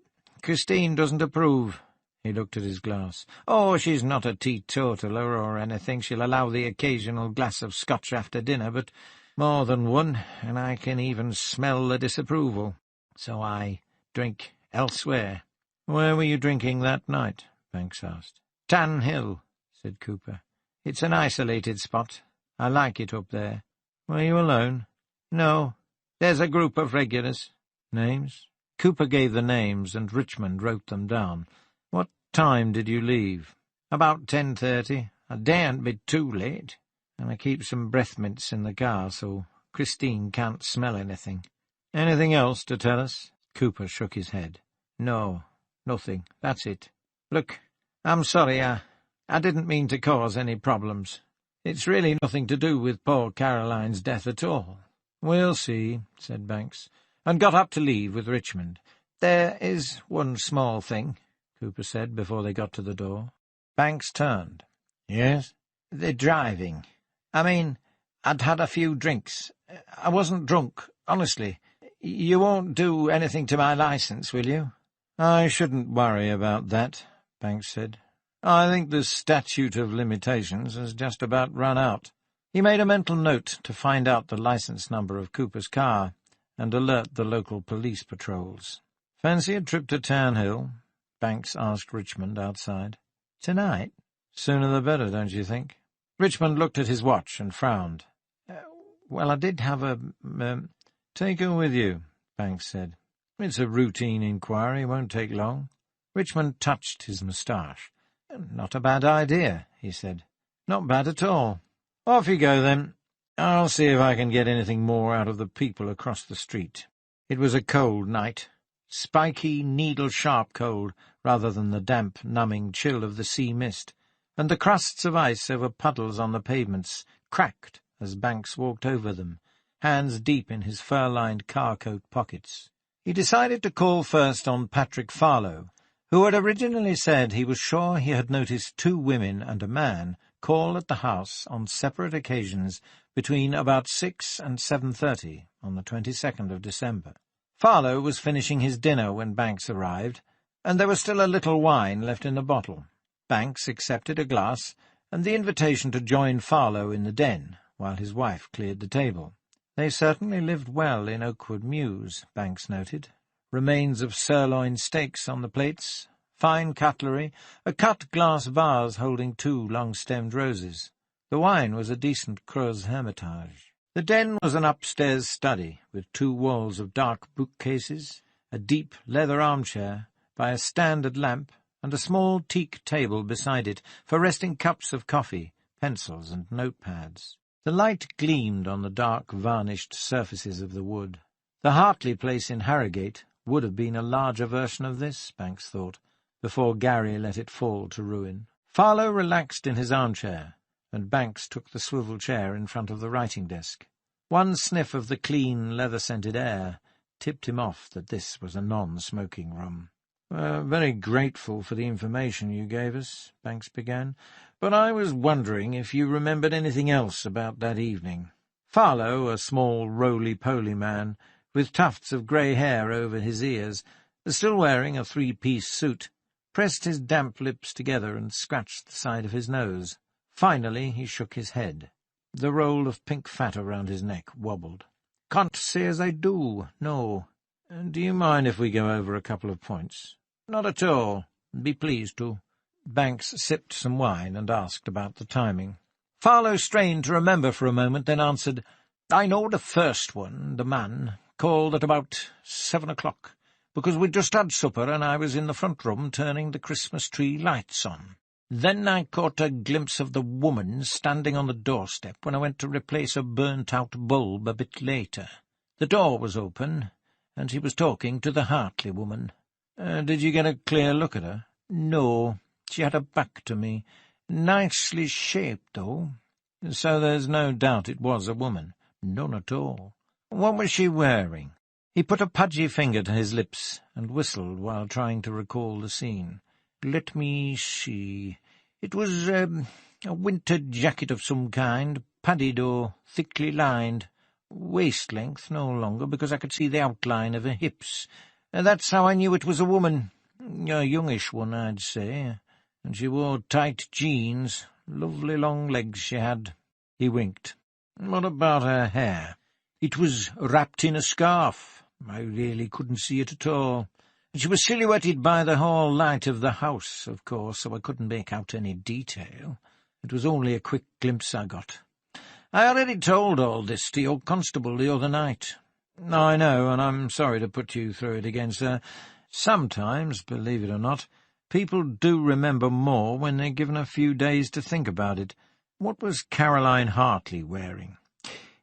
S2: Christine doesn't approve." He looked at his glass. "Oh, she's not a teetotaler or anything. She'll allow the occasional glass of scotch after dinner, but more than one, and I can even smell the disapproval. So I drink elsewhere." "Where were you drinking that night?" Banks asked.
S3: "Tan Hill," said Cooper. "It's an isolated spot. I like it up there."
S2: "Were you alone?"
S3: "No. There's a group of regulars."
S2: "Names?"
S3: Cooper gave the names, and Richmond wrote them down.
S2: "What time did you leave?"
S3: "About 10:30. I daren't be too late, and I keep some breath mints in the car so Christine can't smell anything."
S2: "Anything else to tell us?"
S3: Cooper shook his head. "No, nothing. That's it. Look, I'm sorry, I didn't mean to cause any problems. It's really nothing to do with poor Caroline's death at all."
S2: "We'll see," said Banks,
S3: and got up to leave with Richmond. "There is one small thing," Cooper said before they got to the door.
S2: Banks turned.
S3: "Yes?" "The driving. I mean, I'd had a few drinks. I wasn't drunk, honestly. You won't do anything to my license, will you?"
S2: "I shouldn't worry about that," Banks said. "I think the statute of limitations has just about run out." He made a mental note to find out the license number of Cooper's car and alert the local police patrols. "Fancy a trip to Tan Hill?" Banks asked Richmond outside.
S3: "Tonight?"
S2: "Sooner the better, don't you think?"
S3: Richmond looked at his watch and frowned. Well, I did have a—
S2: "Take her with you," Banks said. "It's a routine inquiry, won't take long."
S3: Richmond touched his moustache. "Not a bad idea," he said. "Not bad at all."
S2: "Off you go, then. I'll see if I can get anything more out of the people across the street."
S3: It was a cold night.
S2: spiky, needle-sharp cold rather than the damp, numbing chill of the sea mist, and the crusts of ice over puddles on the pavements cracked as Banks walked over them, hands deep in his fur-lined car-coat pockets. He decided to call first on Patrick Farlow, who had originally said he was sure he had noticed 2 women and a man call at the house on separate occasions between about 6 and 7:30 on the 22nd of December. Farlow was finishing his dinner when Banks arrived, and there was still a little wine left in the bottle. Banks accepted a glass and the invitation to join Farlow in the den, while his wife cleared the table. They certainly lived well in Oakwood Mews, Banks noted. Remains of sirloin steaks on the plates, fine cutlery, a cut glass vase holding 2 long-stemmed roses. The wine was a decent Creuse Hermitage. The den was an upstairs study, with 2 walls of dark bookcases, a deep leather armchair, by a standard lamp, and a small teak table beside it for resting cups of coffee, pencils, and notepads. The light gleamed on the dark, varnished surfaces of the wood. The Hartley place in Harrogate would have been a larger version of this, Banks thought, before Gary let it fall to ruin. Farlow relaxed in his armchair, and Banks took the swivel chair in front of the writing desk. One sniff of the clean, leather-scented air tipped him off that this was a non-smoking room. "We're very grateful for the information you gave us," Banks began, "but I was wondering if you remembered anything else about that evening." Farlow, a small, roly-poly man, with tufts of grey hair over his ears, still wearing a 3-piece suit, pressed his damp lips together and scratched the side of his nose. Finally he shook his head. The roll of pink fat around his neck wobbled. "Can't say as I do, no." "Do you mind if we go over a couple of points?" "Not at all. Be pleased to." Banks sipped some wine and asked about the timing. Farlow strained to remember for a moment, then answered, "I know the first one, the man, called at about 7 o'clock, because we'd just had supper and I was in the front room turning the Christmas tree lights on. Then I caught a glimpse of the woman standing on the doorstep when I went to replace a burnt-out bulb a bit later. The door was open, and she was talking to the Hartley woman." "Did you get a clear look at her?" "No, she had her back to me. Nicely shaped, though." "So there's no doubt it was a woman?" "None at all." "What was she wearing?" He put a pudgy finger to his lips and whistled while trying to recall the scene. "Let me see. It was a winter jacket of some kind, padded or thickly lined. Waist-length no longer, because I could see the outline of her hips. That's how I knew it was a woman. A youngish one, I'd say. And she wore tight jeans. Lovely long legs she had." He winked. "What about her hair?" "It was wrapped in a scarf. I really couldn't see it at all. She was silhouetted by the hall light of the house, of course, so I couldn't make out any detail. It was only a quick glimpse I got. I already told all this to your constable the other night." "I know, and I'm sorry to put you through it again, sir. Sometimes, believe it or not, people do remember more when they're given a few days to think about it. What was Caroline Hartley wearing?"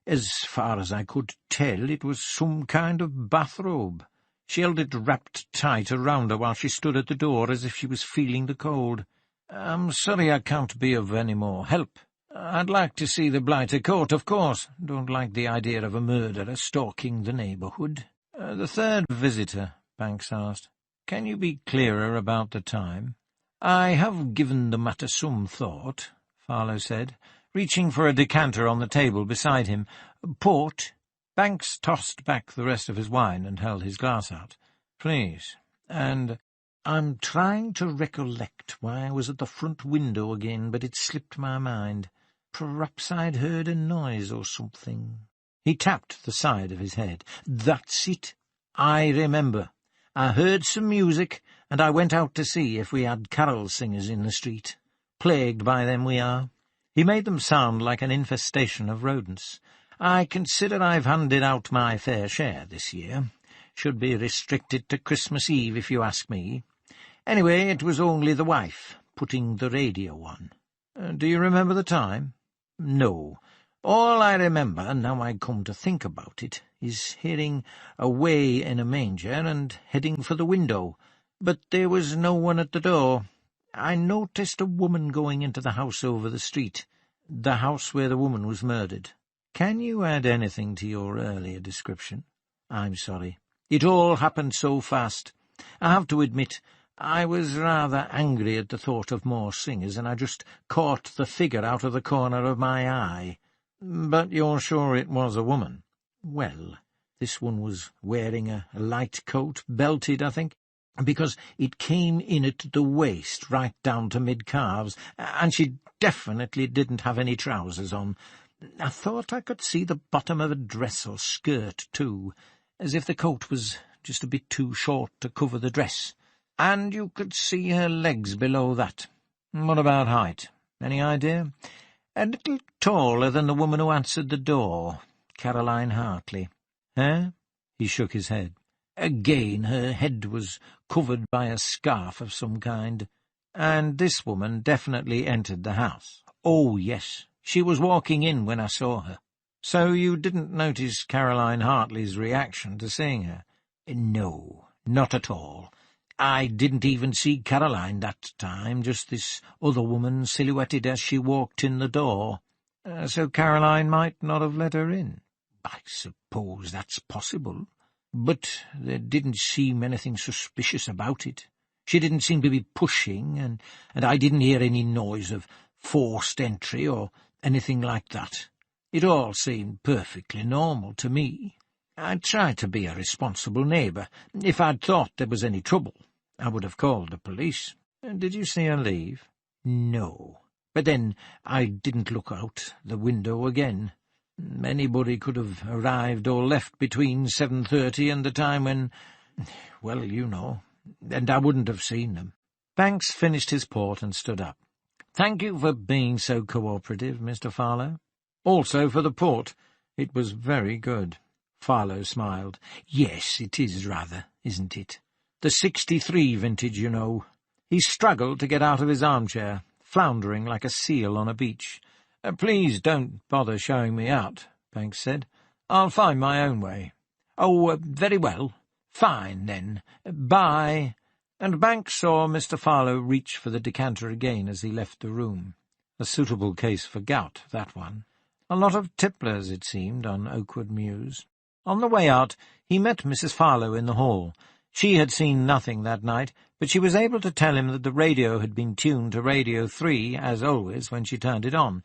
S2: "As far as I could tell, it was some kind of bathrobe. She held it wrapped tight around her while she stood at the door as if she was feeling the cold. I'm sorry I can't be of any more help. I'd like to see the Blighter caught, of course. Don't like the idea of a murderer stalking the neighbourhood." "The third visitor," Banks asked. "Can you be clearer about the time?" "I have given the matter some thought," Farlow said, reaching for a decanter on the table beside him. "Port." Banks tossed back the rest of his wine and held his glass out. "Please. And I'm trying to recollect why I was at the front window again, but it slipped my mind. Perhaps I'd heard a noise or something." He tapped the side of his head. "That's it. I remember. I heard some music, and I went out to see if we had carol singers in the street. Plagued by them we are." He made them sound like an infestation of rodents. "I consider I've handed out my fair share this year. Should be restricted to Christmas Eve, if you ask me. Anyway, it was only the wife, putting the radio on." "Do you remember the time?" "No,
S4: All I remember, now I come to think about it, is hearing Away in a Manger and heading for the window, but there was no one at the door. I noticed a woman going into the house over the street, the house where the woman was murdered. Can you add anything to your earlier description? I'm sorry. It all happened so fast. I have to admit, I was rather angry at the thought of more singers, and I just caught the figure out of the corner of my eye. But you're sure it was a woman? Well, this one was wearing a light coat, belted, I think, because it came in at the waist, right down to mid-calves, and she definitely didn't have any trousers on. I thought I could see the bottom of a dress or skirt, too, as if the coat was just a bit too short to cover the dress, and you could see her legs below that. What about height? Any idea? A little taller than the woman who answered the door, Caroline Hartley. Eh? He shook his head. Again, her head was covered by a scarf of some kind. And this woman definitely entered the house. Oh, yes. She was walking in when I saw her. So you didn't notice Caroline Hartley's reaction to seeing her? No, not at all. I didn't even see Caroline that time, just this other woman silhouetted as she walked in the door. So Caroline might not have let her in. I suppose that's possible. But there didn't seem anything suspicious about it. She didn't seem to be pushing, and I didn't hear any noise of forced entry or anything like that. It all seemed perfectly normal to me. I tried to be a responsible neighbour. If I'd thought there was any trouble, I would have called the police. Did you see her leave? No. But then I didn't look out the window again. Anybody could have arrived or left between 7:30 and the time when, well, you know, and I wouldn't have seen them. Banks finished his port and stood up. Thank you for being so cooperative, Mr. Farlow. Also for the port. It was very good. Farlow smiled. Yes, it is rather, isn't it? The 63 vintage, you know. He struggled to get out of his armchair, floundering like a seal on a beach. Please don't bother showing me out, Banks said. I'll find my own way. Oh, very well. Fine, then. Bye. And Banks saw Mr. Farlow reach for the decanter again as he left the room. A suitable case for gout, that one. A lot of tipplers, it seemed, on Oakwood Mews. On the way out, he met Mrs. Farlow in the hall. She had seen nothing that night, but she was able to tell him that the radio had been tuned to Radio 3, as always, when she turned it on.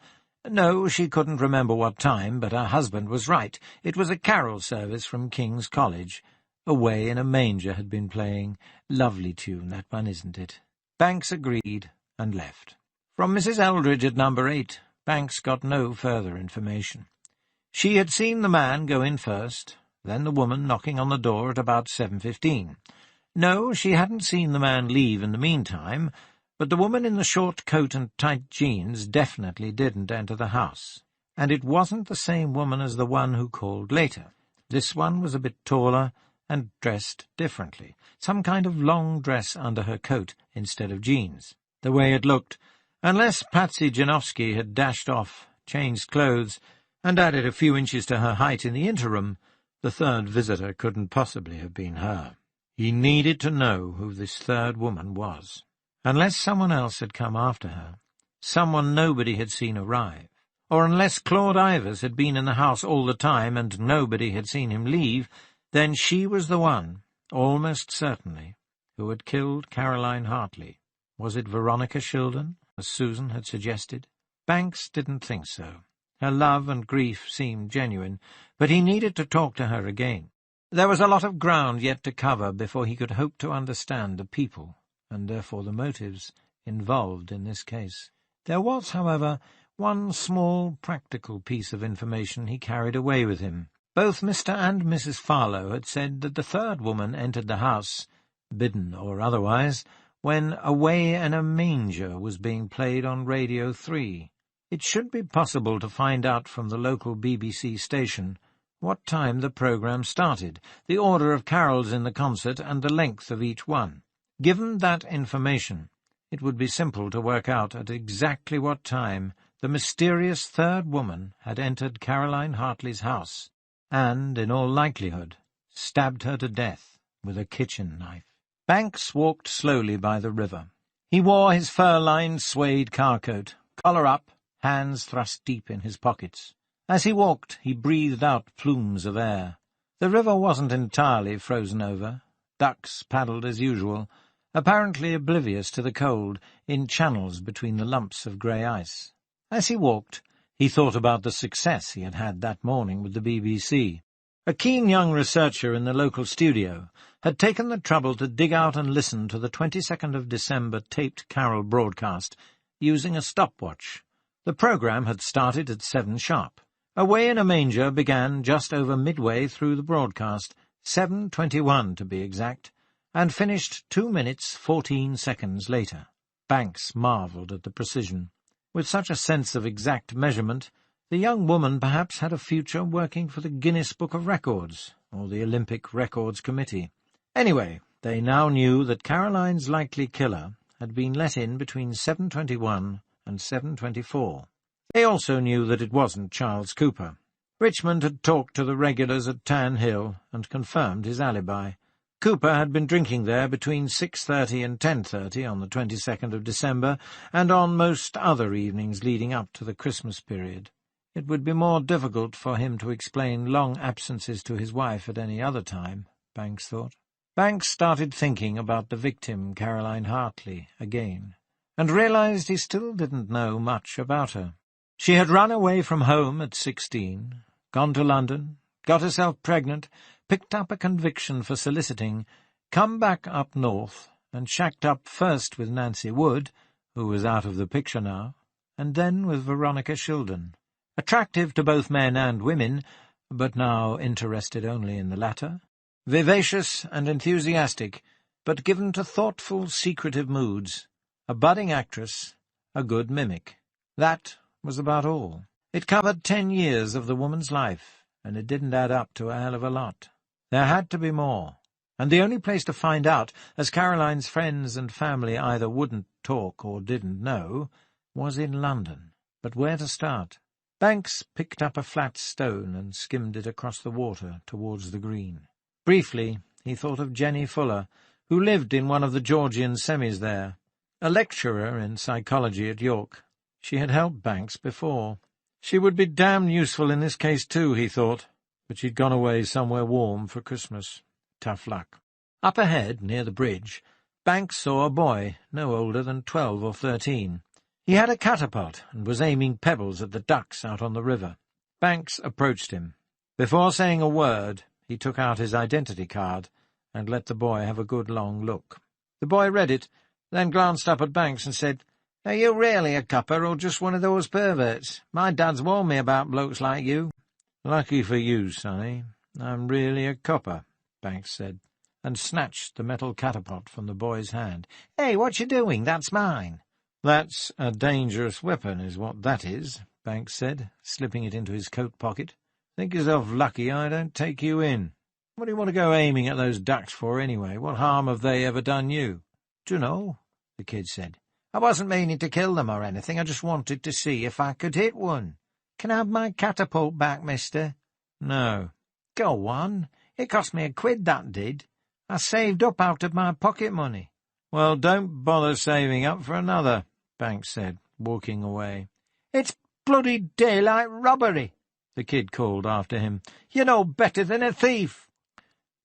S4: No, she couldn't remember what time, but her husband was right. It was a carol service from King's College. Away in a Manger had been playing. Lovely tune, that one, isn't it? Banks agreed and left. From Mrs. Eldridge at number 8, Banks got no further information. She had seen the man go in first, then the woman knocking on the door at about 7:15. No, she hadn't seen the man leave in the meantime, but the woman in the short coat and tight jeans definitely didn't enter the house, and it wasn't the same woman as the one who called later. This one was a bit taller and dressed differently, some kind of long dress under her coat instead of jeans. The way it looked, unless Patsy Janowski had dashed off, changed clothes, and added a few inches to her height in the interim, the third visitor couldn't possibly have been her. He needed to know who this third woman was. Unless someone else had come after her, someone nobody had seen arrive, or unless Claude Ivers had been in the house all the time and nobody had seen him leave, then she was the one, almost certainly, who had killed Caroline Hartley. Was it Veronica Shildon, as Susan had suggested? Banks didn't think so. Her love and grief seemed genuine, but he needed to talk to her again. There was a lot of ground yet to cover before he could hope to understand the people, and therefore the motives, involved in this case. There was, however, one small practical piece of information he carried away with him. Both Mr. and Mrs. Farlow had said that the third woman entered the house, bidden or otherwise, when Away in a Manger was being played on Radio 3. It should be possible to find out from the local BBC station what time the programme started, the order of carols in the concert, and the length of each one. Given that information, it would be simple to work out at exactly what time
S2: the mysterious third woman had entered Caroline Hartley's house and, in all likelihood, stabbed her to death with a kitchen knife. Banks walked slowly by the river. He wore his fur-lined suede car-coat, collar up, hands thrust deep in his pockets. As he walked, he breathed out plumes of air. The river wasn't entirely frozen over. Ducks paddled as usual, apparently oblivious to the cold, in channels between the lumps of grey ice. As he walked, he thought about the success he had had that morning with the BBC. A keen young researcher in the local studio had taken the trouble to dig out and listen to the 22nd of December taped carol broadcast using a stopwatch. The programme had started at 7 sharp. Away in a Manger began just over midway through the broadcast, 7:21 to be exact, and finished 2 minutes 14 seconds later. Banks marvelled at the precision. With such a sense of exact measurement, the young woman perhaps had a future working for the Guinness Book of Records, or the Olympic Records Committee. Anyway, they now knew that Caroline's likely killer had been let in between 7:21 and 7:24. They also knew that it wasn't Charles Cooper. Richmond had talked to the regulars at Tan Hill and confirmed his alibi. Cooper had been drinking there between 6:30 and 10:30 on the 22nd of December, and on most other evenings leading up to the Christmas period. It would be more difficult for him to explain long absences to his wife at any other time, Banks thought. Banks started thinking about the victim, Caroline Hartley, again, and realized he still didn't know much about her. She had run away from home at 16, gone to London, got herself pregnant, picked up a conviction for soliciting, come back up north, and shacked up first with Nancy Wood, who was out of the picture now, and then with Veronica Shildon. Attractive to both men and women, but now interested only in the latter. Vivacious and enthusiastic, but given to thoughtful, secretive moods. A budding actress, a good mimic. That was about all. It covered 10 years of the woman's life, and it didn't add up to a hell of a lot. There had to be more, and the only place to find out, as Caroline's friends and family either wouldn't talk or didn't know, was in London. But where to start? Banks picked up a flat stone and skimmed it across the water towards the green. Briefly, he thought of Jenny Fuller, who lived in one of the Georgian semis there, a lecturer in psychology at York. She had helped Banks before. She would be damned useful in this case too, he thought, but she'd gone away somewhere warm for Christmas. Tough luck. Up ahead, near the bridge, Banks saw a boy, no older than 12 or 13. He had a catapult and was aiming pebbles at the ducks out on the river. Banks approached him. Before saying a word, he took out his identity card and let the boy have a good long look. The boy read it, then glanced up at Banks and said, "Are you really a copper or just one of those perverts? My dad's warned me about blokes like you." "Lucky for you, sonny. I'm really a copper," Banks said, and snatched the metal catapult from the boy's hand. "Hey, what you doing? That's mine." "That's a dangerous weapon, is what that is," Banks said, slipping it into his coat pocket. "Think yourself lucky I don't take you in. What do you want to go aiming at those ducks for, anyway? What harm have they ever done you?" "Dunno," the kid said. "I wasn't meaning to kill them or anything. I just wanted to see if I could hit one. Can I have my catapult back, mister?" "No." "Go on. It cost me £1, that did. I saved up out of my pocket money." "Well, don't bother saving up for another," Banks said, walking away. "It's bloody daylight robbery," the kid called after him. "You're no better than a thief."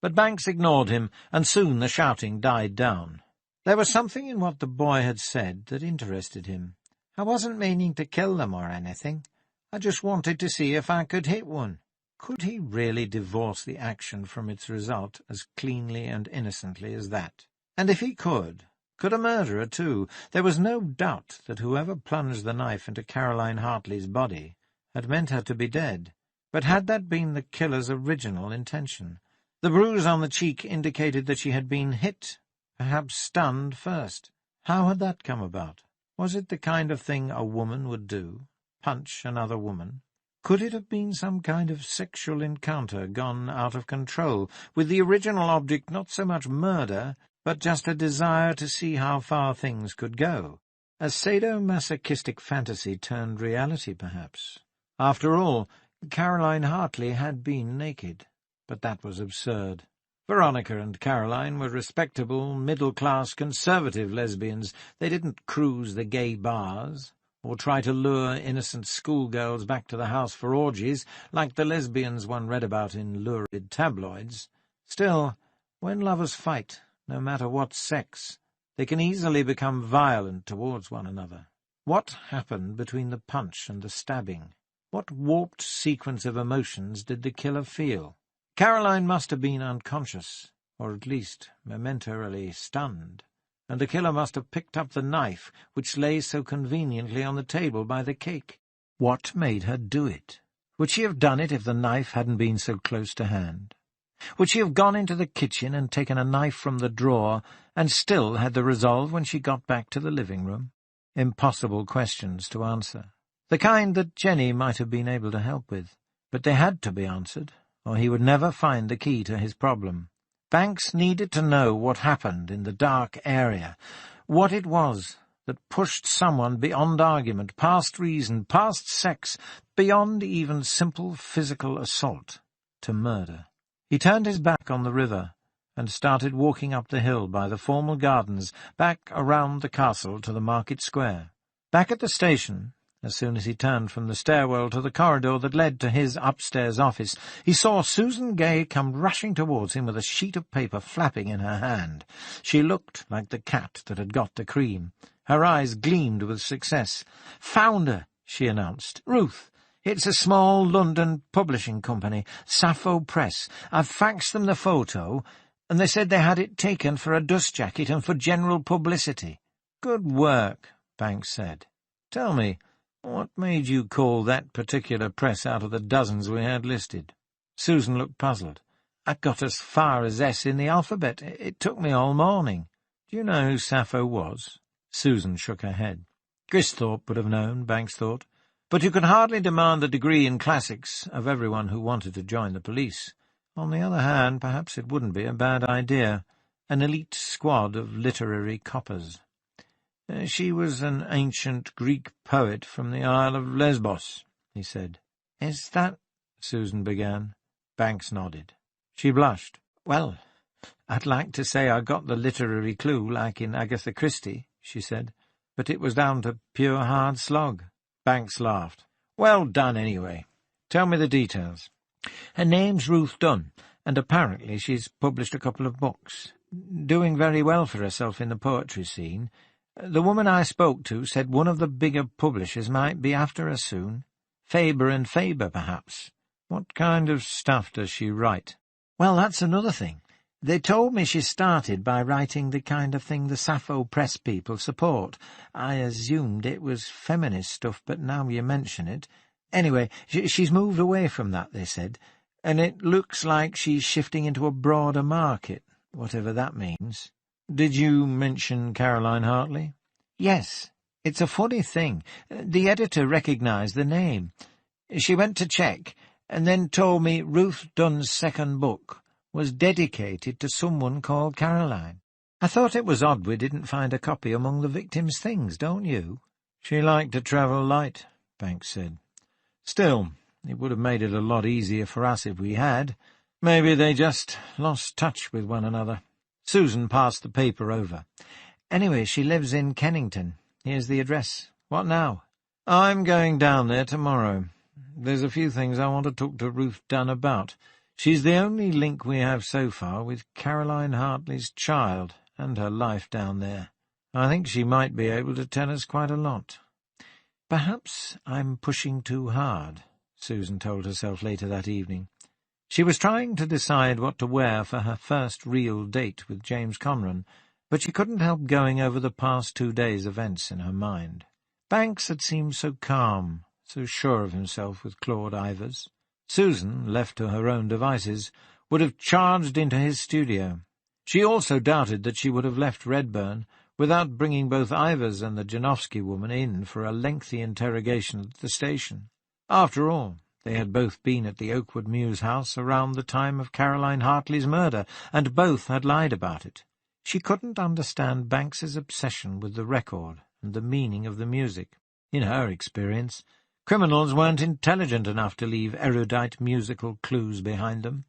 S2: But Banks ignored him, and soon the shouting died down. There was something in what the boy had said that interested him. "I wasn't meaning to kill them or anything. I just wanted to see if I could hit one." Could he really divorce the action from its result as cleanly and innocently as that? And if he could a murderer too? There was no doubt that whoever plunged the knife into Caroline Hartley's body had meant her to be dead. But had that been the killer's original intention? The bruise on the cheek indicated that she had been hit, perhaps stunned first. How had that come about? Was it the kind of thing a woman would do? Punch another woman? Could it have been some kind of sexual encounter gone out of control, with the original object not so much murder, but just a desire to see how far things could go? A sadomasochistic fantasy turned reality, perhaps. After all, Caroline Hartley had been naked, but that was absurd. Veronica and Caroline were respectable, middle-class, conservative lesbians. They didn't cruise the gay bars, or try to lure innocent schoolgirls back to the house for orgies, like the lesbians one read about in lurid tabloids. Still, when lovers fight, no matter what sex, they can easily become violent towards one another. What happened between the punch and the stabbing? What warped sequence of emotions did the killer feel? Caroline must have been unconscious, or at least momentarily stunned, and the killer must have picked up the knife which lay so conveniently on the table by the cake. What made her do it? Would she have done it if the knife hadn't been so close to hand? Would she have gone into the kitchen and taken a knife from the drawer and still had the resolve when she got back to the living room? Impossible questions to answer. The kind that Jenny might have been able to help with. But they had to be answered, or he would never find the key to his problem. Banks needed to know what happened in the dark area, what it was that pushed someone beyond argument, past reason, past sex, beyond even simple physical assault, to murder. He turned his back on the river and started walking up the hill by the formal gardens, back around the castle to the market square. Back at the station, as soon as he turned from the stairwell to the corridor that led to his upstairs office, he saw Susan Gay come rushing towards him with a sheet of paper flapping in her hand. She looked like the cat that had got the cream. Her eyes gleamed with success. "Found her," she announced. "Ruth. It's a small London publishing company, Sappho Press. I've faxed them the photo, and they said they had it taken for a dust jacket and for general publicity." "Good work," Banks said. "Tell me, what made you call that particular press out of the dozens we had listed?" Susan looked puzzled. "I got as far as S in the alphabet. It took me all morning." "Do you know who Sappho was?" Susan shook her head. Gristhorpe would have known, Banks thought. But you could hardly demand a degree in classics of everyone who wanted to join the police. On the other hand, perhaps it wouldn't be a bad idea. An elite squad of literary coppers. "She was an ancient Greek poet from the Isle of Lesbos," he said. "Is that—" Susan began. Banks nodded. She blushed. "Well, I'd like to say I got the literary clue like in Agatha Christie," she said, "but it was down to pure hard slog." Banks laughed. "Well done, anyway. Tell me the details." "Her name's Ruth Dunn, and apparently she's published a couple of books. Doing very well for herself in the poetry scene. The woman I spoke to said one of the bigger publishers might be after her soon. Faber and Faber, perhaps." "What kind of stuff does she write?" "Well, that's another thing. They told me she started by writing the kind of thing the Sappho Press people support. I assumed it was feminist stuff, but now you mention it. Anyway, she's moved away from that, they said, and it looks like she's shifting into a broader market, whatever that means." "Did you mention Caroline Hartley?" "Yes. It's a funny thing. The editor recognized the name. She went to check, and then told me Ruth Dunn's second book was dedicated to someone called Caroline. I thought it was odd we didn't find a copy among the victim's things, don't you?" "She liked to travel light," Banks said. "Still, it would have made it a lot easier for us if we had. Maybe they just lost touch with one another." Susan passed the paper over. "Anyway, she lives in Kennington. Here's the address. What now?" "I'm going down there tomorrow. There's a few things I want to talk to Ruth Dunn about. She's the only link we have so far with Caroline Hartley's child and her life down there. I think she might be able to tell us quite a lot." "Perhaps I'm pushing too hard," Susan told herself later that evening. She was trying to decide what to wear for her first real date with James Conran, but she couldn't help going over the past 2 days' events in her mind. Banks had seemed so calm, so sure of himself with Claude Ivors. Susan, left to her own devices, would have charged into his studio. She also doubted that she would have left Redburn without bringing both Ivors and the Janowski woman in for a lengthy interrogation at the station. After all, they had both been at the Oakwood Mews house around the time of Caroline Hartley's murder, and both had lied about it. She couldn't understand Banks's obsession with the record and the meaning of the music. In her experience, criminals weren't intelligent enough to leave erudite musical clues behind them.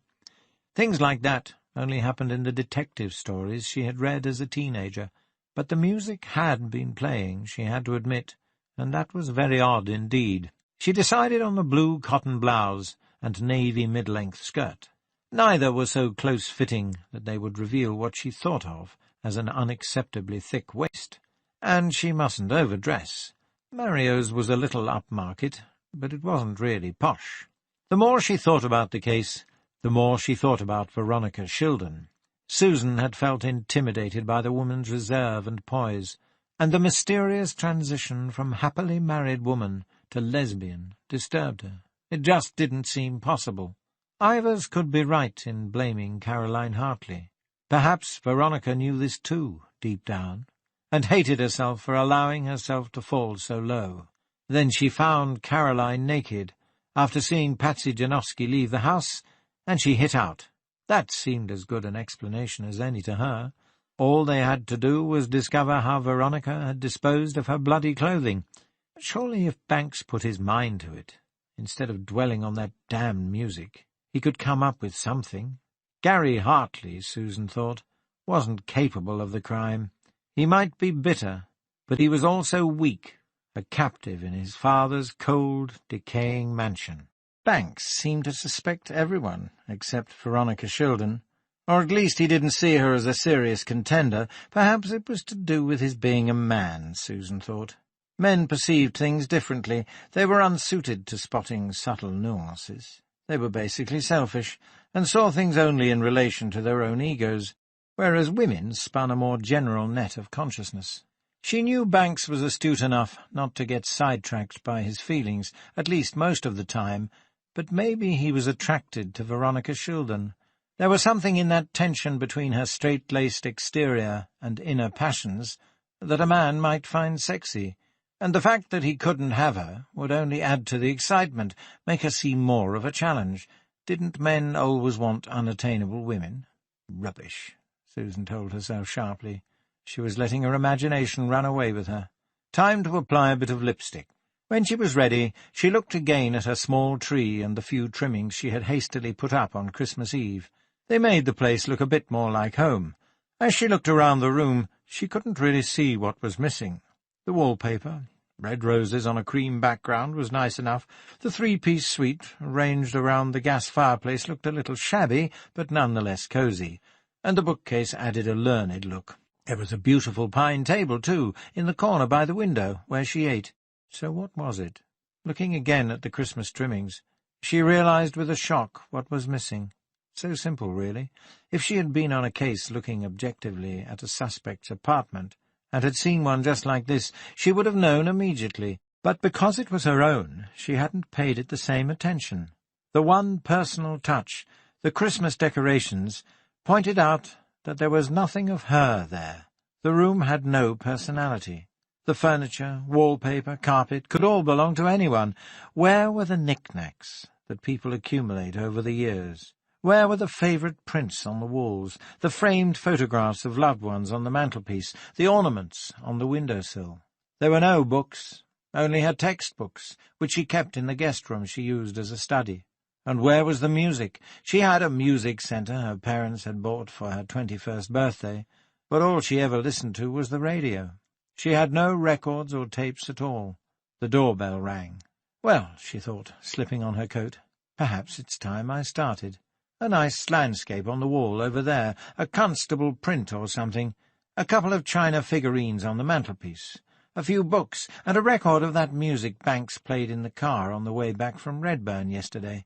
S2: Things like that only happened in the detective stories she had read as a teenager, but the music had been playing, she had to admit, and that was very odd indeed. She decided on the blue cotton blouse and navy mid-length skirt. Neither were so close-fitting that they would reveal what she thought of as an unacceptably thick waist. And she mustn't overdress. Mario's was a little upmarket, but it wasn't really posh. The more she thought about the case, the more she thought about Veronica Shildon. Susan had felt intimidated by the woman's reserve and poise, and the mysterious transition from happily married woman to lesbian disturbed her. It just didn't seem possible. Ivers could be right in blaming Caroline Hartley. Perhaps Veronica knew this too, deep down, and hated herself for allowing herself to fall so low. Then she found Caroline naked, after seeing Patsy Janowski leave the house, and she hit out. That seemed as good an explanation as any to her. All they had to do was discover how Veronica had disposed of her bloody clothing. Surely if Banks put his mind to it, instead of dwelling on that damned music, he could come up with something. Gary Hartley, Susan thought, wasn't capable of the crime. He might be bitter, but he was also weak, a captive in his father's cold, decaying mansion. Banks seemed to suspect everyone except Veronica Shildon, or at least he didn't see her as a serious contender. Perhaps it was to do with his being a man, Susan thought. Men perceived things differently. They were unsuited to spotting subtle nuances. They were basically selfish, and saw things only in relation to their own egos, whereas women spun a more general net of consciousness. She knew Banks was astute enough not to get sidetracked by his feelings, at least most of the time, but maybe he was attracted to Veronica Shildon. There was something in that tension between her straight-laced exterior and inner passions that a man might find sexy, and the fact that he couldn't have her would only add to the excitement, make her seem more of a challenge. Didn't men always want unattainable women? Rubbish, Susan told herself sharply. She was letting her imagination run away with her. Time to apply a bit of lipstick. When she was ready, she looked again at her small tree and the few trimmings she had hastily put up on Christmas Eve. They made the place look a bit more like home. As she looked around the room, she couldn't really see what was missing. The wallpaper, red roses on a cream background, was nice enough. The three-piece suite arranged around the gas fireplace looked a little shabby, but none the less cosy, and the bookcase added a learned look. There was a beautiful pine table, too, in the corner by the window, where she ate. So what was it? Looking again at the Christmas trimmings, she realized with a shock what was missing. So simple, really. If she had been on a case looking objectively at a suspect's apartment, and had seen one just like this, she would have known immediately. But because it was her own, she hadn't paid it the same attention. The one personal touch, the Christmas decorations, pointed out that there was nothing of her there. The room had no personality. The furniture, wallpaper, carpet could all belong to anyone. Where were the knickknacks that people accumulate over the years? Where were the favourite prints on the walls, the framed photographs of loved ones on the mantelpiece, the ornaments on the windowsill? There were no books, only her textbooks, which she kept in the guest room she used as a study. And where was the music? She had a music centre her parents had bought for her 21st birthday, but all she ever listened to was the radio. She had no records or tapes at all. The doorbell rang. Well, she thought, slipping on her coat, perhaps it's time I started. A nice landscape on the wall over there, a constable print or something, a couple of china figurines on the mantelpiece, a few books, and a record of that music Banks played in the car on the way back from Redburn yesterday.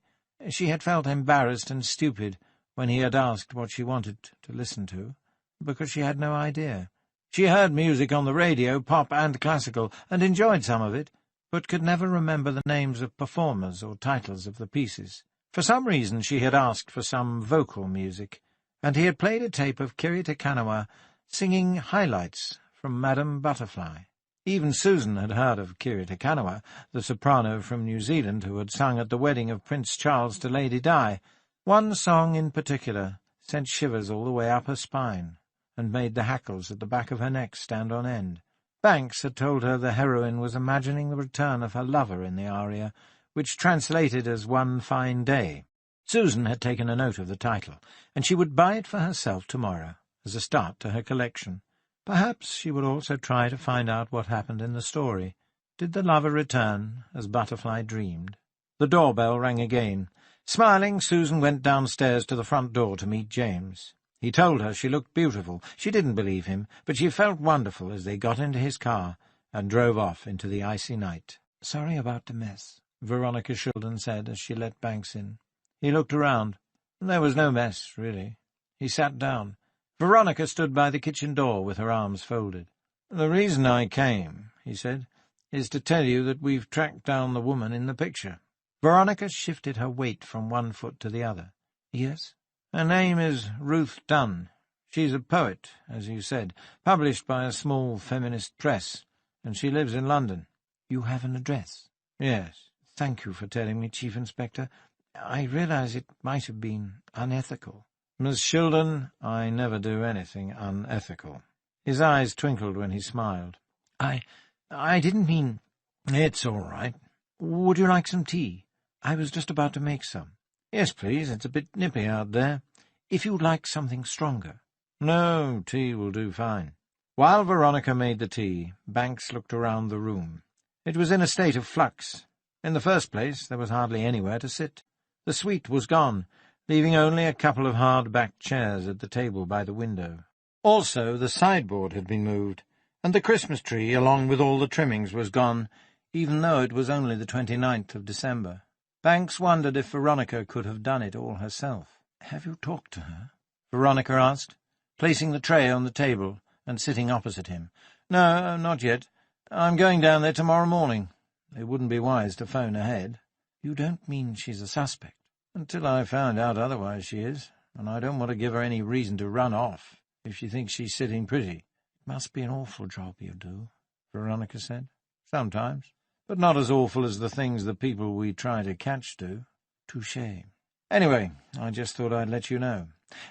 S2: She had felt embarrassed and stupid when he had asked what she wanted to listen to, because she had no idea. She heard music on the radio, pop and classical, and enjoyed some of it, but could never remember the names of performers or titles of the pieces. For some reason she had asked for some vocal music, and he had played a tape of Kirita Kanawa singing highlights from Madame Butterfly. Even Susan had heard of Kirita Kanawa, the soprano from New Zealand who had sung at the wedding of Prince Charles to Lady Di. One song in particular sent shivers all the way up her spine, and made the hackles at the back of her neck stand on end. Banks had told her the heroine was imagining the return of her lover in the aria, which translated as One Fine Day. Susan had taken a note of the title, and she would buy it for herself tomorrow, as a start to her collection. Perhaps she would also try to find out what happened in the story. Did the lover return, as Butterfly dreamed? The doorbell rang again. Smiling, Susan went downstairs to the front door to meet James. He told her she looked beautiful. She didn't believe him, but she felt wonderful as they got into his car and drove off into the icy night. "Sorry about the mess," Veronica Shildon said as she let Banks in. He looked around. There was no mess, really. He sat down. Veronica stood by the kitchen door with her arms folded. "The reason I came," he said, "is to tell you that we've tracked down the woman in the picture." Veronica shifted her weight from one foot to the other. "Yes?" "Her name is Ruth Dunn. She's a poet, as you said, published by a small feminist press, and she lives in London." "You have an address?" "Yes." "Thank you for telling me, Chief Inspector. I realize it might have been unethical." "Miss Shildon, I never do anything unethical." His eyes twinkled when he smiled. I didn't mean—" "It's all right." "Would you like some tea? I was just about to make some." "Yes, please. It's a bit nippy out there." "If you'd like something stronger." "No, tea will do fine." While Veronica made the tea, Banks looked around the room. It was in a state of flux. In the first place, there was hardly anywhere to sit. The suite was gone, leaving only a couple of hard-backed chairs at the table by the window. Also, the sideboard had been moved, and the Christmas tree, along with all the trimmings, was gone, even though it was only the 29th of December. Banks wondered if Veronica could have done it all herself. "Have you talked to her?" Veronica asked, placing the tray on the table and sitting opposite him. "No, not yet. I'm going down there tomorrow morning. It wouldn't be wise to phone ahead." "You don't mean she's a suspect?" "Until I found out otherwise she is, and I don't want to give her any reason to run off if she thinks she's sitting pretty." "It must be an awful job you do," Veronica said. "Sometimes, but not as awful as the things the people we try to catch do." "Touché. Anyway, I just thought I'd let you know."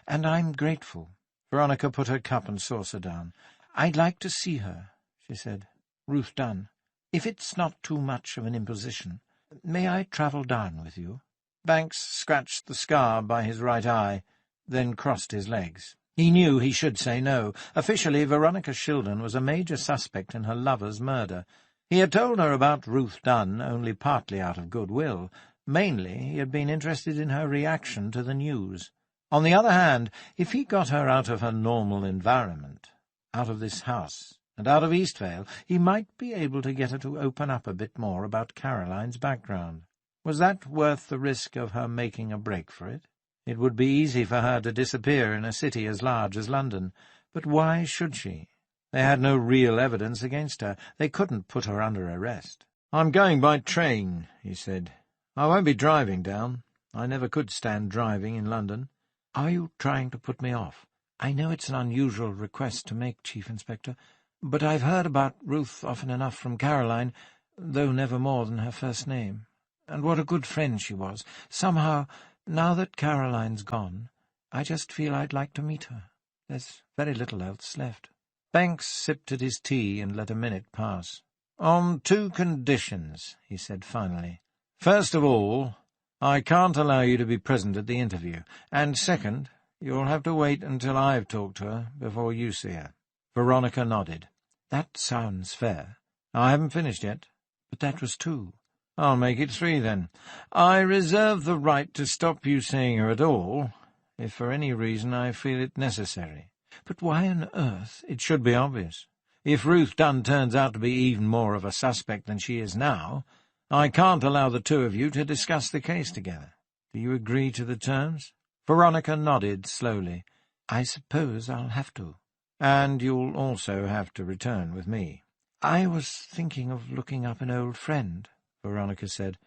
S3: "And I'm grateful."
S2: Veronica put her cup and saucer down.
S3: "I'd like to see her," she said. "Ruth Dunn. If it's not too much of an imposition, may I travel down with you?"
S2: Banks scratched the scar by his right eye, then crossed his legs. He knew he should say no. Officially, Veronica Shildon was a major suspect in her lover's murder. He had told her about Ruth Dunn only partly out of goodwill. Mainly, he had been interested in her reaction to the news. On the other hand, if he got her out of her normal environment, out of this house, and out of Eastvale, he might be able to get her to open up a bit more about Caroline's background. Was that worth the risk of her making a break for it? It would be easy for her to disappear in a city as large as London, but why should she? They had no real evidence against her. They couldn't put her under arrest. "I'm going by train," he said. "I won't be driving down. I never could stand driving in London."
S3: "Are you trying to put me off? I know it's an unusual request to make, Chief Inspector, but I've heard about Ruth often enough from Caroline, though never more than her first name. And what a good friend she was. Somehow, now that Caroline's gone, I just feel I'd like to meet her. There's very little else left."
S2: Banks sipped at his tea and let a minute pass. "On 2 conditions," he said finally. "First of all, I can't allow you to be present at the interview, and second, you'll have to wait until I've talked to her before you see her." Veronica nodded.
S3: "That sounds fair."
S2: "I haven't finished yet."
S3: "But that was 2.
S2: "I'll make it 3, then. I reserve the right to stop you seeing her at all, if for any reason I feel it necessary."
S3: "But why on earth—"
S2: "It should be obvious. If Ruth Dunn turns out to be even more of a suspect than she is now, I can't allow the 2 of you to discuss the case together. Do you agree to the terms?" Veronica nodded slowly.
S3: "I suppose I'll have to."
S2: "And you'll also have to return with me."
S3: "I was thinking of looking up an old friend," Veronica said.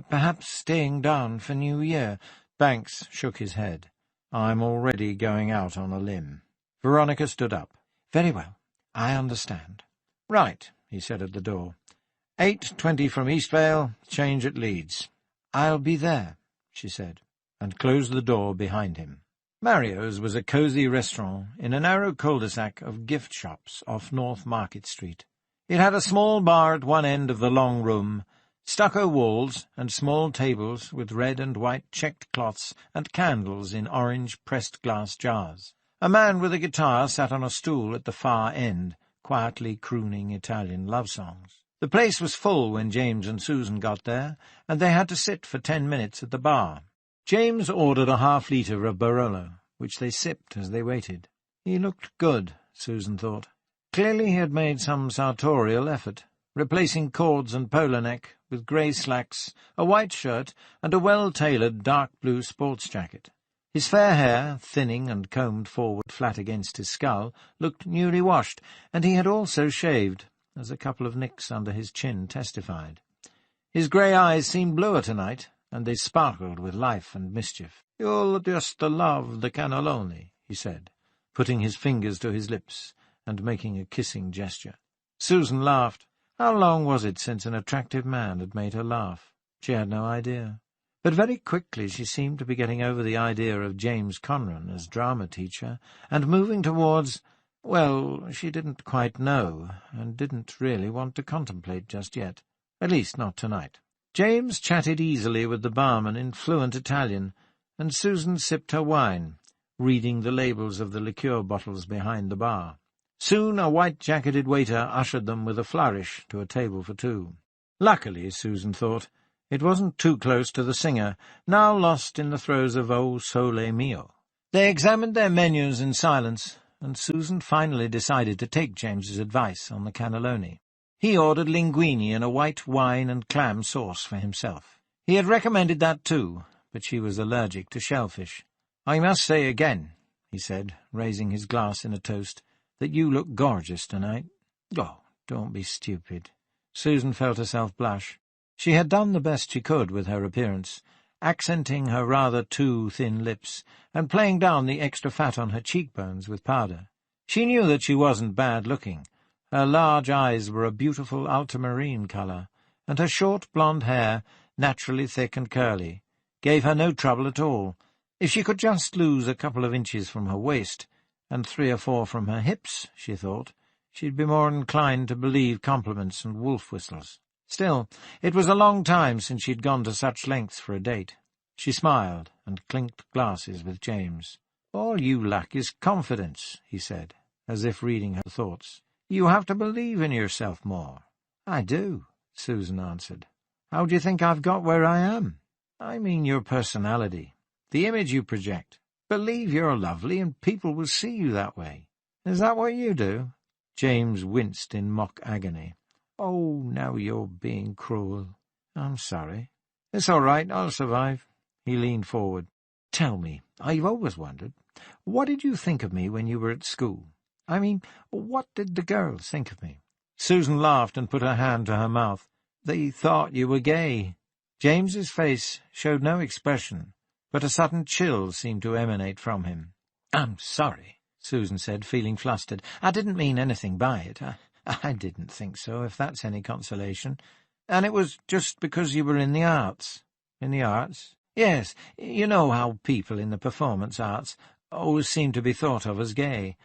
S3: "Perhaps staying down for New Year."
S2: Banks shook his head. "I'm already going out on a limb." Veronica stood up.
S3: "Very well. I understand."
S2: "Right," he said at the door. 8:20 from Eastvale, change at Leeds."
S3: "I'll be there,"
S2: she said, and closed the door behind him. Mario's was a cosy restaurant in a narrow cul-de-sac of gift shops off North Market Street. It had a small bar at one end of the long room, stucco walls, and small tables with red and white checked cloths and candles in orange pressed glass jars. A man with a guitar sat on a stool at the far end, quietly crooning Italian love songs. The place was full when James and Susan got there, and they had to sit for 10 minutes at the bar. James ordered a half-litre of Barolo, which they sipped as they waited. He looked good, Susan thought. Clearly he had made some sartorial effort, replacing cords and polo neck with grey slacks, a white shirt, and a well-tailored dark blue sports jacket. His fair hair, thinning and combed forward flat against his skull, looked newly washed, and he had also shaved, as a couple of nicks under his chin testified. His grey eyes seemed bluer tonight, and they sparkled with life and mischief. "You'll just love the cannelloni," he said, putting his fingers to his lips and making a kissing gesture. Susan laughed. How long was it since an attractive man had made her laugh? She had no idea. But very quickly she seemed to be getting over the idea of James Conran as drama teacher, and moving towards, well, she didn't quite know, and didn't really want to contemplate just yet. At least not tonight. James chatted easily with the barman in fluent Italian, and Susan sipped her wine, reading the labels of the liqueur bottles behind the bar. Soon a white-jacketed waiter ushered them with a flourish to a table for two. Luckily, Susan thought, it wasn't too close to the singer, now lost in the throes of O Sole Mio. They examined their menus in silence, and Susan finally decided to take James's advice on the cannelloni. He ordered linguine and a white wine and clam sauce for himself. He had recommended that too, but she was allergic to shellfish. "I must say again," he said, raising his glass in a toast, "that you look gorgeous tonight." "Oh, don't be stupid." Susan felt herself blush. She had done the best she could with her appearance, accenting her rather too thin lips, and playing down the extra fat on her cheekbones with powder. She knew that she wasn't bad-looking. Her large eyes were a beautiful ultramarine colour, and her short blonde hair, naturally thick and curly, gave her no trouble at all. If she could just lose a couple of inches from her waist, and 3 or 4 from her hips, she thought, she'd be more inclined to believe compliments and wolf whistles. Still, it was a long time since she'd gone to such lengths for a date. She smiled and clinked glasses with James. "All you lack is confidence," he said, as if reading her thoughts. "You have to believe in yourself more." "I do," Susan answered. "How do you think I've got where I am?" "I mean your personality, the image you project. Believe you're lovely, and people will see you that way." "Is that what you do?" James winced in mock agony. "Oh, now you're being cruel." "I'm sorry." "It's all right, I'll survive." He leaned forward. "Tell me, I've always wondered, what did you think of me when you were at school? I mean, what did the girls think of me?" Susan laughed and put her hand to her mouth. "They thought you were gay." James's face showed no expression, but a sudden chill seemed to emanate from him. "I'm sorry," Susan said, feeling flustered. "I didn't mean anything by it. I didn't think so, if that's any consolation. And it was just because you were in the arts." "In the arts?" "Yes, you know how people in the performance arts always seem to be thought of as gay.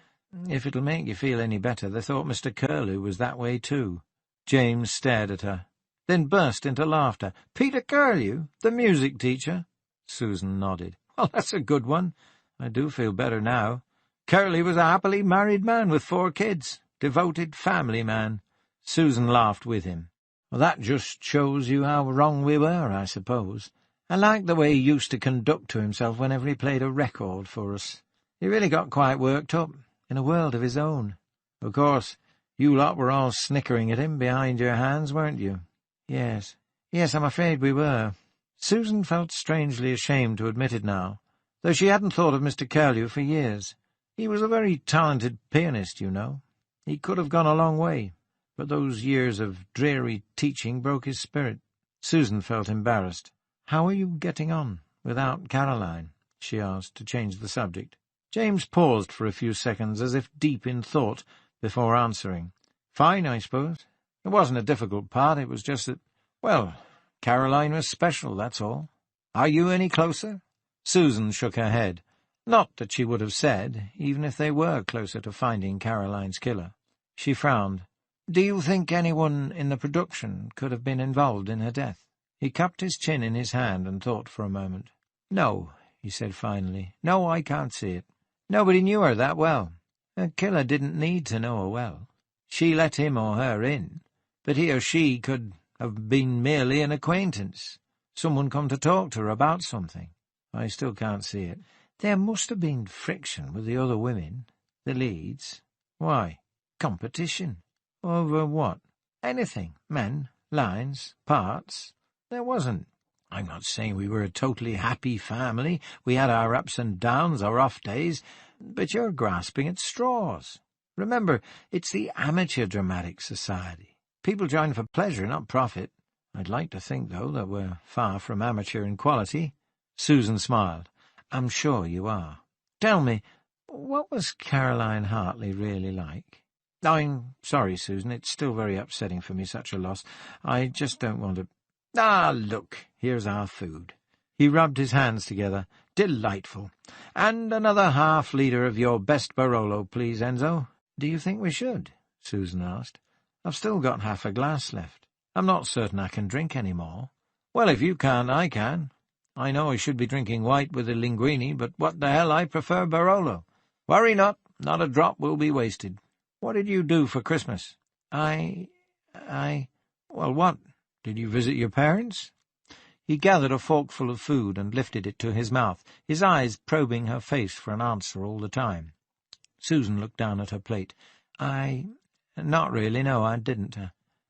S2: If it'll make you feel any better, they thought Mr. Curlew was that way too." James stared at her, then burst into laughter. "Peter Curlew, the music teacher?" Susan nodded. "Well, that's a good one. I do feel better now. Curlew was a happily married man with 4 kids. Devoted family man." Susan laughed with him. "Well, that just shows you how wrong we were, I suppose. I liked the way he used to conduct to himself whenever he played a record for us. He really got quite worked up, in a world of his own. Of course, you lot were all snickering at him behind your hands, weren't you?" Yes, I'm afraid we were." Susan felt strangely ashamed to admit it now, though she hadn't thought of Mr. Curlew for years. He was a very talented pianist, you know. He could have gone a long way, but those years of dreary teaching broke his spirit. Susan felt embarrassed. "How are you getting on without Caroline?" she asked, to change the subject. James paused for a few seconds, as if deep in thought, before answering. "Fine, I suppose. It wasn't a difficult part, it was just that, well, Caroline was special, that's all. Are you any closer?" Susan shook her head. Not that she would have said, even if they were closer to finding Caroline's killer. She frowned.
S3: Do you think anyone in the production could have been involved in her death?" He cupped his chin in his hand and thought for a moment. "No," he said finally. "No, I can't see it. Nobody knew her that well. Her killer didn't need to know her well. She let him or her in, but he or she could have been merely an acquaintance. Someone come to talk to her about something. I still can't see it. There must have been friction with the other women, the leads. Why? Competition. Over what? Anything. Men, lines, parts. There wasn't. I'm not saying we were a totally happy family. We had our ups and downs, our off days, but you're grasping at straws. Remember, it's the Amateur Dramatic Society. People join for pleasure, not profit. I'd like to think, though, that we're far from amateur in quality." Susan smiled. "I'm sure you are. Tell me, what was Caroline Hartley really like?" "I'm sorry, Susan. It's still very upsetting for me, such a loss. I just don't want to—" "Ah, look, here's our food." He rubbed his hands together. "Delightful. And another half-litre of your best Barolo, please, Enzo." "Do you think we should?" Susan asked. "I've still got half a glass left. I'm not certain I can drink any more." "Well, if you can't, I can. I know I should be drinking white with the linguine, but what the hell, I prefer Barolo. Worry not a drop will be wasted. What did you do for Christmas?" I... Well, what? Did you visit your parents?" He gathered a forkful of food and lifted it to his mouth, his eyes probing her face for an answer all the time. Susan looked down at her plate. Not really, no, I didn't.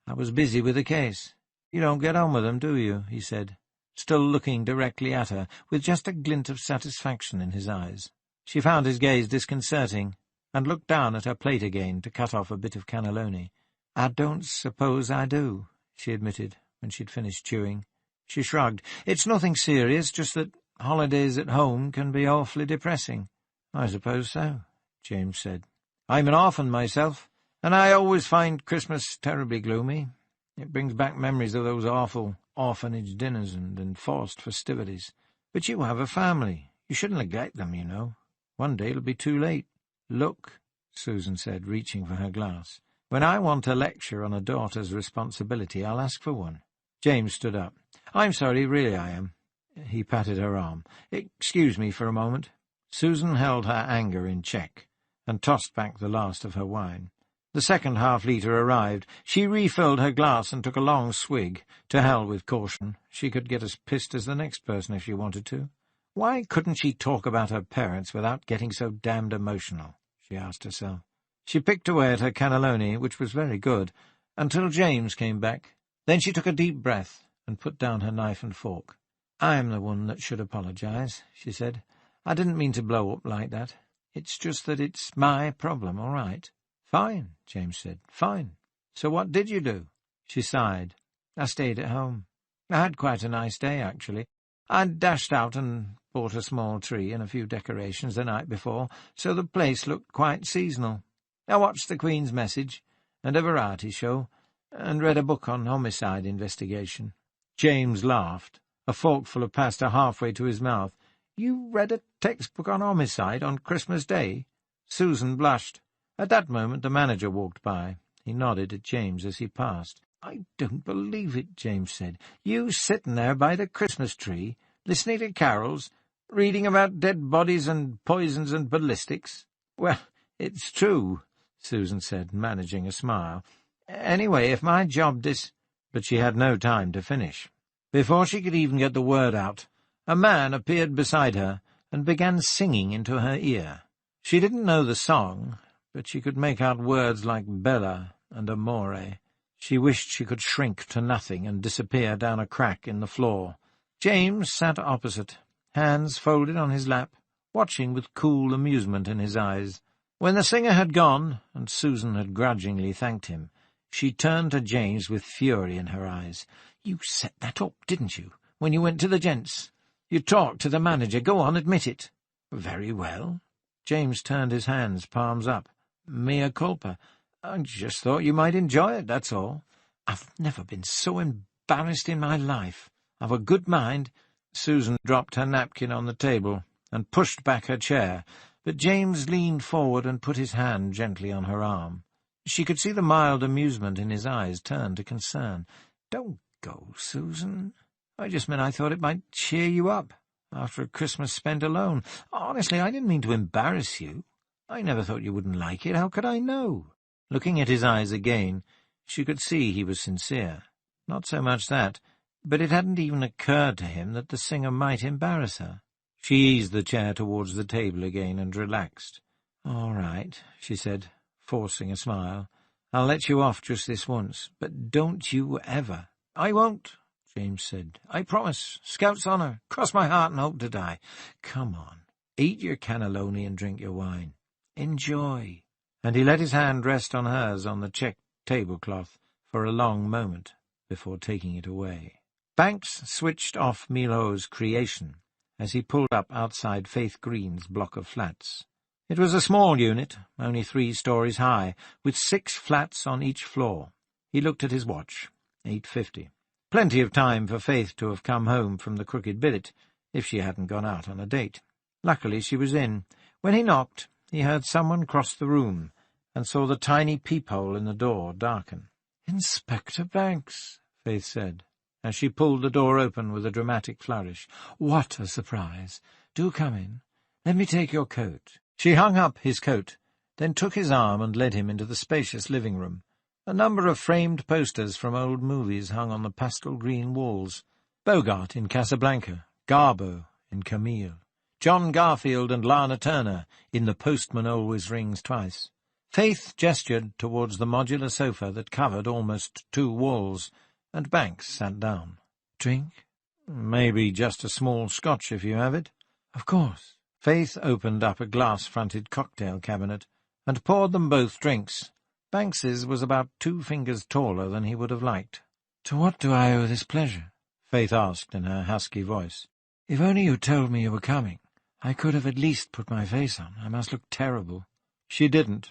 S3: I was busy with the case." "You don't get on with them, do you?" he said, still looking directly at her, with just a glint of satisfaction in his eyes. She found his gaze disconcerting, and looked down at her plate again to cut off a bit of cannelloni. "I don't suppose I do," she admitted, when she'd finished chewing. She shrugged. "It's nothing serious, just that holidays at home can be awfully depressing." "I suppose so," James said. "I'm an orphan myself, and I always find Christmas terribly gloomy. It brings back memories of those awful orphanage dinners and enforced festivities. But you have a family. You shouldn't neglect them, you know. One day it'll be too late." "Look," Susan said, reaching for her glass. "When I want a lecture on a daughter's responsibility, I'll ask for one." James stood up. "I'm sorry, really I am." He patted her arm. "Excuse me for a moment." Susan held her anger in check, and tossed back the last of her wine. The second half-litre arrived. She refilled her glass and took a long swig. To hell with caution. She could get as pissed as the next person if she wanted to. Why couldn't she talk about her parents without getting so damned emotional? She asked herself. She picked away at her cannelloni, which was very good, until James came back. Then she took a deep breath and put down her knife and fork. "I'm the one that should apologize," she said. "I didn't mean to blow up like that. It's just that it's my problem, all right?" "Fine," James said. "Fine. So what did you do?" She sighed. "I stayed at home. I had quite a nice day, actually. I dashed out and bought a small tree and a few decorations the night before, so the place looked quite seasonal. I watched the Queen's Message and a variety show, and read a book on homicide investigation." James laughed, a forkful of pasta halfway to his mouth. "You read a textbook on homicide on Christmas Day?" Susan blushed. At that moment the manager walked by. He nodded at James as he passed. "I don't believe it," James said. "You sitting there by the Christmas tree, listening to carols, reading about dead bodies and poisons and ballistics." "Well, it's true," Susan said, managing a smile. "Anyway, if my job But she had no time to finish. Before she could even get the word out, a man appeared beside her and began singing into her ear. She didn't know the song, but she could make out words like Bella and Amore. She wished she could shrink to nothing and disappear down a crack in the floor. James sat opposite, hands folded on his lap, watching with cool amusement in his eyes. When the singer had gone, and Susan had grudgingly thanked him, she turned to James with fury in her eyes. "You set that up, didn't you, when you went to the gents? You talked to the manager. Go on, admit it." "Very well." James turned his hands, palms up. "Mea culpa. I just thought you might enjoy it, that's all." "I've never been so embarrassed in my life. I've a good mind." Susan dropped her napkin on the table and pushed back her chair, but James leaned forward and put his hand gently on her arm.
S2: She could see the mild amusement in his eyes turn to concern. "Don't go, Susan. I just meant I thought it might cheer you up after a Christmas spent alone. Honestly, I didn't mean to embarrass you. I never thought you wouldn't like it. How could I know?" Looking at his eyes again, she could see he was sincere. Not so much that, but it hadn't even occurred to him that the singer might embarrass her. She eased the chair towards the table again and relaxed. "All right," she said, forcing a smile. "I'll let you off just this once, but don't you ever—" "I won't," James said. "I promise. Scout's honour. Cross my heart and hope to die. Come on, eat your cannelloni and drink your wine. Enjoy." And he let his hand rest on hers on the checked tablecloth for a long moment before taking it away. Banks switched off Milo's creation as he pulled up outside Faith Green's block of flats. It was a small unit, only 3 stories high, with 6 flats on each floor. He looked at his watch. 8:50. Plenty of time for Faith to have come home from the Crooked Billet, if she hadn't gone out on a date. Luckily she was in. When he knocked, he heard someone cross the room, and saw the tiny peephole in the door darken. "Inspector Banks," Faith said, as she pulled the door open with a dramatic flourish. "What a surprise! Do come in. Let me take your coat." She hung up his coat, then took his arm and led him into the spacious living room. A number of framed posters from old movies hung on the pastel green walls. Bogart in Casablanca, Garbo in Camille, John Garfield and Lana Turner in The Postman Always Rings Twice. Faith gestured towards the modular sofa that covered almost 2 walls, and Banks sat down. "Drink?" "Maybe just a small scotch if you have it." "Of course." Faith opened up a glass-fronted cocktail cabinet and poured them both drinks. Banks's was about 2 fingers taller than he would have liked. "To what do I owe this pleasure?" Faith asked in her husky voice. "If only you told me you were coming, I could have at least put my face on. I must look terrible." She didn't.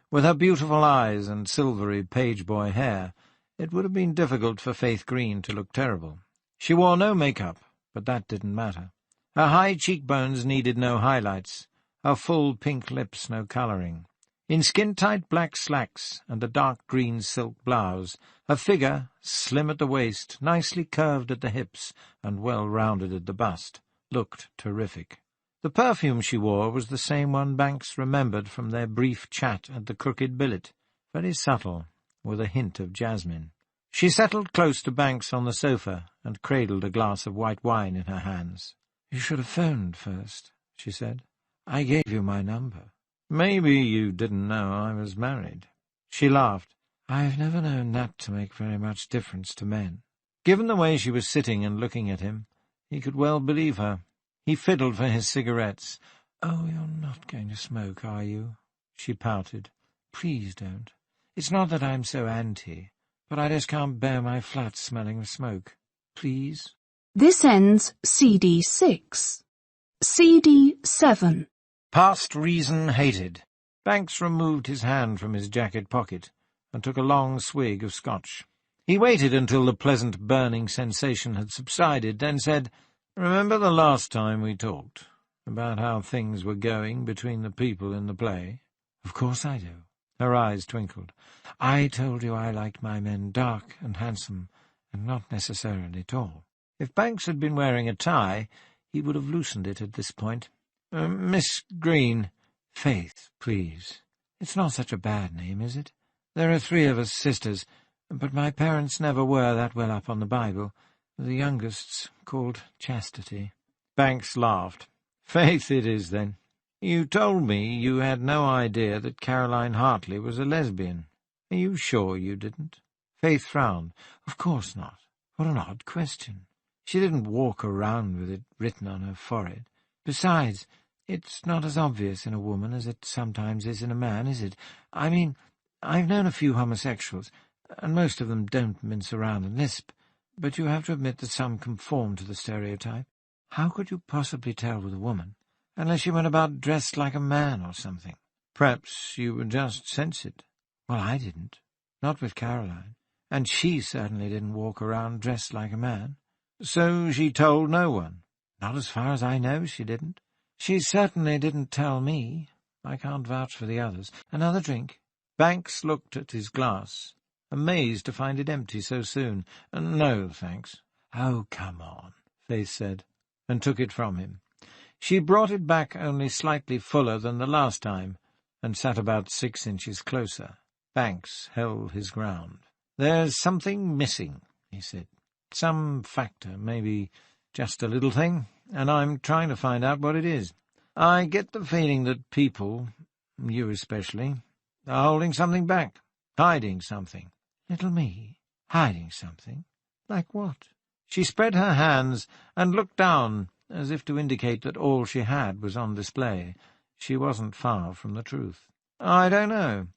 S2: With her beautiful eyes and silvery page-boy hair, it would have been difficult for Faith Green to look terrible. She wore no makeup, but that didn't matter. Her high cheekbones needed no highlights, her full pink lips no colouring. In skin-tight black slacks and a dark green silk blouse, her figure, slim at the waist, nicely curved at the hips, and well-rounded at the bust, looked terrific. The perfume she wore was the same one Banks remembered from their brief chat at the Crooked Billet, very subtle, with a hint of jasmine. She settled close to Banks on the sofa and cradled a glass of white wine in her hands. "You should have phoned first," she said. "I gave you my number." "Maybe you didn't know I was married." She laughed. "I've never known that to make very much difference to men." Given the way she was sitting and looking at him, he could well believe her. He fiddled for his cigarettes. "Oh, you're not going to smoke, are you?" She pouted. "Please don't. It's not that I'm so anti, but I just can't bear my flat smelling of smoke. Please?"
S1: This ends CD 6. CD 7.
S2: Past reason hated. Banks removed his hand from his jacket pocket and took a long swig of scotch. He waited until the pleasant burning sensation had subsided, then said, "Remember the last time we talked, about how things were going between the people in the play?"
S3: "Of course I do."
S2: Her eyes twinkled.
S3: "I told you I liked my men dark and handsome, and not necessarily tall."
S2: If Banks had been wearing a tie, he would have loosened it at this point. "Miss Green."
S3: "Faith, please. It's not such a bad name, is it? There are 3 of us sisters, but my parents never were that well up on the Bible. The youngest's called Chastity."
S2: Banks laughed. "Faith it is, then. You told me you had no idea that Caroline Hartley was a lesbian. Are you sure you didn't?"
S3: Faith frowned. "Of course not. What an odd question. She didn't walk around with it written on her forehead. Besides, it's not as obvious in a woman as it sometimes is in a man, is it? I mean, I've known a few homosexuals, and most of them don't mince around and lisp, but you have to admit that some conform to the stereotype. How could you possibly tell with a woman, unless you went about dressed like a man or something?"
S2: "Perhaps you would just sense it."
S3: "Well, I didn't. Not with Caroline. And she certainly didn't walk around dressed like a man."
S2: "So she told no one?"
S3: "Not as far as I know, she didn't. She certainly didn't tell me. I can't vouch for the others. Another drink?" Banks looked at his glass, amazed to find it empty so soon. "No, thanks." "Oh, come on," Faith said, and took it from him. She brought it back only slightly fuller than the last time, and sat about 6 inches closer. Banks held his ground. "There's something missing," he said. "Some factor, maybe just a little thing, and I'm trying to find out what it is. I get the feeling that people, you especially, are holding something back, hiding something." "Little me? Hiding something? Like what?" She spread her hands and looked down, as if to indicate that all she had was on display. She wasn't far from the truth. "I don't know.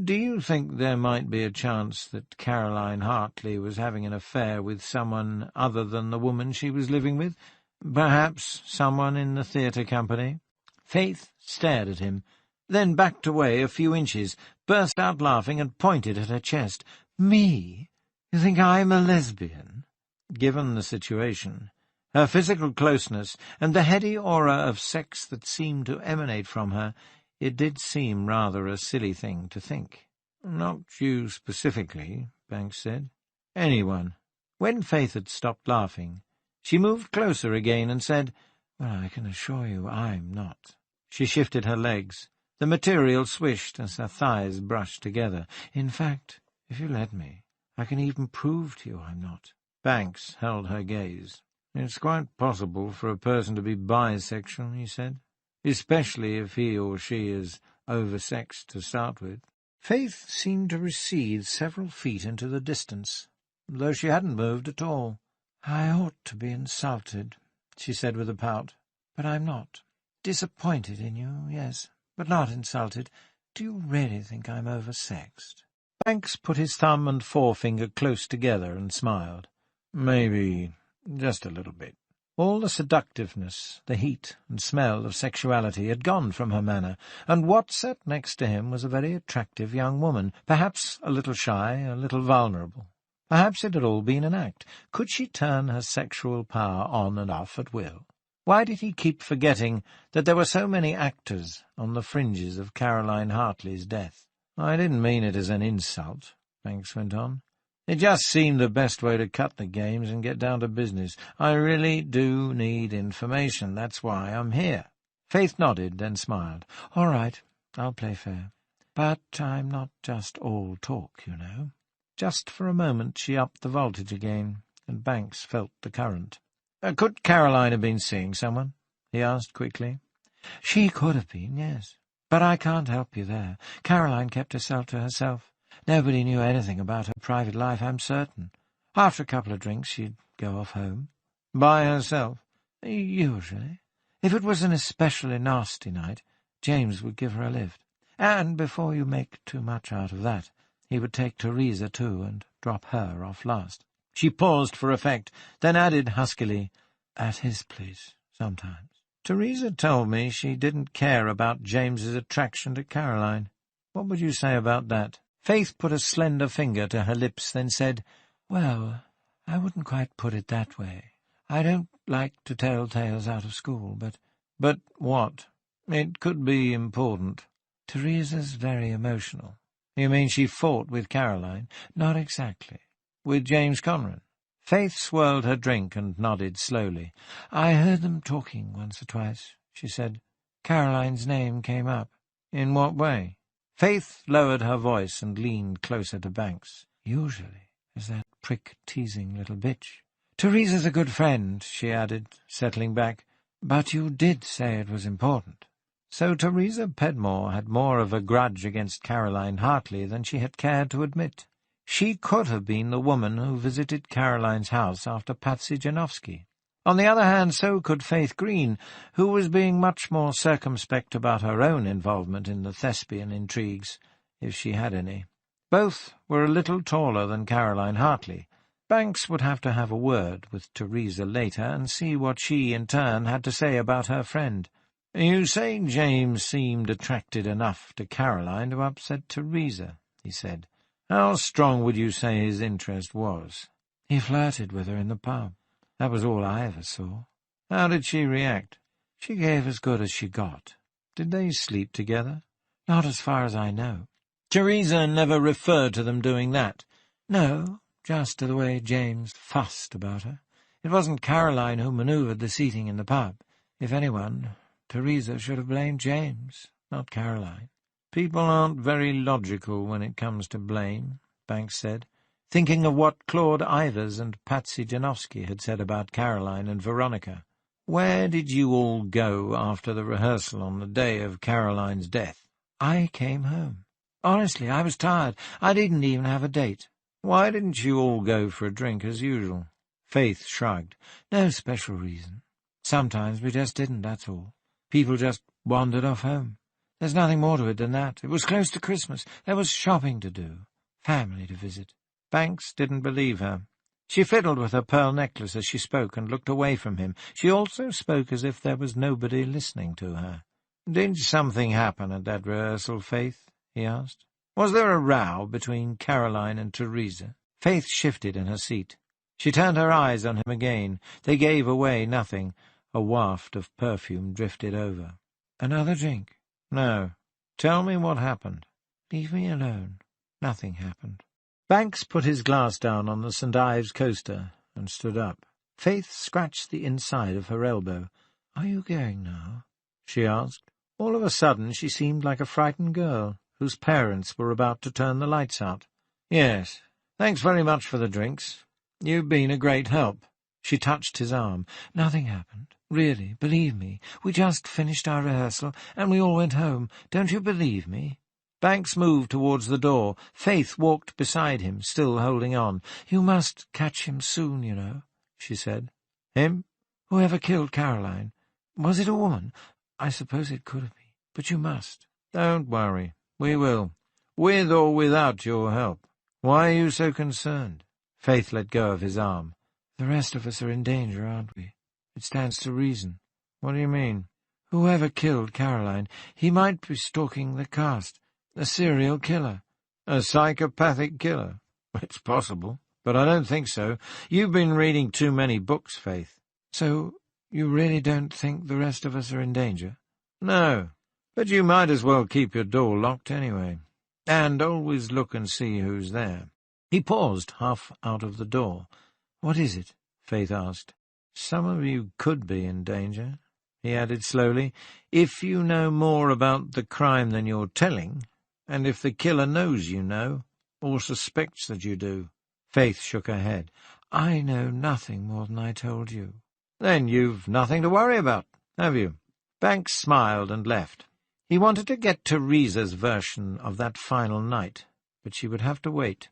S3: Do you think there might be a chance that Caroline Hartley was having an affair with someone other than the woman she was living with? Perhaps someone in the theatre company?" Faith stared at him, then backed away a few inches, burst out laughing, and pointed at her chest. "Me? You think I'm a lesbian?" Given the situation, her physical closeness, and the heady aura of sex that seemed to emanate from her, it did seem rather a silly thing to think. "Not you specifically," Banks said. "Anyone." When Faith had stopped laughing, she moved closer again and said, "Well, I can assure you I'm not." She shifted her legs. The material swished as her thighs brushed together. "In fact, if you let me, I can even prove to you I'm not." Banks held her gaze. "It's quite possible for a person to be bisexual," he said, "especially if he or she is oversexed to start with." Faith seemed to recede several feet into the distance, though she hadn't moved at all. "I ought to be insulted," she said with a pout, "but I'm not. Disappointed in you, yes, but not insulted. Do you really think I'm oversexed?" Banks put his thumb and forefinger close together and smiled. "Maybe just a little bit." All the seductiveness, the heat and smell of sexuality had gone from her manner, and what sat next to him was a very attractive young woman, perhaps a little shy, a little vulnerable. Perhaps it had all been an act. Could she turn her sexual power on and off at will? Why did he keep forgetting that there were so many actors on the fringes of Caroline Hartley's death? "I didn't mean it as an insult," Banks went on. "It just seemed the best way to cut the games and get down to business. I really do need information. That's why I'm here." Faith nodded, then smiled. "All right, I'll play fair. But I'm not just all talk, you know." Just for a moment she upped the voltage again, and Banks felt the current. "Could Caroline have been seeing someone?" he asked quickly. "She could have been, yes. But I can't help you there. Caroline kept herself to herself. Nobody knew anything about her private life, I'm certain. After a couple of drinks, she'd go off home." "By herself?" "Usually. If it was an especially nasty night, James would give her a lift. And before you make too much out of that, he would take Teresa too and drop her off last." She paused for effect, then added huskily, "At his place, sometimes." "Teresa told me she didn't care about James's attraction to Caroline. What would you say about that?" Faith put a slender finger to her lips, then said, "Well, I wouldn't quite put it that way. I don't like to tell tales out of school, but—" "But what? It could be important." "Teresa's very emotional." "You mean she fought with Caroline?" "Not exactly." "With James Conran?" Faith swirled her drink and nodded slowly. "I heard them talking once or twice," she said. "Caroline's name came up." "In what way?" Faith lowered her voice and leaned closer to Banks. "Usually as that prick-teasing little bitch. Teresa's a good friend," she added, settling back. "But you did say it was important." So Teresa Pedmore had more of a grudge against Caroline Hartley than she had cared to admit. She could have been the woman who visited Caroline's house after Patsy Janowski. On the other hand, so could Faith Green, who was being much more circumspect about her own involvement in the thespian intrigues, if she had any. Both were a little taller than Caroline Hartley. Banks would have to have a word with Teresa later and see what she, in turn, had to say about her friend. "You say James seemed attracted enough to Caroline to upset Teresa," he said. "How strong would you say his interest was?" "He flirted with her in the pub. That was all I ever saw." "How did she react?" "She gave as good as she got." "Did they sleep together?" "Not as far as I know.
S2: Teresa never referred to them doing that.
S3: No, just to the way James fussed about her. It wasn't Caroline who manoeuvred the seating in the pub. If anyone, Teresa should have blamed James, not Caroline.
S2: People aren't very logical when it comes to blame, Banks said, thinking of what Claude Ivers and Patsy Janowski had said about Caroline and Veronica. Where did you all go after the rehearsal on the day of Caroline's death?
S3: I came home. Honestly, I was tired. I didn't even have a date.
S2: Why didn't you all go for a drink as usual? Faith shrugged.
S3: No special reason. Sometimes we just didn't, that's all. People just wandered off home. There's nothing more to it than that. It was close to Christmas. There was shopping to do, family to visit.
S2: Banks didn't believe her. She fiddled with her pearl necklace as she spoke and looked away from him. She also spoke as if there was nobody listening to her. "Did something happen at that rehearsal, Faith?" he asked. "Was there a row between Caroline and Teresa?" Faith shifted in her seat. She turned her eyes on him again. They gave away nothing. A waft of perfume drifted over.
S3: "Another drink?"
S2: "No. Tell me what happened."
S3: "Leave me alone. Nothing happened."
S2: Banks put his glass down on the St. Ives coaster and stood up. Faith scratched the inside of her elbow.
S3: "Are you going now?"
S2: she asked. All of a sudden she seemed like a frightened girl whose parents were about to turn the lights out. "Yes. Thanks very much for the drinks. You've been a great help." She touched his arm.
S3: "Nothing happened. Really, believe me. We just finished our rehearsal, and we all went home. Don't you believe me?"
S2: Banks moved towards the door. Faith walked beside him, still holding on.
S3: "You must catch him soon, you know," she said.
S2: "Him?"
S3: "Whoever killed Caroline. Was it a woman? I suppose it could have been, but you must."
S2: "Don't worry. We will. With or without your help. Why are you so concerned?" Faith let go of his arm.
S3: "The rest of us are in danger, aren't we? It stands to reason."
S2: "What do you mean?"
S3: "Whoever killed Caroline, he might be stalking the cast. A serial killer."
S2: "A psychopathic killer? It's possible, but I don't think so. You've been reading too many books, Faith."
S3: "So you really don't think the rest of us are in danger?"
S2: "No, but you might as well keep your door locked anyway. And always look and see who's there." He paused, half out of the door.
S3: "What is it?"
S2: Faith asked. "Some of you could be in danger," he added slowly, "if you know more about the crime than you're telling, and if the killer knows you know, or suspects that you do." Faith shook her head.
S3: "I know nothing more than I told you."
S2: "Then you've nothing to worry about, have you?" Banks smiled and left. He wanted to get Teresa's version of that final night, but she would have to wait.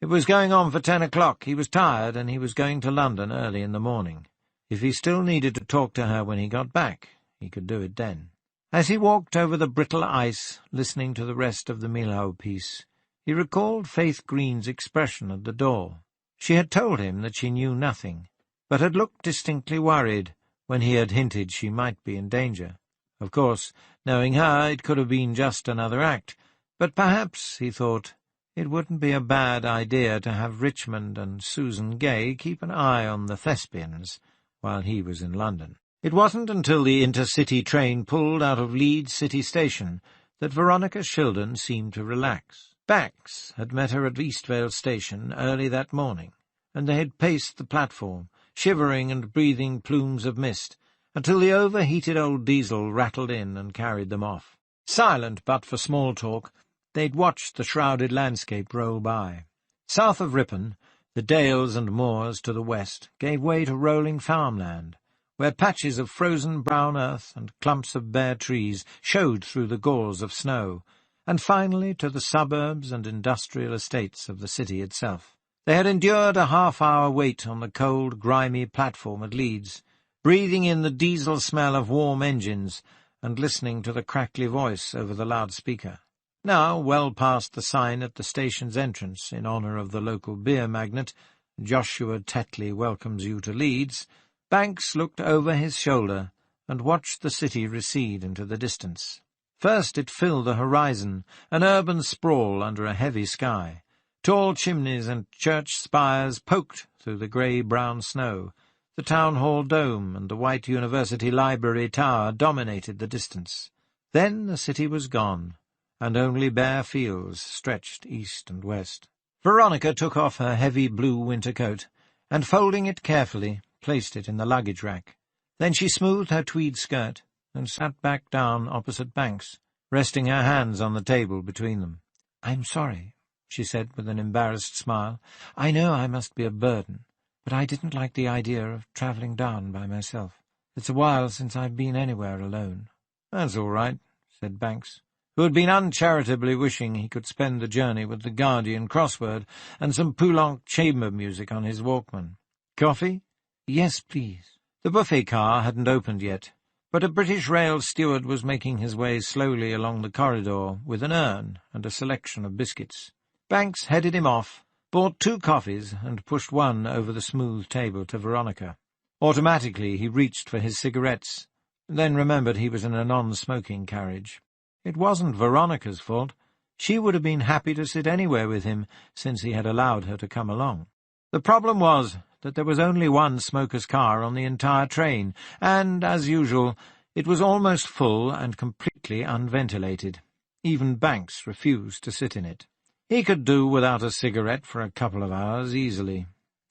S2: It was going on for 10 o'clock. He was tired, and he was going to London early in the morning. If he still needed to talk to her when he got back, he could do it then. As he walked over the brittle ice, listening to the rest of the Milhaud piece, he recalled Faith Green's expression at the door. She had told him that she knew nothing, but had looked distinctly worried when he had hinted she might be in danger. Of course, knowing her, it could have been just another act, but perhaps, he thought, it wouldn't be a bad idea to have Richmond and Susan Gay keep an eye on the thespians while he was in London. It wasn't until the intercity train pulled out of Leeds City Station that Veronica Shildon seemed to relax. Banks had met her at Eastvale Station early that morning, and they had paced the platform, shivering and breathing plumes of mist, until the overheated old diesel rattled in and carried them off. Silent but for small talk, they'd watched the shrouded landscape roll by. South of Ripon, the dales and moors to the west gave way to rolling farmland, where patches of frozen brown earth and clumps of bare trees showed through the gauze of snow, and finally to the suburbs and industrial estates of the city itself. They had endured a half-hour wait on the cold, grimy platform at Leeds, breathing in the diesel smell of warm engines and listening to the crackly voice over the loudspeaker. Now, well past the sign at the station's entrance in honour of the local beer magnate, "Joshua Tetley welcomes you to Leeds," Banks looked over his shoulder and watched the city recede into the distance. First it filled the horizon, an urban sprawl under a heavy sky. Tall chimneys and church spires poked through the grey-brown snow. The town hall dome and the white university library tower dominated the distance. Then the city was gone, and only bare fields stretched east and west. Veronica took off her heavy blue winter coat, and, folding it carefully, placed it in the luggage rack. Then she smoothed her tweed skirt and sat back down opposite Banks, resting her hands on the table between them. "I'm sorry," she said with an embarrassed smile. "I know I must be a burden, but I didn't like the idea of travelling down by myself. It's a while since I've been anywhere alone."
S3: "That's all right," said Banks, who had been uncharitably wishing he could spend the journey with the Guardian crossword and some Poulenc chamber music on his Walkman. "Coffee?"
S1: "Yes, please."
S3: The buffet car hadn't opened yet, but a British Rail steward was making his way slowly along the corridor with an urn and a selection of biscuits. Banks headed him off, bought 2 coffees, and pushed one over the smooth table to Veronica. Automatically he reached for his cigarettes, then remembered he was in a non-smoking carriage. It wasn't Veronica's fault. She would have been happy to sit anywhere with him, since he had allowed her to come along. The problem was that there was only one smoker's car on the entire train, and, as usual, it was almost full and completely unventilated. Even Banks refused to sit in it. He could do without a cigarette for a couple of hours easily.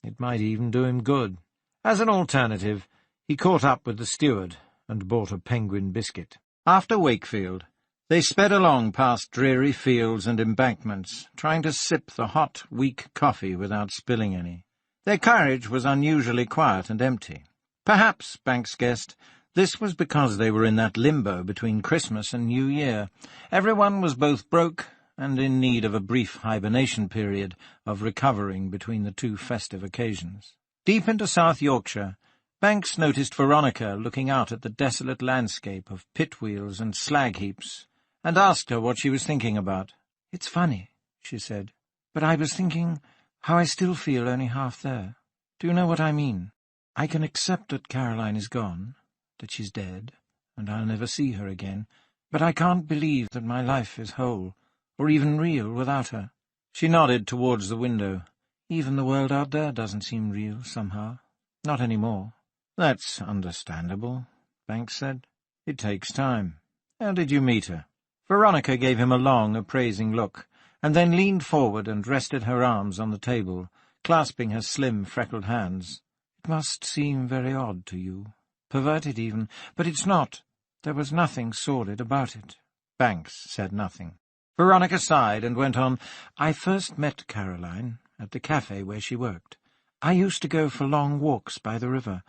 S3: It might even do him good. As an alternative, he caught up with the steward and bought a penguin biscuit. After Wakefield, they sped along past dreary fields and embankments, trying to sip the hot, weak coffee without spilling any. Their carriage was unusually quiet and empty. Perhaps, Banks guessed, this was because they were in that limbo between Christmas and New Year. Everyone was both broke and in need of a brief hibernation period of recovering between the 2 festive occasions. Deep into South Yorkshire, Banks noticed Veronica looking out at the desolate landscape of pit wheels and slag heaps, and asked her what she was thinking about.
S1: "It's funny," she said, "but I was thinking how I still feel only half there. Do you know what I mean? I can accept that Caroline is gone, that she's dead, and I'll never see her again, but I can't believe that my life is whole, or even real, without her."
S3: She nodded towards the window.
S1: "Even the world out there doesn't seem real, somehow. Not any more."
S3: "That's understandable," Banks said. "It takes time. How did you meet her?" Veronica gave him a long, appraising look, and then leaned forward and rested her arms on the table, clasping her slim, freckled hands.
S1: "It must seem very odd to you, perverted even, but it's not. There was nothing sordid about it."
S3: Banks said nothing. Veronica sighed and went on.
S1: "I first met Caroline at the cafe where she worked. I used to go for long walks by the river.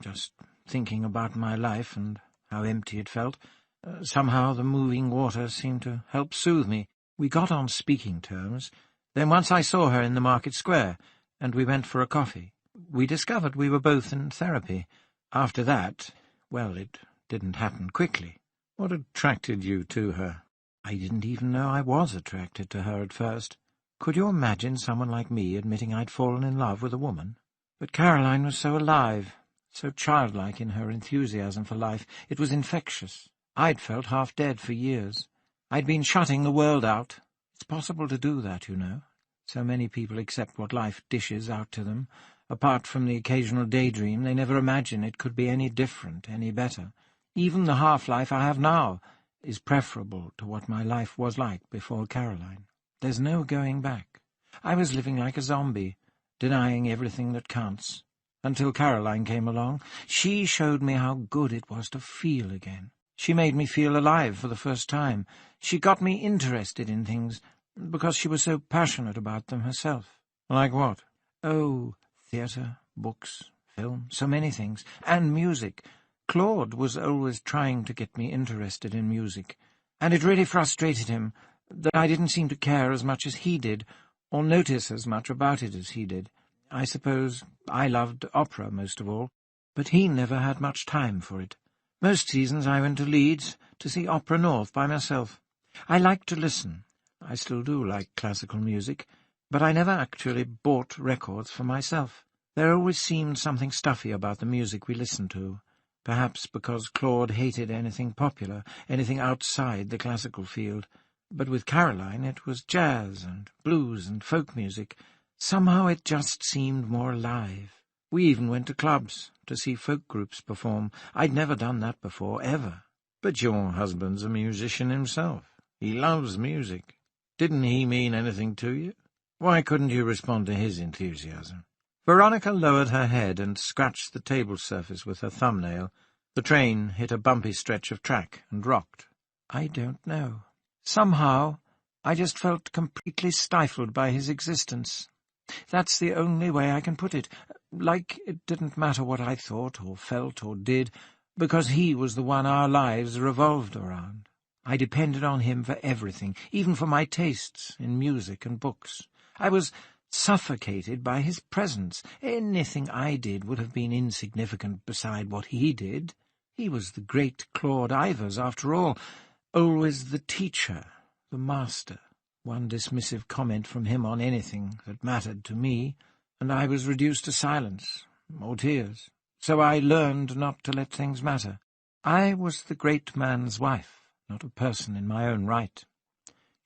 S1: Just thinking about my life and how empty it felt. Somehow the moving water seemed to help soothe me. We got on speaking terms. Then once I saw her in the market square, and we went for a coffee. We discovered we were both in therapy. After that, well, it didn't happen quickly."
S3: "What attracted you to her?"
S1: "I didn't even know I was attracted to her at first. Could you imagine someone like me admitting I'd fallen in love with a woman? But Caroline was so alive, so childlike in her enthusiasm for life. It was infectious. I'd felt half dead for years. I'd been shutting the world out. It's possible to do that, you know. So many people accept what life dishes out to them. Apart from the occasional daydream, they never imagine it could be any different, any better. Even the half-life I have now is preferable to what my life was like before Caroline. There's no going back. I was living like a zombie, denying everything that counts. Until Caroline came along, she showed me how good it was to feel again. She made me feel alive for the first time. She got me interested in things, because she was so passionate about them herself."
S3: "Like what?"
S1: "Oh, theatre, books, film, so many things. And music. Claude was always trying to get me interested in music, and it really frustrated him that I didn't seem to care as much as he did, or notice as much about it as he did. I suppose I loved opera most of all, but he never had much time for it. Most seasons I went to Leeds to see Opera North by myself. I liked to listen. I still do like classical music, but I never actually bought records for myself. There always seemed something stuffy about the music we listened to, perhaps because Claude hated anything popular, anything outside the classical field. But with Caroline it was jazz and blues and folk music. Somehow it just seemed more alive. We even went to clubs to see folk groups perform. I'd never done that before, ever."
S3: "But your husband's a musician himself."
S1: He loves music. Didn't he mean anything to you? Why couldn't you respond to his enthusiasm?"
S2: Veronica lowered her head and scratched the table surface with her thumbnail. The train hit a bumpy stretch of track and rocked.
S3: "I don't know. Somehow I just felt completely stifled by his existence. That's the only way I can put it. Like it didn't matter what I thought or felt or did, because he was the one our lives revolved around. I depended on him for everything, even for my tastes in music and books. I was suffocated by his presence. Anything I did would have been insignificant beside what he did. He was the great Claude Ivors, after all, always the teacher, the master. One dismissive comment from him on anything that mattered to me, and I was reduced to silence, or tears. So I learned not to let things matter. I was the great man's wife, not a person in my own right."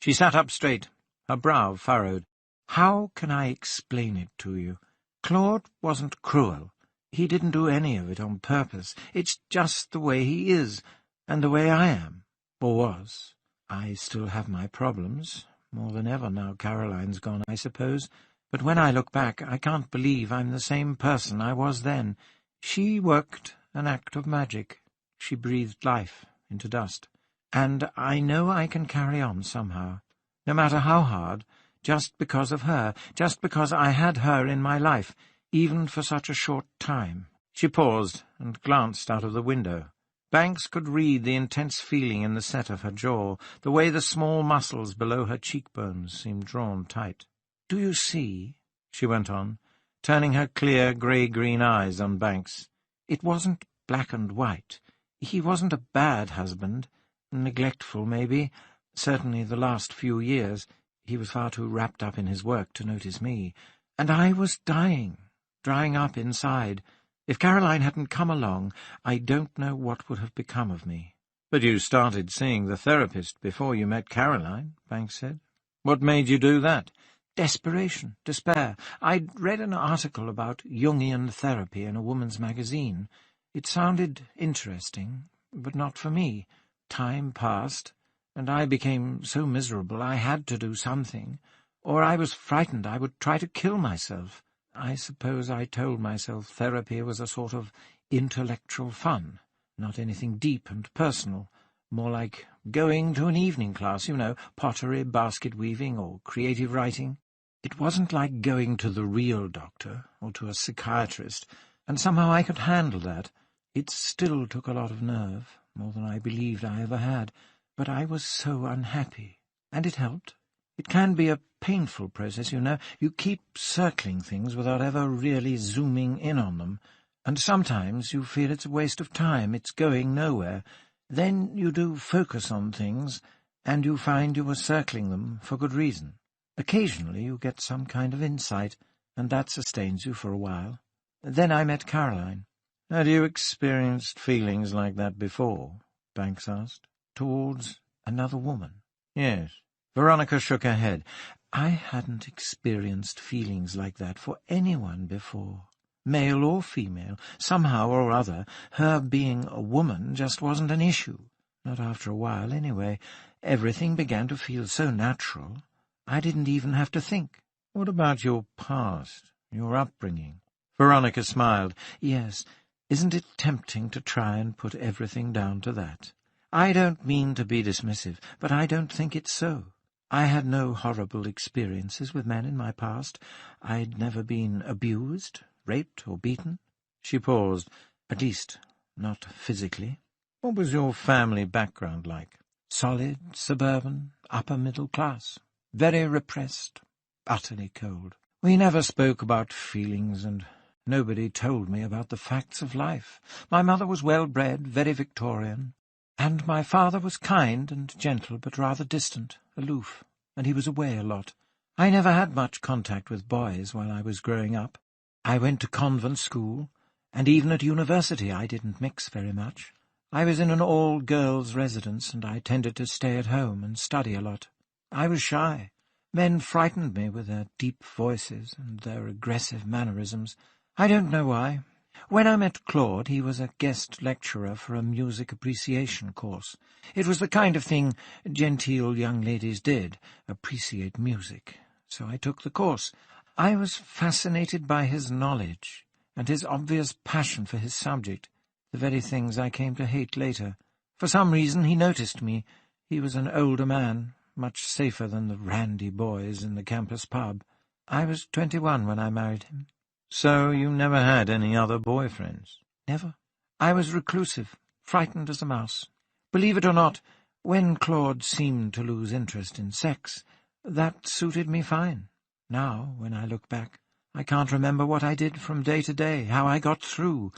S2: She sat up straight, her brow furrowed.
S3: "How can I explain it to you? Claude wasn't cruel. He didn't do any of it on purpose. It's just the way he is, and the way I am, or was. I still have my problems, more than ever now Caroline's gone, I suppose. But when I look back, I can't believe I'm the same person I was then. She worked an act of magic. She breathed life into dust. And I know I can carry on somehow, no matter how hard, just because of her, just because I had her in my life, even for such a short time."
S2: She paused and glanced out of the window. Banks could read the intense feeling in the set of her jaw, the way the small muscles below her cheekbones seemed drawn tight.
S3: "Do you see?"
S2: she went on, turning her clear grey-green eyes on Banks.
S3: "It wasn't black and white. He wasn't a bad husband, neglectful maybe, certainly the last few years. He was far too wrapped up in his work to notice me. And I was dying, drying up inside. If Caroline hadn't come along, I don't know what would have become of me."
S2: "But you started seeing the therapist before you met Caroline," Banks said. "What made you do that?"
S3: "Desperation, despair. I'd read an article about Jungian therapy in a woman's magazine. It sounded interesting, but not for me. Time passed, and I became so miserable I had to do something, or I was frightened I would try to kill myself. I suppose I told myself therapy was a sort of intellectual fun, not anything deep and personal, more like going to an evening class, you know, pottery, basket-weaving, or creative writing. It wasn't like going to the real doctor or to a psychiatrist, and somehow I could handle that. It still took a lot of nerve, more than I believed I ever had, but I was so unhappy, and it helped. It can be a painful process, you know. You keep circling things without ever really zooming in on them, and sometimes you feel it's a waste of time, it's going nowhere. Then you do focus on things, and you find you were circling them for good reason. Occasionally you get some kind of insight, and that sustains you for a while. Then I met Caroline."
S2: "Had you experienced feelings like that before?" Banks asked.
S3: "Towards another woman?"
S2: "Yes." Veronica shook her head.
S3: "I hadn't experienced feelings like that for anyone before, male or female. Somehow or other, her being a woman just wasn't an issue. Not after a while, anyway. Everything began to feel so natural, I didn't even have to think."
S2: "What about your past, your upbringing?" Veronica smiled.
S3: "Yes, isn't it tempting to try and put everything down to that? I don't mean to be dismissive, but I don't think it's so. I had no horrible experiences with men in my past. I'd never been abused, raped, or beaten."
S2: She paused.
S3: "At least, not physically."
S2: "What was your family background like?"
S3: "Solid, suburban, upper middle class. Very repressed, utterly cold. We never spoke about feelings, and nobody told me about the facts of life. My mother was well-bred, very Victorian, and my father was kind and gentle, but rather distant, aloof, and he was away a lot. I never had much contact with boys while I was growing up. I went to convent school, and even at university I didn't mix very much. I was in an all-girls residence, and I tended to stay at home and study a lot. I was shy. Men frightened me with their deep voices and their aggressive mannerisms. I don't know why. When I met Claude, he was a guest lecturer for a music appreciation course. It was the kind of thing genteel young ladies did, appreciate music. So I took the course. I was fascinated by his knowledge and his obvious passion for his subject, the very things I came to hate later. For some reason he noticed me. He was an older man, much safer than the randy boys in the campus pub. I was 21 when I married him.
S2: So you never had any other boyfriends?
S3: Never. I was reclusive, frightened as a mouse. Believe it or not, when Claude seemed to lose interest in sex, that suited me fine. Now, when I look back, I can't remember what I did from day to day, how I got through.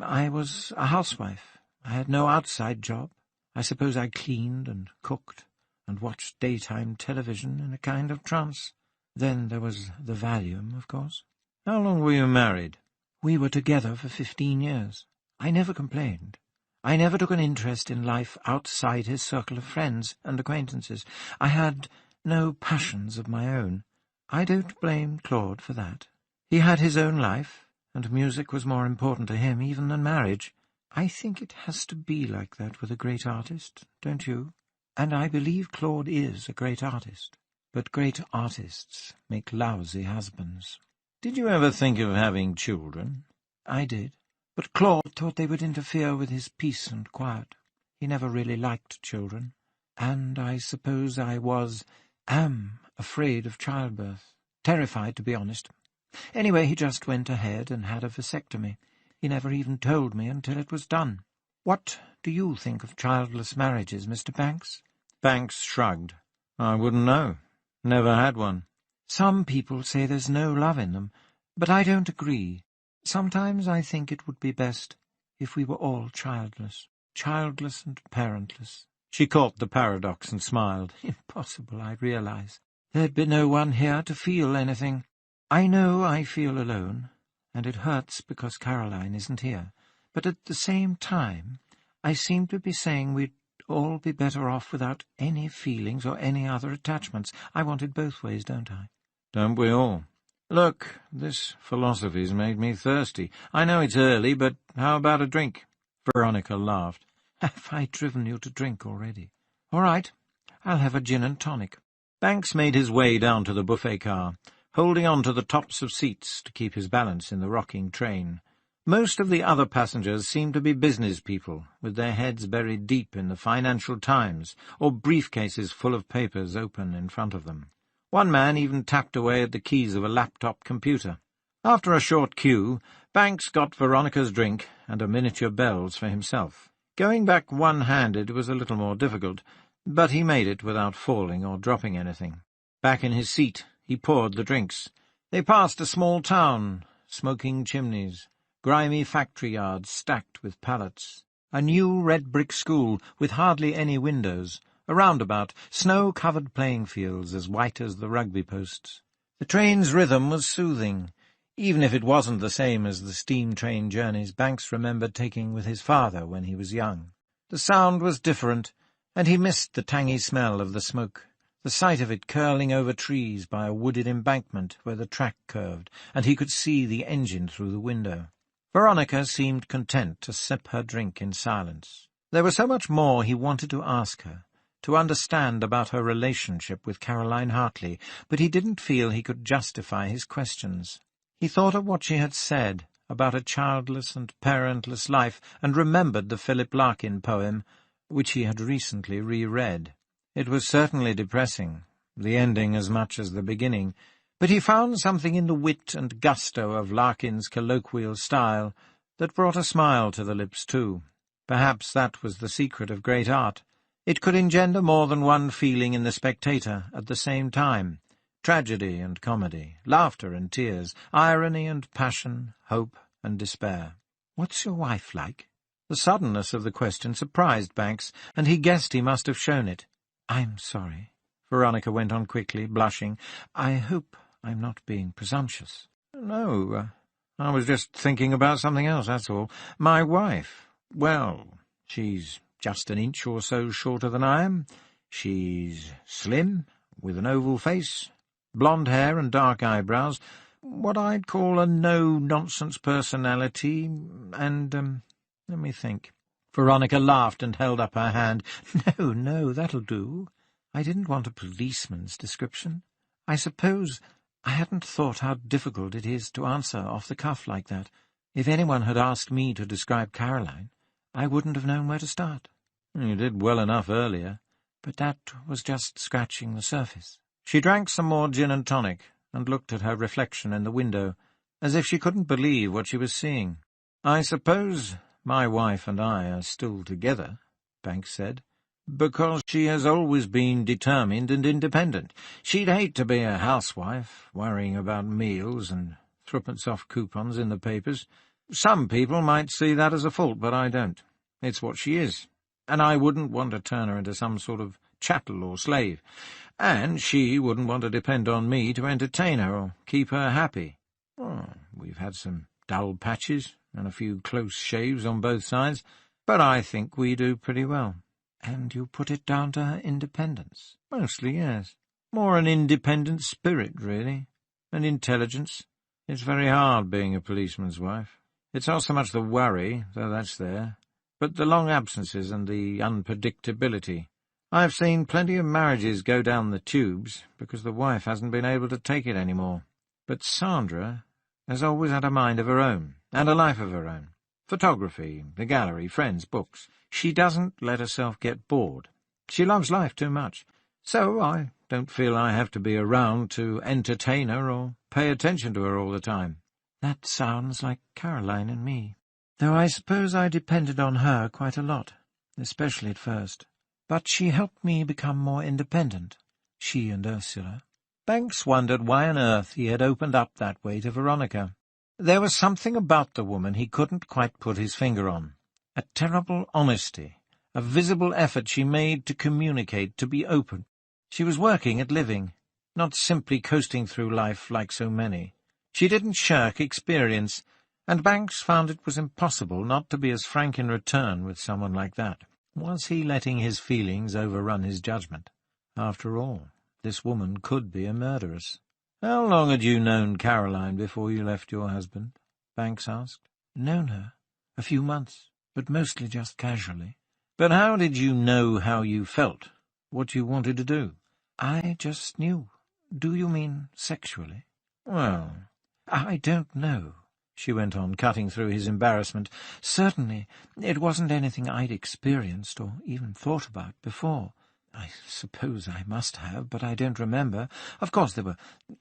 S3: I was a housewife. I had no outside job. I suppose I cleaned and cooked and watched daytime television in a kind of trance. Then there was the Valium, of course.
S2: How long were you married?
S3: We were together for 15 years. I never complained. I never took an interest in life outside his circle of friends and acquaintances. I had no passions of my own. I don't blame Claude for that. He had his own life, and music was more important to him even than marriage. I think it has to be like that with a great artist, don't you? And I believe Claude is a great artist. But great artists make lousy husbands.
S2: Did you ever think of having children?
S3: I did, but Claude thought they would interfere with his peace and quiet. He never really liked children, and I suppose I am afraid of childbirth. Terrified, to be honest. Anyway, he just went ahead and had a vasectomy. He never even told me until it was done. What do you think of childless marriages, Mr. Banks?
S2: Banks shrugged. I wouldn't know. Never had one.
S3: Some people say there's no love in them, but I don't agree. Sometimes I think it would be best if we were all childless and parentless.
S2: She caught the paradox and smiled.
S3: Impossible, I realize. There'd be no one here to feel anything. I know I feel alone, and it hurts because Caroline isn't here. But at the same time, I seem to be saying we'd all be better off without any feelings or any other attachments. I want it both ways, don't I?
S2: Don't we all? Look, this philosophy's made me thirsty. I know it's early, but how about a drink? Veronica laughed.
S3: Have I driven you to drink already? All right, I'll have a gin and tonic.
S2: Banks made his way down to the buffet car, holding on to the tops of seats to keep his balance in the rocking train. Most of the other passengers seemed to be business people, with their heads buried deep in the Financial Times, or briefcases full of papers open in front of them. One man even tapped away at the keys of a laptop computer. After a short queue, Banks got Veronica's drink and a miniature bells for himself. Going back one-handed was a little more difficult, but he made it without falling or dropping anything. Back in his seat, he poured the drinks. They passed a small town, smoking chimneys, grimy factory yards stacked with pallets, a new red-brick school with hardly any windows, a roundabout, snow-covered playing fields as white as the rugby posts. The train's rhythm was soothing, even if it wasn't the same as the steam train journeys Banks remembered taking with his father when he was young. The sound was different, and he missed the tangy smell of the smoke, the sight of it curling over trees by a wooded embankment where the track curved, and he could see the engine through the window. Veronica seemed content to sip her drink in silence. There was so much more he wanted to ask her, to understand about her relationship with Caroline Hartley, but he didn't feel he could justify his questions. He thought of what she had said about a childless and parentless life, and remembered the Philip Larkin poem, which he had recently reread. It was certainly depressing, the ending as much as the beginning, but he found something in the wit and gusto of Larkin's colloquial style that brought a smile to the lips too. Perhaps that was the secret of great art. It could engender more than one feeling in the spectator at the same time. Tragedy and comedy, laughter and tears, irony and passion, hope and despair. "What's your wife like?" The suddenness of the question surprised Banks, and he guessed he must have shown it. "I'm sorry," Veronica went on quickly, blushing. "I hope I'm not being presumptuous." "No, I was just thinking about something else, that's all. My wife, well, she's just an inch or so shorter than I am. She's slim, with an oval face, blonde hair and dark eyebrows. what I'd call a no-nonsense personality, and, let me think. Veronica laughed and held up her hand. No, that'll do. I didn't want a policeman's description. I suppose I hadn't thought how difficult it is to answer off the cuff like that. If anyone had asked me to describe Caroline, I wouldn't have known where to start.
S5: You did well enough earlier.
S2: But that was just scratching the surface. She drank some more gin and tonic and looked at her reflection in the window, as if she couldn't believe what she was seeing. "I suppose my wife and I are still together," Banks said, "because she has always been determined and independent. She'd hate to be a housewife, worrying about meals and threepence-off coupons in the papers. Some people might see that as a fault, but I don't. It's what she is, and I wouldn't want to turn her into some sort of chattel or slave, and she wouldn't want to depend on me to entertain her or keep her happy. We've had some dull patches and a few close shaves on both sides, but I think we do pretty well."
S3: "And you put it down to her independence?"
S2: "Mostly, yes. More an independent spirit, really, and intelligence. It's very hard being a policeman's wife. It's not so much the worry, though that's there, but the long absences and the unpredictability. I've seen plenty of marriages go down the tubes because the wife hasn't been able to take it any more. But Sandra has always had a mind of her own, and a life of her own. Photography, the gallery, friends, books. She doesn't let herself get bored. She loves life too much, so I don't feel I have to be around to entertain her or pay attention to her all the time."
S3: "That sounds like Caroline and me, though I suppose I depended on her quite a lot, especially at first. But she helped me become more independent, she and Ursula."
S2: Banks wondered why on earth he had opened up that way to Veronica. There was something about the woman he couldn't quite put his finger on. A terrible honesty, a visible effort she made to communicate, to be open. She was working at living, not simply coasting through life like so many. She didn't shirk experience, and Banks found it was impossible not to be as frank in return with someone like that. Was he letting his feelings overrun his judgment? After all, this woman could be a murderess. "How long had you known Caroline before you left your husband?" Banks asked.
S3: "Known her? A few months, but mostly just casually."
S2: "But how did you know how you felt, what you wanted to do?"
S3: "I just knew. Do you mean sexually?"
S2: "Well,
S3: I don't know," she went on, cutting through his embarrassment. "Certainly it wasn't anything I'd experienced or even thought about before. I suppose I must have, but I don't remember. Of course there were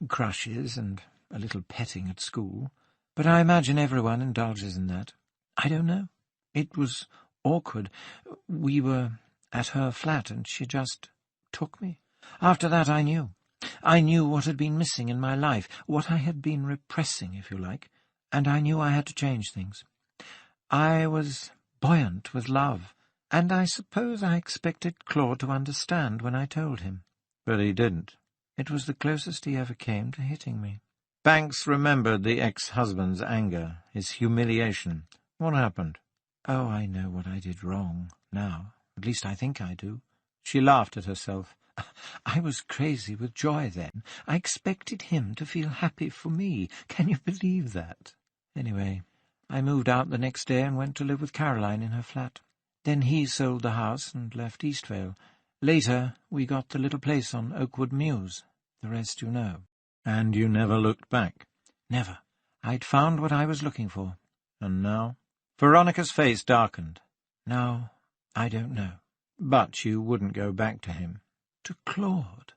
S3: crushes and a little petting at school, but I imagine everyone indulges in that. I don't know. It was awkward. We were at her flat, and she just took me. After that I knew. I knew what had been missing in my life, what I had been repressing, if you like, and I knew I had to change things. I was buoyant with love, and I suppose I expected Claude to understand when I told him.
S2: But he didn't.
S3: It was the closest he ever came to hitting me."
S2: Banks remembered the ex-husband's anger, his humiliation. What happened?
S3: "Oh, I know what I did wrong, now. At least I think I do."
S2: She laughed at herself.
S3: "I was crazy with joy then. I expected him to feel happy for me. Can you believe that? Anyway, I moved out the next day and went to live with Caroline in her flat. Then he sold the house and left Eastvale. Later, we got the little place on Oakwood Mews. The rest you know."
S2: "And you never looked back?"
S3: "Never. I'd found what I was looking for."
S2: "And now?" Veronica's face darkened.
S3: "Now, I don't know."
S2: "But you wouldn't go back to him?"
S3: "To Claude?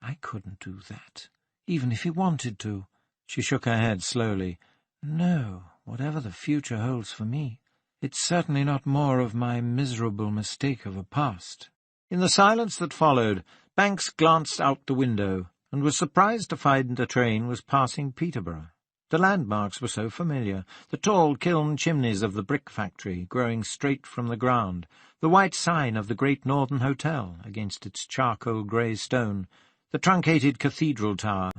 S3: I couldn't do that, even if he wanted to."
S2: She shook her head slowly.
S3: "No, whatever the future holds for me. It's certainly not more of my miserable mistake of a past."
S2: In the silence that followed, Banks glanced out the window and was surprised to find the train was passing Peterborough. The landmarks were so familiar, the tall kiln chimneys of the brick factory growing straight from the ground, the white sign of the Great Northern Hotel against its charcoal grey stone, the truncated cathedral tower.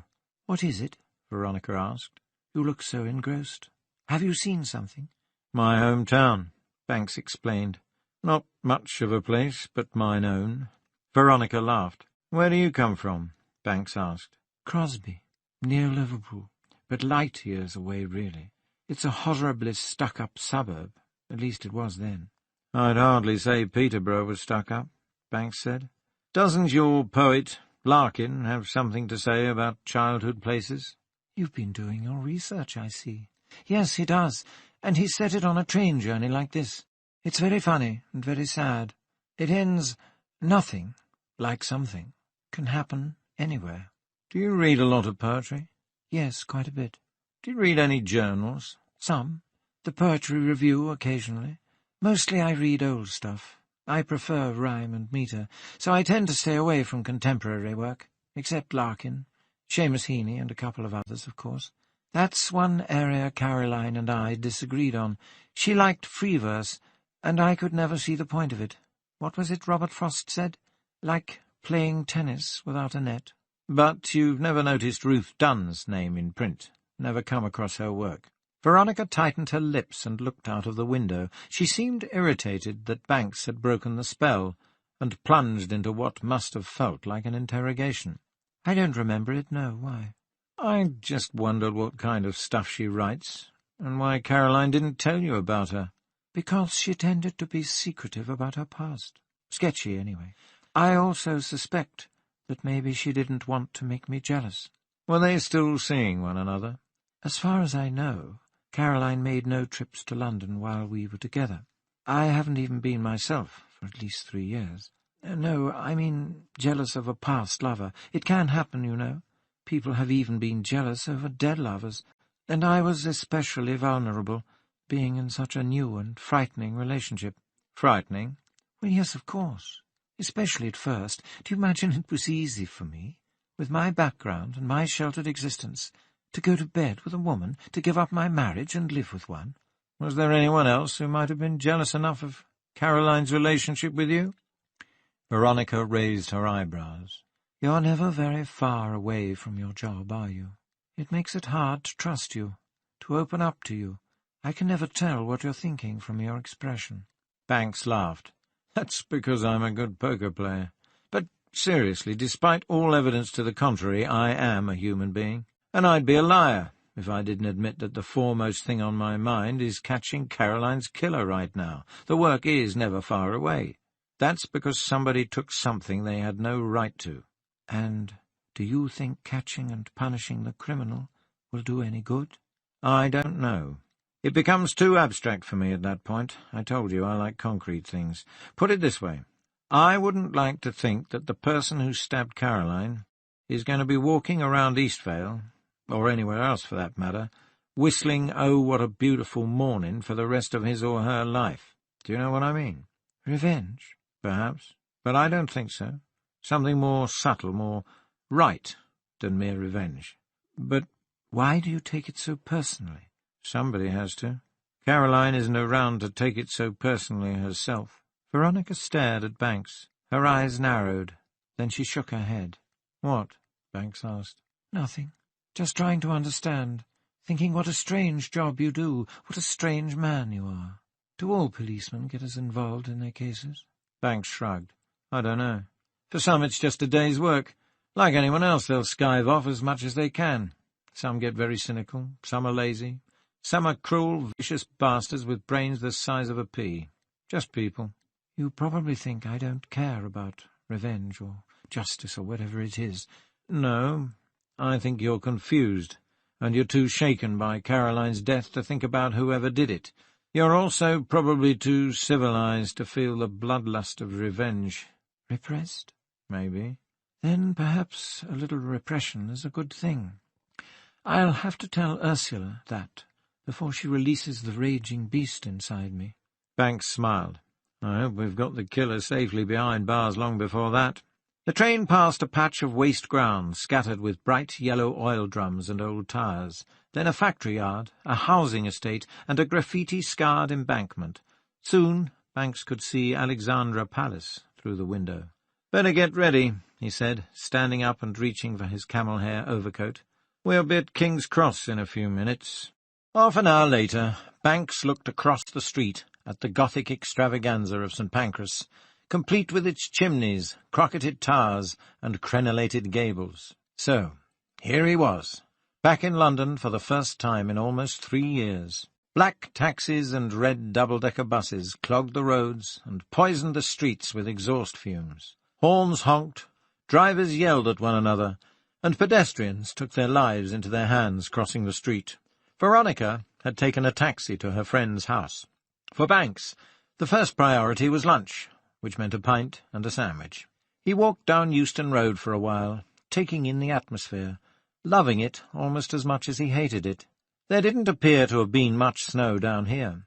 S3: "What is it?" Veronica asked. "You look so engrossed. Have you seen something?"
S2: "My hometown," Banks explained. "Not much of a place, but mine own." Veronica laughed. "Where do you come from?" Banks asked.
S3: "Crosby, near Liverpool.
S1: but light years away, really. It's a horribly stuck-up suburb. At least it was then.
S5: I'd hardly say Peterborough was stuck up, Banks said. Doesn't your poet, Larkin, have something to say about childhood places?
S1: You've been doing your research, I see. Yes, he does, and he set it on a train journey like this. It's very funny and very sad. It ends nothing, like something, can happen anywhere.
S5: Do you read a lot of poetry?
S1: Yes, quite a bit.
S5: Do you read any journals?
S1: Some. The Poetry Review occasionally. Mostly I read old stuff. I prefer rhyme and metre, so I tend to stay away from contemporary work, except Larkin, Seamus Heaney, and a couple of others, of course. That's one area Caroline and I disagreed on. She liked free verse, and I could never see the point of it. What was it Robert Frost said? Like playing tennis without a net.
S5: But you've never noticed Ruth Dunn's name in print, never come across her work?
S2: Veronica tightened her lips and looked out of the window. She seemed irritated that Banks had broken the spell, and plunged into what must have felt like an interrogation.
S1: I don't remember it, no. Why?
S5: I just wondered what kind of stuff she writes, and why Caroline didn't tell you about her.
S1: Because she tended to be secretive about her past. Sketchy, anyway. I also suspect that maybe she didn't want to make me jealous.
S5: Were they still seeing one another?
S1: As far as I know, Caroline made no trips to London while we were together. I haven't even been myself for at least 3 years. No, I mean jealous of a past lover. It can happen, you know. People have even been jealous over dead lovers, and I was especially vulnerable, being in such a new and frightening relationship.
S5: Frightening?
S1: Well, yes, of course. Especially at first. Do you imagine it was easy for me, with my background and my sheltered existence, to go to bed with a woman, to give up my marriage and live with one?
S5: Was there anyone else who might have been jealous enough of Caroline's relationship with you?
S2: Veronica raised her eyebrows.
S1: You're never very far away from your job, are you? It makes it hard to trust you, to open up to you. I can never tell what you're thinking from your expression.
S5: Banks laughed. That's because I'm a good poker player. But seriously, despite all evidence to the contrary, I am a human being. And I'd be a liar if I didn't admit that the foremost thing on my mind is catching Caroline's killer right now. The work is never far away. That's because somebody took something they had no right to.
S1: And do you think catching and punishing the criminal will do any good?
S5: I don't know. It becomes too abstract for me at that point. I told you I like concrete things. Put it this way. I wouldn't like to think that the person who stabbed Caroline is going to be walking around Eastvale, or anywhere else for that matter, whistling "Oh, What a Beautiful Morning" for the rest of his or her life. Do you know what I mean?
S1: Revenge?
S5: Perhaps. But I don't think so. Something more subtle, more right than mere revenge.
S1: But why do you take it so personally?
S5: Somebody has to. Caroline isn't around to take it so personally herself.
S1: Veronica stared at Banks. Her eyes narrowed. Then she shook her head.
S5: What? Banks asked.
S1: Nothing. Just trying to understand. Thinking what a strange job you do. What a strange man you are. Do all policemen get as involved in their cases?
S5: Banks shrugged. I don't know. For some it's just a day's work. Like anyone else, they'll skive off as much as they can. Some get very cynical. Some are lazy. Some are cruel, vicious bastards with brains the size of a pea. Just people.
S1: You probably think I don't care about revenge or justice or whatever it is.
S5: No, I think you're confused, and you're too shaken by Caroline's death to think about whoever did it. You're also probably too civilized to feel the bloodlust of revenge.
S1: Repressed?
S5: Maybe.
S1: Then perhaps a little repression is a good thing. I'll have to tell Ursula that before she releases the raging beast inside me.
S5: Banks smiled. I hope we've got the killer safely behind bars long before that. The train passed a patch of waste ground, scattered with bright yellow oil drums and old tyres, then a factory yard, a housing estate, and a graffiti-scarred embankment. Soon Banks could see Alexandra Palace through the window. "Better get ready," he said, standing up and reaching for his camel-hair overcoat. "We'll be at King's Cross in a few minutes." Half an hour later, Banks looked across the street at the Gothic extravaganza of St. Pancras, complete with its chimneys, crocketed towers, and crenellated gables. So, here he was,
S2: back in London for the first time in almost 3 years. Black taxis and red double-decker buses clogged the roads and poisoned the streets with exhaust fumes. Horns honked, drivers yelled at one another, and pedestrians took their lives into their hands crossing the street. Veronica had taken a taxi to her friend's house. For Banks, the first priority was lunch, which meant a pint and a sandwich. He walked down Euston Road for a while, taking in the atmosphere, loving it almost as much as he hated it. There didn't appear to have been much snow down here.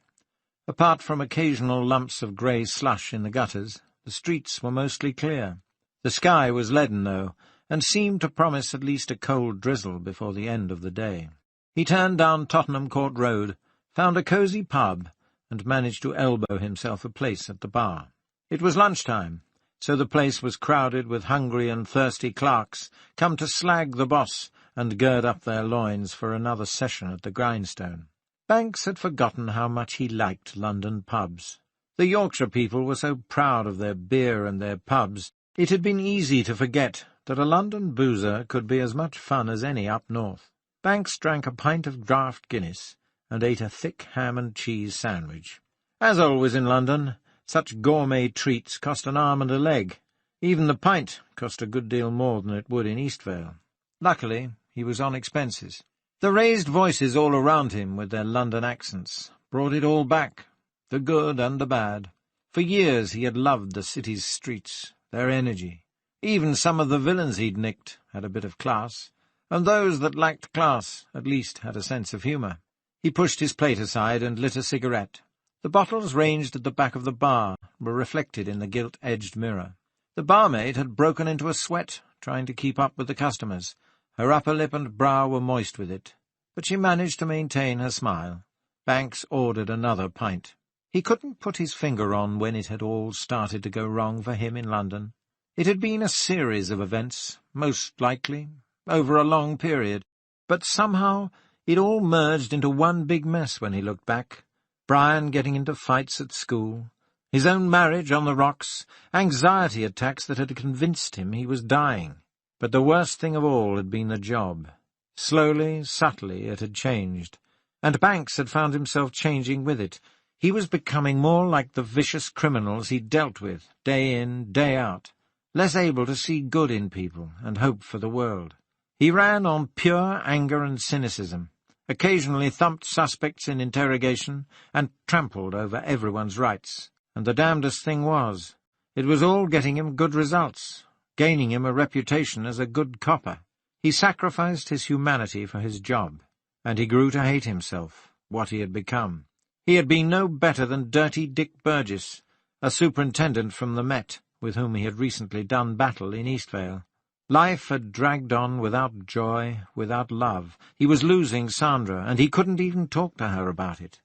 S2: Apart from occasional lumps of grey slush in the gutters, the streets were mostly clear. The sky was leaden, though, and seemed to promise at least a cold drizzle before the end of the day. He turned down Tottenham Court Road, found a cosy pub, and managed to elbow himself a place at the bar. It was lunchtime, so the place was crowded with hungry and thirsty clerks, come to slag the boss and gird up their loins for another session at the grindstone. Banks had forgotten how much he liked London pubs. The Yorkshire people were so proud of their beer and their pubs, it had been easy to forget that a London boozer could be as much fun as any up north. Banks drank a pint of draught Guinness and ate a thick ham and cheese sandwich. As always in London, such gourmet treats cost an arm and a leg. Even the pint cost a good deal more than it would in Eastvale. Luckily, he was on expenses. The raised voices all around him, with their London accents, brought it all back, the good and the bad. For years he had loved the city's streets, their energy. Even some of the villains he'd nicked had a bit of class, and those that lacked class at least had a sense of humour. He pushed his plate aside and lit a cigarette. The bottles ranged at the back of the bar were reflected in the gilt-edged mirror. The barmaid had broken into a sweat, trying to keep up with the customers. Her upper lip and brow were moist with it, but she managed to maintain her smile. Banks ordered another pint. He couldn't put his finger on when it had all started to go wrong for him in London. It had been a series of events, most likely, over a long period, but somehow it all merged into one big mess when he looked back. Brian getting into fights at school, his own marriage on the rocks, anxiety attacks that had convinced him he was dying. But the worst thing of all had been the job. Slowly, subtly, it had changed, and Banks had found himself changing with it. He was becoming more like the vicious criminals he dealt with, day in, day out, less able to see good in people and hope for the world. He ran on pure anger and cynicism, occasionally thumped suspects in interrogation, and trampled over everyone's rights. And the damnedest thing was, it was all getting him good results, gaining him a reputation as a good copper. He sacrificed his humanity for his job, and he grew to hate himself, what he had become. He had been no better than Dirty Dick Burgess, a superintendent from the Met, with whom he had recently done battle in Eastvale. Life had dragged on without joy, without love. He was losing Sandra, and he couldn't even talk to her about it.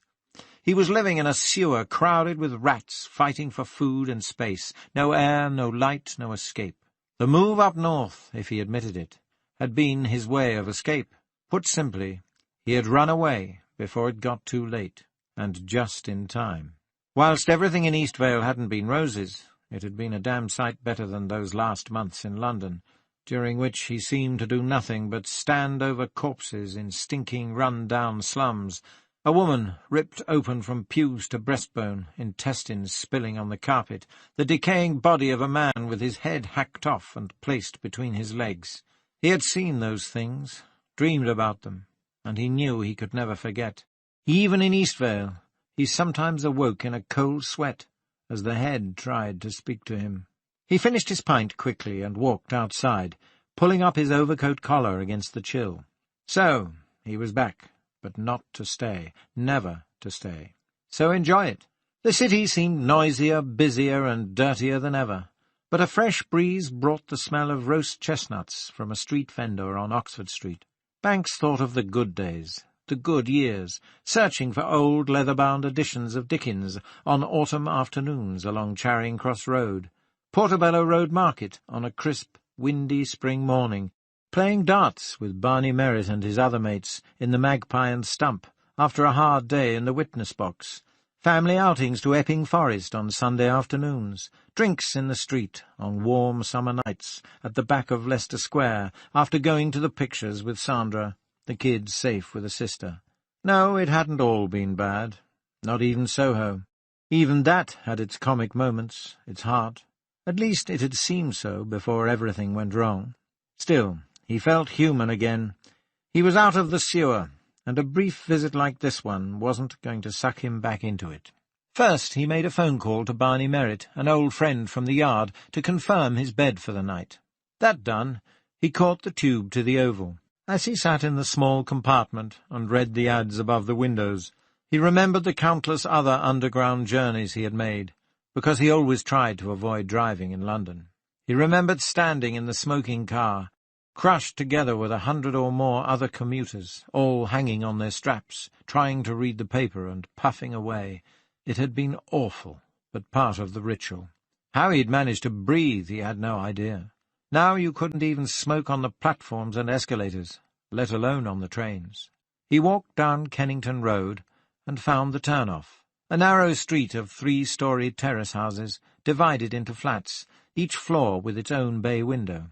S2: He was living in a sewer crowded with rats, fighting for food and space. No air, no light, no escape. The move up north, if he admitted it, had been his way of escape. Put simply, he had run away before it got too late, and just in time. Whilst everything in Eastvale hadn't been roses, it had been a damn sight better than those last months in London, during which he seemed to do nothing but stand over corpses in stinking, run-down slums, a woman ripped open from pubes to breastbone, intestines spilling on the carpet, the decaying body of a man with his head hacked off and placed between his legs. He had seen those things, dreamed about them, and he knew he could never forget. Even in Eastvale, he sometimes awoke in a cold sweat, as the head tried to speak to him. He finished his pint quickly and walked outside, pulling up his overcoat collar against the chill. So, he was back, but not to stay, never to stay. So enjoy it. The city seemed noisier, busier, and dirtier than ever, but a fresh breeze brought the smell of roast chestnuts from a street vendor on Oxford Street. Banks thought of the good days, the good years, searching for old leather-bound editions of Dickens on autumn afternoons along Charing Cross Road, Portobello Road Market on a crisp, windy spring morning, playing darts with Barney Merritt and his other mates in the Magpie and Stump after a hard day in the witness box, family outings to Epping Forest on Sunday afternoons, drinks in the street on warm summer nights at the back of Leicester Square after going to the pictures with Sandra, the kids safe with a sister. No, it hadn't all been bad. Not even Soho. Even that had its comic moments, its heart. At least it had seemed so before everything went wrong. Still, he felt human again. He was out of the sewer, and a brief visit like this one wasn't going to suck him back into it. First, he made a phone call to Barney Merritt, an old friend from the yard, to confirm his bed for the night. That done, he caught the tube to the Oval. As he sat in the small compartment and read the ads above the windows, he remembered the countless other underground journeys he had made, because he always tried to avoid driving in London. He remembered standing in the smoking car, crushed together with 100 or more other commuters, all hanging on their straps, trying to read the paper and puffing away. It had been awful, but part of the ritual. How he'd managed to breathe, he had no idea. Now you couldn't even smoke on the platforms and escalators, let alone on the trains. He walked down Kennington Road and found the turn-off, a narrow street of 3-storey terrace houses, divided into flats, each floor with its own bay window.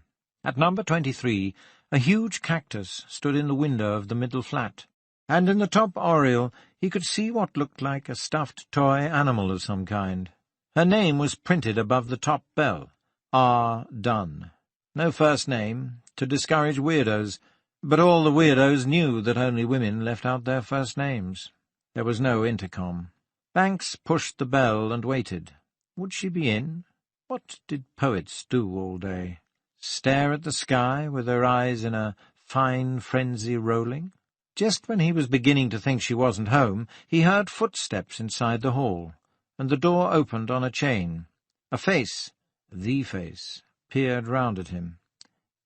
S2: At number 23, a huge cactus stood in the window of the middle flat, and in the top oriel he could see what looked like a stuffed toy animal of some kind. Her name was printed above the top bell, R. Dunn. No first name, to discourage weirdos, but all the weirdos knew that only women left out their first names. There was no intercom. Banks pushed the bell and waited. Would she be in? What did poets do all day? Stare at the sky with their eyes in a fine frenzy rolling? Just when he was beginning to think she wasn't home, he heard footsteps inside the hall, and the door opened on a chain. A face, the face, peered round at him.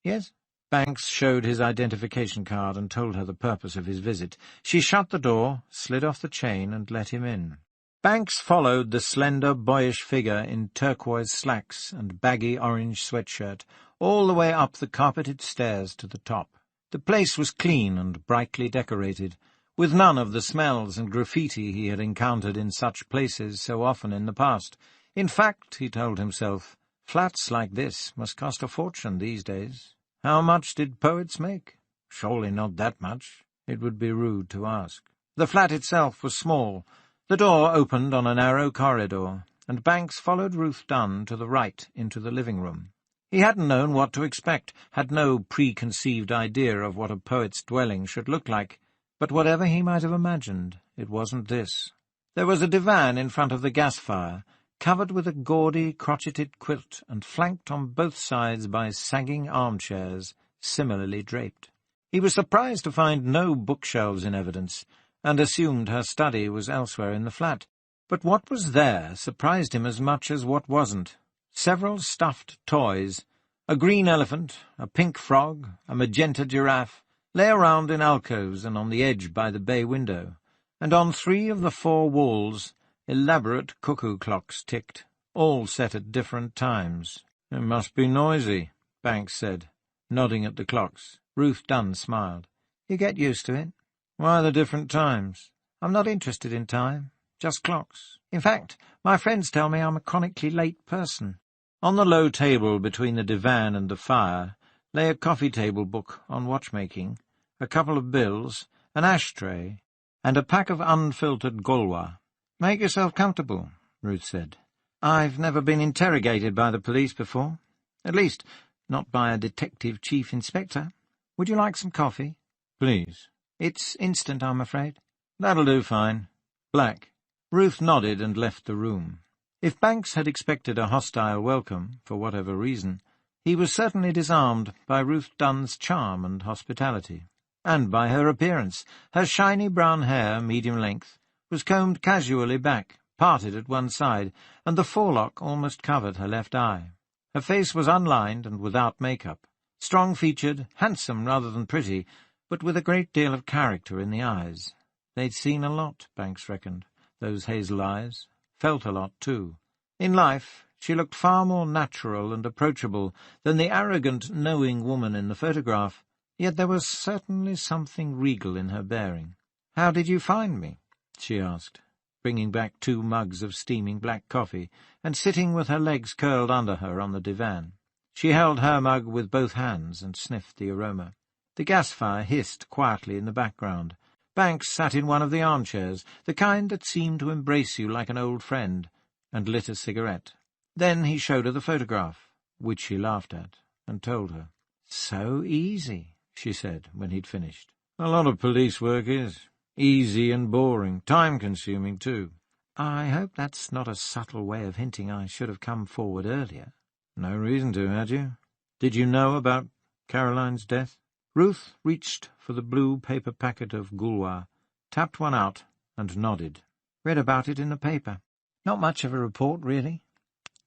S2: Yes? Banks showed his identification card and told her the purpose of his visit. She shut the door, slid off the chain, and let him in. Banks followed the slender, boyish figure in turquoise slacks and baggy orange sweatshirt all the way up the carpeted stairs to the top. The place was clean and brightly decorated, with none of the smells and graffiti he had encountered in such places so often in the past. In fact, he told himself, flats like this must cost a fortune these days. How much did poets make? Surely not that much. It would be rude to ask. The flat itself was small. The door opened on a narrow corridor, and Banks followed Ruth Dunn to the right into the living room. He hadn't known what to expect, had no preconceived idea of what a poet's dwelling should look like, but whatever he might have imagined, it wasn't this. There was a divan in front of the gas fire, covered with a gaudy, crotcheted quilt and flanked on both sides by sagging armchairs, similarly draped. He was surprised to find no bookshelves in evidence, and assumed her study was elsewhere in the flat. But what was there surprised him as much as what wasn't. Several stuffed toys, a green elephant, a pink frog, a magenta giraffe, lay around in alcoves and on the edge by the bay window, and on 3 of the 4 walls elaborate cuckoo clocks ticked, all set at different times. "It must be noisy," Banks said, nodding at the clocks. Ruth Dunn smiled. "You get used to it." "Why the different times?" "I'm not interested in time, just clocks. In fact, my friends tell me I'm a chronically late person." On the low table between the divan and the fire lay a coffee-table book on watchmaking, a couple of bills, an ashtray, and a pack of unfiltered Gaulois. "Make yourself comfortable," Ruth said. "I've never been interrogated by the police before. At least, not by a detective chief inspector. Would you like some coffee?" "Please." "It's instant, I'm afraid." "That'll do fine. Black." Ruth nodded and left the room. If Banks had expected a hostile welcome, for whatever reason, he was certainly disarmed by Ruth Dunn's charm and hospitality, and by her appearance. Her shiny brown hair, medium length, was combed casually back, parted at one side, and the forelock almost covered her left eye. Her face was unlined and without makeup, strong-featured, handsome rather than pretty, but with a great deal of character in the eyes. They'd seen a lot, Banks reckoned, those hazel eyes, felt a lot too. In life, she looked far more natural and approachable than the arrogant, knowing woman in the photograph, yet there was certainly something regal in her bearing. "How did you find me?" she asked, bringing back 2 mugs of steaming black coffee, and sitting with her legs curled under her on the divan. She held her mug with both hands and sniffed the aroma. The gas fire hissed quietly in the background. Banks sat in one of the armchairs, the kind that seemed to embrace you like an old friend, and lit a cigarette. Then he showed her the photograph, which she laughed at, and told her. "So easy," she said, when he'd finished.
S5: "A lot of police work is. Easy and boring. Time-consuming, too."
S2: "I hope that's not a subtle way of hinting I should have come forward earlier."
S5: "No reason to, had you? Did you know about Caroline's death?"
S2: Ruth reached for the blue paper packet of Gaulois, tapped one out, and nodded. "Read about it in the paper. Not much of a report, really.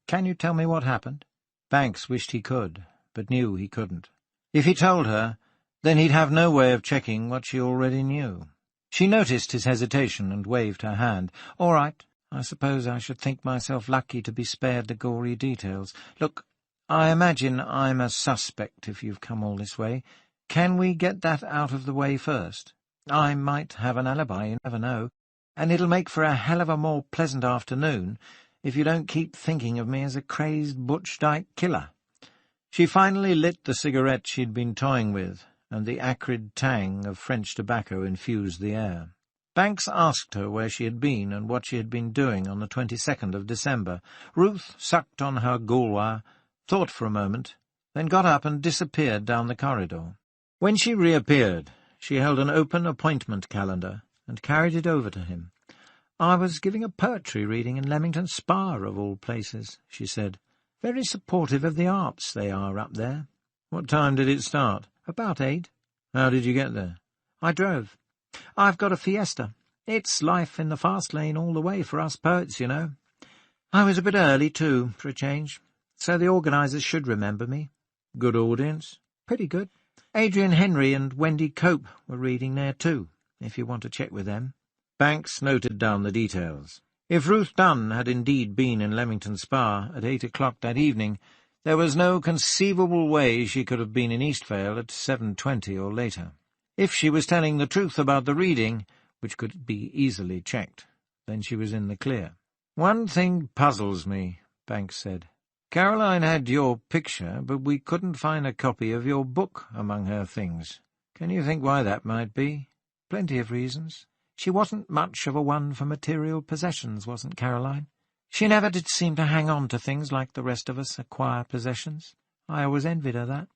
S2: Can you tell me what happened?" Banks wished he could, but knew he couldn't. If he told her, then he'd have no way of checking what she already knew. She noticed his hesitation and waved her hand. "All right. I suppose I should think myself lucky to be spared the gory details. Look, I imagine I'm a suspect if you've come all this way. Can we get that out of the way first? I might have an alibi, you never know, and it'll make for a hell of a more pleasant afternoon if you don't keep thinking of me as a crazed Butch Dyke killer." She finally lit the cigarette she'd been toying with, and the acrid tang of French tobacco infused the air. Banks asked her where she had been and what she had been doing on the 22nd of December. Ruth sucked on her Gaulois, thought for a moment, then got up and disappeared down the corridor. When she reappeared, she held an open appointment calendar and carried it over to him. "I was giving a poetry reading in Leamington Spa, of all places," she said. "Very supportive of the arts they are up there."
S5: "What time did it start?"
S2: "About 8.
S5: "How did you get there?"
S2: "I drove. I've got a Fiesta. It's life in the fast lane all the way for us poets, you know. I was a bit early, too, for a change, so the organisers should remember me."
S5: "Good audience?"
S2: "Pretty good. Adrian Henry and Wendy Cope were reading there, too, if you want to check with them."
S5: Banks noted down the details.
S2: If Ruth Dunn had indeed been in Leamington Spa at 8 o'clock that evening, there was no conceivable way she could have been in Eastvale at 7:20 or later. If she was telling the truth about the reading, which could be easily checked, then she was in the clear.
S5: "One thing puzzles me," Banks said. "Caroline had your picture, but we couldn't find a copy of your book among her things. Can you think why that might be?"
S2: "Plenty of reasons. She wasn't much of a one for material possessions, wasn't Caroline? She never did seem to hang on to things like the rest of us acquire possessions. I always envied her that.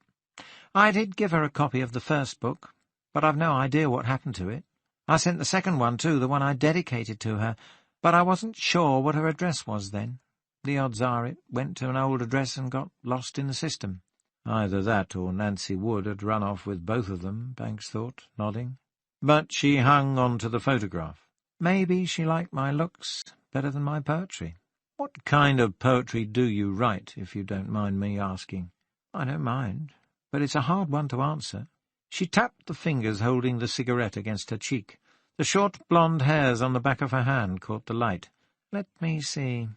S2: I did give her a copy of the first book, but I've no idea what happened to it. I sent the second one, too, the one I dedicated to her, but I wasn't sure what her address was then. The odds are it went to an old address and got lost in the system."
S5: Either that or Nancy Wood had run off with both of them, Banks thought, nodding. But she hung on to the photograph.
S2: "Maybe she liked my looks better than my poetry."
S5: "What kind of poetry do you write, if you don't mind me asking?"
S2: "I don't mind, but it's a hard one to answer." She tapped the fingers holding the cigarette against her cheek. The short blonde hairs on the back of her hand caught the light. "Let me see.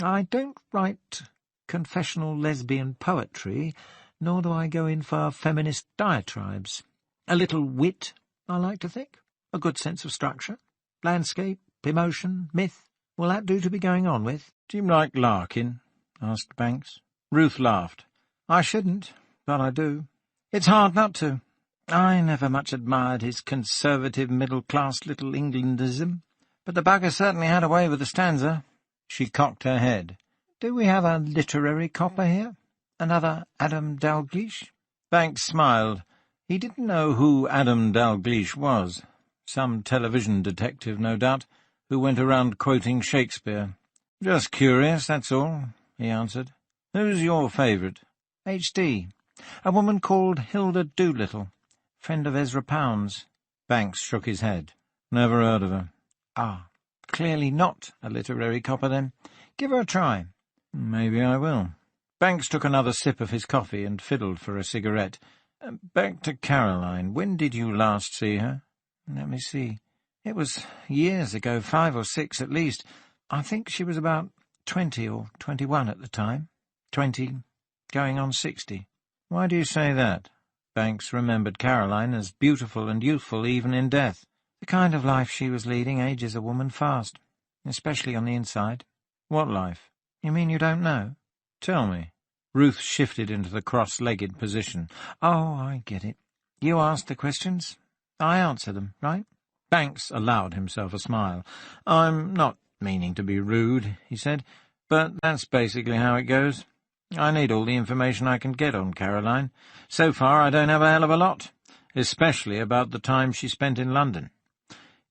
S2: I don't write confessional lesbian poetry, nor do I go in for feminist diatribes. A little wit, I like to think. A good sense of structure. Landscape, emotion, myth. Will that do to be going on with?"
S5: "Do you like Larkin?" asked Banks.
S2: Ruth laughed. "I shouldn't, but I do. It's hard not to. I never much admired his conservative middle-class little Englandism, but the bugger certainly had a way with the stanza."
S5: She cocked her head.
S2: "Do we have a literary copper here? Another Adam Dalgliesh?"
S5: Banks smiled. He didn't know who Adam Dalgliesh was. Some television detective, no doubt, who went around quoting Shakespeare. "Just curious, that's all," he answered. "Who's your favourite?"
S2: "H.D. A woman called Hilda Doolittle, friend of Ezra Pound's."
S5: Banks shook his head. "Never heard of her."
S2: "Ah, clearly not a literary copper, then. Give her a try."
S5: "Maybe I will."
S2: Banks took another sip of his coffee and fiddled for a cigarette.
S5: "Back to Caroline. When did you last see her?"
S2: "Let me see. It was years ago, 5 or 6 at least. I think she was about 20 or 21 at the time. 20, going on 60.
S5: "Why do you say that?" Banks remembered Caroline as beautiful and youthful even in death.
S2: "The kind of life she was leading ages a woman fast, especially on the inside."
S5: "What life?"
S2: "You mean you don't know?"
S5: "Tell me." Ruth shifted into the cross-legged position.
S2: "Oh, I get it. You ask the questions, I answer them, right?" Banks allowed himself a smile. "I'm not meaning to be rude," he said, "but that's basically how it goes. I need all the information I can get on Caroline. So far I don't have a hell of a lot, especially about the time she spent in London.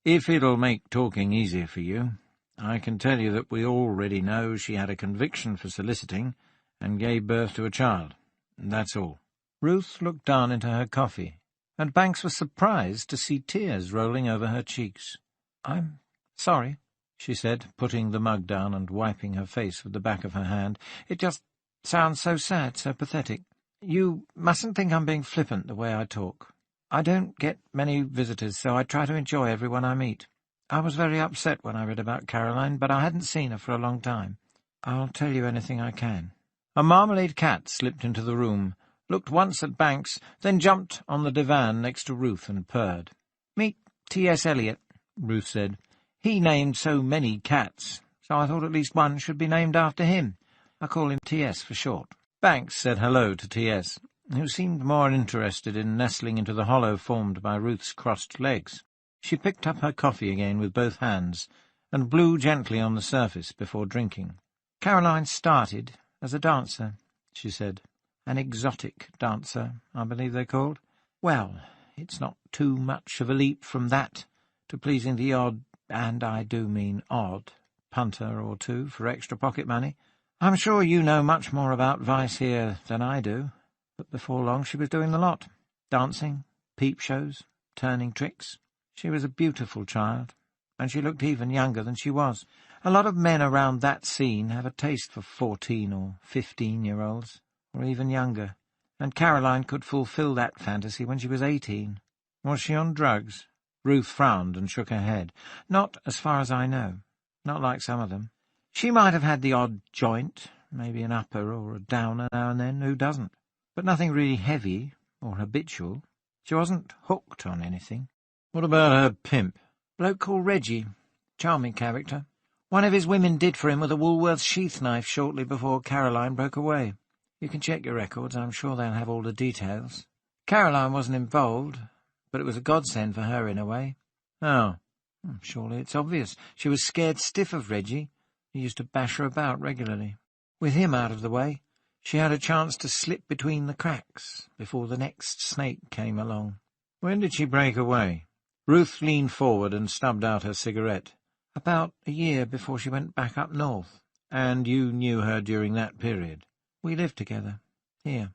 S2: If it'll make talking easier for you, I can tell you that we already know she had a conviction for soliciting and gave birth to a child. That's all." Ruth looked down into her coffee, and Banks was surprised to see tears rolling over her cheeks. "I'm sorry," she said, putting the mug down and wiping her face with the back of her hand. "It just sounds so sad, so pathetic. You mustn't think I'm being flippant the way I talk. I don't get many visitors, so I try to enjoy everyone I meet. I was very upset when I read about Caroline, but I hadn't seen her for a long time. I'll tell you anything I can." A marmalade cat slipped into the room, looked once at Banks, then jumped on the divan next to Ruth and purred. "Meet T.S. Eliot," Ruth said. "He named so many cats, so I thought at least one should be named after him. I call him T.S. for short." Banks said hello to T.S., who seemed more interested in nestling into the hollow formed by Ruth's crossed legs. She picked up her coffee again with both hands and blew gently on the surface before drinking. "Caroline started as a dancer," she said. "An exotic dancer, I believe they're called. Well, it's not too much of a leap from that to pleasing the odd, and I do mean odd, punter or two for extra pocket money. I'm sure you know much more about vice here than I do, but before long she was doing the lot. Dancing, peep shows, turning tricks. She was a beautiful child, and she looked even younger than she was. A lot of men around that scene have a taste for 14 or 15-year-olds, or even younger, and Caroline could fulfill that fantasy when she was 18. Was she on drugs?" Ruth frowned and shook her head. "Not as far as I know. Not like some of them. She might have had the odd joint, maybe an upper or a downer now and then, who doesn't? But nothing really heavy or habitual. She wasn't hooked on anything."
S5: "What about her pimp?"
S2: "Bloke called Reggie. Charming character. One of his women did for him with a Woolworths sheath knife shortly before Caroline broke away. You can check your records, I'm sure they'll have all the details. Caroline wasn't involved, but it was a godsend for her in a way."
S5: "How?"
S2: "Surely it's obvious. She was scared stiff of Reggie. He used to bash her about regularly. With him out of the way, she had a chance to slip between the cracks before the next snake came along."
S5: "When did she break away?"
S2: Ruth leaned forward and stubbed out her cigarette. "About a year before she went back up north."
S5: "And you knew her during that period?"
S2: "We lived together. Here.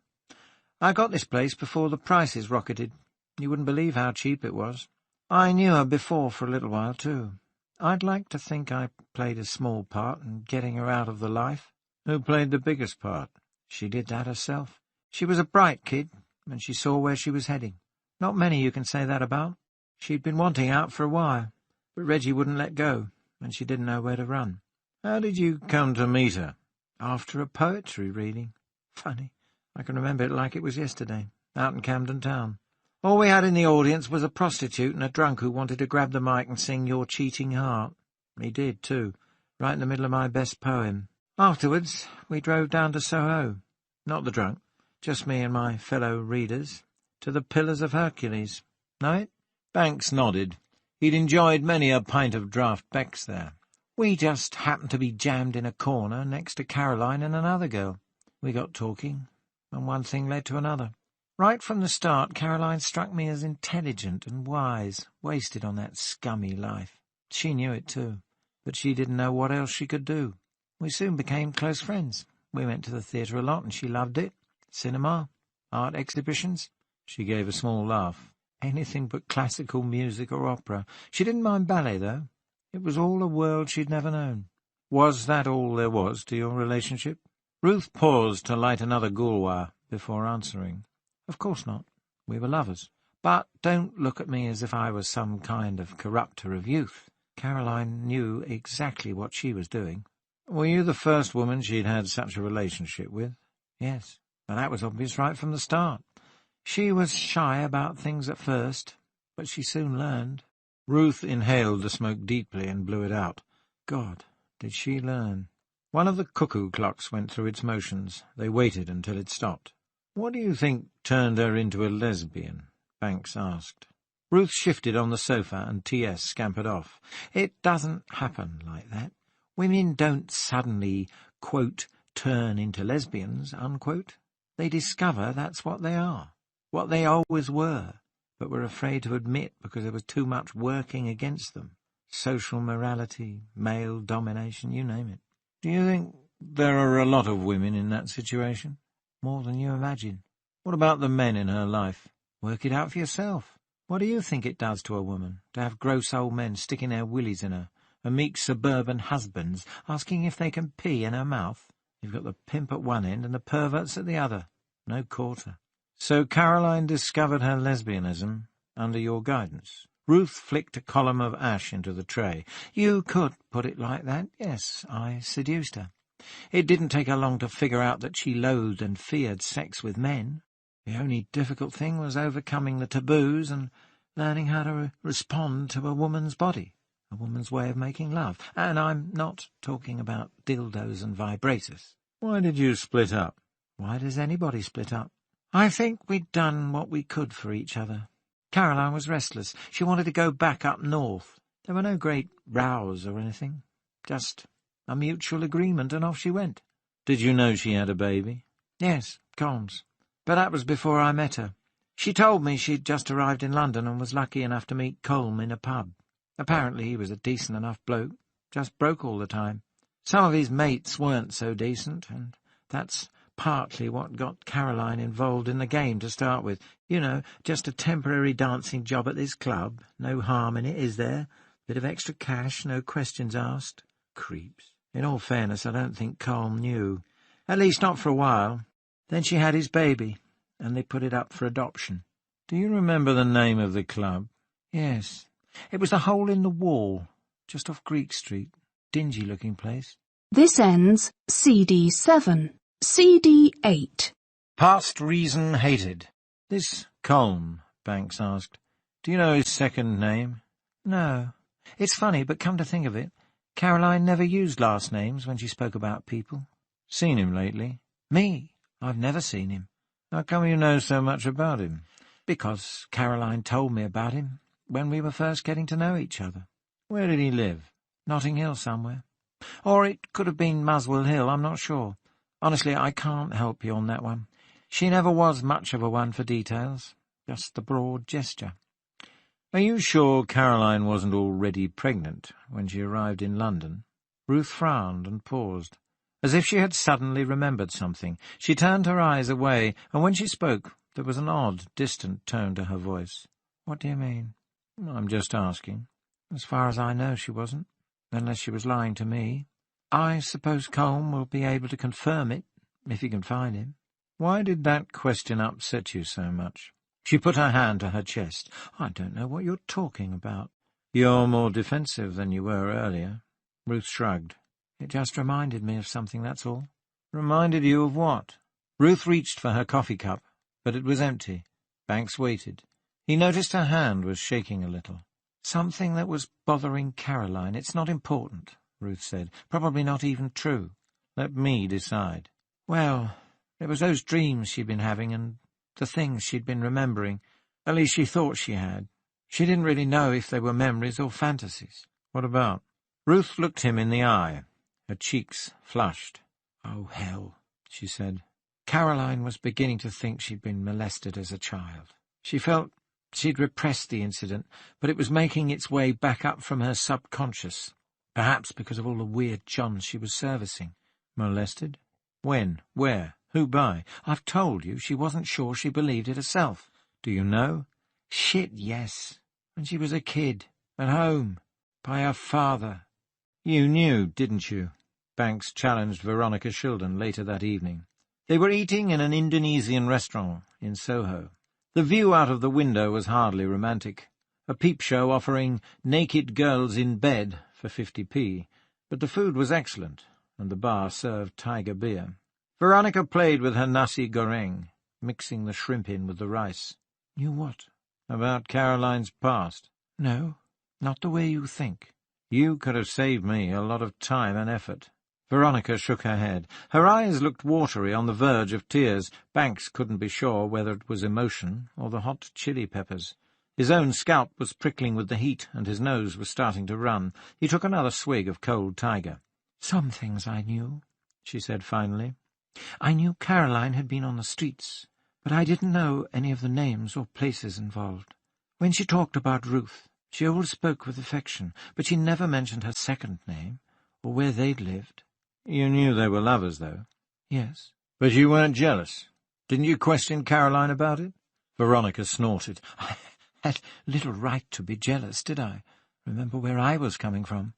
S2: I got this place before the prices rocketed. You wouldn't believe how cheap it was. I knew her before for a little while, too. I'd like to think I played a small part in getting her out of the life."
S5: "Who played the biggest part?"
S2: "She did that herself. She was a bright kid, and she saw where she was heading. Not many you can say that about. She'd been wanting out for a while, but Reggie wouldn't let go, and she didn't know where to run."
S5: "How did you come to meet her?"
S2: "After a poetry reading. Funny, I can remember it like it was yesterday, out in Camden Town. All we had in the audience was a prostitute and a drunk who wanted to grab the mic and sing Your Cheating Heart. He did, too, right in the middle of my best poem. Afterwards, we drove down to Soho. Not the drunk, just me and my fellow readers, to the Pillars of Hercules. Know it?"
S5: Banks nodded. He'd enjoyed many a pint of draught Becks there.
S2: "We just happened to be jammed in a corner next to Caroline and another girl. We got talking, and one thing led to another. Right from the start, Caroline struck me as intelligent and wise, wasted on that scummy life. She knew it, too, but she didn't know what else she could do. We soon became close friends. We went to the theatre a lot, and she loved it. Cinema, art exhibitions."
S5: She gave a small laugh.
S2: "Anything but classical music or opera. She didn't mind ballet, though. It was all a world she'd never known."
S5: "Was that all there was to your relationship?"
S2: Ruth paused to light another gulwa before answering. "Of course not. We were lovers. But don't look at me as if I was some kind of corrupter of youth. Caroline knew exactly what she was doing."
S5: "Were you the first woman she'd had such a relationship with?"
S2: "Yes, and that was obvious right from the start. She was shy about things at first, but she soon learned."
S5: Ruth inhaled the smoke deeply and blew it out.
S2: God, did she learn.
S5: One of the cuckoo clocks went through its motions. They waited until it stopped. "What do you think turned her into a lesbian?"
S2: Banks asked. Ruth shifted on the sofa and T.S. scampered off. It doesn't happen like that. Women don't suddenly, quote, turn into lesbians, unquote. They discover that's what they are, what they always were, but were afraid to admit because there was too much working against them. Social morality, male domination, you name it. Do you think there are a lot of women in that situation? More than you imagine. What about the men in her life? Work it out for yourself. What do you think it does to a woman, to have gross old men sticking their willies in her, and meek suburban husbands asking if they can pee in her mouth? You've got the pimp at one end and the perverts at the other. No quarter. So Caroline discovered her lesbianism under your guidance. Ruth flicked a column of ash into the tray. You could put it like that. Yes, I seduced her. It didn't take her long to figure out that she loathed and feared sex with men. The only difficult thing was overcoming the taboos and learning how to respond to a woman's body, a woman's way of making love. And I'm not talking about dildos and vibrators.
S5: Why did you split up?
S2: Why does anybody split up? I think we'd done what we could for each other. Caroline was restless. She wanted to go back up north. There were no great rows or anything. Just a mutual agreement, and off she went.
S5: Did you know she had a baby?
S2: Yes, Colms. But that was before I met her. She told me she'd just arrived in London and was lucky enough to meet Colm in a pub. Apparently he was a decent enough bloke, just broke all the time. Some of his mates weren't so decent, and that's partly what got Caroline involved in the game to start with. You know, just a temporary dancing job at this club. No harm in it, is there? Bit of extra cash, no questions asked. Creeps. In all fairness, I don't think Colm knew. At least not for a while. Then she had his baby, and they put it up for adoption.
S5: Do you remember the name of the club?
S2: Yes. It was the Hole in the Wall, just off Greek Street. Dingy-looking place.
S6: This ends CD 7. CD 8.
S2: Past reason hated.
S5: This Colm, Banks asked. Do you know his second name?
S2: No. It's funny, but come to think of it, Caroline never used last names when she spoke about people.
S5: Seen him lately?
S2: Me? I've never seen him.
S5: How come you know so much about him?
S2: Because Caroline told me about him when we were first getting to know each other.
S5: Where did he live?
S2: Notting Hill somewhere. Or it could have been Muswell Hill, I'm not sure. Honestly, I can't help you on that one. She never was much of a one for details, just the broad gesture.
S5: Are you sure Caroline wasn't already pregnant when she arrived in London?
S2: Ruth frowned and paused. As if she had suddenly remembered something, she turned her eyes away, and when she spoke, there was an odd, distant tone to her voice. What do you mean?
S5: I'm just asking.
S2: As far as I know, she wasn't, unless she was lying to me. I suppose Colm will be able to confirm it, if he can find him.
S5: Why did that question upset you so much?
S2: She put her hand to her chest. I don't know what you're talking about.
S5: You're more defensive than you were earlier.
S2: Ruth shrugged. It just reminded me of something, that's all.
S5: Reminded you of what?
S2: Ruth reached for her coffee cup, but it was empty. Banks waited. He noticed her hand was shaking a little. Something that was bothering Caroline. It's not important, Ruth said. Probably not even true.
S5: Let me decide.
S2: Well, it was those dreams she'd been having and the things she'd been remembering. At least she thought she had. She didn't really know if they were memories or fantasies.
S5: What about?
S2: Ruth looked him in the eye. Her cheeks flushed. Oh, hell, she said. Caroline was beginning to think she'd been molested as a child. She felt she'd repressed the incident, but it was making its way back up from her subconscious, perhaps because of all the weird Johns she was servicing.
S5: Molested? When? Where? Who by?
S2: I've told you she wasn't sure she believed it herself.
S5: Do you know?
S2: Shit, yes. When she was a kid, at home, by her father.
S5: You knew, didn't you? Banks challenged Veronica Shildon later that evening.
S2: They were eating in an Indonesian restaurant in Soho. The view out of the window was hardly romantic, a peep show offering naked girls in bed for 50p, but the food was excellent, and the bar served tiger beer. Veronica played with her nasi goreng, mixing the shrimp in with the rice.
S5: You what? About Caroline's past?
S2: No, not the way you think.
S5: You could have saved me a lot of time and effort.
S2: Veronica shook her head. Her eyes looked watery, on the verge of tears. Banks couldn't be sure whether it was emotion or the hot chili peppers. His own scalp was prickling with the heat, and his nose was starting to run. He took another swig of cold tiger.
S3: "Some things I knew," she said finally. "I knew Caroline had been on the streets, but I didn't know any of the names or places involved. When she talked about Ruth, she always spoke with affection, but she never mentioned her second name or where they'd lived."
S2: "You knew they were lovers, though?"
S3: "Yes."
S2: "But you weren't jealous? Didn't you question Caroline about it?" Veronica snorted.
S3: "I had little right to be jealous, did I? Remember where I was coming from.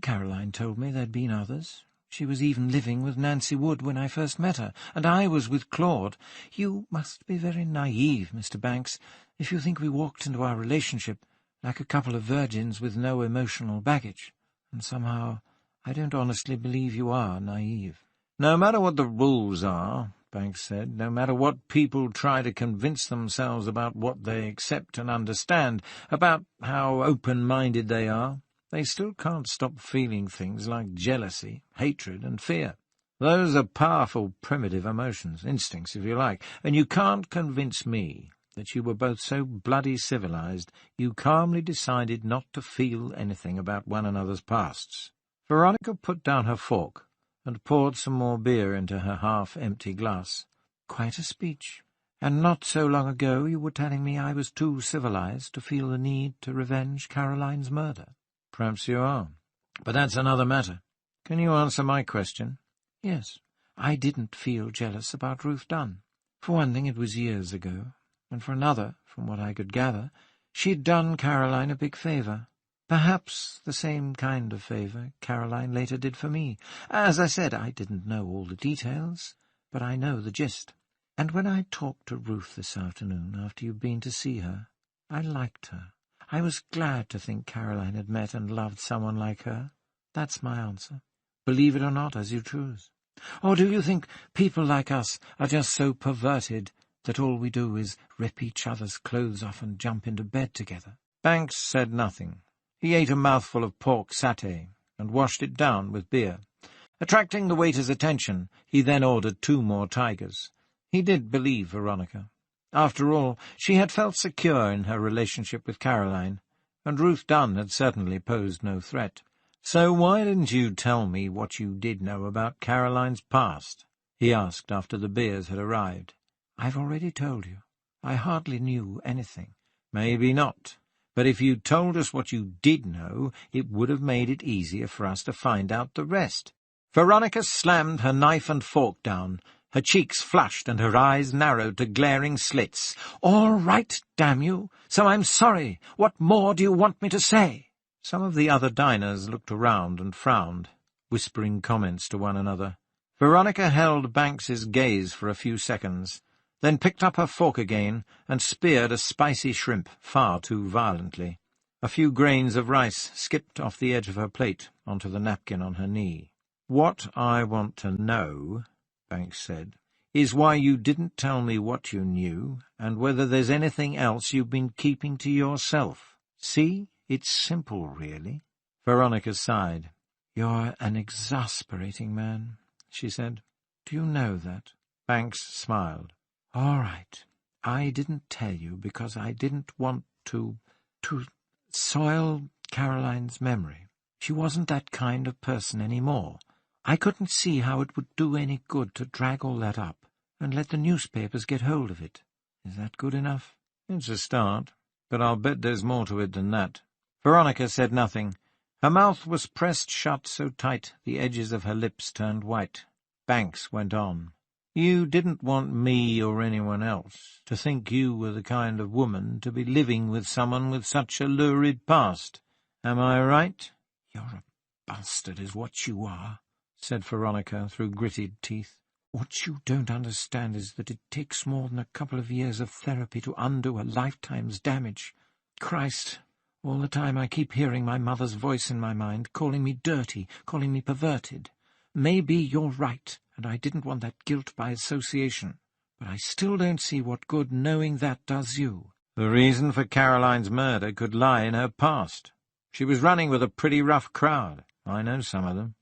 S3: Caroline told me there'd been others. She was even living with Nancy Wood when I first met her, and I was with Claude. You must be very naive, Mr. Banks, if you think we walked into our relationship like a couple of virgins with no emotional baggage. And somehow I don't honestly believe you are naive."
S2: "No matter what the rules are," Banks said, "no matter what people try to convince themselves about what they accept and understand, about how open-minded they are, they still can't stop feeling things like jealousy, hatred, and fear. Those are powerful, primitive emotions, instincts, if you like, and you can't convince me that you were both so bloody civilized you calmly decided not to feel anything about one another's pasts." Veronica put down her fork and poured some more beer into her half-empty glass.
S3: "Quite a speech. And not so long ago you were telling me I was too civilized to feel the need to revenge Caroline's murder."
S2: "Perhaps you are. But that's another matter. Can you answer my question?"
S3: "Yes. I didn't feel jealous about Ruth Dunn. For one thing, it was years ago, and for another, from what I could gather, she'd done Caroline a big favour. Perhaps the same kind of favour Caroline later did for me. As I said, I didn't know all the details, but I know the gist. And when I talked to Ruth this afternoon, after you'd been to see her, I liked her. I was glad to think Caroline had met and loved someone like her. That's my answer. Believe it or not, as you choose. Or do you think people like us are just so perverted that all we do is rip each other's clothes off and jump into bed together?"
S2: Banks said nothing. He ate a mouthful of pork satay and washed it down with beer. Attracting the waiter's attention, he then ordered 2 more tigers. He did believe Veronica. After all, she had felt secure in her relationship with Caroline, and Ruth Dunn had certainly posed no threat. "So why didn't you tell me what you did know about Caroline's past?" he asked after the beers had arrived.
S3: "I've already told you. I hardly knew anything."
S2: "Maybe not. But if you told us what you did know, it would have made it easier for us to find out the rest." Veronica slammed her knife and fork down. Her cheeks flushed and her eyes narrowed to glaring slits.
S3: "All right, damn you. So I'm sorry. What more do you want me to say?"
S2: Some of the other diners looked around and frowned, whispering comments to one another. Veronica held Banks's gaze for a few seconds, then picked up her fork again and speared a spicy shrimp far too violently. A few grains of rice skipped off the edge of her plate onto the napkin on her knee. "What I want to know," Banks said, "is why you didn't tell me what you knew, and whether there's anything else you've been keeping to yourself. See, it's simple, really." Veronica sighed.
S3: "You're an exasperating man," she said. "Do you know that?"
S2: Banks smiled.
S3: "All right. I didn't tell you because I didn't want to soil Caroline's memory. She wasn't that kind of person any more. I couldn't see how it would do any good to drag all that up and let the newspapers get hold of it. Is that good enough?"
S2: "It's a start, but I'll bet there's more to it than that." Veronica said nothing. Her mouth was pressed shut so tight the edges of her lips turned white. Banks went on. "You didn't want me or anyone else to think you were the kind of woman to be living with someone with such a lurid past. Am I right?"
S3: "You're a bastard is what you are,"
S2: said Veronica through gritted teeth.
S3: "What you don't understand is that it takes more than a couple of years of therapy to undo a lifetime's damage. Christ, all the time I keep hearing my mother's voice in my mind, calling me dirty, calling me perverted. Maybe you're right, and I didn't want that guilt by association, but I still don't see what good knowing that does you."
S2: "The reason for Caroline's murder could lie in her past. She was running with a pretty rough crowd. I know some of them.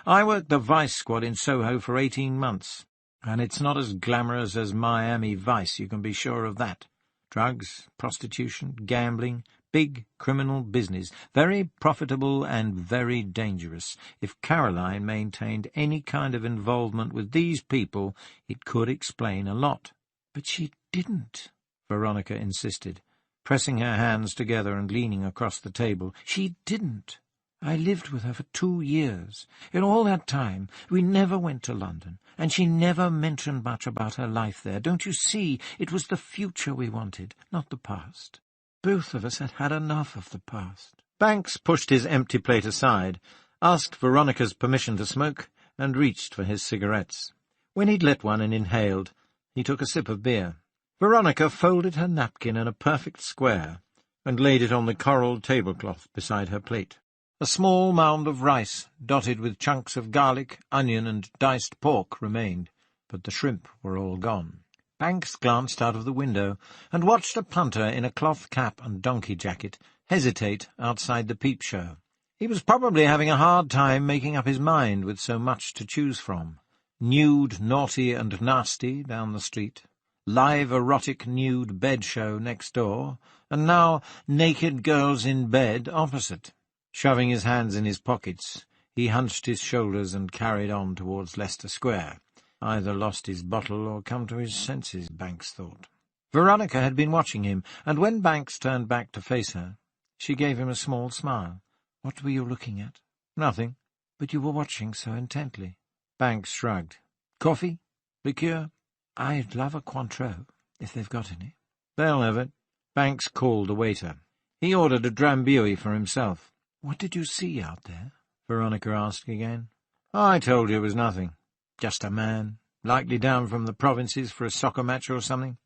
S2: I worked the Vice Squad in Soho for 18 months, and it's not as glamorous as Miami Vice, you can be sure of that. Drugs, prostitution, gambling, big criminal business, very profitable and very dangerous. If Caroline maintained any kind of involvement with these people, it could explain a lot.
S3: But she didn't,
S2: Veronica insisted, pressing her hands together and leaning across the table.
S3: She didn't. I lived with her for 2 years. In all that time, we never went to London, and she never mentioned much about her life there. Don't you see? It was the future we wanted, not the past. Both of us had had enough of the past.
S2: Banks pushed his empty plate aside, asked Veronica's permission to smoke, and reached for his cigarettes. When he'd lit one and inhaled, he took a sip of beer. Veronica folded her napkin in a perfect square and laid it on the coral tablecloth beside her plate. A small mound of rice, dotted with chunks of garlic, onion, and diced pork, remained, but the shrimp were all gone. Banks glanced out of the window and watched a punter in a cloth cap and donkey jacket hesitate outside the peep show. He was probably having a hard time making up his mind with so much to choose from. Nude, naughty, and nasty down the street, live erotic nude bed show next door, and now naked girls in bed opposite. Shoving his hands in his pockets, he hunched his shoulders and carried on towards Leicester Square. Either lost his bottle or come to his senses, Banks thought. Veronica had been watching him, and when Banks turned back to face her, she gave him a small smile.
S3: What were you looking at?
S2: Nothing.
S3: But you were watching so intently.
S2: Banks shrugged. Coffee? Liqueur?
S3: I'd love a Cointreau, if they've got any.
S2: They'll have it. Banks called the waiter. He ordered a Drambuie for himself.
S3: What did you see out there?
S2: Veronica asked again. I told you it was nothing. Just a man, likely down from the provinces for a soccer match or something.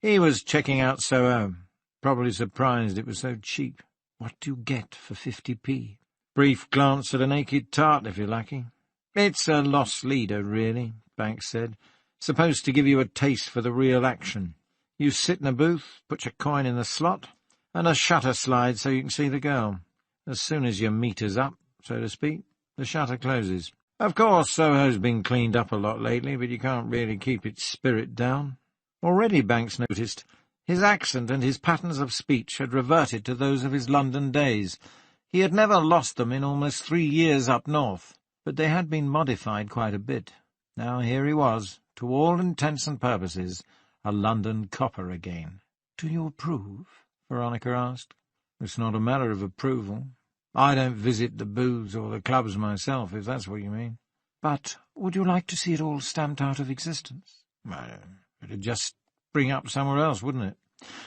S2: He was checking out Soho, probably surprised it was so cheap.
S3: What do you get for 50p?
S2: Brief glance at a naked tart, if you're lucky. It's a loss leader, really, Banks said. Supposed to give you a taste for the real action. You sit in a booth, put your coin in the slot, and a shutter slides so you can see the girl. As soon as your meter's up, so to speak, the shutter closes. Of course, Soho's been cleaned up a lot lately, but you can't really keep its spirit down. Already, Banks noticed, his accent and his patterns of speech had reverted to those of his London days. He had never lost them in almost 3 years up north, but they had been modified quite a bit. Now here he was, to all intents and purposes, a London copper again.
S3: Do you approve?
S2: Veronica asked. It's not a matter of approval. I don't visit the booths or the clubs myself, if that's what you mean.
S3: But would you like to see it all stamped out of existence?
S2: It'd just spring up somewhere else, wouldn't it?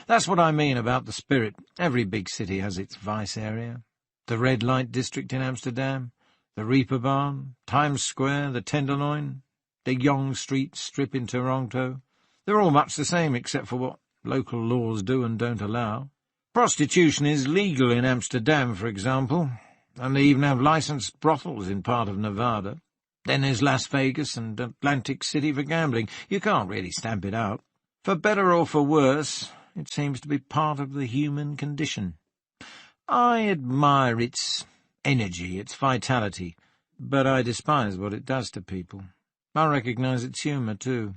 S2: That's what I mean about the spirit. Every big city has its vice area. The red light district in Amsterdam, the Reeperbahn, Times Square, the Tenderloin, the Yonge Street strip in Toronto. They're all much the same except for what local laws do and don't allow. Prostitution is legal in Amsterdam, for example, and they even have licensed brothels in part of Nevada. Then there's Las Vegas and Atlantic City for gambling. You can't really stamp it out. For better or for worse, it seems to be part of the human condition. I admire its energy, its vitality, but I despise what it does to people. I recognize its humour, too.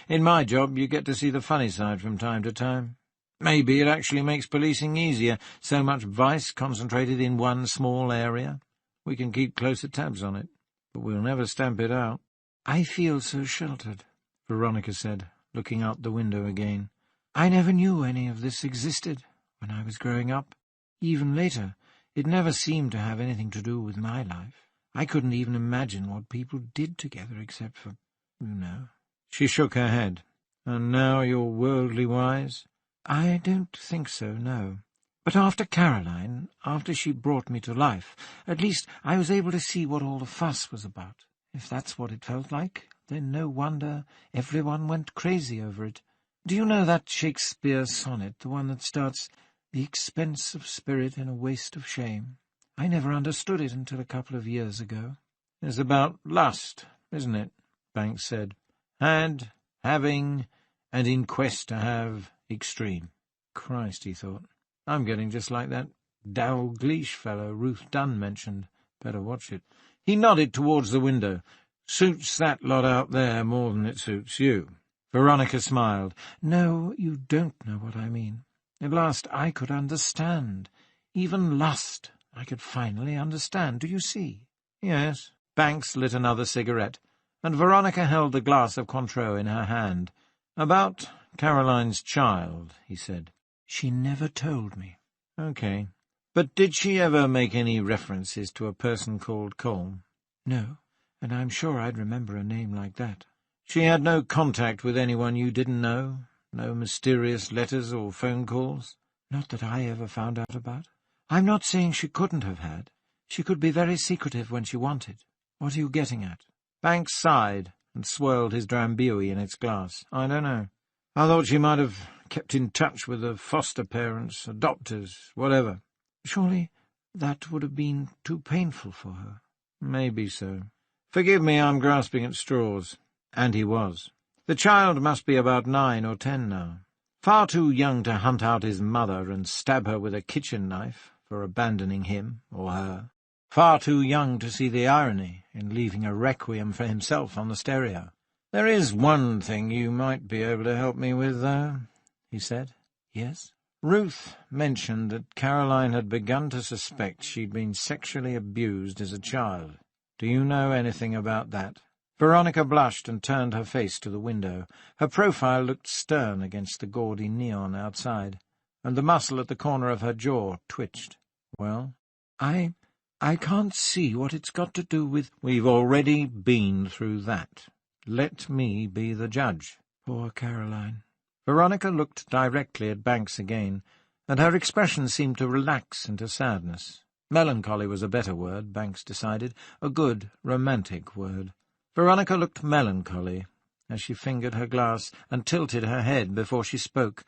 S2: In my job, you get to see the funny side from time to time. Maybe it actually makes policing easier, so much vice concentrated in one small area. We can keep closer tabs on it, but we'll never stamp it out.
S3: I feel so sheltered,
S2: Veronica said, looking out the window again.
S3: I never knew any of this existed when I was growing up. Even later, it never seemed to have anything to do with my life. I couldn't even imagine what people did together except for, you know.
S2: She shook her head. And now you're worldly wise?
S3: I don't think so, no. But after Caroline, after she brought me to life, at least I was able to see what all the fuss was about. If that's what it felt like, then no wonder everyone went crazy over it. Do you know that Shakespeare sonnet, the one that starts, "The expense of spirit in a waste of shame"? I never understood it until a couple of years ago.
S2: It's about lust, isn't it? Banks said. Had, having, and in quest to have extreme. Christ, he thought. I'm getting just like that Dalgleish fellow Ruth Dunn mentioned. Better watch it. He nodded towards the window. "Suits that lot out there more than it suits you." Veronica smiled.
S3: "No, you don't know what I mean. At last I could understand. Even lust I could finally understand. Do you see?"
S2: "Yes." Banks lit another cigarette, and Veronica held the glass of Cointreau in her hand. "About Caroline's child," he said.
S3: "She never told me."
S2: "OK. But did she ever make any references to a person called Colm?"
S3: "No, and I'm sure I'd remember a name like that."
S2: "She had no contact with anyone you didn't know? No mysterious letters or phone calls?"
S3: "Not that I ever found out about. I'm not saying she couldn't have had. She could be very secretive when she wanted. What are you getting at?"
S2: Banks sighed and swirled his drambuie in its glass. "I don't know. I thought she might have kept in touch with the foster parents, adopters, whatever."
S3: "Surely that would have been too painful for her."
S2: "Maybe so. Forgive me, I'm grasping at straws." And he was. "The child must be about 9 or 10 now. Far too young to hunt out his mother and stab her with a kitchen knife for abandoning him or her. Far too young to see the irony in leaving a requiem for himself on the stereo. There is one thing you might be able to help me with, though," he said.
S3: "Yes?"
S2: "Ruth mentioned that Caroline had begun to suspect she'd been sexually abused as a child. Do you know anything about that?" Veronica blushed and turned her face to the window. Her profile looked stern against the gaudy neon outside, and the muscle at the corner of her jaw twitched. "Well?"
S3: I can't see what it's got to do with—"
S2: "We've already been through that. Let me be the judge."
S3: Poor Caroline.
S2: Veronica looked directly at Banks again, and her expression seemed to relax into sadness. Melancholy was a better word, Banks decided, a good, romantic word. Veronica looked melancholy as she fingered her glass and tilted her head before she spoke.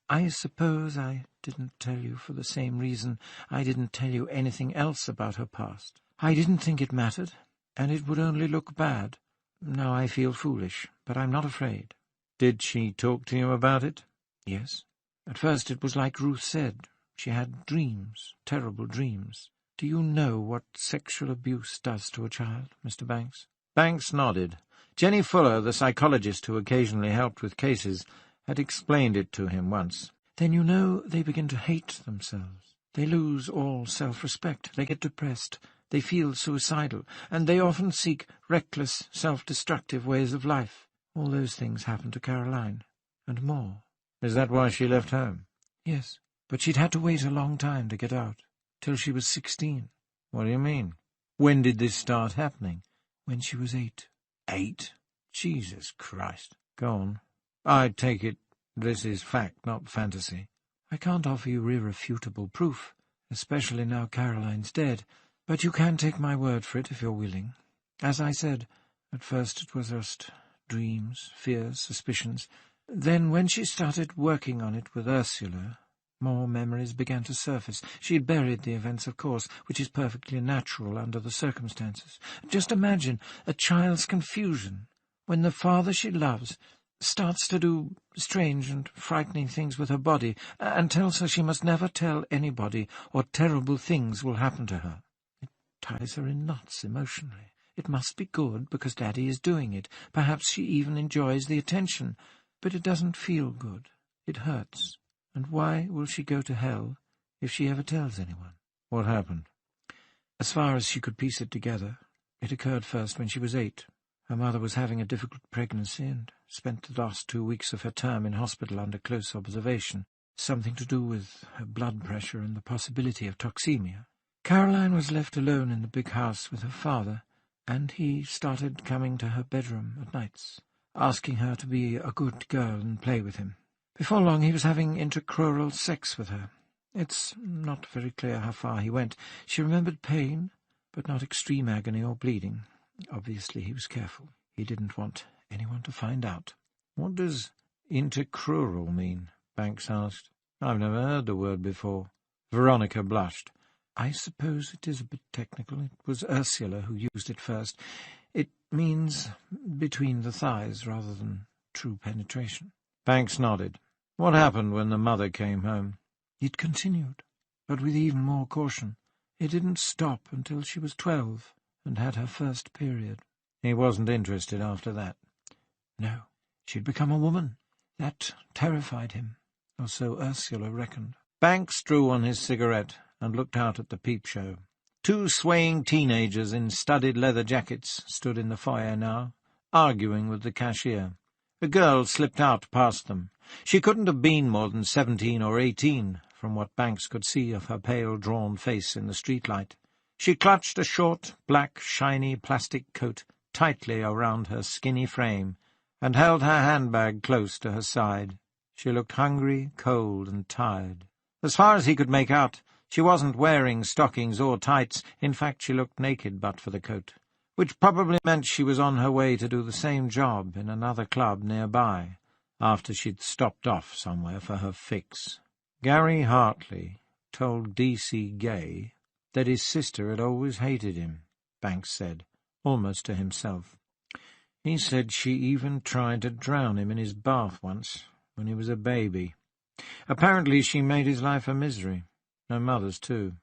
S3: "I suppose I didn't tell you for the same reason I didn't tell you anything else about her past. I didn't think it mattered, and it would only look bad. Now I feel foolish, but I'm not afraid."
S2: "Did she talk to you about it?"
S3: "Yes. At first it was like Ruth said. She had dreams, terrible dreams. Do you know what sexual abuse does to a child, Mr. Banks?"
S2: Banks nodded. Jenny Fuller, the psychologist who occasionally helped with cases, had explained it to him once.
S3: "Then you know they begin to hate themselves. They lose all self-respect. They get depressed. They feel suicidal. And they often seek reckless, self-destructive ways of life. All those things happened to Caroline. And more."
S2: "Is that why she left home?"
S3: "Yes, but she'd had to wait a long time to get out, till she was 16.
S2: "What do you mean? When did this start happening?"
S3: "When she was 8.
S2: 8? Jesus Christ. Go on. I take it this is fact, not fantasy."
S3: "I can't offer you irrefutable proof, especially now Caroline's dead, but you can take my word for it if you're willing. As I said, at first it was just dreams, fears, suspicions. Then when she started working on it with Ursula, more memories began to surface. She had buried the events, of course, which is perfectly natural under the circumstances. Just imagine a child's confusion when the father she loves starts to do strange and frightening things with her body and tells her she must never tell anybody or terrible things will happen to her. It ties her in knots emotionally. It must be good because Daddy is doing it. Perhaps she even enjoys the attention, but it doesn't feel good. It hurts. And why will she go to hell if she ever tells anyone?"
S2: "What happened?"
S3: "As far as she could piece it together, it occurred first when she was 8. Her mother was having a difficult pregnancy and spent the last 2 weeks of her term in hospital under close observation. Something to do with her blood pressure and the possibility of toxemia. Caroline was left alone in the big house with her father, and he started coming to her bedroom at nights, asking her to be a good girl and play with him. Before long he was having intercrural sex with her. It's not very clear how far he went. She remembered pain, but not extreme agony or bleeding. Obviously he was careful. He didn't want anyone to find out."
S2: "What does intercrural mean?" Banks asked. "I've never heard the word before." Veronica blushed.
S3: "I suppose it is a bit technical. It was Ursula who used it first. It means between the thighs rather than true penetration."
S2: Banks nodded. "What happened when the mother came home?"
S3: "It continued, but with even more caution. It didn't stop until she was 12. and had her first period.
S2: He wasn't interested after that.
S3: No, she'd become a woman. That terrified him, or so Ursula reckoned.
S2: Banks drew on his cigarette and looked out at the peep show. 2 swaying teenagers in studded leather jackets stood in the foyer now, arguing with the cashier. A girl slipped out past them. She couldn't have been more than 17 or 18, from what Banks could see of her pale, drawn face in the streetlight. She clutched a short, black, shiny plastic coat tightly around her skinny frame, and held her handbag close to her side. She looked hungry, cold, and tired. As far as he could make out, she wasn't wearing stockings or tights. In fact, she looked naked but for the coat, which probably meant she was on her way to do the same job in another club nearby, after she'd stopped off somewhere for her fix. Gary Hartley told D.C. Gay that his sister had always hated him, Banks said, almost to himself. He said she even tried to drown him in his bath once, when he was a baby. Apparently she made his life a misery. Her mother's, too.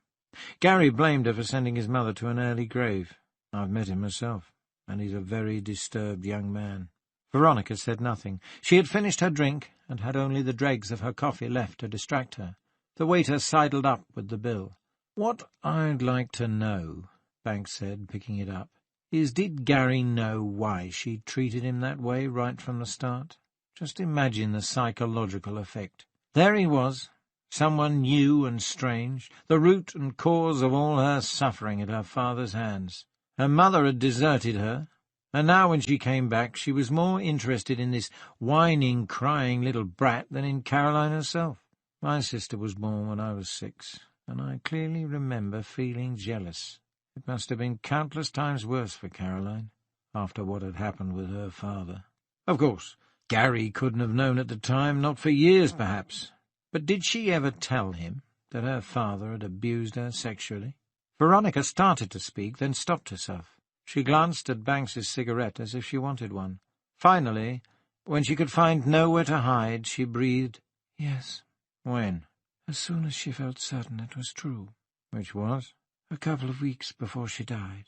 S2: Gary blamed her for sending his mother to an early grave. I've met him myself, and he's a very disturbed young man. Veronica said nothing. She had finished her drink, and had only the dregs of her coffee left to distract her. The waiter sidled up with the bill. "What I'd like to know," Banks said, picking it up, "is did Gary know why she treated him that way right from the start? Just imagine the psychological effect. There he was, someone new and strange, the root and cause of all her suffering at her father's hands. Her mother had deserted her, and now when she came back she was more interested in this whining, crying little brat than in Caroline herself. My sister was born when I was 6, and I clearly remember feeling jealous. It must have been countless times worse for Caroline, after what had happened with her father. Of course, Gary couldn't have known at the time, not for years perhaps. But did she ever tell him that her father had abused her sexually?" Veronica started to speak, then stopped herself. She glanced at Banks's cigarette as if she wanted one. Finally, when she could find nowhere to hide, she breathed, "Yes." "When?"
S3: "As soon as she felt certain it was true."
S2: "Which was?"
S3: "A couple of weeks before she died."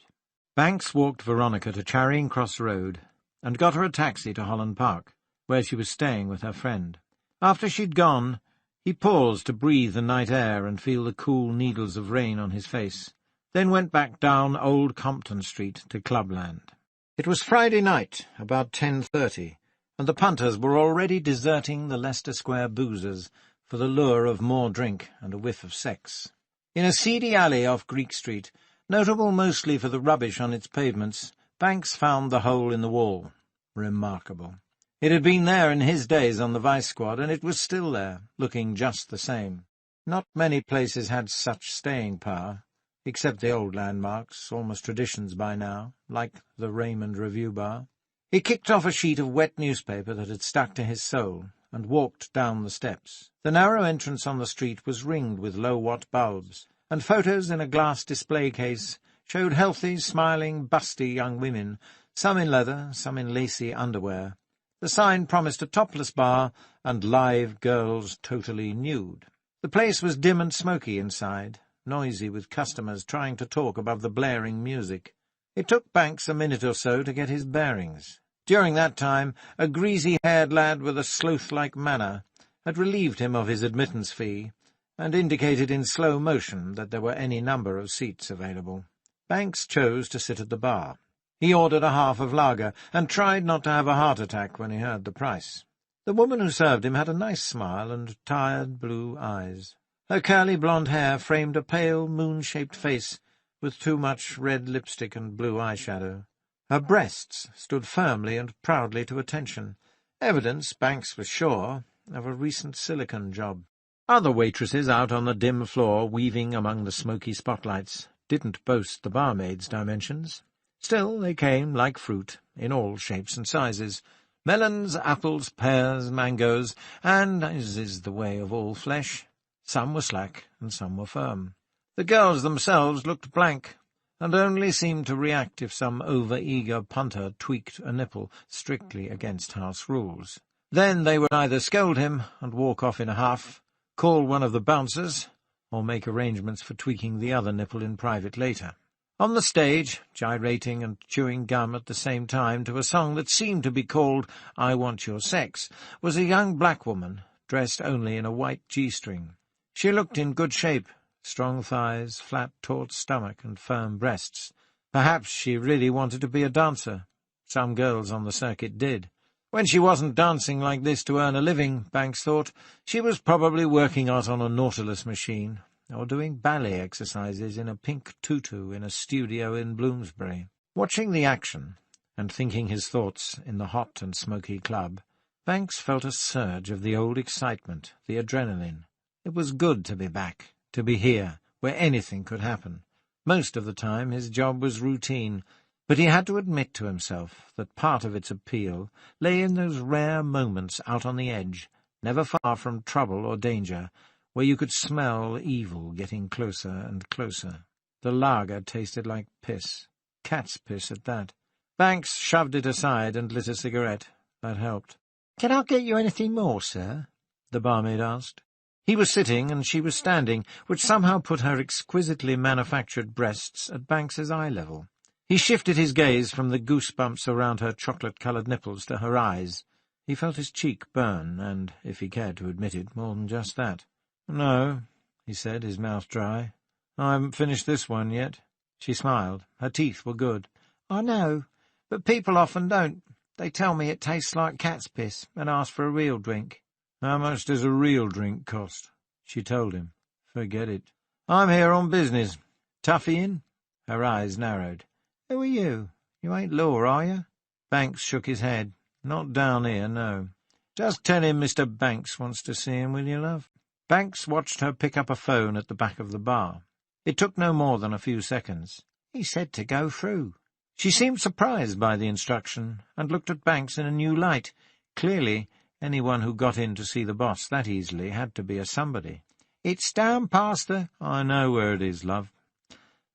S2: Banks walked Veronica to Charing Cross Road and got her a taxi to Holland Park, where she was staying with her friend. After she'd gone, he paused to breathe the night air and feel the cool needles of rain on his face, then went back down Old Compton Street to Clubland. It was Friday night, about 10:30, and the punters were already deserting the Leicester Square boozers for the lure of more drink and a whiff of sex. In a seedy alley off Greek Street, notable mostly for the rubbish on its pavements, Banks found the hole in the wall. Remarkable. It had been there in his days on the Vice Squad, and it was still there, looking just the same. Not many places had such staying power, except the old landmarks, almost traditions by now, like the Raymond Review Bar. He kicked off a sheet of wet newspaper that had stuck to his sole, and walked down the steps. The narrow entrance on the street was ringed with low-watt bulbs, and photos in a glass display case showed healthy, smiling, busty young women, some in leather, some in lacy underwear. The sign promised a topless bar and live girls totally nude. The place was dim and smoky inside, noisy with customers trying to talk above the blaring music. It took Banks a minute or so to get his bearings. During that time, a greasy-haired lad with a sloth-like manner had relieved him of his admittance fee and indicated in slow motion that there were any number of seats available. Banks chose to sit at the bar. He ordered a half of lager, and tried not to have a heart attack when he heard the price. The woman who served him had a nice smile and tired blue eyes. Her curly blonde hair framed a pale, moon-shaped face with too much red lipstick and blue eyeshadow. Her breasts stood firmly and proudly to attention, evidence, Banks was sure, of a recent silicone job. Other waitresses out on the dim floor, weaving among the smoky spotlights, didn't boast the barmaid's dimensions. Still, they came, like fruit, in all shapes and sizes, melons, apples, pears, mangoes, and, as is the way of all flesh, some were slack and some were firm. The girls themselves looked blank, and only seemed to react if some over-eager punter tweaked a nipple strictly against house rules. Then they would either scold him and walk off in a huff, call one of the bouncers, or make arrangements for tweaking the other nipple in private later. On the stage, gyrating and chewing gum at the same time to a song that seemed to be called I Want Your Sex, was a young black woman, dressed only in a white G-string. She looked in good shape, strong thighs, flat, taut stomach, and firm breasts. Perhaps she really wanted to be a dancer. Some girls on the circuit did. When she wasn't dancing like this to earn a living, Banks thought, she was probably working out on a Nautilus machine, or doing ballet exercises in a pink tutu in a studio in Bloomsbury. Watching the action, and thinking his thoughts in the hot and smoky club, Banks felt a surge of the old excitement, the adrenaline. It was good to be back, to be here, where anything could happen. Most of the time his job was routine, but he had to admit to himself that part of its appeal lay in those rare moments out on the edge, never far from trouble or danger, where you could smell evil getting closer and closer. The lager tasted like piss, cat's piss at that. Banks shoved it aside and lit a cigarette. That helped. "Can I get you anything more, sir?" the barmaid asked. He was sitting and she was standing, which somehow put her exquisitely manufactured breasts at Banks's eye level. He shifted his gaze from the goosebumps around her chocolate-coloured nipples to her eyes. He felt his cheek burn, and, if he cared to admit it, more than just that. "No," he said, his mouth dry. "I haven't finished this one yet." She smiled. Her teeth were good. "I know, but people often don't. They tell me it tastes like cat's piss, and ask for a real drink." "How much does a real drink cost?" She told him. "Forget it. I'm here on business. Tuffy in?" Her eyes narrowed. "Who are you? You ain't Law, are you?" Banks shook his head. "Not down here, no." "Just tell him Mr. Banks wants to see him, will you, love?" Banks watched her pick up a phone at the back of the bar. It took no more than a few seconds. "He said to go through." She seemed surprised by the instruction, and looked at Banks in a new light. Clearly, anyone who got in to see the boss that easily had to be a somebody. "It's down past the—" "I know where it is, love."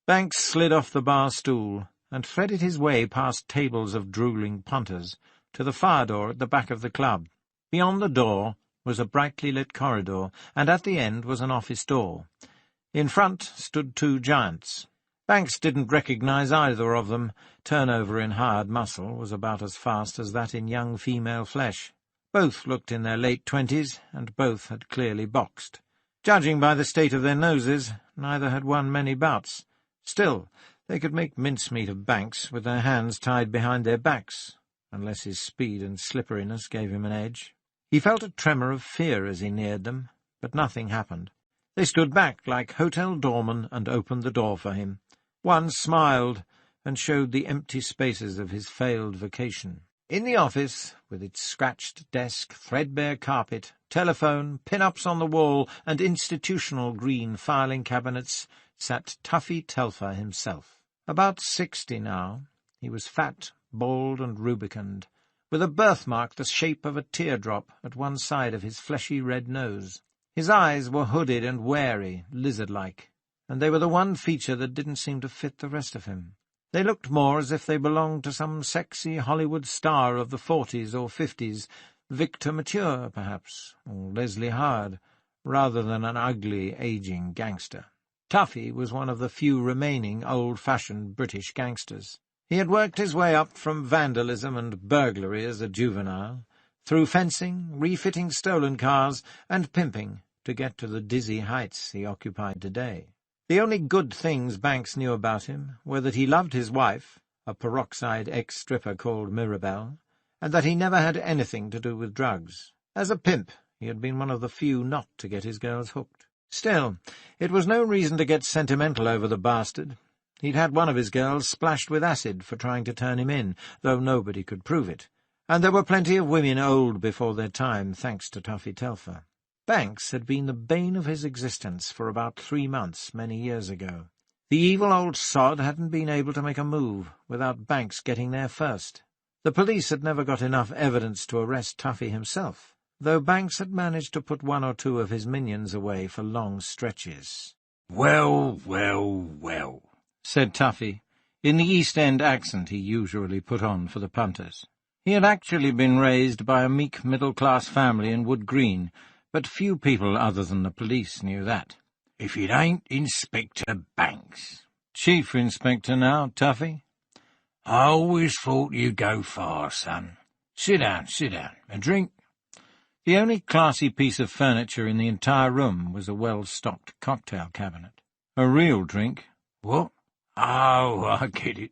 S2: Banks slid off the bar stool and threaded his way past tables of drooling punters to the fire door at the back of the club. Beyond the door was a brightly lit corridor, and at the end was an office door. In front stood two giants. Banks didn't recognize either of them. Turnover in hired muscle was about as fast as that in young female flesh. Both looked in their late 20s, and both had clearly boxed. Judging by the state of their noses, neither had won many bouts. Still, they could make mincemeat of Banks with their hands tied behind their backs, unless his speed and slipperiness gave him an edge. He felt a tremor of fear as he neared them, but nothing happened. They stood back like hotel doormen and opened the door for him. One smiled and showed the empty spaces of his failed vacation. In the office, with its scratched desk, threadbare carpet, telephone, pin-ups on the wall, and institutional green filing cabinets, sat Tuffy Telfer himself. About 60 now, he was fat, bald, and rubicund, with a birthmark the shape of a teardrop at one side of his fleshy red nose. His eyes were hooded and wary, lizard-like, and they were the one feature that didn't seem to fit the rest of him. They looked more as if they belonged to some sexy Hollywood star of the 40s or 50s, Victor Mature, perhaps, or Leslie Hard, rather than an ugly, aging gangster. Tuffy was one of the few remaining old-fashioned British gangsters. He had worked his way up from vandalism and burglary as a juvenile, through fencing, refitting stolen cars, and pimping, to get to the dizzy heights he occupied today. The only good things Banks knew about him were that he loved his wife, a peroxide ex-stripper called Mirabelle, and that he never had anything to do with drugs. As a pimp, he had been one of the few not to get his girls hooked. Still, it was no reason to get sentimental over the bastard. He'd had one of his girls splashed with acid for trying to turn him in, though nobody could prove it, and there were plenty of women old before their time, thanks to Tuffy Telfer. Banks had been the bane of his existence for about 3 months many years ago. The evil old sod hadn't been able to make a move without Banks getting there first. The police had never got enough evidence to arrest Tuffy himself, though Banks had managed to put 1 or 2 of his minions away for long stretches.
S4: "Well, well, well," said Tuffy, in the East End accent he usually put on for the punters. He had actually been raised by a meek middle-class family in Wood Green, but few people other than the police knew that. "If it ain't Inspector Banks."
S2: Chief Inspector now, Tuffy.
S4: I always thought you'd go far, son. Sit down. A drink?
S2: The only classy piece of furniture in the entire room was a well-stocked cocktail cabinet. A real drink.
S4: What? Oh, I get it.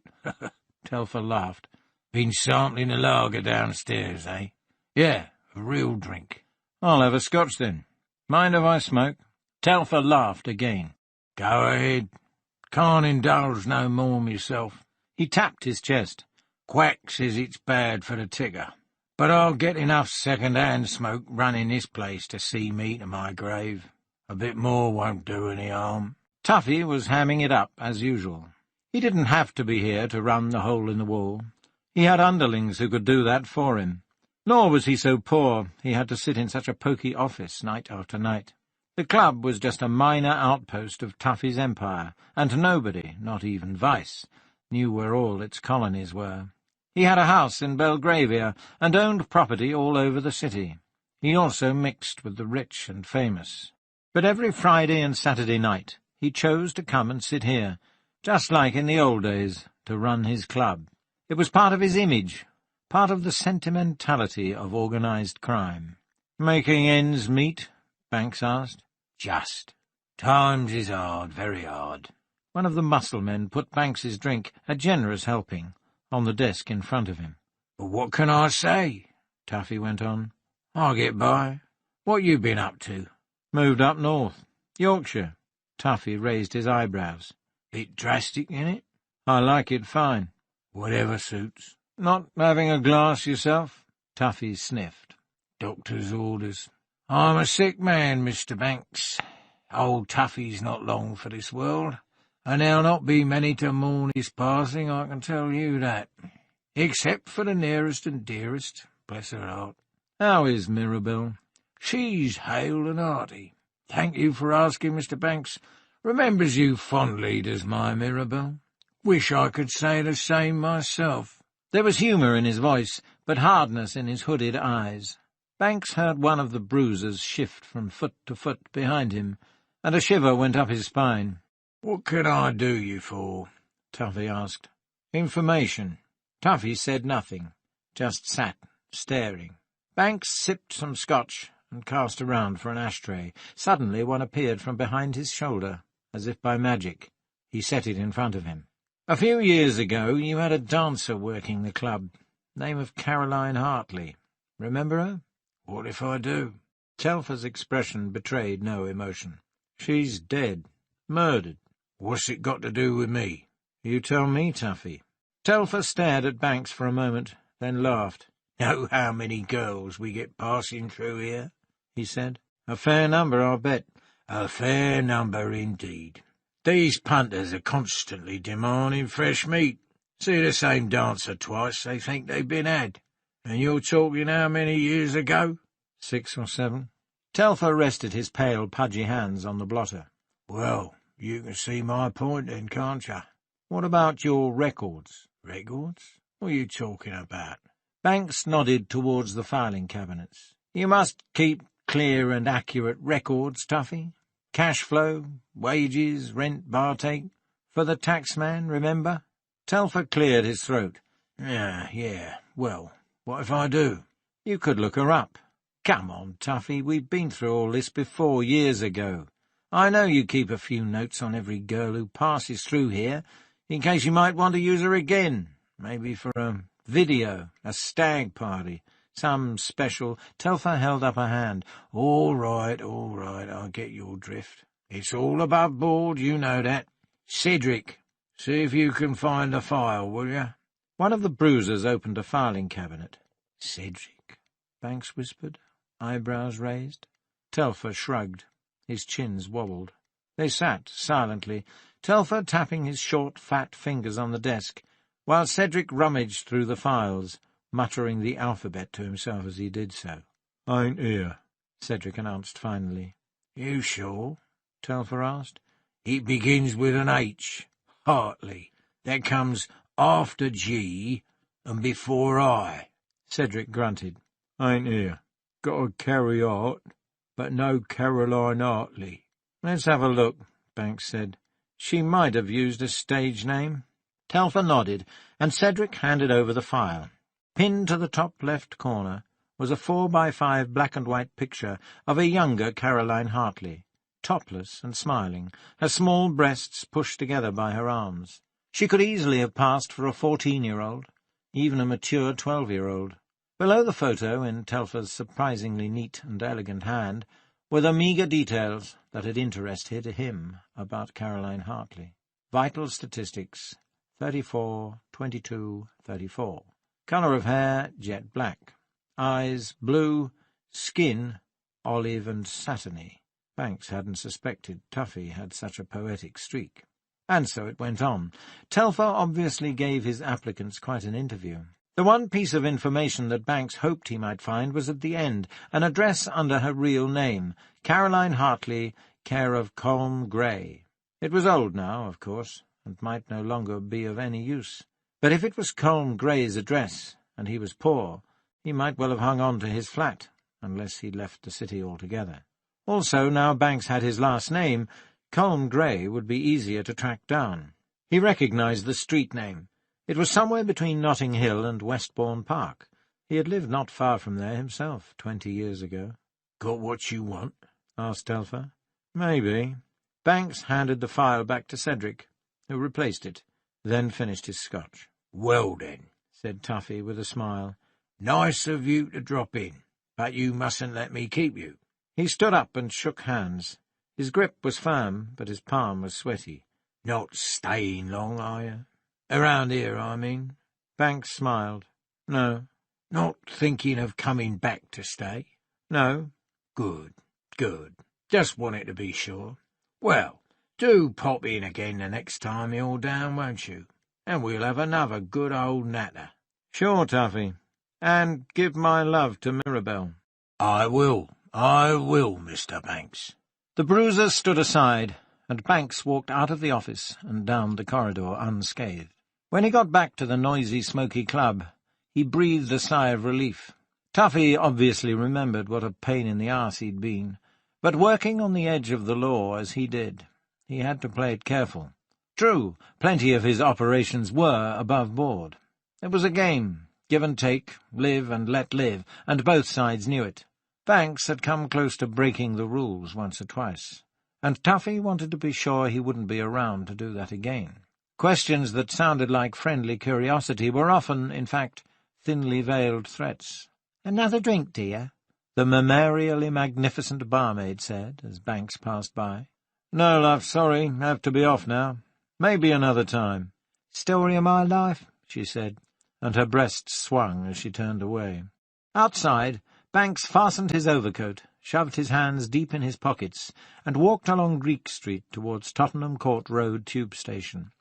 S2: Telfer laughed.
S4: Been sampling the lager downstairs, eh? Yeah, a real drink.
S2: I'll have a scotch, then. Mind if I smoke? Telfer laughed again.
S4: Go ahead. Can't indulge no more myself.
S2: He tapped his chest.
S4: Quack says it's bad for the ticker. But I'll get enough second-hand smoke running this place to see me to my grave. A bit more won't do any harm.
S2: Tuffy was hamming it up, as usual. He didn't have to be here to run the hole in the wall. He had underlings who could do that for him. Nor was he so poor he had to sit in such a poky office night after night. The club was just a minor outpost of Tuffy's empire, and nobody, not even Vice, knew where all its colonies were. He had a house in Belgravia, and owned property all over the city. He also mixed with the rich and famous. But every Friday and Saturday night he chose to come and sit here, just like in the old days, to run his club. It was part of his image, part of the sentimentality of organized crime. "Making ends meet?" Banks asked.
S4: Just. Times is hard, very hard.
S2: One of the muscle men put Banks's drink, a generous helping, on the desk in front of him.
S4: "But what can I say?"
S2: Tuffy went on.
S4: "I get by. What you been up to?"
S2: "Moved up north. Yorkshire." Tuffy raised his eyebrows.
S4: "Bit drastic, innit?"
S2: "I like it fine."
S4: "Whatever suits."
S2: "Not having a glass yourself?" Tuffy sniffed.
S4: "Doctor's orders. I'm a sick man, Mr. Banks. Old Tuffy's not long for this world, and there'll not be many to mourn his passing, I can tell you that. Except for the nearest and dearest, bless her heart."
S2: "How is Mirabelle?"
S4: "She's hale and hearty. Thank you for asking, Mr. Banks. Remembers you fondly, does my Mirabelle. Wish I could say the same myself."
S2: There was humour in his voice, but hardness in his hooded eyes. Banks heard one of the bruisers shift from foot to foot behind him, and a shiver went up his spine.
S4: "What can I do you for?"
S2: Tuffy asked. "Information." Tuffy said nothing, just sat, staring. Banks sipped some scotch and cast around for an ashtray. Suddenly one appeared from behind his shoulder, as if by magic. He set it in front of him. "A few years ago you had a dancer working the club, name of Caroline Hartley. Remember her?"
S4: "What if I do?"
S2: Telfer's expression betrayed no emotion. "She's dead. Murdered."
S4: "What's it got to do with me?"
S2: "You tell me, Tuffy." Telfer stared at Banks for a moment, then laughed.
S4: "Know how many girls we get passing through here?"
S2: he said. "A fair number, I'll bet."
S4: "A fair number indeed. These punters are constantly demanding fresh meat. See the same dancer twice, they think they've been had. And you're talking how many years ago?"
S2: 6 or 7. Telfer rested his pale, pudgy hands on the blotter.
S4: "Well, you can see my point then, can't you?"
S2: "What about your records?"
S4: "Records? What are you talking about?"
S2: Banks nodded towards the filing cabinets. "You must keep clear and accurate records, Tuffy. Cash flow, wages, rent, bar take. For the taxman, remember?" Telfer cleared his throat.
S4: Yeah. Well, what if I do?"
S2: "You could look her up." "Come on, Tuffy, we've been through all this before, years ago. I know you keep a few notes on every girl who passes through here, in case you might want to use her again, maybe for a video, a stag party, some special—" Telfer held up a hand.
S4: All right, I get your drift. It's all above board, you know that. Cedric, see if you can find the file, will you?"
S2: One of the bruisers opened a filing cabinet.
S4: "Cedric,"
S2: Banks whispered, eyebrows raised. Telfer shrugged. His chins wobbled. They sat silently, Telfer tapping his short, fat fingers on the desk, while Cedric rummaged through the files, muttering the alphabet to himself as he did so.
S5: "Ain't here,"
S2: Cedric announced finally.
S4: "You sure?"
S2: Telfer asked.
S4: "It begins with an H. Hartley. That comes after G and before I."
S2: Cedric grunted.
S5: "Ain't here. Got a Carrie Hart, but no Caroline Hartley."
S2: "Let's have a look," Banks said. She might have used a stage name. Telfer nodded, and Cedric handed over the file. Pinned to the top left corner was a 4x5 black-and-white picture of a younger Caroline Hartley, topless and smiling, her small breasts pushed together by her arms. She could easily have passed for a 14-year-old, even a mature 12-year-old. Below the photo, in Telfer's surprisingly neat and elegant hand, were the meagre details that had interested him about Caroline Hartley. Vital statistics: 34, 22, 34. Colour of hair, jet black. Eyes, blue. Skin, olive and satiny. Banks hadn't suspected Tuffy had such a poetic streak. And so it went on. Telfer obviously gave his applicants quite an interview. The one piece of information that Banks hoped he might find was at the end, an address under her real name, Caroline Hartley, care of Colm Gray. It was old now, of course, and might no longer be of any use. But if it was Colm Gray's address, and he was poor, he might well have hung on to his flat, unless he left the city altogether. Also, now Banks had his last name, Colm Gray would be easier to track down. He recognised the street name. It was somewhere between Notting Hill and Westbourne Park. He had lived not far from there himself 20 years ago. "Got what you want?" asked Telfer. "Maybe." Banks handed the file back to Cedric, who replaced it, then finished his scotch. "Well, then," said Tuffy with a smile. "Nice of you to drop in, but you mustn't let me keep you." He stood up and shook hands. His grip was firm, but his palm was sweaty. "Not staying long, are you? Around here, I mean." Banks smiled. "No." "Not thinking of coming back to stay?" "No." "Good, good. Just wanted to be sure. Well, do pop in again the next time you're down, won't you? And we'll have another good old natter." "Sure, Tuffy. And give my love to Mirabell." I will, Mr. Banks." The bruiser stood aside, and Banks walked out of the office and down the corridor unscathed. When he got back to the noisy, smoky club, he breathed a sigh of relief. Tuffy obviously remembered what a pain in the arse he'd been, but working on the edge of the law as he did, he had to play it careful. True, plenty of his operations were above board. It was a game, give and take, live and let live, and both sides knew it. Banks had come close to breaking the rules once or twice, and Tuffy wanted to be sure he wouldn't be around to do that again. Questions that sounded like friendly curiosity were often, in fact, thinly veiled threats. "Another drink, dear?" the memorially magnificent barmaid said, as Banks passed by. "No, love, sorry, have to be off now. Maybe another time." "Story of my life," she said, and her breasts swung as she turned away. Outside, Banks fastened his overcoat, shoved his hands deep in his pockets, and walked along Greek Street towards Tottenham Court Road tube station.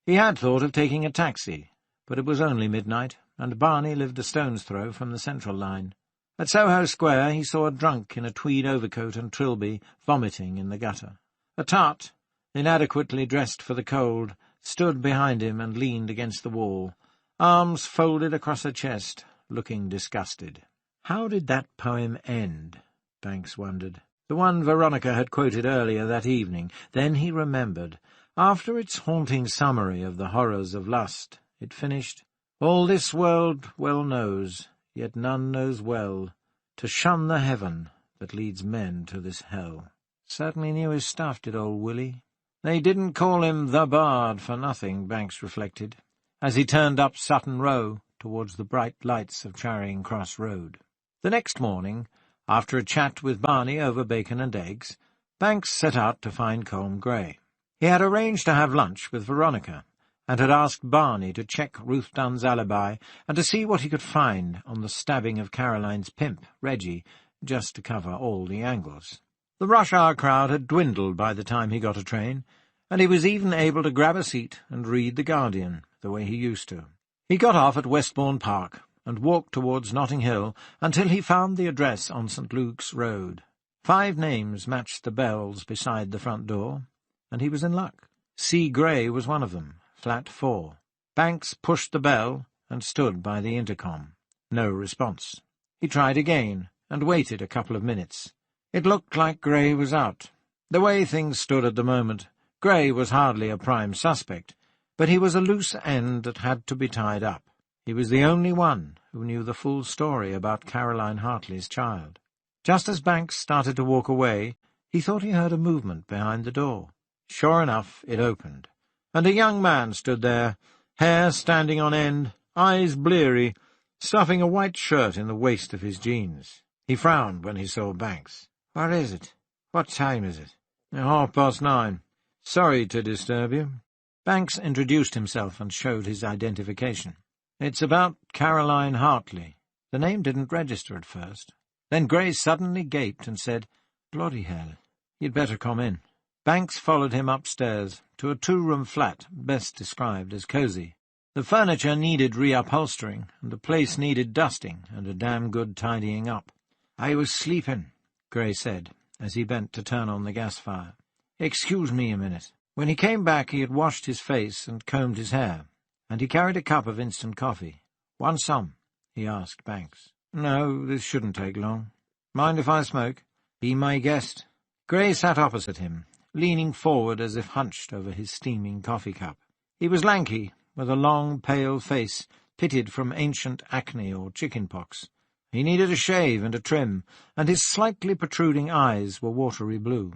S2: He had thought of taking a taxi, but it was only midnight, and Barney lived a stone's throw from the Central line. At Soho Square he saw a drunk in a tweed overcoat and trilby vomiting in the gutter. A tart, inadequately dressed for the cold, stood behind him and leaned against the wall, arms folded across her chest, looking disgusted. How did that poem end? Banks wondered. The one Veronica had quoted earlier that evening. Then he remembered. After its haunting summary of the horrors of lust, it finished, "All this world well knows, yet none knows well, to shun the heaven that leads men to this hell." Certainly knew his stuff, did old Willie. They didn't call him the Bard for nothing, Banks reflected, as he turned up Sutton Row towards the bright lights of Charing Cross Road. The next morning, after a chat with Barney over bacon and eggs, Banks set out to find Colm Gray. He had arranged to have lunch with Veronica, and had asked Barney to check Ruth Dunn's alibi and to see what he could find on the stabbing of Caroline's pimp, Reggie, just to cover all the angles. The rush-hour crowd had dwindled by the time he got a train, and he was even able to grab a seat and read The Guardian, the way he used to. He got off at Westbourne Park and walked towards Notting Hill until he found the address on St. Luke's Road. 5 names matched the bells beside the front door, and he was in luck. C. Gray was one of them, flat 4. Banks pushed the bell and stood by the intercom. No response. He tried again and waited a couple of minutes. It looked like Gray was out. The way things stood at the moment, Gray was hardly a prime suspect, but he was a loose end that had to be tied up. He was the only one who knew the full story about Caroline Hartley's child. Just as Banks started to walk away, he thought he heard a movement behind the door. Sure enough, it opened, and a young man stood there, hair standing on end, eyes bleary, stuffing a white shirt in the waist of his jeans. He frowned when he saw Banks. "What is it? What time is it?" "9:30. Sorry to disturb you." Banks introduced himself and showed his identification. "It's about Caroline Hartley." The name didn't register at first. Then Gray suddenly gaped and said, "Bloody hell, you'd better come in." Banks followed him upstairs to a 2-room flat best described as cosy. The furniture needed reupholstering, and the place needed dusting and a damn good tidying up. "I was sleeping," Gray said, as he bent to turn on the gas fire. "Excuse me a minute." When he came back, he had washed his face and combed his hair, and he carried a cup of instant coffee. "Want some?" he asked Banks. "No, this shouldn't take long." "Mind if I smoke?" "Be my guest." Gray sat opposite him, leaning forward as if hunched over his steaming coffee cup. He was lanky, with a long, pale face, pitted from ancient acne or chicken-pox. He needed a shave and a trim, and his slightly protruding eyes were watery blue.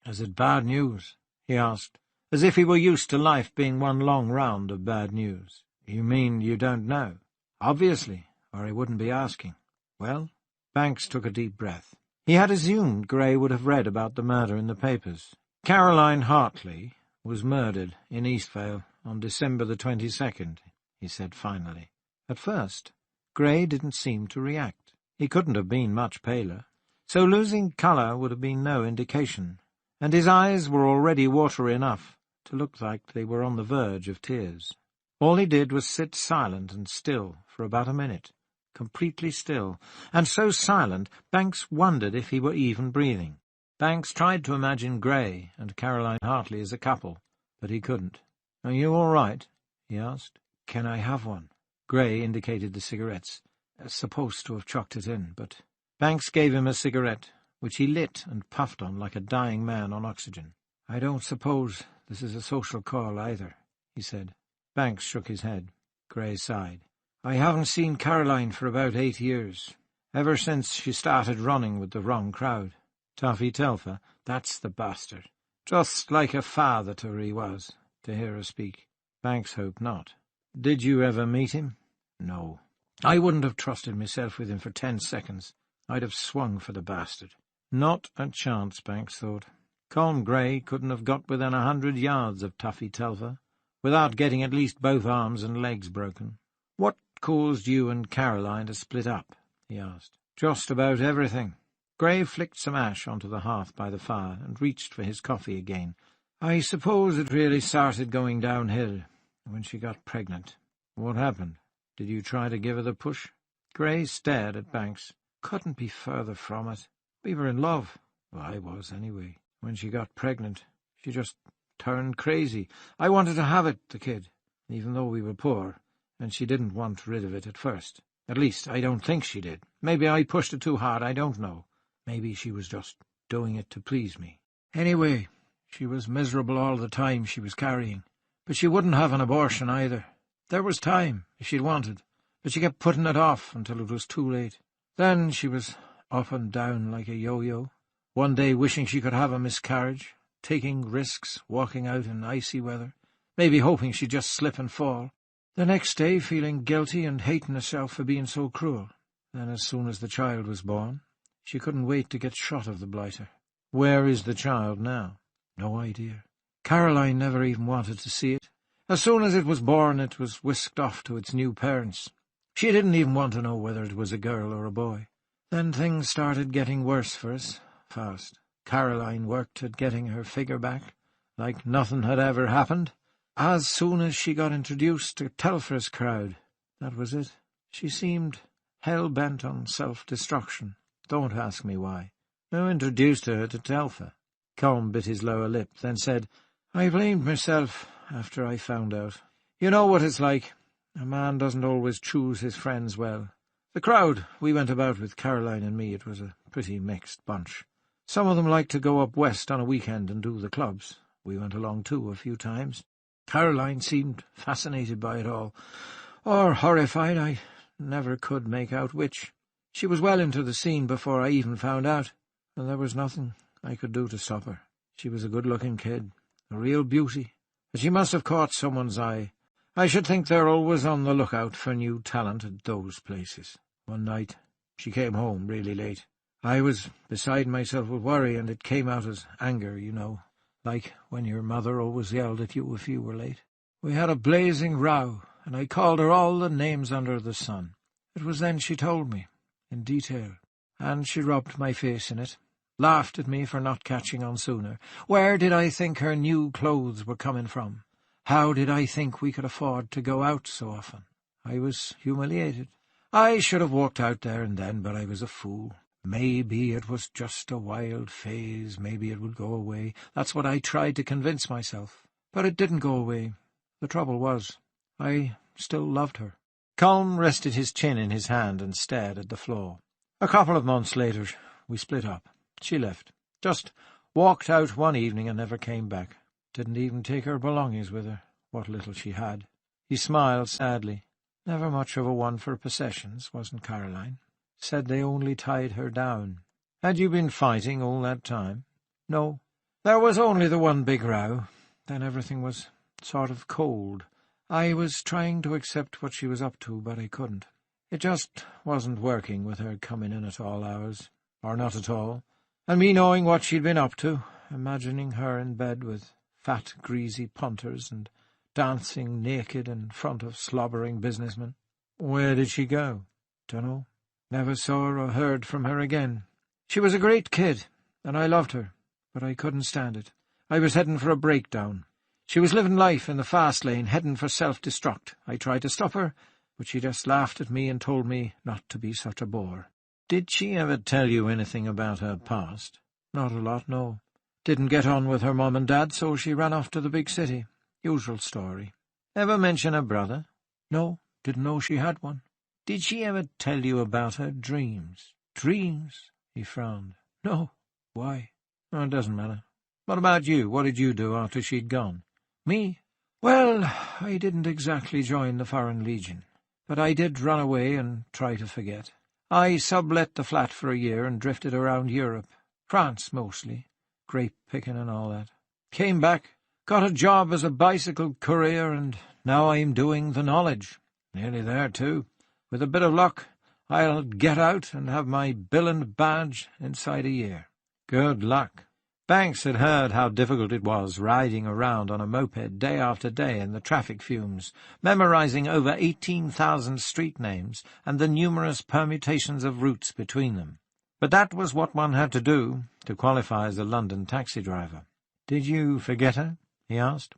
S2: "Is it bad news?" he asked, as if he were used to life being one long round of bad news. "You mean you don't know?" "Obviously, or I wouldn't be asking." "Well?" Banks took a deep breath. He had assumed Gray would have read about the murder in the papers. "Caroline Hartley was murdered in Eastvale on December the 22nd, he said finally. At first, Gray didn't seem to react. He couldn't have been much paler, so losing colour would have been no indication, and his eyes were already watery enough to look like they were on the verge of tears. All he did was sit silent and still for about a minute, completely still, and so silent Banks wondered if he were even breathing. Banks tried to imagine Gray and Caroline Hartley as a couple, but he couldn't. "Are you all right?" he asked. "Can I have one?" Gray indicated the cigarettes. "Supposed to have chucked it in, but—" Banks gave him a cigarette, which he lit and puffed on like a dying man on oxygen. "I don't suppose this is a social call either," he said. Banks shook his head. Gray sighed. "I haven't seen Caroline for about 8 years, ever since she started running with the wrong crowd. Tuffy Telfer, that's the bastard. Just like a father to her he was, to hear her speak." Banks hoped not. "Did you ever meet him?" "No. I wouldn't have trusted myself with him for 10 seconds. I'd have swung for the bastard." Not a chance, Banks thought. Colm Gray couldn't have got within 100 yards of Tuffy Telfer without getting at least both arms and legs broken. "What caused you and Caroline to split up?" he asked. "Just about everything." Gray flicked some ash onto the hearth by the fire and reached for his coffee again. "I suppose it really started going downhill when she got pregnant." "What happened? Did you try to give her the push?" Gray stared at Banks. "Couldn't be further from it. We were in love. Well, I was, anyway. When she got pregnant, she just turned crazy. I wanted to have it, the kid, even though we were poor, and she didn't want rid of it at first. At least, I don't think she did. Maybe I pushed it too hard, I don't know. Maybe she was just doing it to please me. Anyway, she was miserable all the time she was carrying, but she wouldn't have an abortion either. There was time, if she'd wanted, but she kept putting it off until it was too late. Then she was up and down like a yo-yo, one day wishing she could have a miscarriage, taking risks, walking out in icy weather, maybe hoping she'd just slip and fall. The next day feeling guilty and hating herself for being so cruel. Then as soon as the child was born, she couldn't wait to get shot of the blighter. Where is the child now? No idea. Caroline never even wanted to see it. As soon as it was born, it was whisked off to its new parents. She didn't even want to know whether it was a girl or a boy. Then things started getting worse for us, fast. Caroline worked at getting her figure back, like nothing had ever happened. As soon as she got introduced to Telfer's crowd, that was it. She seemed hell-bent on self-destruction. Don't ask me why. Who introduced her to Telfer? Colm bit his lower lip, then said, "I blamed myself after I found out. You know what it's like. A man doesn't always choose his friends well. The crowd we went about with, Caroline and me, it was a pretty mixed bunch. Some of them liked to go up west on a weekend and do the clubs,
S1: We went along too a few times. Caroline seemed fascinated by it all, or horrified. I never could make out which. She was well into the scene before I even found out, and there was nothing I could do to stop her. She was a good-looking kid, a real beauty, but she must have caught someone's eye. I should think they're always on the lookout for new talent at those places. One night she came home really late. I was beside myself with worry, and it came out as anger, you know, like when your mother always yelled at you if you were late. We had a blazing row, and I called her all the names under the sun. It was then she told me, in detail, and she rubbed my face in it, laughed at me for not catching on sooner. Where did I think her new clothes were coming from? How did I think we could afford to go out so often? I was humiliated. I should have walked out there and then, but I was a fool. Maybe it was just a wild phase, maybe it would go away. That's what I tried to convince myself. But it didn't go away. The trouble was, I still loved her.
S2: Colm rested his chin in his hand and stared at the floor.
S1: A couple of months later, we split up. She left. Just walked out one evening and never came back. Didn't even take her belongings with her, what little she had. He smiled sadly. Never much of a one for possessions, wasn't Caroline. Said they only tied her down.
S2: Had you been fighting all that time?
S1: No. There was only the one big row. Then everything was sort of cold. I was trying to accept what she was up to, but I couldn't. It just wasn't working with her coming in at all hours, or not at all, and me knowing what she'd been up to, imagining her in bed with fat, greasy punters and dancing naked in front of slobbering businessmen.
S2: Where did she go?
S1: Dunno. Never saw her or heard from her again. She was a great kid, and I loved her, but I couldn't stand it. I was heading for a breakdown. She was living life in the fast lane, heading for self-destruct. I tried to stop her, but she just laughed at me and told me not to be such a bore.
S2: Did she ever tell you anything about her past?
S1: Not a lot, no. Didn't get on with her mum and dad, so she ran off to the big city. Usual story.
S2: Ever mention her brother?
S1: No, didn't know she had one.
S2: Did she ever tell you about her dreams?
S1: Dreams? He frowned. No. Why?
S2: Oh, it doesn't matter. What about you? What did you do after she'd gone?
S1: Me? Well, I didn't exactly join the Foreign Legion, but I did run away and try to forget. I sublet the flat for a year and drifted around Europe, France mostly, grape-picking and all that. Came back, got a job as a bicycle courier, and now I'm doing the knowledge. Nearly there, too. With a bit of luck, I'll get out and have my bill and badge inside a year.
S2: Good luck. Banks had heard how difficult it was riding around on a moped day after day in the traffic fumes, memorizing over 18,000 street names and the numerous permutations of routes between them. But that was what one had to do to qualify as a London taxi driver.
S1: "Did you forget her?" he asked.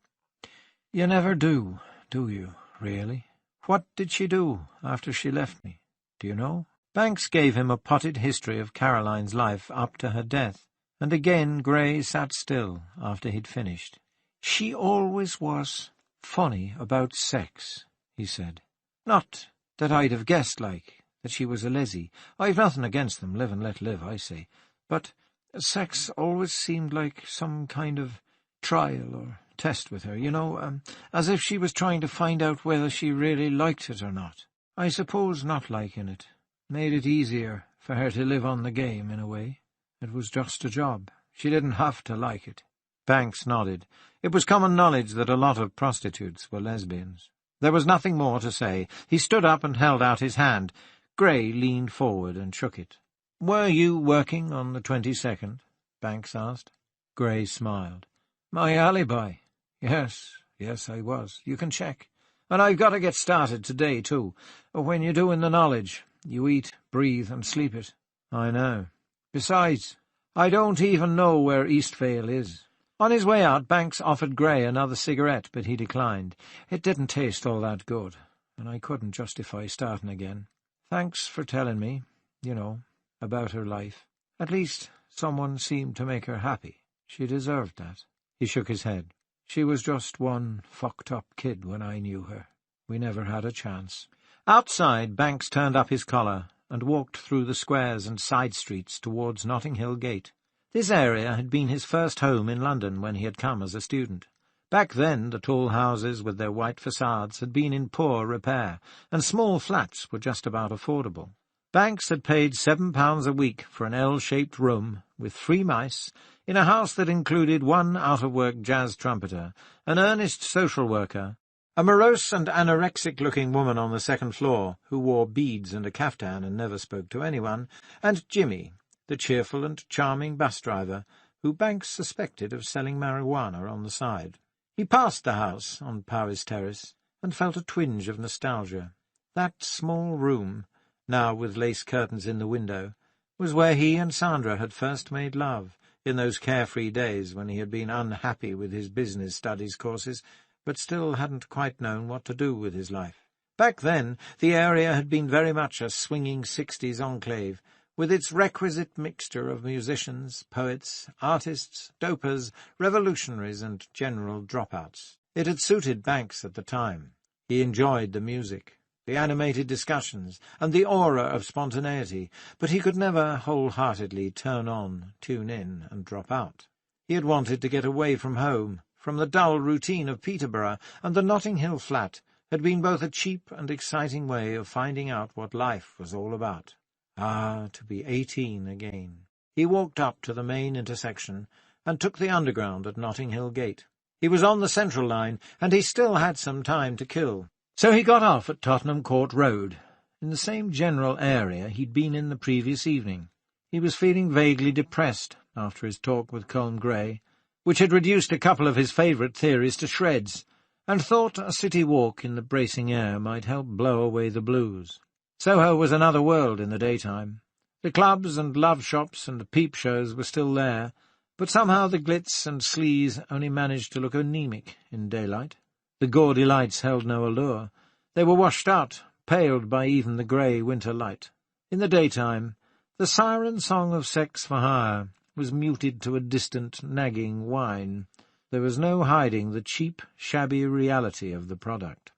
S1: "You never do you, really? What did she do after she left me? Do you know?"
S2: Banks gave him a potted history of Caroline's life up to her death, and again Grey sat still after he'd finished.
S1: "She always was funny about sex," he said. "Not that I'd have guessed, like, that she was a lessie. I've nothing against them, live and let live, I say. But sex always seemed like some kind of trial or test with her, you know, as if she was trying to find out whether she really liked it or not. I suppose not liking it made it easier for her to live on the game, in a way. It was just a job. She didn't have to like it."
S2: Banks nodded. It was common knowledge that a lot of prostitutes were lesbians. There was nothing more to say. He stood up and held out his hand. Grey leaned forward and shook it. "Were you working on the 22nd? Banks asked.
S1: Grey smiled. "My alibi? Yes, I was. You can check. And I've got to get started today, too. When you're doing the knowledge, you eat, breathe, and sleep it."
S2: "I know.
S1: Besides, I don't even know where Eastvale is." On his way out, Banks offered Grey another cigarette, but he declined. It didn't taste all that good, and I couldn't justify starting again. "Thanks for telling me, you know, about her life. At least someone seemed to make her happy. She deserved that."
S2: He shook his head.
S1: "She was just one fucked-up kid when I knew her. We never had a chance."
S2: Outside, Banks turned up his collar and walked through the squares and side streets towards Notting Hill Gate. This area had been his first home in London when he had come as a student. Back then the tall houses with their white facades had been in poor repair, and small flats were just about affordable. Banks had paid £7 a week for an L-shaped room with 3 mice in a house that included 1 out-of-work jazz trumpeter, an earnest social worker, a morose and anorexic-looking woman on the second floor who wore beads and a caftan and never spoke to anyone, and Jimmy, the cheerful and charming bus driver, who Banks suspected of selling marijuana on the side. He passed the house on Powys Terrace and felt a twinge of nostalgia. That small room, now with lace curtains in the window, was where he and Sandra had first made love, in those carefree days when he had been unhappy with his business studies courses, but still hadn't quite known what to do with his life. Back then the area had been very much a swinging 60s enclave, with its requisite mixture of musicians, poets, artists, dopers, revolutionaries, and general dropouts. It had suited Banks at the time. He enjoyed the music, the animated discussions, and the aura of spontaneity, but he could never wholeheartedly turn on, tune in, and drop out. He had wanted to get away from home, from the dull routine of Peterborough, and the Notting Hill flat had been both a cheap and exciting way of finding out what life was all about. Ah, to be 18 again. He walked up to the main intersection and took the Underground at Notting Hill Gate. He was on the Central line, and he still had some time to kill. So he got off at Tottenham Court Road, in the same general area he'd been in the previous evening. He was feeling vaguely depressed after his talk with Colm Gray, which had reduced a couple of his favourite theories to shreds, and thought a city walk in the bracing air might help blow away the blues. Soho was another world in the daytime. The clubs and love shops and peep shows were still there, but somehow the glitz and sleaze only managed to look anaemic in daylight. The gaudy lights held no allure. They were washed out, paled by even the grey winter light. In the daytime, the siren song of sex for hire was muted to a distant, nagging whine. There was no hiding the cheap, shabby reality of the product.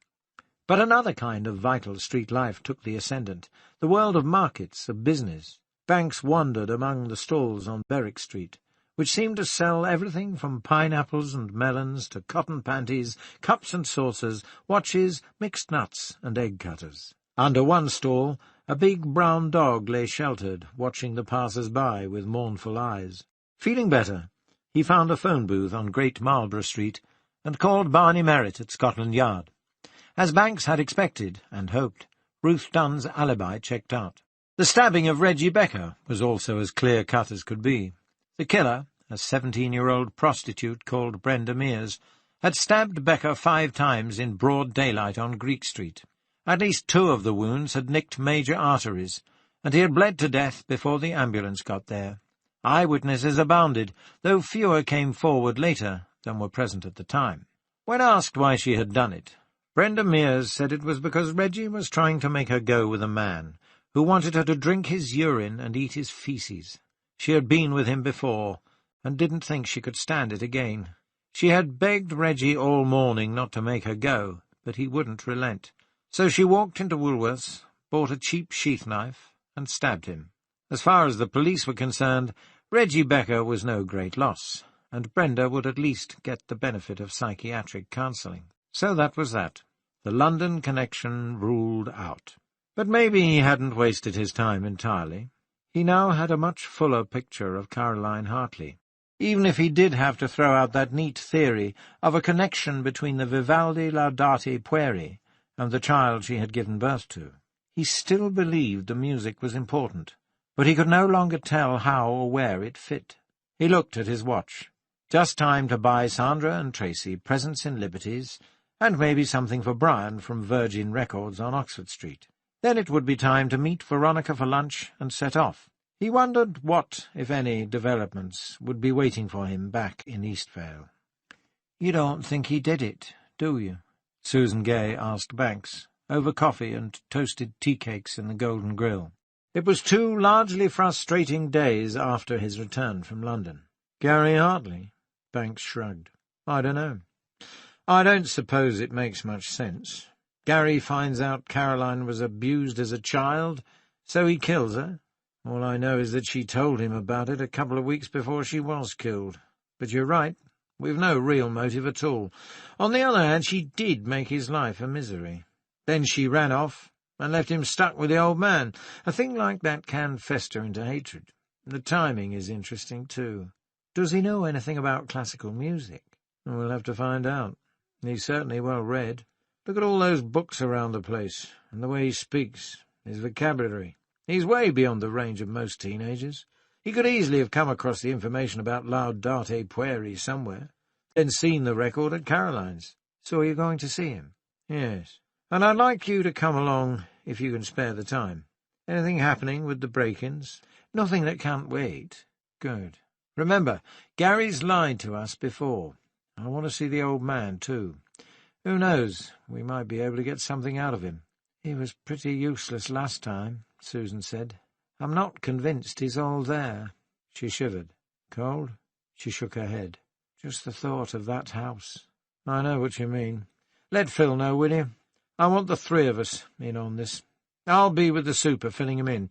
S2: But another kind of vital street life took the ascendant, the world of markets, of business. Banks wandered among the stalls on Berwick Street, which seemed to sell everything from pineapples and melons to cotton panties, cups and saucers, watches, mixed nuts, and egg-cutters. Under one stall, a big brown dog lay sheltered, watching the passers-by with mournful eyes. Feeling better, he found a phone booth on Great Marlborough Street and called Barney Merritt at Scotland Yard. As Banks had expected and hoped, Ruth Dunn's alibi checked out. The stabbing of Reggie Becker was also as clear-cut as could be. The killer, a 17-year-old prostitute called Brenda Mears, had stabbed Becker 5 times in broad daylight on Greek Street. At least 2 of the wounds had nicked major arteries, and he had bled to death before the ambulance got there. Eyewitnesses abounded, though fewer came forward later than were present at the time. When asked why she had done it, Brenda Mears said it was because Reggie was trying to make her go with a man who wanted her to drink his urine and eat his feces. She had been with him before, and didn't think she could stand it again. She had begged Reggie all morning not to make her go, but he wouldn't relent. So she walked into Woolworths, bought a cheap sheath knife, and stabbed him. As far as the police were concerned, Reggie Becker was no great loss, and Brenda would at least get the benefit of psychiatric counselling. So that was that. The London connection ruled out. But maybe he hadn't wasted his time entirely. He now had a much fuller picture of Caroline Hartley. Even if he did have to throw out that neat theory of a connection between the Vivaldi Laudate Pueri and the child she had given birth to, he still believed the music was important, but he could no longer tell how or where it fit. He looked at his watch. Just time to buy Sandra and Tracy presents in Liberties, and maybe something for Brian from Virgin Records on Oxford Street. Then it would be time to meet Veronica for lunch and set off. He wondered what, if any, developments would be waiting for him back in Eastvale. "You don't think he did it, do you?" Susan Gay asked Banks, over coffee and toasted tea-cakes in the Golden Grill. It was 2 largely frustrating days after his return from London. "Gary Hartley?" Banks shrugged. "I don't know. I don't suppose it makes much sense. Gary finds out Caroline was abused as a child, so he kills her,
S1: All I know is that she told him about it a couple of weeks before she was killed. But you're right, we've no real motive at all. On the other hand, she did make his life a misery. Then she ran off and left him stuck with the old man. A thing like that can fester into hatred. The timing is interesting, too. Does he know anything about classical music? We'll have to find out. He's certainly well read. Look at all those books around the place, and the way he speaks, his vocabulary. He's way beyond the range of most teenagers. He could easily have come across the information about Laudate Pueri somewhere, then seen the record at Caroline's.
S3: So you're going to see him?
S1: Yes, and I'd like you to come along if you can spare the time. Anything happening with the break-ins?
S3: Nothing that can't wait.
S1: Good. Remember, Gary's lied to us before. I want to see the old man, too. Who knows, we might be able to get something out of him.
S3: He was pretty useless last time, Susan said. I'm not convinced he's all there.
S1: She shivered. Cold? She shook her head.
S3: Just the thought of that house.
S1: I know what you mean. Let Phil know, will you? I want the three of us in on this. I'll be with the super, filling him in.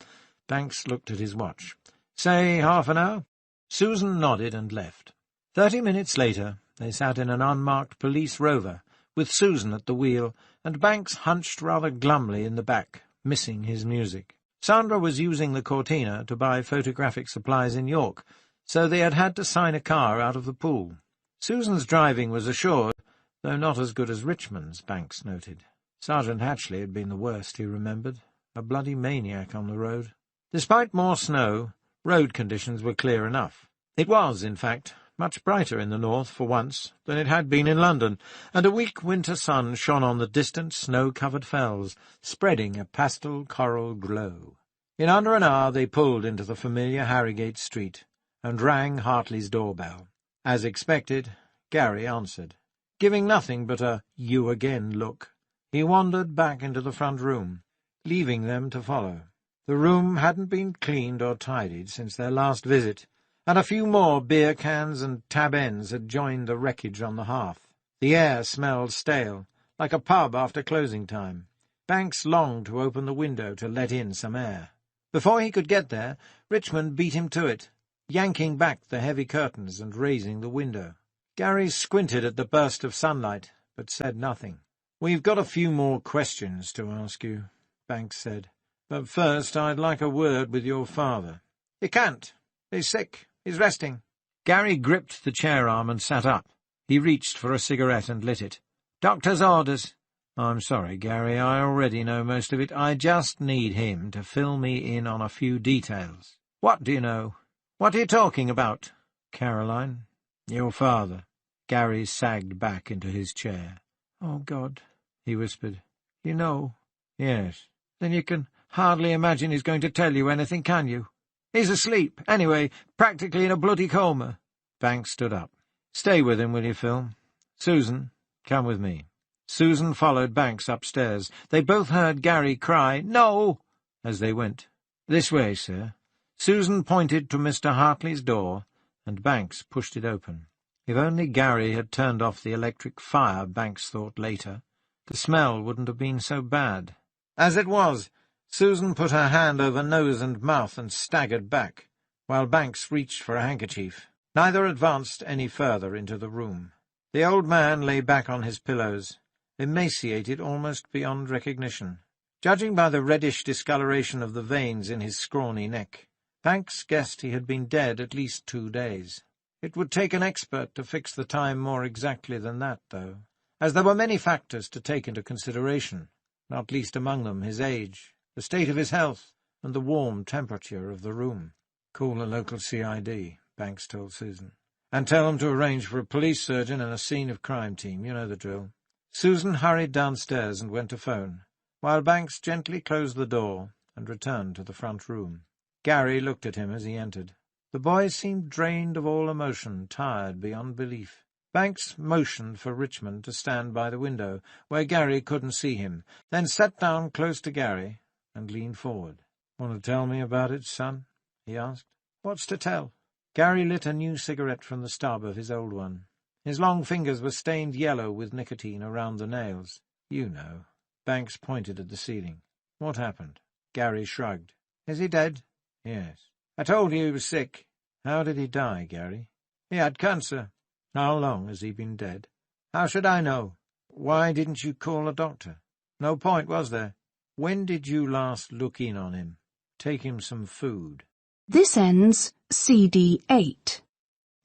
S1: Banks looked at his watch. Say half an hour?
S2: Susan nodded and left. 30 minutes later, they sat in an unmarked police rover, with Susan at the wheel, and Banks hunched rather glumly in the back, missing his music. Sandra was using the Cortina to buy photographic supplies in York, so they had had to sign a car out of the pool. Susan's driving was assured, though not as good as Richmond's, Banks noted. Sergeant Hatchley had been the worst, he remembered, a bloody maniac on the road. Despite more snow, road conditions were clear enough. It was, in fact, much brighter in the north for once than it had been in London, and a weak winter sun shone on the distant snow-covered fells, spreading a pastel coral glow. In under an hour they pulled into the familiar Harrogate street, and rang Hartley's doorbell. As expected, Gary answered. Giving nothing but a "you again" look, he wandered back into the front room, leaving them to follow. The room hadn't been cleaned or tidied since their last visit, and a few more beer cans and tab ends had joined the wreckage on the hearth. The air smelled stale, like a pub after closing time. Banks longed to open the window to let in some air. Before he could get there, Richmond beat him to it, yanking back the heavy curtains and raising the window. Gary squinted at the burst of sunlight, but said nothing. "We've got a few more questions to ask you," Banks said. "But first I'd like a word with your father." "He can't. He's sick. He's resting." Gary gripped the chair arm and sat up. He reached for a cigarette and lit it. "Doctor's orders." "I'm sorry, Gary, I already know most of it. I just need him to fill me in on a few details." "What do you know? What are you talking about?" "Caroline, your father." Gary sagged back into his chair.
S3: "Oh, God,"
S1: he whispered.
S3: "You know."
S1: "Yes."
S3: "Then you can hardly imagine he's going to tell you anything, can you? He's asleep, anyway, practically in a bloody coma."
S1: Banks stood up. "Stay with him, will you, Phil? Susan, come with me." Susan followed Banks upstairs. They both heard Gary cry, "No!" as they went. "This way, sir." Susan pointed to Mr. Hartley's door, and Banks pushed it open. If only Gary had turned off the electric fire, Banks thought later, the smell wouldn't have been so bad. As it was, Susan put her hand over nose and mouth and staggered back, while Banks reached for a handkerchief. Neither advanced any further into the room. The old man lay back on his pillows, emaciated almost beyond recognition. Judging by the reddish discoloration of the veins in his scrawny neck, Banks guessed he had been dead at least 2 days. It would take an expert to fix the time more exactly than that, though, as there were many factors to take into consideration, not least among them his age, the state of his health, and the warm temperature of the room. "Call the local CID, Banks told Susan, "and tell them to arrange for a police surgeon and a scene of crime team. You know the drill." Susan hurried downstairs and went to phone, while Banks gently closed the door and returned to the front room. Gary looked at him as he entered. The boy seemed drained of all emotion, tired beyond belief. Banks motioned for Richmond to stand by the window, where Gary couldn't see him, then sat down close to Gary and leaned forward. "Want to tell me about it, son?" he asked. "What's to tell?" Gary lit a new cigarette from the stub of his old one. His long fingers were stained yellow with nicotine around the nails. "You know." Banks pointed at the ceiling. "What happened?" Gary shrugged. "Is he dead?"
S2: Yes. I told you he was sick. How did he die, Gary? He had cancer. How long has he been dead? How should I know? Why didn't you call a doctor? No point, was there? When did you last look in on him? Take him some food.
S6: This ends CD 8.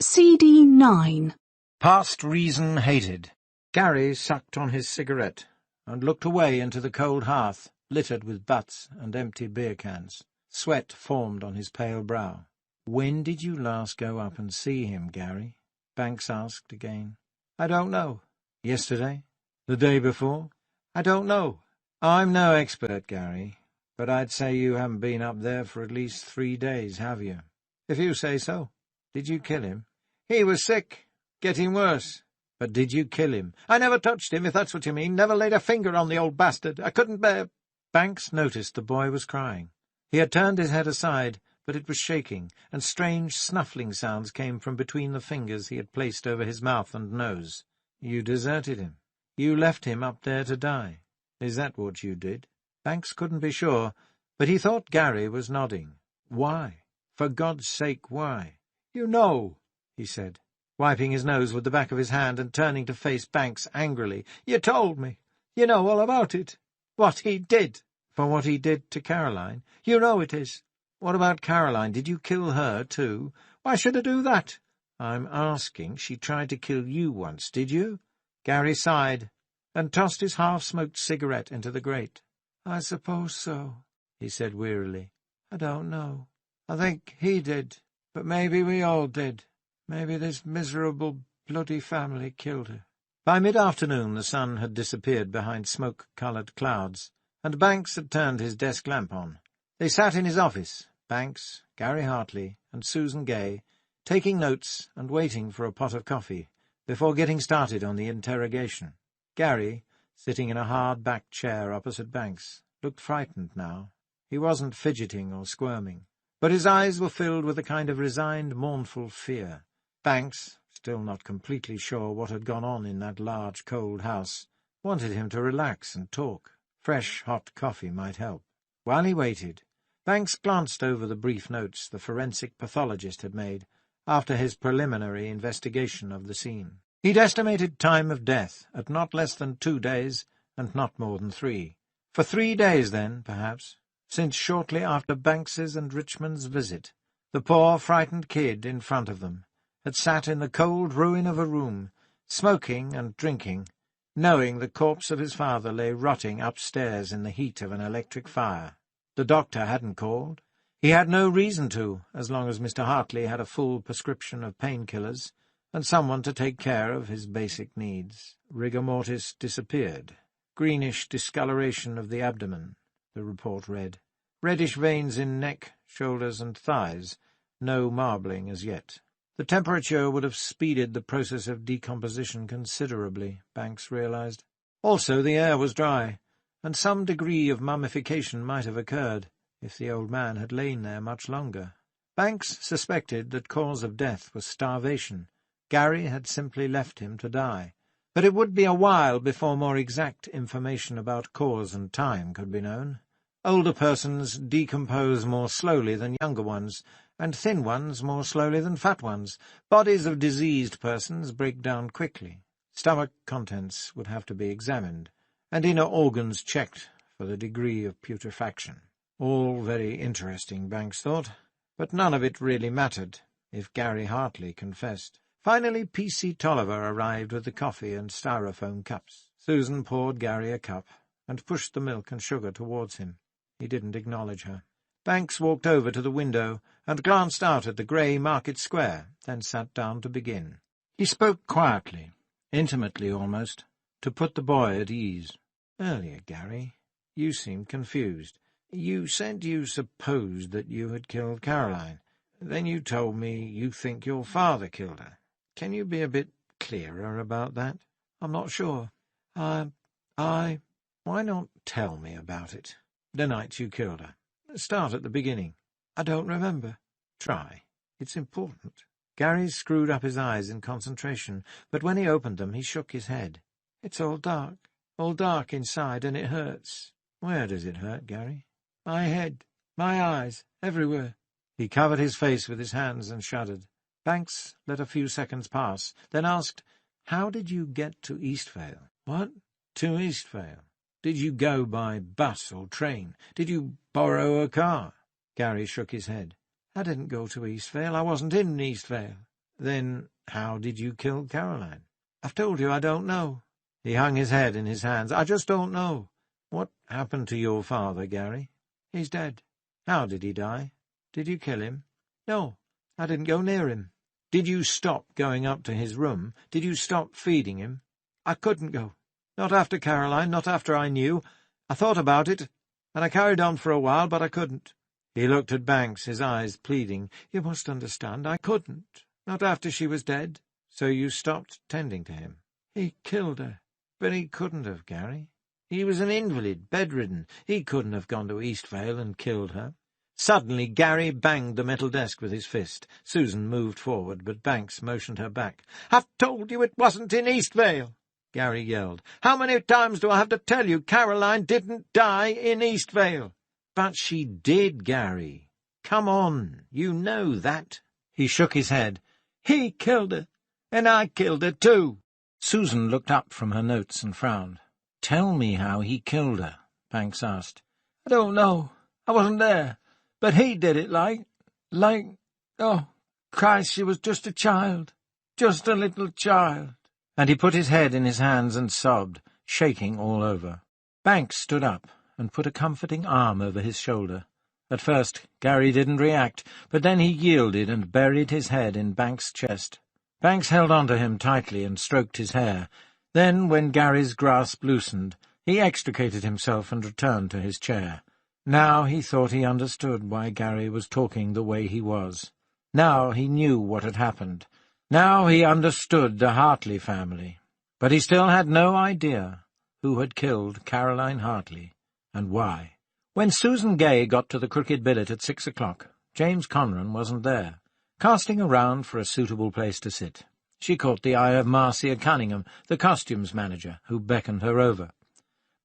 S6: CD 9.
S2: Past reason hated. Gary sucked on his cigarette and looked away into the cold hearth, littered with butts and empty beer cans. Sweat formed on his pale brow. "When did you last go up and see him, Gary?" Banks asked again. "I don't know." "Yesterday? The day before?" "I don't know." "I'm no expert, Gary, but I'd say you haven't been up there for at least 3 days, have you?" "If you say so." "Did you kill him?" "He was sick. Getting worse." "But did you kill him?" "I never touched him, if that's what you mean. Never laid a finger on the old bastard. I couldn't bear—" Banks noticed the boy was crying. He had turned his head aside, but it was shaking, and strange snuffling sounds came from between the fingers he had placed over his mouth and nose. "You deserted him. You left him up there to die. Is that what you did?" Banks couldn't be sure, but he thought Gary was nodding. "Why? For God's sake, why?" "You know," he said, wiping his nose with the back of his hand and turning to face Banks angrily. "You told me. You know all about it. What he did." "For what he did to Caroline?" "You know it is." "What about Caroline? Did you kill her, too?" "Why should I do that?" "I'm asking. She tried to kill you once, did you?" Gary sighed and tossed his half-smoked cigarette into the grate. "I suppose so," he said wearily. "I don't know. I think he did, but maybe we all did. Maybe this miserable, bloody family killed her." By mid-afternoon the sun had disappeared behind smoke-coloured clouds, and Banks had turned his desk lamp on. They sat in his office, Banks, Gary Hartley, and Susan Gay, taking notes and waiting for a pot of coffee, before getting started on the interrogation. Gary, sitting in a hard-backed chair opposite Banks, looked frightened now. He wasn't fidgeting or squirming, but his eyes were filled with a kind of resigned, mournful fear. Banks, still not completely sure what had gone on in that large, cold house, wanted him to relax and talk. Fresh, hot coffee might help. While he waited, Banks glanced over the brief notes the forensic pathologist had made after his preliminary investigation of the scene. He'd estimated time of death at not less than 2 days and not more than 3. For 3 days, then, perhaps, since shortly after Banks's and Richmond's visit, the poor, frightened kid in front of them had sat in the cold ruin of a room, smoking and drinking, knowing the corpse of his father lay rotting upstairs in the heat of an electric fire. The doctor hadn't called. He had no reason to, as long as Mr. Hartley had a full prescription of painkillers and someone to take care of his basic needs. Rigor mortis disappeared. Greenish discoloration of the abdomen, the report read. Reddish veins in neck, shoulders, and thighs. No marbling as yet. The temperature would have speeded the process of decomposition considerably, Banks realized. Also, the air was dry, and some degree of mummification might have occurred if the old man had lain there much longer. Banks suspected that cause of death was starvation. Gary had simply left him to die. But it would be a while before more exact information about cause and time could be known. Older persons decompose more slowly than younger ones, and thin ones more slowly than fat ones. Bodies of diseased persons break down quickly. Stomach contents would have to be examined, and inner organs checked for the degree of putrefaction. All very interesting, Banks thought, but none of it really mattered, if Gary Hartley confessed. Finally, P.C. Tolliver arrived with the coffee and styrofoam cups. Susan poured Gary a cup, and pushed the milk and sugar towards him. He didn't acknowledge her. Banks walked over to the window and glanced out at the grey market square, then sat down to begin. He spoke quietly, intimately almost, to put the boy at ease. "Earlier, Gary, you seemed confused. You said you supposed that you had killed Caroline. Then you told me you think your father killed her. Can you be a bit clearer about that?" "I'm not sure. Why not tell me about it? The night you killed her. Start at the beginning." "I don't remember." "Try. It's important." Gary screwed up his eyes in concentration, but when he opened them he shook his head. "It's all dark inside, and it hurts." "Where does it hurt, Gary?" "My head, my eyes, everywhere." He covered his face with his hands and shuddered. Banks let a few seconds pass, then asked, "How did you get to Eastvale?" "What? To Eastvale? Did you go by bus or train? Did you borrow a car?" Gary shook his head. "I didn't go to Eastvale. I wasn't in Eastvale." "Then how did you kill Caroline?" "I've told you I don't know." He hung his head in his hands. "I just don't know." "What happened to your father, Gary?" "He's dead." "How did he die? Did you kill him?" "No, I didn't go near him." "Did you stop going up to his room? Did you stop feeding him?" "I couldn't go. Not after Caroline, not after I knew. I thought about it, and I carried on for a while, but I couldn't." He looked at Banks, his eyes pleading. "You must understand, I couldn't. Not after she was dead." "So you stopped tending to him?" "He killed her." "But he couldn't have, Gary. He was an invalid, bedridden. He couldn't have gone to Eastvale and killed her." Suddenly Gary banged the metal desk with his fist. Susan moved forward, but Banks motioned her back. "I've told you it wasn't in Eastvale!" Gary yelled. "How many times do I have to tell you Caroline didn't die in Eastvale?" "But she did, Gary. Come on, you know that." He shook his head. "He killed her, and I killed her too." Susan looked up from her notes and frowned. "Tell me how he killed her," Banks asked. "I don't know. I wasn't there. But he did it oh, Christ, she was just a child. Just a little child." And he put his head in his hands and sobbed, shaking all over. Banks stood up and put a comforting arm over his shoulder. At first Gary didn't react, but then he yielded and buried his head in Banks' chest. Banks held on to him tightly and stroked his hair. Then, when Gary's grasp loosened, he extricated himself and returned to his chair. Now he thought he understood why Gary was talking the way he was. Now he knew what had happened. Now he understood the Hartley family. But he still had no idea who had killed Caroline Hartley, and why. When Susan Gay got to the Crooked Billet at 6 o'clock, James Conran wasn't there, casting around for a suitable place to sit. She caught the eye of Marcia Cunningham, the costumes manager, who beckoned her over.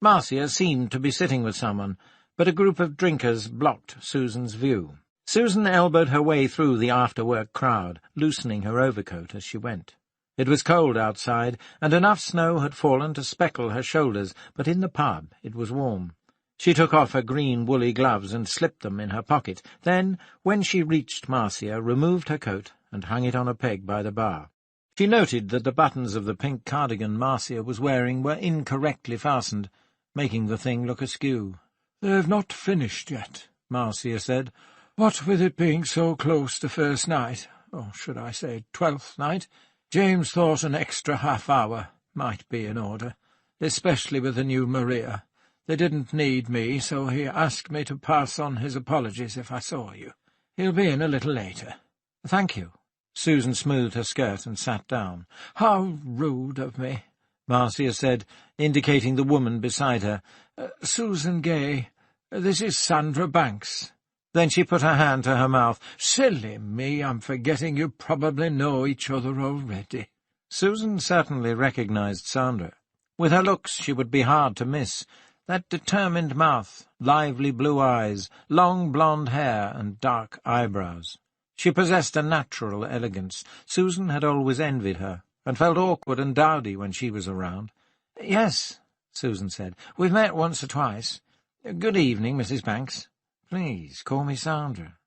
S2: Marcia seemed to be sitting with someone, but a group of drinkers blocked Susan's view. Susan elbowed her way through the after-work crowd, loosening her overcoat as she went. It was cold outside, and enough snow had fallen to speckle her shoulders, but in the pub it was warm. She took off her green woolly gloves and slipped them in her pocket. Then, when she reached Marcia, removed her coat and hung it on a peg by the bar. She noted that the buttons of the pink cardigan Marcia was wearing were incorrectly fastened, making the thing look askew. "They've not finished yet," Marcia said. "What with it being so close to first night, or should I say 12th night, James thought an extra half-hour might be in order, especially with the new Maria. They didn't need me, so he asked me to pass on his apologies if I saw you. He'll be in a little later." "Thank you." Susan smoothed her skirt and sat down. "How rude of me," Marcia said, indicating the woman beside her. "Susan Gay, this is Sandra Banks." Then she put her hand to her mouth. "Silly me, I'm forgetting you probably know each other already." Susan certainly recognized Sandra. With her looks she would be hard to miss. That determined mouth, lively blue eyes, long blonde hair, and dark eyebrows. She possessed a natural elegance. Susan had always envied her, and felt awkward and dowdy when she was around. "Yes," Susan said, "we've met once or twice. Good evening, Mrs. Banks. Please call me Sandra."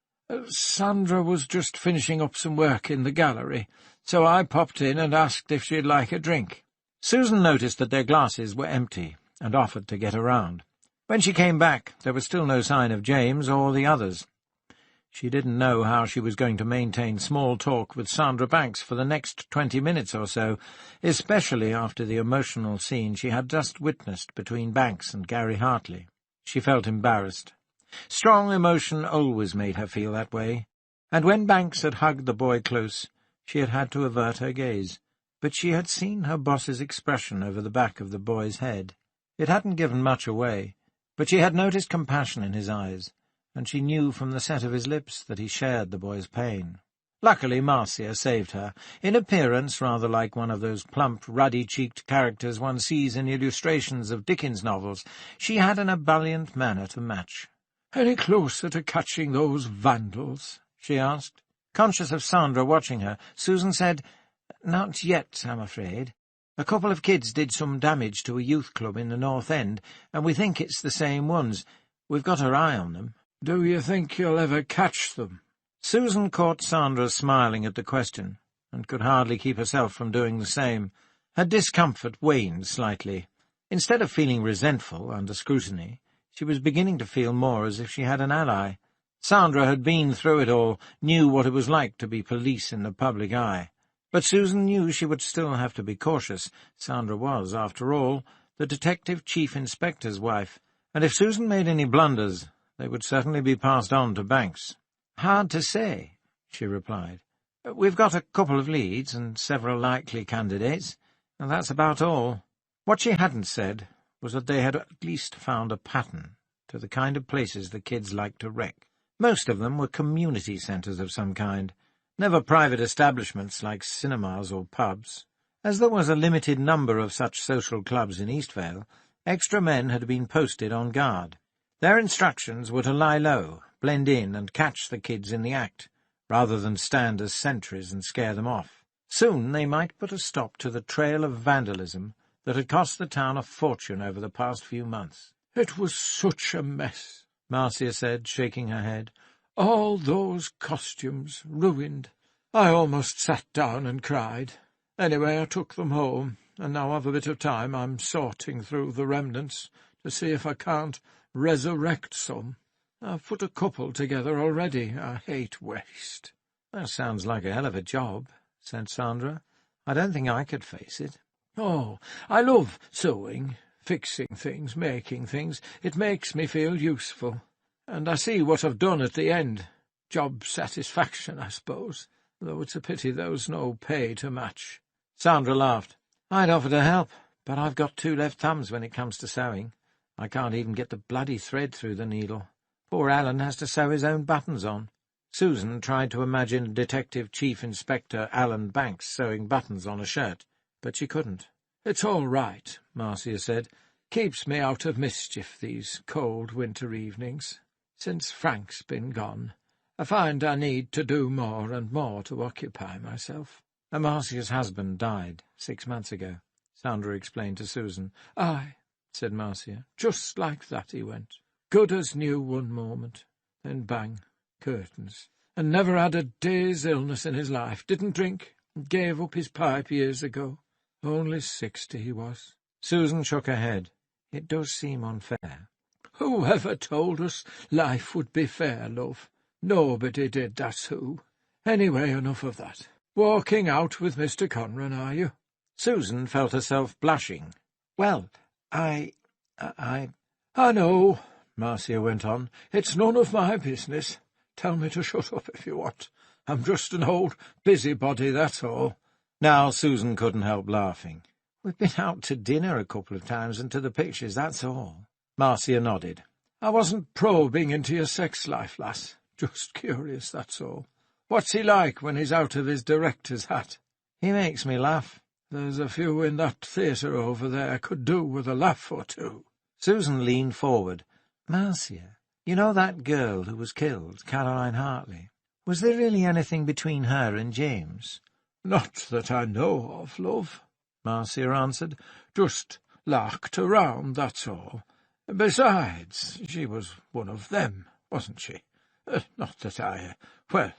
S2: "Sandra was just finishing up some work in the gallery, so I popped in and asked if she'd like a drink." Susan noticed that their glasses were empty, and offered to get around. When she came back, there was still no sign of James or the others. She didn't know how she was going to maintain small talk with Sandra Banks for the next 20 minutes or so, especially after the emotional scene she had just witnessed between Banks and Gary Hartley. She felt embarrassed. Strong emotion always made her feel that way, and when Banks had hugged the boy close, she had had to avert her gaze. But she had seen her boss's expression over the back of the boy's head. It hadn't given much away, but she had noticed compassion in his eyes, and she knew from the set of his lips that he shared the boy's pain. Luckily Marcia saved her. In appearance rather like one of those plump, ruddy-cheeked characters one sees in illustrations of Dickens novels, she had an ebullient manner to match. "Any closer to catching those vandals?" she asked. Conscious of Sandra watching her, Susan said, "Not yet, I'm afraid. A couple of kids did some damage to a youth club in the North End, and we think it's the same ones. We've got our eye on them."
S3: "Do you think you'll ever catch them?"
S2: Susan caught Sandra smiling at the question, and could hardly keep herself from doing the same. Her discomfort waned slightly. Instead of feeling resentful under scrutiny, she was beginning to feel more as if she had an ally. Sandra had been through it all, knew what it was like to be police in the public eye. But Susan knew she would still have to be cautious. Sandra was, after all, the detective chief inspector's wife, and if Susan made any blunders, they would certainly be passed on to Banks. "Hard to say," she replied. "We've got a couple of leads and several likely candidates, and that's about all." What she hadn't said was that they had at least found a pattern to the kind of places the kids liked to wreck. Most of them were community centres of some kind, never private establishments like cinemas or pubs. As there was a limited number of such social clubs in Eastvale, extra men had been posted on guard. Their instructions were to lie low, blend in, and catch the kids in the act, rather than stand as sentries and scare them off. Soon they might put a stop to the trail of vandalism that had cost the town a fortune over the past few months.
S3: "It was such a mess,"
S2: Marcia said, shaking her head.
S3: "All those costumes ruined. I almost sat down and cried. Anyway, I took them home, and now I've a bit of time. I'm sorting through the remnants to see if I can't resurrect some. I've put a couple together already. I hate waste."
S2: "That sounds like a hell of a job," said Sandra. "I don't think I could face it."
S3: "Oh, I love sewing, fixing things, making things. It makes me feel useful. And I see what I've done at the end. Job satisfaction, I suppose, though it's a pity there's no pay to match."
S2: Sandra laughed. "I'd offer to help, but I've got two left thumbs when it comes to sewing. I can't even get the bloody thread through the needle. Poor Alan has to sew his own buttons on." Susan tried to imagine Detective Chief Inspector Alan Banks sewing buttons on a shirt, but she couldn't.
S3: "It's all right," Marcia said. "Keeps me out of mischief these cold winter evenings. Since Frank's been gone, I find I need to do more and more to occupy myself."
S2: "Marcia's husband died 6 months ago," Sandra explained to Susan.
S3: "Aye," said Marcia. "Just like that he went. Good as new one moment. Then bang, curtains. And never had a day's illness in his life. Didn't drink. Gave up his pipe years ago. Only 60 he was."
S2: Susan shook her head. "It does seem unfair."
S3: "Whoever told us life would be fair, love? Nobody did, that's who. Anyway, enough of that. Walking out with Mr. Conran, are you?"
S2: Susan felt herself blushing. "Well, I
S3: know," Marcia went on. "It's none of my business. Tell me to shut up if you want. I'm just an old busybody, that's all."
S2: Now Susan couldn't help laughing. "We've been out to dinner a couple of times and to the pictures, that's all." Marcia nodded.
S3: "I wasn't probing into your sex life, lass. Just curious, that's all. What's he like when he's out of his director's hat?"
S2: "He makes me laugh."
S3: "There's a few in that theatre over there could do with a laugh or two."
S2: Susan leaned forward. "Marcia, you know that girl who was killed, Caroline Hartley? Was there really anything between her and James?"
S3: "Not that I know of, love," Marcia answered. "Just larked around, that's all. Besides, she was one of them, wasn't she? Not that well,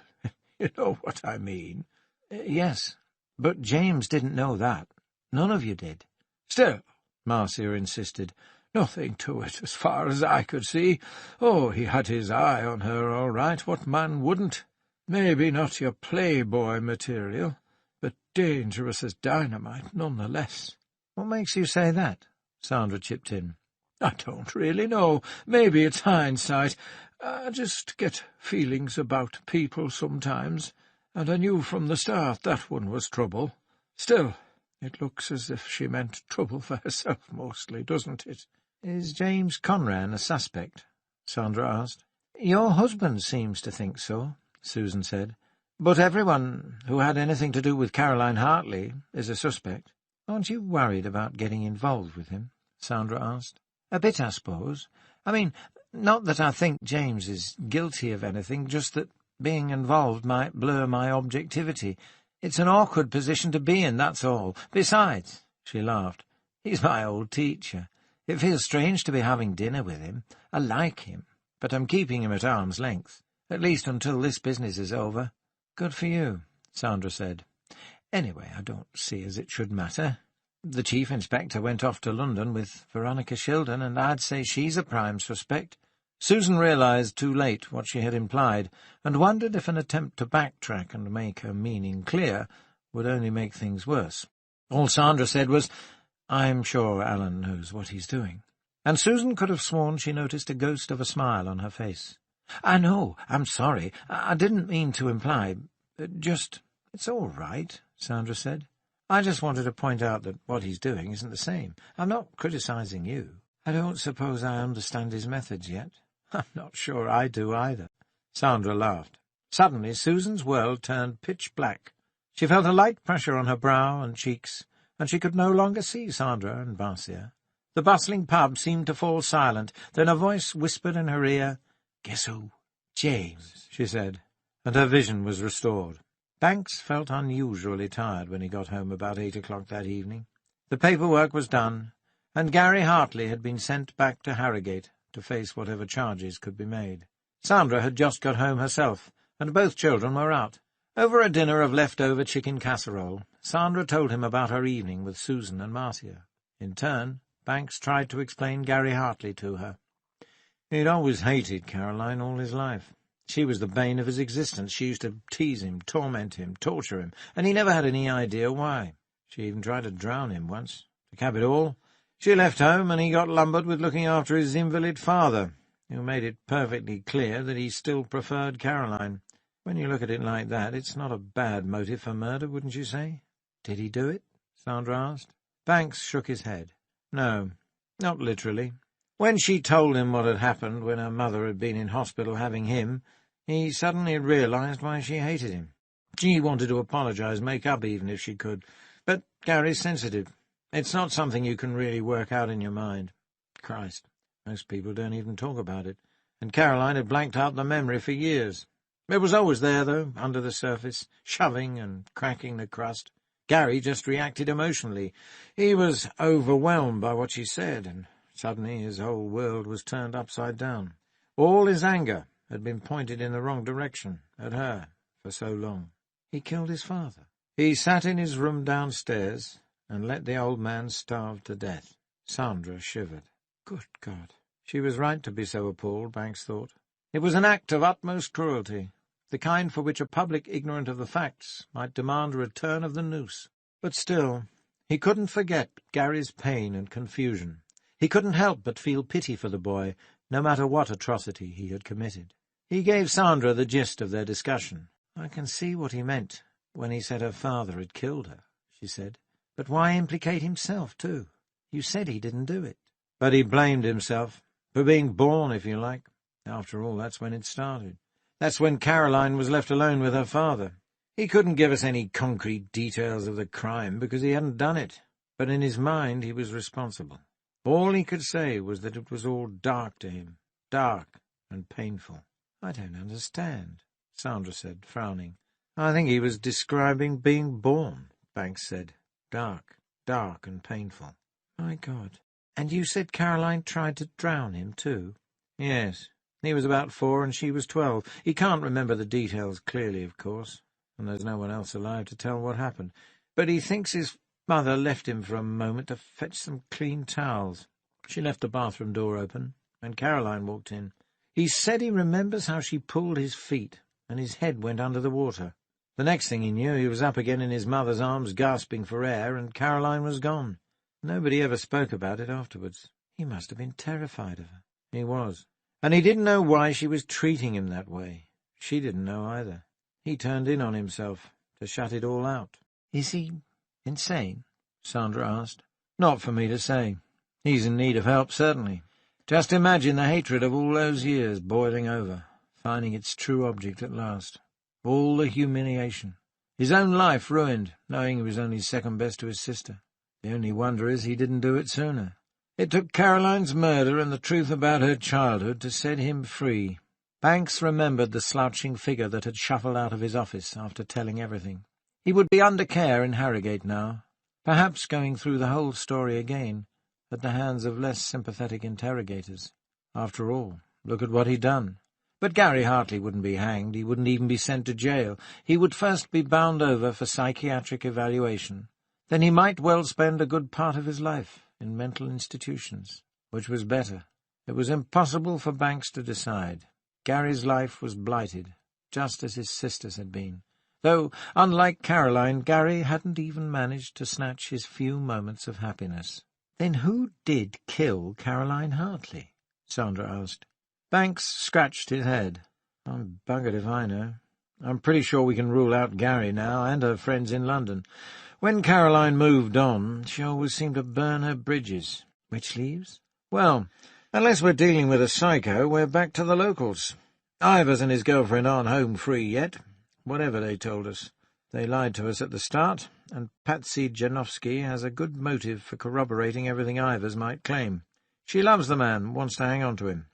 S3: you know what I mean."
S2: "Yes, but James didn't know that. None of you did."
S3: "Still," Marcia insisted, "nothing to it, as far as I could see. Oh, he had his eye on her, all right. What man wouldn't? Maybe not your playboy material, but dangerous as dynamite, none the less."
S2: "What makes you say that?" Sandra chipped in.
S3: "I don't really know. Maybe it's hindsight. I just get feelings about people sometimes, and I knew from the start that one was trouble. Still, it looks as if she meant trouble for herself mostly, doesn't it?"
S2: "Is James Conran a suspect?" Sandra asked. "Your husband seems to think so," Susan said. "But everyone who had anything to do with Caroline Hartley is a suspect." "Aren't you worried about getting involved with him?" Sandra asked. "A bit, I suppose. I mean, not that I think James is guilty of anything, just that—"
S1: Being involved might blur my objectivity. It's an awkward position to be in, that's all. Besides," she laughed, "he's my old teacher. It feels strange to be having dinner with him. I like him, but I'm keeping him at arm's length, at least until this business is over." "Good for you," Sandra said. "Anyway, I don't see as it should matter. The Chief Inspector went off to London with Veronica Shildon, and I'd say she's a prime suspect." Susan realised too late what she had implied, and wondered if an attempt to backtrack and make her meaning clear would only make things worse. All Sandra said was, "I'm sure Alan knows what he's doing," and Susan could have sworn she noticed a ghost of a smile on her face. "I know, I'm sorry. I didn't mean to imply. It's all right," Sandra said. "I just wanted to point out that what he's doing isn't the same. I'm not criticising you. I don't suppose I understand his methods yet." "I'm not sure I do either." Sandra laughed. Suddenly Susan's world turned pitch black. She felt a light pressure on her brow and cheeks, and she could no longer see Sandra and Marcia. The bustling pub seemed to fall silent. Then a voice whispered in her ear, "Guess who?" "James," she said, and her vision was restored. Banks felt unusually tired when he got home about 8 o'clock that evening. The paperwork was done, and Gary Hartley had been sent back to Harrogate to face whatever charges could be made. Sandra had just got home herself, and both children were out. Over a dinner of left-over chicken casserole, Sandra told him about her evening with Susan and Marcia. In turn, Banks tried to explain Gary Hartley to her. He'd always hated Caroline all his life. She was the bane of his existence. She used to tease him, torment him, torture him, and he never had any idea why. She even tried to drown him once. To cap it all, she left home, and he got lumbered with looking after his invalid father, who made it perfectly clear that he still preferred Caroline. When you look at it like that, it's not a bad motive for murder, wouldn't you say? "Did he do it?" Sandra asked. Banks shook his head. "No, not literally. When she told him what had happened when her mother had been in hospital having him, he suddenly realised why she hated him. She wanted to apologise, make up even if she could. But Gary's sensitive. It's not something you can really work out in your mind. Christ, most people don't even talk about it, and Caroline had blanked out the memory for years. It was always there, though, under the surface, shoving and cracking the crust. Gary just reacted emotionally. He was overwhelmed by what she said, and suddenly his whole world was turned upside down. All his anger had been pointed in the wrong direction, at her, for so long. He killed his father. He sat in his room downstairs and let the old man starve to death. Sandra shivered. Good God! She was right to be so appalled, Banks thought. It was an act of utmost cruelty, the kind for which a public ignorant of the facts might demand a return of the noose. But still, he couldn't forget Gary's pain and confusion. He couldn't help but feel pity for the boy, no matter what atrocity he had committed. He gave Sandra the gist of their discussion. "I can see what he meant when he said her father had killed her," she said. "But why implicate himself, too? You said he didn't do it." "But he blamed himself, for being born, if you like. After all, that's when it started. That's when Caroline was left alone with her father. He couldn't give us any concrete details of the crime because he hadn't done it, but in his mind he was responsible. All he could say was that it was all dark to him, dark and painful." "I don't understand," Sandra said, frowning. "I think he was describing being born," Banks said. "Dark, dark and painful." "My God. And you said Caroline tried to drown him, too?" "Yes. He was about 4 and she was 12. He can't remember the details clearly, of course, and there's no one else alive to tell what happened. But he thinks his mother left him for a moment to fetch some clean towels. She left the bathroom door open, and Caroline walked in. He said he remembers how she pulled his feet, and his head went under the water. The next thing he knew, he was up again in his mother's arms, gasping for air, and Caroline was gone. Nobody ever spoke about it afterwards." "He must have been terrified of her." "He was. And he didn't know why she was treating him that way. She didn't know either. He turned in on himself to shut it all out." "Is he insane?" Sandra asked. "Not for me to say. He's in need of help, certainly. Just imagine the hatred of all those years boiling over, finding its true object at last. All the humiliation. His own life ruined, knowing he was only second best to his sister. The only wonder is he didn't do it sooner. It took Caroline's murder and the truth about her childhood to set him free. Banks remembered the slouching figure that had shuffled out of his office after telling everything. He would be under care in Harrogate now, perhaps going through the whole story again, at the hands of less sympathetic interrogators. After all, look at what he'd done. But Gary Hartley wouldn't be hanged, he wouldn't even be sent to jail. He would first be bound over for psychiatric evaluation. Then he might well spend a good part of his life in mental institutions. Which was better? It was impossible for Banks to decide. Gary's life was blighted, just as his sister's had been. Though, unlike Caroline, Gary hadn't even managed to snatch his few moments of happiness. Then who did kill Caroline Hartley? Sandra asked. Banks scratched his head. I'm buggered if I know. I'm pretty sure we can rule out Gary now, and her friends in London. When Caroline moved on, she always seemed to burn her bridges. Which leaves? Well, unless we're dealing with a psycho, we're back to the locals. Ivers and his girlfriend aren't home free yet, whatever they told us. They lied to us at the start, and Patsy Janowski has a good motive for corroborating everything Ivers might claim. She loves the man, wants to hang on to him.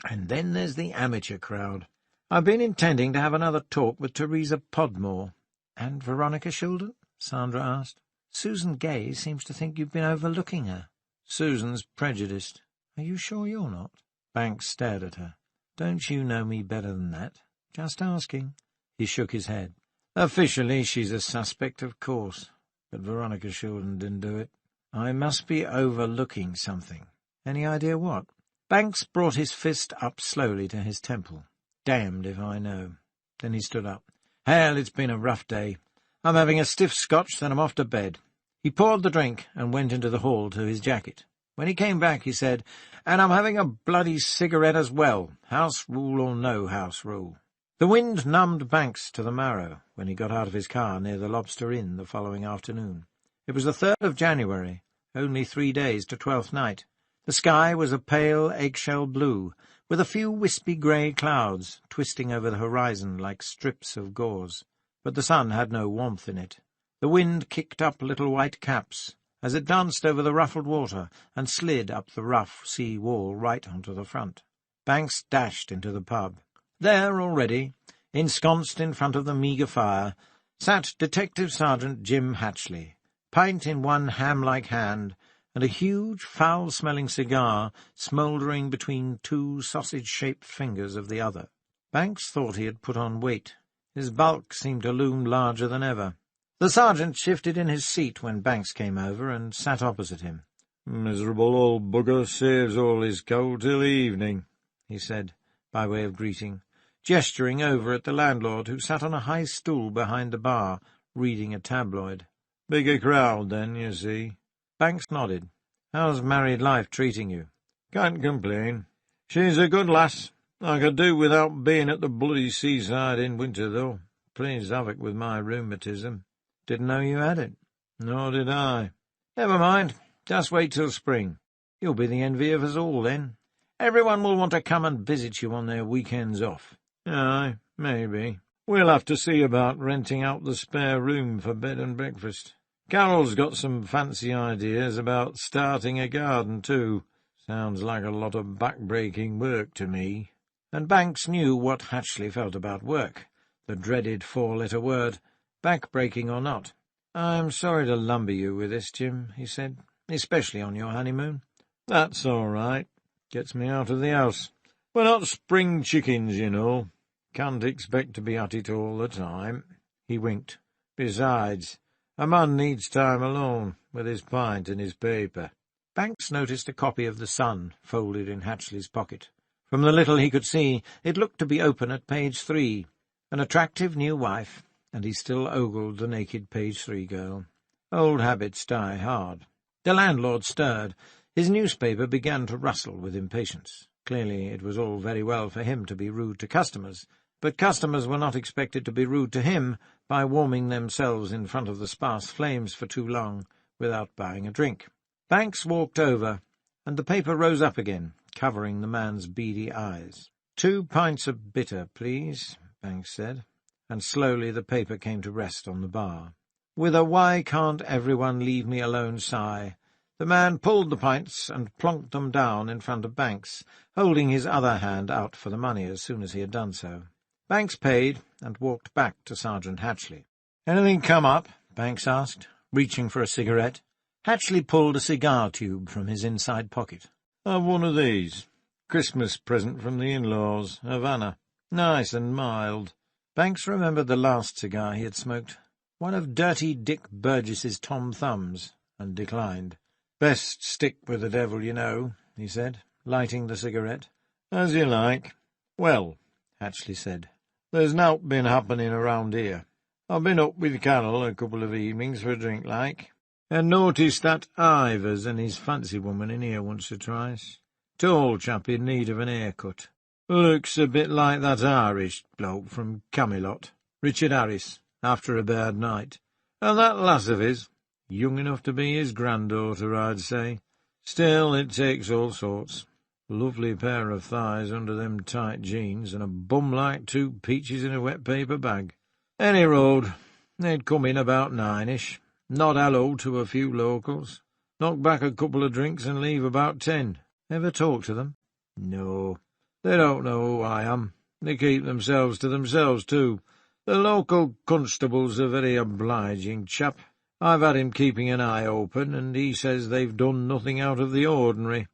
S1: And then there's the amateur crowd. I've been intending to have another talk with Teresa Podmore. And Veronica Shulden? Sandra asked. Susan Gay seems to think you've been overlooking her. Susan's prejudiced. Are you sure you're not? Banks stared at her. Don't you know me better than that? Just asking. He shook his head. Officially, she's a suspect, of course. But Veronica Shulden didn't do it. I must be overlooking something. Any idea what? Banks brought his fist up slowly to his temple. Damned if I know. Then he stood up. Hell, it's been a rough day. I'm having a stiff scotch, then I'm off to bed. He poured the drink and went into the hall to his jacket. When he came back, he said, and I'm having a bloody cigarette as well, house rule or no house rule. The wind numbed Banks to the marrow when he got out of his car near the Lobster Inn the following afternoon. It was the 3rd of January, only 3 days to Twelfth Night. The sky was a pale eggshell blue, with a few wispy grey clouds twisting over the horizon like strips of gauze. But the sun had no warmth in it. The wind kicked up little white caps as it danced over the ruffled water and slid up the rough sea wall right onto the front. Banks dashed into the pub. There already, ensconced in front of the meagre fire, sat Detective Sergeant Jim Hatchley, pint in one ham-like hand, and a huge, foul-smelling cigar smouldering between 2 sausage-shaped fingers of the other. Banks thought he had put on weight. His bulk seemed to loom larger than ever. The sergeant shifted in his seat when Banks came over and sat opposite him.
S5: "Miserable old bugger saves all his coal till evening," he said, by way of greeting, gesturing over at the landlord, who sat on a high stool behind the bar, reading a tabloid. "Bigger crowd, then, you see."
S1: Banks nodded. "How's married life treating you?"
S5: "Can't complain. She's a good lass. I could do without being at the bloody seaside in winter, though. Plays havoc with my rheumatism."
S1: "Didn't know you had it."
S5: "Nor did I."
S1: "Never mind. Just wait till spring. You'll be the envy of us all then. Everyone will want to come and visit you on their weekends off."
S5: "Aye, maybe. We'll have to see about renting out the spare room for bed and breakfast. Carol's got some fancy ideas about starting a garden, too. Sounds like a lot of back-breaking work to me."
S1: And Banks knew what Hatchley felt about work, the dreaded 4-letter word, back-breaking or not. "I'm sorry to lumber you with this, Jim," he said, "especially on your honeymoon."
S5: "That's all right. Gets me out of the house. We're not spring chickens, you know. Can't expect to be at it all the time."
S1: He winked.
S5: "Besides, a man needs time alone, with his pint and his paper."
S1: Banks noticed a copy of The Sun folded in Hatchley's pocket. From the little he could see, it looked to be open at page 3. An attractive new wife, and he still ogled the naked page 3 girl. Old habits die hard. The landlord stirred. His newspaper began to rustle with impatience. Clearly it was all very well for him to be rude to customers, but customers were not expected to be rude to him by warming themselves in front of the sparse flames for too long without buying a drink. Banks walked over, and the paper rose up again, covering the man's beady eyes. "2 pints of bitter, please," Banks said, and slowly the paper came to rest on the bar. With a "why can't everyone leave me alone" sigh,
S2: The man pulled the pints and plonked them down in front of Banks, holding his other hand out for the money as soon as he had done so. Banks paid and walked back to Sergeant Hatchley. "Anything come up?" Banks asked, reaching for a cigarette. Hatchley pulled a cigar tube from his inside pocket.
S5: "Have one of these. Christmas present from the in-laws, Havana. Nice and mild."
S2: Banks remembered the last cigar he had smoked, one of Dirty Dick Burgess's Tom Thumbs, and declined. "Best stick with the devil, you know," he said, lighting the cigarette.
S5: "As you like. Well," Hatchley said, "there's nowt been happening around here. I've been up with Carol a couple of evenings for a drink like, and noticed that Ivers and his fancy woman in here once or twice. Tall chap in need of an haircut. Looks a bit like that Irish bloke from Camelot, Richard Harris, after a bad night. And that lass of his, young enough to be his granddaughter, I'd say. Still, it takes all sorts. Lovely pair of thighs under them tight jeans, and a bum like 2 peaches in a wet paper bag. Any road, they'd come in about 9ish, nod hello to a few locals, knock back a couple of drinks and leave about 10.
S2: Ever talk to them?"
S5: "No, they don't know who I am. They keep themselves to themselves, too. The local constable's a very obliging chap. I've had him keeping an eye open, and he says they've done nothing out of the ordinary.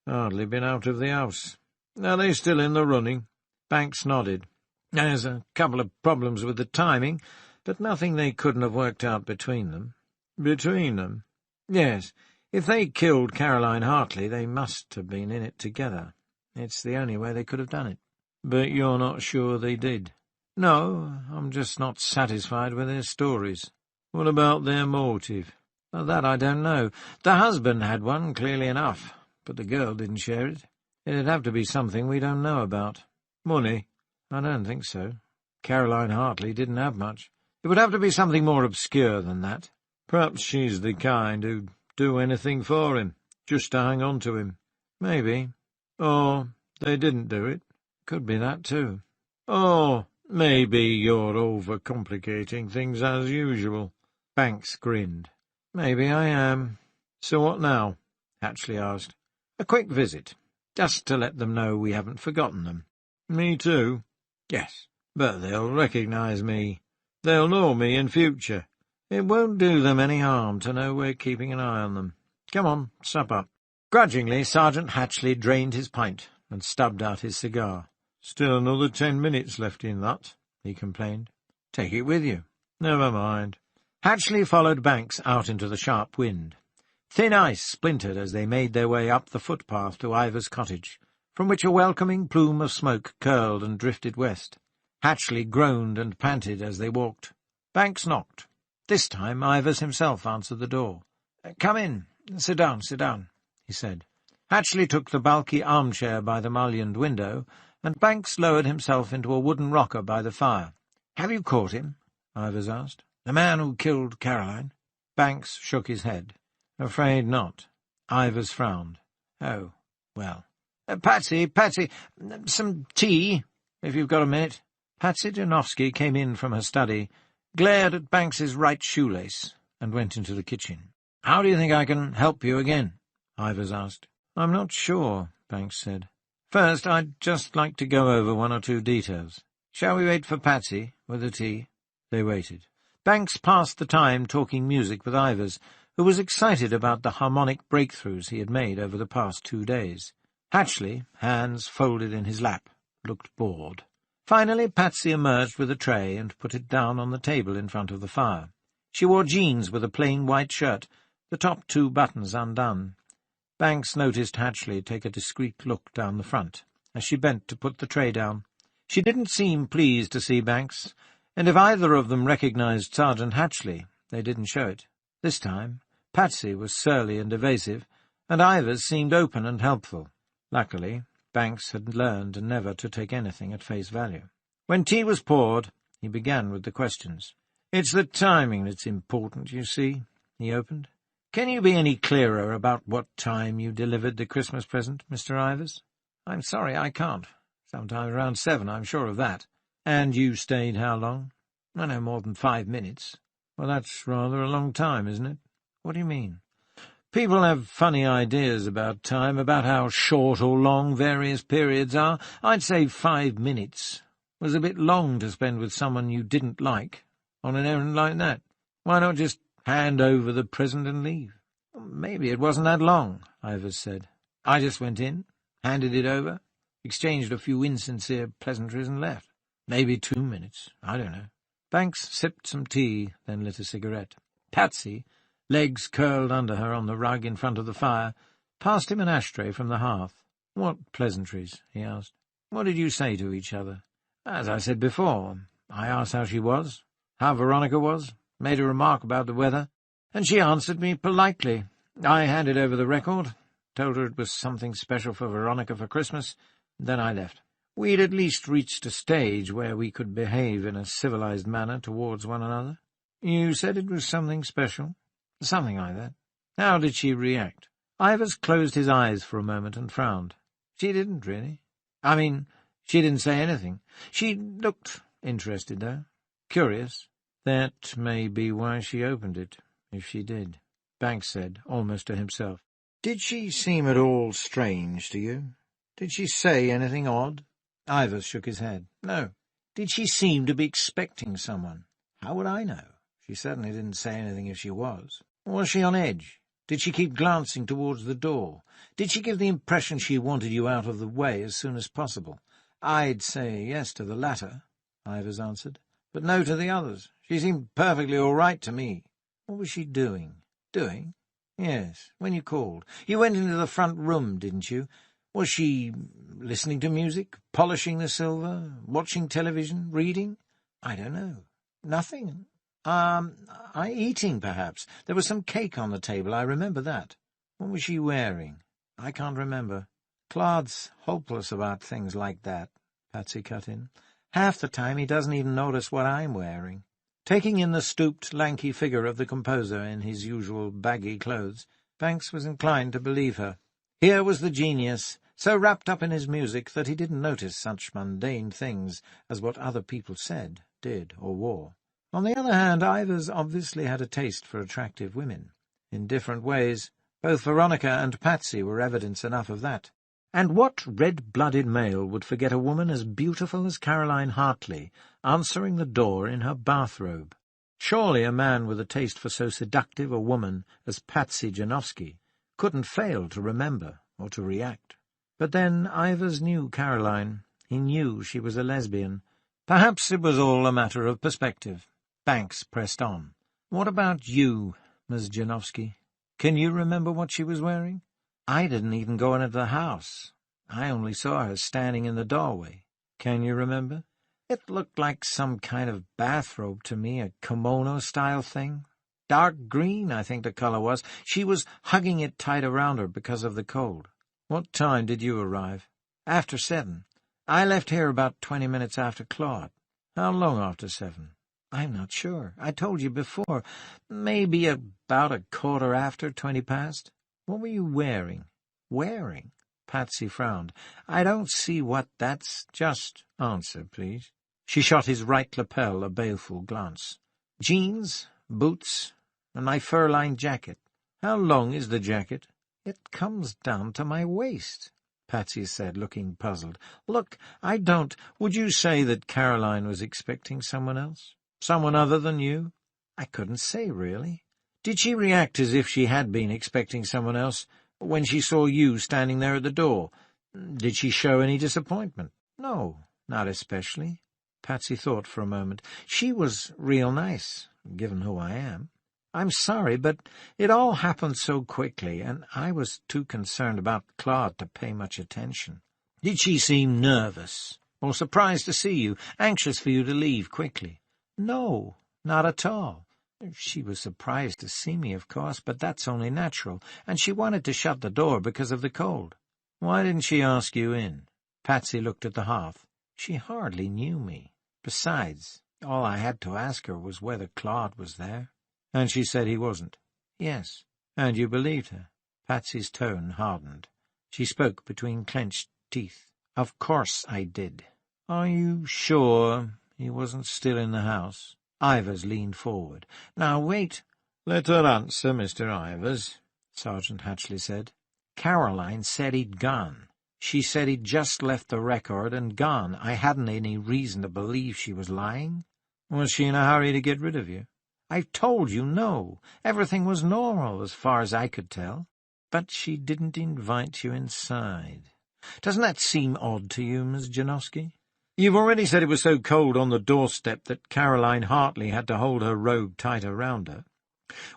S5: Hardly been out of the house. Are they still in the running?"
S2: Banks nodded. "There's a couple of problems with the timing, but nothing they couldn't have worked out between them."
S5: "Between them?"
S2: "Yes. If they killed Caroline Hartley, they must have been in it together. It's the only way they could have done it."
S5: "But you're not sure they did?"
S2: "No, I'm just not satisfied with their stories."
S5: "What about their motive?"
S2: "Well, that I don't know. The husband had one, clearly enough, but the girl didn't share it. It'd have to be something we don't know about."
S5: "Money?"
S2: "I don't think so. Caroline Hartley didn't have much. It would have to be something more obscure than that."
S5: "Perhaps she's the kind who'd do anything for him, just to hang on to him."
S2: "Maybe."
S5: "Or they didn't do it."
S2: "Could be that, too."
S5: "Or maybe you're overcomplicating things as usual."
S2: Banks grinned. "Maybe I am."
S5: "So what now?"
S2: Hatchley asked. "A quick visit, just to let them know we haven't forgotten them."
S5: "Me too?"
S2: "Yes."
S5: "But they'll recognize me. They'll know me in future."
S2: "It won't do them any harm to know we're keeping an eye on them. Come on, sup up." Grudgingly, Sergeant Hatchley drained his pint and stubbed out his cigar.
S5: "Still another 10 minutes left in that,"
S2: he complained. "Take it with you."
S5: "Never mind."
S2: Hatchley followed Banks out into the sharp wind. Thin ice splintered as they made their way up the footpath to Ivers' cottage, from which a welcoming plume of smoke curled and drifted west. Hatchley groaned and panted as they walked. Banks knocked. This time Ivers himself answered the door. "Come in. Sit down, he said. Hatchley took the bulky armchair by the mullioned window, and Banks lowered himself into a wooden rocker by the fire. "Have you caught him?" Ivers asked. "The man who killed Caroline?" Banks shook his head. "Afraid not." Ivers frowned. "Oh, well. Patsy, some tea, if you've got a minute." Patsy Janowski came in from her study, glared at Banks's right shoelace, and went into the kitchen. "How do you think I can help you again?" Ivers asked. "I'm not sure," Banks said. "First, I'd just like to go over 1 or 2 details. Shall we wait for Patsy with the tea?" They waited. Banks passed the time talking music with Ivers, who was excited about the harmonic breakthroughs he had made over the past 2 days. Hatchley, hands folded in his lap, looked bored. Finally, Patsy emerged with a tray and put it down on the table in front of the fire. She wore jeans with a plain white shirt, the top 2 buttons undone. Banks noticed Hatchley take a discreet look down the front, as she bent to put the tray down. She didn't seem pleased to see Banks, and if either of them recognized Sergeant Hatchley, they didn't show it. This time, Patsy was surly and evasive, and Ivers seemed open and helpful. Luckily, Banks had learned never to take anything at face value. When tea was poured, he began with the questions. "It's the timing that's important, you see," he opened. "Can you be any clearer about what time you delivered the Christmas present, Mr. Ivers?" "I'm sorry, I can't. Sometime around 7, I'm sure of that." "And you stayed how long?" "No more than 5 minutes." "Well, that's rather a long time, isn't it?" "What do you mean?" People have funny ideas about time, about how short or long various periods are. I'd say 5 minutes was a bit long to spend with someone you didn't like on an errand like that. Why not just hand over the present and leave? Maybe it wasn't that long, Ivers said. I just went in, handed it over, exchanged a few insincere pleasantries and left. Maybe 2 minutes, I don't know. Banks sipped some tea, then lit a cigarette. Patsy, legs curled under her on the rug in front of the fire, passed him an ashtray from the hearth. "What pleasantries?" he asked. "What did you say to each other?" "As I said before, I asked how she was, how Veronica was, made a remark about the weather, and she answered me politely. I handed over the record, told her it was something special for Veronica for Christmas, then I left. We'd at least reached a stage where we could behave in a civilized manner towards one another." "You said it was something special?" "Something like that." "How did she react?" Ivers closed his eyes for a moment and frowned. "She didn't, really. I mean, she didn't say anything. She looked interested, though. Curious." "That may be why she opened it, if she did," Banks said, almost to himself. "Did she seem at all strange to you? Did she say anything odd?" Ivers shook his head. "No." "Did she seem to be expecting someone?" "How would I know? She certainly didn't say anything if she was." "Was she on edge? Did she keep glancing towards the door? Did she give the impression she wanted you out of the way as soon as possible?" "I'd say yes to the latter," Ivers answered, "but no to the others. She seemed perfectly all right to me." "What was she doing?" "Doing?" "Yes, when you called. You went into the front room, didn't you? Was she listening to music, polishing the silver, watching television, reading?" "I don't know. Nothing. Eating, perhaps. There was some cake on the table, I remember that." "What was she wearing?" "I can't remember." "Claude's hopeless about things like that," Patsy cut in. "Half the time he doesn't even notice what I'm wearing." Taking in the stooped, lanky figure of the composer in his usual baggy clothes, Banks was inclined to believe her. Here was the genius, so wrapped up in his music that he didn't notice such mundane things as what other people said, did, or wore. On the other hand, Ivers obviously had a taste for attractive women. In different ways, both Veronica and Patsy were evidence enough of that. And what red-blooded male would forget a woman as beautiful as Caroline Hartley answering the door in her bathrobe? Surely a man with a taste for so seductive a woman as Patsy Janowski couldn't fail to remember or to react. But then Ivers knew Caroline. He knew she was a lesbian. Perhaps it was all a matter of perspective. Banks pressed on. "What about you, Miss Janowski? Can you remember what she was wearing?" "I didn't even go into the house. I only saw her standing in the doorway." "Can you remember?" "It looked like some kind of bathrobe to me, a kimono-style thing. Dark green, I think the color was. She was hugging it tight around her because of the cold." "What time did you arrive?" "After 7. I left here about 20 minutes after Claude." "How long after 7? "I'm not sure. I told you before. Maybe about a quarter after 20 past. "What were you wearing?" "Wearing?" Patsy frowned. "I don't see what that's. Just answer, please." She shot his right lapel a baleful glance. "Jeans, boots, and my fur-lined jacket." "How long is the jacket?" "It comes down to my waist," Patsy said, looking puzzled. "Look, I don't—" "Would you say that Caroline was expecting someone else? Someone other than you?" "I couldn't say, really." "Did she react as if she had been expecting someone else when she saw you standing there at the door? Did she show any disappointment?" "No, not especially." Patsy thought for a moment. "She was real nice, given who I am. I'm sorry, but it all happened so quickly, and I was too concerned about Claude to pay much attention." "Did she seem nervous, or surprised to see you, anxious for you to leave quickly?" "No, not at all. She was surprised to see me, of course, but that's only natural, and she wanted to shut the door because of the cold." "Why didn't she ask you in?" Patsy looked at the hearth. "She hardly knew me. Besides, all I had to ask her was whether Claude was there." "And she said he wasn't?" "Yes." "And you believed her?" Patsy's tone hardened. She spoke between clenched teeth. "Of course I did." "Are you sure he wasn't still in the house?" Ivers leaned forward. "Now, wait." "Let her answer, Mr. Ivers,"
S1: Sergeant Hatchley said. "Caroline said he'd gone. She said he'd just left the record and gone. I hadn't any reason to believe she was lying."
S2: "Was she in a hurry to get rid of you?"
S1: "I've told you no. Everything was normal as far as I could tell."
S2: "But she didn't invite you inside. Doesn't that seem odd to you, Miss Janowski? You've already said it was so cold on the doorstep that Caroline Hartley had to hold her robe tighter round her.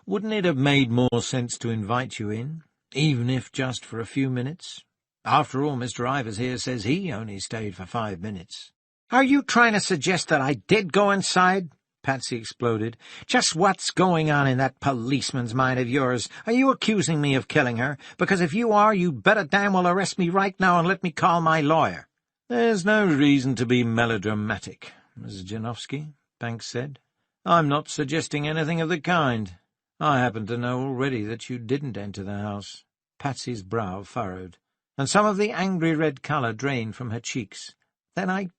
S2: Wouldn't it have made more sense to invite you in, even if just for a few minutes? After all, Mr. Ivers here says he only stayed for 5 minutes.
S1: "Are you trying to suggest that I did go inside?" Patsy exploded. "Just what's going on in that policeman's mind of yours? Are you accusing me of killing her? Because if you are, you'd better damn well arrest me right now and let me call my lawyer."
S2: "There's no reason to be melodramatic, Miss Janowski," Banks said. "I'm not suggesting anything of the kind. I happen to know already that you didn't enter the house."
S1: Patsy's brow furrowed, and some of the angry red colour drained from her cheeks. "Then I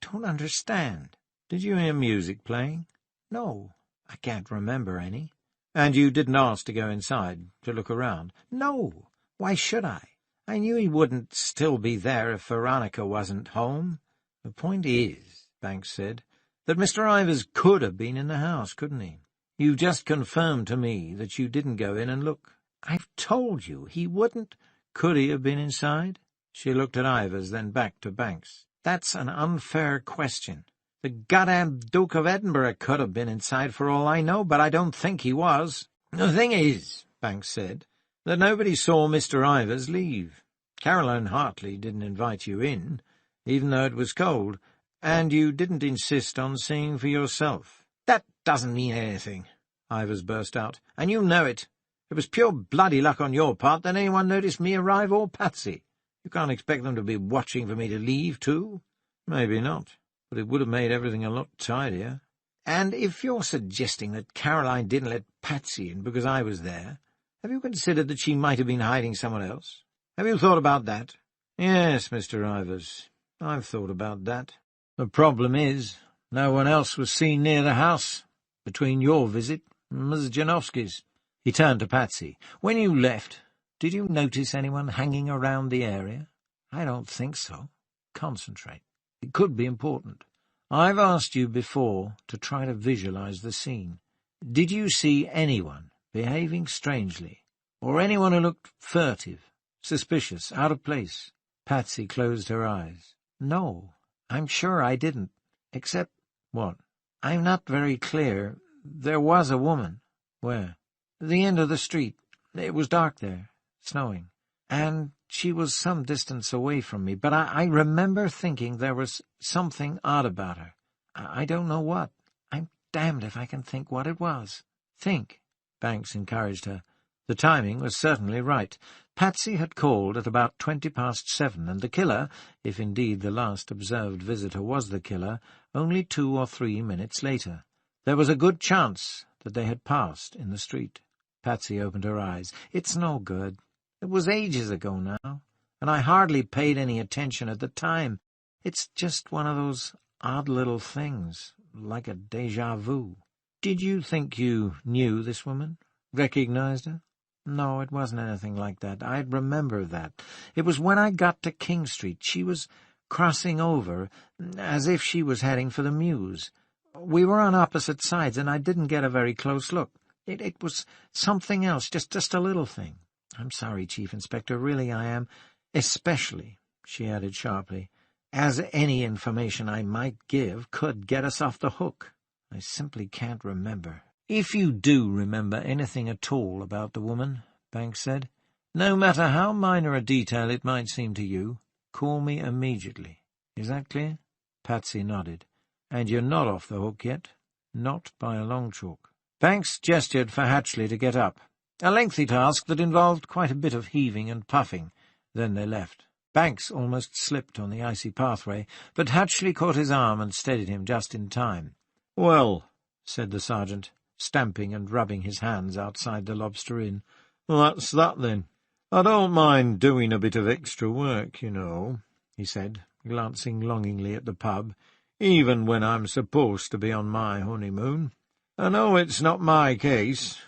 S1: don't understand."
S2: "Did you hear music playing?"
S1: "No, I can't remember any."
S2: "And you didn't ask to go inside, to look around?"
S1: "No. Why should I? I knew he wouldn't still be there if Veronica wasn't home."
S2: "The point is," Banks said, "that Mr. Ivers could have been in the house, couldn't he? You've just confirmed to me that you didn't go in and look."
S1: "I've told you he wouldn't—"
S2: "Could he have been inside?" She looked at Ivers, then back to Banks.
S1: "That's an unfair question. The goddamn Duke of Edinburgh could have been inside for all I know, but I don't think he was."
S2: "The thing is," Banks said, "that nobody saw Mr. Ivers leave. Caroline Hartley didn't invite you in, even though it was cold, and you didn't insist on seeing for yourself."
S1: "That doesn't mean anything," Ivers burst out, "and you know it. It was pure bloody luck on your part that anyone noticed me arrive or Patsy. You can't expect them to be watching for me to leave, too."
S2: "Maybe not, but it would have made everything a lot tidier."
S1: "And if you're suggesting that Caroline didn't let Patsy in because I was there, have you considered that she might have been hiding someone else? Have you thought about that?"
S2: "Yes, Mr. Ivers, I've thought about that. The problem is, no one else was seen near the house between your visit and Miss Janowski's." He turned to Patsy. "When you left, did you notice anyone hanging around the area?"
S1: "I don't think so."
S2: "Concentrate. It could be important. I've asked you before to try to visualize the scene. Did you see anyone behaving strangely, or anyone who looked furtive, suspicious, out of place?"
S1: Patsy closed her eyes. "No, I'm sure I didn't. Except—"
S2: "What?"
S1: "I'm not very clear. There was a woman."
S2: "Where?"
S1: "The end of the street. It was dark there, snowing, and she was some distance away from me, but I remember thinking there was something odd about her. I don't know what. I'm damned if I can think what it was."
S2: "Think," Banks encouraged her. The timing was certainly right. Patsy had called at about 7:20, and the killer, if indeed the last observed visitor was the killer, only 2 or 3 minutes later. There was a good chance that they had passed in the street. Patsy opened her eyes. "It's no good. It was ages ago now, and I hardly paid any attention at the time. It's just one of those odd little things, like a déjà vu." "Did you think you knew this woman? Recognized her?"
S1: "No, it wasn't anything like that. I'd remember that. It was when I got to King Street. She was crossing over, as if she was heading for the Mews. We were on opposite sides, and I didn't get a very close look. It was something else, just a little thing. I'm sorry, Chief Inspector, really I am. Especially," she added sharply, "as any information I might give could get us off the hook. I simply can't remember."
S2: "If you do remember anything at all about the woman," Banks said, "no matter how minor a detail it might seem to you, call me immediately. Is that clear?" Patsy nodded. "And you're not off the hook yet? Not by a long chalk." Banks gestured for Hatchley to get up, a lengthy task that involved quite a bit of heaving and puffing. Then they left. Banks almost slipped on the icy pathway, but Hatchley caught his arm and steadied him just in time.
S5: "Well,"
S2: said the sergeant, stamping and rubbing his hands outside the Lobster Inn,
S5: "that's that, then. I don't mind doing a bit of extra work, you know," he said, glancing longingly at the pub, "even when I'm supposed to be on my honeymoon. I know it's not my case,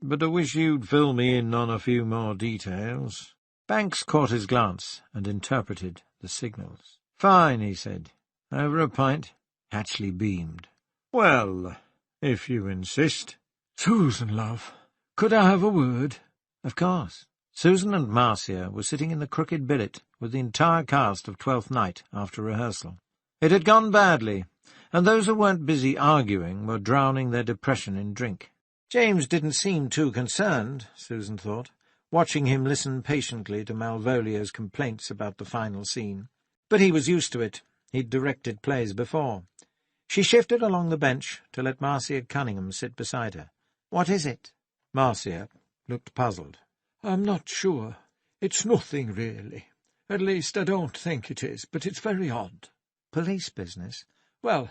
S5: but I wish you'd fill me in on a few more details."
S1: Banks caught his glance and interpreted the signals.
S5: "Fine," he said.
S1: "Over a pint?" Hatchley beamed.
S5: "Well, if you insist."
S3: "Susan, love, could I have a word?"
S1: Of course. Susan and Marcia were sitting in the crooked billet with the entire cast of Twelfth Night after rehearsal. It had gone badly, and those who weren't busy arguing were drowning their depression in drink. James didn't seem too concerned, Susan thought, watching him listen patiently to Malvolio's complaints about the final scene. But he was used to it. He'd directed plays before. She shifted along the bench to let Marcia Cunningham sit beside her. "What is it?" Marcia looked puzzled.
S3: "I'm not sure. It's nothing, really. At least, I don't think it is, but it's very odd."
S1: "Police business?"
S3: "Well,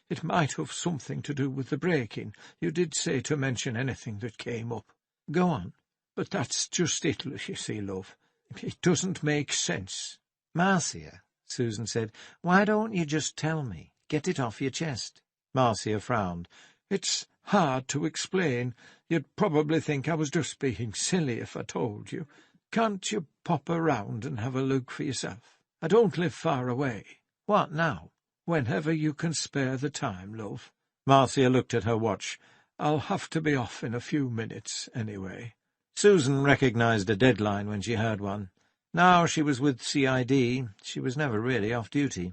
S3: it might have something to do with the break-in. You did say to mention anything that came up."
S1: "Go on."
S3: "But that's just it, you see, love. It doesn't make sense."
S1: "Marcia," Susan said, "why don't you just tell me? Get it off your chest." Marcia frowned.
S3: "It's hard to explain. You'd probably think I was just being silly if I told you. Can't you pop around and have a look for yourself? I don't live far away."
S1: "What now?"
S3: "Whenever you can spare the time, love."
S1: Marcia looked at her watch.
S3: "I'll have to be off in a few minutes, anyway."
S1: Susan recognized a deadline when she heard one. Now she was with CID. She was never really off duty.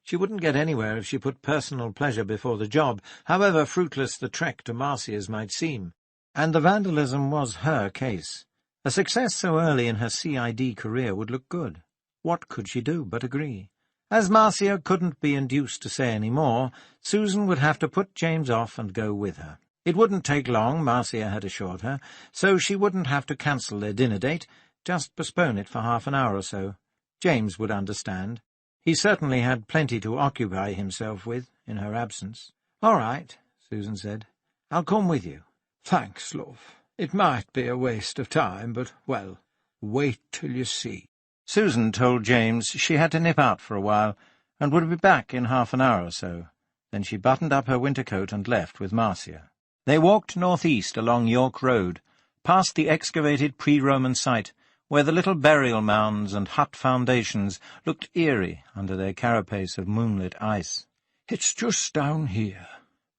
S1: She wouldn't get anywhere if she put personal pleasure before the job, however fruitless the trek to Marcia's might seem. And the vandalism was her case. A success so early in her CID career would look good. What could she do but agree? As Marcia couldn't be induced to say any more, Susan would have to put James off and go with her. It wouldn't take long, Marcia had assured her, so she wouldn't have to cancel their dinner date, just postpone it for half an hour or so. James would understand. He certainly had plenty to occupy himself with in her absence. "All right," Susan said. "I'll come with you."
S3: "Thanks, love. It might be a waste of time, but, well, wait till you see."
S1: Susan told James she had to nip out for a while, and would be back in half an hour or so. Then she buttoned up her winter coat and left with Marcia. They walked northeast along York Road, past the excavated pre-Roman site, where the little burial mounds and hut foundations looked eerie under their carapace of moonlit ice.
S3: "It's just down here."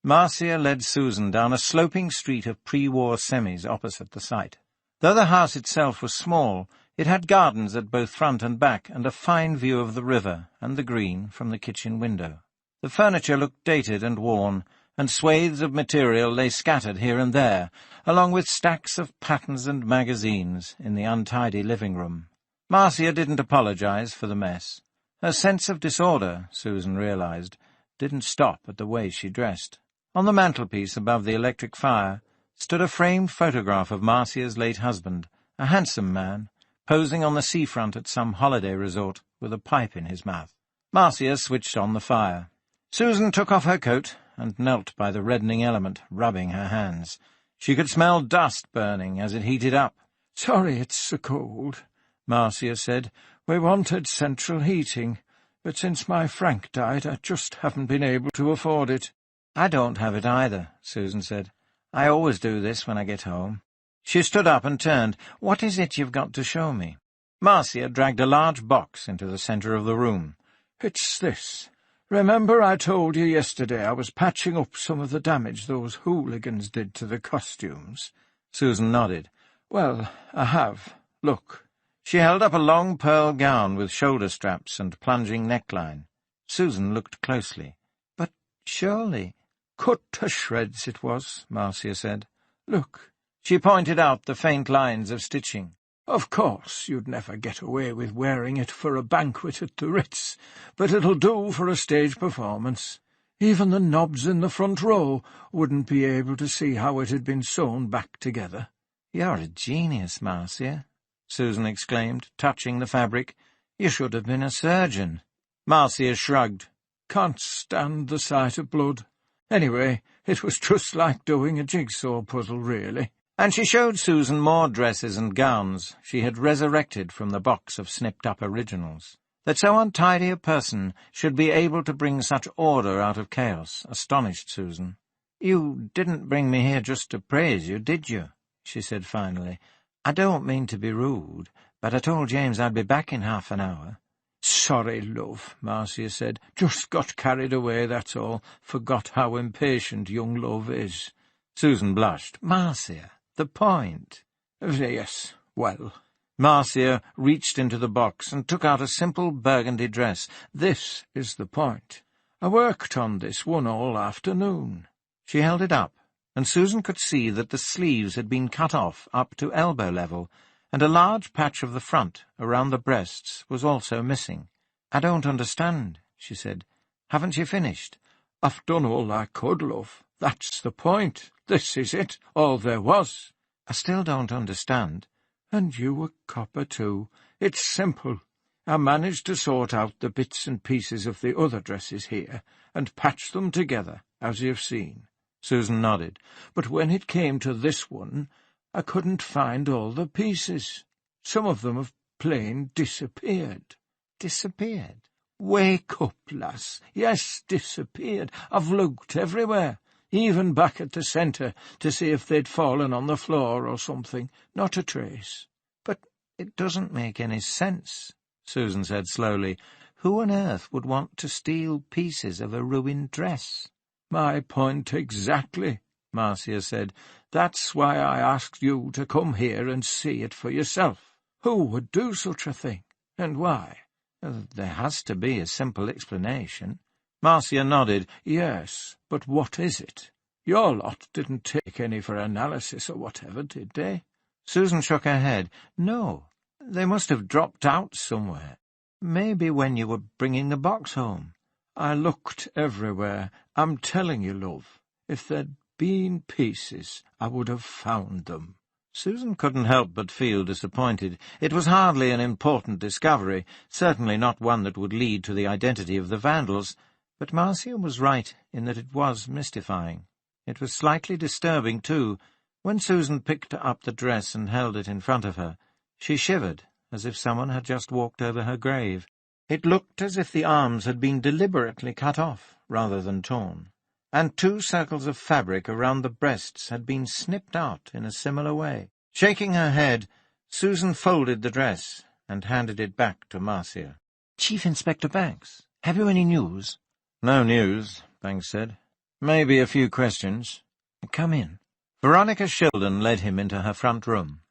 S1: Marcia led Susan down a sloping street of pre-war semis opposite the site. Though the house itself was small, it had gardens at both front and back, and a fine view of the river and the green from the kitchen window. The furniture looked dated and worn, and swathes of material lay scattered here and there, along with stacks of patterns and magazines in the untidy living room. Marcia didn't apologize for the mess. Her sense of disorder, Susan realized, didn't stop at the way she dressed. On the mantelpiece above the electric fire stood a framed photograph of Marcia's late husband, a handsome man, posing on the seafront at some holiday resort with a pipe in his mouth. Marcia switched on the fire. Susan took off her coat and knelt by the reddening element, rubbing her hands. She could smell dust burning as it heated up.
S3: "Sorry it's so cold," Marcia said. "We wanted central heating, but since my Frank died, I just haven't been able to afford it."
S1: "I don't have it either," Susan said. "I always do this when I get home." She stood up and turned. "What is it you've got to show me?" Marcia dragged a large box into the centre of the room.
S3: "It's this. Remember I told you yesterday I was patching up some of the damage those hooligans did to the costumes?"
S1: Susan nodded.
S3: "Well, I have. Look."
S1: She held up a long pearl gown with shoulder straps and plunging neckline. Susan looked closely. "But surely—"
S3: "Cut to shreds it was," Marcia said. "Look."
S1: She pointed out the faint lines of stitching.
S3: "Of course, you'd never get away with wearing it for a banquet at the Ritz, but it'll do for a stage performance. Even the knobs in the front row wouldn't be able to see how it had been sewn back together."
S1: "You're a genius, Marcia," Susan exclaimed, touching the fabric. "You should have been a surgeon." Marcia shrugged.
S3: "Can't stand the sight of blood. Anyway, it was just like doing a jigsaw puzzle, really."
S1: And she showed Susan more dresses and gowns she had resurrected from the box of snipped-up originals. That so untidy a person should be able to bring such order out of chaos astonished Susan. "You didn't bring me here just to praise you, did you?"
S2: she said finally. "I don't mean to be rude, but I told James I'd be back in half an hour."
S3: "Sorry, love," Marcia said. "Just got carried away, that's all. Forgot how impatient young love is."
S2: Susan blushed. "Marcia, the point."
S3: "Yes, well."
S2: Marcia reached into the box and took out a simple burgundy dress.
S3: "This is the point. I worked on this one all afternoon."
S2: She held it up, and Susan could see that the sleeves had been cut off up to elbow level, and a large patch of the front, around the breasts, was also missing. "I don't understand," she said. "Haven't you finished?"
S3: "I've done all I could, love. That's the point. This is it, all there was."
S2: "I still don't understand."
S3: "And you a copper, too. It's simple. I managed to sort out the bits and pieces of the other dresses here, and patch them together, as you've seen."
S2: Susan nodded.
S3: "But when it came to this one, I couldn't find all the pieces. Some of them have plain disappeared."
S2: "Disappeared?"
S3: "Wake up, lass. Yes, disappeared. I've looked everywhere, even back at the centre, to see if they'd fallen on the floor or something. Not a trace."
S2: "But it doesn't make any sense," Susan said slowly. "Who on earth would want to steal pieces of a ruined dress?"
S3: "My point exactly," Marcia said. "That's why I asked you to come here and see it for yourself. Who would do such a thing, and why?"
S2: "There has to be a simple explanation." Marcia nodded.
S3: "Yes, but what is it? Your lot didn't take any for analysis or whatever, did they?"
S2: Susan shook her head. "No, they must have dropped out somewhere. Maybe when you were bringing the box home."
S3: "I looked everywhere. I'm telling you, love, if there'd been pieces, I would have found them."
S2: Susan couldn't help but feel disappointed. It was hardly an important discovery, certainly not one that would lead to the identity of the vandals, but Marcia was right in that it was mystifying. It was slightly disturbing, too. When Susan picked up the dress and held it in front of her, she shivered, as if someone had just walked over her grave. It looked as if the arms had been deliberately cut off, rather than torn, and 2 circles of fabric around the breasts had been snipped out in a similar way. Shaking her head, Susan folded the dress and handed it back to Marcia.
S3: "Chief Inspector Banks, have you any news?"
S2: "No news," Banks said. "Maybe a few questions."
S3: "Come in."
S2: Veronica Shildon led him into her front room.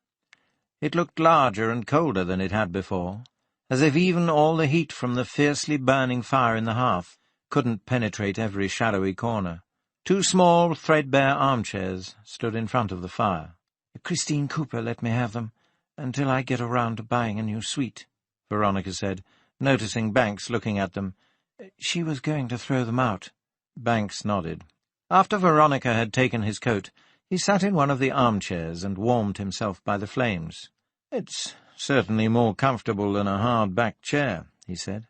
S2: It looked larger and colder than it had before, as if even all the heat from the fiercely burning fire in the hearth couldn't penetrate every shadowy corner. 2 small, threadbare armchairs stood in front of the fire.
S3: "Christine Cooper let me have them, until I get around to buying a new suite,"
S2: Veronica said, noticing Banks looking at them.
S3: "She was going to throw them out."
S2: Banks nodded. After Veronica had taken his coat, he sat in one of the armchairs and warmed himself by the flames. "It's certainly more comfortable than a hard-backed chair," he said.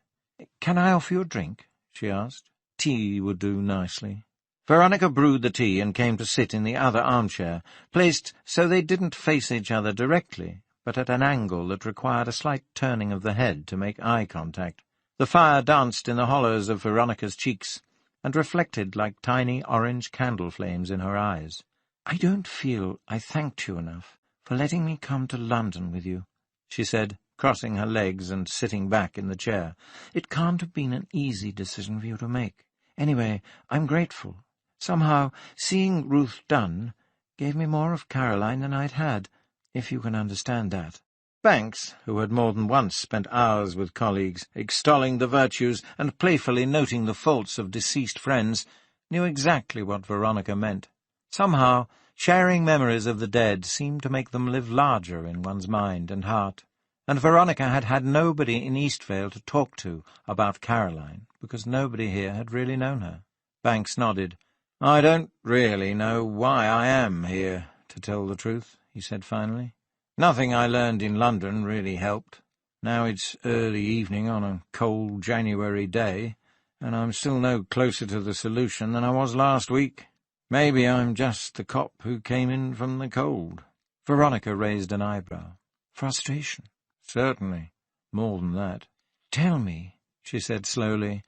S3: "Can I offer you a drink?"
S2: she asked. "Tea would do nicely." Veronica brewed the tea and came to sit in the other armchair, placed so they didn't face each other directly, but at an angle that required a slight turning of the head to make eye contact. The fire danced in the hollows of Veronica's cheeks and reflected like tiny orange candle flames in her eyes.
S3: "I don't feel I thanked you enough for letting me come to London with you," she said, crossing her legs and sitting back in the chair. "It can't have been an easy decision for you to make. Anyway, I'm grateful. Somehow, seeing Ruth Dunn gave me more of Caroline than I'd had, if you can understand that."
S2: Banks, who had more than once spent hours with colleagues, extolling the virtues and playfully noting the faults of deceased friends, knew exactly what Veronica meant. Somehow, sharing memories of the dead seemed to make them live larger in one's mind and heart, and Veronica had had nobody in Eastvale to talk to about Caroline, because nobody here had really known her. Banks nodded. "I don't really know why I am here, to tell the truth," he said finally. "Nothing I learned in London really helped. Now it's early evening on a cold January day, and I'm still no closer to the solution than I was last week. Maybe I'm just the cop who came in from the cold."
S3: Veronica raised an eyebrow. "Frustration?"
S2: "Certainly. More than that."
S3: "Tell me," she said slowly,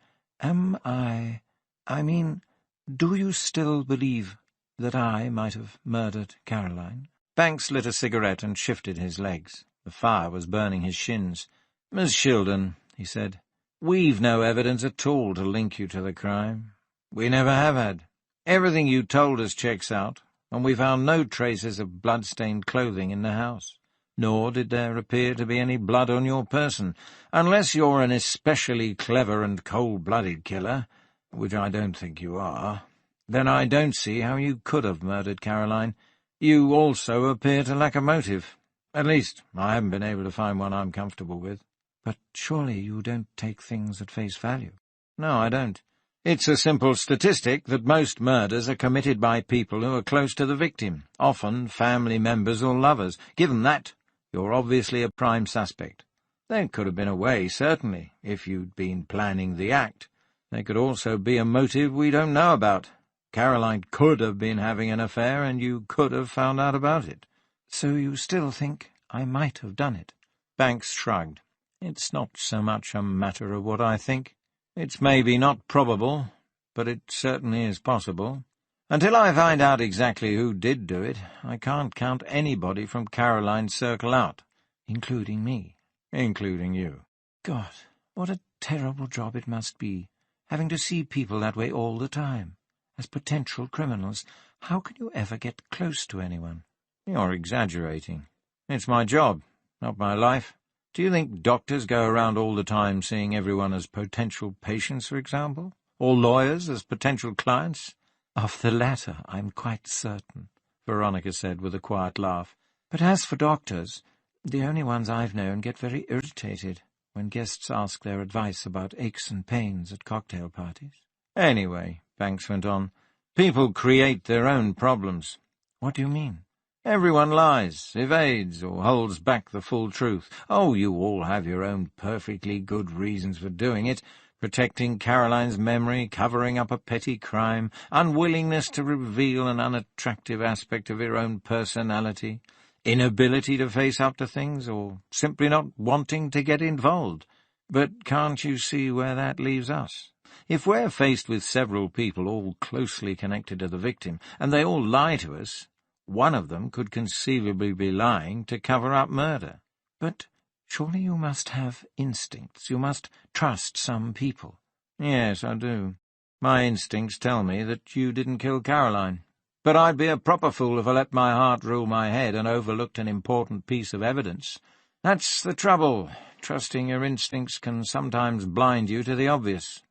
S3: do you still believe that I might have murdered Caroline?"
S2: Banks lit a cigarette and shifted his legs. The fire was burning his shins. "Miss Shildon," he said, "we've no evidence at all to link you to the crime. We never have had. Everything you told us checks out, and we found no traces of blood-stained clothing in the house. Nor did there appear to be any blood on your person. Unless you're an especially clever and cold-blooded killer, which I don't think you are, then I don't see how you could have murdered Caroline. You also appear to lack a motive. At least, I haven't been able to find one I'm comfortable with."
S3: "But surely you don't take things at face value?"
S2: "No, I don't. It's a simple statistic that most murders are committed by people who are close to the victim, often family members or lovers. Given that, you're obviously a prime suspect. There could have been a way, certainly, if you'd been planning the act. There could also be a motive we don't know about. Caroline could have been having an affair, and you could have found out about it."
S3: "So you still think I might have done it?"
S2: Banks shrugged. "It's not so much a matter of what I think. It's maybe not probable, but it certainly is possible. Until I find out exactly who did do it, I can't count anybody from Caroline's circle out."
S3: "Including me?"
S2: "Including you."
S3: "God, what a terrible job it must be, having to see people that way all the time. As potential criminals, how can you ever get close to anyone?"
S2: "You're exaggerating. It's my job, not my life. Do you think doctors go around all the time seeing everyone as potential patients, for example? Or lawyers as potential clients?"
S3: "Of the latter, I'm quite certain,"
S2: Veronica said with a quiet laugh.
S3: "But as for doctors, the only ones I've known get very irritated when guests ask their advice about aches and pains at cocktail parties."
S2: "Anyway," Banks went on, "people create their own problems."
S3: "What do you mean?"
S2: "Everyone lies, evades, or holds back the full truth. Oh, you all have your own perfectly good reasons for doing it. Protecting Caroline's memory, covering up a petty crime, unwillingness to reveal an unattractive aspect of your own personality, inability to face up to things, or simply not wanting to get involved. But can't you see where that leaves us? If we're faced with several people all closely connected to the victim, and they all lie to us, one of them could conceivably be lying to cover up murder."
S3: "But surely you must have instincts. You must trust some people."
S2: "Yes, I do. My instincts tell me that you didn't kill Caroline. But I'd be a proper fool if I let my heart rule my head and overlooked an important piece of evidence. That's the trouble. Trusting your instincts can sometimes blind you to the obvious.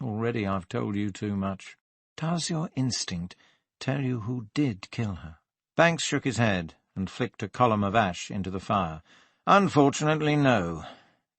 S2: Already I've told you too much."
S3: "Does your instinct tell you who did kill her?"
S2: Banks shook his head and flicked a column of ash into the fire. "Unfortunately, no.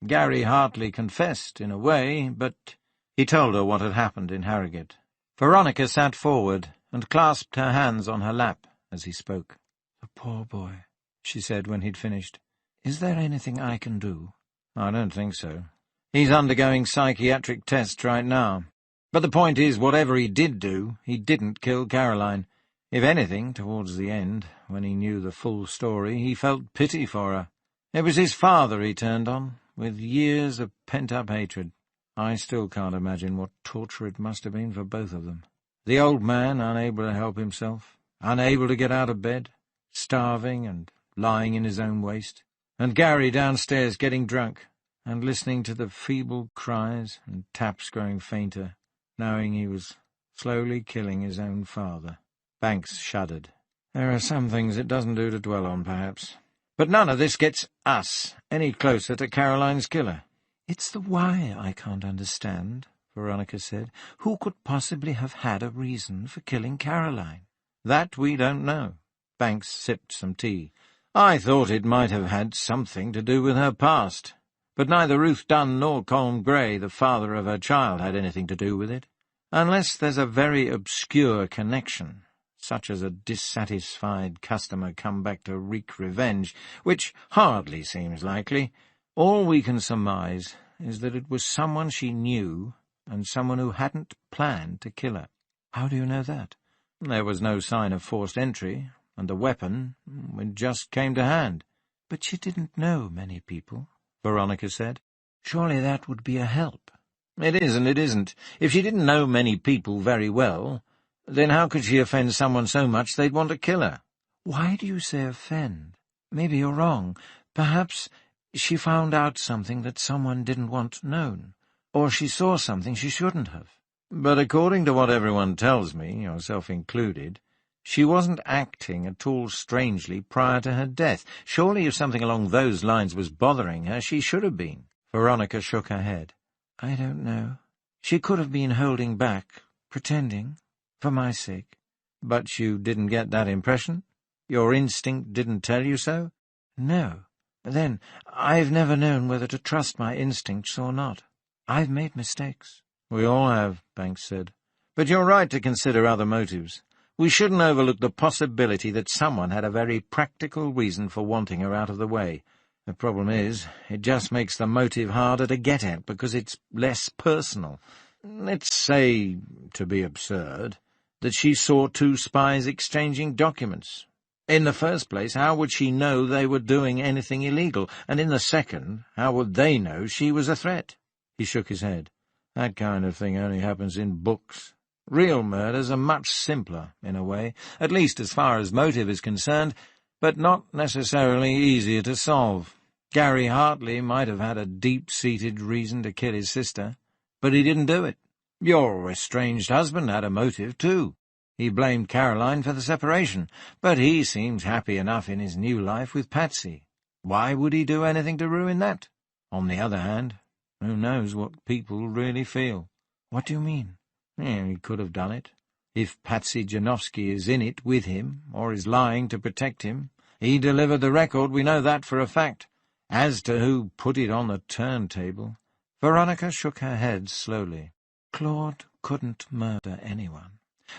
S2: Gary Hartley confessed, in a way, but—" He told her what had happened in Harrogate. Veronica sat forward and clasped her hands on her lap as he spoke.
S3: "The poor boy," she said when he'd finished. "Is there anything I can do?"
S2: "I don't think so. He's undergoing psychiatric tests right now. But the point is, whatever he did do, he didn't kill Caroline. If anything, towards the end, when he knew the full story, he felt pity for her. It was his father he turned on, with years of pent-up hatred. I still can't imagine what torture it must have been for both of them. The old man unable to help himself, unable to get out of bed, starving and lying in his own waste, and Gary downstairs getting drunk, and listening to the feeble cries and taps growing fainter, knowing he was slowly killing his own father." Banks shuddered. "There are some things it doesn't do to dwell on, perhaps. But none of this gets us any closer to Caroline's killer."
S3: "It's the why I can't understand," Veronica said. "Who could possibly have had a reason for killing Caroline?"
S2: "That we don't know." Banks sipped some tea. "I thought it might have had something to do with her past. But neither Ruth Dunn nor Colm Gray, the father of her child, had anything to do with it. Unless there's a very obscure connection, such as a dissatisfied customer come back to wreak revenge, which hardly seems likely, all we can surmise is that it was someone she knew and someone who hadn't planned to kill her."
S3: "How do you know that?"
S2: "There was no sign of forced entry, and the weapon, it just came to hand."
S3: "But she didn't know many people,"
S2: Veronica said.
S3: "Surely that would be a help."
S2: "It is and it isn't. If she didn't know many people very well, then how could she offend someone so much they'd want to kill her?
S3: Why do you say offend? Maybe you're wrong. Perhaps she found out something that someone didn't want known, or she saw something she shouldn't have.
S5: But according to what everyone tells me, yourself included, she wasn't acting at all strangely prior to her death. Surely if something along those lines was bothering her, she should have been.
S3: Veronica shook her head. I don't know. She could have been holding back, pretending, for my sake.
S5: But you didn't get that impression? Your instinct didn't tell you so?
S3: No. Then, I've never known whether to trust my instincts or not. I've made mistakes.
S5: We all have, Banks said. But you're right to consider other motives. We shouldn't overlook the possibility that someone had a very practical reason for wanting her out of the way. The problem is, it just makes the motive harder to get at because it's less personal. Let's say, to be absurd, that she saw two spies exchanging documents. In the first place, how would she know they were doing anything illegal? And in the second, how would they know she was a threat? He shook his head. That kind of thing only happens in books. Real murders are much simpler, in a way, at least as far as motive is concerned, but not necessarily easier to solve. Gary Hartley might have had a deep-seated reason to kill his sister, but he didn't do it. Your estranged husband had a motive, too. He blamed Caroline for the separation, but he seems happy enough in his new life with Patsy. Why would he do anything to ruin that? On the other hand, who knows what people really feel?
S3: What do you mean?
S5: He could have done it. If Patsy Janowski is in it with him, or is lying to protect him, he delivered the record, we know that for a fact. As to who put it on the turntable—
S3: Veronica shook her head slowly. Claude couldn't murder anyone.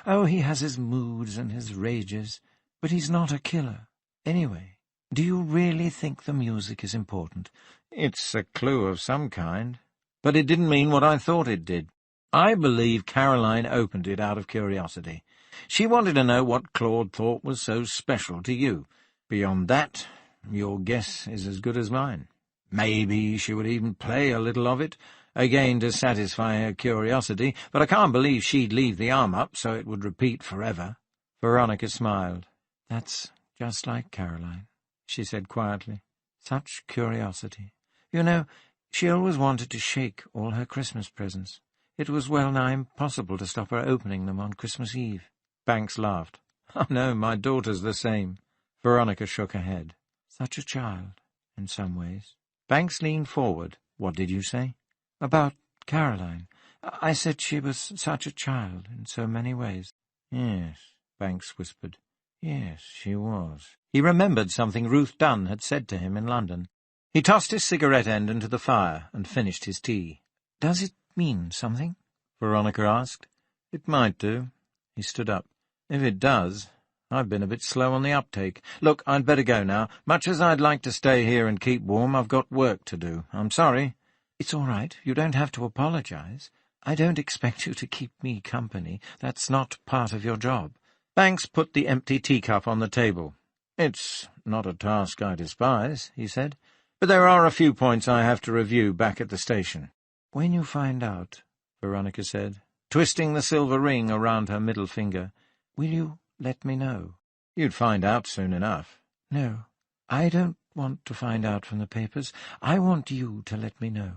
S3: Oh, he has his moods and his rages, but he's not a killer. Anyway, do you really think the music is important?
S5: It's a clue of some kind, but it didn't mean what I thought it did. I believe Caroline opened it out of curiosity. She wanted to know what Claude thought was so special to you. Beyond that, your guess is as good as mine. Maybe she would even play a little of it, again to satisfy her curiosity, but I can't believe she'd leave the arm up so it would repeat forever.
S3: Veronica smiled. That's just like Caroline, she said quietly. Such curiosity. You know, she always wanted to shake all her Christmas presents. It was well-nigh impossible to stop her opening them on Christmas Eve.
S5: Banks laughed. Oh, no, my daughter's the same.
S3: Veronica shook her head. Such a child, in some ways. Banks leaned forward. What did you say? About Caroline. I said she was such a child in so many ways.
S5: Yes, Banks whispered.
S3: Yes, she was.
S2: He remembered something Ruth Dunn had said to him in London. He tossed his cigarette end into the fire and finished his tea.
S3: Does it mean something?
S5: Veronica asked. It might do. He stood up. If it does, I've been a bit slow on the uptake. Look, I'd better go now. Much as I'd like to stay here and keep warm, I've got work to do. I'm sorry.
S3: It's all right. You don't have to apologize. I don't expect you to keep me company. That's not part of your job.
S5: Banks put the empty teacup on the table. It's not a task I despise, he said, but there are a few points I have to review back at the station.
S3: When you find out, Veronica said,
S5: twisting the silver ring around her middle finger,
S3: will you let me know?
S5: You'd find out soon enough.
S3: No, I don't want to find out from the papers. I want you to let me know.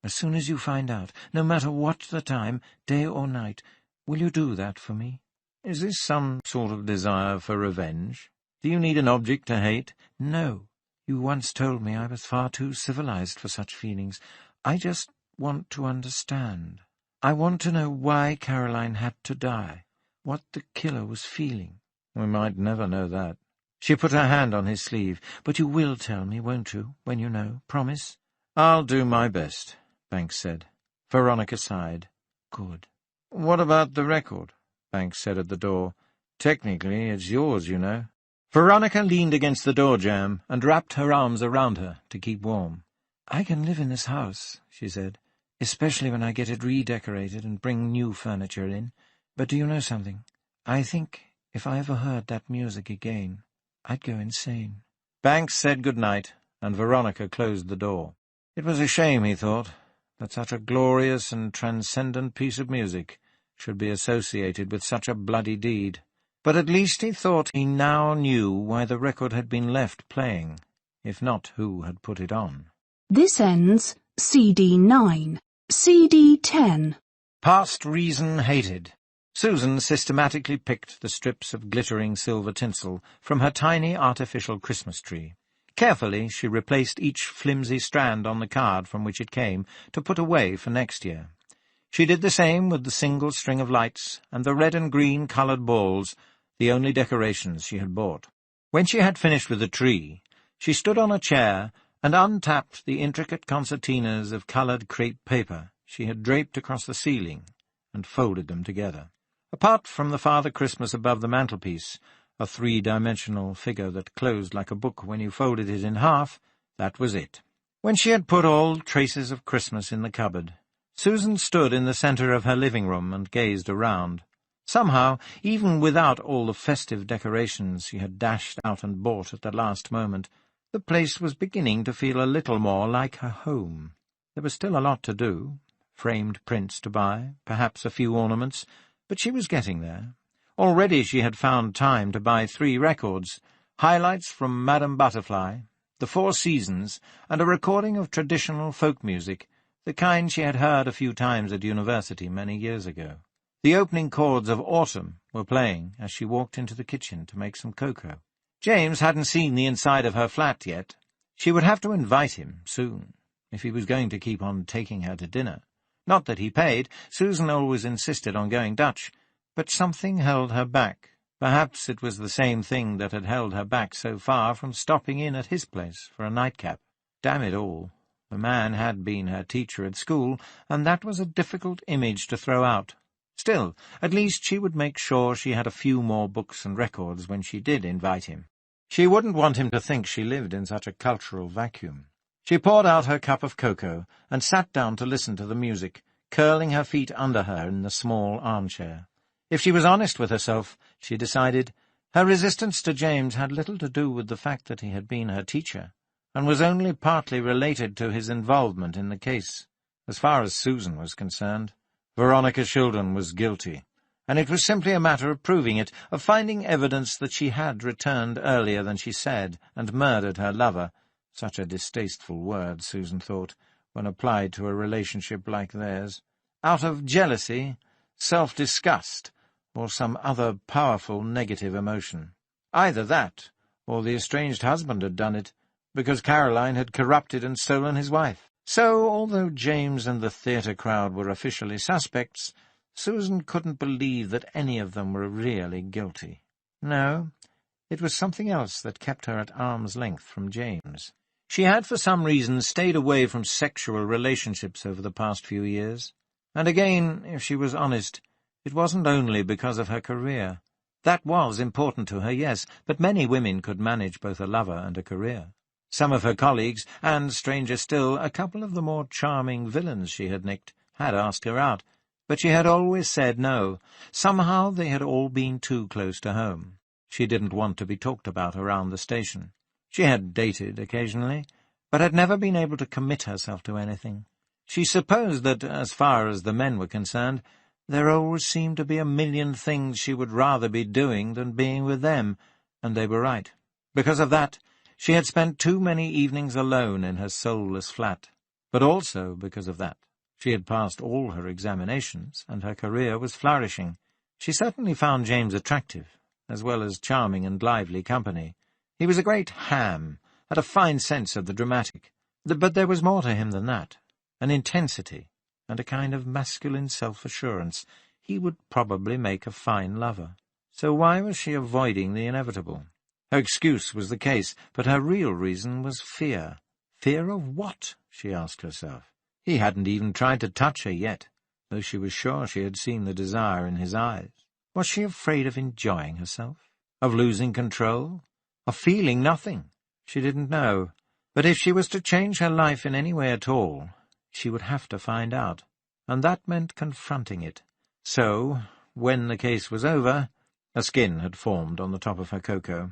S3: As soon as you find out, no matter what the time, day or night, will you do that for me?
S5: Is this some sort of desire for revenge? Do you need an object to hate?
S3: No. You once told me I was far too civilized for such feelings. I just want to understand. I want to know why Caroline had to die, what the killer was feeling.
S5: We might never know that.
S3: She put her hand on his sleeve. But you will tell me, won't you, when you know? Promise?
S5: I'll do my best, Banks said.
S3: Veronica sighed. Good.
S5: What about the record? Banks said at the door. Technically, it's yours, you know.
S2: Veronica leaned against the door jamb and wrapped her arms around her to keep warm.
S3: I can live in this house, she said, especially when I get it redecorated and bring new furniture in. But do you know something? I think if I ever heard that music again, I'd go insane.
S2: Banks said good night, and Veronica closed the door.
S5: It was a shame, he thought, that such a glorious and transcendent piece of music should be associated with such a bloody deed.
S2: But at least he thought he now knew why the record had been left playing, if not who had put it on.
S6: This ends CD 9. CD 10.
S2: Past reason hated. Susan systematically picked the strips of glittering silver tinsel from her tiny artificial Christmas tree. Carefully she replaced each flimsy strand on the card from which it came to put away for next year. She did the same with the single string of lights and the red and green coloured balls, the only decorations she had bought. When she had finished with the tree, she stood on a chair and untapped the intricate concertinas of coloured crepe paper she had draped across the ceiling and folded them together. Apart from the Father Christmas above the mantelpiece, a three-dimensional figure that closed like a book when you folded it in half, that was it. When she had put all traces of Christmas in the cupboard, Susan stood in the centre of her living room and gazed around. Somehow, even without all the festive decorations she had dashed out and bought at the last moment, the place was beginning to feel a little more like her home. There was still a lot to do, framed prints to buy, perhaps a few ornaments, but she was getting there. Already she had found time to buy 3 records, highlights from Madame Butterfly, the 4 Seasons, and a recording of traditional folk music, the kind she had heard a few times at university many years ago. The opening chords of Autumn were playing as she walked into the kitchen to make some cocoa. James hadn't seen the inside of her flat yet. She would have to invite him soon, if he was going to keep on taking her to dinner. Not that he paid. Susan always insisted on going Dutch, but something held her back. Perhaps it was the same thing that had held her back so far from stopping in at his place for a nightcap. Damn it all. The man had been her teacher at school, and that was a difficult image to throw out. Still, at least she would make sure she had a few more books and records when she did invite him. She wouldn't want him to think she lived in such a cultural vacuum. She poured out her cup of cocoa and sat down to listen to the music, curling her feet under her in the small armchair. If she was honest with herself, she decided, her resistance to James had little to do with the fact that he had been her teacher, and was only partly related to his involvement in the case. As far as Susan was concerned, Veronica Shildon was guilty, and it was simply a matter of proving it, of finding evidence that she had returned earlier than she said and murdered her lover. Such a distasteful word, Susan thought, when applied to a relationship like theirs. Out of jealousy, self-disgust, or some other powerful negative emotion. Either that, or the estranged husband had done it, because Caroline had corrupted and stolen his wife. So, although James and the theatre crowd were officially suspects, Susan couldn't believe that any of them were really guilty. No, it was something else that kept her at arm's length from James. She had for some reason stayed away from sexual relationships over the past few years. And again, if she was honest, it wasn't only because of her career. That was important to her, yes, but many women could manage both a lover and a career. Some of her colleagues, and, stranger still, a couple of the more charming villains she had nicked, had asked her out, but she had always said no. Somehow they had all been too close to home. She didn't want to be talked about around the station. She had dated occasionally, but had never been able to commit herself to anything. She supposed that, as far as the men were concerned, there always seemed to be a million things she would rather be doing than being with them, and they were right. Because of that, she had spent too many evenings alone in her soulless flat. But also because of that, she had passed all her examinations, and her career was flourishing. She certainly found James attractive, as well as charming and lively company. He was a great ham, had a fine sense of the dramatic. But there was more to him than that, an intensity, and a kind of masculine self-assurance. He would probably make a fine lover. So why was she avoiding the inevitable? Her excuse was the case, but her real reason was fear. Fear of what? She asked herself. He hadn't even tried to touch her yet, though she was sure she had seen the desire in his eyes. Was she afraid of enjoying herself? Of losing control? Of feeling nothing? She didn't know. But if she was to change her life in any way at all, she would have to find out, and that meant confronting it. So, when the case was over, a skin had formed on the top of her cocoa.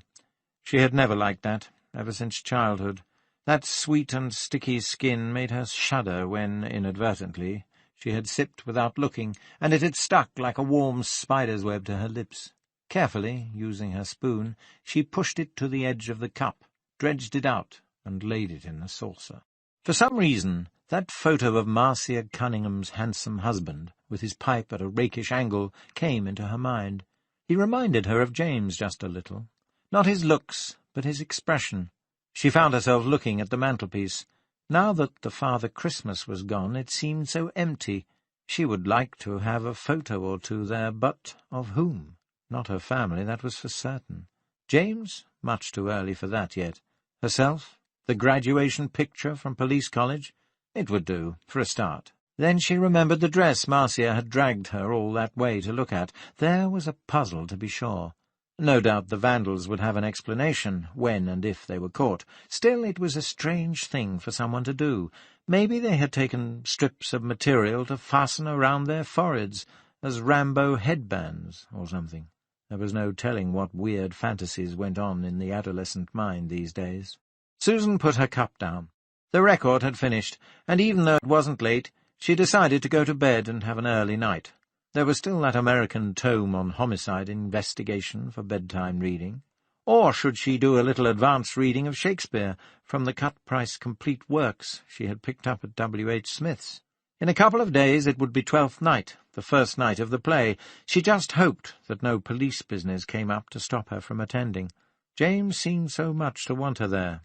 S2: She had never liked that, ever since childhood. That sweet and sticky skin made her shudder when, inadvertently, she had sipped without looking, and it had stuck like a warm spider's web to her lips. Carefully, using her spoon, she pushed it to the edge of the cup, dredged it out, and laid it in the saucer. For some reason, that photo of Marcia Cunningham's handsome husband, with his pipe at a rakish angle, came into her mind. He reminded her of James just a little. Not his looks, but his expression. She found herself looking at the mantelpiece. Now that the Father Christmas was gone, it seemed so empty. She would like to have a photo or two there, but of whom? Not her family, that was for certain. James? Much too early for that yet. Herself? The graduation picture from Police College? It would do, for a start. Then she remembered the dress Marcia had dragged her all that way to look at. There was a puzzle, to be sure. No doubt the vandals would have an explanation, when and if they were caught. Still, it was a strange thing for someone to do. Maybe they had taken strips of material to fasten around their foreheads, as Rambo headbands or something. There was no telling what weird fantasies went on in the adolescent mind these days. Susan put her cup down. The record had finished, and even though it wasn't late, she decided to go to bed and have an early night. There was still that American tome on homicide investigation for bedtime reading. Or should she do a little advance reading of Shakespeare from the cut-price complete works she had picked up at W.H. Smith's? In a couple of days it would be 12th night, the first night of the play. She just hoped that no police business came up to stop her from attending. James seemed so much to want her there,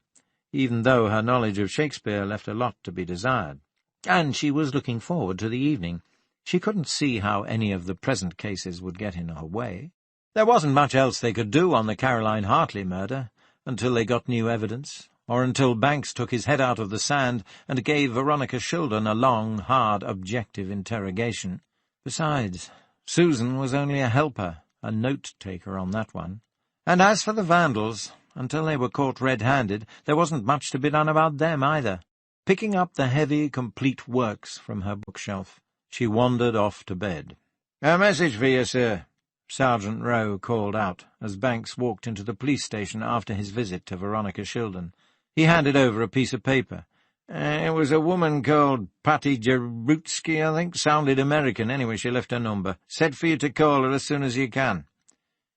S2: even though her knowledge of Shakespeare left a lot to be desired. And she was looking forward to the evening. She couldn't see how any of the present cases would get in her way. There wasn't much else they could do on the Caroline Hartley murder, until they got new evidence, or until Banks took his head out of the sand and gave Veronica Shildon a long, hard, objective interrogation. Besides, Susan was only a helper, a note-taker on that one. And as for the vandals, until they were caught red-handed, there wasn't much to be done about them either. Picking up the heavy, complete works from her bookshelf, she wandered off to bed.
S5: "A message for you, sir,"
S2: Sergeant Rowe called out as Banks walked into the police station after his visit to Veronica Shildon. He handed over a piece of paper.
S5: It was a woman called Patty Jarutsky, I think. Sounded American. Anyway, she left her number. Said for you to call her as soon as you can."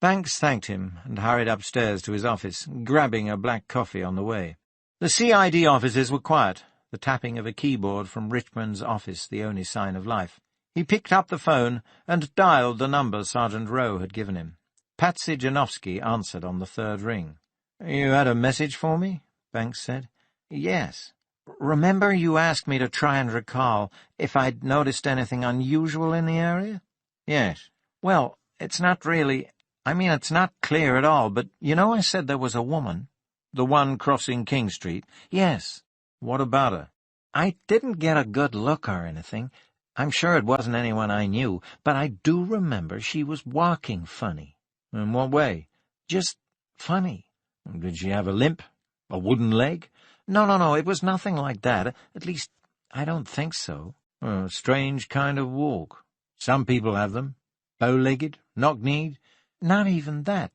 S2: Banks thanked him and hurried upstairs to his office, grabbing a black coffee on the way. The CID offices were quiet, the tapping of a keyboard from Richmond's office the only sign of life. He picked up the phone and dialed the number Sergeant Rowe had given him. Patsy Janowski answered on the third ring.
S5: "You had a message for me?" Banks said.
S2: "Yes. Remember you asked me to try and recall if I'd noticed anything unusual in the area?"
S5: "Yes."
S2: "Well, it's not really— it's not clear at all, but you know I said there was a woman?"
S5: "The one crossing King Street?"
S2: "Yes."
S5: "What about her?"
S2: "I didn't get a good look or anything. I'm sure it wasn't anyone I knew, but I do remember she was walking funny."
S5: "In what way?"
S2: "Just funny."
S5: "Did she have a limp? A wooden leg?"
S2: No, it was nothing like that. At least, I don't think so."
S5: "A strange kind of walk. Some people have them. Bow-legged, knock-kneed?"
S2: "Not even that.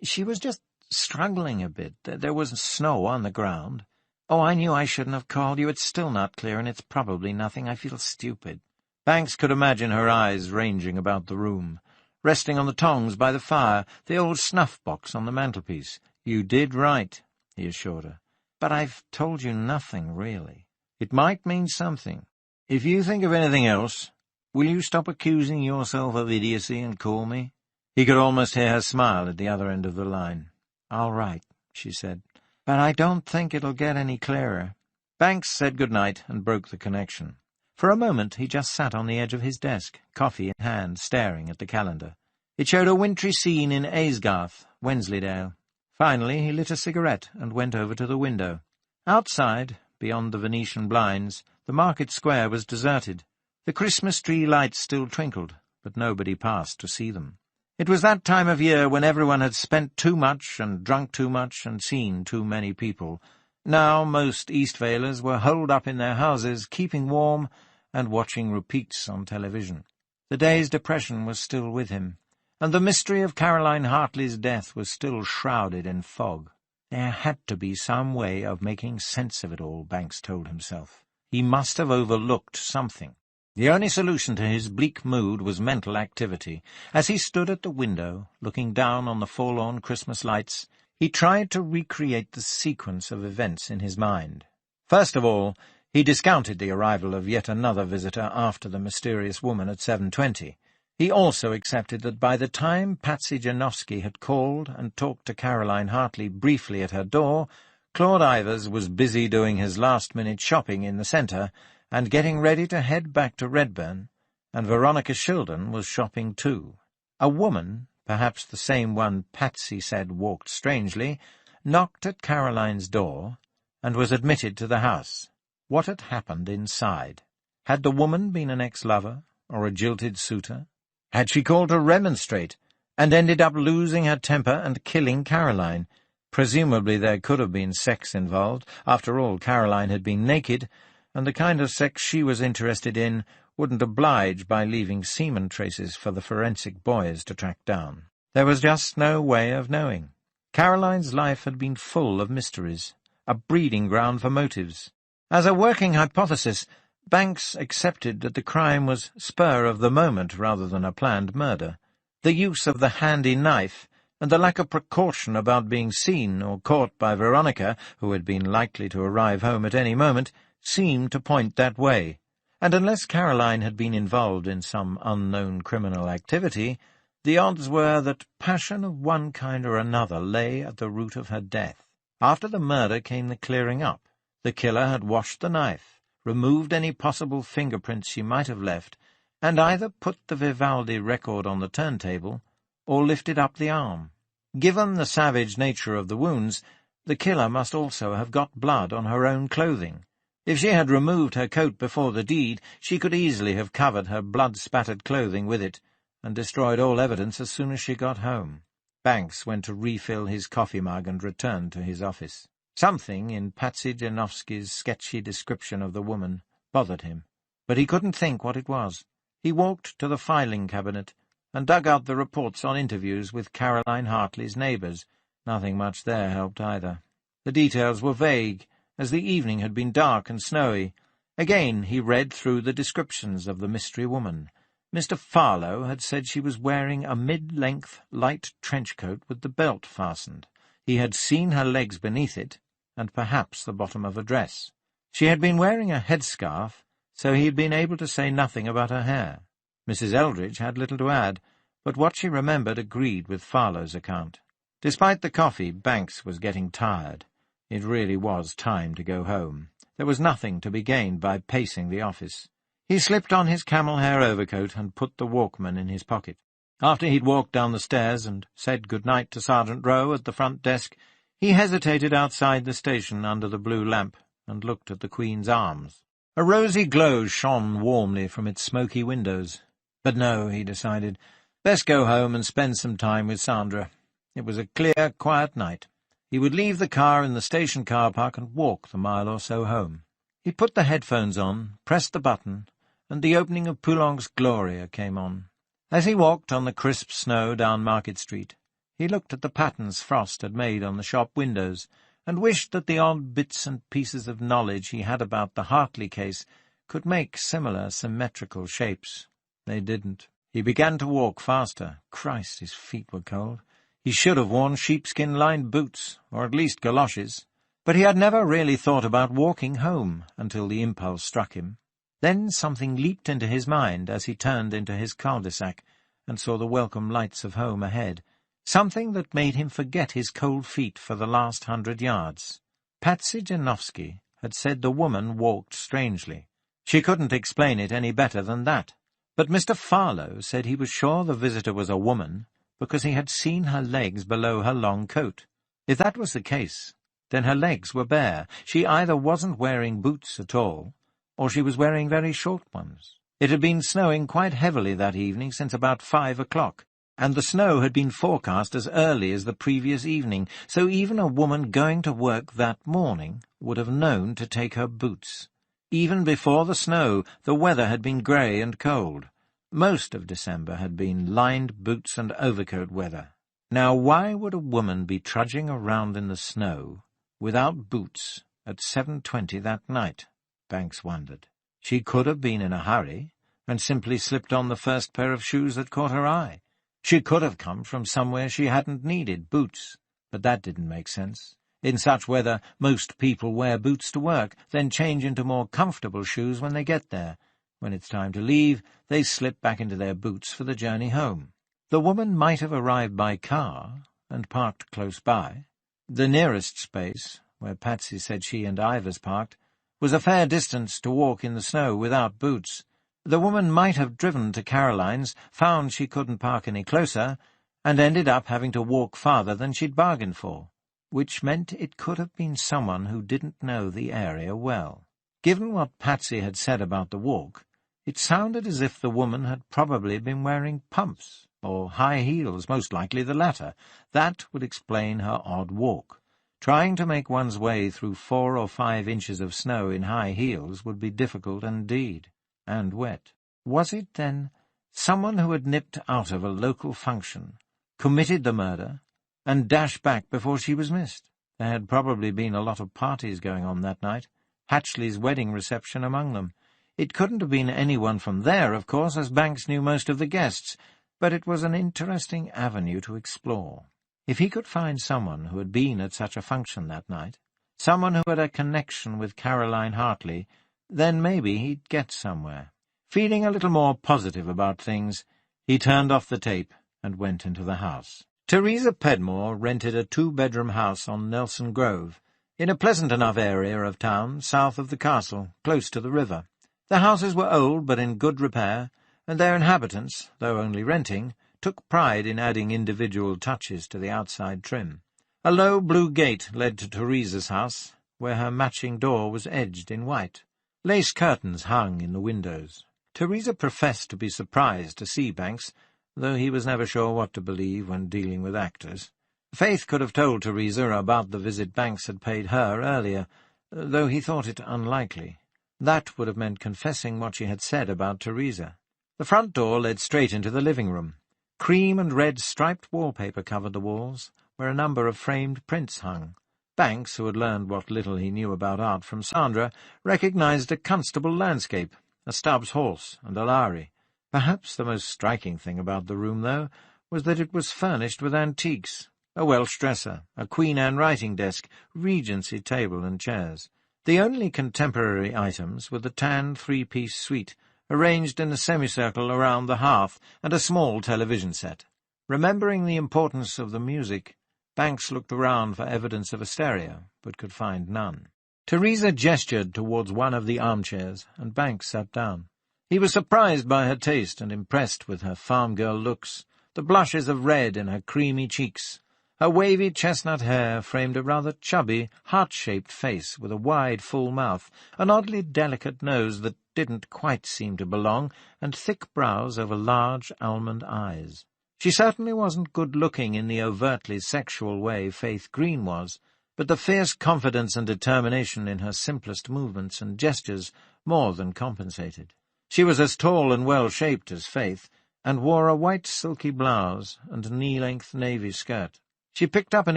S2: She was just struggling a bit. There was snow on the ground." "Oh, I knew I shouldn't have called you. It's still not clear, and it's probably nothing. I feel stupid."
S5: Banks could imagine her eyes ranging about the room, resting on the tongs by the fire, the old snuff-box on the mantelpiece. "You did right," he assured her.
S2: "But I've told you nothing, really."
S5: "It might mean something. If you think of anything else, will you stop accusing yourself of idiocy and call me?" He could almost hear her smile at the other end of the line.
S2: "All right," she said. "But I don't think it'll get any clearer."
S5: Banks said good night and broke the connection.
S2: For a moment he just sat on the edge of his desk, coffee in hand, staring at the calendar. It showed a wintry scene in Aysgarth, Wensleydale. Finally he lit a cigarette and went over to the window. Outside, beyond the Venetian blinds, the market square was deserted. The Christmas tree lights still twinkled, but nobody passed to see them. It was that time of year when everyone had spent too much and drunk too much and seen too many people. Now most Eastvalers were holed up in their houses, keeping warm and watching repeats on television. The day's depression was still with him, and the mystery of Caroline Hartley's death was still shrouded in fog. There had to be some way of making sense of it all, Banks told himself. He must have overlooked something. The only solution to his bleak mood was mental activity. As he stood at the window, looking down on the forlorn Christmas lights, he tried to recreate the sequence of events in his mind. First of all, he discounted the arrival of yet another visitor after the mysterious woman at 7:20. He also accepted that by the time Patsy Janowski had called and talked to Caroline Hartley briefly at her door, Claude Ivers was busy doing his last-minute shopping in the centre and getting ready to head back to Redburn, and Veronica Shildon was shopping too. A woman, perhaps the same one Patsy said walked strangely, knocked at Caroline's door and was admitted to the house. What had happened inside? Had the woman been an ex-lover or a jilted suitor? Had she called to remonstrate and ended up losing her temper and killing Caroline? Presumably there could have been sex involved. After all, Caroline had been naked, and the kind of sex she was interested in wouldn't oblige by leaving semen traces for the forensic boys to track down. There was just no way of knowing. Caroline's life had been full of mysteries, a breeding ground for motives. As a working hypothesis, Banks accepted that the crime was spur of the moment rather than a planned murder. The use of the handy knife and the lack of precaution about being seen or caught by Veronica, who had been likely to arrive home at any moment, seemed to point that way, and unless Caroline had been involved in some unknown criminal activity, the odds were that passion of one kind or another lay at the root of her death. After the murder came the clearing up. The killer had washed the knife, removed any possible fingerprints she might have left, and either put the Vivaldi record on the turntable or lifted up the arm. Given the savage nature of the wounds, the killer must also have got blood on her own clothing. If she had removed her coat before the deed, she could easily have covered her blood-spattered clothing with it and destroyed all evidence as soon as she got home. Banks went to refill his coffee mug and returned to his office. Something in Patsy Janowski's sketchy description of the woman bothered him, but he couldn't think what it was. He walked to the filing cabinet and dug out the reports on interviews with Caroline Hartley's neighbours. Nothing much there helped either. The details were vague, as the evening had been dark and snowy. Again he read through the descriptions of the mystery woman. Mr. Farlow had said she was wearing a mid-length light trench coat with the belt fastened. He had seen her legs beneath it, and perhaps the bottom of a dress. She had been wearing a headscarf, so he had been able to say nothing about her hair. Mrs. Eldridge had little to add, but what she remembered agreed with Farlow's account. Despite the coffee, Banks was getting tired. It really was time to go home. There was nothing to be gained by pacing the office. He slipped on his camel-hair overcoat and put the Walkman in his pocket. After he'd walked down the stairs and said good-night to Sergeant Rowe at the front desk, he hesitated outside the station under the blue lamp and looked at the Queen's Arms. A rosy glow shone warmly from its smoky windows. But no, he decided, best go home and spend some time with Sandra. It was a clear, quiet night. He would leave the car in the station car park and walk the mile or so home. He put the headphones on, pressed the button, and the opening of Poulenc's Gloria came on. As he walked on the crisp snow down Market Street, he looked at the patterns Frost had made on the shop windows, and wished that the odd bits and pieces of knowledge he had about the Hartley case could make similar symmetrical shapes. They didn't. He began to walk faster. Christ, his feet were cold. He should have worn sheepskin-lined boots, or at least galoshes. But he had never really thought about walking home until the impulse struck him. Then something leaped into his mind as he turned into his cul-de-sac and saw the welcome lights of home ahead. Something that made him forget his cold feet for the last 100 yards. Patsy Janowski had said the woman walked strangely. She couldn't explain it any better than that. But Mr. Farlow said he was sure the visitor was a woman because he had seen her legs below her long coat. If that was the case, then her legs were bare. She either wasn't wearing boots at all, or she was wearing very short ones. It had been snowing quite heavily that evening since about 5 o'clock, and the snow had been forecast as early as the previous evening, so even a woman going to work that morning would have known to take her boots. Even before the snow, the weather had been grey and cold. Most of December had been lined boots and overcoat weather. Now why would a woman be trudging around in the snow without boots at 7:20 that night? Banks wondered. She could have been in a hurry, and simply slipped on the first pair of shoes that caught her eye. She could have come from somewhere she hadn't needed boots, but that didn't make sense. In such weather, most people wear boots to work, then change into more comfortable shoes when they get there. When it's time to leave, they slip back into their boots for the journey home. The woman might have arrived by car and parked close by. The nearest space, where Patsy said she and Ivers parked, was a fair distance to walk in the snow without boots. The woman might have driven to Caroline's, found she couldn't park any closer, and ended up having to walk farther than she'd bargained for, which meant it could have been someone who didn't know the area well. Given what Patsy had said about the walk, it sounded as if the woman had probably been wearing pumps, or high heels, most likely the latter. That would explain her odd walk. Trying to make one's way through 4 or 5 inches of snow in high heels would be difficult indeed, and wet. Was it, then, someone who had nipped out of a local function, committed the murder, and dashed back before she was missed? There had probably been a lot of parties going on that night, Hatchley's wedding reception among them. It couldn't have been anyone from there, of course, as Banks knew most of the guests, but it was an interesting avenue to explore. If he could find someone who had been at such a function that night, someone who had a connection with Caroline Hartley, then maybe he'd get somewhere. Feeling a little more positive about things, he turned off the tape and went into the house. Teresa Pedmore rented a 2-bedroom house on Nelson Grove, in a pleasant enough area of town, south of the castle, close to the river. The houses were old but in good repair, and their inhabitants, though only renting, took pride in adding individual touches to the outside trim. A low blue gate led to Teresa's house, where her matching door was edged in white. Lace curtains hung in the windows. Teresa professed to be surprised to see Banks, though he was never sure what to believe when dealing with actors. Faith could have told Teresa about the visit Banks had paid her earlier, though he thought it unlikely. That would have meant confessing what she had said about Teresa. The front door led straight into the living room. Cream and red striped wallpaper covered the walls, where a number of framed prints hung. Banks, who had learned what little he knew about art from Sandra, recognized a Constable landscape, a Stubbs horse, and a Lowry. Perhaps the most striking thing about the room, though, was that it was furnished with antiques. A Welsh dresser, a Queen Anne writing desk, Regency table and chairs. The only contemporary items were the tan 3-piece suite, arranged in a semicircle around the hearth, and a small television set. Remembering the importance of the music, Banks looked around for evidence of a stereo, but could find none. Teresa gestured towards one of the armchairs, and Banks sat down. He was surprised by her taste and impressed with her farm-girl looks, the blushes of red in her creamy cheeks. Her wavy chestnut hair framed a rather chubby, heart-shaped face with a wide, full mouth, an oddly delicate nose that didn't quite seem to belong, and thick brows over large almond eyes. She certainly wasn't good-looking in the overtly sexual way Faith Green was, but the fierce confidence and determination in her simplest movements and gestures more than compensated. She was as tall and well-shaped as Faith, and wore a white silky blouse and knee-length navy skirt. She picked up an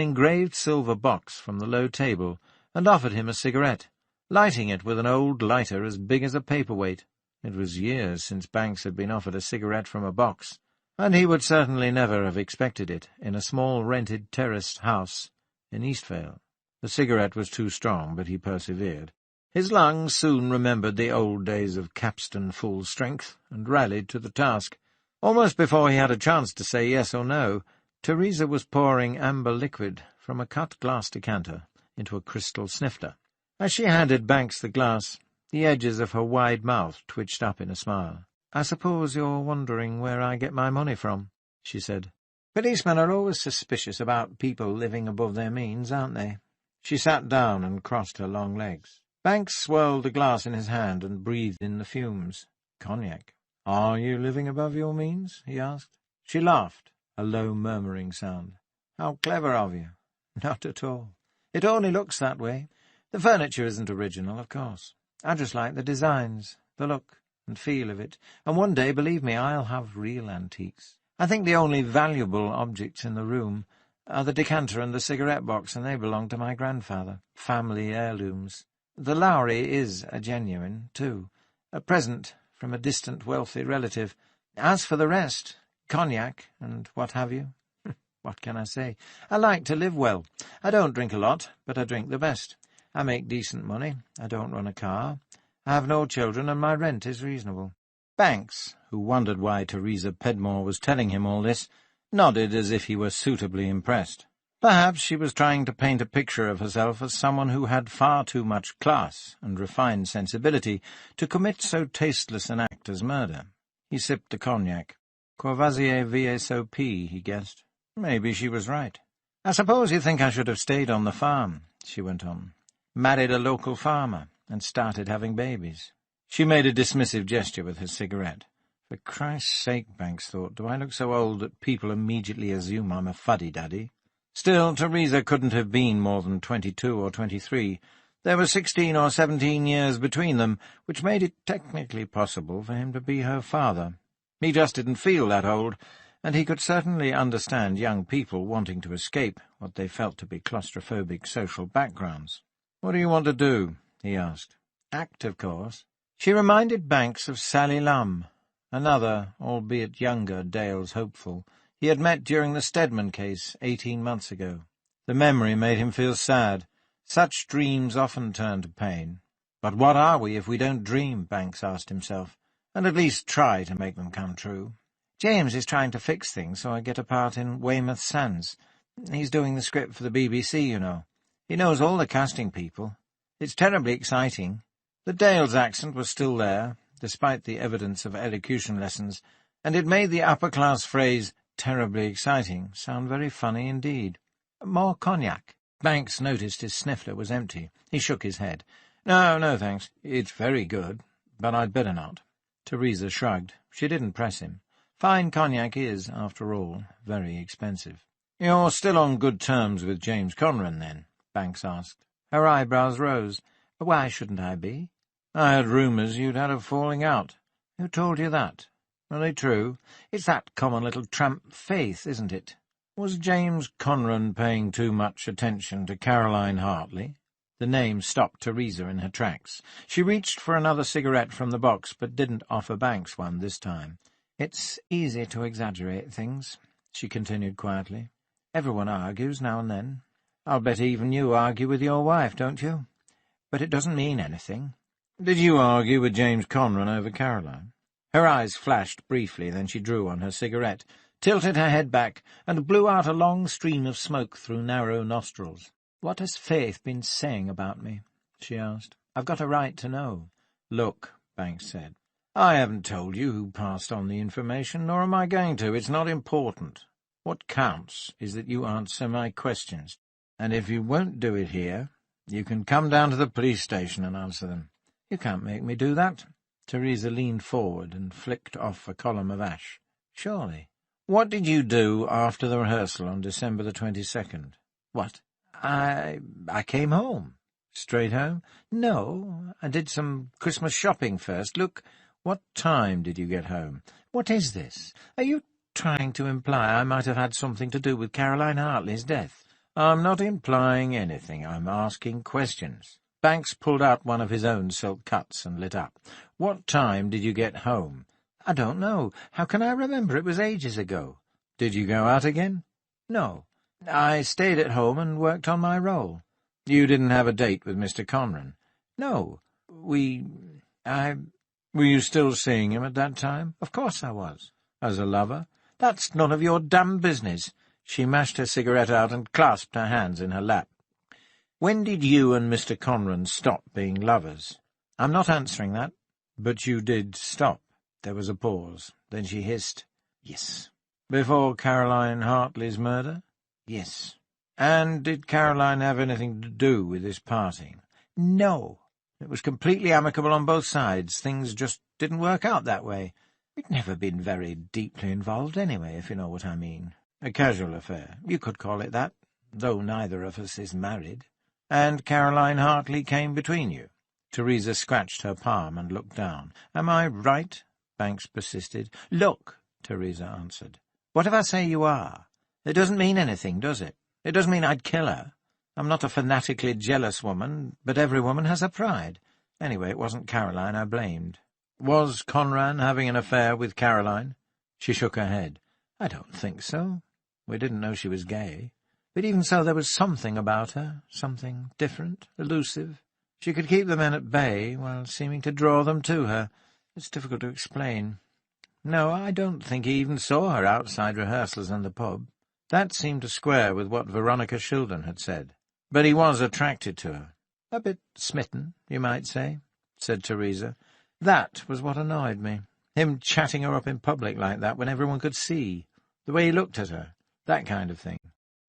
S2: engraved silver box from the low table and offered him a cigarette, lighting it with an old lighter as big as a paperweight. It was years since Banks had been offered a cigarette from a box, and he would certainly never have expected it in a small rented terraced house in Eastvale. The cigarette was too strong, but he persevered. His lungs soon remembered the old days of capstan full strength and rallied to the task. Almost before he had a chance to say yes or no, Teresa was pouring amber liquid from a cut glass decanter into a crystal snifter. As she handed Banks the glass, the edges of her wide mouth twitched up in a smile. "I suppose you're wondering where I get my money from," she said. "Policemen are always suspicious about people living above their means, aren't they?" She sat down and crossed her long legs. Banks swirled the glass in his hand and breathed in the fumes. "Cognac." "Are you living above your means?" he asked. She laughed, a low murmuring sound. "How clever of you." "Not at all. It only looks that way. The furniture isn't original, of course. I just like the designs, the look and feel of it, and one day, believe me, I'll have real antiques. I think the only valuable objects in the room are the decanter and the cigarette box, and they belong to my grandfather, family heirlooms. The Lowry is a genuine, too, a present from a distant wealthy relative. As for the rest, cognac and what have you, what can I say? I like to live well. I don't drink a lot, but I drink the best. I make decent money. I don't run a car. I have no children, and my rent is reasonable." Banks, who wondered why Teresa Pedmore was telling him all this, nodded as if he were suitably impressed. Perhaps she was trying to paint a picture of herself as someone who had far too much class and refined sensibility to commit so tasteless an act as murder. He sipped the cognac. Courvoisier VSOP, he guessed. Maybe she was right. "I suppose you think I should have stayed on the farm," she went on. "Married a local farmer and started having babies." She made a dismissive gesture with her cigarette. For Christ's sake, Banks thought, do I look so old that people immediately assume I'm a fuddy-duddy? Still, Teresa couldn't have been more than 22 or 23. There were 16 or 17 years between them, which made it technically possible for him to be her father. He just didn't feel that old, and he could certainly understand young people wanting to escape what they felt to be claustrophobic social backgrounds. "What do you want to do?" he asked. "Act, of course." She reminded Banks of Sally Lumb, another, albeit younger, Dale's hopeful, he had met during the Stedman case 18 months ago. The memory made him feel sad. Such dreams often turn to pain. But what are we if we don't dream, Banks asked himself, and at least try to make them come true? "James is trying to fix things so I get a part in Weymouth Sands. He's doing the script for the BBC, you know. He knows all the casting people. It's terribly exciting." The Dale's accent was still there, despite the evidence of elocution lessons, and it made the upper-class phrase, "terribly exciting," sound very funny indeed. "More cognac?" Banks noticed his sniffler was empty. He shook his head. No, thanks. It's very good, but I'd better not." Teresa shrugged. She didn't press him. Fine cognac is, after all, very expensive. "You're still on good terms with James Conran, then?" Banks asked. Her eyebrows rose. "Why shouldn't I be?" "I heard rumours you'd had a falling out." "Who told you that?" "Are they true?" "It's that common little tramp Faith, isn't it?" "Was James Conran paying too much attention to Caroline Hartley?" The name stopped Teresa in her tracks. She reached for another cigarette from the box, but didn't offer Banks one this time. "It's easy to exaggerate things," she continued quietly. "Everyone argues now and then. I'll bet even you argue with your wife, don't you? But it doesn't mean anything." "Did you argue with James Conran over Caroline?" Her eyes flashed briefly, then she drew on her cigarette, tilted her head back, and blew out a long stream of smoke through narrow nostrils. "What has Faith been saying about me?" she asked. "I've got a right to know." "Look," Banks said, "I haven't told you who passed on the information, nor am I going to. It's not important. What counts is that you answer my questions, and if you won't do it here, you can come down to the police station and answer them." "You can't make me do that." Teresa leaned forward and flicked off a column of ash. "Surely." "What did you do after the rehearsal on December the 22nd? "What? I came home." "Straight home?" "No, I did some Christmas shopping first. Look, what time did you get home?" "What is this? Are you trying to imply I might have had something to do with Caroline Hartley's death?" "I'm not implying anything. I'm asking questions." Banks pulled out one of his own silk cuts and lit up. "What time did you get home?" "I don't know. How can I remember? It was ages ago." "Did you go out again?" "No. I stayed at home and worked on my role." "You didn't have a date with Mr. Conran?" "No. Were you still seeing him at that time?" "Of course I was." "As a lover?" "That's none of your damn business." She mashed her cigarette out and clasped her hands in her lap. "When did you and Mr. Conran stop being lovers?" "I'm not answering that." "But you did stop." There was a pause. Then she hissed, "Yes." "Before Caroline Hartley's murder?" "Yes." "And did Caroline have anything to do with this parting?" "No. It was completely amicable on both sides. Things just didn't work out that way. We'd never been very deeply involved anyway, if you know what I mean." "A casual affair?" "You could call it that, though neither of us is married." "And Caroline Hartley came between you?" Teresa scratched her palm and looked down. "Am I right?" Banks persisted. "Look," Teresa answered. "What if I say you are? It doesn't mean anything, does it? It doesn't mean I'd kill her. I'm not a fanatically jealous woman, but every woman has her pride. Anyway, it wasn't Caroline I blamed." Was Conran having an affair with Caroline? She shook her head. I don't think so. We didn't know she was gay. But even so, there was something about her, something different, elusive. She could keep the men at bay while seeming to draw them to her. It's difficult to explain. No, I don't think he even saw her outside rehearsals and the pub. That seemed to square with what Veronica Shildon had said. But he was attracted to her. A bit smitten, you might say, said Teresa. That was what annoyed me. Him chatting her up in public like that when everyone could see. The way he looked at her. That kind of thing.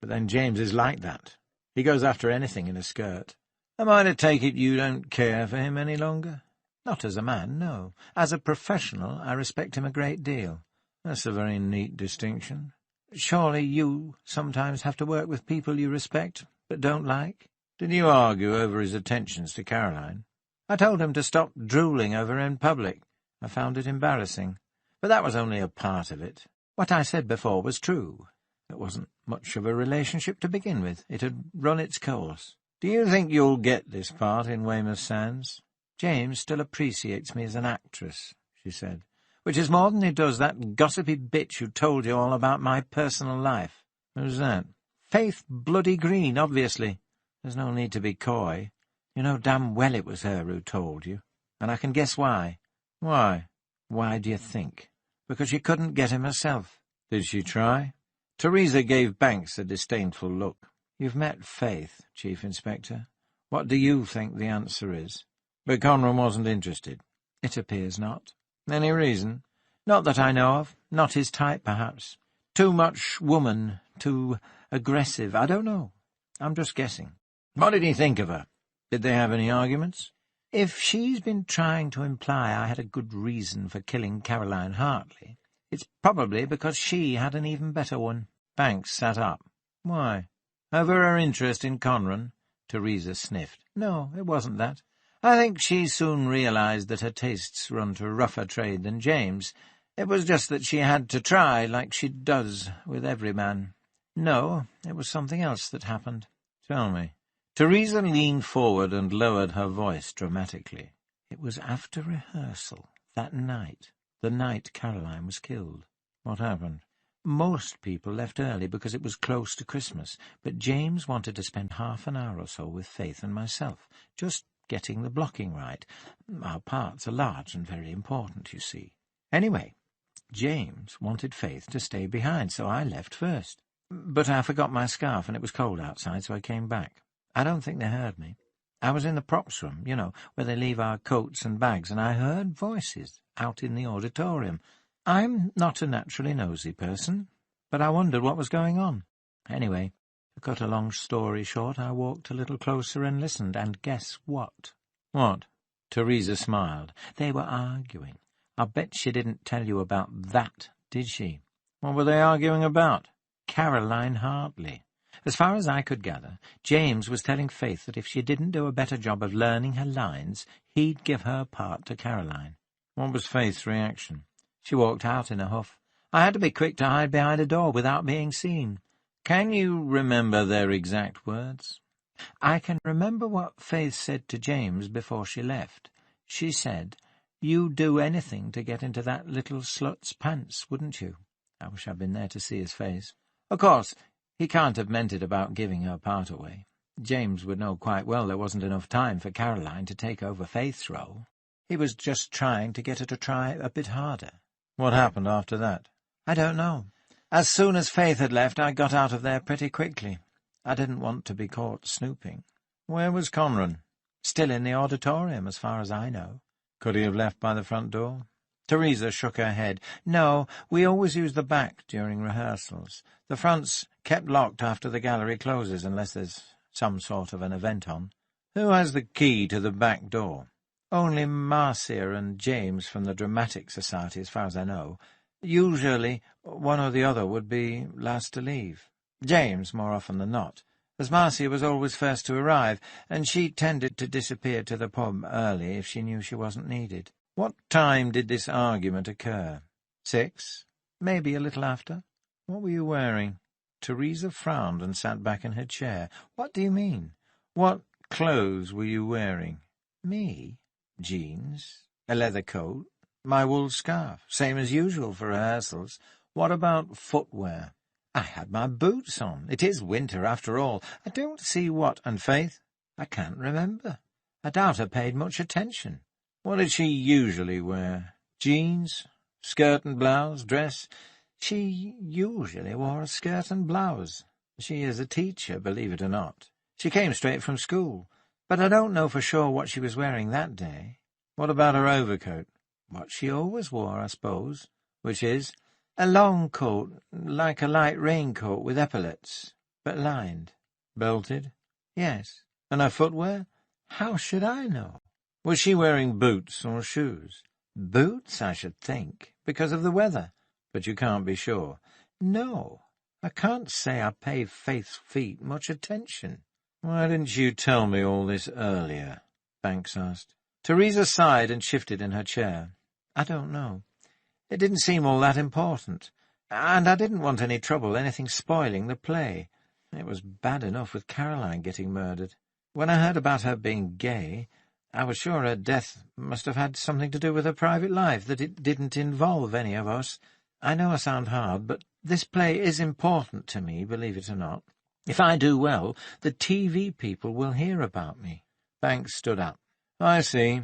S2: But then James is like that. He goes after anything in a skirt. Am I to take it you don't care for him any longer? Not as a man, no. As a professional, I respect him a great deal. That's a very neat distinction. Surely you sometimes have to work with people you respect, but don't like? Did you argue over his attentions to Caroline? I told him to stop drooling over her in public. I found it embarrassing. But that was only a part of it. What I said before was true. It wasn't much of a relationship to begin with. It had run its course. Do you think you'll get this part in Weymouth Sands? James still appreciates me as an actress, she said, which is more than he does that gossipy bitch who told you all about my personal life. Who's that? Faith Bloody Green, obviously. There's no need to be coy. You know damn well it was her who told you, and I can guess why. Why? Why do you think? Because she couldn't get him herself. Did she try? Teresa gave Banks a disdainful look. You've met Faith, Chief Inspector. What do you think the answer is? But Conran wasn't interested. It appears not. Any reason? Not that I know of. Not his type, perhaps. Too much woman, too aggressive. I don't know. I'm just guessing. What did he think of her? Did they have any arguments? If she's been trying to imply I had a good reason for killing Caroline Hartley, it's probably because she had an even better one. Banks sat up. Why? Over her interest in Conran? Teresa sniffed. No, it wasn't that. I think she soon realized that her tastes run to a rougher trade than James. It was just that she had to try, like she does with every man. No, it was something else that happened. Tell me. Teresa leaned forward and lowered her voice dramatically. It was after rehearsal, that night, the night Caroline was killed. What happened? Most people left early because it was close to Christmas, but James wanted to spend half an hour or so with Faith and myself, just getting the blocking right. Our parts are large and very important, you see. Anyway, James wanted Faith to stay behind, so I left first. But I forgot my scarf, and it was cold outside, so I came back. I don't think they heard me. I was in the props room, you know, where they leave our coats and bags, and I heard voices out in the auditorium. I'm not a naturally nosy person, but I wondered what was going on. Anyway, to cut a long story short, I walked a little closer and listened, and guess what? What? Teresa smiled. They were arguing. I'll bet she didn't tell you about that, did she? What were they arguing about? Caroline Hartley. As far as I could gather, James was telling Faith that if she didn't do a better job of learning her lines, he'd give her part to Caroline. What was Faith's reaction? She walked out in a huff. I had to be quick to hide behind a door without being seen. Can you remember their exact words? I can remember what Faith said to James before she left. She said, "You'd do anything to get into that little slut's pants, wouldn't you?" I wish I'd been there to see his face. Of course, he can't have meant it about giving her part away. James would know quite well there wasn't enough time for Caroline to take over Faith's role. He was just trying to get her to try a bit harder. What happened after that? I don't know. As soon as Faith had left, I got out of there pretty quickly. I didn't want to be caught snooping. Where was Conran? Still in the auditorium, as far as I know. Could he have left by the front door? Teresa shook her head. No, we always use the back during rehearsals. The front's kept locked after the gallery closes, unless there's some sort of an event on. Who has the key to the back door? Only Marcia and James from the Dramatic Society, as far as I know. Usually one or the other would be last to leave. James, more often than not, as Marcia was always first to arrive, and she tended to disappear to the pub early if she knew she wasn't needed. What time did this argument occur? 6? Maybe a little after. What were you wearing? Teresa frowned and sat back in her chair. What do you mean? What clothes were you wearing? Me? Jeans, a leather coat, My wool scarf, same as usual for rehearsals. What about footwear? I had my boots on. It is winter, after all. I don't see what— And Faith? I can't remember. I doubt I paid much attention. What did she usually wear? Jeans? Skirt and blouse? Dress? She usually wore a skirt and blouse. She is a teacher, believe it or not. She came straight from school, but I don't know for sure what she was wearing that day. What about her overcoat? What she always wore, I suppose, which is a long coat, like a light raincoat with epaulets, but lined. Belted? Yes. And her footwear? How should I know? Was she wearing boots or shoes? Boots, I should think, because of the weather. But you can't be sure. No, I can't say I paid Faith's feet much attention. Why didn't you tell me all this earlier? Banks asked. Teresa sighed and shifted in her chair. I don't know. It didn't seem all that important. And I didn't want any trouble, anything spoiling the play. It was bad enough with Caroline getting murdered. When I heard about her being gay, I was sure her death must have had something to do with her private life, that it didn't involve any of us. I know I sound hard, but this play is important to me, believe it or not. If I do well, the TV people will hear about me. Banks stood up. I see.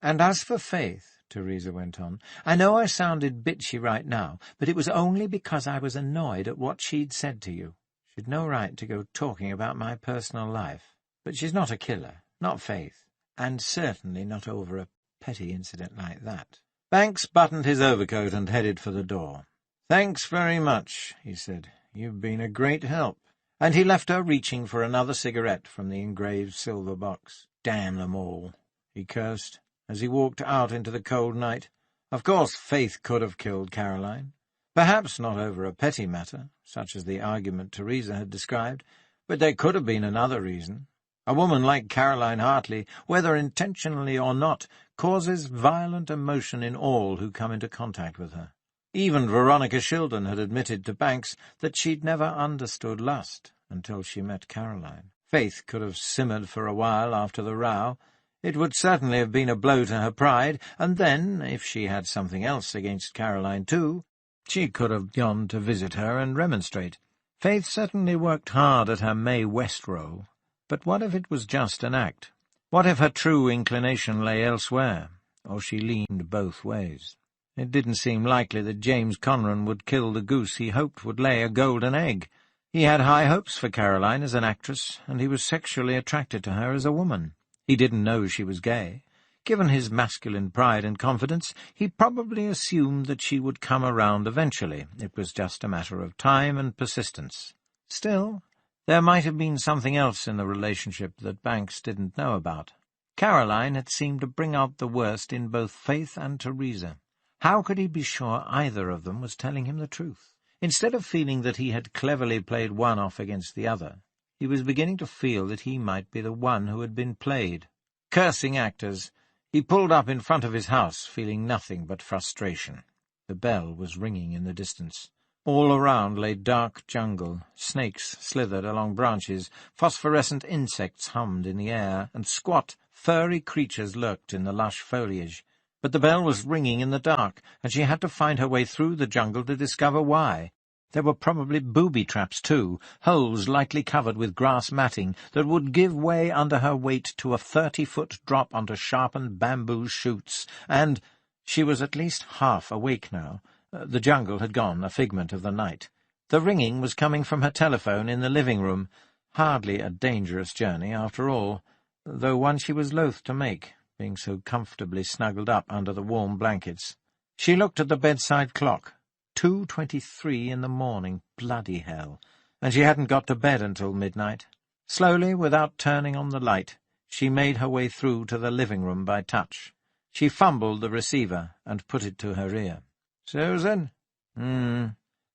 S2: And as for Faith, Teresa went on, I know I sounded bitchy right now, but it was only because I was annoyed at what she'd said to you. She'd no right to go talking about my personal life. But she's not a killer, not Faith, and certainly not over a petty incident like that. Banks buttoned his overcoat and headed for the door. Thanks very much, he said. You've been a great help. And he left her reaching for another cigarette from the engraved silver box. Damn them all, he cursed, as he walked out into the cold night. Of course Faith could have killed Caroline. Perhaps not over a petty matter, such as the argument Teresa had described, but there could have been another reason. A woman like Caroline Hartley, whether intentionally or not, causes violent emotion in all who come into contact with her. Even Veronica Shildon had admitted to Banks that she'd never understood lust until she met Caroline. Faith could have simmered for a while after the row. It would certainly have been a blow to her pride, and then, if she had something else against Caroline too, she could have gone to visit her and remonstrate. Faith certainly worked hard at her Mae West role, but what if it was just an act? What if her true inclination lay elsewhere, or she leaned both ways? It didn't seem likely that James Conran would kill the goose he hoped would lay a golden egg. He had high hopes for Caroline as an actress, and he was sexually attracted to her as a woman. He didn't know she was gay. Given his masculine pride and confidence, he probably assumed that she would come around eventually. It was just a matter of time and persistence. Still, there might have been something else in the relationship that Banks didn't know about. Caroline had seemed to bring out the worst in both Faith and Teresa. How could he be sure either of them was telling him the truth? Instead of feeling that he had cleverly played one off against the other, he was beginning to feel that he might be the one who had been played. Cursing actors, he pulled up in front of his house, feeling nothing but frustration. The bell was ringing in the distance. All around lay dark jungle. Snakes slithered along branches, phosphorescent insects hummed in the air, and squat, furry creatures lurked in the lush foliage. But the bell was ringing in the dark, and she had to find her way through the jungle to discover why. There were probably booby traps, too, holes lightly covered with grass matting that would give way under her weight to a 30-foot drop onto sharpened bamboo shoots, and she was at least half awake now. The jungle had gone, a figment of the night. The ringing was coming from her telephone in the living room. Hardly a dangerous journey, after all, though one she was loath to make, being so comfortably snuggled up under the warm blankets. She looked at the bedside clock. 2:23 in the morning, bloody hell, and she hadn't got to bed until midnight. Slowly, without turning on the light, she made her way through to the living room by touch. She fumbled the receiver and put it to her ear. "Susan?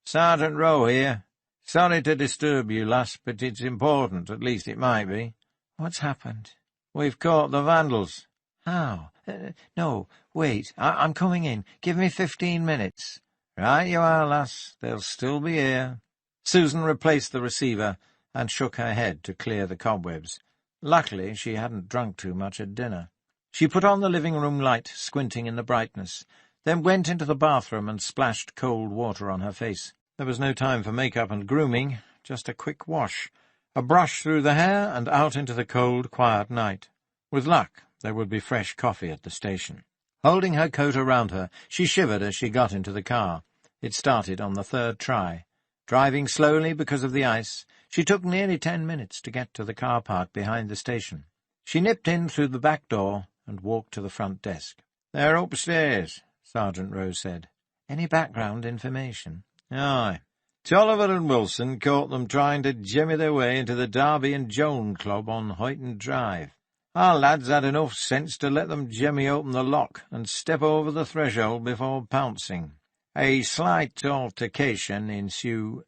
S2: Sergeant Rowe here. Sorry to disturb you, lass, but it's important, at least it might be." "What's happened?" "We've caught the vandals." "How? No, wait, I'm coming in. Give me 15 minutes. "Right you are, lass. They'll still be here." Susan replaced the receiver and shook her head to clear the cobwebs. Luckily, she hadn't drunk too much at dinner. She put on the living-room light, squinting in the brightness. then went into the bathroom and splashed cold water on her face. There was no time for makeup and grooming, just a quick wash, a brush through the hair, and out into the cold, quiet night. With luck, there would be fresh coffee at the station. Holding her coat around her, she shivered as she got into the car. It started on the third try. Driving slowly because of the ice, she took nearly 10 minutes to get to the car park behind the station. She nipped in through the back door and walked to the front desk.
S5: "They're upstairs,"
S2: Sergeant Rose said. "Any background information?"
S5: "Aye. Tolliver and Wilson caught them trying to jemmy their way into the Darby and Joan Club on Hoyton Drive. Our lads had enough sense to let them jemmy open the lock and step over the threshold before pouncing. A slight altercation ensue—"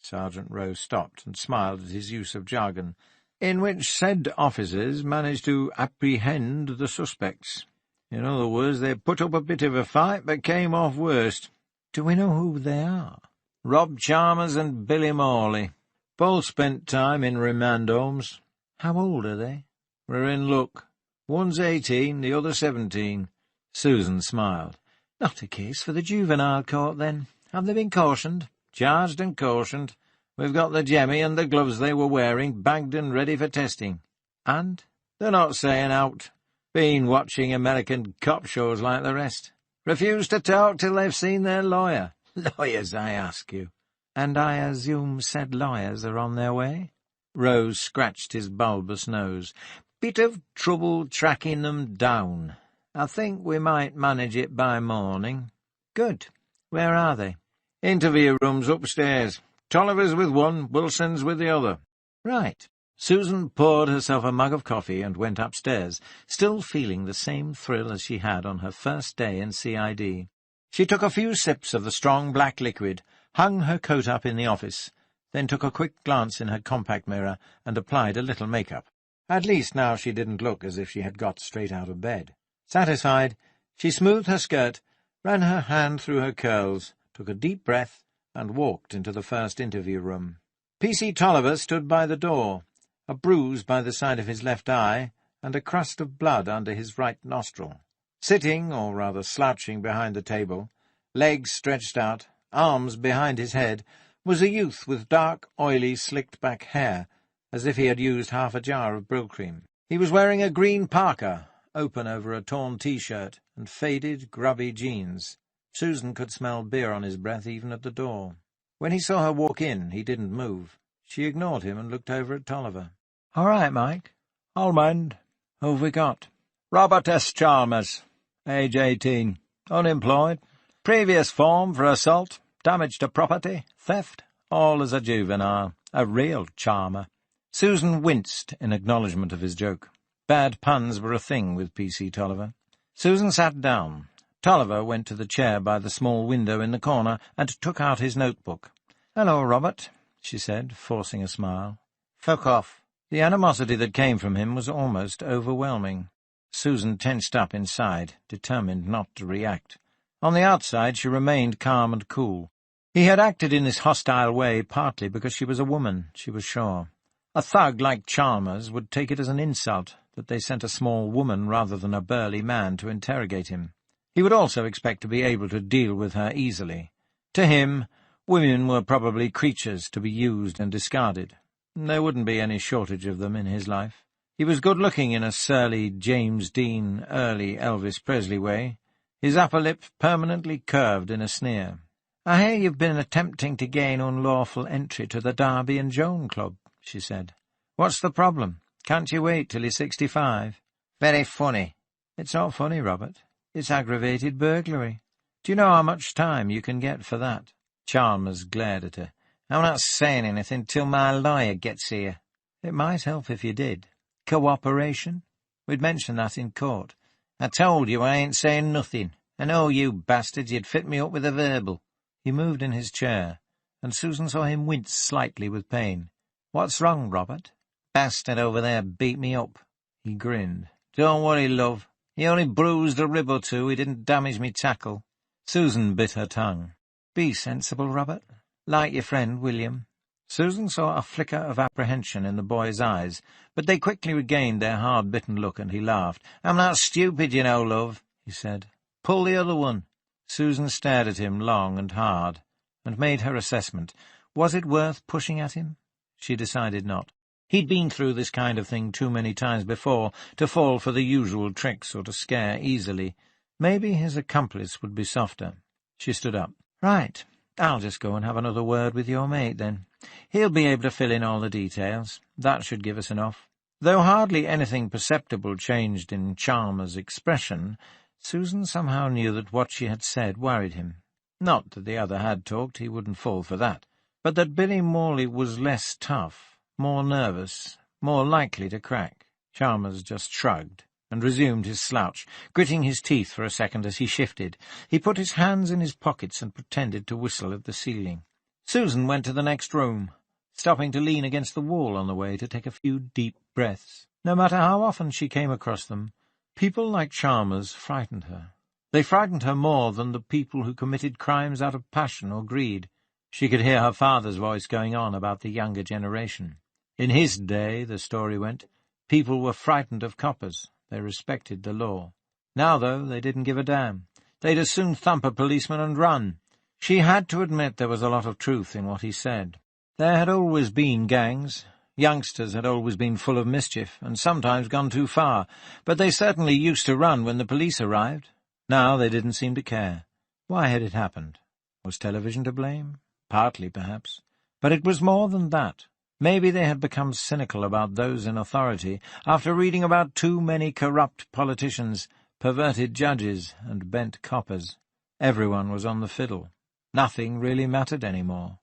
S5: Sergeant Rose stopped and smiled at his use of jargon, "in which said officers managed to apprehend the suspects. In other words, they put up a bit of a fight, but came off worst."
S2: "Do we know who they are?"
S5: "Rob Chalmers and Billy Morley. Both spent time in remand homes."
S2: "How old are they?"
S5: "We're in luck. One's 18, the other 17.
S2: Susan smiled. "Not a case for the juvenile court, then. Have they been cautioned?"
S5: "Charged and cautioned. We've got the jemmy and the gloves they were wearing bagged and ready for testing."
S2: "And?"
S5: "They're not saying out. Been watching American cop shows like the rest. Refuse to talk till they've seen their lawyer." "Lawyers, I ask you."
S2: "And I assume said lawyers are on their way?"
S5: Rose scratched his bulbous nose. "Bit of trouble tracking them down. I think we might manage it by morning."
S2: "Good. Where are they?"
S5: "Interview rooms upstairs. Tolliver's with one, Wilson's with the other."
S2: "Right."
S5: Susan poured herself a mug of coffee and went upstairs, still feeling the same thrill as she had on her first day in CID. She took a few sips of the strong black liquid, hung her coat up in the office, then took a quick glance in her compact mirror and applied a little makeup. At least now she didn't look as if she had got straight out of bed. Satisfied, she smoothed her skirt, ran her hand through her curls, took a deep breath, and walked into the first interview room. P.C. Tolliver stood by the door, a bruise by the side of his left eye, and a crust of blood under his right nostril. Sitting, or rather slouching, behind the table, legs stretched out, arms behind his head, was a youth with dark, oily, slicked-back hair, as if he had used half a jar of Brill-cream. He was wearing a green parka, open over a torn T-shirt, and faded, grubby jeans. Susan could smell beer on his breath even at the door. When he saw her walk in, he didn't move. She ignored him and looked over at Tolliver.
S2: "All right, Mike."
S5: "I'll mend."
S2: "Who've we got?"
S5: "Robert S. Chalmers, age 18, unemployed, previous form for assault, damage to property, theft, all as a juvenile, a real charmer."
S2: Susan winced in acknowledgment of his joke. Bad puns were a thing with P.C. Tolliver. Susan sat down. Tolliver went to the chair by the small window in the corner and took out his notebook. "Hello, Robert," she said, forcing a smile.
S5: "Fuck off."
S2: The animosity that came from him was almost overwhelming. Susan tensed up inside, determined not to react. On the outside she remained calm and cool. He had acted in this hostile way partly because she was a woman, she was sure. A thug like Chalmers would take it as an insult that they sent a small woman rather than a burly man to interrogate him. He would also expect to be able to deal with her easily. To him, women were probably creatures to be used and discarded. There wouldn't be any shortage of them in his life. He was good-looking in a surly James Dean, early Elvis Presley way, his upper lip permanently curved in a sneer. "I hear you've been attempting to gain unlawful entry to the Darby and Joan Club," she said. "What's the problem? Can't you wait till you're 65?
S5: "Very funny."
S2: "It's not funny, Robert. It's aggravated burglary. Do you know how much time you can get for that?"
S5: Chalmers glared at her. "I'm not saying anything till my lawyer gets here."
S2: "It might help if you did. Cooperation? We'd mention that in court."
S5: "I told you I ain't saying nothing. I know you bastards, you'd fit me up with a verbal."
S2: He moved in his chair, and Susan saw him wince slightly with pain. "What's wrong, Robert?"
S5: "Bastard over there beat me up."
S2: He grinned.
S5: "Don't worry, love. He only bruised a rib or two. He didn't damage me tackle."
S2: Susan bit her tongue. "Be sensible, Robert. Like your friend, William." Susan saw a flicker of apprehension in the boy's eyes, but they quickly regained their hard-bitten look, and he laughed.
S5: "I'm not stupid, you know, love,"
S2: he said. Pull the other one." Susan stared at him long and hard, and made her assessment. Was it worth pushing at him? She decided not. He'd been through this kind of thing too many times before to fall for the usual tricks or to scare easily. Maybe his accomplice would be softer. She stood up. "Right, I'll just go and have another word with your mate, then. He'll be able to fill in all the details. That should give us enough." Though hardly anything perceptible changed in Chalmers' expression, Susan somehow knew that what she had said worried him. Not that the other had talked, he wouldn't fall for that, but that Billy Morley was less tough, more nervous, more likely to crack. Chalmers just shrugged and resumed his slouch, gritting his teeth for a second as he shifted. He put his hands in his pockets and pretended to whistle at the ceiling. Susan went to the next room, stopping to lean against the wall on the way to take a few deep breaths. No matter how often she came across them, people like Chalmers frightened her. They frightened her more than the people who committed crimes out of passion or greed. She could hear her father's voice going on about the younger generation. In his day, the story went, people were frightened of coppers. They respected the law. Now, though, they didn't give a damn. They'd as soon thump a policeman and run. She had to admit there was a lot of truth in what he said. There had always been gangs. Youngsters had always been full of mischief, and sometimes gone too far, but they certainly used to run when the police arrived. Now they didn't seem to care. Why had it happened? Was television to blame? Partly, perhaps. But it was more than that. Maybe they had become cynical about those in authority after reading about too many corrupt politicians, perverted judges, and bent coppers. Everyone was on the fiddle. Nothing really mattered anymore.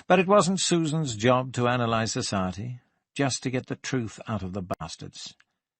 S2: But it wasn't Susan's job to analyze society, just to get the truth out of the bastards.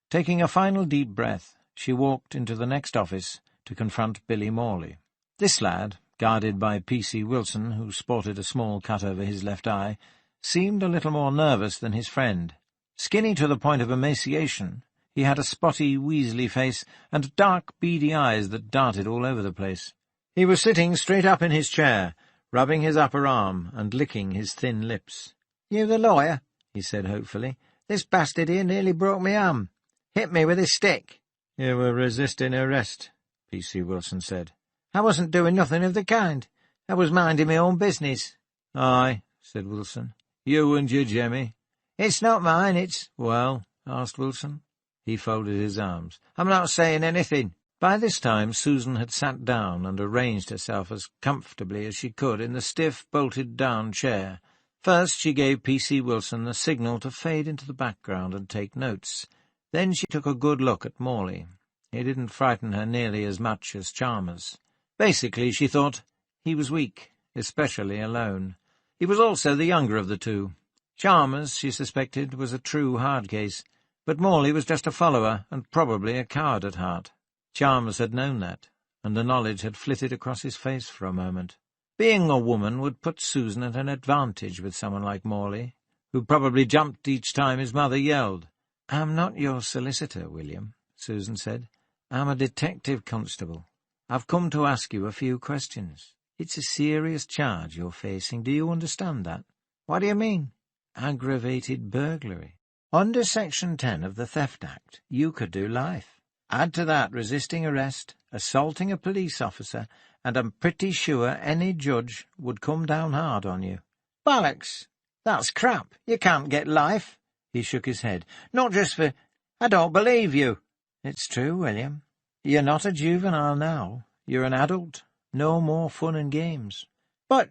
S2: Taking a final deep breath, she walked into the next office to confront Billy Morley. This lad, guarded by P.C. Wilson, who sported a small cut over his left eye, seemed a little more nervous than his friend. Skinny to the point of emaciation, he had a spotty, weaselly face and dark, beady eyes that darted all over the place. He was sitting straight up in his chair, rubbing his upper arm and licking his thin lips. "You the lawyer?" he said hopefully. "This bastard here nearly broke me arm. Hit me with his stick." "You were resisting arrest," P.C. Wilson said. "I wasn't doing nothing of the kind. I was minding my own business." "Aye," said Wilson. "You and your Jemmy." "It's not mine, it's—" "Well?" asked Wilson. He folded his arms. "I'm not saying anything." By this time Susan had sat down and arranged herself as comfortably as she could in the stiff, bolted-down chair. First she gave P.C. Wilson the signal to fade into the background and take notes. Then she took a good look at Morley. He didn't frighten her nearly as much as Chalmers. Basically, she thought, he was weak, especially alone. He was also the younger of the two. Chalmers, she suspected, was a true hard case, but Morley was just a follower and probably a coward at heart. Chalmers had known that, and the knowledge had flitted across his face for a moment. Being a woman would put Susan at an advantage with someone like Morley, who probably jumped each time his mother yelled. "I'm not your solicitor, William," Susan said. "I'm a detective constable. I've come to ask you a few questions. It's a serious charge you're facing. Do you understand that?" "What do you mean?" "Aggravated burglary. Under Section 10 of the Theft Act, you could do life. Add to that resisting arrest, assaulting a police officer, and I'm pretty sure any judge would come down hard on you." "Bollocks! That's crap. You can't get life." He shook his head. "Not just for— I don't believe you." "It's true, William. You're not a juvenile now. You're an adult. No more fun and games." But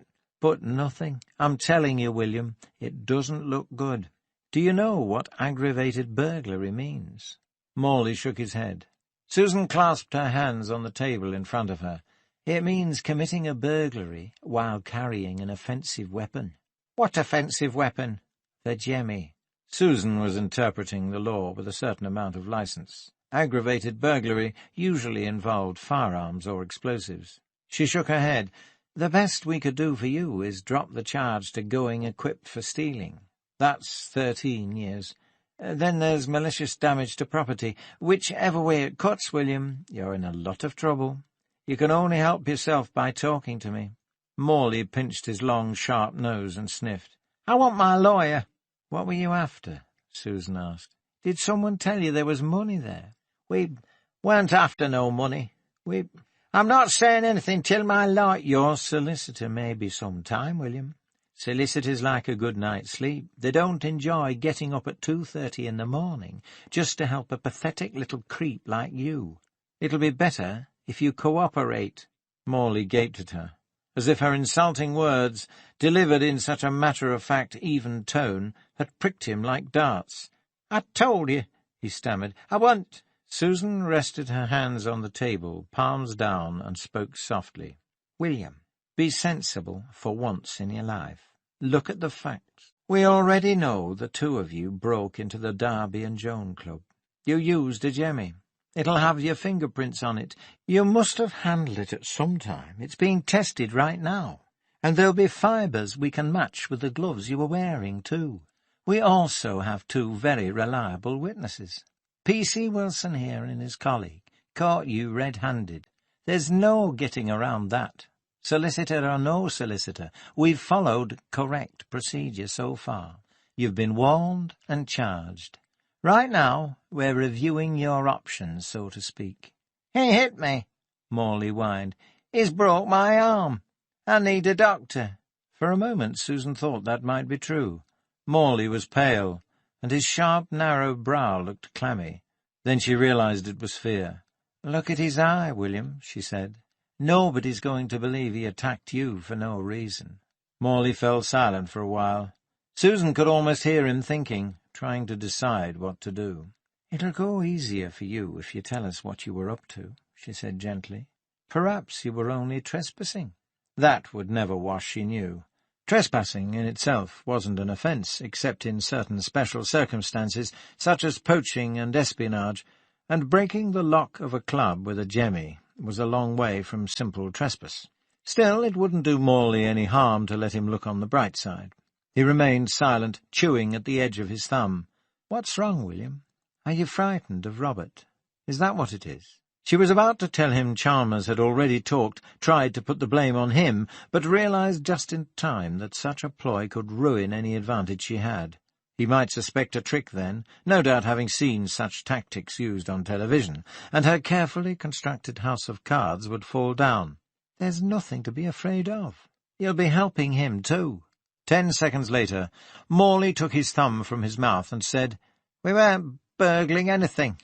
S2: nothing. I'm telling you, William, it doesn't look good. Do you know what aggravated burglary means?" Morley shook his head. Susan clasped her hands on the table in front of her. "It means committing a burglary while carrying an offensive weapon." "What offensive weapon?" "The Jemmy." Susan was interpreting the law with a certain amount of license. Aggravated burglary usually involved firearms or explosives. She shook her head. "The best we could do for you is drop the charge to going equipped for stealing. That's 13 years. Then there's malicious damage to property. Whichever way it cuts, William, you're in a lot of trouble. You can only help yourself by talking to me." Morley pinched his long, sharp nose and sniffed. "I want my lawyer." "What were you after?" Susan asked. "Did someone tell you there was money there?" "We weren't after no money. We I'm not saying anything till my light.
S1: Your solicitor may be some time, William. Solicitors like a good night's sleep. They don't enjoy getting up at 2:30 in the morning just to help a pathetic little creep like you. It'll be better if you cooperate.
S2: Morley gaped at her, as if her insulting words, delivered in such a matter-of-fact, even tone, had pricked him like darts.
S4: "I told you," he stammered. "I want—"
S2: Susan rested her hands on the table, palms down, and spoke softly.
S1: William, be sensible for once in your life. Look at the facts.
S2: We already know the two of you broke into the Darby and Joan Club. You used a jemmy. It'll have your fingerprints on it. You must have handled it at some time. It's being tested right now. And there'll be fibres we can match with the gloves you were wearing, too. We also have two very reliable witnesses. P.C. Wilson here and his colleague caught you red-handed. There's no getting around that. Solicitor or no solicitor, we've followed correct procedure so far. You've been warned and charged. Right now, we're reviewing your options, so to speak."
S4: "He hit me," Morley whined. "He's broke my arm. I need a doctor."
S2: For a moment Susan thought that might be true. Morley was pale, and his sharp, narrow brow looked clammy. Then she realized it was fear.
S1: "Look at his eye, William," she said. "Nobody's going to believe he attacked you for no reason."
S2: Morley fell silent for a while. Susan could almost hear him thinking, trying to decide what to do.
S1: "It'll go easier for you if you tell us what you were up to," she said gently. "Perhaps you were only trespassing."
S2: That would never wash, she knew. Trespassing in itself wasn't an offence, except in certain special circumstances, such as poaching and espionage, and breaking the lock of a club with a jemmy was a long way from simple trespass. Still, it wouldn't do Morley any harm to let him look on the bright side. He remained silent, chewing at the edge of his thumb.
S1: "What's wrong, William? Are you frightened of Robert? Is that what it is?"
S2: She was about to tell him Chalmers had already tried to put the blame on him, but realized just in time that such a ploy could ruin any advantage she had. He might suspect a trick then, no doubt having seen such tactics used on television, and her carefully constructed house of cards would fall down.
S1: "There's nothing to be afraid of.
S2: You'll be helping him, too." 10 seconds later, Morley took his thumb from his mouth and said,
S4: "We weren't burgling anything.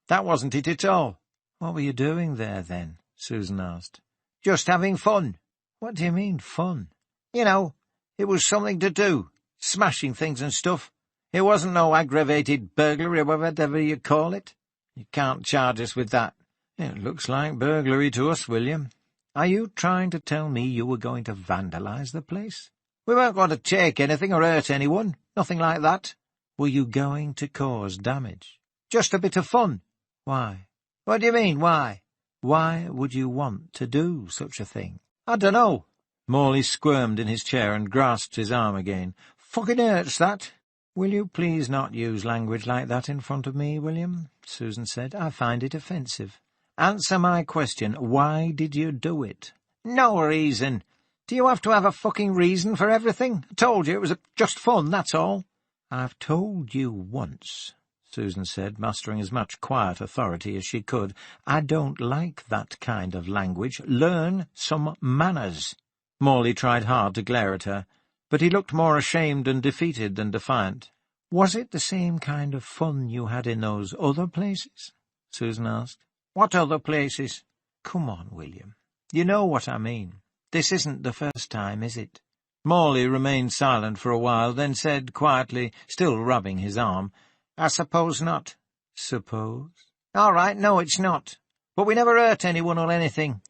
S4: That wasn't it at all."
S1: "What were you doing there, then?" Susan asked.
S4: "Just having fun."
S1: "What do you mean, fun?"
S4: "You know, it was something to do, smashing things and stuff. It wasn't no aggravated burglary or whatever you call it. You can't charge us with that."
S2: "It looks like burglary to us, William. Are you trying to tell me you were going to vandalize the place?"
S4: "We weren't going to take anything or hurt anyone, nothing like that."
S1: "Were you going to cause damage?"
S4: "Just a bit of fun."
S1: "Why?"
S4: "What do you mean, why?"
S1: "Why would you want to do such a thing?"
S4: "I dunno."
S2: Morley squirmed in his chair and grasped his arm again.
S4: "Fucking hurts, that."
S1: "Will you please not use language like that in front of me, William?" Susan said. "I find it offensive. Answer my question. Why did you do it?"
S4: "No reason. Do you have to have a fucking reason for everything? I told you it was just fun, that's all."
S1: "I've told you once," Susan said, mustering as much quiet authority as she could. "I don't like that kind of language. Learn some manners."
S2: Morley tried hard to glare at her, but he looked more ashamed and defeated than defiant.
S1: "Was it the same kind of fun you had in those other places?" Susan asked.
S4: "What other places?"
S1: "Come on, William. You know what I mean. This isn't the first time, is it?"
S2: Morley remained silent for a while, then said quietly, still rubbing his arm,
S4: "I suppose not."
S1: "Suppose?"
S4: "All right, no, it's not. But we never hurt anyone or anything."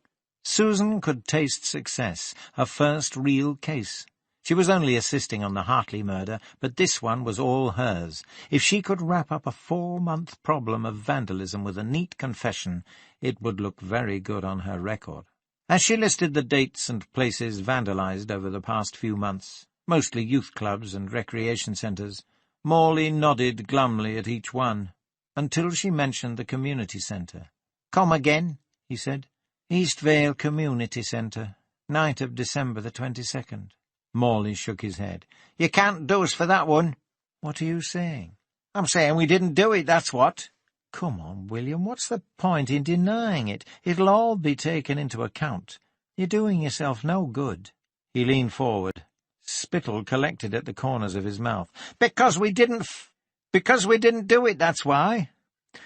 S1: Susan could taste success, her first real case. She was only assisting on the Hartley murder, but this one was all hers. If she could wrap up a 4-month problem of vandalism with a neat confession, it would look very good on her record. As she listed the dates and places vandalized over the past few months, mostly youth clubs and recreation centres, Morley nodded glumly at each one, until she mentioned the community centre.
S4: "Come again,"
S1: he said. "Eastvale Community Centre, night of December the 22nd.
S2: Morley shook his head.
S4: "You can't do us for that one."
S1: "What are you saying?"
S4: "I'm saying we didn't do it, that's what."
S2: Come on, William, what's the point in denying it? It'll all be taken into account. You're doing yourself no good. He leaned forward. Spittle collected at the corners of his mouth. Because we didn't do it, that's why.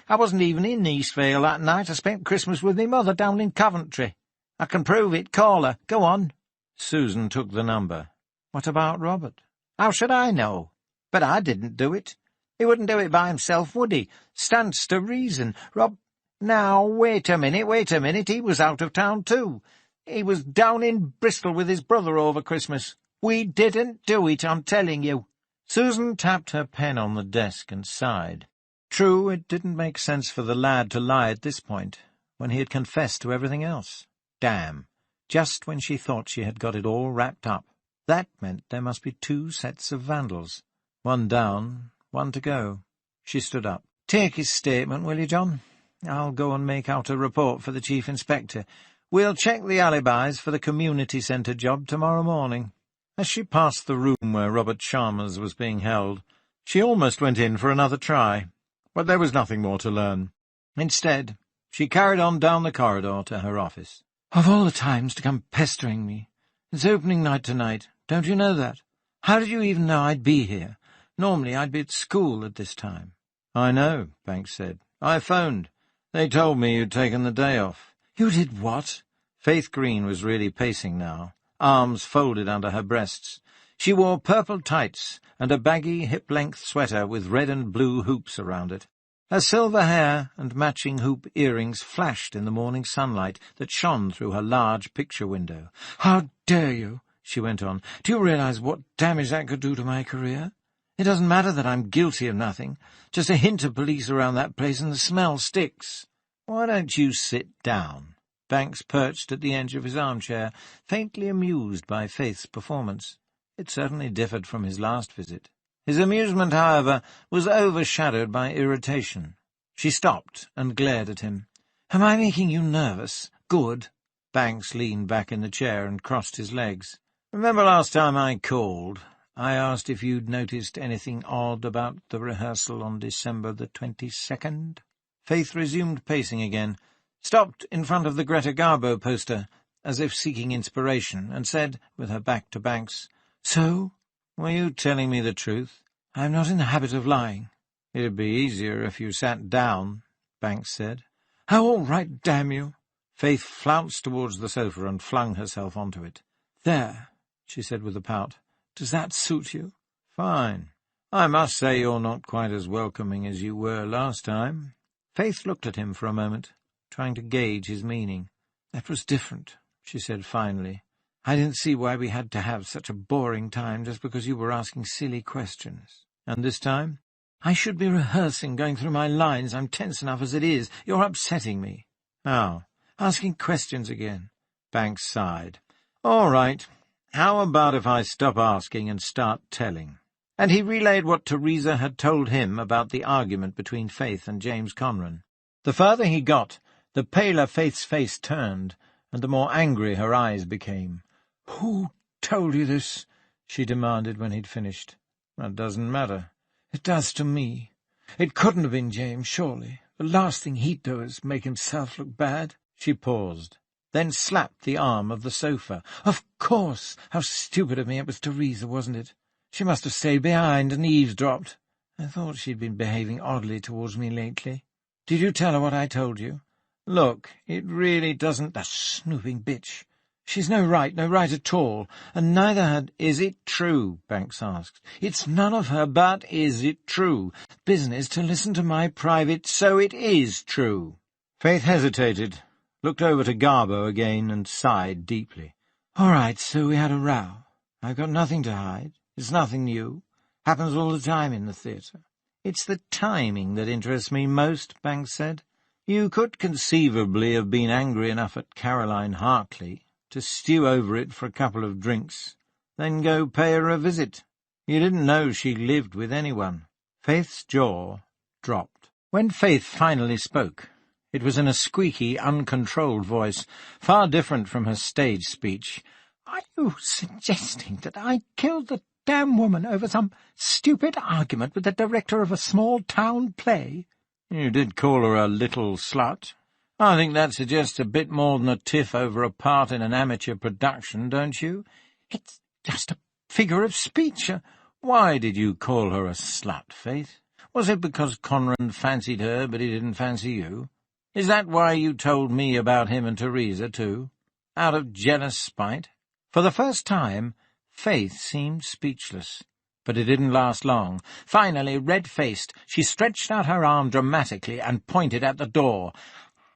S2: I wasn't even in Eastvale that night. I spent Christmas with me mother down in Coventry. I can prove it. Call her. Go on. Susan took the number. What about Robert? How should I know? But I didn't do it. He wouldn't do it by himself, would he? Stands to reason. Now, wait a minute. He was out of town, too. He was down in Bristol with his brother over Christmas. We didn't do it, I'm telling you. Susan tapped her pen on the desk and sighed. True, it didn't make sense for the lad to lie at this point, when he had confessed to everything else. Damn, just when she thought she had got it all wrapped up. That meant there must be 2 sets of vandals. One down, one to go. She stood up. Take his statement, will you, John? I'll go and make out a report for the Chief Inspector. We'll check the alibis for the community centre job tomorrow morning. As she passed the room where Robert Chalmers was being held, she almost went in for another try. But there was nothing more to learn. Instead, she carried on down the corridor to her office.
S3: Of all the times to come pestering me. It's opening night tonight. Don't you know that? How did you even know I'd be here? Normally I'd be at school at this time.
S5: I know, Banks said. I phoned. They told me you'd taken the day off.
S3: You did what?
S2: Faith Green was really pacing now, arms folded under her breasts. She wore purple tights and a baggy hip-length sweater with red and blue hoops around it. Her silver hair and matching hoop earrings flashed in the morning sunlight that shone through her large picture window.
S3: How dare you? She went on. Do you realize what damage that could do to my career? It doesn't matter that I'm guilty of nothing. Just a hint of police around that place and the smell sticks.
S2: Why don't you sit down? Banks perched at the edge of his armchair, faintly amused by Faith's performance. It certainly differed from his last visit. His amusement, however, was overshadowed by irritation. She stopped and glared at him.
S3: Am I making you nervous? Good.
S2: Banks leaned back in the chair and crossed his legs. Remember last time I called? I asked if you'd noticed anything odd about the rehearsal on December the 22nd. Faith resumed pacing again, stopped in front of the Greta Garbo poster, as if seeking inspiration, and said, with her back to Banks,
S3: So?
S2: Were you telling me the truth?
S3: I'm not in the habit of lying.
S2: It'd be easier if you sat down, Banks said.
S3: Oh, all right, damn you.
S2: Faith flounced towards the sofa and flung herself onto it.
S3: There, she said with a pout. Does that suit you?
S2: Fine. I must say you're not quite as welcoming as you were last time. Faith looked at him for a moment, trying to gauge his meaning.
S3: That was different, she said finally. I didn't see why we had to have such a boring time just because you were asking silly questions.
S2: And this time?
S3: I should be rehearsing, going through my lines. I'm tense enough as it is. You're upsetting me.
S2: How?
S3: Asking questions again.
S2: Banks sighed. All right. How about if I stop asking and start telling? And he relayed what Teresa had told him about the argument between Faith and James Conran. The farther he got, the paler Faith's face turned, and the more angry her eyes became.
S3: Who told you this?
S2: She demanded when he'd finished. That doesn't matter.
S3: It does to me. It couldn't have been James, surely. The last thing he'd do is make himself look bad.
S2: She paused, then slapped the arm of the sofa.
S3: Of course! How stupid of me. It was Teresa, wasn't it? She must have stayed behind and eavesdropped. I thought she'd been behaving oddly towards me lately. Did you tell her what I told you?
S2: Look, it really doesn't—
S3: The snooping bitch. She's no right at all, and neither had—
S2: Is it true? Banks asked.
S3: It's none of her—
S2: But is it true?
S3: Business to listen to my private—
S2: So it is true. Faith hesitated, looked over to Garbo again, and sighed deeply.
S3: All right, so we had a row. I've got nothing to hide. It's nothing new. Happens all the time in the theatre.
S2: It's the timing that interests me most, Banks said. You could conceivably have been angry enough at Caroline Hartley to stew over it for a couple of drinks, then go pay her a visit. You didn't know she lived with anyone. Faith's jaw dropped. When Faith finally spoke, it was in a squeaky, uncontrolled voice, far different from her stage speech.
S3: Are you suggesting that I killed the damn woman over some stupid argument with the director of a small-town play?
S2: You did call her a little slut. I think that suggests a bit more than a tiff over a part in an amateur production, don't you? It's just a figure of speech. Why did you call her a slut, Faith? Was it because Conran fancied her, but he didn't fancy you? Is that why you told me about him and Teresa, too? Out of jealous spite? For the first time, Faith seemed speechless. But it didn't last long. Finally, red-faced, she stretched out her arm dramatically and pointed at the door.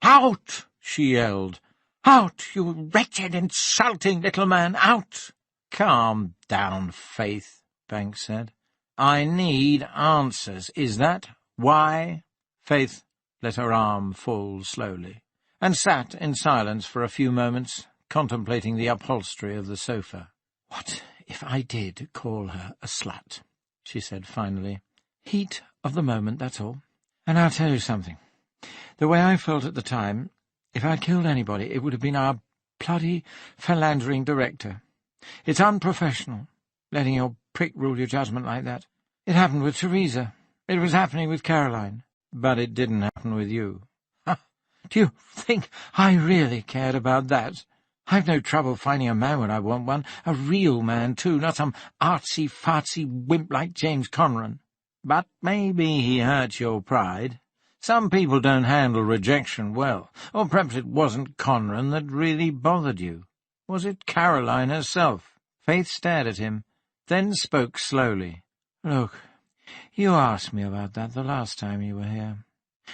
S2: "Out!" she yelled. "Out, you wretched, insulting little man! Out!" "Calm down, Faith," Banks said. "I need answers. Is that why?" Faith let her arm fall slowly, and sat in silence for a few moments, contemplating the upholstery of the sofa. "What if I did call her a slut?" she said finally. "Heat of the moment, that's all. And I'll tell you something. The way I felt at the time, if I'd killed anybody, it would have been our bloody philandering director. It's unprofessional, letting your prick rule your judgment like that. It happened with Teresa. It was happening with Caroline. But it didn't happen with you." "Do you think I really cared about that? I've no trouble finding a man when I want one, a real man, too, not some artsy-fartsy wimp like James Conran. But maybe he hurt your pride. Some people don't handle rejection well. Or perhaps it wasn't Conran that really bothered you. Was it Caroline herself?" Faith stared at him, then spoke slowly. "Look, you asked me about that the last time you were here.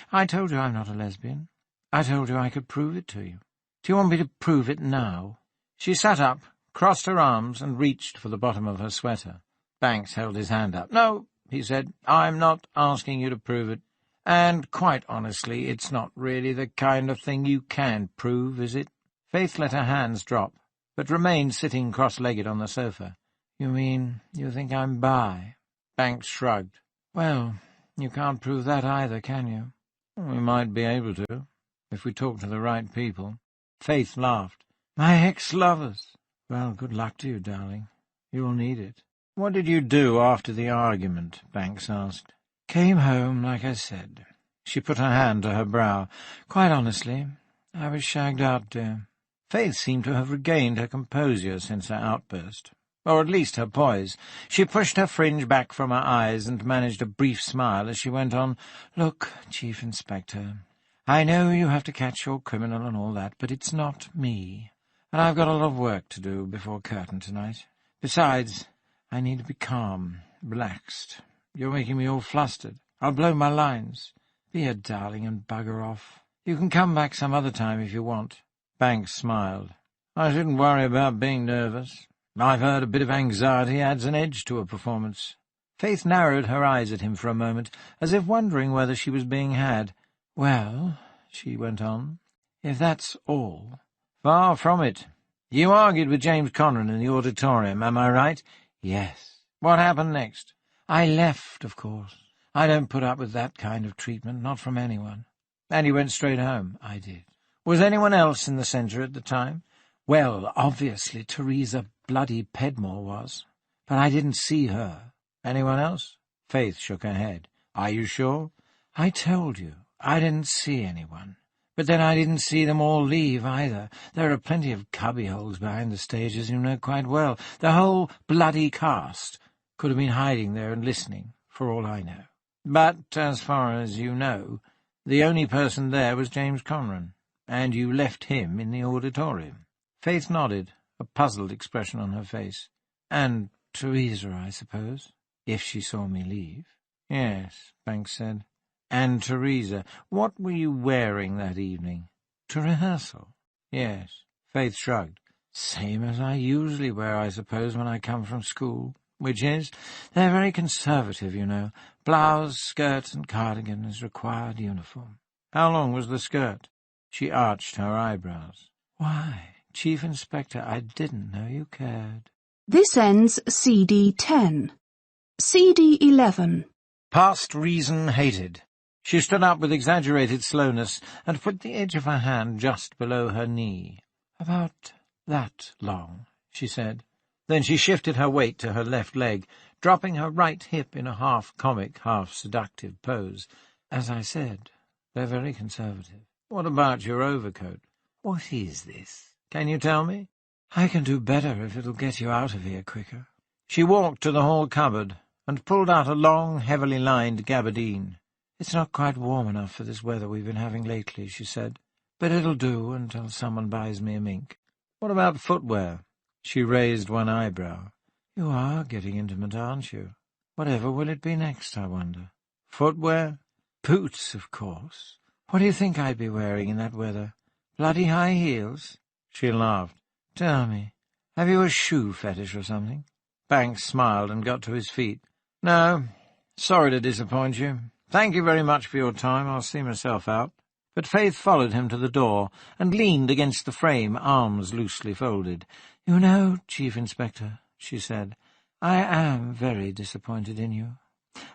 S2: I told you I'm not a lesbian. I told you I could prove it to you. Do you want me to prove it now?" She sat up, crossed her arms, and reached for the bottom of her sweater. Banks held his hand up. "No," he said, "I'm not asking you to prove it. And, quite honestly, it's not really the kind of thing you can prove, is it?" Faith let her hands drop, but remained sitting cross-legged on the sofa. "You mean you think I'm bi?" Banks shrugged. "Well, you can't prove that either, can you?" "We might be able to, if we talk to the right people." Faith laughed. "My ex-lovers. Well, good luck to you, darling. You'll need it." "What did you do after the argument?" Banks asked. "Came home, like I said." She put her hand to her brow. "Quite honestly, I was shagged out, dear." Faith seemed to have regained her composure since her outburst, or at least her poise. She pushed her fringe back from her eyes and managed a brief smile as she went on. "Look, Chief Inspector, I know you have to catch your criminal and all that, but it's not me, and I've got a lot of work to do before curtain tonight. Besides, I need to be calm, relaxed. You're making me all flustered. I'll blow my lines. Be a darling and bugger off. You can come back some other time if you want." Banks smiled. "I shouldn't worry about being nervous. I've heard a bit of anxiety adds an edge to a performance." Faith narrowed her eyes at him for a moment, as if wondering whether she was being had. "Well," she went on, "if that's all—" "Far from it. You argued with James Conran in the auditorium, am I right?" "Yes." "What happened next?" "I left, of course. I don't put up with that kind of treatment, not from anyone." "And you went straight home?" "I did." "Was anyone else in the centre at the time?" "Well, obviously Teresa bloody Pedmore was, but I didn't see her." "Anyone else?" Faith shook her head. "Are you sure?" "I told you, I didn't see anyone. But then I didn't see them all leave, either. There are plenty of cubbyholes behind the stage, as you know quite well. The whole bloody cast could have been hiding there and listening, for all I know." "But, as far as you know, the only person there was James Conran, and you left him in the auditorium?" Faith nodded, a puzzled expression on her face. "And Teresa, I suppose, if she saw me leave." "Yes," Banks said. "And Teresa, what were you wearing that evening?" "To rehearsal?" "Yes." Faith shrugged. "Same as I usually wear, I suppose, when I come from school. Which is, they're very conservative, you know. Blouse, skirt, and cardigan is required uniform." "How long was the skirt?" She arched her eyebrows. "Why, Chief Inspector, I didn't know you cared."
S6: This ends CD 10. CD 11.
S2: Past reason hated. She stood up with exaggerated slowness and put the edge of her hand just below her knee. "About that long," she said. Then she shifted her weight to her left leg, dropping her right hip in a half-comic, half-seductive pose.
S1: As I said, they're very conservative.
S2: What about your overcoat? What is this? Can you tell me?
S1: I can do better if it'll get you out of here quicker.
S2: She walked to the hall cupboard and pulled out a long, heavily lined gabardine.
S1: It's not quite warm enough for this weather we've been having lately, she said, but it'll do until someone buys me a mink.
S2: What about footwear? She raised one eyebrow.
S1: You are getting intimate, aren't you? Whatever will it be next, I wonder?
S2: Footwear?
S1: Boots, of course. What do you think I'd be wearing in that weather? Bloody high heels?
S2: She laughed.
S1: Tell me, have you a shoe fetish or something?
S2: Banks smiled and got to his feet. No, sorry to disappoint you. Thank you very much for your time. I'll see myself out. But Faith followed him to the door and leaned against the frame, arms loosely folded.
S1: You know, Chief Inspector, she said, I am very disappointed in you.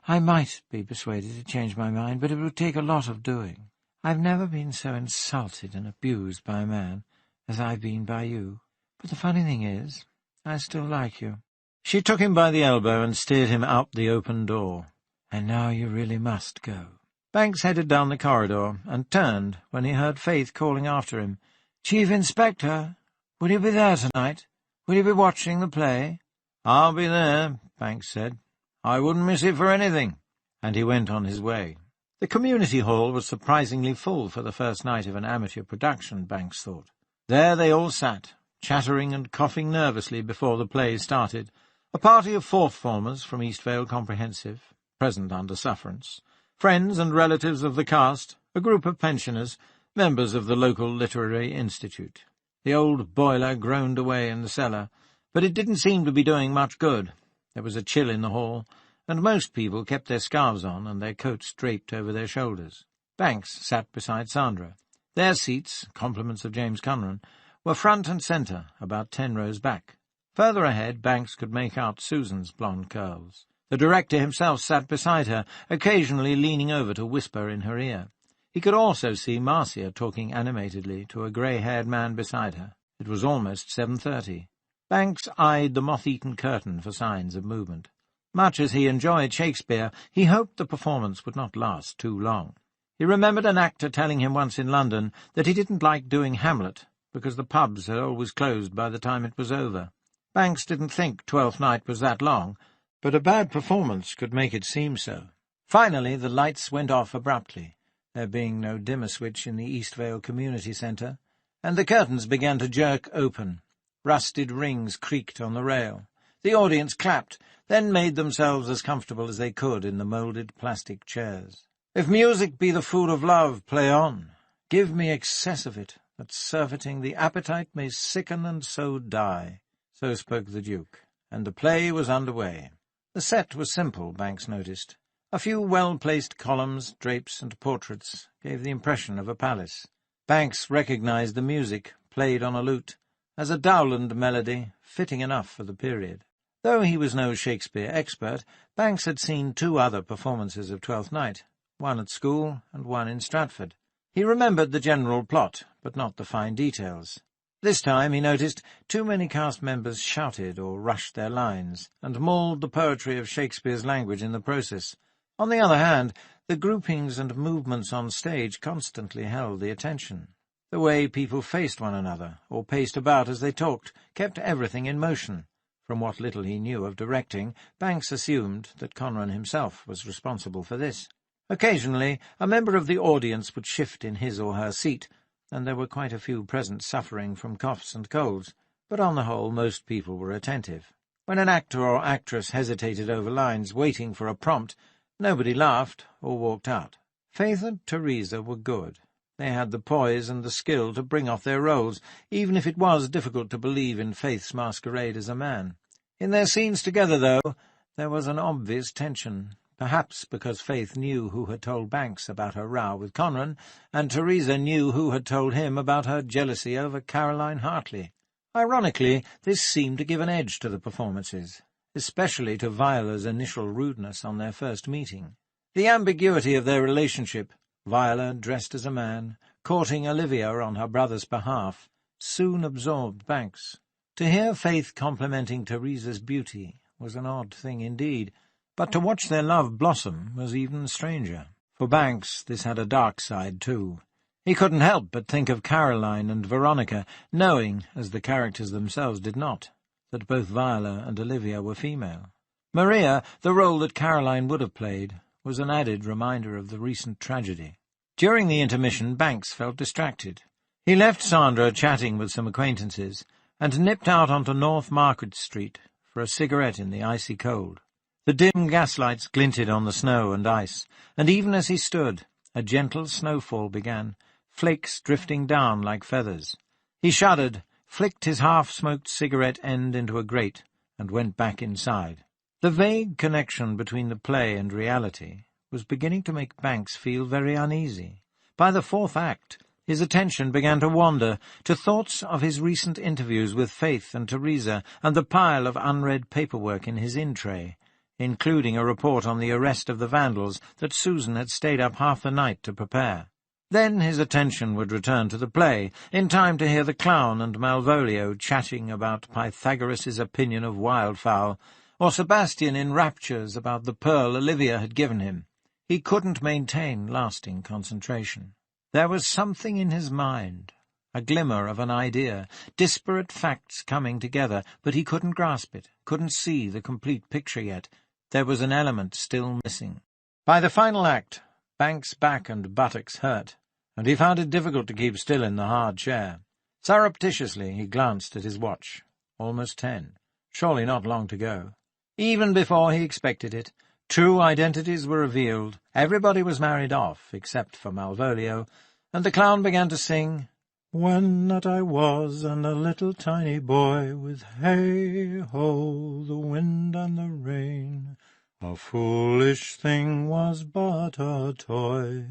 S1: I might be persuaded to change my mind, but it would take a lot of doing. I've never been so insulted and abused by a man as I've been by you. But the funny thing is, I still like you.
S2: She took him by the elbow and steered him out the open door.
S1: And now you really must go.
S2: Banks headed down the corridor and turned when he heard Faith calling after him.
S1: Chief Inspector, will you be there tonight? Will you be watching the play?
S2: I'll be there, Banks said. I wouldn't miss it for anything. And he went on his way. The community hall was surprisingly full for the first night of an amateur production, Banks thought. There they all sat, chattering and coughing nervously before the play started, a party of fourth-formers from Eastvale Comprehensive, present under sufferance, friends and relatives of the cast, a group of pensioners, members of the local literary institute. The old boiler groaned away in the cellar, but it didn't seem to be doing much good. There was a chill in the hall, and most people kept their scarves on and their coats draped over their shoulders. Banks sat beside Sandra. Their seats, compliments of James Conran, were front and centre, about 10 rows back. Further ahead, Banks could make out Susan's blonde curls. The director himself sat beside her, occasionally leaning over to whisper in her ear. He could also see Marcia talking animatedly to a grey-haired man beside her. It was almost 7:30. Banks eyed the moth-eaten curtain for signs of movement. Much as he enjoyed Shakespeare, he hoped the performance would not last too long. He remembered an actor telling him once in London that he didn't like doing Hamlet, because the pubs had always closed by the time it was over. Banks didn't think Twelfth Night was that long, but a bad performance could make it seem so. Finally, the lights went off abruptly, there being no dimmer switch in the Eastvale Community Centre, and the curtains began to jerk open. Rusted rings creaked on the rail. The audience clapped, then made themselves as comfortable as they could in the moulded plastic chairs. If music be the food of love, play on. Give me excess of it, that surfeiting the appetite may sicken and so die. So spoke the Duke, and the play was under way. The set was simple, Banks noticed. A few well-placed columns, drapes, and portraits gave the impression of a palace. Banks recognized the music, played on a lute, as a Dowland melody, fitting enough for the period. Though he was no Shakespeare expert, Banks had seen 2 other performances of Twelfth Night, one at school and one in Stratford. He remembered the general plot, but not the fine details. This time, he noticed, too many cast members shouted or rushed their lines, and mauled the poetry of Shakespeare's language in the process. On the other hand, the groupings and movements on stage constantly held the attention. The way people faced one another, or paced about as they talked, kept everything in motion. From what little he knew of directing, Banks assumed that Conran himself was responsible for this. Occasionally, a member of the audience would shift in his or her seat, and there were quite a few present suffering from coughs and colds, but on the whole most people were attentive. When an actor or actress hesitated over lines, waiting for a prompt, nobody laughed or walked out. Faith and Teresa were good. They had the poise and the skill to bring off their roles, even if it was difficult to believe in Faith's masquerade as a man. In their scenes together, though, there was an obvious tension, perhaps because Faith knew who had told Banks about her row with Conran, and Teresa knew who had told him about her jealousy over Caroline Hartley. Ironically, this seemed to give an edge to the performances, especially to Viola's initial rudeness on their first meeting. The ambiguity of their relationship, Viola dressed as a man, courting Olivia on her brother's behalf, soon absorbed Banks. To hear Faith complimenting Teresa's beauty was an odd thing indeed, but to watch their love blossom was even stranger. For Banks this had a dark side too. He couldn't help but think of Caroline and Veronica, knowing, as the characters themselves did not, that both Viola and Olivia were female. Maria, the role that Caroline would have played, was an added reminder of the recent tragedy. During the intermission, Banks felt distracted. He left Sandra chatting with some acquaintances and nipped out onto North Market Street for a cigarette in the icy cold. The dim gaslights glinted on the snow and ice, and even as he stood, a gentle snowfall began, flakes drifting down like feathers. He shuddered, flicked his half-smoked cigarette end into a grate, and went back inside. The vague connection between the play and reality was beginning to make Banks feel very uneasy. By the fourth act, his attention began to wander to thoughts of his recent interviews with Faith and Teresa and the pile of unread paperwork in his in-tray, including a report on the arrest of the vandals that Susan had stayed up half the night to prepare. Then his attention would return to the play, in time to hear the clown and Malvolio chatting about Pythagoras's opinion of wildfowl, or Sebastian in raptures about the pearl Olivia had given him. He couldn't maintain lasting concentration. There was something in his mind, a glimmer of an idea, disparate facts coming together, but he couldn't grasp it, couldn't see the complete picture yet. There was an element still missing. By the final act, Banks' back and buttocks hurt, and he found it difficult to keep still in the hard chair. Surreptitiously he glanced at his watch. Almost 10. Surely not long to go. Even before he expected it, true identities were revealed. Everybody was married off, except for Malvolio, and the clown began to sing, "When that I was and a little tiny boy, with hey-ho, the wind and the rain, a foolish thing was but a toy,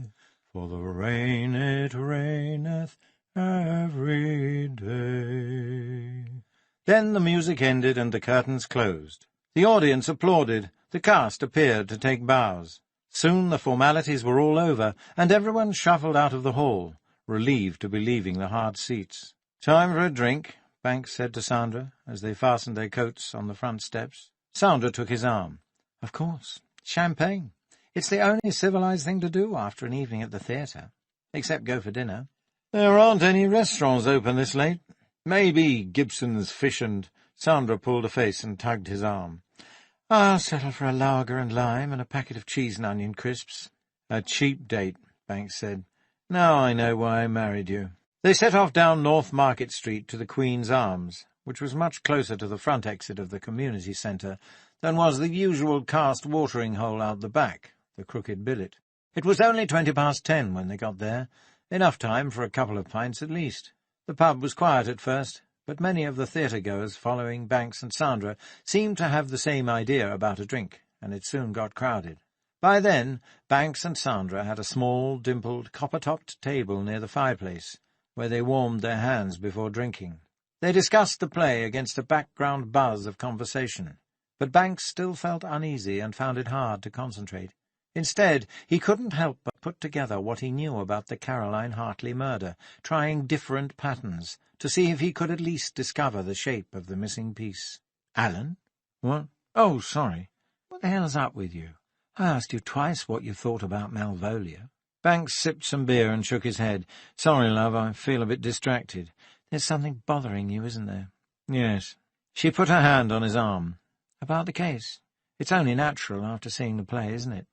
S2: for the rain it raineth every day." Then the music ended and the curtains closed. The audience applauded. The cast appeared to take bows. Soon the formalities were all over, and everyone shuffled out of the hall, relieved to be leaving the hard seats. "Time for a drink," Banks said to Sandra, as they fastened their coats on the front steps. Sandra took his arm. "Of course. Champagne. It's the only civilized thing to do after an evening at the theatre, except go for dinner." "There aren't any restaurants open this late. Maybe Gibson's Fish and—" Sandra pulled a face and tugged his arm. "I'll settle for a lager and lime and a packet of cheese and onion crisps." "A cheap date," Banks said. "Now I know why I married you." They set off down North Market Street to the Queen's Arms, which was much closer to the front exit of the community centre than was the usual cast watering hole out the back, the Crooked Billet. It was only 10:20 when they got there, enough time for a couple of pints at least. The pub was quiet at first, but many of the theatre-goers following Banks and Sandra seemed to have the same idea about a drink, and it soon got crowded. By then, Banks and Sandra had a small, dimpled, copper-topped table near the fireplace, where they warmed their hands before drinking. They discussed the play against a background buzz of conversation, but Banks still felt uneasy and found it hard to concentrate. Instead, he couldn't help but put together what he knew about the Caroline Hartley murder, trying different patterns, to see if he could at least discover the shape of the missing piece. "Alan? What? Oh, sorry. What the hell's up with you? I asked you twice what you thought about Malvolio." Banks sipped some beer and shook his head. "Sorry, love, I feel a bit distracted." "There's something bothering you, isn't there?" "Yes." She put her hand on his arm. "About the case? It's only natural after seeing the play, isn't it?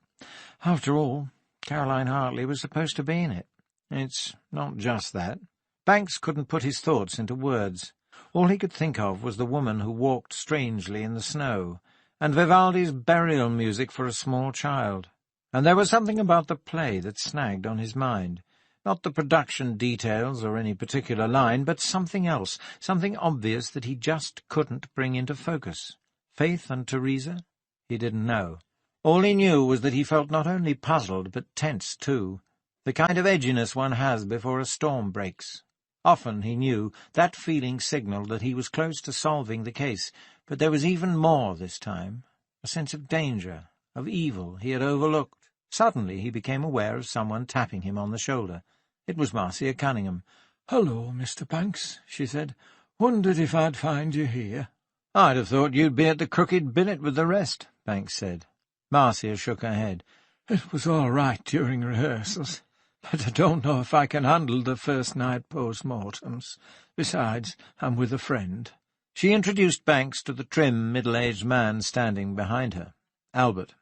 S2: After all, Caroline Hartley was supposed to be in it." "It's not just that." Banks couldn't put his thoughts into words. All he could think of was the woman who walked strangely in the snow, and Vivaldi's burial music for a small child. And there was something about the play that snagged on his mind. Not the production details or any particular line, but something else, something obvious that he just couldn't bring into focus. Faith and Teresa? He didn't know. All he knew was that he felt not only puzzled, but tense too, the kind of edginess one has before a storm breaks. Often, he knew, that feeling signalled that he was close to solving the case, but there was even more this time, a sense of danger, of evil he had overlooked. Suddenly he became aware of someone tapping him on the shoulder. It was Marcia Cunningham. "Hello, Mr. Banks," she said. "Wondered if I'd find you here." "I'd have thought you'd be at the Crooked Billet with the rest," Banks said. Marcia shook her head.
S3: It was all right during rehearsals, but I don't know if I can handle the first night post-mortems. Besides, I'm with a friend."
S2: She introduced Banks to the trim, middle-aged man standing behind her, Albert.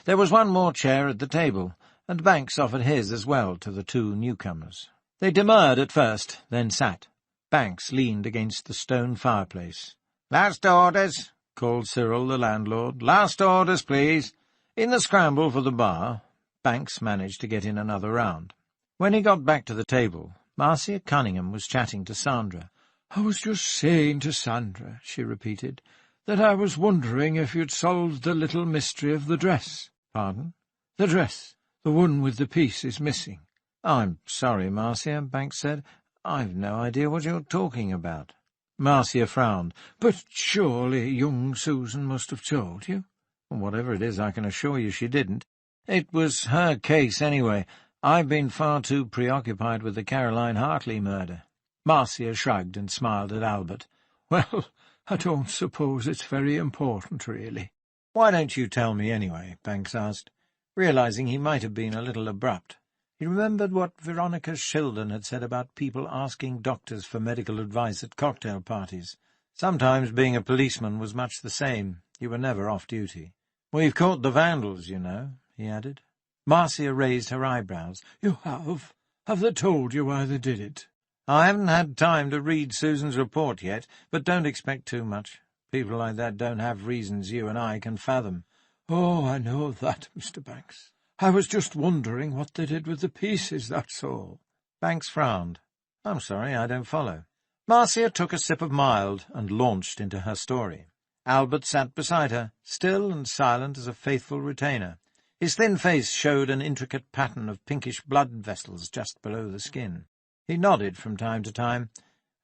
S2: There was one more chair at the table, and Banks offered his as well to the two newcomers. They demurred at first, then sat. Banks leaned against the stone fireplace. "Last orders," called Cyril, the landlord. "Last orders, please." In the scramble for the bar, Banks managed to get in another round. When he got back to the table, Marcia Cunningham was chatting to Sandra.
S3: "I was just saying to Sandra," she repeated, "that I was wondering if you'd solved the little mystery of the dress."
S2: "Pardon?"
S3: "The dress. The one with the pieces missing."
S2: "I'm sorry, Marcia," Banks said. "I've no idea what you're talking about." Marcia frowned.
S3: "But surely young Susan must have told you?"
S2: "Whatever it is, I can assure you she didn't. It was her case, anyway. I've been far too preoccupied with the Caroline Hartley murder." Marcia shrugged and smiled at Albert.
S3: "Well, I don't suppose it's very important, really."
S2: "Why don't you tell me anyway?" Banks asked, realizing he might have been a little abrupt. He remembered what Veronica Shildon had said about people asking doctors for medical advice at cocktail parties. Sometimes being a policeman was much the same. You were never off duty. "We've caught the vandals, you know," he added. Marcia raised her eyebrows.
S3: "You have? Have they told you why they did it?"
S2: "I haven't had time to read Susan's report yet, but don't expect too much. People like that don't have reasons you and I can fathom."
S3: "Oh, I know that, Mr. Banks. I was just wondering what they did with the pieces, that's all."
S2: Banks frowned. "I'm sorry, I don't follow." Marcia took a sip of mild and launched into her story. Albert sat beside her, still and silent as a faithful retainer. His thin face showed an intricate pattern of pinkish blood vessels just below the skin. He nodded from time to time,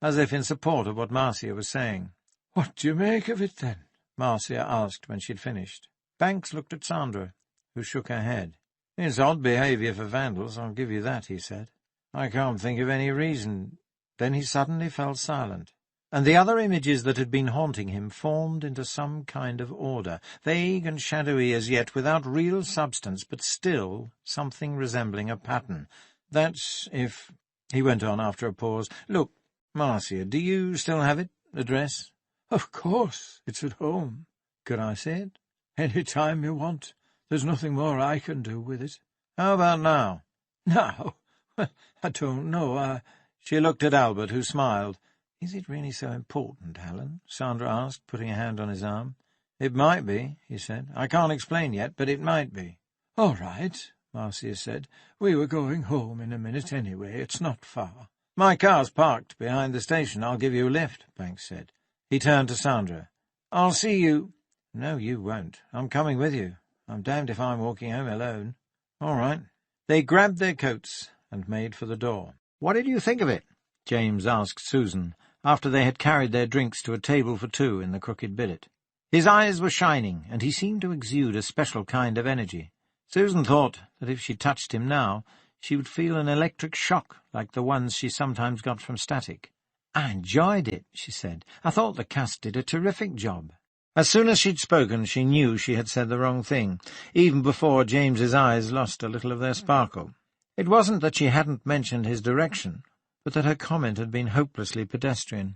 S2: as if in support of what Marcia was saying.
S3: "What do you make of it, then?"
S2: Marcia asked when she'd finished. Banks looked at Sandra, who shook her head. "It's odd behaviour for vandals, I'll give you that," he said. "I can't think of any reason." Then he suddenly fell silent, and the other images that had been haunting him formed into some kind of order, vague and shadowy as yet, without real substance, but still something resembling a pattern. "That's if—" he went on after a pause. "Look, Marcia, do you still have it, the dress?"
S3: "Of course. It's at home."
S2: "Could I see it?"
S3: "Any time you want. There's nothing more I can do with it."
S2: "How about now?"
S3: "Now? Well, I don't know.
S2: She looked at Albert, who smiled. "Is it really so important, Helen?" Sandra asked, putting a hand on his arm. "It might be," he said. "I can't explain yet, but it might be."
S3: "All right," Marcia said. "We were going home in a minute anyway. It's not far."
S2: "My car's parked behind the station. I'll give you a lift," Banks said. He turned to Sandra. "I'll see you—" "No, you won't. I'm coming with you. I'm damned if I'm walking home alone." "All right." They grabbed their coats and made for the door. "What did you think of it?" James asked Susan, after they had carried their drinks to a table for two in the crooked billet. His eyes were shining, and he seemed to exude a special kind of energy. Susan thought that if she touched him now, she would feel an electric shock like the ones she sometimes got from static. "I enjoyed it," she said. "I thought the cast did a terrific job." As soon as she'd spoken, she knew she had said the wrong thing, even before James's eyes lost a little of their sparkle. It wasn't that she hadn't mentioned his direction, but that her comment had been hopelessly pedestrian.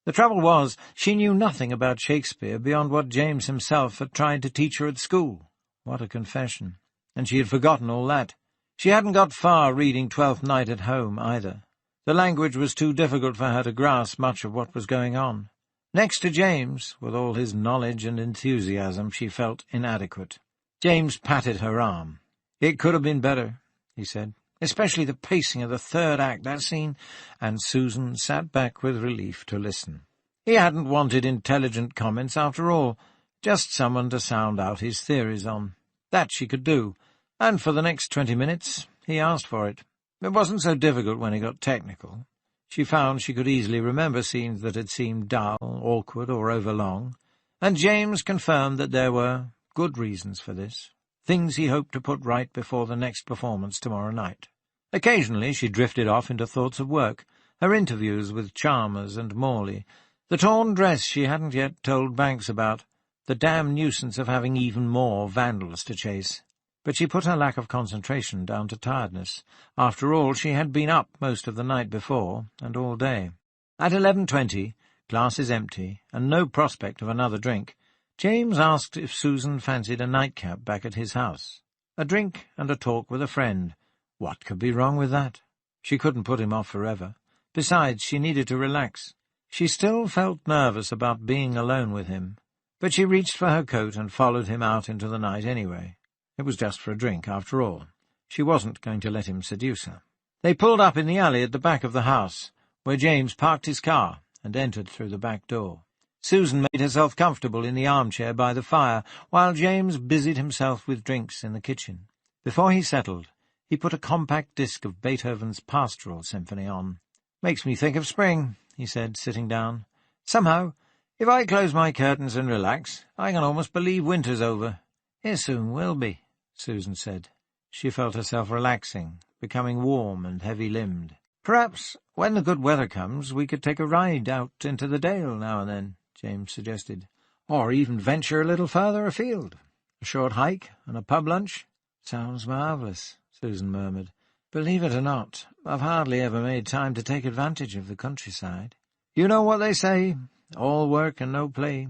S2: The trouble was, she knew nothing about Shakespeare beyond what James himself had tried to teach her at school. What a confession! And she had forgotten all that. She hadn't got far reading Twelfth Night at home, either. The language was too difficult for her to grasp much of what was going on. Next to James, with all his knowledge and enthusiasm, she felt inadequate. James patted her arm. "It could have been better," he said, "especially the pacing of the third act, that scene," and Susan sat back with relief to listen. He hadn't wanted intelligent comments after all, just someone to sound out his theories on. That she could do, and for the next 20 minutes he asked for it. It wasn't so difficult when he got technical. She found she could easily remember scenes that had seemed dull, awkward, or overlong, and James confirmed that there were good reasons for this, things he hoped to put right before the next performance tomorrow night. Occasionally she drifted off into thoughts of work, her interviews with Chalmers and Morley, the torn dress she hadn't yet told Banks about, the damn nuisance of having even more vandals to chase. but she put her lack of concentration down to tiredness. After all, she had been up most of the night before, and all day. At 11:20, glasses empty, and no prospect of another drink, James asked if Susan fancied a nightcap back at his house. A drink and a talk with a friend. What could be wrong with that? She couldn't put him off forever. Besides, she needed to relax. She still felt nervous about being alone with him, but she reached for her coat and followed him out into the night anyway. It was just for a drink, after all. She wasn't going to let him seduce her. They pulled up in the alley at the back of the house, where James parked his car and entered through the back door. Susan made herself comfortable in the armchair by the fire, while James busied himself with drinks in the kitchen. Before he settled, he put a compact disc of Beethoven's Pastoral Symphony on. "Makes me think of spring," he said, sitting down. "Somehow, if I close my curtains and relax, I can almost believe winter's over." "It soon will be," Susan said. She felt herself relaxing, becoming warm and heavy-limbed. "Perhaps, when the good weather comes, we could take a ride out into the dale now and then," James suggested. "Or even venture a little further afield. A short hike and a pub lunch." "Sounds marvellous," Susan murmured. "Believe it or not, I've hardly ever made time to take advantage of the countryside." "You know what they say, all work and no play."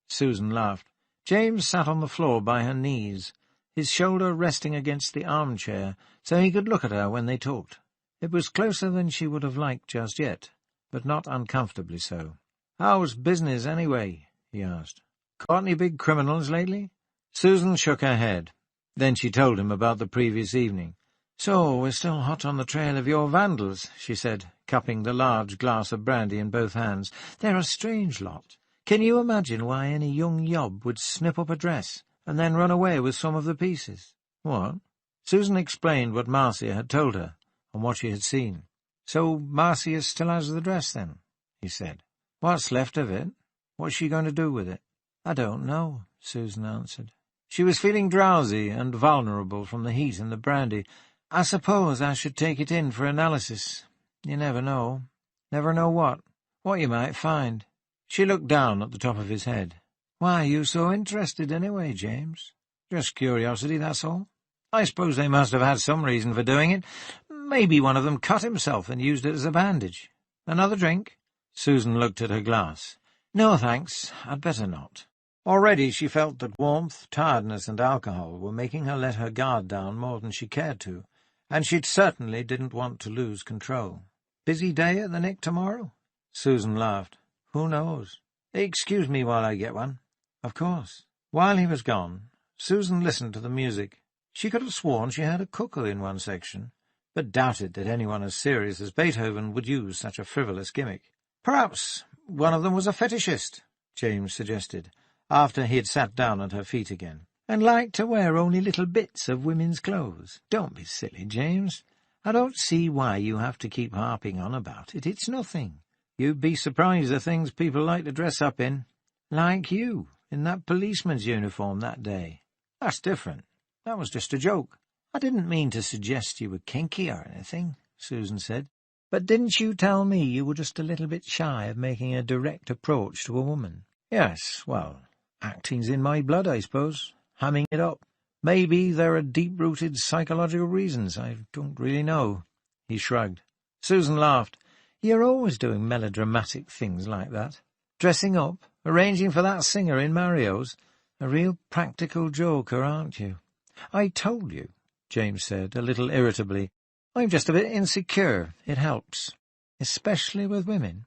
S2: Susan laughed. James sat on the floor by her knees, his shoulder resting against the armchair, so he could look at her when they talked. It was closer than she would have liked just yet, but not uncomfortably so. "How's business, anyway?" he asked. "Caught any big criminals lately?" Susan shook her head. Then she told him about the previous evening. "So we're still hot on the trail of your vandals," she said, cupping the large glass of brandy in both hands. "They're a strange lot. Can you imagine why any young yob would snip up a dress and then run away with some of the pieces?" "What?" Susan explained what Marcia had told her, and what she had seen. "So Marcia still has the dress, then?" he said. "What's left of it? What's she going to do with it?" "I don't know," Susan answered. She was feeling drowsy and vulnerable from the heat and the brandy. "I suppose I should take it in for analysis. You never know." "Never know what?" "What you might find." She looked down at the top of his head. "Why are you so interested anyway, James?" "Just curiosity, that's all. I suppose they must have had some reason for doing it. Maybe one of them cut himself and used it as a bandage. Another drink?" Susan looked at her glass. "No, thanks. I'd better not." Already she felt that warmth, tiredness, and alcohol were making her let her guard down more than she cared to, and she certainly didn't want to lose control. "Busy day at the Nick tomorrow?" Susan laughed. "Who knows? Excuse me while I get one." "Of course." While he was gone, Susan listened to the music. She could have sworn she heard a cuckoo in one section, but doubted that anyone as serious as Beethoven would use such a frivolous gimmick. "Perhaps one of them was a fetishist," James suggested, after he had sat down at her feet again, "and liked to wear only little bits of women's clothes." "Don't be silly, James. I don't see why you have to keep harping on about it. It's nothing. You'd be surprised the things people like to dress up in. Like you, in that policeman's uniform that day." "That's different. That was just a joke." "I didn't mean to suggest you were kinky or anything," Susan said. "But didn't you tell me you were just a little bit shy of making a direct approach to a woman?" "Yes, well, acting's in my blood, I suppose. Hamming it up. Maybe there are deep-rooted psychological reasons. I don't really know." He shrugged. Susan laughed. "You're always doing melodramatic things like that. Dressing up, arranging for that singer in Mario's. A real practical joker, aren't you?" "I told you," James said, a little irritably. "I'm just a bit insecure. It helps. Especially with women."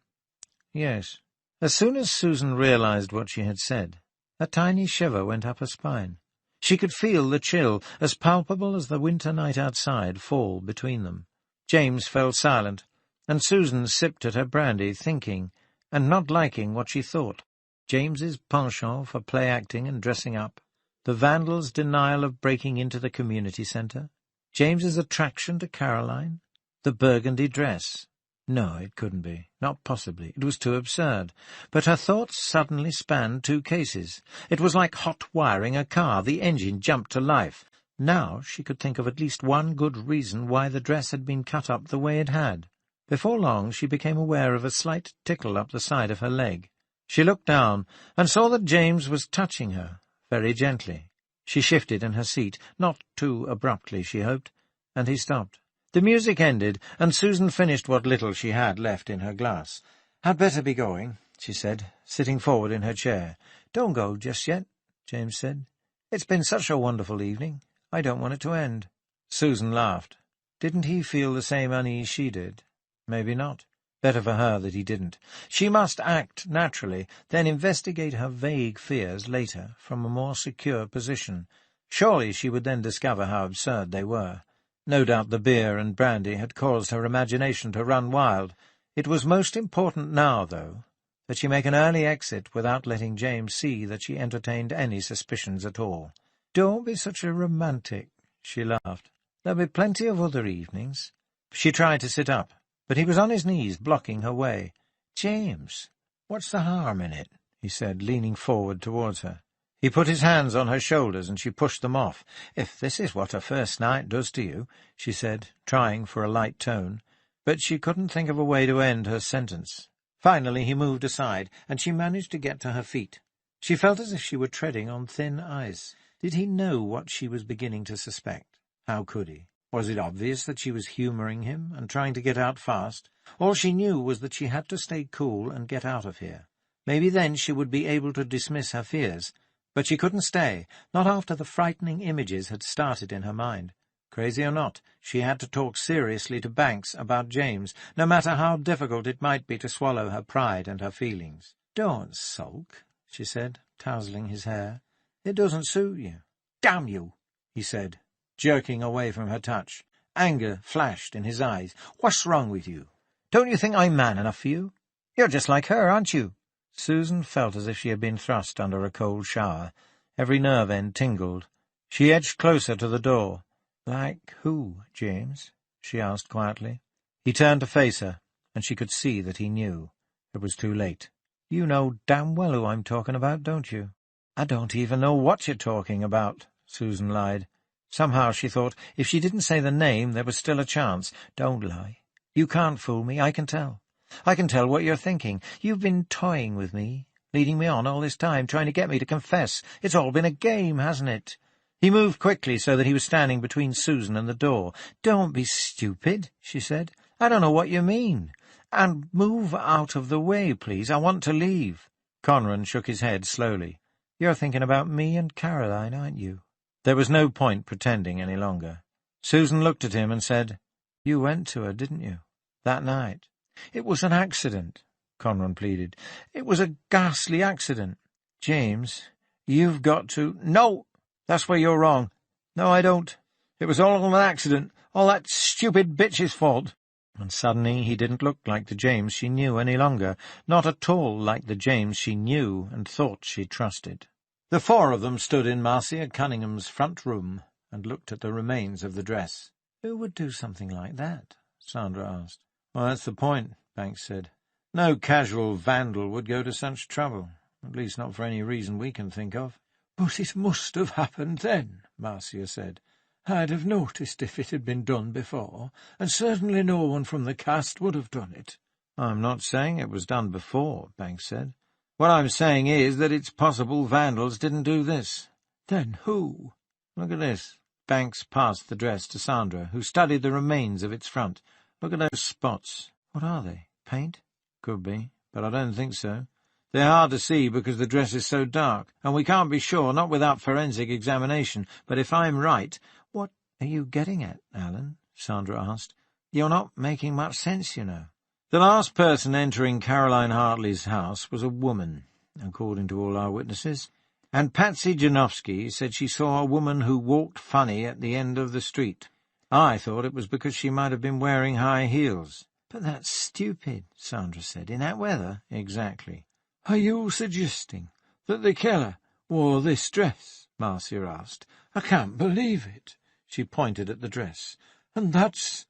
S2: "Yes." As soon as Susan realized what she had said, a tiny shiver went up her spine. She could feel the chill, as palpable as the winter night outside, fall between them. James fell silent, and Susan sipped at her brandy, thinking, and not liking what she thought. James's penchant for play-acting and dressing up, the vandals' denial of breaking into the community centre, James's attraction to Caroline, the burgundy dress. No, it couldn't be. Not possibly. It was too absurd. But her thoughts suddenly spanned two cases. It was like hot wiring a car. The engine jumped to life. Now she could think of at least one good reason why the dress had been cut up the way it had. Before long she became aware of a slight tickle up the side of her leg. She looked down and saw that James was touching her, very gently. She shifted in her seat, not too abruptly, she hoped, and he stopped. The music ended, and Susan finished what little she had left in her glass. "I'd better be going," she said, sitting forward in her chair. "Don't go just yet," James said. "It's been such a wonderful evening. I don't want it to end." Susan laughed. Didn't he feel the same unease she did? Maybe not. Better for her that he didn't. She must act naturally, then investigate her vague fears later from a more secure position. Surely she would then discover how absurd they were. No doubt the beer and brandy had caused her imagination to run wild. It was most important now, though, that she make an early exit without letting James see that she entertained any suspicions at all. "Don't be such a romantic," she laughed. "There'll be plenty of other evenings." She tried to sit up, but he was on his knees, blocking her way. "James, what's the harm in it?" he said, leaning forward towards her. He put his hands on her shoulders, and she pushed them off. "If this is what a first night does to you," she said, trying for a light tone. But she couldn't think of a way to end her sentence. Finally he moved aside, and she managed to get to her feet. She felt as if she were treading on thin ice. Did he know what she was beginning to suspect? How could he? Was it obvious that she was humouring him and trying to get out fast? All she knew was that she had to stay cool and get out of here. Maybe then she would be able to dismiss her fears. But she couldn't stay, not after the frightening images had started in her mind. Crazy or not, she had to talk seriously to Banks about James, no matter how difficult it might be to swallow her pride and her feelings. "Don't sulk," she said, tousling his hair. "It doesn't suit you." "Damn you," he said, jerking away from her touch. Anger flashed in his eyes. "What's wrong with you? Don't you think I'm man enough for you? You're just like her, aren't you?" Susan felt as if she had been thrust under a cold shower. Every nerve end tingled. She edged closer to the door. "Like who, James?" she asked quietly. He turned to face her, and she could see that he knew. It was too late. "You know damn well who I'm talking about, don't you?" "I don't even know what you're talking about," Susan lied. Somehow, she thought, if she didn't say the name, there was still a chance. "Don't lie. You can't fool me, I can tell. I can tell what you're thinking. You've been toying with me, leading me on all this time, trying to get me to confess. It's all been a game, hasn't it?" He moved quickly so that he was standing between Susan and the door. "Don't be stupid," she said. "I don't know what you mean. And move out of the way, please. I want to leave." Conran shook his head slowly. "You're thinking about me and Caroline, aren't you?" There was no point pretending any longer. Susan looked at him and said, "You went to her, didn't you? That night?" "It was an accident," Conran pleaded. "It was a ghastly accident. James, you've got to—" "No, that's where you're wrong. No, I don't. It was all an accident. All that stupid bitch's fault." And suddenly he didn't look like the James she knew any longer, not at all like the James she knew and thought she trusted. The four of them stood in Marcia Cunningham's front room and looked at the remains of the dress. "Who would do something like that?" Sandra asked. "Well, that's the point," Banks said. "No casual vandal would go to such trouble, at least not for any reason we can think of." "But it must have happened then," Marcia said. "I'd have noticed if it had been done before, and certainly no one from the cast would have done it." "I'm not saying it was done before," Banks said. "What I'm saying is that it's possible vandals didn't do this." "Then who?" "Look at this." Banks passed the dress to Sandra, who studied the remains of its front. "Look at those spots." "What are they? Paint?" "Could be, but I don't think so. They're hard to see because the dress is so dark, and we can't be sure, not without forensic examination. But if I'm right—" "What are you getting at, Alan?" Sandra asked. "You're not making much sense, you know." "The last person entering Caroline Hartley's house was a woman, according to all our witnesses, and Patsy Janowski said she saw a woman who walked funny at the end of the street. I thought it was because she might have been wearing high heels." "But that's stupid," Sandra said. "In that weather?" "Exactly." "Are you suggesting that the killer wore this dress?" Marcia asked. "I can't believe it." She pointed at the dress. "And that's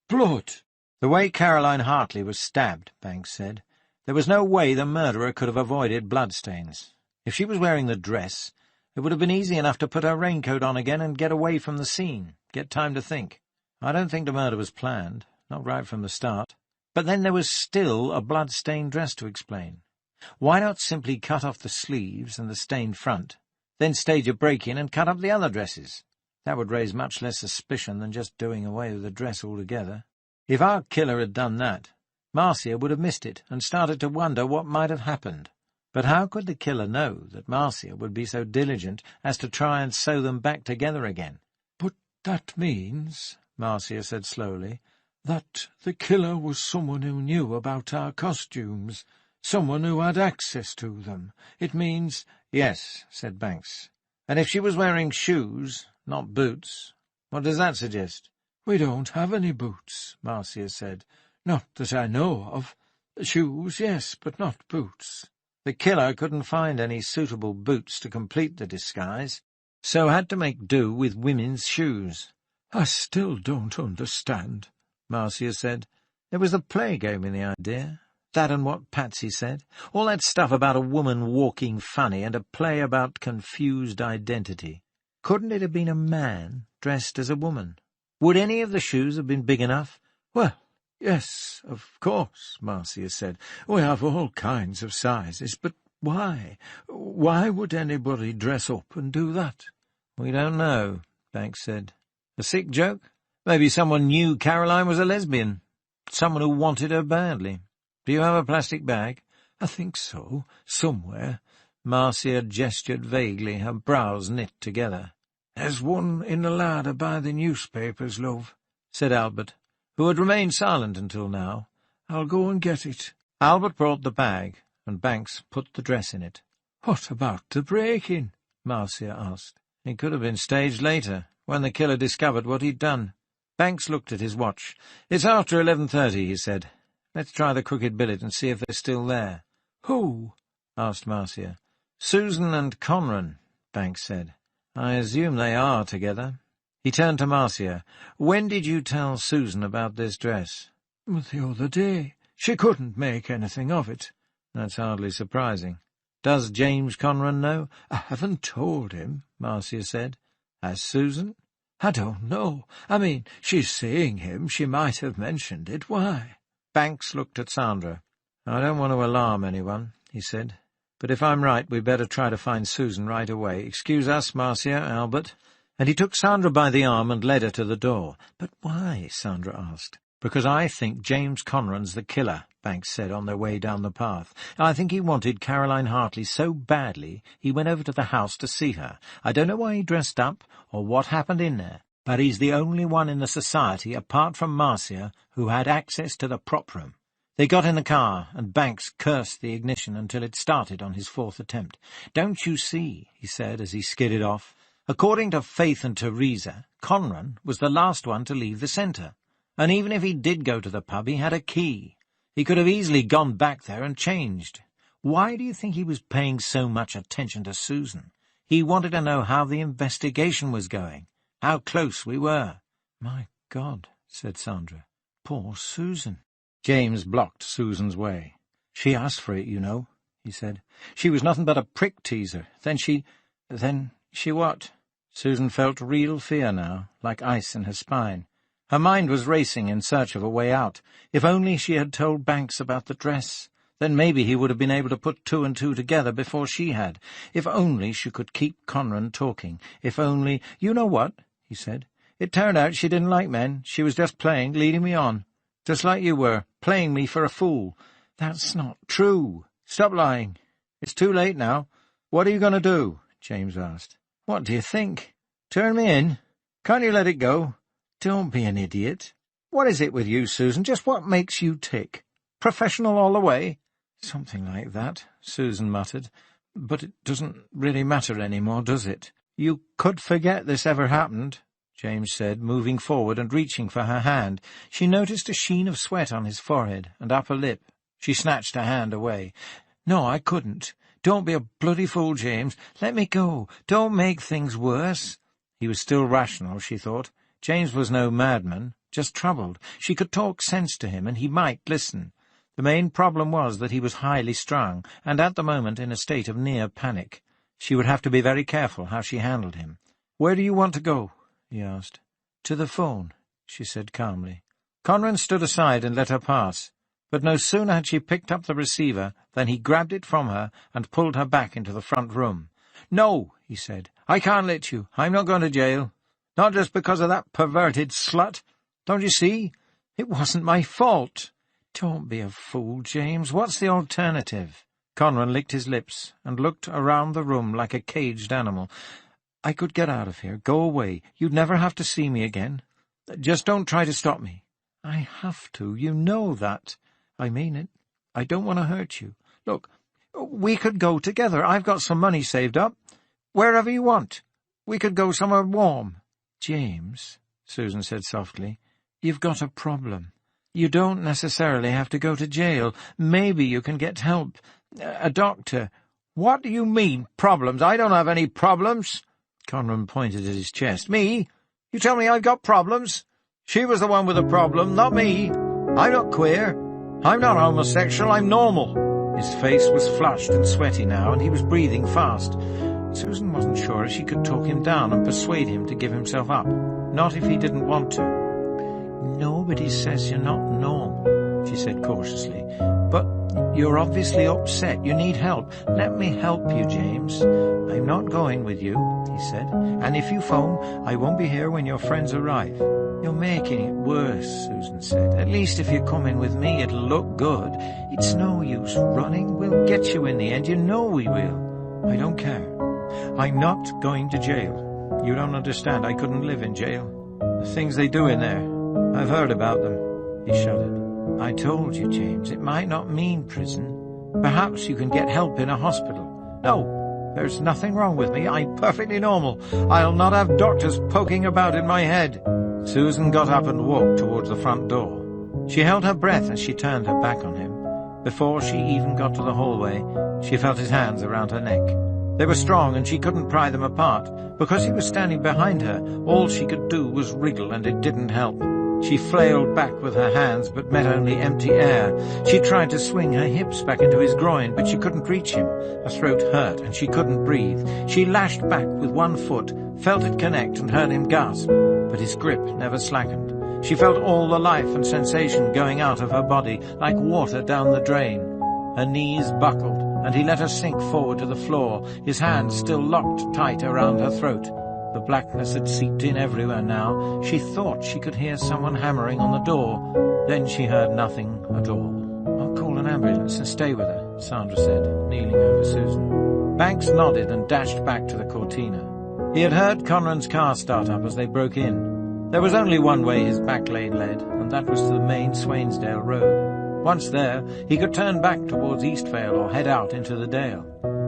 S2: blood." "The way Caroline Hartley was stabbed," Banks said. "There was no way the murderer could have avoided bloodstains. If she was wearing the dress, it would have been easy enough to put her raincoat on again and get away from the scene, get time to think. I don't think the murder was planned, not right from the start. But then there was still a blood-stained dress to explain. Why not simply cut off the sleeves and the stained front, then stage a break-in and cut up the other dresses. That would raise much less suspicion than just doing away with the dress altogether. If our killer had done that, Marcia would have missed it and started to wonder what might have happened. But how could the killer know that Marcia would be so diligent as to try and sew them back together again?
S3: "But that means," Marcia said slowly, "that the killer was someone who knew about our costumes, someone who had access to them. It means—"
S2: "Yes," said Banks. "And if she was wearing shoes, not boots, what does that suggest?"
S3: "We don't have any boots," Marcia said. "Not that I know of. Shoes, yes, but not boots."
S2: The killer couldn't find any suitable boots to complete the disguise, so had to make do with women's shoes.
S3: "I still don't understand," Marcia said.
S2: It was the play gave me the idea. That and what Patsy said. All that stuff about a woman walking funny and a play about confused identity. Couldn't it have been a man dressed as a woman? Would any of the shoes have been big enough?
S3: "Well, yes, of course," Marcia said. "We have all kinds of sizes, but why? Why would anybody dress up and do that?"
S2: "We don't know," Banks said. "A sick joke? Maybe someone knew Caroline was a lesbian. Someone who wanted her badly. Do you have a plastic bag?"
S3: "I think so, somewhere."
S2: Marcia gestured vaguely, her brows knit together.
S3: "There's one in the larder by the newspapers, love,"
S2: said Albert, who had remained silent until now.
S3: "I'll go and get it."
S2: Albert brought the bag, and Banks put the dress in it.
S3: "What about the break-in?"
S2: Marcia asked. It could have been staged later, when the killer discovered what he'd done. Banks looked at his watch. "It's after 11:30, he said. "Let's try the crooked billet and see if they're still there."
S3: "Who?"
S2: asked Marcia. "Susan and Conran," Banks said. "I assume they are together." He turned to Marcia. "When did you tell Susan about this dress?"
S3: "The other day. She couldn't make anything of it."
S2: "That's hardly surprising. Does James Conran know?"
S3: "I haven't told him,"
S2: Marcia said. "Has Susan?"
S3: "I don't know. I mean, she's seeing him. She might have mentioned it. Why?"
S2: Banks looked at Sandra. "I don't want to alarm anyone," he said. "But if I'm right, we'd better try to find Susan right away. Excuse us, Marcia, Albert." And he took Sandra by the arm and led her to the door. "But why?" Sandra asked. "Because I think James Conran's the killer," Banks said on their way down the path. "I think he wanted Caroline Hartley so badly he went over to the house to see her. I don't know why he dressed up or what happened in there, but he's the only one in the society, apart from Marcia, who had access to the prop room." They got in the car, and Banks cursed the ignition until it started on his fourth attempt. "Don't you see," he said as he skidded off. "According to Faith and Teresa, Conran was the last one to leave the centre. And even if he did go to the pub, he had a key. He could have easily gone back there and changed. Why do you think he was paying so much attention to Susan? He wanted to know how the investigation was going, how close we were."
S3: "My God," said Sandra. "Poor Susan."
S2: James blocked Susan's way. "She asked for it, you know," he said. "She was nothing but a prick-teaser. Then she what?" Susan felt real fear now, like ice in her spine. Her mind was racing in search of a way out. If only she had told Banks about the dress, then maybe he would have been able to put two and two together before she had. If only she could keep Conran talking. If only— "You know what?" he said. "It turned out she didn't like men. She was just playing, leading me on. Just like you were, playing me for a fool." "That's not true." "Stop lying. It's too late now." "What are you going to do?" James asked. "What do you think? Turn me in? Can't you let it go?" "Don't be an idiot. What is it with you, Susan? Just what makes you tick? Professional all the way?"
S3: "Something like that," Susan muttered. "But it doesn't really matter any more, does it?"
S2: "You could forget this ever happened," James said, moving forward and reaching for her hand. She noticed a sheen of sweat on his forehead and upper lip. She snatched her hand away.
S3: "No, I couldn't. Don't be a bloody fool, James. Let me go. Don't make things worse."
S2: He was still rational, she thought. James was no madman, just troubled. She could talk sense to him, and he might listen. The main problem was that he was highly strung, and at the moment in a state of near panic. She would have to be very careful how she handled him. "Where do you want to go?" he asked.
S3: "To the phone," she said calmly.
S2: Conran stood aside and let her pass, but no sooner had she picked up the receiver than he grabbed it from her and pulled her back into the front room. "No," he said. "I can't let you. I'm not going to jail. Not just because of that perverted slut. Don't you see? It wasn't my fault."
S3: "Don't be a fool, James. What's the alternative?"
S2: Conran licked his lips and looked around the room like a caged animal. "I could get out of here, go away. You'd never have to see me again. Just don't try to stop me."
S3: "I have to. You know that."
S2: "I mean it. I don't want to hurt you. Look, we could go together. I've got some money saved up. Wherever you want. We could go somewhere warm."
S3: "James," Susan said softly, "you've got a problem. You don't necessarily have to go to jail. Maybe you can get help. A doctor."
S2: "What do you mean, problems? I don't have any problems." Conran pointed at his chest. "Me? You tell me I've got problems? She was the one with a problem, not me. I'm not queer. I'm not homosexual. I'm normal."
S3: His face was flushed and sweaty now, and he was breathing fast. Susan wasn't sure if she could talk him down and persuade him to give himself up. Not if he didn't want to. "Nobody says you're not normal," she said cautiously. "But you're obviously upset. You need help. Let me help you, James. I'm not going with you," he said. "And if you phone, I won't be here when your friends arrive." "You're making it worse," Susan said. "At least if you come in with me, it'll look good. It's no use running. We'll get you in the end. You know we will." "I don't care. I'm not going to jail. You don't understand. I couldn't live in jail. The things they do in there, I've heard about them." He shuddered. "I told you, James, it might not mean prison. Perhaps you can get help in a hospital." "No, there's nothing wrong with me. I'm perfectly normal. I'll not have doctors poking about in my head." Susan got up and walked towards the front door. She held her breath as she turned her back on him. Before she even got to the hallway, she felt his hands around her neck. They were strong, and she couldn't pry them apart. Because he was standing behind her, all she could do was wriggle, and it didn't help. She flailed back with her hands, but met only empty air. She tried to swing her hips back into his groin, but she couldn't reach him. Her throat hurt, and she couldn't breathe. She lashed back with one foot, felt it connect, and heard him gasp. But his grip never slackened. She felt all the life and sensation going out of her body, like water down the drain. Her knees buckled, and he let her sink forward to the floor, his hands still locked tight around her throat. The blackness had seeped in everywhere now. She thought she could hear someone hammering on the door. Then she heard nothing at all. "I'll call an ambulance and stay with her," Sandra said, kneeling over Susan. Banks nodded and dashed back to the Cortina. He had heard Conran's car start up as they broke in. There was only one way his back lane led, and that was to the main Swainsdale road. Once there, he could turn back towards Eastvale or head out into the Dale.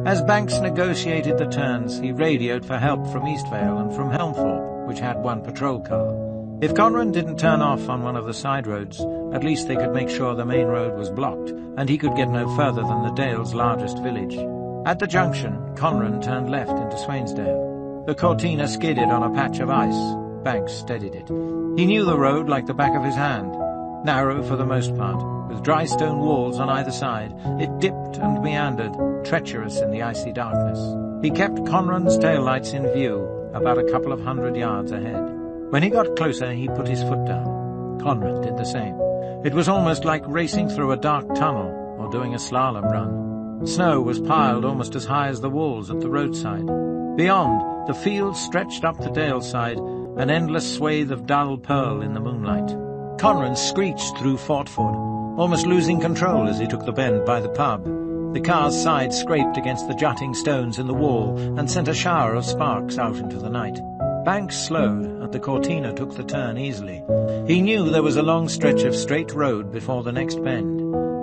S3: As Banks negotiated the turns, he radioed for help from Eastvale and from Helmthorpe, which had one patrol car. If Conran didn't turn off on one of the side roads, at least they could make sure the main road was blocked, and he could get no further than the Dale's largest village. At the junction, Conran turned left into Swainsdale. The Cortina skidded on a patch of ice. Banks steadied it. He knew the road like the back of his hand. Narrow for the most part, with dry stone walls on either side, it dipped and meandered, treacherous in the icy darkness. He kept Conran's taillights in view, about a couple of 100 yards ahead. When he got closer, he put his foot down. Conran did the same. It was almost like racing through a dark tunnel or doing a slalom run. Snow was piled almost as high as the walls at the roadside. Beyond, the fields stretched up the Dale side, an endless swathe of dull pearl in the moonlight. Conran screeched through Fortford, almost losing control as he took the bend by the pub. The car's side scraped against the jutting stones in the wall and sent a shower of sparks out into the night. Banks slowed, and the Cortina took the turn easily. He knew there was a long stretch of straight road before the next bend.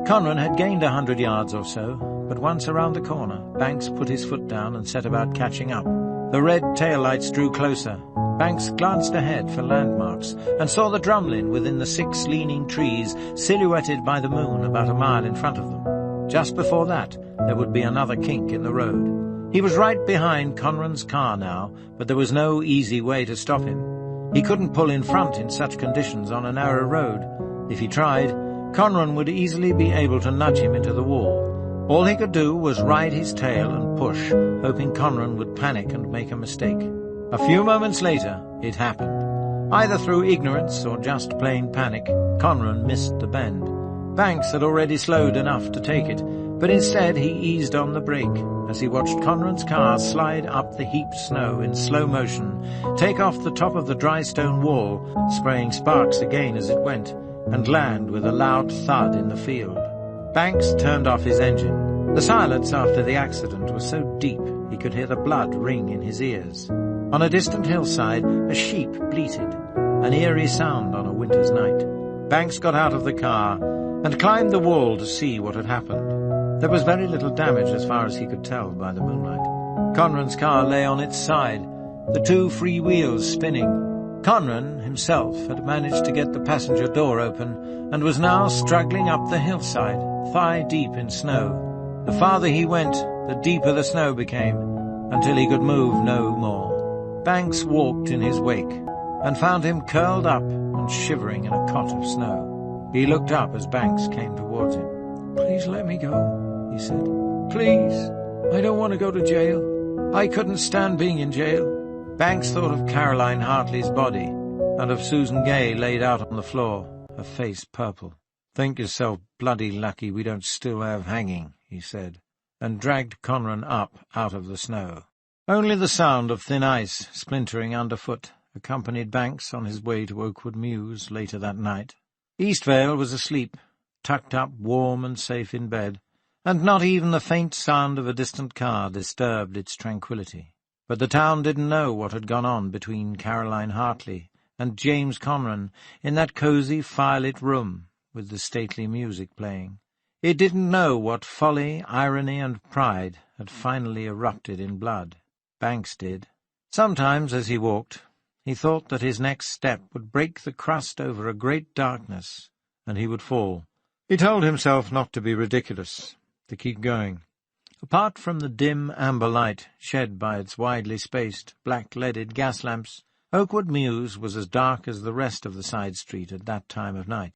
S3: Conran had gained 100 yards or so, but once around the corner, Banks put his foot down and set about catching up. The red taillights drew closer. Banks glanced ahead for landmarks and saw the drumlin within the 6 leaning trees silhouetted by the moon about a mile in front of them. Just before that, there would be another kink in the road. He was right behind Conran's car now, but there was no easy way to stop him. He couldn't pull in front in such conditions on a narrow road. If he tried, Conran would easily be able to nudge him into the wall. All he could do was ride his tail and push, hoping Conran would panic and make a mistake. A few moments later, it happened. Either through ignorance or just plain panic, Conran missed the bend. Banks had already slowed enough to take it,
S2: But instead he eased on the brake as he watched Conran's car slide up the heaped snow in slow motion, take off the top of the dry stone wall, spraying sparks again as it went, and land with a loud thud in the field. Banks turned off his engine. The silence after the accident was so deep he could hear the blood ring in his ears. On a distant hillside, a sheep bleated, an eerie sound on a winter's night. Banks got out of the car and climbed the wall to see what had happened. There was very little damage as far as he could tell by the moonlight. Conran's car lay on its side, the two free wheels spinning. Conran himself had managed to get the passenger door open and was now struggling up the hillside, thigh-deep in snow. The farther he went, the deeper the snow became, until he could move no more. Banks walked in his wake and found him curled up and shivering in a cot of snow. He looked up as Banks came towards him.
S3: "Please let me go," he said. "Please. I don't want to go to jail. I couldn't stand being in jail."
S2: Banks thought of Caroline Hartley's body and of Susan Gay laid out on the floor, her face purple. "Think yourself bloody lucky we don't still have hanging," he said, and dragged Conran up out of the snow. Only the sound of thin ice splintering underfoot accompanied Banks on his way to Oakwood Mews later that night. Eastvale was asleep, tucked up warm and safe in bed, and not even the faint sound of a distant car disturbed its tranquillity. But the town didn't know what had gone on between Caroline Hartley and James Conran in that cosy, firelit room with the stately music playing. It didn't know what folly, irony, and pride had finally erupted in blood. Banks did. Sometimes, as he walked, he thought that his next step would break the crust over a great darkness, and he would fall. He told himself not to be ridiculous, to keep going. Apart from the dim amber light shed by its widely spaced, black-leaded gas lamps, Oakwood Mews was as dark as the rest of the side street at that time of night.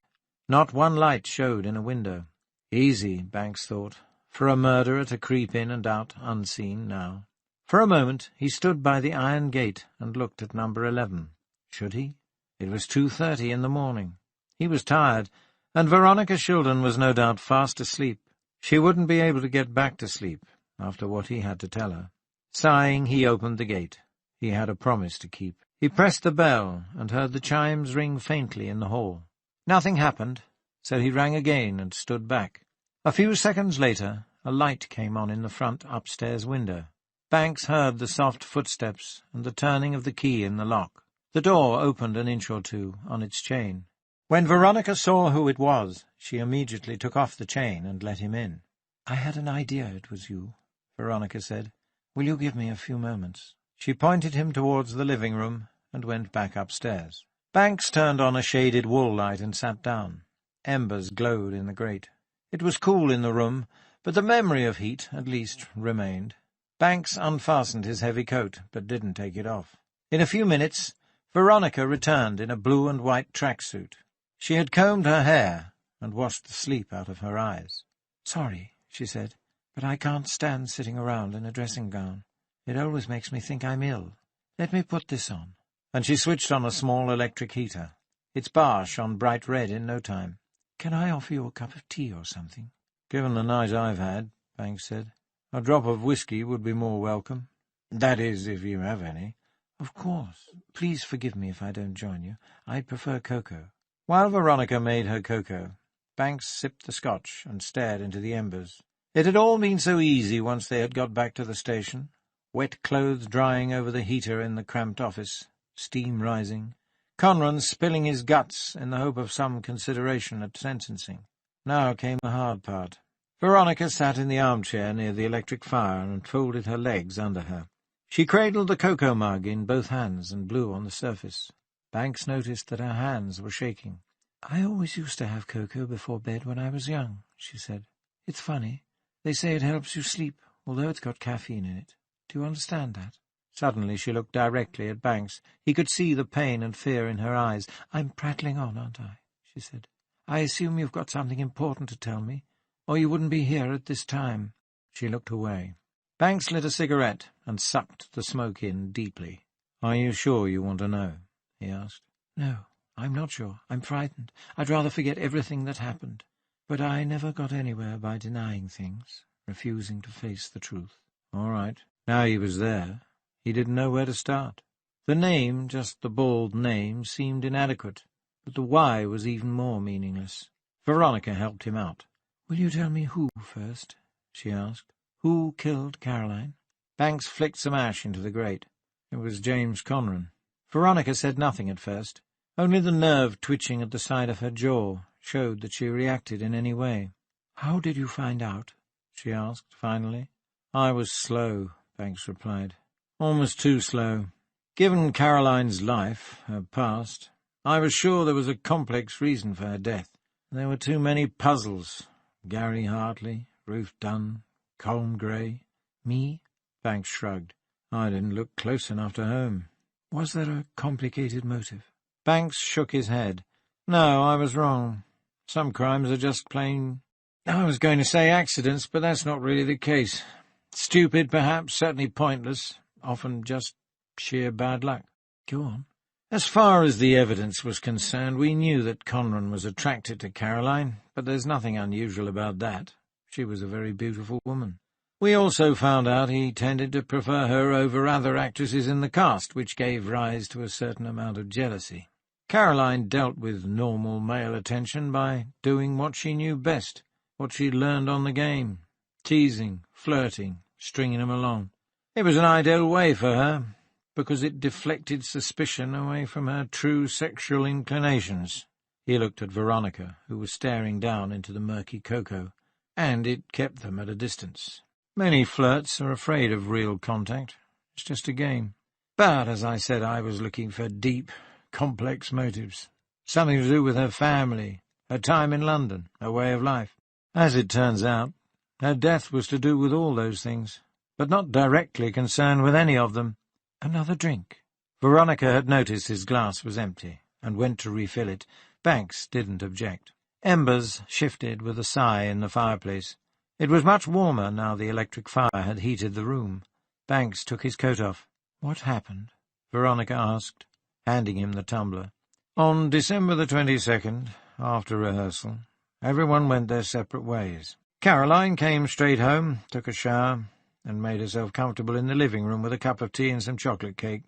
S2: Not one light showed in a window. Easy, Banks thought, for a murderer to creep in and out unseen now. For a moment he stood by the iron gate and looked at number 11. Should he? It was 2:30 in the morning. He was tired, and Veronica Shildon was no doubt fast asleep. She wouldn't be able to get back to sleep after what he had to tell her. Sighing, he opened the gate. He had a promise to keep. He pressed the bell and heard the chimes ring faintly in the hall. Nothing happened, so he rang again and stood back. A few seconds later, a light came on in the front upstairs window. Banks heard the soft footsteps and the turning of the key in the lock. The door opened an inch or two on its chain. When Veronica saw who it was, she immediately took off the chain and let him in. "I had an idea it was you," Veronica said. "Will you give me a few moments?" She pointed him towards the living room and went back upstairs. Banks turned on a shaded wall light and sat down. Embers glowed in the grate. It was cool in the room, but the memory of heat, at least, remained. Banks unfastened his heavy coat, but didn't take it off. In a few minutes, Veronica returned in a blue and white tracksuit. She had combed her hair and washed the sleep out of her eyes. "Sorry," she said, "but I can't stand sitting around in a dressing gown. It always makes me think I'm ill. Let me put this on." And she switched on a small electric heater. Its bar shone bright red in no time. "Can I offer you a cup of tea or something?" "Given the night I've had," Banks said, "a drop of whiskey would be more welcome. That is, if you have any." "Of course. Please forgive me if I don't join you. I'd prefer cocoa." While Veronica made her cocoa, Banks sipped the scotch and stared into the embers. It had all been so easy once they had got back to the station. Wet clothes drying over the heater in the cramped office, steam rising, Conran spilling his guts in the hope of some consideration at sentencing. Now came the hard part. Veronica sat in the armchair near the electric fire and folded her legs under her. She cradled the cocoa mug in both hands and blew on the surface. Banks noticed that her hands were shaking. "I always used to have cocoa before bed when I was young," she said. "It's funny. They say it helps you sleep, although it's got caffeine in it. Do you understand that?" Suddenly she looked directly at Banks. He could see the pain and fear in her eyes. "I'm prattling on, aren't I?" she said. "I assume you've got something important to tell me, or you wouldn't be here at this time." She looked away. Banks lit a cigarette and sucked the smoke in deeply. "Are you sure you want to know?" he asked. "No, I'm not sure. I'm frightened. I'd rather forget everything that happened.
S1: But I never got anywhere by denying things, refusing to face the truth.
S2: All right. Now he was there. He didn't know where to start. The name, just the bald name, seemed inadequate, but the why was even more meaningless. Veronica helped him out.
S1: "Will you tell me who first?" she asked. "Who killed Caroline?"
S2: Banks flicked some ash into the grate. It was James Conran. Veronica said nothing at first. Only the nerve twitching at the side of her jaw showed that she reacted in any way.
S1: "How did you find out?"
S2: she asked, finally. "I was slow," Banks replied. "Almost too slow. Given Caroline's life, her past, I was sure there was a complex reason for her death. There were too many puzzles. Gary Hartley, Ruth Dunn, Colm Gray.
S1: "Me?"
S2: Banks shrugged. "I didn't look close enough to home."
S1: "Was there a complicated motive?"
S2: Banks shook his head. "No, I was wrong. Some crimes are just plain— I was going to say accidents, but that's not really the case. Stupid, perhaps, certainly pointless, often just sheer bad luck."
S1: "Go on."
S2: "As far as the evidence was concerned, we knew that Conran was attracted to Caroline, but there's nothing unusual about that. She was a very beautiful woman. We also found out he tended to prefer her over other actresses in the cast, which gave rise to a certain amount of jealousy. Caroline dealt with normal male attention by doing what she knew best, what she'd learned on the game: teasing, flirting, stringing him along. It was an ideal way for her, because it deflected suspicion away from her true sexual inclinations." He looked at Veronica, who was staring down into the murky cocoa, "and it kept them at a distance. Many flirts are afraid of real contact. It's just a game. But, as I said, I was looking for deep, complex motives. Something to do with her family, her time in London, her way of life. As it turns out, her death was to do with all those things, but not directly concerned with any of them."
S1: "Another drink?"
S2: Veronica had noticed his glass was empty, and went to refill it. Banks didn't object. Embers shifted with a sigh in the fireplace. It was much warmer now the electric fire had heated the room. Banks took his coat off.
S1: "What happened?"
S2: Veronica asked, handing him the tumbler. "On December the 22nd, after rehearsal, everyone went their separate ways. Caroline came straight home, took a shower, and made herself comfortable in the living room with a cup of tea and some chocolate cake.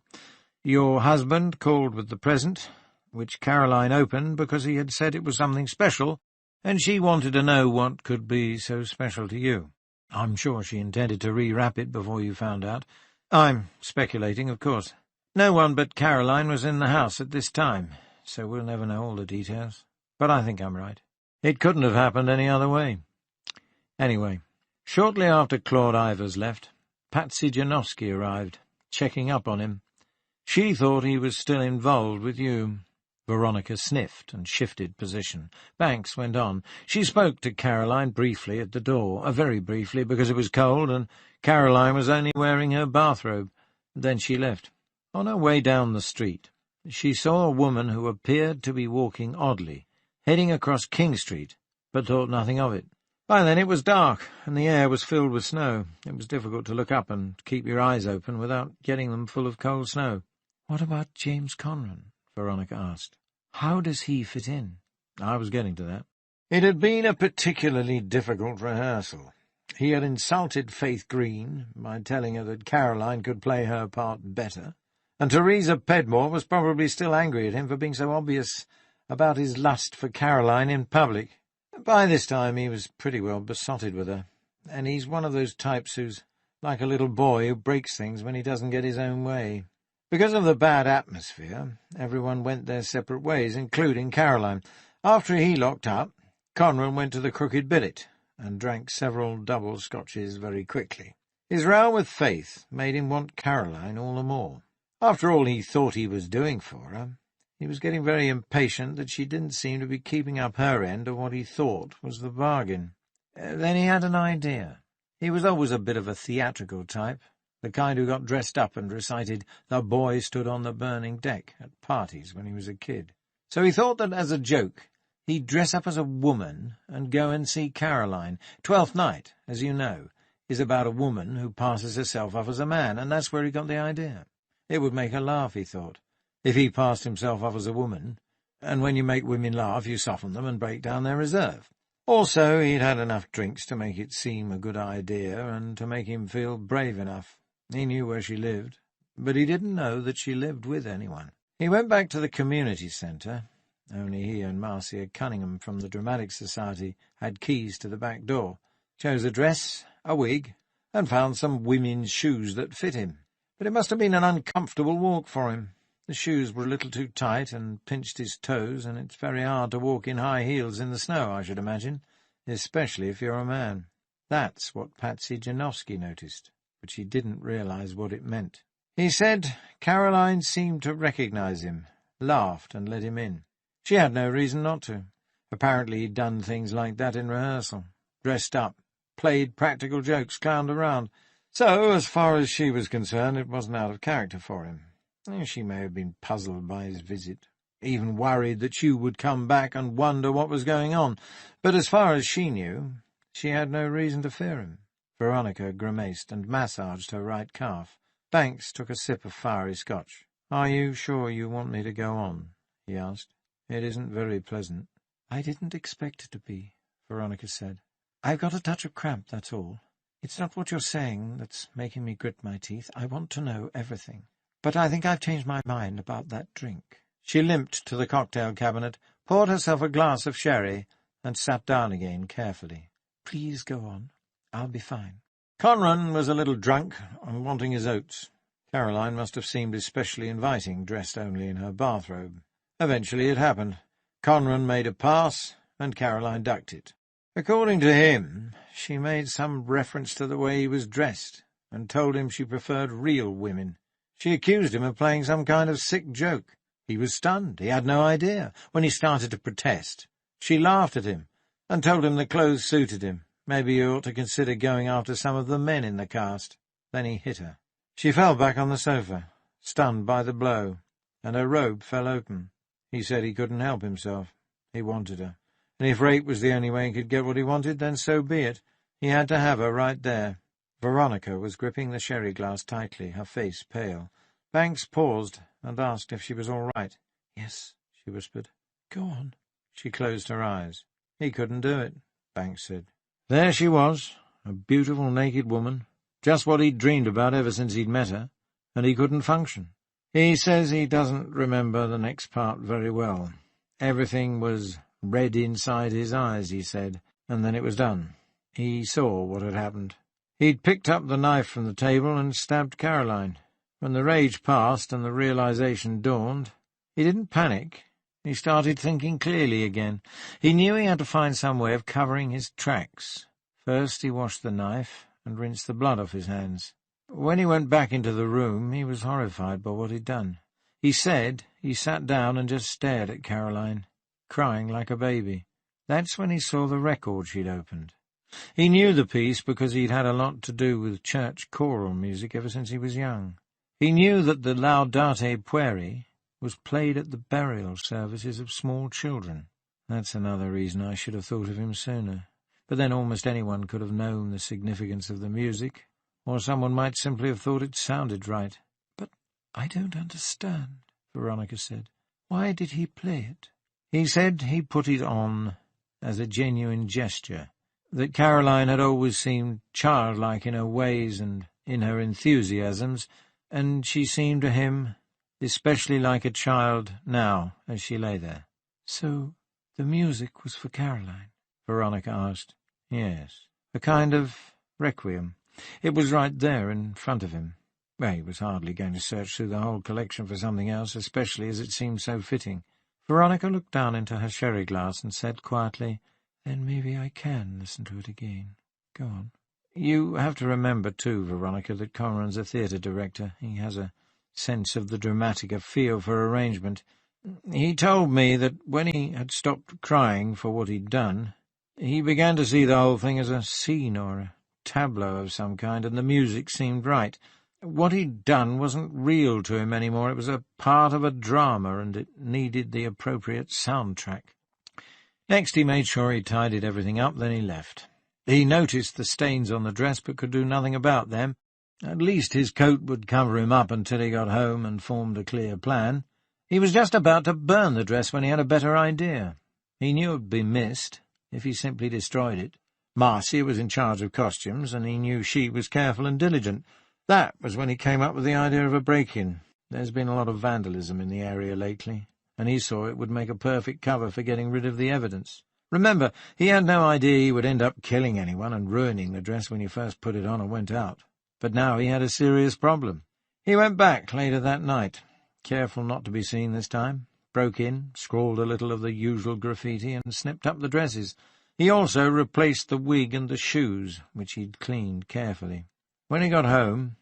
S2: Your husband called with the present, which Caroline opened because he had said it was something special, and she wanted to know what could be so special to you. I'm sure she intended to rewrap it before you found out. I'm speculating, of course. No one but Caroline was in the house at this time, so we'll never know all the details. But I think I'm right. It couldn't have happened any other way. Anyway, shortly after Claude Ivers left, Patsy Janowski arrived, checking up on him. She thought he was still involved with you." Veronica sniffed and shifted position. Banks went on. "She spoke to Caroline briefly at the door, very briefly, because it was cold, and Caroline was only wearing her bathrobe. Then she left. On her way down the street, she saw a woman who appeared to be walking oddly, heading across King Street, but thought nothing of it. By then it was dark, and the air was filled with snow. It was difficult to look up and keep your eyes open without getting them full of cold snow."
S1: "What about James Conran?" Veronica asked. "How does he fit in?"
S2: "I was getting to that. It had been a particularly difficult rehearsal. He had insulted Faith Green by telling her that Caroline could play her part better, and Teresa Pedmore was probably still angry at him for being so obvious about his lust for Caroline in public. By this time he was pretty well besotted with her, and he's one of those types who's like a little boy who breaks things when he doesn't get his own way. Because of the bad atmosphere, everyone went their separate ways, including Caroline. After he locked up, Conran went to the Crooked Billet and drank several double scotches very quickly. His row with Faith made him want Caroline all the more. After all he thought he was doing for her, he was getting very impatient that she didn't seem to be keeping up her end of what he thought was the bargain. Then he had an idea. He was always a bit of a theatrical type, the kind who got dressed up and recited "The Boy Stood on the Burning Deck" at parties when he was a kid. So he thought that, as a joke, he'd dress up as a woman and go and see Caroline. Twelfth Night, as you know, is about a woman who passes herself off as a man, and that's where he got the idea. It would make her laugh, he thought, if he passed himself off as a woman, and when you make women laugh you soften them and break down their reserve.
S5: Also, he'd had enough drinks to make it seem a good idea and to make him feel brave enough. He knew where she lived, but he didn't know that she lived with anyone. He went back to the community centre. Only he and Marcia Cunningham from the Dramatic Society had keys to the back door, chose a dress, a wig, and found some women's shoes that fit him. But it must have been an uncomfortable walk for him. The shoes were a little too tight and pinched his toes, and it's very hard to walk in high heels in the snow, I should imagine, especially if you're a man. That's what Patsy Janowski noticed, but she didn't realize what it meant. He said Caroline seemed to recognize him, laughed and let him in. She had no reason not to. Apparently he'd done things like that in rehearsal. Dressed up, played practical jokes, clowned around. So, as far as she was concerned, it wasn't out of character for him. She may have been puzzled by his visit, even worried that you would come back and wonder what was going on. But as far as she knew, she had no reason to fear him. Veronica grimaced and massaged her right calf. Banks took a sip of fiery scotch. "Are you sure you want me to go on?" he asked. "It isn't very pleasant." "I didn't expect it to be," Veronica said. "I've got a touch of cramp, that's all. It's not what you're saying that's making me grit my teeth. I want to know everything. But I think I've changed my mind about that drink." She limped to the cocktail cabinet, poured herself a glass of sherry, and sat down again carefully. "Please go on. I'll be fine." Conran was a little drunk and wanting his oats. Caroline must have seemed especially inviting, dressed only in her bathrobe. Eventually it happened. Conran made a pass, and Caroline ducked it. According to him, she made some reference to the way he was dressed, and told him she preferred real women. She accused him of playing some kind of sick joke. He was stunned. He had no idea. When he started to protest, she laughed at him, and told him the clothes suited him. Maybe he ought to consider going after some of the men in the cast. Then he hit her. She fell back on the sofa, stunned by the blow, and her robe fell open. He said he couldn't help himself. He wanted her. And if rape was the only way he could get what he wanted, then so be it. He had to have her right there. Veronica was gripping the sherry glass tightly, her face pale. Banks paused and asked if she was all right. "Yes," she whispered. "Go on." She closed her eyes. "He couldn't do it," Banks said. There she was, a beautiful naked woman, just what he'd dreamed about ever since he'd met her, and he couldn't function. He says he doesn't remember the next part very well. Everything was red inside his eyes, he said, and then it was done. He saw what had happened. He'd picked up the knife from the table and stabbed Caroline. When the rage passed and the realization dawned, he didn't panic. He started thinking clearly again. He knew he had to find some way of covering his tracks. First he washed the knife and rinsed the blood off his hands. When he went back into the room, he was horrified by what he'd done. He said he sat down and just stared at Caroline, crying like a baby. That's when he saw the record she'd opened. He knew the piece because he'd had a lot to do with church choral music ever since he was young. He knew that the Laudate Pueri was played at the burial services of small children. That's another reason I should have thought of him sooner. But then almost anyone could have known the significance of the music, or someone might simply have thought it sounded right. "But I don't understand," Veronica said. "Why did he play it?" He said he put it on as a genuine gesture, that Caroline had always seemed childlike in her ways and in her enthusiasms, and she seemed to him especially like a child now as she lay there. "So the music was for Caroline?" Veronica asked. "Yes, a kind of requiem. It was right there in front of him." Well, he was hardly going to search through the whole collection for something else, especially as it seemed so fitting. Veronica looked down into her sherry glass and said quietly, "Then maybe I can listen to it again. Go on." "You have to remember, too, Veronica, that Conran's a theatre director. He has a sense of the dramatic, a feel for arrangement. He told me that when he had stopped crying for what he'd done, he began to see the whole thing as a scene or a tableau of some kind, and the music seemed right. What he'd done wasn't real to him anymore. It was a part of a drama, and it needed the appropriate soundtrack." Next he made sure he tidied everything up, then he left. He noticed the stains on the dress, but could do nothing about them. At least his coat would cover him up until he got home and formed a clear plan. He was just about to burn the dress when he had a better idea. He knew it would be missed,
S2: if he simply destroyed it. Marcia was in charge of costumes, and he knew she was careful and diligent. That was when he came up with the idea of a break-in. There's been a lot of vandalism in the area lately, and he saw it would make a perfect cover for getting rid of the evidence. Remember, he had no idea he would end up killing anyone and ruining the dress when you first put it on and went out. But now he had a serious problem. He went back later that night, careful not to be seen this time, broke in, scrawled a little of the usual graffiti, and snipped up the dresses. He also replaced the wig and the shoes, which he'd cleaned carefully. When he got home,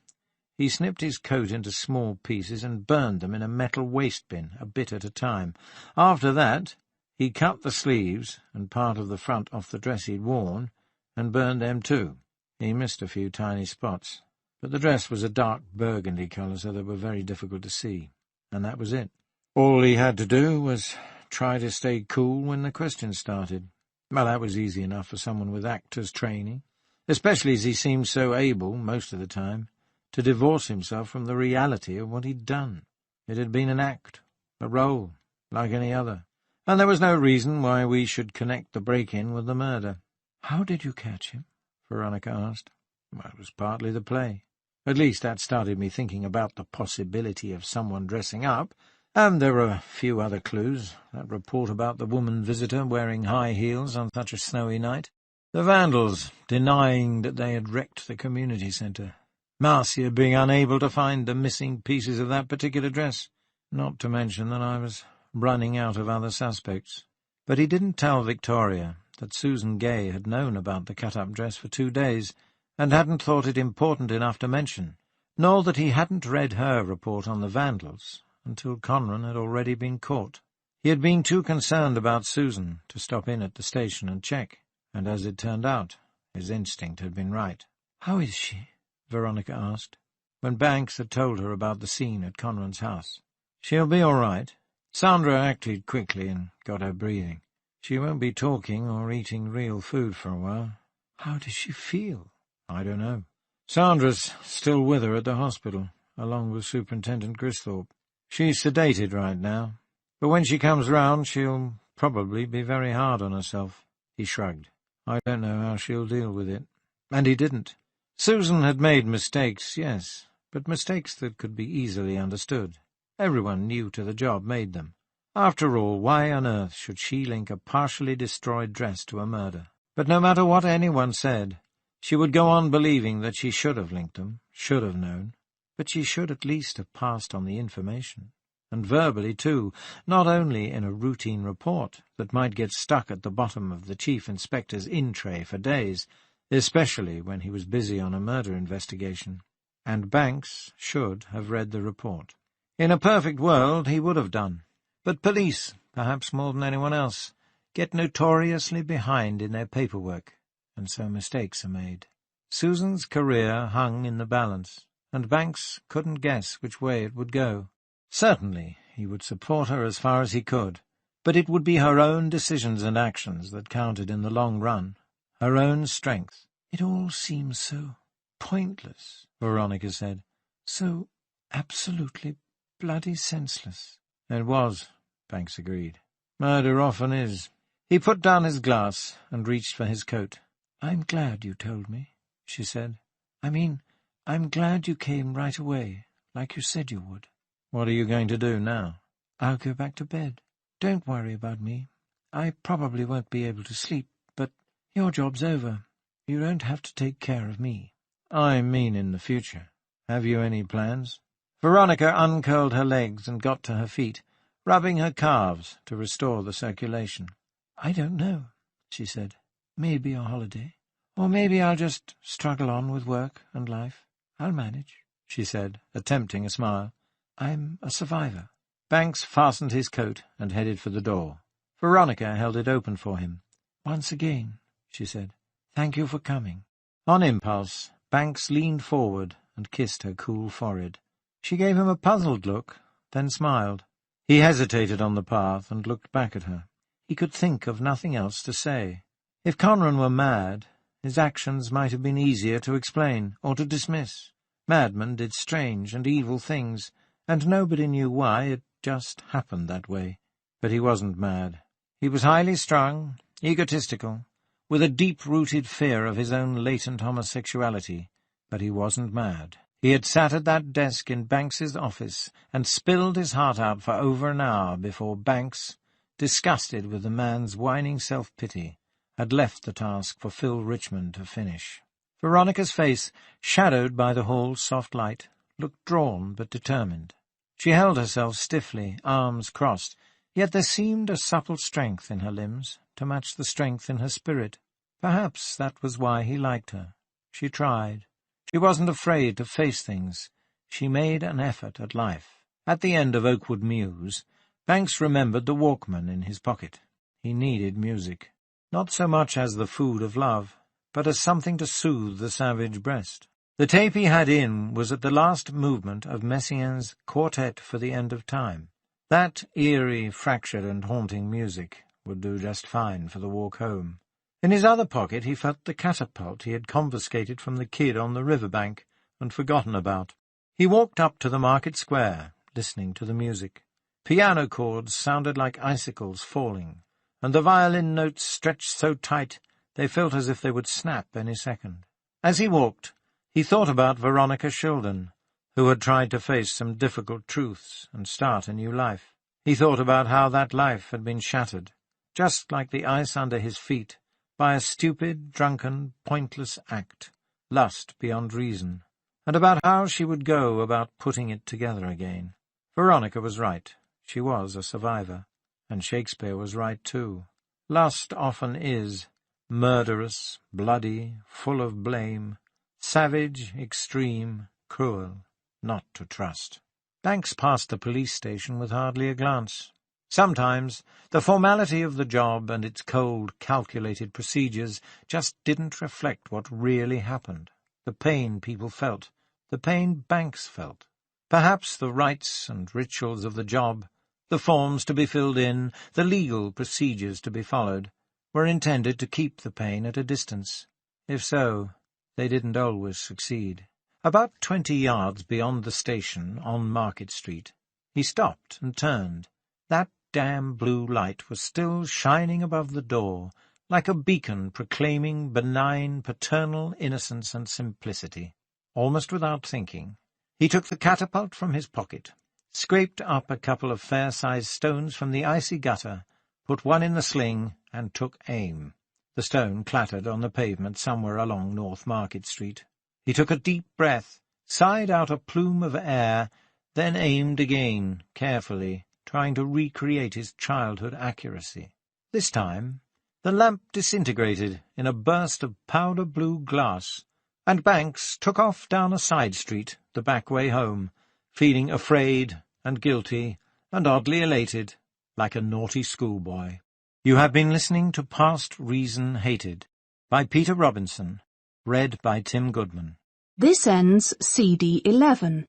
S2: he snipped his coat into small pieces and burned them in a metal waste bin, a bit at a time. After that, he cut the sleeves and part of the front off the dress he'd worn, and burned them too. He missed a few tiny spots, but the dress was a dark burgundy colour, so they were very difficult to see, and that was it. All he had to do was try to stay cool when the questions started. Well, that was easy enough for someone with actor's training, especially as he seemed so able, most of the time, to divorce himself from the reality of what he'd done. It had been an act, a role, like any other, and there was no reason why we should connect the break-in with the murder.
S3: "How did you catch him?"
S2: Veronica asked. Well, it was partly the play. At least that started me thinking about the possibility of someone dressing up, and there were a few other clues. That report about the woman visitor wearing high heels on such a snowy night. The vandals denying that they had wrecked the community centre. Marcia being unable to find the missing pieces of that particular dress. Not to mention that I was running out of other suspects. But he didn't tell Victoria that Susan Gay had known about the cut-up dress for 2 days, and hadn't thought it important enough to mention, nor that he hadn't read her report on the vandals until Conran had already been caught. He had been too concerned about Susan to stop in at the station and check, and as it turned out, his instinct had been right.
S3: "How is she?"
S2: Veronica asked, when Banks had told her about the scene at Conran's house. "She'll be all right. Sandra acted quickly and got her breathing. She won't be talking or eating real food for a while."
S3: "How does she feel?"
S2: "I don't know. Sandra's still with her at the hospital, along with Superintendent Gristhorpe. She's sedated right now, but when she comes round she'll probably be very hard on herself." He shrugged. "I don't know how she'll deal with it." And he didn't. Susan had made mistakes, yes, but mistakes that could be easily understood. Everyone new to the job made them. After all, why on earth should she link a partially destroyed dress to a murder? But no matter what anyone said, she would go on believing that she should have linked them, should have known. But she should at least have passed on the information, and verbally too, not only in a routine report that might get stuck at the bottom of the chief inspector's in-tray for days, especially when he was busy on a murder investigation. And Banks should have read the report. In a perfect world he would have done. But police, perhaps more than anyone else, get notoriously behind in their paperwork, and so mistakes are made. Susan's career hung in the balance, and Banks couldn't guess which way it would go. Certainly he would support her as far as he could, but it would be her own decisions and actions that counted in the long run, her own strength.
S3: "It all seems so pointless," Veronica said. "So absolutely bloody senseless."
S2: "It was," Banks agreed. "Murder often is." He put down his glass and reached for his coat.
S3: "I'm glad you told me," she said. "I mean, I'm glad you came right away, like you said you would."
S2: "What are you going to do now?"
S3: "I'll go back to bed. Don't worry about me. I probably won't be able to sleep, but your job's over. You don't have to take care of me."
S2: "I mean in the future. Have you any plans?" Veronica uncurled her legs and got to her feet, rubbing her calves to restore the circulation.
S3: "I don't know," she said. "Maybe a holiday. Or maybe I'll just struggle on with work and life. I'll manage," she said, attempting a smile. "I'm a survivor."
S2: Banks fastened his coat and headed for the door. Veronica held it open for him.
S3: "Once again," she said, "thank you for coming."
S2: On impulse, Banks leaned forward and kissed her cool forehead. She gave him a puzzled look, then smiled. He hesitated on the path and looked back at her. He could think of nothing else to say. If Conran were mad, his actions might have been easier to explain or to dismiss. Madmen did strange and evil things, and nobody knew why. It just happened that way. But he wasn't mad. He was highly strung, egotistical, with a deep-rooted fear of his own latent homosexuality, but he wasn't mad. He had sat at that desk in Banks's office and spilled his heart out for over an hour before Banks, disgusted with the man's whining self-pity, had left the task for Phil Richmond to finish. Veronica's face, shadowed by the hall's soft light, looked drawn but determined. She held herself stiffly, arms crossed, yet there seemed a supple strength in her limbs to match the strength in her spirit. Perhaps that was why he liked her. She tried. She wasn't afraid to face things. She made an effort at life. At the end of Oakwood Mews, Banks remembered the Walkman in his pocket. He needed music, not so much as the food of love, but as something to soothe the savage breast. The tape he had in was at the last movement of Messiaen's Quartet for the End of Time. That eerie, fractured and haunting music would do just fine for the walk home. In his other pocket he felt the catapult he had confiscated from the kid on the river-bank and forgotten about. He walked up to the market square, listening to the music. Piano chords sounded like icicles falling, and the violin notes stretched so tight they felt as if they would snap any second. As he walked, he thought about Veronica Shildon, who had tried to face some difficult truths and start a new life. He thought about how that life had been shattered, just like the ice under his feet, by a stupid, drunken, pointless act, lust beyond reason, and about how she would go about putting it together again. Veronica was right. She was a survivor, and Shakespeare was right too. Lust often is murderous, bloody, full of blame, savage, extreme, cruel, not to trust. Banks passed the police station with hardly a glance. Sometimes the formality of the job and its cold, calculated procedures just didn't reflect what really happened, the pain people felt, the pain Banks felt. Perhaps the rites and rituals of the job, the forms to be filled in, the legal procedures to be followed, were intended to keep the pain at a distance. If so, they didn't always succeed. About 20 yards beyond the station, on Market Street, he stopped and turned. That damn blue light was still shining above the door, like a beacon proclaiming benign, paternal innocence and simplicity. Almost without thinking, he took the catapult from his pocket, scraped up a couple of fair-sized stones from the icy gutter, put one in the sling, and took aim. The stone clattered on the pavement somewhere along North Market Street. He took a deep breath, sighed out a plume of air, then aimed again, carefully, trying to recreate his childhood accuracy. This time, the lamp disintegrated in a burst of powder-blue glass, and Banks took off down a side street, the back way home, feeling afraid and guilty and oddly elated, like a naughty schoolboy. You have been listening to Past Reason Hated, by Peter Robinson, read by Tim Goodman.
S6: This ends CD 11.